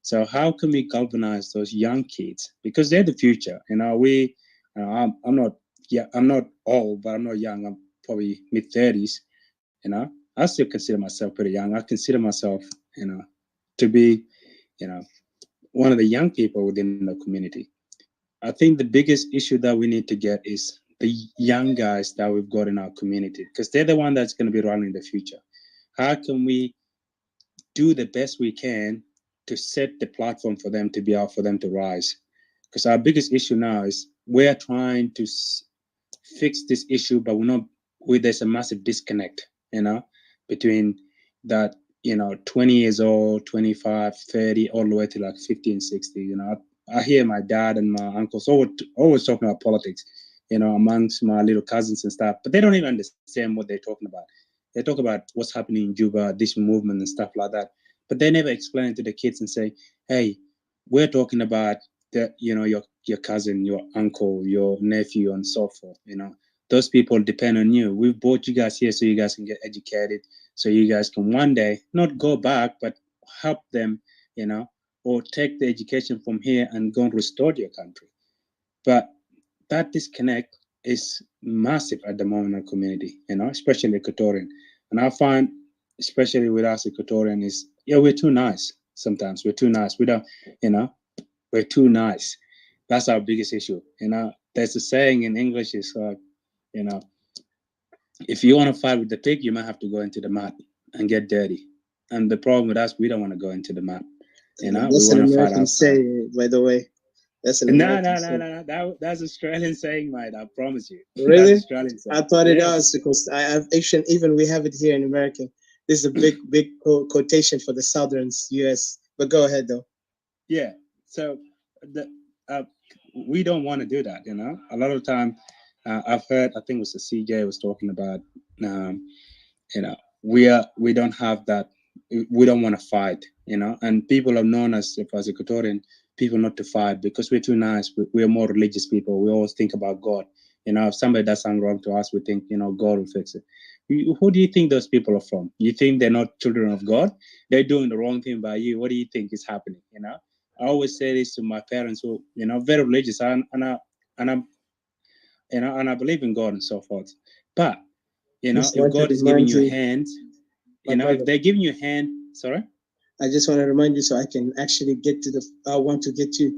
So how can we galvanize those young kids? Because they're the future. I'm not old, but I'm not young. I'm probably mid-30s, I still consider myself pretty young. I consider myself, to be, one of the young people within the community. I think the biggest issue that we need to get is the young guys that we've got in our community, because they're the one that's going to be running the future. How can we do the best we can to set the platform for them to be out, for them to rise? Because our biggest issue now is we're trying to fix this issue, but there's a massive disconnect, between that, 20 years old, 25, 30, all the way to like 15, 60, I hear my dad and my uncles always talking about politics, amongst my little cousins and stuff, but they don't even understand what they're talking about. They talk about what's happening in Juba, this movement and stuff like that, but they never explain it to the kids and say, hey, we're talking about your cousin, your uncle, your nephew, and so forth. Those people depend on you. We've brought you guys here so you guys can get educated, so you guys can one day not go back, but help them, or take the education from here and go and restore your country. But that disconnect is massive at the moment in the community, especially Equatorian. And I find, especially with us Equatorian, is we're too nice. Sometimes we're too nice. We don't, we're too nice. That's our biggest issue. There's a saying in English is like, if you want to fight with the pig, you might have to go into the mud and get dirty. And the problem with us, we don't want to go into the mud. That's an American saying, by the way. That's an American saying. No. That's Australian saying, mate. I promise you. Really? That's Australian saying. I thought it was, because I've actually, even we have it here in America. This is a big quotation for the Southern US. But go ahead, though. Yeah. So we don't want to do that. A lot of the time, I've heard. I think it was the CJ was talking about. We don't have that. We don't want to fight. And people have known us as Equatorian people not to fight because we're too nice. We're more religious people. We always think about God. If somebody does something wrong to us, we think, God will fix it. Who do you think those people are from? You think they're not children of God? They're doing the wrong thing by you. What do you think is happening? I always say this to my parents who, very religious, and I believe in God and so forth. But, if God is giving you hands, if they're giving you a hand, sorry? I just want to remind you so I can actually get to I want to get to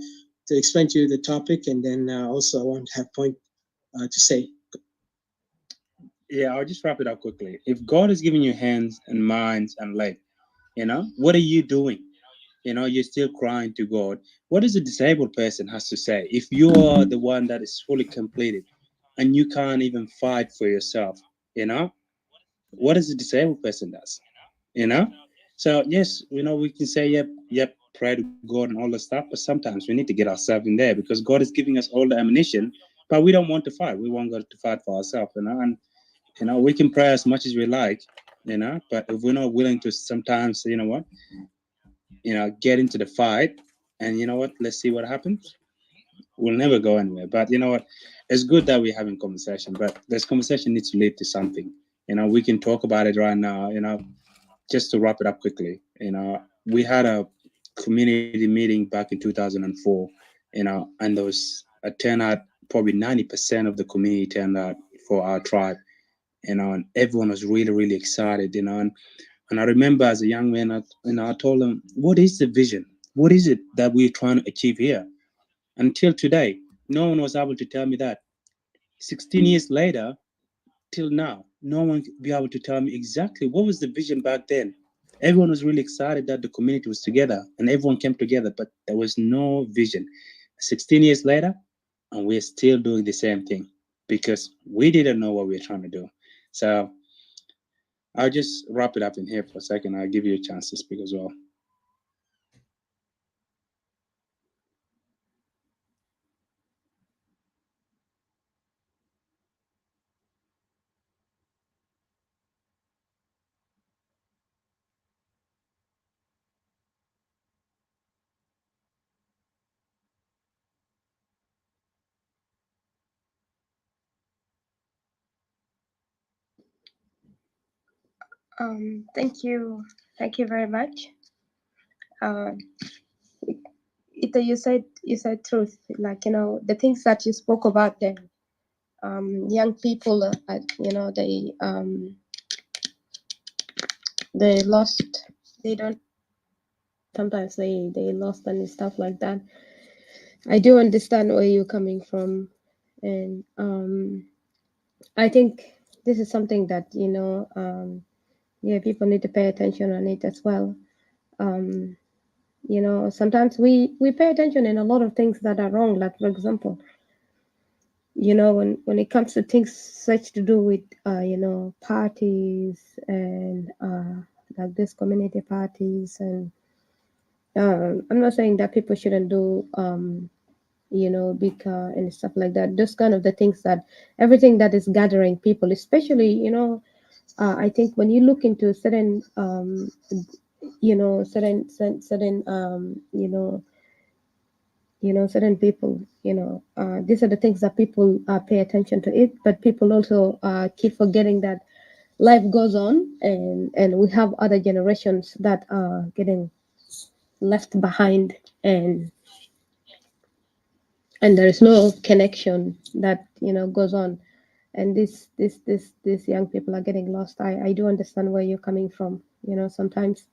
explain to you the topic, and then also I want to have point to say. Yeah, I'll just wrap it up quickly. If God is giving you hands and minds and leg, what are you doing? You're still crying to God. What does a disabled person has to say? If you are the one that is fully completed and you can't even fight for yourself, what does a disabled person does? So yes, we can say, yep, pray to God and all the stuff, but sometimes we need to get ourselves in there because God is giving us all the ammunition, but we don't want to fight. We want God to fight for ourselves, and we can pray as much as we like, but if we're not willing to sometimes, get into the fight, and let's see what happens. we'll never go anywhere. But you know what? It's good that we're having conversation, but this conversation needs to lead to something. You know, we can talk about it right now. You know, just to wrap it up quickly. You know, we had a community meeting back in 2004. You know, and there was a turnout. Probably 90% of the community turned out for our tribe. You know, and everyone was really, really excited. You know, and I remember as a young man, I told them, "What is the vision? What is it that we're trying to achieve here?" Until today, no one was able to tell me that. 16 years later, till now, no one could be able to tell me exactly what was the vision back then. Everyone was really excited that the community was together and everyone came together, but there was no vision. 16 years later, and we're still doing the same thing because we didn't know what we were trying to do. So I'll just wrap it up in here for a second. I'll give you a chance to speak as well. Thank you very much. Ita, you said truth, like, you know, the things that you spoke about, the young people, you know, they lost, they don't, sometimes they lost and stuff like that. I do understand where you're coming from, and I think this is something that, you know, yeah, people need to pay attention on it as well. You know, sometimes we pay attention in a lot of things that are wrong. Like, for example, you know, when it comes to things such to do with, you know, parties and like this community parties, and I'm not saying that people shouldn't do, you know, big and stuff like that. Those kind of the things that everything that is gathering people, especially, you know, I think when you look into certain, you know, certain, you know, certain people, you know, these are the things that people pay attention to it, but people also keep forgetting that life goes on, and we have other generations that are getting left behind, and there is no connection that, you know, goes on, and these young people are getting lost. I do understand where you're coming from. You know, sometimes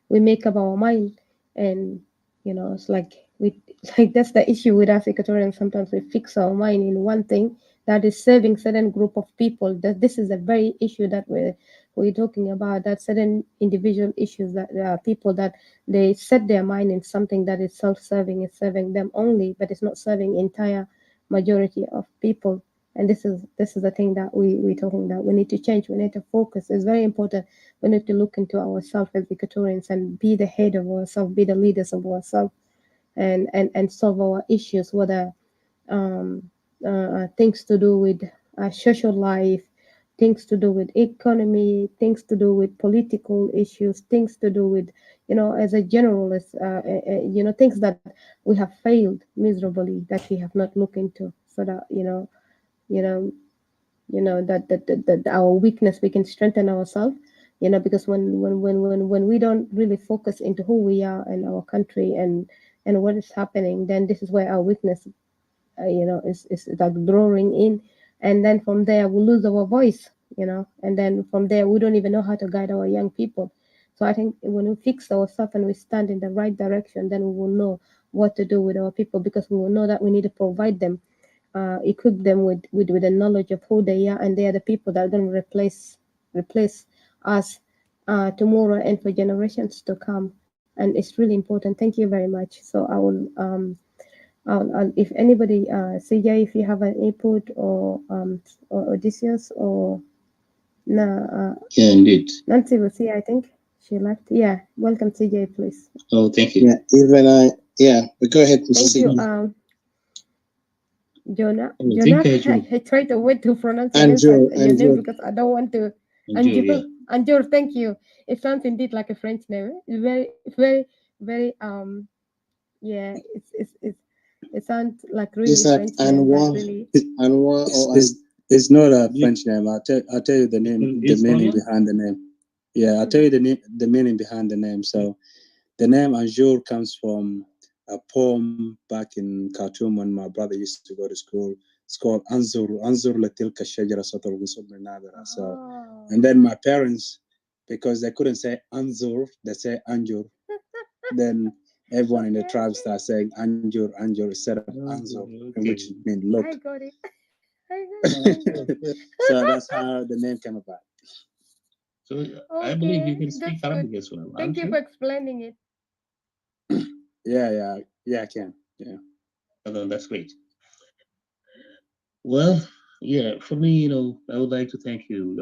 we make up our mind, and, you know, it's like like that's the issue with us Equatorians. Sometimes we fix our mind in one thing that is serving certain group of people. That this is the very issue that we're talking about, that certain individual issues, that there are people that they set their mind in something that is self-serving, is serving them only, but it's not serving entire majority of people. And this is the thing that we're talking about. We need to change. We need to focus. It's very important. We need to look into ourselves as Equatorians and be the head of ourselves, be the leaders of ourselves, and solve our issues, whether things to do with social life, things to do with economy, things to do with political issues, things to do with, you know, as a generalist, you know, things that we have failed miserably, that we have not looked into, so that, you know, that our weakness, we can strengthen ourselves, you know, because when we don't really focus into who we are and our country and what is happening, then this is where our weakness, you know, is like drawing in, and then from there we lose our voice, you know, and then from there we don't even know how to guide our young people. So I think when we fix ourselves and we stand in the right direction, then we will know what to do with our people, because we will know that we need to provide them, equip them with the knowledge of who they are, and they are the people that are going to replace us tomorrow and for generations to come. And it's really important. Thank you very much. So I will I'll, if anybody, CJ, if you have an input, or Odysseus, or yeah, indeed. Nancy was here, I think she left. Yeah, welcome, CJ, please. Oh, thank you. Yeah, but go ahead. Thank you. Jonah, I try to wait to pronounce your name because I don't want to. Anjur, thank you. It sounds indeed like a French name. It's very, very, very. Yeah, it's It sounds like really Is that French name. That Anwar? really. Anwar or It's not a French name. I'll tell you the name, the meaning behind the name. Yeah, I'll tell you the meaning behind the name. So the name Anjour comes from a poem back in Khartoum when my brother used to go to school. It's called Anzur Latilka Shajara Satar Wisub Nabira. So, and then my parents, because they couldn't say Anzur, they say Anjur. Then everyone in the tribe starts saying Anjur instead of Anzur, which means look. I got it. So that's how the name came about. So I believe you can speak Arabic as well. Thank you for explaining it. Yeah, I can. Yeah. Oh, that's great. Well, yeah, for me, I would like to thank you,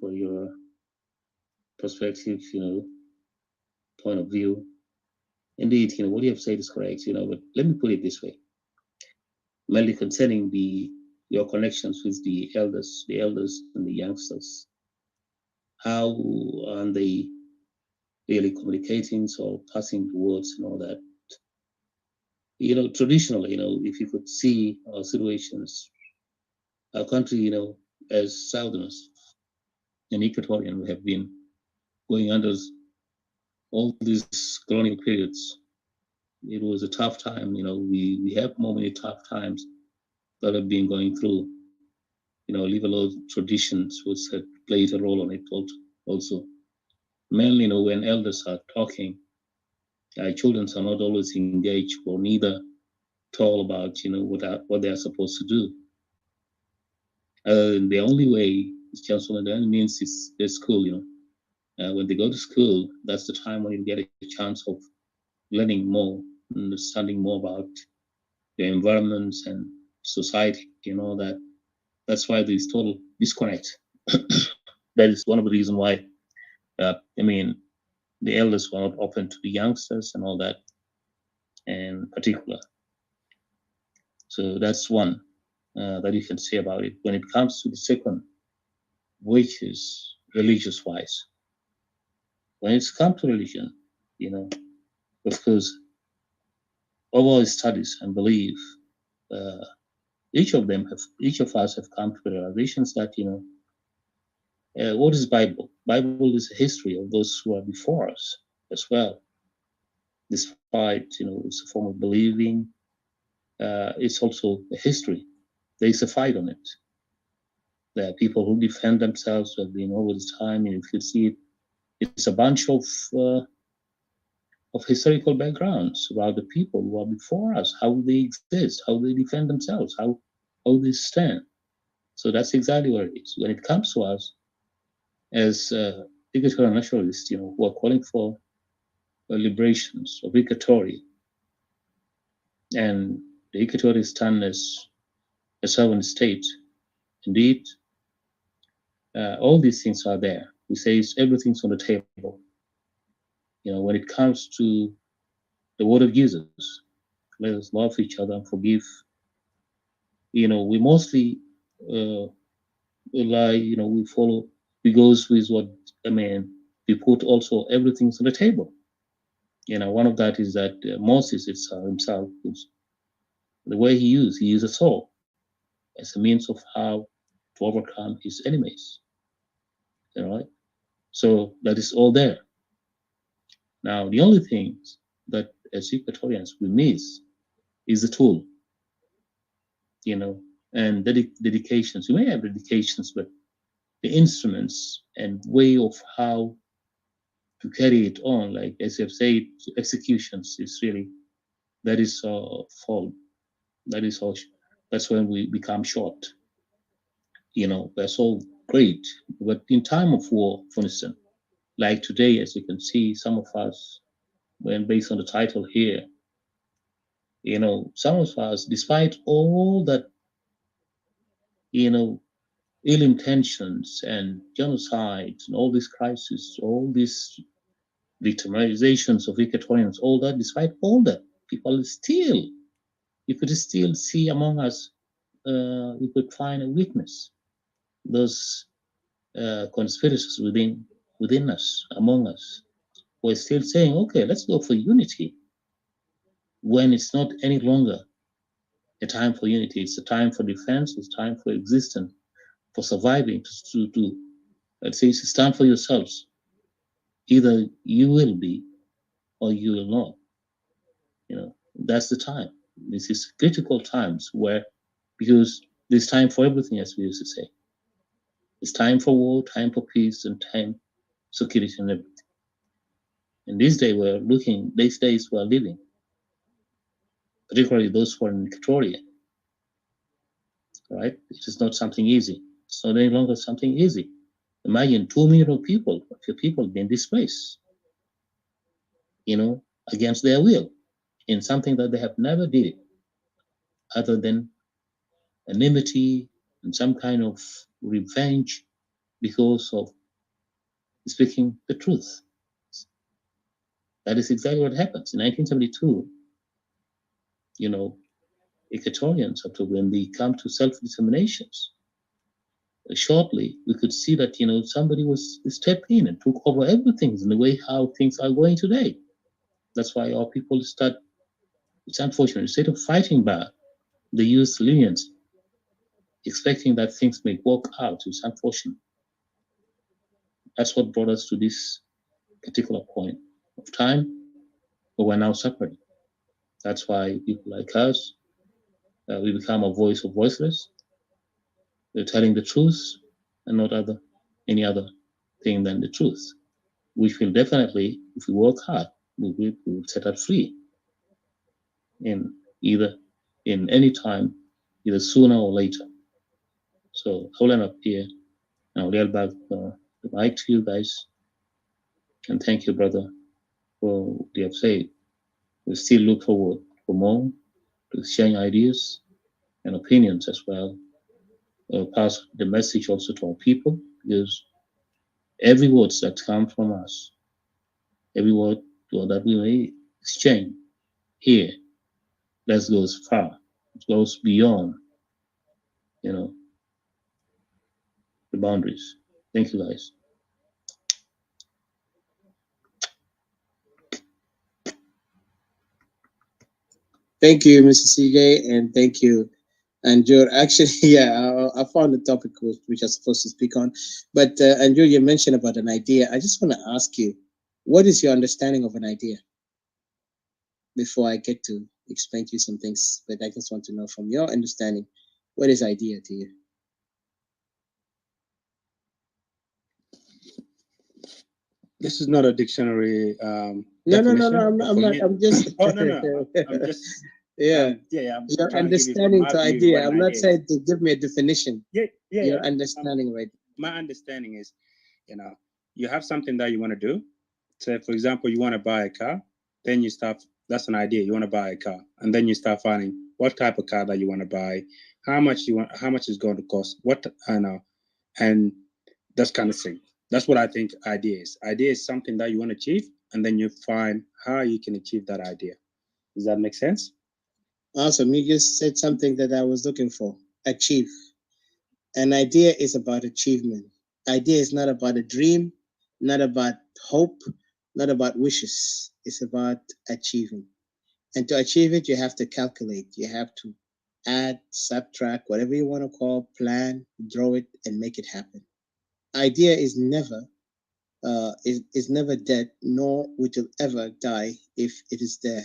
for your perspective, point of view. Indeed, what you have said is correct, but let me put it this way. Mainly concerning your connections with the elders and the youngsters. How are they really communicating or passing the words and all that? Traditionally, if you could see our situations, our country, as Southerners and Equatorian, we have been going under all these colonial periods. It was a tough time, we have many tough times that have been going through. Liberal traditions which had played a role on it also. Mainly, when elders are talking, children are not always engaged or neither told about, what they are supposed to do. The only way, the only means is school, when they go to school, that's the time when you get a chance of learning more, understanding more about the environment and society, that. That's why there's total disconnect. That is one of the reasons why, the elders were not open to the youngsters and all that, in particular. So that's one that you can say about it. When it comes to the second, which is religious-wise, when it's come to religion, of course, overall studies and belief, each of us have come to the realizations that, what is Bible? Bible is a history of those who are before us as well. Despite, it's a form of believing, it's also a history. There is a fight on it. There are people who defend themselves who have been over the time, and if you see it, it's a bunch of historical backgrounds about the people who are before us, how they exist, how they defend themselves, how they stand. So that's exactly what it is. When it comes to us as Equatorial nationalists, who are calling for liberations of Equatoria, and the Equatorial stand as a sovereign state. Indeed, all these things are there. We say everything's on the table. When it comes to the word of Jesus, let us love each other and forgive. We mostly rely, we follow, we goes with what, we put also everything's on the table. One of that is that Moses himself, the way he used a sword as a means of how to overcome his enemies. Right? So that is all there. Now, the only thing that as Equatorians we miss is the tool, and dedications. We may have dedications, but the instruments and way of how to carry it on, like as I've said, executions is really, that is fault. That is all. That's when we become short. That's all great, but in time of war, for instance, like today, as you can see, some of us, when based on the title here, some of us, despite all that, ill intentions and genocide and all these crises, all these victimizations of Equatorians, all that, despite all that, people still, you could still see among us, you could find a weakness. Those conspiracies within us, among us, we're still saying, okay, let's go for unity when it's not any longer a time for unity. It's a time for defense. It's time for existence, for surviving. Let's say it's time for yourselves. Either you will be or you will not. That's the time. This is critical times because there's time for everything, as we used to say. It's time for war, time for peace, and time for security and everything. And these days we're living, particularly those who are in Equatorian, right? It is not something easy. It's not any longer something easy. Imagine 2 million people, being displaced, against their will, in something that they have never did, other than enmity and some kind of revenge because of speaking the truth. That is exactly what happens. In 1972, Equatorians, when they come to self-determinations, shortly we could see that, somebody was stepped in and took over everything in the way how things are going today. That's why our people it's unfortunate, instead of fighting back, they use leniency, expecting that things may work out. It's unfortunate. That's what brought us to this particular point of time where we're now suffering. That's why people like us, we become a voice of voiceless. We're telling the truth and not any other thing than the truth, which will definitely, if we work hard, we will set us free in any time, either sooner or later. So I'll end up here. I'll yell back the mic to you guys. And thank you, brother, for what you have said. We still look forward for more, to exchange ideas and opinions as well. Pass the message also to our people, because every word that comes from us, every word that we may exchange here, that goes far. It goes beyond, the boundaries. Thank you, guys. Thank you, Mr. CJ, and thank you. And you're actually, I found the topic which I'm supposed to speak on. But Andrew, you mentioned about an idea. I just want to ask you, what is your understanding of an idea? Before I get to explain to you some things, but I just want to know from your understanding, what is idea to you? This is not a dictionary. No, I'm not. I'm just. Oh no, I'm just. Yeah. I'm your trying to give you understanding my to view idea. what an I'm not idea saying to give me a definition. Your understanding, right? My understanding is, you have something that you want to do. Say, for example, you want to buy a car. Then you start. That's an idea. You want to buy a car, and then you start finding what type of car that you want to buy, how much it's going to cost, and that's kind of thing. That's what I think idea is. Idea is something that you want to achieve, and then you find how you can achieve that idea. Does that make sense? Awesome. You just said something that I was looking for. Achieve. An idea is about achievement. Idea is not about a dream, not about hope, not about wishes. It's about achieving. And to achieve it, you have to calculate. You have to add, subtract, whatever you want to call, plan, draw it, and make it happen. Idea is never never dead, nor will it ever die if it is there.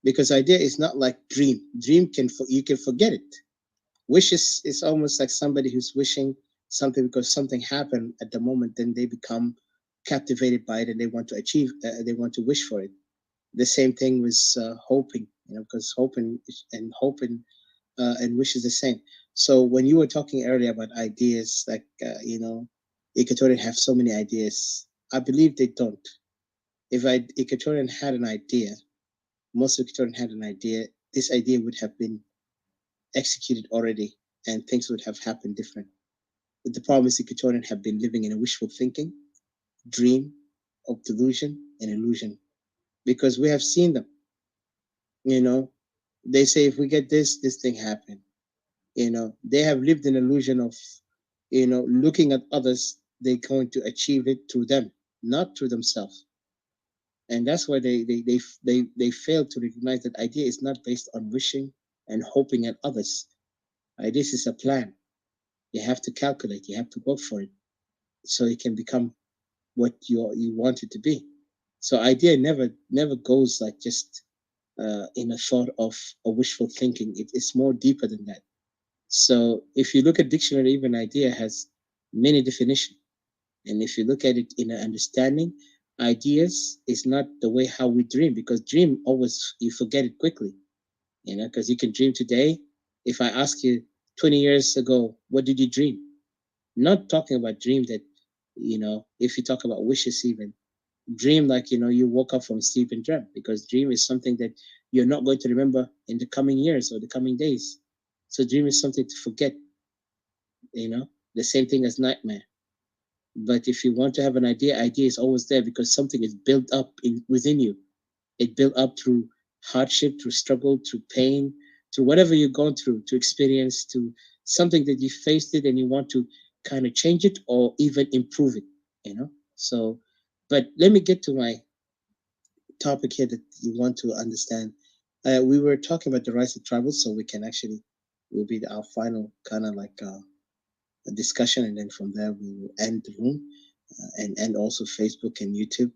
Because idea is not like dream. Dream you can forget it. Wishes is almost like somebody who's wishing something because something happened at the moment, then they become captivated by it and they want to achieve, they want to wish for it. The same thing with hoping, because hoping and wish is the same. So when you were talking earlier about ideas, like Equatorian have so many ideas. I believe they don't. If Equatorian had an idea, most Equatorian had an idea, this idea would have been executed already and things would have happened different. But the problem is Equatorian have been living in a wishful thinking, dream of delusion and illusion, because we have seen them. They say if we get this thing happen. They have lived in illusion of, looking at others, they're going to achieve it through them, not through themselves. And that's why they fail to recognize that idea is not based on wishing, and hoping at others. This is a plan. You have to calculate. You have to work for it, so it can become what you want it to be. So idea never goes like just in a thought of a wishful thinking. It's more deeper than that. So if you look at dictionary, even idea has many definitions. And if you look at it in an understanding, ideas is not the way how we dream, because dream always, you forget it quickly, because you can dream today. If I ask you 20 years ago, what did you dream? Not talking about dream that, if you talk about wishes, even dream like, you woke up from sleep and dream, because dream is something that you're not going to remember in the coming years or the coming days. So dream is something to forget, the same thing as nightmare. But if you want to have an idea is always there, because something is built up within you. It built up through hardship, through struggle, through pain, through whatever you've gone through, to experience, to something that you faced it and you want to kind of change it or even improve it, So, but let me get to my topic here that you want to understand. We were talking about the rise of tribals, so we can actually, will be our final kind of like a discussion, and then from there we will end the room and also Facebook and YouTube.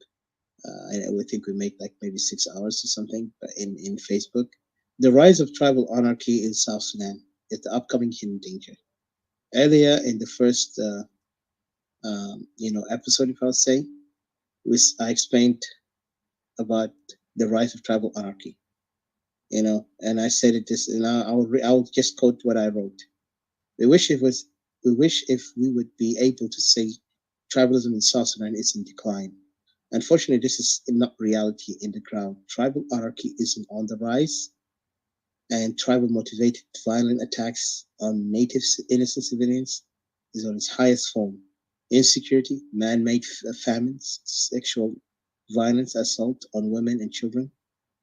I would think we make like maybe 6 hours or something in Facebook. The rise of tribal anarchy in South Sudan is the upcoming hidden danger. Earlier in the first episode, if I was saying, I explained about the rise of tribal anarchy. And I said it this, and I'll just quote what I wrote. We wish if we would be able to say tribalism in South Sudan is in decline. Unfortunately, this is not reality in the ground. Tribal anarchy isn't on the rise, and tribal motivated violent attacks on native innocent civilians is on its highest form. Insecurity, man-made famines, sexual violence, assault on women and children,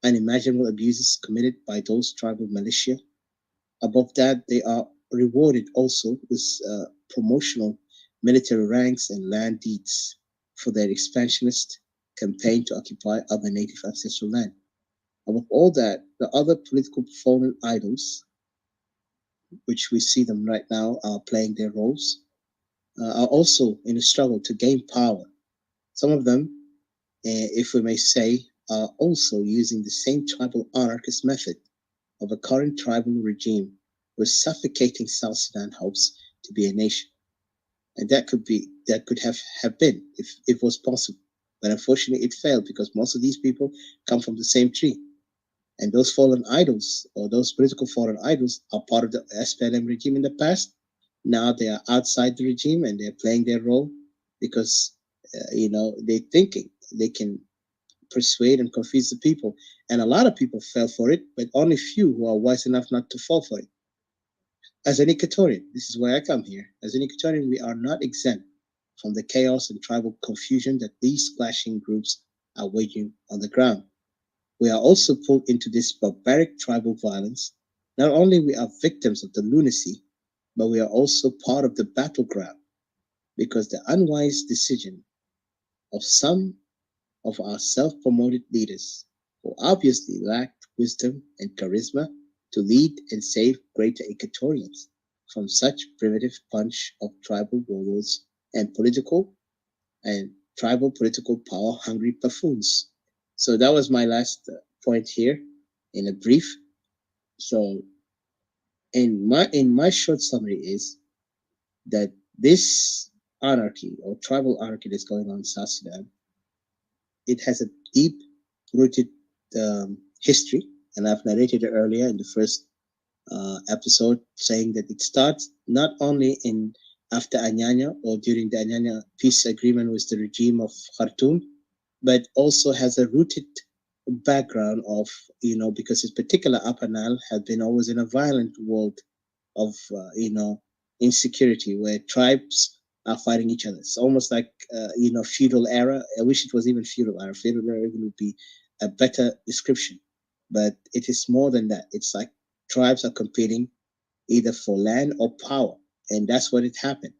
unimaginable abuses committed by those tribal militia. Above that, they are rewarded also with promotional military ranks and land deeds for their expansionist campaign to occupy other native ancestral land. Above all that, the other political fallen idols, which we see them right now are playing their roles, are also in a struggle to gain power. Some of them, if we may say, are also using the same tribal anarchist method of a current tribal regime with suffocating South Sudan hopes to be a nation. And that could have been if it was possible. But unfortunately it failed, because most of these people come from the same tree. And those fallen idols, or those political fallen idols, are part of the SPLM regime in the past. Now they are outside the regime and they're playing their role because, they're thinking they can persuade and confuse the people. And a lot of people fell for it, but only few who are wise enough not to fall for it. As an Equatorian, this is why I come here. As an Equatorian, we are not exempt from the chaos and tribal confusion that these clashing groups are waging on the ground. We are also pulled into this barbaric tribal violence. Not only we are victims of the lunacy, but we are also part of the battleground, because the unwise decision of some of our self-promoted leaders, who obviously lacked wisdom and charisma to lead and save greater Equatorians from such primitive bunch of tribal warlords and tribal political power-hungry buffoons. So that was my last point here in a brief. So in my short summary is that this anarchy or tribal anarchy that's going on in South Sudan, it has a deep-rooted history, and I've narrated it earlier in the first episode, saying that it starts not only after Anyanya or during the Anyanya peace agreement with the regime of Khartoum, but also has a rooted background of, because its particular Upper Nile had been always in a violent world of, insecurity, where tribes are fighting each other. It's almost like, feudal era. I wish it was even feudal era. Feudal era would be a better description, but it is more than that. It's like tribes are competing either for land or power, and that's what it happened.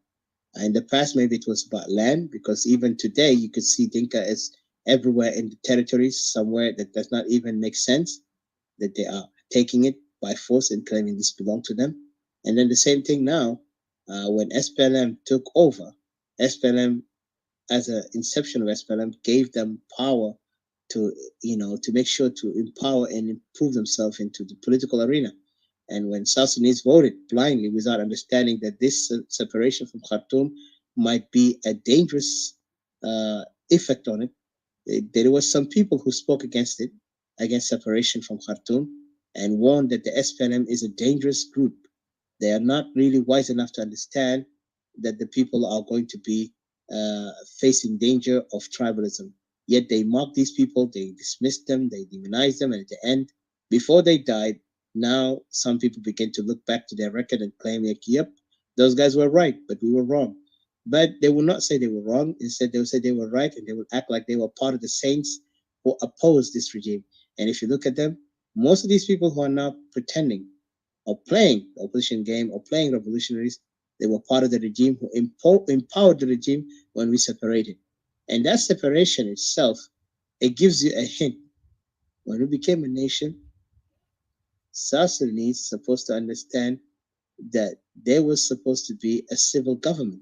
In the past, maybe it was about land, because even today you could see Dinka as everywhere in the territories, somewhere that does not even make sense, that they are taking it by force and claiming this belonged to them. And then the same thing now, when SPLM took over, SPLM, as an inception of SPLM, gave them power to, to make sure to empower and improve themselves into the political arena. And when South Sudanese voted blindly without understanding that this separation from Khartoum might be a dangerous effect on it, there were some people who spoke against it, against separation from Khartoum, and warned that the SPLM is a dangerous group. They are not really wise enough to understand that the people are going to be facing danger of tribalism. Yet they mocked these people, they dismissed them, they demonized them, and at the end, before they died, now some people begin to look back to their record and claim, like, yep, those guys were right, but we were wrong. But they will not say they were wrong. Instead, they will say they were right, and they will act like they were part of the saints who opposed this regime. And if you look at them, most of these people who are now pretending or playing the opposition game or playing revolutionaries, they were part of the regime who empowered the regime when we separated. And that separation itself, it gives you a hint. When we became a nation, South Sudanese are supposed to understand that there was supposed to be a civil government.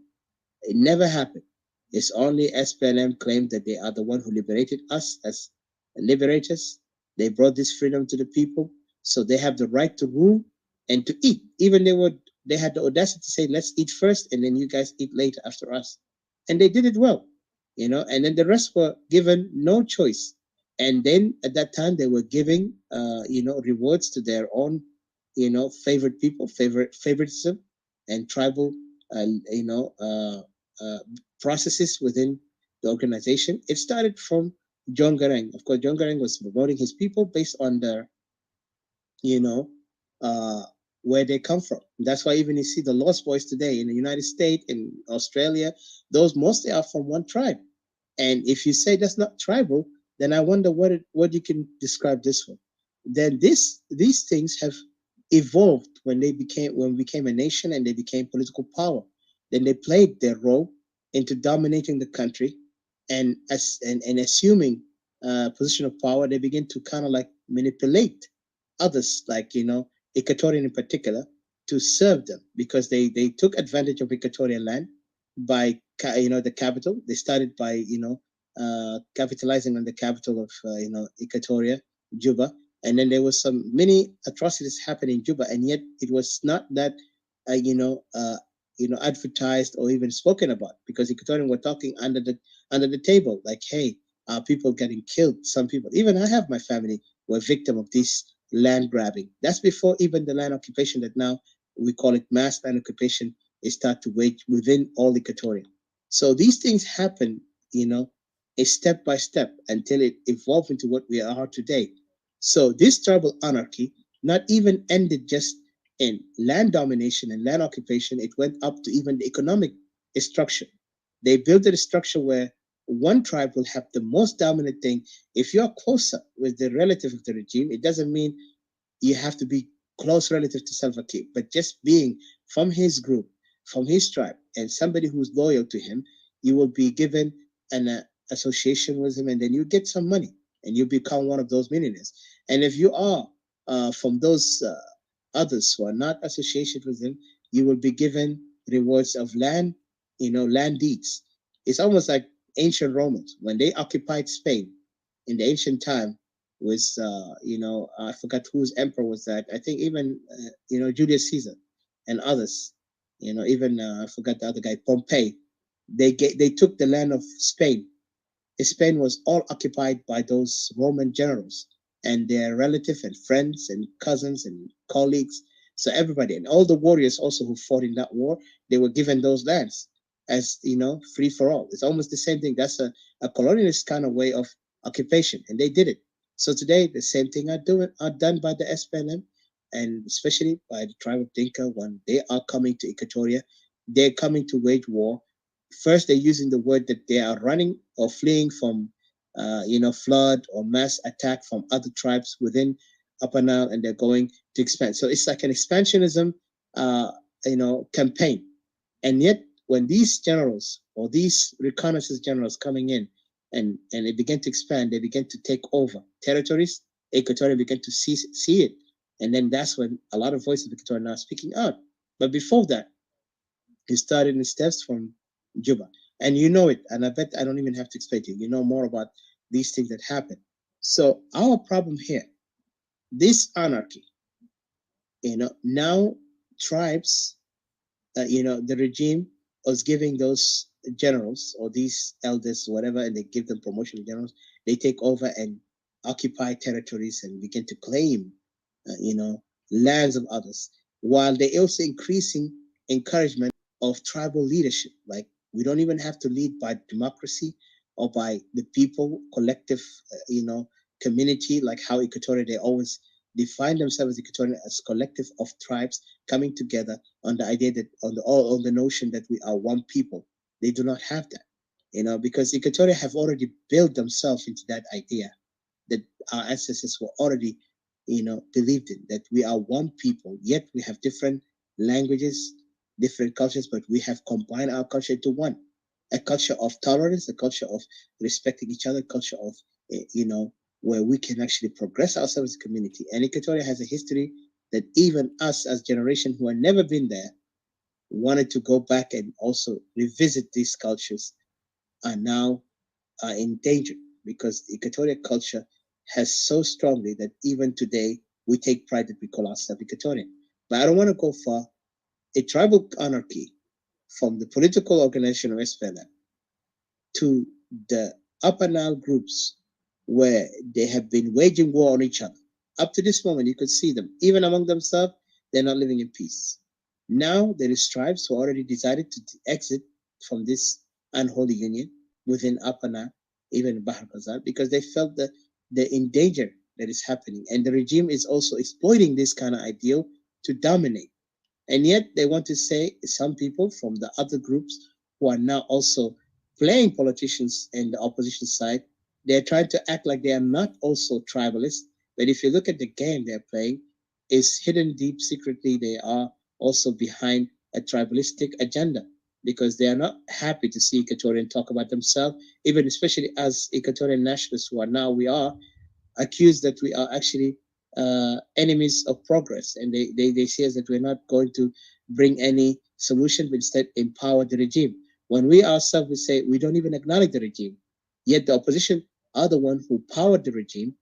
It never happened. It's only SPLM claimed that they are the one who liberated us as liberators. They brought this freedom to the people, so they have the right to rule and to eat. Even they had the audacity to say, let's eat first and then you guys eat later after us. And they did it well, and then the rest were given no choice. And then at that time they were giving rewards to their own favorite people, favoritism and tribal processes within the organization. It started from John Garang. Of course, John Garang was promoting his people based on their where they come from. That's why even you see the Lost Boys today in the United States, in Australia, those mostly are from one tribe. And if you say that's not tribal, then I wonder what you can describe this one. Then these things have evolved when we became a nation and they became political power. Then they played their role into dominating the country, and assuming a position of power, they begin to kind of like manipulate others, like Equatorian in particular, to serve them, because they took advantage of Equatorian land by the capital. They started by capitalizing on the capital of Equatoria, Juba, and then there was some many atrocities happening in Juba, and yet it was not that advertised or even spoken about, because Equatorian were talking under the table, like, hey, people getting killed. Some people, even I have my family, were victim of this land grabbing. That's before even the land occupation that now we call it mass land occupation is start to wage within all Equatorian. So these things happen, step by step until it evolved into what we are today. So this tribal anarchy not even ended just in land domination and land occupation. It went up to even the economic structure. They built a structure where one tribe will have the most dominant thing. If you're closer with the relative of the regime, it doesn't mean you have to be close relative to Salva Kiir, but just being from his group, from his tribe, and somebody who's loyal to him, you will be given an association with him, and then you get some money, and you become one of those millionaires. And if you are from those others who are not associated with him, you will be given rewards of land, land deeds. It's almost like ancient Romans when they occupied Spain in the ancient time. Was I forgot whose emperor was that. I think even Julius Caesar and others. Even I forgot the other guy, Pompey. They took the land of Spain. Spain was all occupied by those Roman generals and their relatives and friends and cousins and colleagues. So everybody and all the warriors also who fought in that war, they were given those lands as free for all. It's almost the same thing. That's a colonialist kind of way of occupation, and they did it. So today, the same thing are done by the SPLM, and especially by the tribe of Dinka when they are coming to Equatoria. They're coming to wage war. First, they're using the word that they are running or fleeing from, flood or mass attack from other tribes within Upper Nile, and they're going to expand. So it's like an expansionism, campaign. And yet, when these generals or these reconnaissance generals coming in, and they began to expand, they began to take over territories. Equatorial began to see it And then that's when a lot of voices of Equatorian are now speaking out. But before that, it started in steps from Juba. And you know it, and I bet I don't even have to explain to you. You know more about these things that happen. So our problem here, this anarchy, now tribes, the regime was giving those generals or these elders, whatever, and they give them promotion generals. They take over and occupy territories and begin to claim, lands of others, while they also increasing encouragement of tribal leadership. Like we don't even have to lead by democracy or by the people, collective, community, like how Equatorial, they always define themselves as Equatorian as collective of tribes coming together on the idea that on the notion that we are one people. They do not have that, because Equatorial have already built themselves into that idea that our ancestors were already, believed in, that we are one people, yet we have different languages, different cultures, but we have combined our culture into one. A culture of tolerance, a culture of respecting each other, a culture of, where we can actually progress ourselves as a community. And Equatoria has a history that even us as generation who have never been there wanted to go back and also revisit these cultures are now in danger because the Equatorial culture has so strongly that even today we take pride that we call ourselves Equatorian. But I don't want to go far. A tribal anarchy from the political organization of SPLM to the Upper Nile groups where they have been waging war on each other. Up to this moment, you could see them. Even among themselves, they're not living in peace. Now there is tribes who already decided to exit from this unholy union within Upper Nile, even Bahr Ghazal, because they felt that they're in danger that is happening. And the regime is also exploiting this kind of ideal to dominate. And yet they want to say some people from the other groups who are now also playing politicians in the opposition side, they're trying to act like they are not also tribalists. But if you look at the game they're playing, it's hidden deep secretly. They are also behind a tribalistic agenda because they are not happy to see Equatorian talk about themselves, even especially as Equatorian nationalists who are now, we are accused that we are actually enemies of progress. And they say that we're not going to bring any solution, but instead empower the regime. When we ourselves we say we don't even acknowledge the regime, yet the opposition are the one who powered the regime,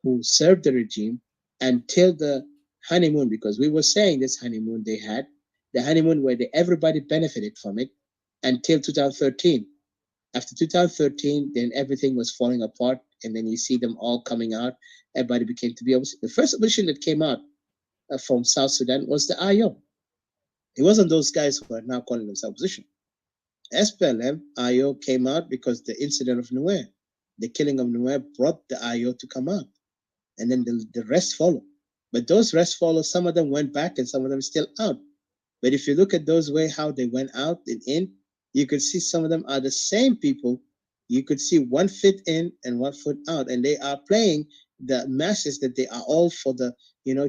who served the regime until the honeymoon, because we were saying this honeymoon they had, the honeymoon where everybody benefited from it until 2013. After 2013, then everything was falling apart, and then you see them all coming out. Everybody became to be opposition. The first opposition that came out from South Sudan was the IO. It wasn't those guys who are now calling themselves opposition. SPLM, IO came out because the incident of Nuer, the killing of Nuer, brought the IO to come out. And then the rest followed. But those rest followed, some of them went back and some of them still out. But if you look at those way how they went out and in, you could see some of them are the same people. You could see one foot in and one foot out, and they are playing the masses that they are all for the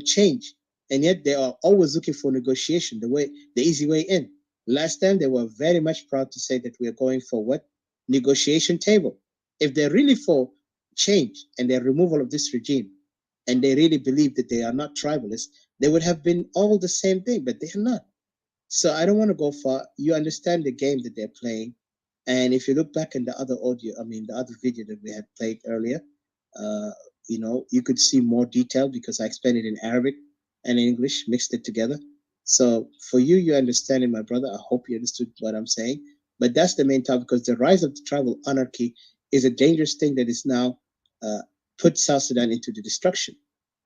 change, and yet they are always looking for negotiation, the easy way in. Last time they were very much proud to say that we are going for what negotiation table. If they're really for change and their removal of this regime, and they really believe that they are not tribalists, they would have been all the same thing, but they are not. So I don't want to go far. You understand the game that they're playing. And if you look back in the other the other video that we had played earlier, you could see more detail because I explained it in Arabic and in English, mixed it together. So for you understand it, my brother. I hope you understood what I'm saying. But that's the main topic, because the rise of the tribal anarchy is a dangerous thing that is now put South Sudan into the destruction.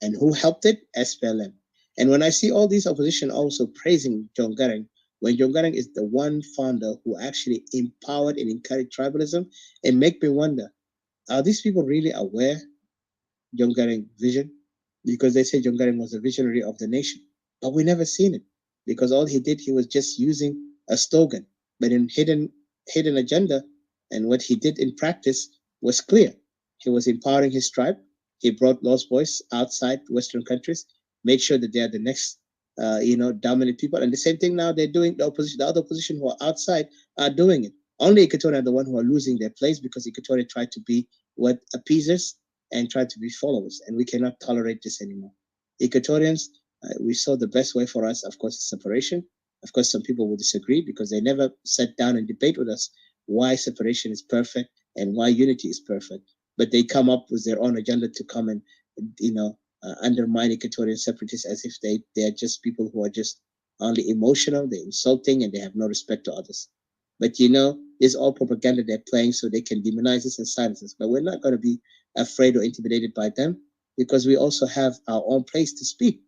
And who helped it? SPLM. And when I see all these opposition also praising John Garang, when John Garang is the one founder who actually empowered and encouraged tribalism, it makes me wonder, are these people really aware John Garang's vision? Because they say John Garang was a visionary of the nation, but we never seen it, because all he did, he was just using a slogan, but in hidden agenda, and what he did in practice was clear. He was empowering his tribe. He brought lost boys outside Western countries, made sure that they are the next, dominant people. And the same thing now they're doing. The other opposition who are outside are doing it. Only Equatorian are the one who are losing their place, because Equatorian tried to be what appeasers and try to be followers, and we cannot tolerate this anymore. Equatorians, we saw the best way for us, of course, is separation. Of course, some people will disagree because they never sat down and debate with us why separation is perfect and why unity is perfect. But they come up with their own agenda to come and, undermine Equatorian separatists as if they are just people who are just only emotional, they're insulting, and they have no respect to others. But it's all propaganda they're playing so they can demonize us and silence us. But we're not going to be afraid or intimidated by them because we also have our own place to speak.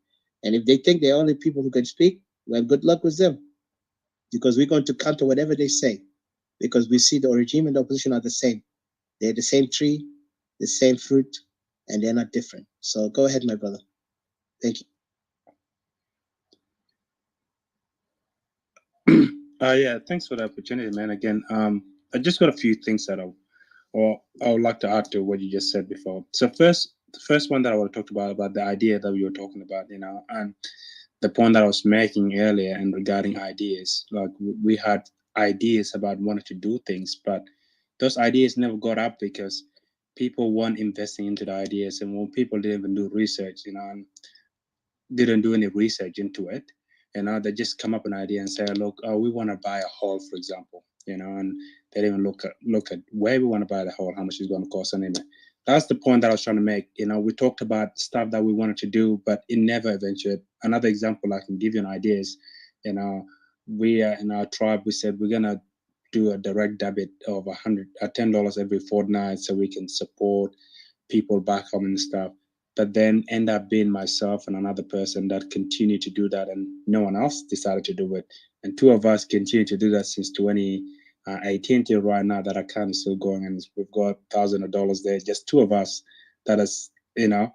And if they think they're only people who can speak, well, good luck with them. Because we're going to counter whatever they say. Because we see the regime and the opposition are the same. They're the same tree, the same fruit, and they're not different. So go ahead, my brother. Thank you. Yeah, thanks for the opportunity, man. Again, I just got a few things that I would like to add to what you just said before. So the first one that I want to talk about the idea that we were talking about, and the point that I was making earlier and regarding ideas. Like we had ideas about wanting to do things, but those ideas never got up because people weren't investing into the ideas, and when people didn't even do research, and didn't do any research into it. They just come up with an idea and say, look, we want to buy a hall, for example, and they didn't even look at where we want to buy the hall, how much it's going to cost. Anyway, that's the point that I was trying to make. We talked about stuff that we wanted to do, but it never eventuated. Another example I can give you an idea is, we in our tribe, we said we're going to do a direct debit of $10 every fortnight so we can support people back home and stuff. But then end up being myself and another person that continued to do that, and no one else decided to do it. And two of us continue to do that since 2018 till right now. That account is still going, and we've got thousands of dollars there. Just two of us. That is, there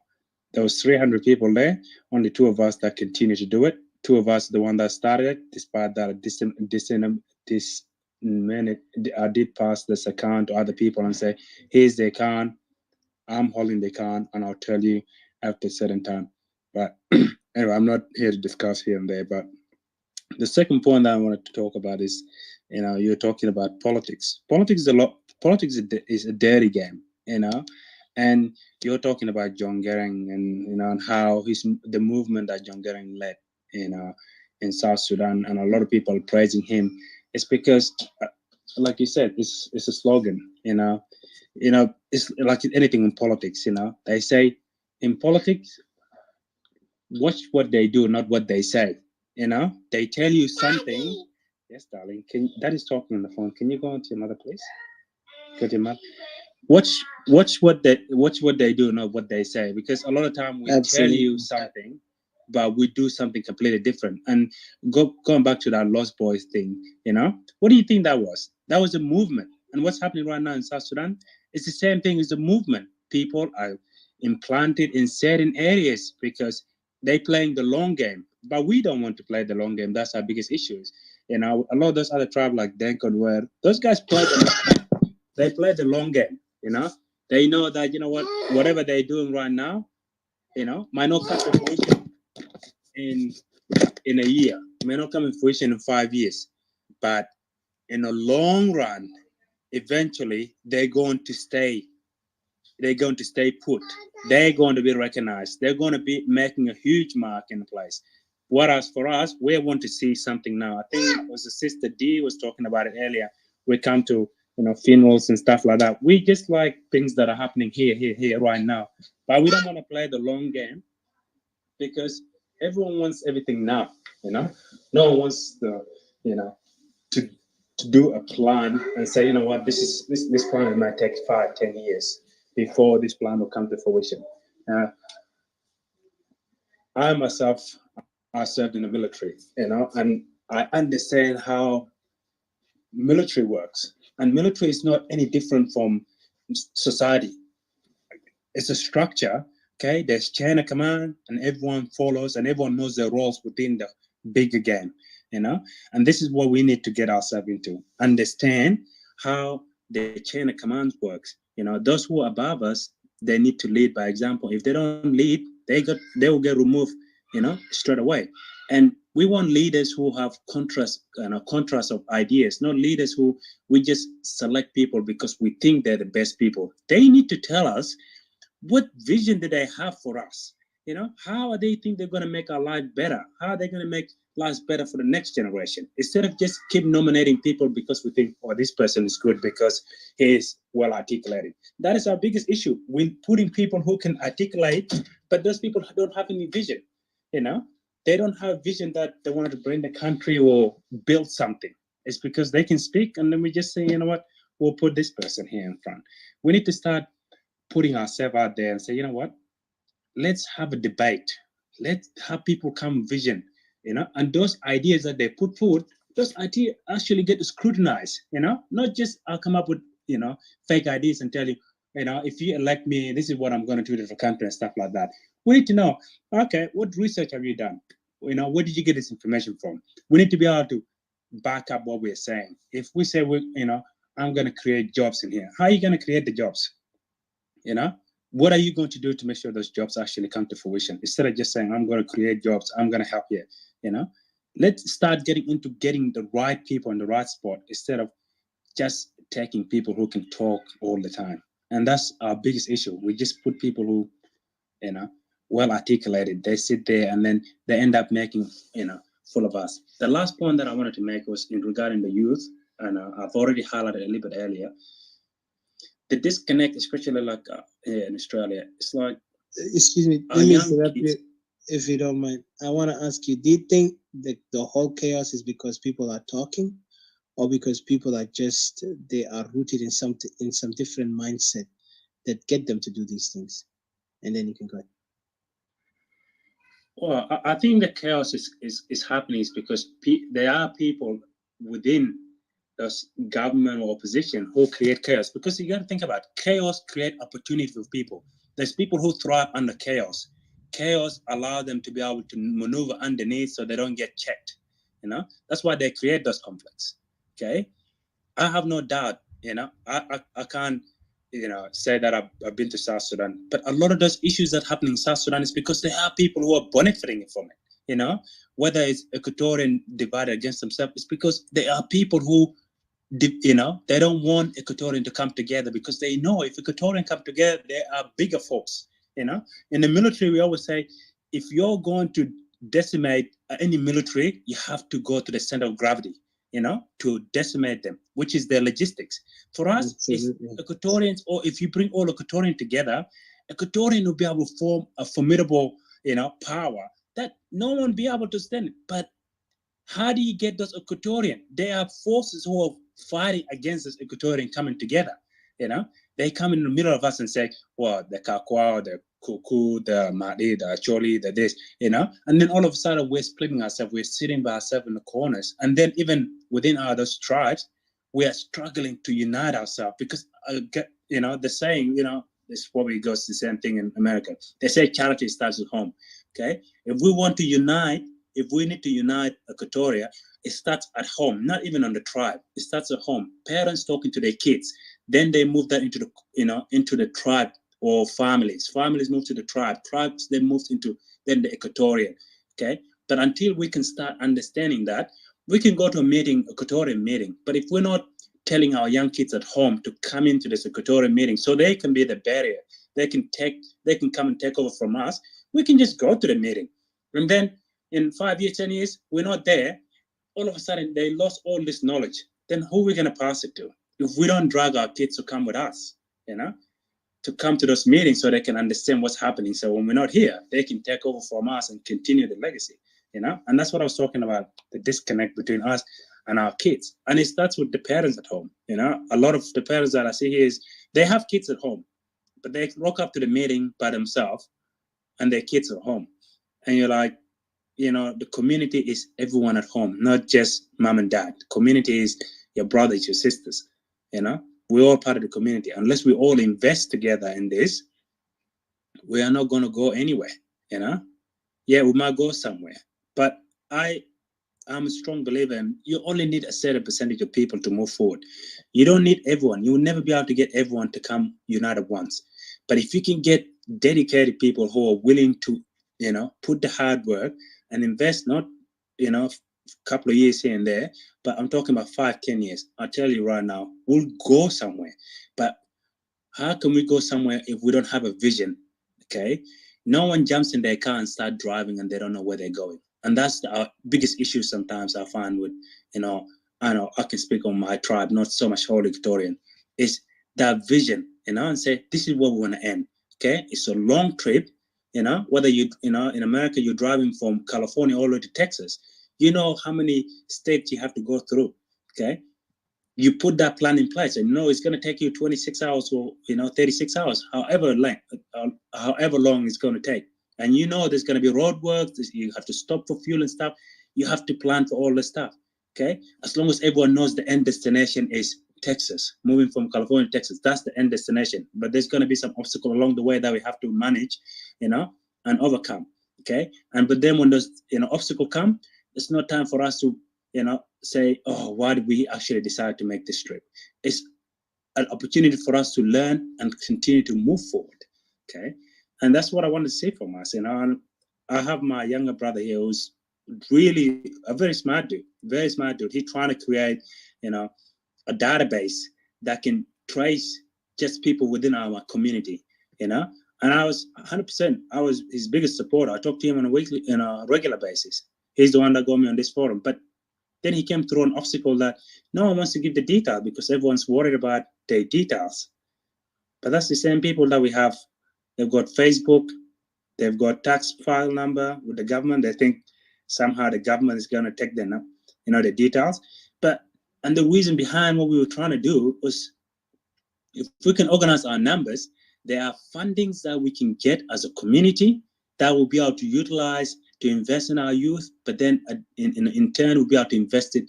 was 300 people there. Only two of us that continue to do it. Two of us, the one that started it, despite that I did pass this account to other people and say, here's the account. I'm holding the account, and I'll tell you after a certain time. But anyway, I'm not here to discuss here and there. But the second point that I wanted to talk about is, you're talking about politics. Politics is a dirty game, and you're talking about John Garang and how the movement that John Garang led, in South Sudan, and a lot of people praising him. It's because, like you said, it's a slogan, it's like anything in politics, they say in politics, watch what they do, not what they say. They tell you something. Yes, darling. That is talking on the phone. Can you go on to your mother, please? Go to your mother. Watch what they do, not what they say. Because a lot of time we tell you something, but we do something completely different. And going back to that Lost Boys thing, what do you think that was? That was a movement. And what's happening right now in South Sudan? It's the same thing as a movement. People are implanted in certain areas because they're playing the long game. But we don't want to play the long game. That's our biggest issues. A lot of those other tribes like Denko, where those guys play the long game. They know that, whatever they're doing right now, might not come to fruition in a year, may not come to fruition in 5 years. But in the long run, eventually they're going to stay put. They're going to be recognized. They're going to be making a huge mark in the place. Whereas for us, we want to see something now. I think it was the Sister D was talking about it earlier. We come to funerals and stuff like that. We just like things that are happening here right now. But we don't want to play the long game because everyone wants everything now. No one wants to do a plan and say, what, this plan might take 5-10 years before this plan will come to fruition. I myself, I served in the military, and I understand how military works. And military is not any different from society. It's a structure, okay? There's chain of command, and everyone follows, and everyone knows their roles within the bigger game, And this is what we need to get ourselves into. Understand how the chain of command works. Those who are above us, they need to lead by example. If they don't lead, they will get removed, straight away. And we want leaders who have contrast of ideas, not leaders who we just select people because we think they're the best people. They need to tell us what vision do they have for us. You know, how are they think they're going to make our life better? How are they going to make lives better for the next generation? Instead of just keep nominating people because we think, oh, this person is good because he is well articulated. That is our biggest issue. We're putting people who can articulate, but those people don't have any vision. You know, they don't have vision that they wanted to bring the country or build something. It's because they can speak, and then we just say, you know what, we'll put this person here in front. We need to start putting ourselves out there and say, you know what, let's have a debate. Let's have people come vision, you know, and those ideas that they put forward, those ideas actually get scrutinized, you know, not just I'll come up with, you know, fake ideas and tell you, you know, if you elect me, this is what I'm going to do to the country and stuff like that. We need to know, okay, what research have you done? You know, where did you get this information from? We need to be able to back up what we're saying. If we say, you know, I'm going to create jobs in here, how are you going to create the jobs? You know, what are you going to do to make sure those jobs actually come to fruition? Instead of just saying, I'm going to create jobs, I'm going to help you, you know, let's start getting into getting the right people in the right spot instead of just taking people who can talk all the time. And that's our biggest issue. We just put people who, you know, well articulated, they sit there and then they end up making, you know, full of us. The last point that I wanted to make was in regarding the youth, and I've already highlighted a little bit earlier. The disconnect, especially like here in Australia, it's like, excuse me, let me interrupt you if you don't mind. I want to ask you, do you think that the whole chaos is because people are talking, or because people are just, they are rooted in some different mindset that get them to do these things? And then you can go ahead. Well, I think the chaos is happening is because there are people within those government or opposition who create chaos. Because you got to think about it. Chaos create opportunity for people. There's people who thrive under chaos. Chaos allow them to be able to maneuver underneath so they don't get checked. You know, that's why they create those conflicts. Okay, I have no doubt. You know, I can't, you know, say that I've been to South Sudan, but a lot of those issues that happen in South Sudan is because there are people who are benefiting from it. You know, whether it's Equatorian divided against themselves, it's because there are people who, you know, they don't want Equatorian to come together because they know if Equatorian come together, they are bigger force. You know, in the military, we always say, if you're going to decimate any military, you have to go to the center of gravity, you know, to decimate them, which is their logistics. For us, it's Equatorians, or if you bring all Equatorian together, Equatorian will be able to form a formidable, you know, power that no one will be able to stand. But how do you get those Equatorian? They are forces who are fighting against this Equatorian coming together. You know, they come in the middle of us and say, well, the Kakwa, the Kuku, the Mahdi, the Acholi, the this, you know, and then all of a sudden we're splitting ourselves, we're sitting by ourselves in the corners. And then even within those tribes, we are struggling to unite ourselves because, you know, the saying, you know, this probably goes the same thing in America. They say charity starts at home. Okay, if we want to unite, if we need to unite Equatoria, it starts at home, not even on the tribe. It starts at home. Parents talking to their kids. Then they move that into the, you know, into the tribe or families. Families move to the tribe. Tribes then moves into then the Equatorian. Okay, but until we can start understanding that, we can go to a meeting, Equatorian meeting. But if we're not telling our young kids at home to come into this Equatorian meeting, so they can be the barrier, they can come and take over from us. We can just go to the meeting, and then in 5 years, 10 years, we're not there. All of a sudden, they lost all this knowledge. Then who are we going to pass it to? If we don't drag our kids to come with us, you know, to come to those meetings so they can understand what's happening. So when we're not here, they can take over from us and continue the legacy, you know? And that's what I was talking about, the disconnect between us and our kids. And it starts with the parents at home, you know? A lot of the parents that I see here is they have kids at home, but they rock up to the meeting by themselves and their kids are home. And you're like, you know, the community is everyone at home, not just mom and dad. The community is your brothers, your sisters, you know? We're all part of the community. Unless we all invest together in this, we are not going to go anywhere, you know? Yeah, we might go somewhere. But I'm a strong believer in you only need a certain percentage of people to move forward. You don't need everyone. You will never be able to get everyone to come united once. But if you can get dedicated people who are willing to, you know, put the hard work and invest, not, you know, a couple of years here and there, but I'm talking about 5-10 years. I'll tell you right now, we'll go somewhere. But how can we go somewhere if we don't have a vision? Okay, No one jumps in their car and start driving and they don't know where they're going. And that's our biggest issue sometimes I find with, I know I can speak on my tribe, not so much whole Equatorian, is that vision, and say, this is where we want to end. Okay, it's a long trip, whether in America, you're driving from California all the way to Texas, how many states you have to go through. Okay, you put that plan in place and it's going to take you 26 hours or 36 hours, however long it's going to take. And there's going to be road work, you have to stop for fuel and stuff. You have to plan for all this stuff. Okay, as long as everyone knows the end destination is Texas, moving from California to Texas, that's the end destination. But there's going to be some obstacle along the way that we have to manage, and overcome. Okay, but then when those obstacles come, it's not time for us to say, oh, why did we actually decide to make this trip? It's an opportunity for us to learn and continue to move forward. Okay, and that's what I want to say from us. And I have my younger brother here who's really a very smart dude. He's trying to create, a database that can trace just people within our community, And I was 100%. I was his biggest supporter. I talked to him on a regular basis. He's the one that got me on this forum. But then he came through an obstacle that no one wants to give the detail because everyone's worried about the details. But that's the same people that we have. They've got Facebook. They've got tax file number with the government. They think somehow the government is going to take them, the details. And the reason behind what we were trying to do was, if we can organize our numbers, there are fundings that we can get as a community that we'll be able to utilize to invest in our youth, but then in turn, we'll be able to invest it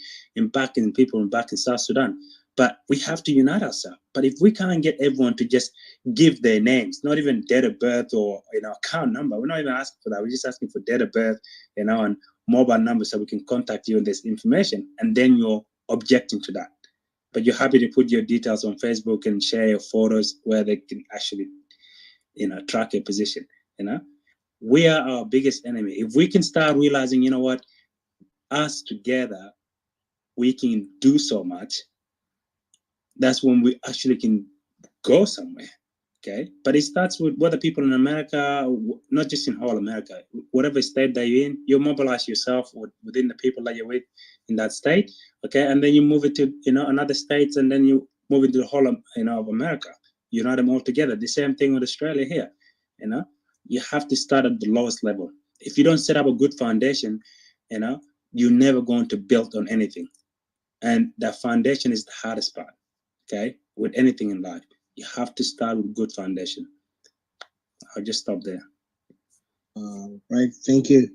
back in people back in South Sudan. But we have to unite ourselves. But if we can't get everyone to just give their names, not even date of birth or account number, we're not even asking for that. We're just asking for date of birth, and mobile number so we can contact you on this information, and then you're objecting to that. But you're happy to put your details on Facebook and share your photos where they can actually, track your position. We are our biggest enemy. If we can start realizing, us together, we can do so much. That's when we actually can go somewhere. Okay, but it starts with whether people in America, not just in whole America, whatever state that you're in, you mobilize yourself within the people that you're with in that state. Okay, and then you move it to another states, and then you move into the whole of America. Unite them all together. The same thing with Australia here. You have to start at the lowest level. If you don't set up a good foundation, you're never going to build on anything. And that foundation is the hardest part. Okay, with anything in life. You have to start with good foundation. I'll just stop there. Right, thank you.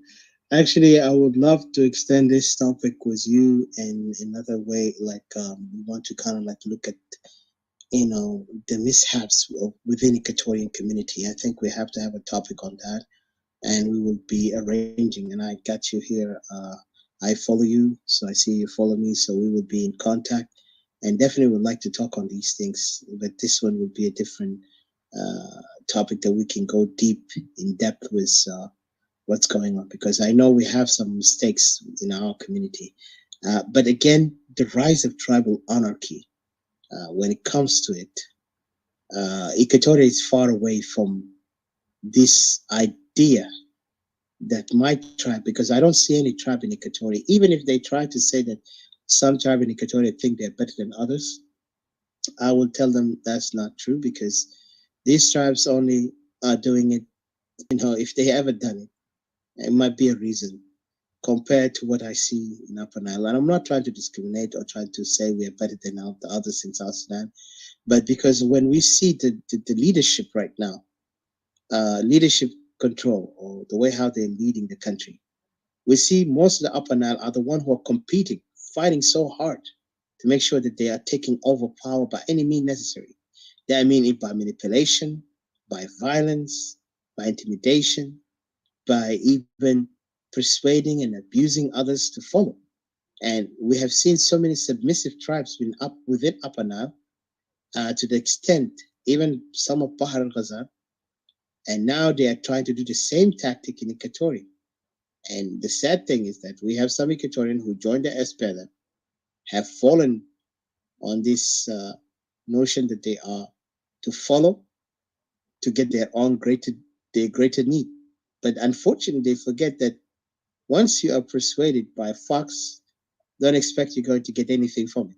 Actually, I would love to extend this topic with you in another way. Like, we want to kind of like look at, the mishaps within the Equatorian community. I think we have to have a topic on that, and we will be arranging. And I got you here. I follow you, so I see you follow me. So we will be in contact. And definitely would like to talk on these things, but this one would be a different topic that we can go deep in depth with what's going on, because I know we have some mistakes in our community. But again, the rise of tribal anarchy, when it comes to it, Equatoria is far away from this idea that my tribe, because I don't see any tribe in Equatoria, even if they try to say that some tribe in Equatoria think they're better than others, I will tell them that's not true, because these tribes only are doing it, if they ever done it, it might be a reason compared to what I see in Upper Nile. And I'm not trying to discriminate or trying to say we are better than the others in South Sudan, but because when we see the leadership right now, leadership control, or the way how they're leading the country, we see most of the Upper Nile are the ones who are competing, fighting so hard to make sure that they are taking over power by any means necessary. I mean it by manipulation, by violence, by intimidation, by even persuading and abusing others to follow. And we have seen so many submissive tribes within Upper Nile, to the extent, even some of Bahar al-Ghazal, and now they are trying to do the same tactic in Equatoria. And the sad thing is that we have some Equatorian who joined the SPLM, have fallen on this notion that they are to follow, to get their own greater their greater need. But unfortunately, they forget that once you are persuaded by Fox, don't expect you're going to get anything from it.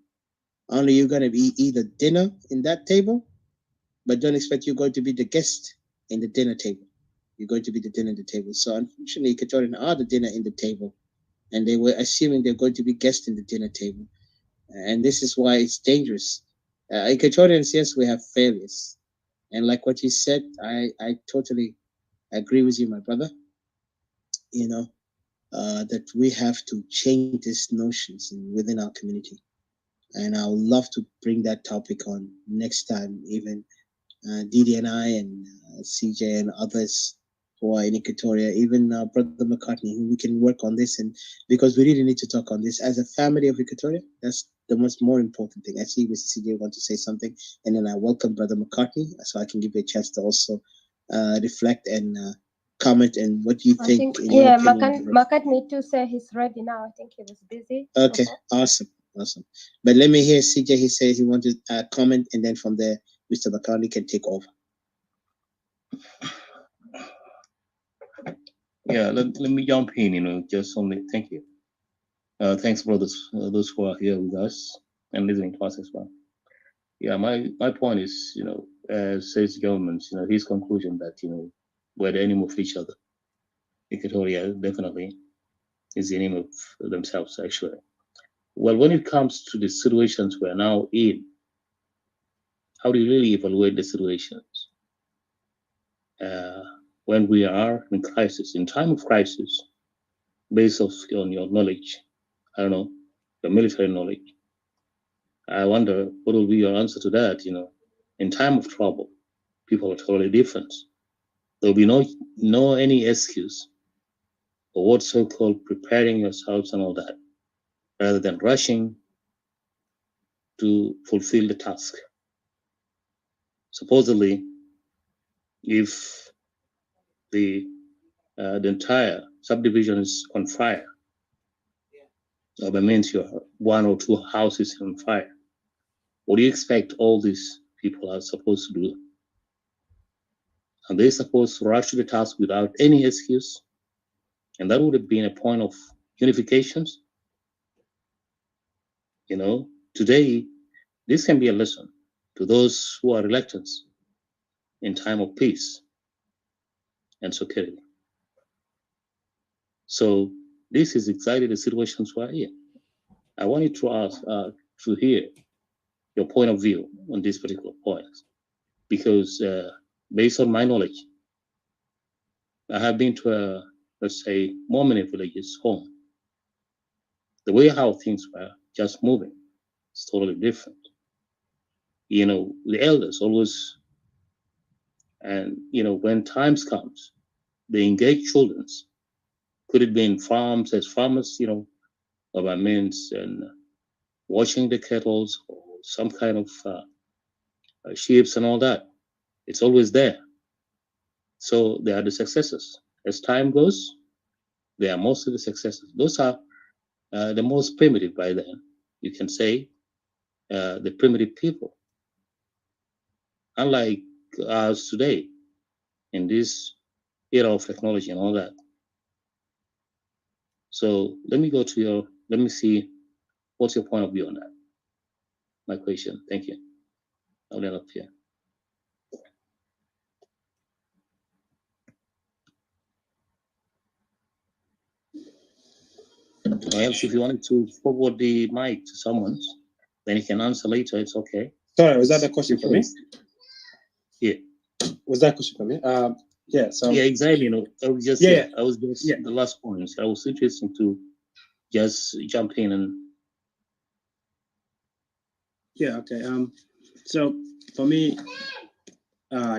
Only you're going to be either dinner in that table, but don't expect you're going to be the guest in the dinner table. You're going to be the dinner at the table. So unfortunately, Equatorian are the dinner in the table, and they were assuming they're going to be guests in the dinner table. And this is why it's dangerous. Equatorians, yes, we have failures. And like what you said, I totally agree with you, my brother. You know, that we have to change these notions within our community. And I would love to bring that topic on next time, even Didi and I and CJ and others who are in Equatoria, even Brother McCartney, who we can work on this. And because we really need to talk on this as a family of Equatoria, that's the more important thing. I see Mr. CJ want to say something, and then I welcome Brother McCartney so I can give you a chance to also reflect and comment. And what do you think? Yeah, Makat need to say he's ready now. I think he was busy. Okay, awesome. But let me hear CJ. He says he wanted to comment, and then from there, Mr. McCartney can take over. Yeah, let me jump in, just only thank you. Thanks, brothers, those who are here with us and listening to us as well. Yeah, my point is, says government, his conclusion that, we're the enemy of each other. Equatoria definitely is the enemy of themselves, actually. Well, when it comes to the situations we're now in, how do you really evaluate the situations? When we are in crisis, in time of crisis, based on your knowledge, I don't know, your military knowledge, I wonder what will be your answer to that. In time of trouble, people are totally different. There'll be no any excuse for what so-called preparing yourselves and all that, rather than rushing to fulfill the task. Supposedly, if the entire subdivision is on fire, that means you have 1 or 2 houses on fire. What do you expect all these people are supposed to do? And they're supposed to rush to the task without any excuse? And that would have been a point of unification. Today, this can be a lesson to those who are reluctant in time of peace and security. So this is exactly the situations we're in. I wanted to ask, to hear your point of view on this particular point, because based on my knowledge, I have been to, let's say, more many villages home. The way how things were just moving is totally different. The elders always, and when times comes, they engage children. Could it be in farms as farmers, by means and washing the kettles or some kind of sheep and all that. It's always there. So they are the successors. As time goes, they are mostly the successors. Those are the most primitive by then. You can say the primitive people. Unlike us today, in this era of technology and all that. So let me see, what's your point of view on that? My question, thank you. I'll end up here. Or else if you wanted to forward the mic to someone, then you can answer later, it's okay. Sorry, was that the question for me? Yeah. Was that question for me? Yeah, so. Yeah, exactly. I was just the last point. I was interested to just jump in and. Yeah, okay. So for me,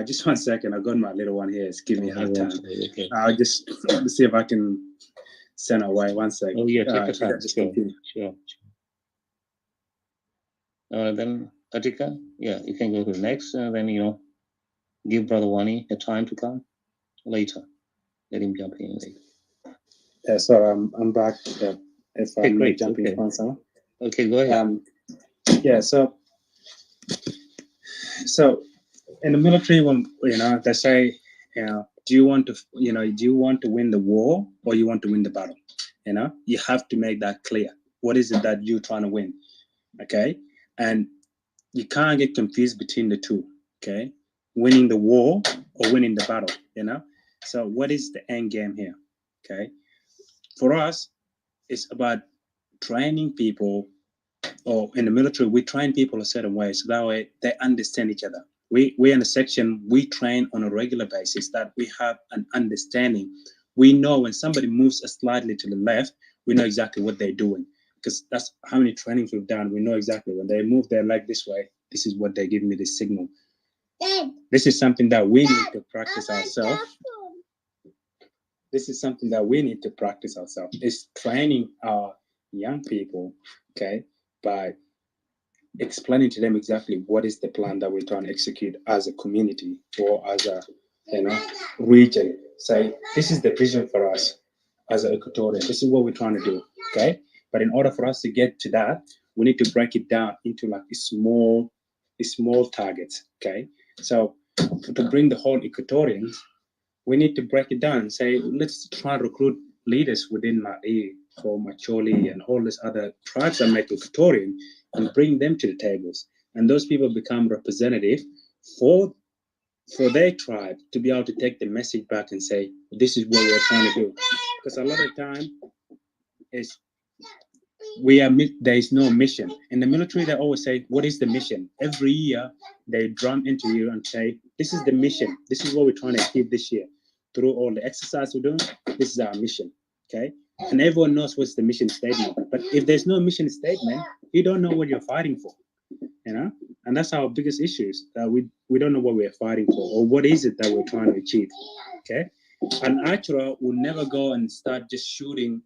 just 1 second. I got my little one here. It's giving me a hard time. Okay. I'll just see if I can send her away. 1 second. Oh yeah, take your time. Just Sure. Then Atika, yeah, you can go to the next, and then give Brother Wani a time to come later. Let him jump in later. Yeah, so I'm back. If I'm great. jumping on someone. Okay, go ahead. Yeah, so in the military, when they say do you want to, do you want to win the war or you want to win the battle? You have to make that clear. What is it that you're trying to win? Okay. And you can't get confused between the two. Okay. Winning the war or winning the battle, So what is the end game here? Okay. For us, it's about training people, or in the military, we train people a certain way so that way they understand each other. We in the section, we train on a regular basis that we have an understanding. We know when somebody moves slightly to the left, we know exactly what they're doing, because that's how many trainings we've done. We know exactly when they move their leg this way, this is what they give me this signal. This is something that we need to practice ourselves. This is something that we need to practice ourselves. It's training our young people, okay, by explaining to them exactly what is the plan that we're trying to execute as a community or as a region. Say, this is the vision for us as an Equatorian. This is what we're trying to do, okay? But in order for us to get to that, we need to break it down into like small targets, okay? So to bring the whole Equatorians, we need to break it down and say, let's try to recruit leaders within Ma'i, for Macholi and all these other tribes that make Equatorian, and bring them to the tables. And those people become representative for their tribe to be able to take the message back and say, this is what we're trying to do. Because a lot of the time is there is no mission. In the military, they always say, what is the mission? Every year they drum into you and say, this is the mission. This is what we're trying to achieve this year. Through all the exercise we're doing, this is our mission, okay? And everyone knows what's the mission statement. But if there's no mission statement, you don't know what you're fighting for, And that's our biggest issues, that we don't know what we're fighting for or what is it that we're trying to achieve, okay? An archer will never go and start just shooting,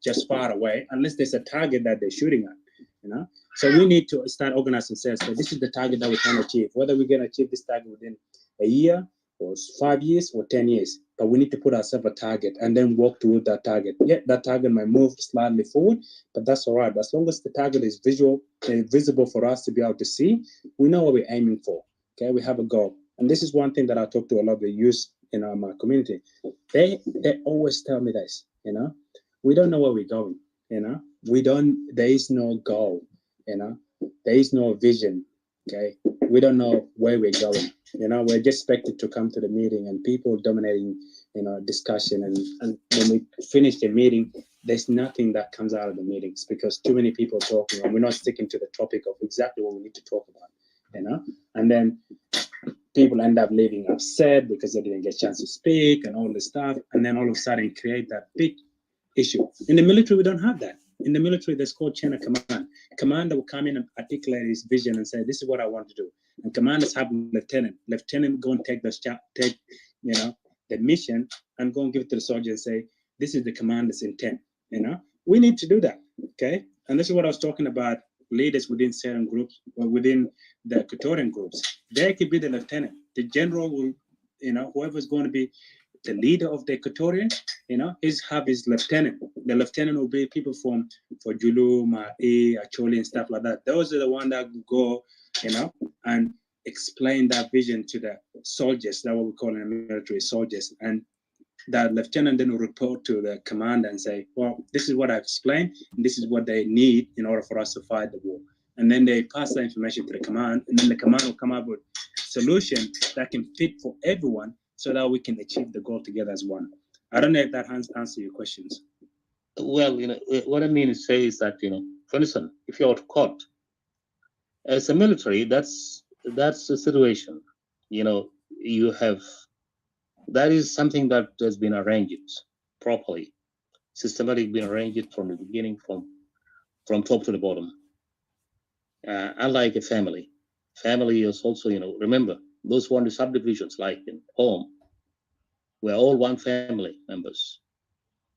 just far away, unless there's a target that they're shooting at, So we need to start organizing ourselves. So this is the target that we're trying to achieve. Whether we're going to achieve this target within a year or 5 years or 10 years, but we need to put ourselves a target and then walk toward that target. Yeah, that target might move slightly forward, but that's all right. As long as the target is visible for us to be able to see, we know what we're aiming for. Okay, we have a goal. And this is one thing that I talk to a lot of the youth in my community. They always tell me this, we don't know where we're going, there is no goal, there is no vision. Okay, we don't know where we're going. We're just expected to come to the meeting and people dominating, discussion. And when we finish the meeting, there's nothing that comes out of the meetings because too many people talking and we're not sticking to the topic of exactly what we need to talk about, And then people end up leaving upset because they didn't get a chance to speak and all this stuff. And then all of a sudden create that big issue. In the military, we don't have that. In the military, there's called chain of command. Commander will come in and articulate his vision and say, this is what I want to do. And commanders have lieutenant. Lieutenant go and take the mission and go and give it to the soldier and say, this is the commander's intent. We need to do that. Okay. And this is what I was talking about, leaders within certain groups or within the Equatorian groups. They could be the lieutenant. The general will, whoever's going to be the leader of the Equatorian, have his lieutenant. The lieutenant will be people for Julu, Ma'i, Acholi, and stuff like that. Those are the ones that go, and explain that vision to the soldiers. That's what we call in the military, soldiers. And that lieutenant then will report to the commander and say, well, this is what I explained, and this is what they need in order for us to fight the war. And then they pass that information to the command, and then the command will come up with a solution that can fit for everyone, so that we can achieve the goal together as one. I don't know if that answers your questions. Well, what I mean to say is that, for instance, if you're caught as a military, that's a situation. You have, that is something that has been arranged properly, systematically been arranged from the beginning, from top to the bottom. Unlike a family is also, remember, those who are in the subdivisions, like in home, we're all one family members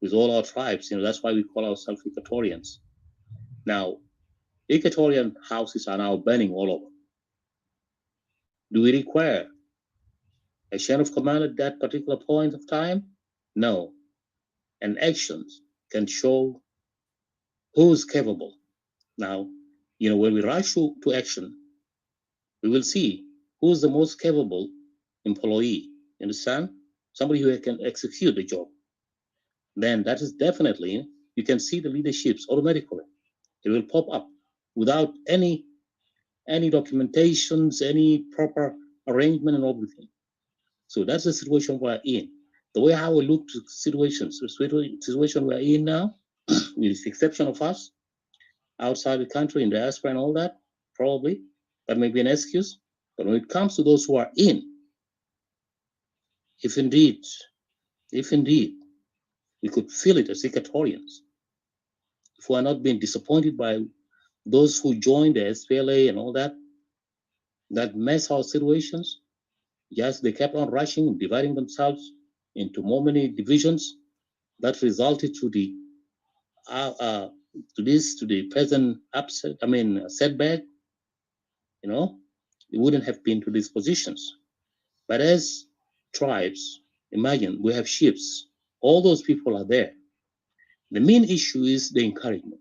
with all our tribes. That's why we call ourselves Equatorians. Now, Equatorian houses are now burning all over. Do we require a chain of command at that particular point of time? No. And actions can show who's capable. Now, when we rush to action, we will see who's the most capable employee. Understand? somebody who can execute the job, then that is definitely, you can see the leaderships automatically. It will pop up without any documentations, any proper arrangement and everything. So that's the situation we're in. The way how we look to situations, the situation we're in now, with the exception of us, outside the country, in diaspora and all that, probably, that may be an excuse. But when it comes to those who are in, if indeed we could feel it as Equatorians, if we are not being disappointed by those who joined the SPLA and all that mess our situations, yes, they kept on rushing, dividing themselves into more many divisions that resulted to the present upset, setback, it wouldn't have been to these positions. But as tribes, imagine we have chiefs, all those people are there. The main issue is the encouragement.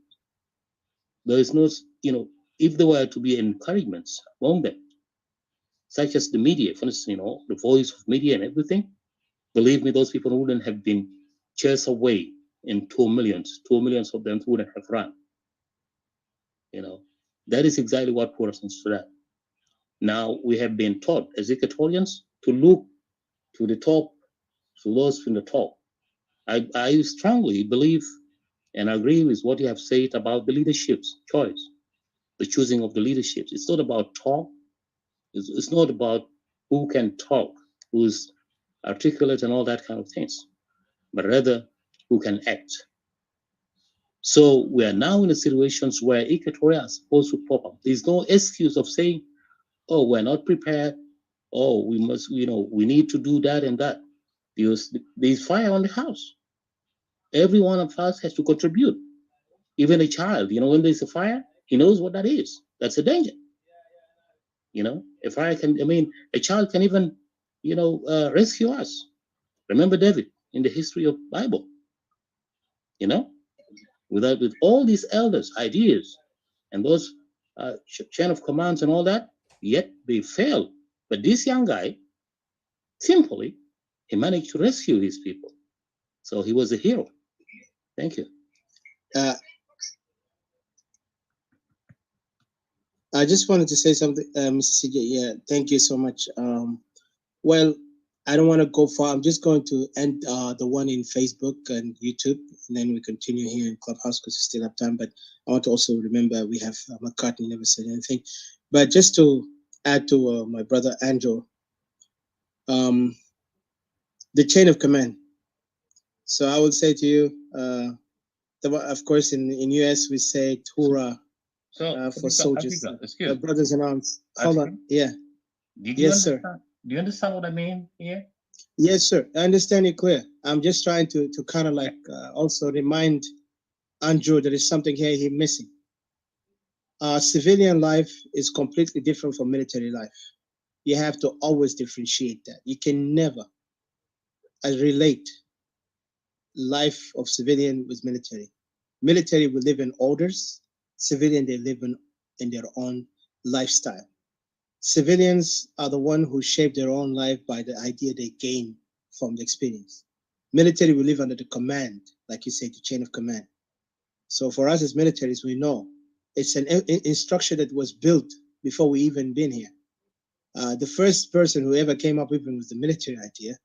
There is no, if there were to be encouragements among them, such as the media, for instance, the voice of media and everything, believe me, those people wouldn't have been chased away in 2 millions. 2 millions of them wouldn't have run. That is exactly what put us in Sudan. Now we have been taught as Equatorians to look to the top, to those from the top. I strongly believe and agree with what you have said about the leadership's choice, the choosing of the leaderships. It's not about talk. It's not about who can talk, who's articulate and all that kind of things, but rather who can act. So we are now in a situations where Equatoria is supposed to pop up. There's no excuse of saying, oh, we're not prepared. Oh, we must, we need to do that and that. Because there's fire on the house. Every one of us has to contribute. Even a child, when there's a fire, he knows what that is. That's a danger. A fire can, a child can even, rescue us. Remember David in the history of Bible, with all these elders, ideas, and those chain of commands and all that, yet they failed. But this young guy, simply, he managed to rescue his people. So he was a hero. Thank you. I just wanted to say something, Mr. CJ. Yeah, thank you so much. Well, I don't want to go far. I'm just going to end the one in Facebook and YouTube, and then we continue here in Clubhouse because we still have time. But I want to also remember we have McCartney never said anything. But just to add to my brother Andrew, the chain of command. So I would say to you, of course, in US we say Tura for soldiers, brothers in arms. Hold on, yeah. Yes, sir. Do you understand what I mean here? Yes, sir. I understand it clear. I'm just trying to kind of like also remind Andrew that there's something here he's missing. Civilian life is completely different from military life. You have to always differentiate that. You can never relate life of civilian with military. Military will live in orders. Civilian, they live in their own lifestyle. Civilians are the one who shape their own life by the idea they gain from the experience. Military will live under the command, like you say, the chain of command. So for us as militaries, we know it's a structure that was built before we even been here. The first person who ever came up with it was the military idea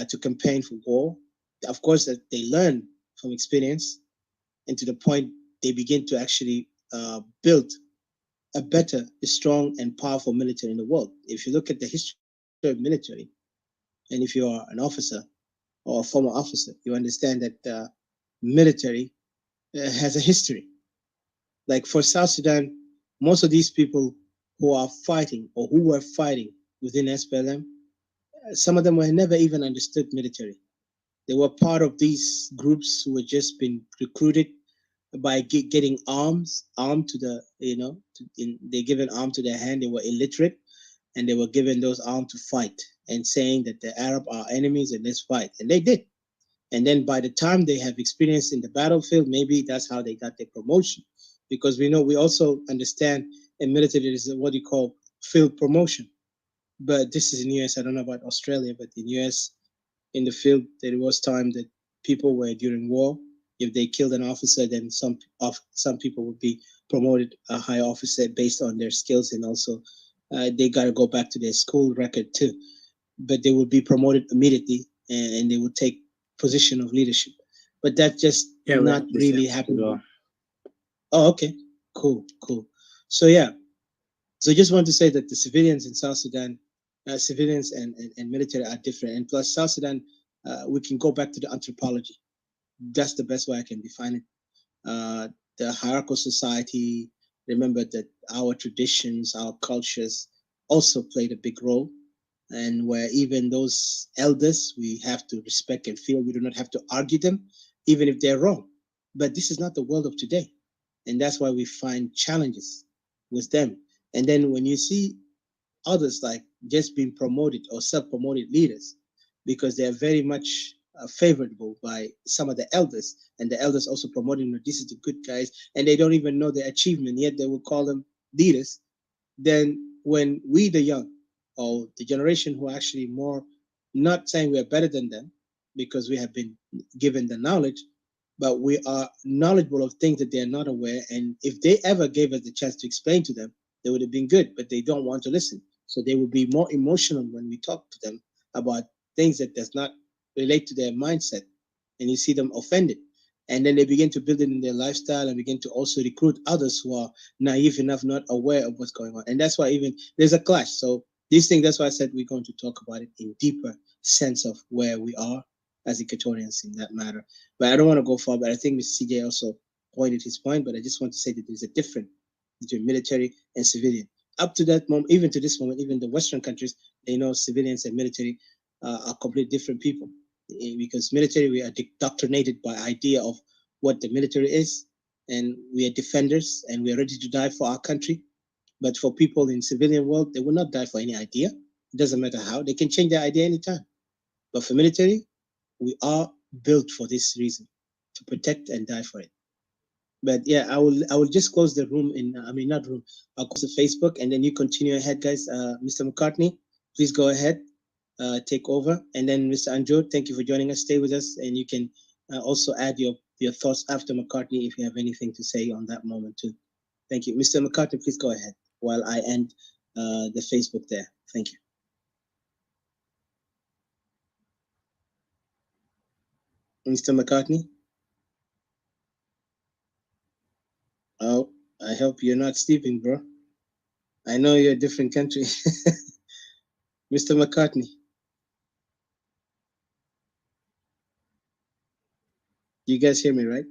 to campaign for war. Of course, that they learn from experience, and to the point they begin to actually build a better, strong, and powerful military in the world. If you look at the history of military, and if you are an officer or a former officer, you understand that military has a history. Like for South Sudan, most of these people who are fighting or who were fighting within SPLM, some of them were never even understood military. They were part of these groups who had just been recruited by getting armed to the, they given arm to their hand. They were illiterate, and they were given those arms to fight and saying that the Arab are enemies and let's fight. And they did. And then by the time they have experience in the battlefield, maybe that's how they got their promotion. Because we also understand in military there is what you call field promotion. But this is in US, I don't know about Australia, but in US, in the field. There was time that people were during war. If they killed an officer, then some people would be promoted a high officer based on their skills, and also they got to go back to their school record too. But they would be promoted immediately, and they would take position of leadership. But that just not really happening. Oh, okay, cool. So yeah, so just want to say that the civilians in South Sudan, civilians and military are different, and plus South Sudan, we can go back to the anthropology. That's the best way I can define it. The hierarchical society. Remember that our traditions, our cultures, also played a big role, and where even those elders we have to respect and feel. We do not have to argue them, even if they're wrong. But this is not the world of today, and that's why we find challenges with them. And then when you see others like just being promoted or self-promoted leaders, because they are very much favorable by some of the elders, and the elders also promoting them, this is the good guys, and they don't even know their achievement, yet they will call them leaders. Then when we, the young, or the generation who are actually more, not saying we are better than them, because we have been given the knowledge, but we are knowledgeable of things that they are not aware, and if they ever gave us the chance to explain to them, they would have been good, but they don't want to listen. So they will be more emotional when we talk to them about things that does not relate to their mindset, and you see them offended. And then they begin to build it in their lifestyle and begin to also recruit others who are naive enough, not aware of what's going on. And that's why even there's a clash. So these things, that's why I said we're going to talk about it in deeper sense of where we are as Equatorians in that matter. But I don't want to go far, but I think Mr. CJ also pointed his point, but I just want to say that there's a difference between military and civilian. Up to that moment, even to this moment, even the Western countries, they know civilians and military are completely different people. Because military, we are indoctrinated by idea of what the military is, and we are defenders, and we are ready to die for our country. But for people in civilian world, they will not die for any idea. It doesn't matter how. They can change their idea anytime. But for military, we are built for this reason, to protect and die for it. But yeah, I will just close the room not room. I'll close the Facebook, and then you continue ahead, guys. Mr. McCartney, please go ahead, take over, and then Mr. Anjo, thank you for joining us. Stay with us, and you can also add your thoughts after McCartney if you have anything to say on that moment too. Thank you, Mr. McCartney. Please go ahead while I end the Facebook there. Thank you. Mr. McCartney. Oh, I hope you're not sleeping, bro. I know you're a different country. Mr. McCartney. You guys hear me, right?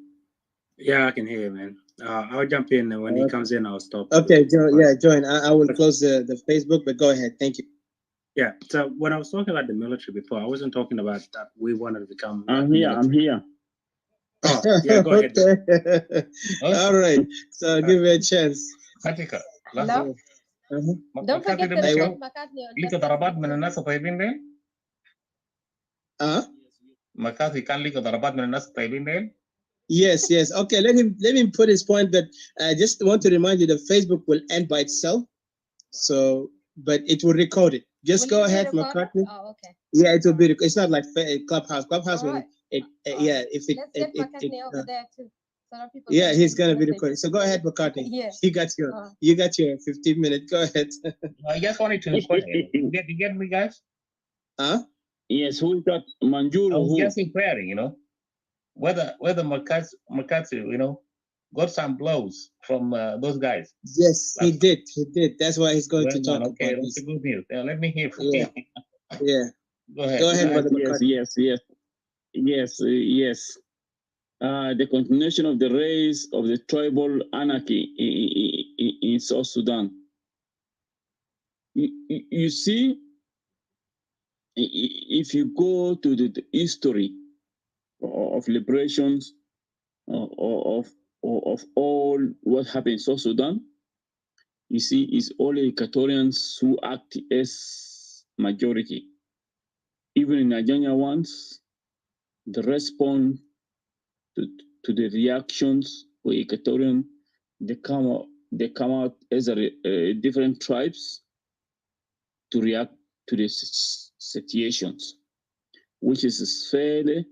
Yeah, I can hear you, man. I'll jump in, and when he comes in, I'll stop. Okay, join. I will close the Facebook, but go ahead. Thank you. Yeah, so when I was talking about the military before, I wasn't talking about that we wanted to become. I'm here. Oh, yeah, go ahead. Okay. All right. So give me a chance. Hello? Don't forget to respect McCartney. ليك ضربات من الناس الطيبين ديل؟ مكاثي كان ليك ضربات من الناس الطيبين ديل؟ Yes. Okay, let him put his point, but I just want to remind you that Facebook will end by itself. So, but it will record it. Just go ahead, McCartney. Oh, okay. Yeah, it will be. It's not like Clubhouse. Clubhouse will. Right. Yeah, if it. Let's get McCartney over there too. So people yeah, he's gonna be recording. So go ahead, McCartney. Yeah. You got your 15 minutes. Go ahead. I just wanted to you get me, guys? Huh? Yes, who got Manjuro? I was just inquiring, whether McCarthy, got some blows from those guys. Yes, he did. That's why he's going to talk okay, about that's this. a good news. Let me hear from Yeah. you. Yeah. Go ahead. Go ahead, Brother McCartney. Yes. The continuation of the rise of the tribal anarchy in South Sudan. You see, if you go to the history of liberations of all what happened in South Sudan, you see, it's only Equatorians who act as majority. Even in Nigerian ones, the response to the reactions for Equatorian, they come out as different tribes to react to the situations. which is fairly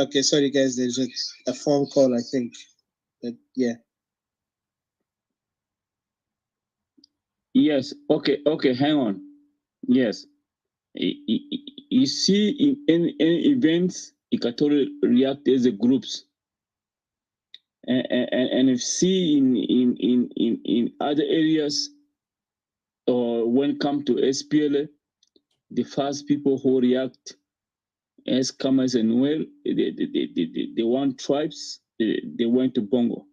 Okay, sorry guys, there's a phone call, I think. But yeah. Yes. Okay. Okay. Hang on. Yes. You see, in any events, Equatorial react as a groups, and if see in other areas, or when it come to SPLA, the first people who react as Kamas and well, the one tribes, they went to Bongo.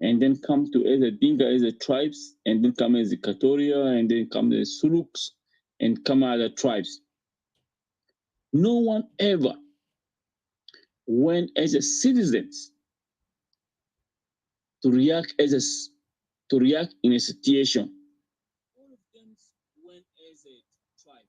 And then come to as a Dinka as a tribes, and then come as Equatoria, and then come the Suluks, and come other tribes. No one ever went as a citizens to react to react in a situation. All of them went as a tribe.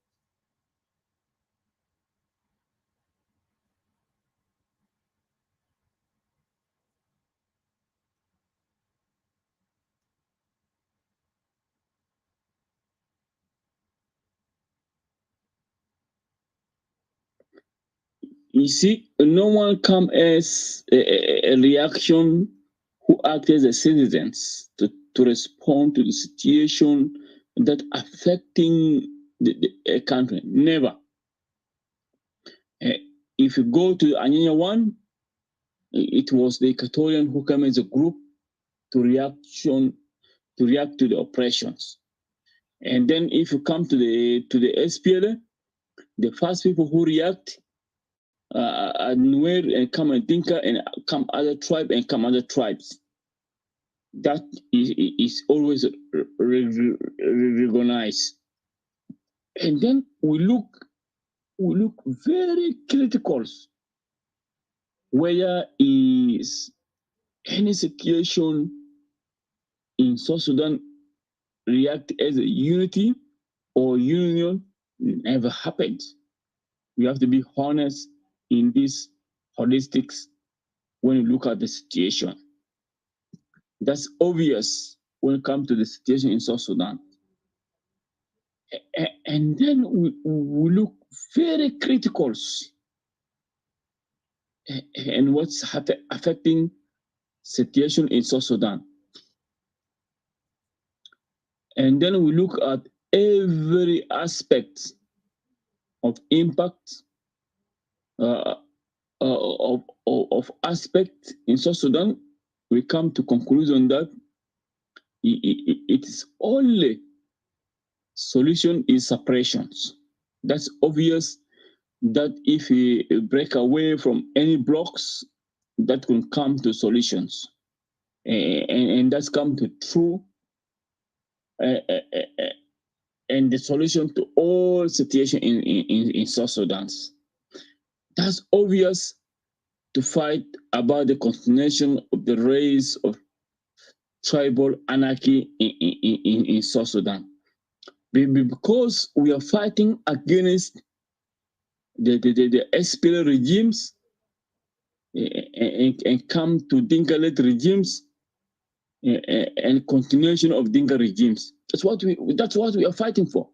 You see, no one come as a reaction who act as a citizens to respond to the situation that affecting a country. Never. If you go to Anyanya 1, it was the Equatorian who came as a group to react to the oppressions. And then if you come to the SPLA, the first people who react are Nuer and come and Dinka and come other tribe and come other tribes. That is always recognized. And then we look very critical. Where is any situation in South Sudan react as a unity or union? Never happened. We have to be honest in this holistics when you look at the situation. That's obvious when it comes to the situation in South Sudan. And then we look very critical and what's affecting situation in South Sudan. And then we look at every aspect of impact of aspect in South Sudan. We come to conclusion that it is only solution is separations. That's obvious that if we break away from any blocks, that will come to solutions. And that's come to true and the solution to all situation in South Sudan. That's obvious to fight about the continuation of the race of tribal anarchy in South Sudan. Because we are fighting against the SPLA regimes and come to Dinka-led regimes and continuation of Dinka regimes. That's what we are fighting for.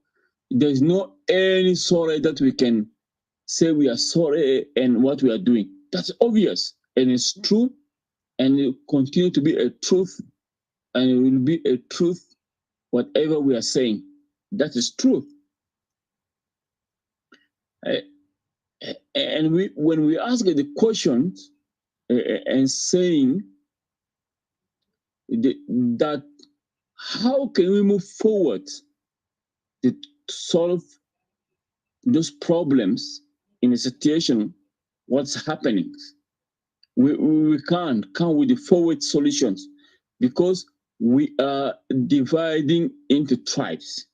There's no any sorry that we can say we are sorry and what we are doing. That's obvious and it's true, and it will continue to be a truth, and it will be a truth whatever we are saying. That is truth. And when we ask the questions and saying that how can we move forward to solve those problems in a situation, what's happening? We can't come with the forward solutions because we are dividing into tribes.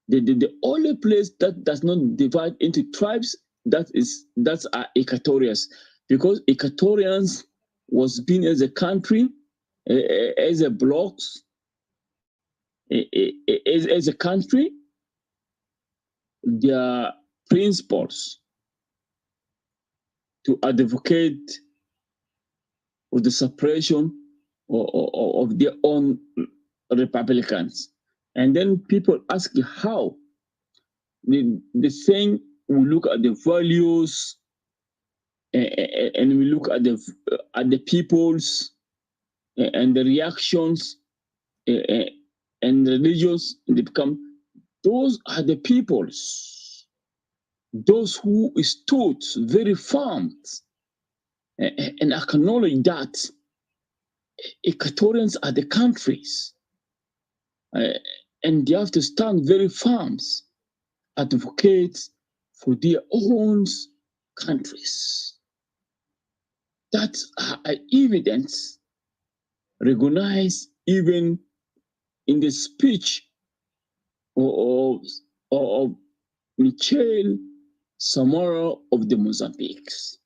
The only place that does not divide into tribes, that's our Equatorians, because Equatorians was being as a country, as a blocks, as a country, their principles to advocate for the suppression of their own Republicans. And then people ask how. The saying, we look at the values and we look at the peoples and the reactions and religions, they become, those are the peoples, those who stood very firm and acknowledge that Equatorians are the countries, and they have to stand very firm, advocate for their own countries. That are evidence recognized even in the speech of Michel Samora of the Mozambiques.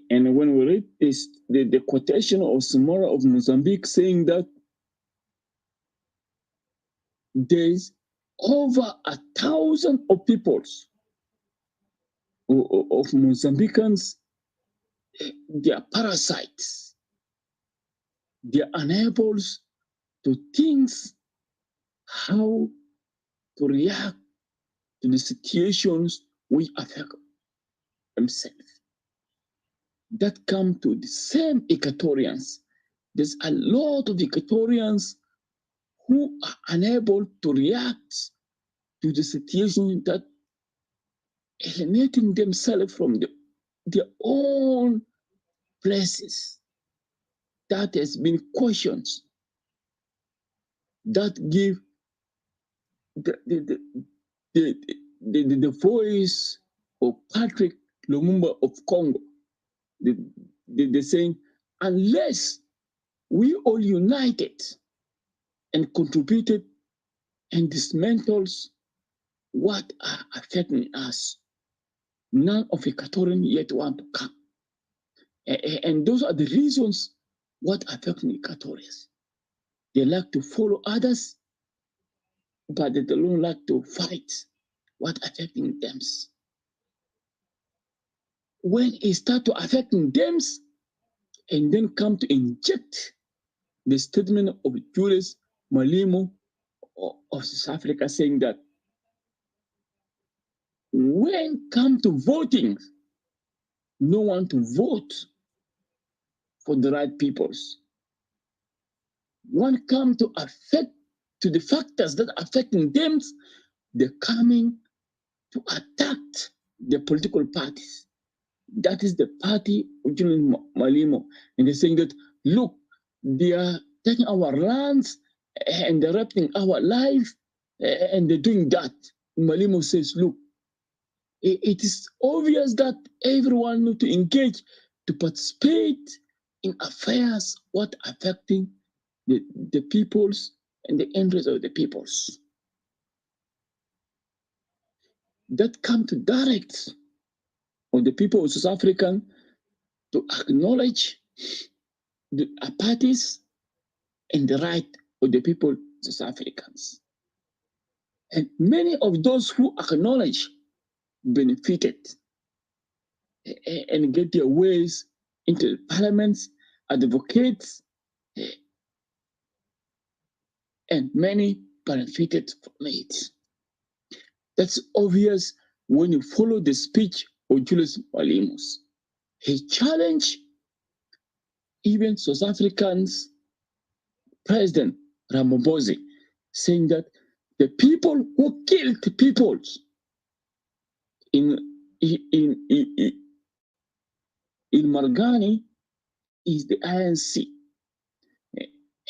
And when we read this, the quotation of Samora of Mozambique saying that there's over 1,000 of peoples of Mozambicans, they are parasites. They are unable to think how to react to the situations which affect themselves. That come to the same Equatorians. There's a lot of Equatorians who are unable to react to the situation that alienating themselves from their own places. That has been questions that give the voice of Patrick Lumumba of Congo. They're saying, unless we all united and contributed and dismantles what are affecting us, none of Equatorian yet want to come. And those are the reasons what affecting Equatorians. They like to follow others, but they don't like to fight what affecting them. When it start to affecting them, and then come to inject the statement of Julius Malemo of South Africa saying that when come to voting, no one to vote for the right peoples. When come to affect to the factors that are affecting them, they're coming to attack the political parties. That is the party of Julius Malemo. And they're saying that, look, they are taking our lands and they're raping our life, and they're doing that. Malemo says, look, it is obvious that everyone needs to engage to participate in affairs what affecting the peoples and the interests of the peoples. That come to direct on the people of South Africa to acknowledge the parties and the right of the people, South Africans. And many of those who acknowledge benefited and get their ways into the parliaments, advocates, and many benefited from it. That's obvious when you follow the speech of Julius Malemo. He challenged even South Africans President Ramaphosa, saying that the people who killed the people in Margani is the ANC,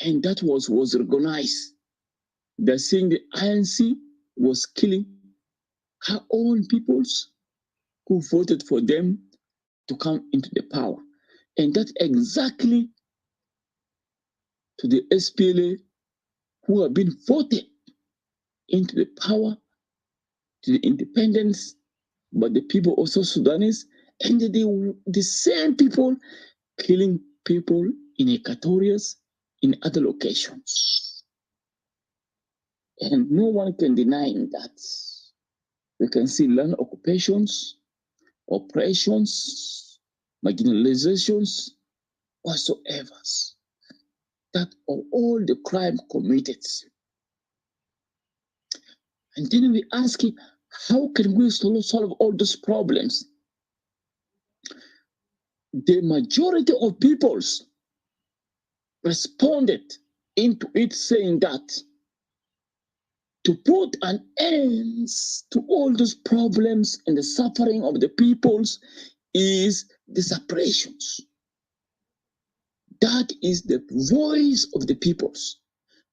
and that was recognized. They're saying the ANC was killing her own peoples who voted for them to come into the power, and that's exactly to the SPLA who have been voted into the power, to the independence, but the people also Sudanese, and the same people killing people in Equatorians, in other locations. And no one can deny that. We can see land occupations, oppressions, marginalizations, whatsoever. That are all the crime committed. And then we ask, how can we solve all those problems? The majority of peoples responded into it saying that to put an end to all those problems and the suffering of the peoples is the separations. That is the voice of the peoples,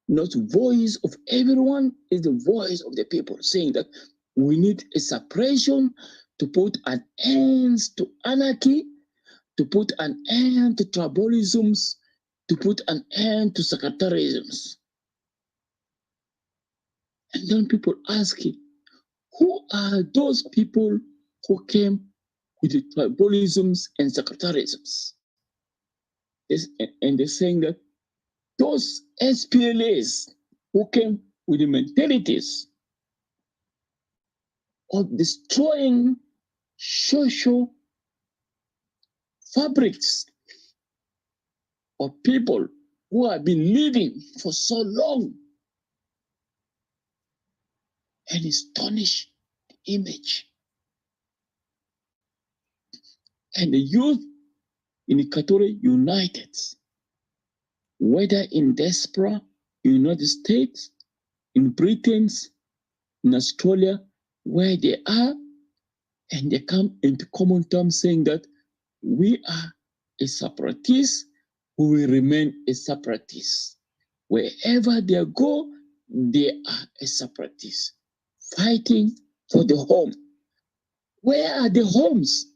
not voice of everyone, is the voice of the people saying that we need a separation to put an end to anarchy, to put an end to tribalisms, to put an end to sectarianisms. And then people ask, who are those people who came with the tribalisms and sectarianisms? And they're saying that those SPLAs who came with the mentalities of destroying social fabrics of people who have been living for so long and astonish the image. And the youth in Equatorian united, whether in diaspora, in the United States, in Britain, in Australia, where they are, and they come into common terms saying that we are a separatist, who will remain a separatist. Wherever they go, they are a separatist, fighting for the home. Where are the homes?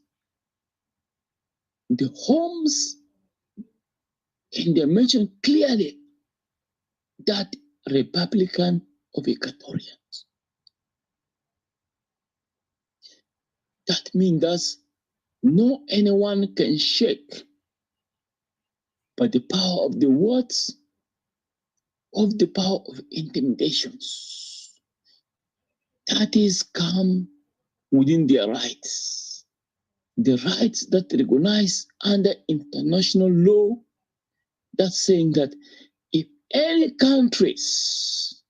The homes, and they mention clearly that Republican of Equatorians. That means that no anyone can shake but the power of the words, of the power of intimidations. That is come within their rights. The rights that recognize under international law, that's saying that if any countries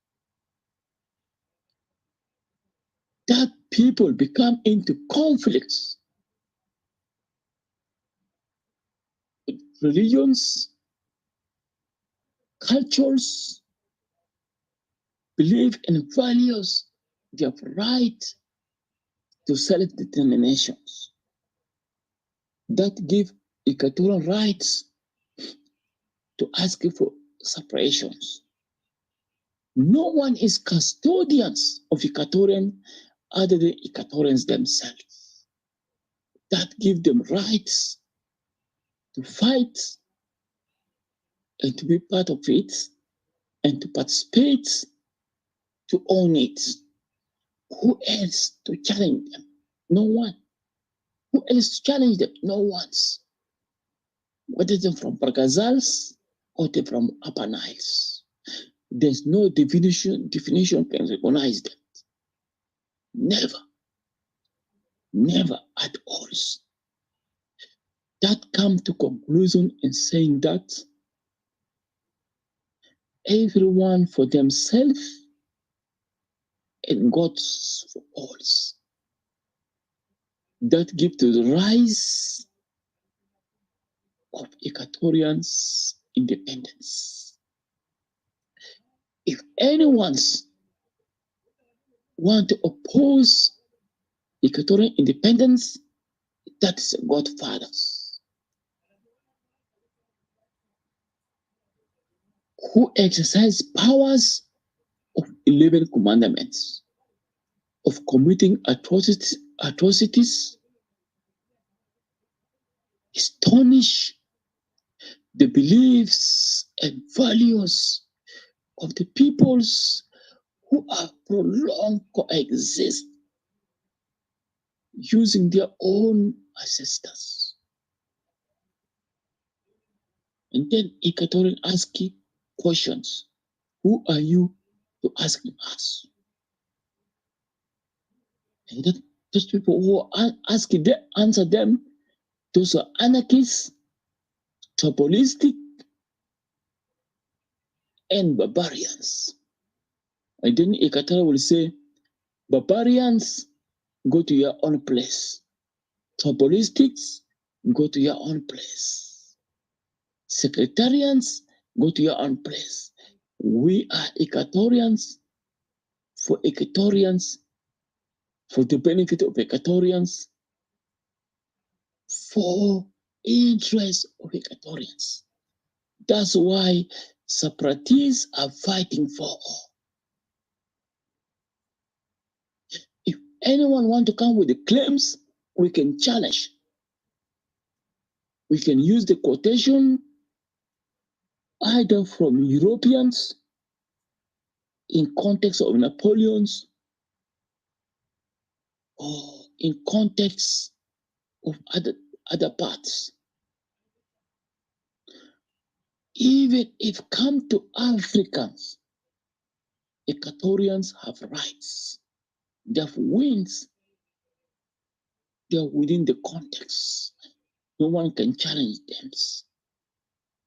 that people become into conflicts with religions, cultures, belief and values, they have right to self-determinations that give Equatorian rights to ask for separations. No one is custodians of Equatorian other than Equatorians themselves. That give them rights to fight and to be part of it and to participate, to own it. Who else to challenge them? No one. Who else to challenge them? No one. Whether they're from Bargazals or they're from Upper Niles. There's no definition can recognize that. Never. Never at all. That come to conclusion in saying that everyone for themselves and God's for all. That give to the rise of Equatorians' independence. If anyone's want to oppose Equatorian independence, that is Godfathers who exercise powers of 11 commandments, of committing atrocities, astonish the beliefs and values of the peoples who are prolonged coexist using their own ancestors. And then Equatorian asking questions. Who are you to ask us? And that those people who ask them, answer them, those are anarchists, tribalistic, and barbarians. And then Equatorian will say, barbarians, go to your own place. Tribalistics, go to your own place. Secretarians, go to your own place. We are Equatorians, for Equatorians, for the benefit of Equatorians, for interest of Equatorians. That's why separatists are fighting for all. If anyone want to come with the claims, we can challenge. We can use the quotation either from Europeans in context of Napoleon's or in context of other parts. Even if come to Africans, Equatorians have rights. They have wins. They are within the context. No one can challenge them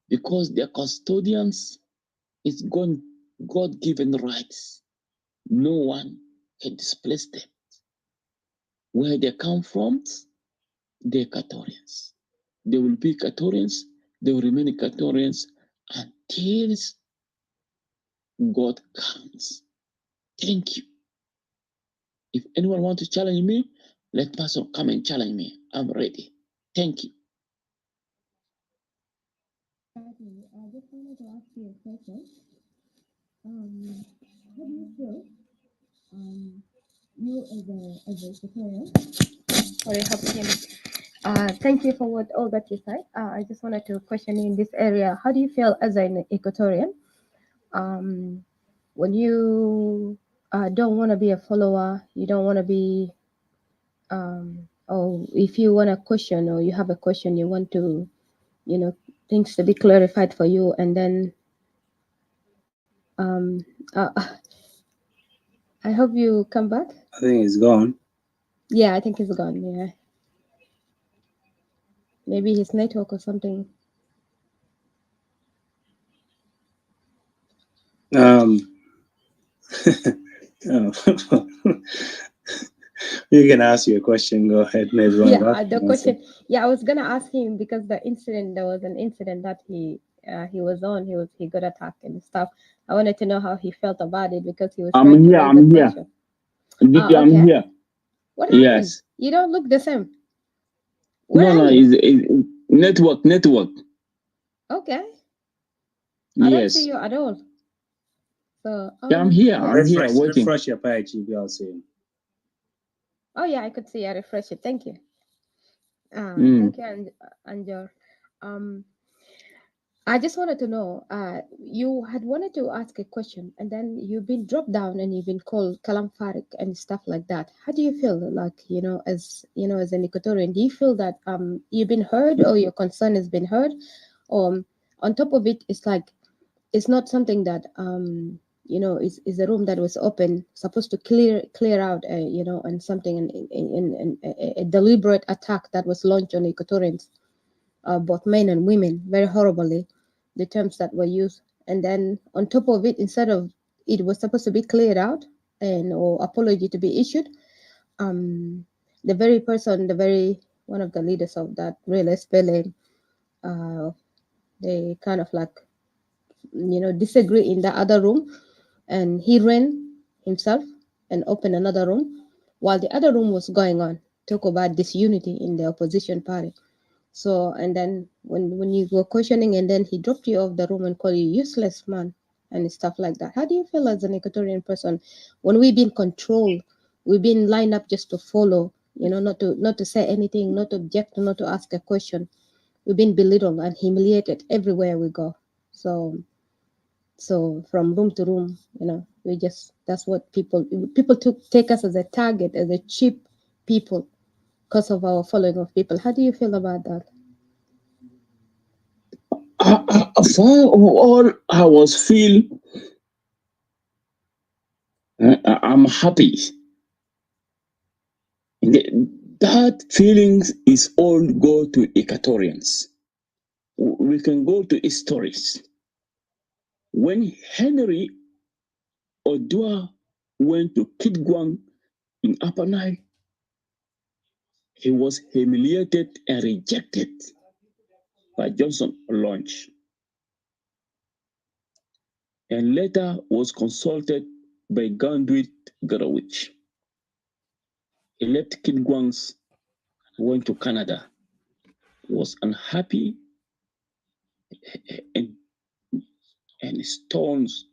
because their custodians is God-given rights. No one can displace them. Where they come from, they're Equatorians. They will be Equatorians. They will remain Equatorians until God comes. Thank you. If anyone wants to challenge me, let person come and challenge me. I'm ready. Thank you. I just wanted to ask you a question. How do you feel, you as a Equatorian? Sorry, thank you for all that you said. I just wanted to question you in this area. How do you feel as an Equatorian? When you don't want to be a follower, you don't want to be, or if you want a question or you have a question, you want to, things to be clarified for you, and then I hope you come back. I think it's gone. Yeah, I think it's gone. Yeah, maybe his network or something. You can ask your question. Go ahead, maybe. Yeah, the question. Yeah, I was gonna ask him because there was an incident that he was on. He got attacked and stuff. I wanted to know how he felt about it because he was. I'm here. I'm here. I'm here. What happened? Yes. You don't look the same. No, it's network. Okay. Yes. I don't see you at all. So I'm here. I'm here waiting. Refresh your page if you are seeing. Oh yeah, I could see. I refresh it. Thank you. Thank you, Anjor. I just wanted to know, you had wanted to ask a question and then you've been dropped down and you've been called Kalam Farik and stuff like that. How do you feel, like, as an Equatorian, do you feel that you've been heard or your concern has been heard? Or on top of it, it's like, it's not something that, is a room that was open, supposed to clear out, and something, in a deliberate attack that was launched on Equatorians, both men and women, very horribly, the terms that were used. And then on top of it, instead of it was supposed to be cleared out or apology to be issued, the very one of the leaders of that real SPLA, they kind of like, disagree in the other room, and he ran himself and opened another room while the other room was going on, talk about disunity in the opposition party. So, and then when you were questioning, and then he dropped you off the room and called you useless man and stuff like that. How do you feel as an Equatorian person when we've been controlled, we've been lined up just to follow, not to say anything, not to object, not to ask a question. We've been belittled and humiliated everywhere we go. So from room to room, that's what people take us as a target, as a cheap people, because of our following of people. How do you feel about that? For all, I was feel I'm happy That feelings is all go to Equatorians. We can go to histories. When Henry Odua went to Kitgwang in Upper Nile, he was humiliated and rejected by Johnson Launch, and later was consulted by Gandwit Garawich. He left Kitgwangs, went to Canada, was unhappy, and stones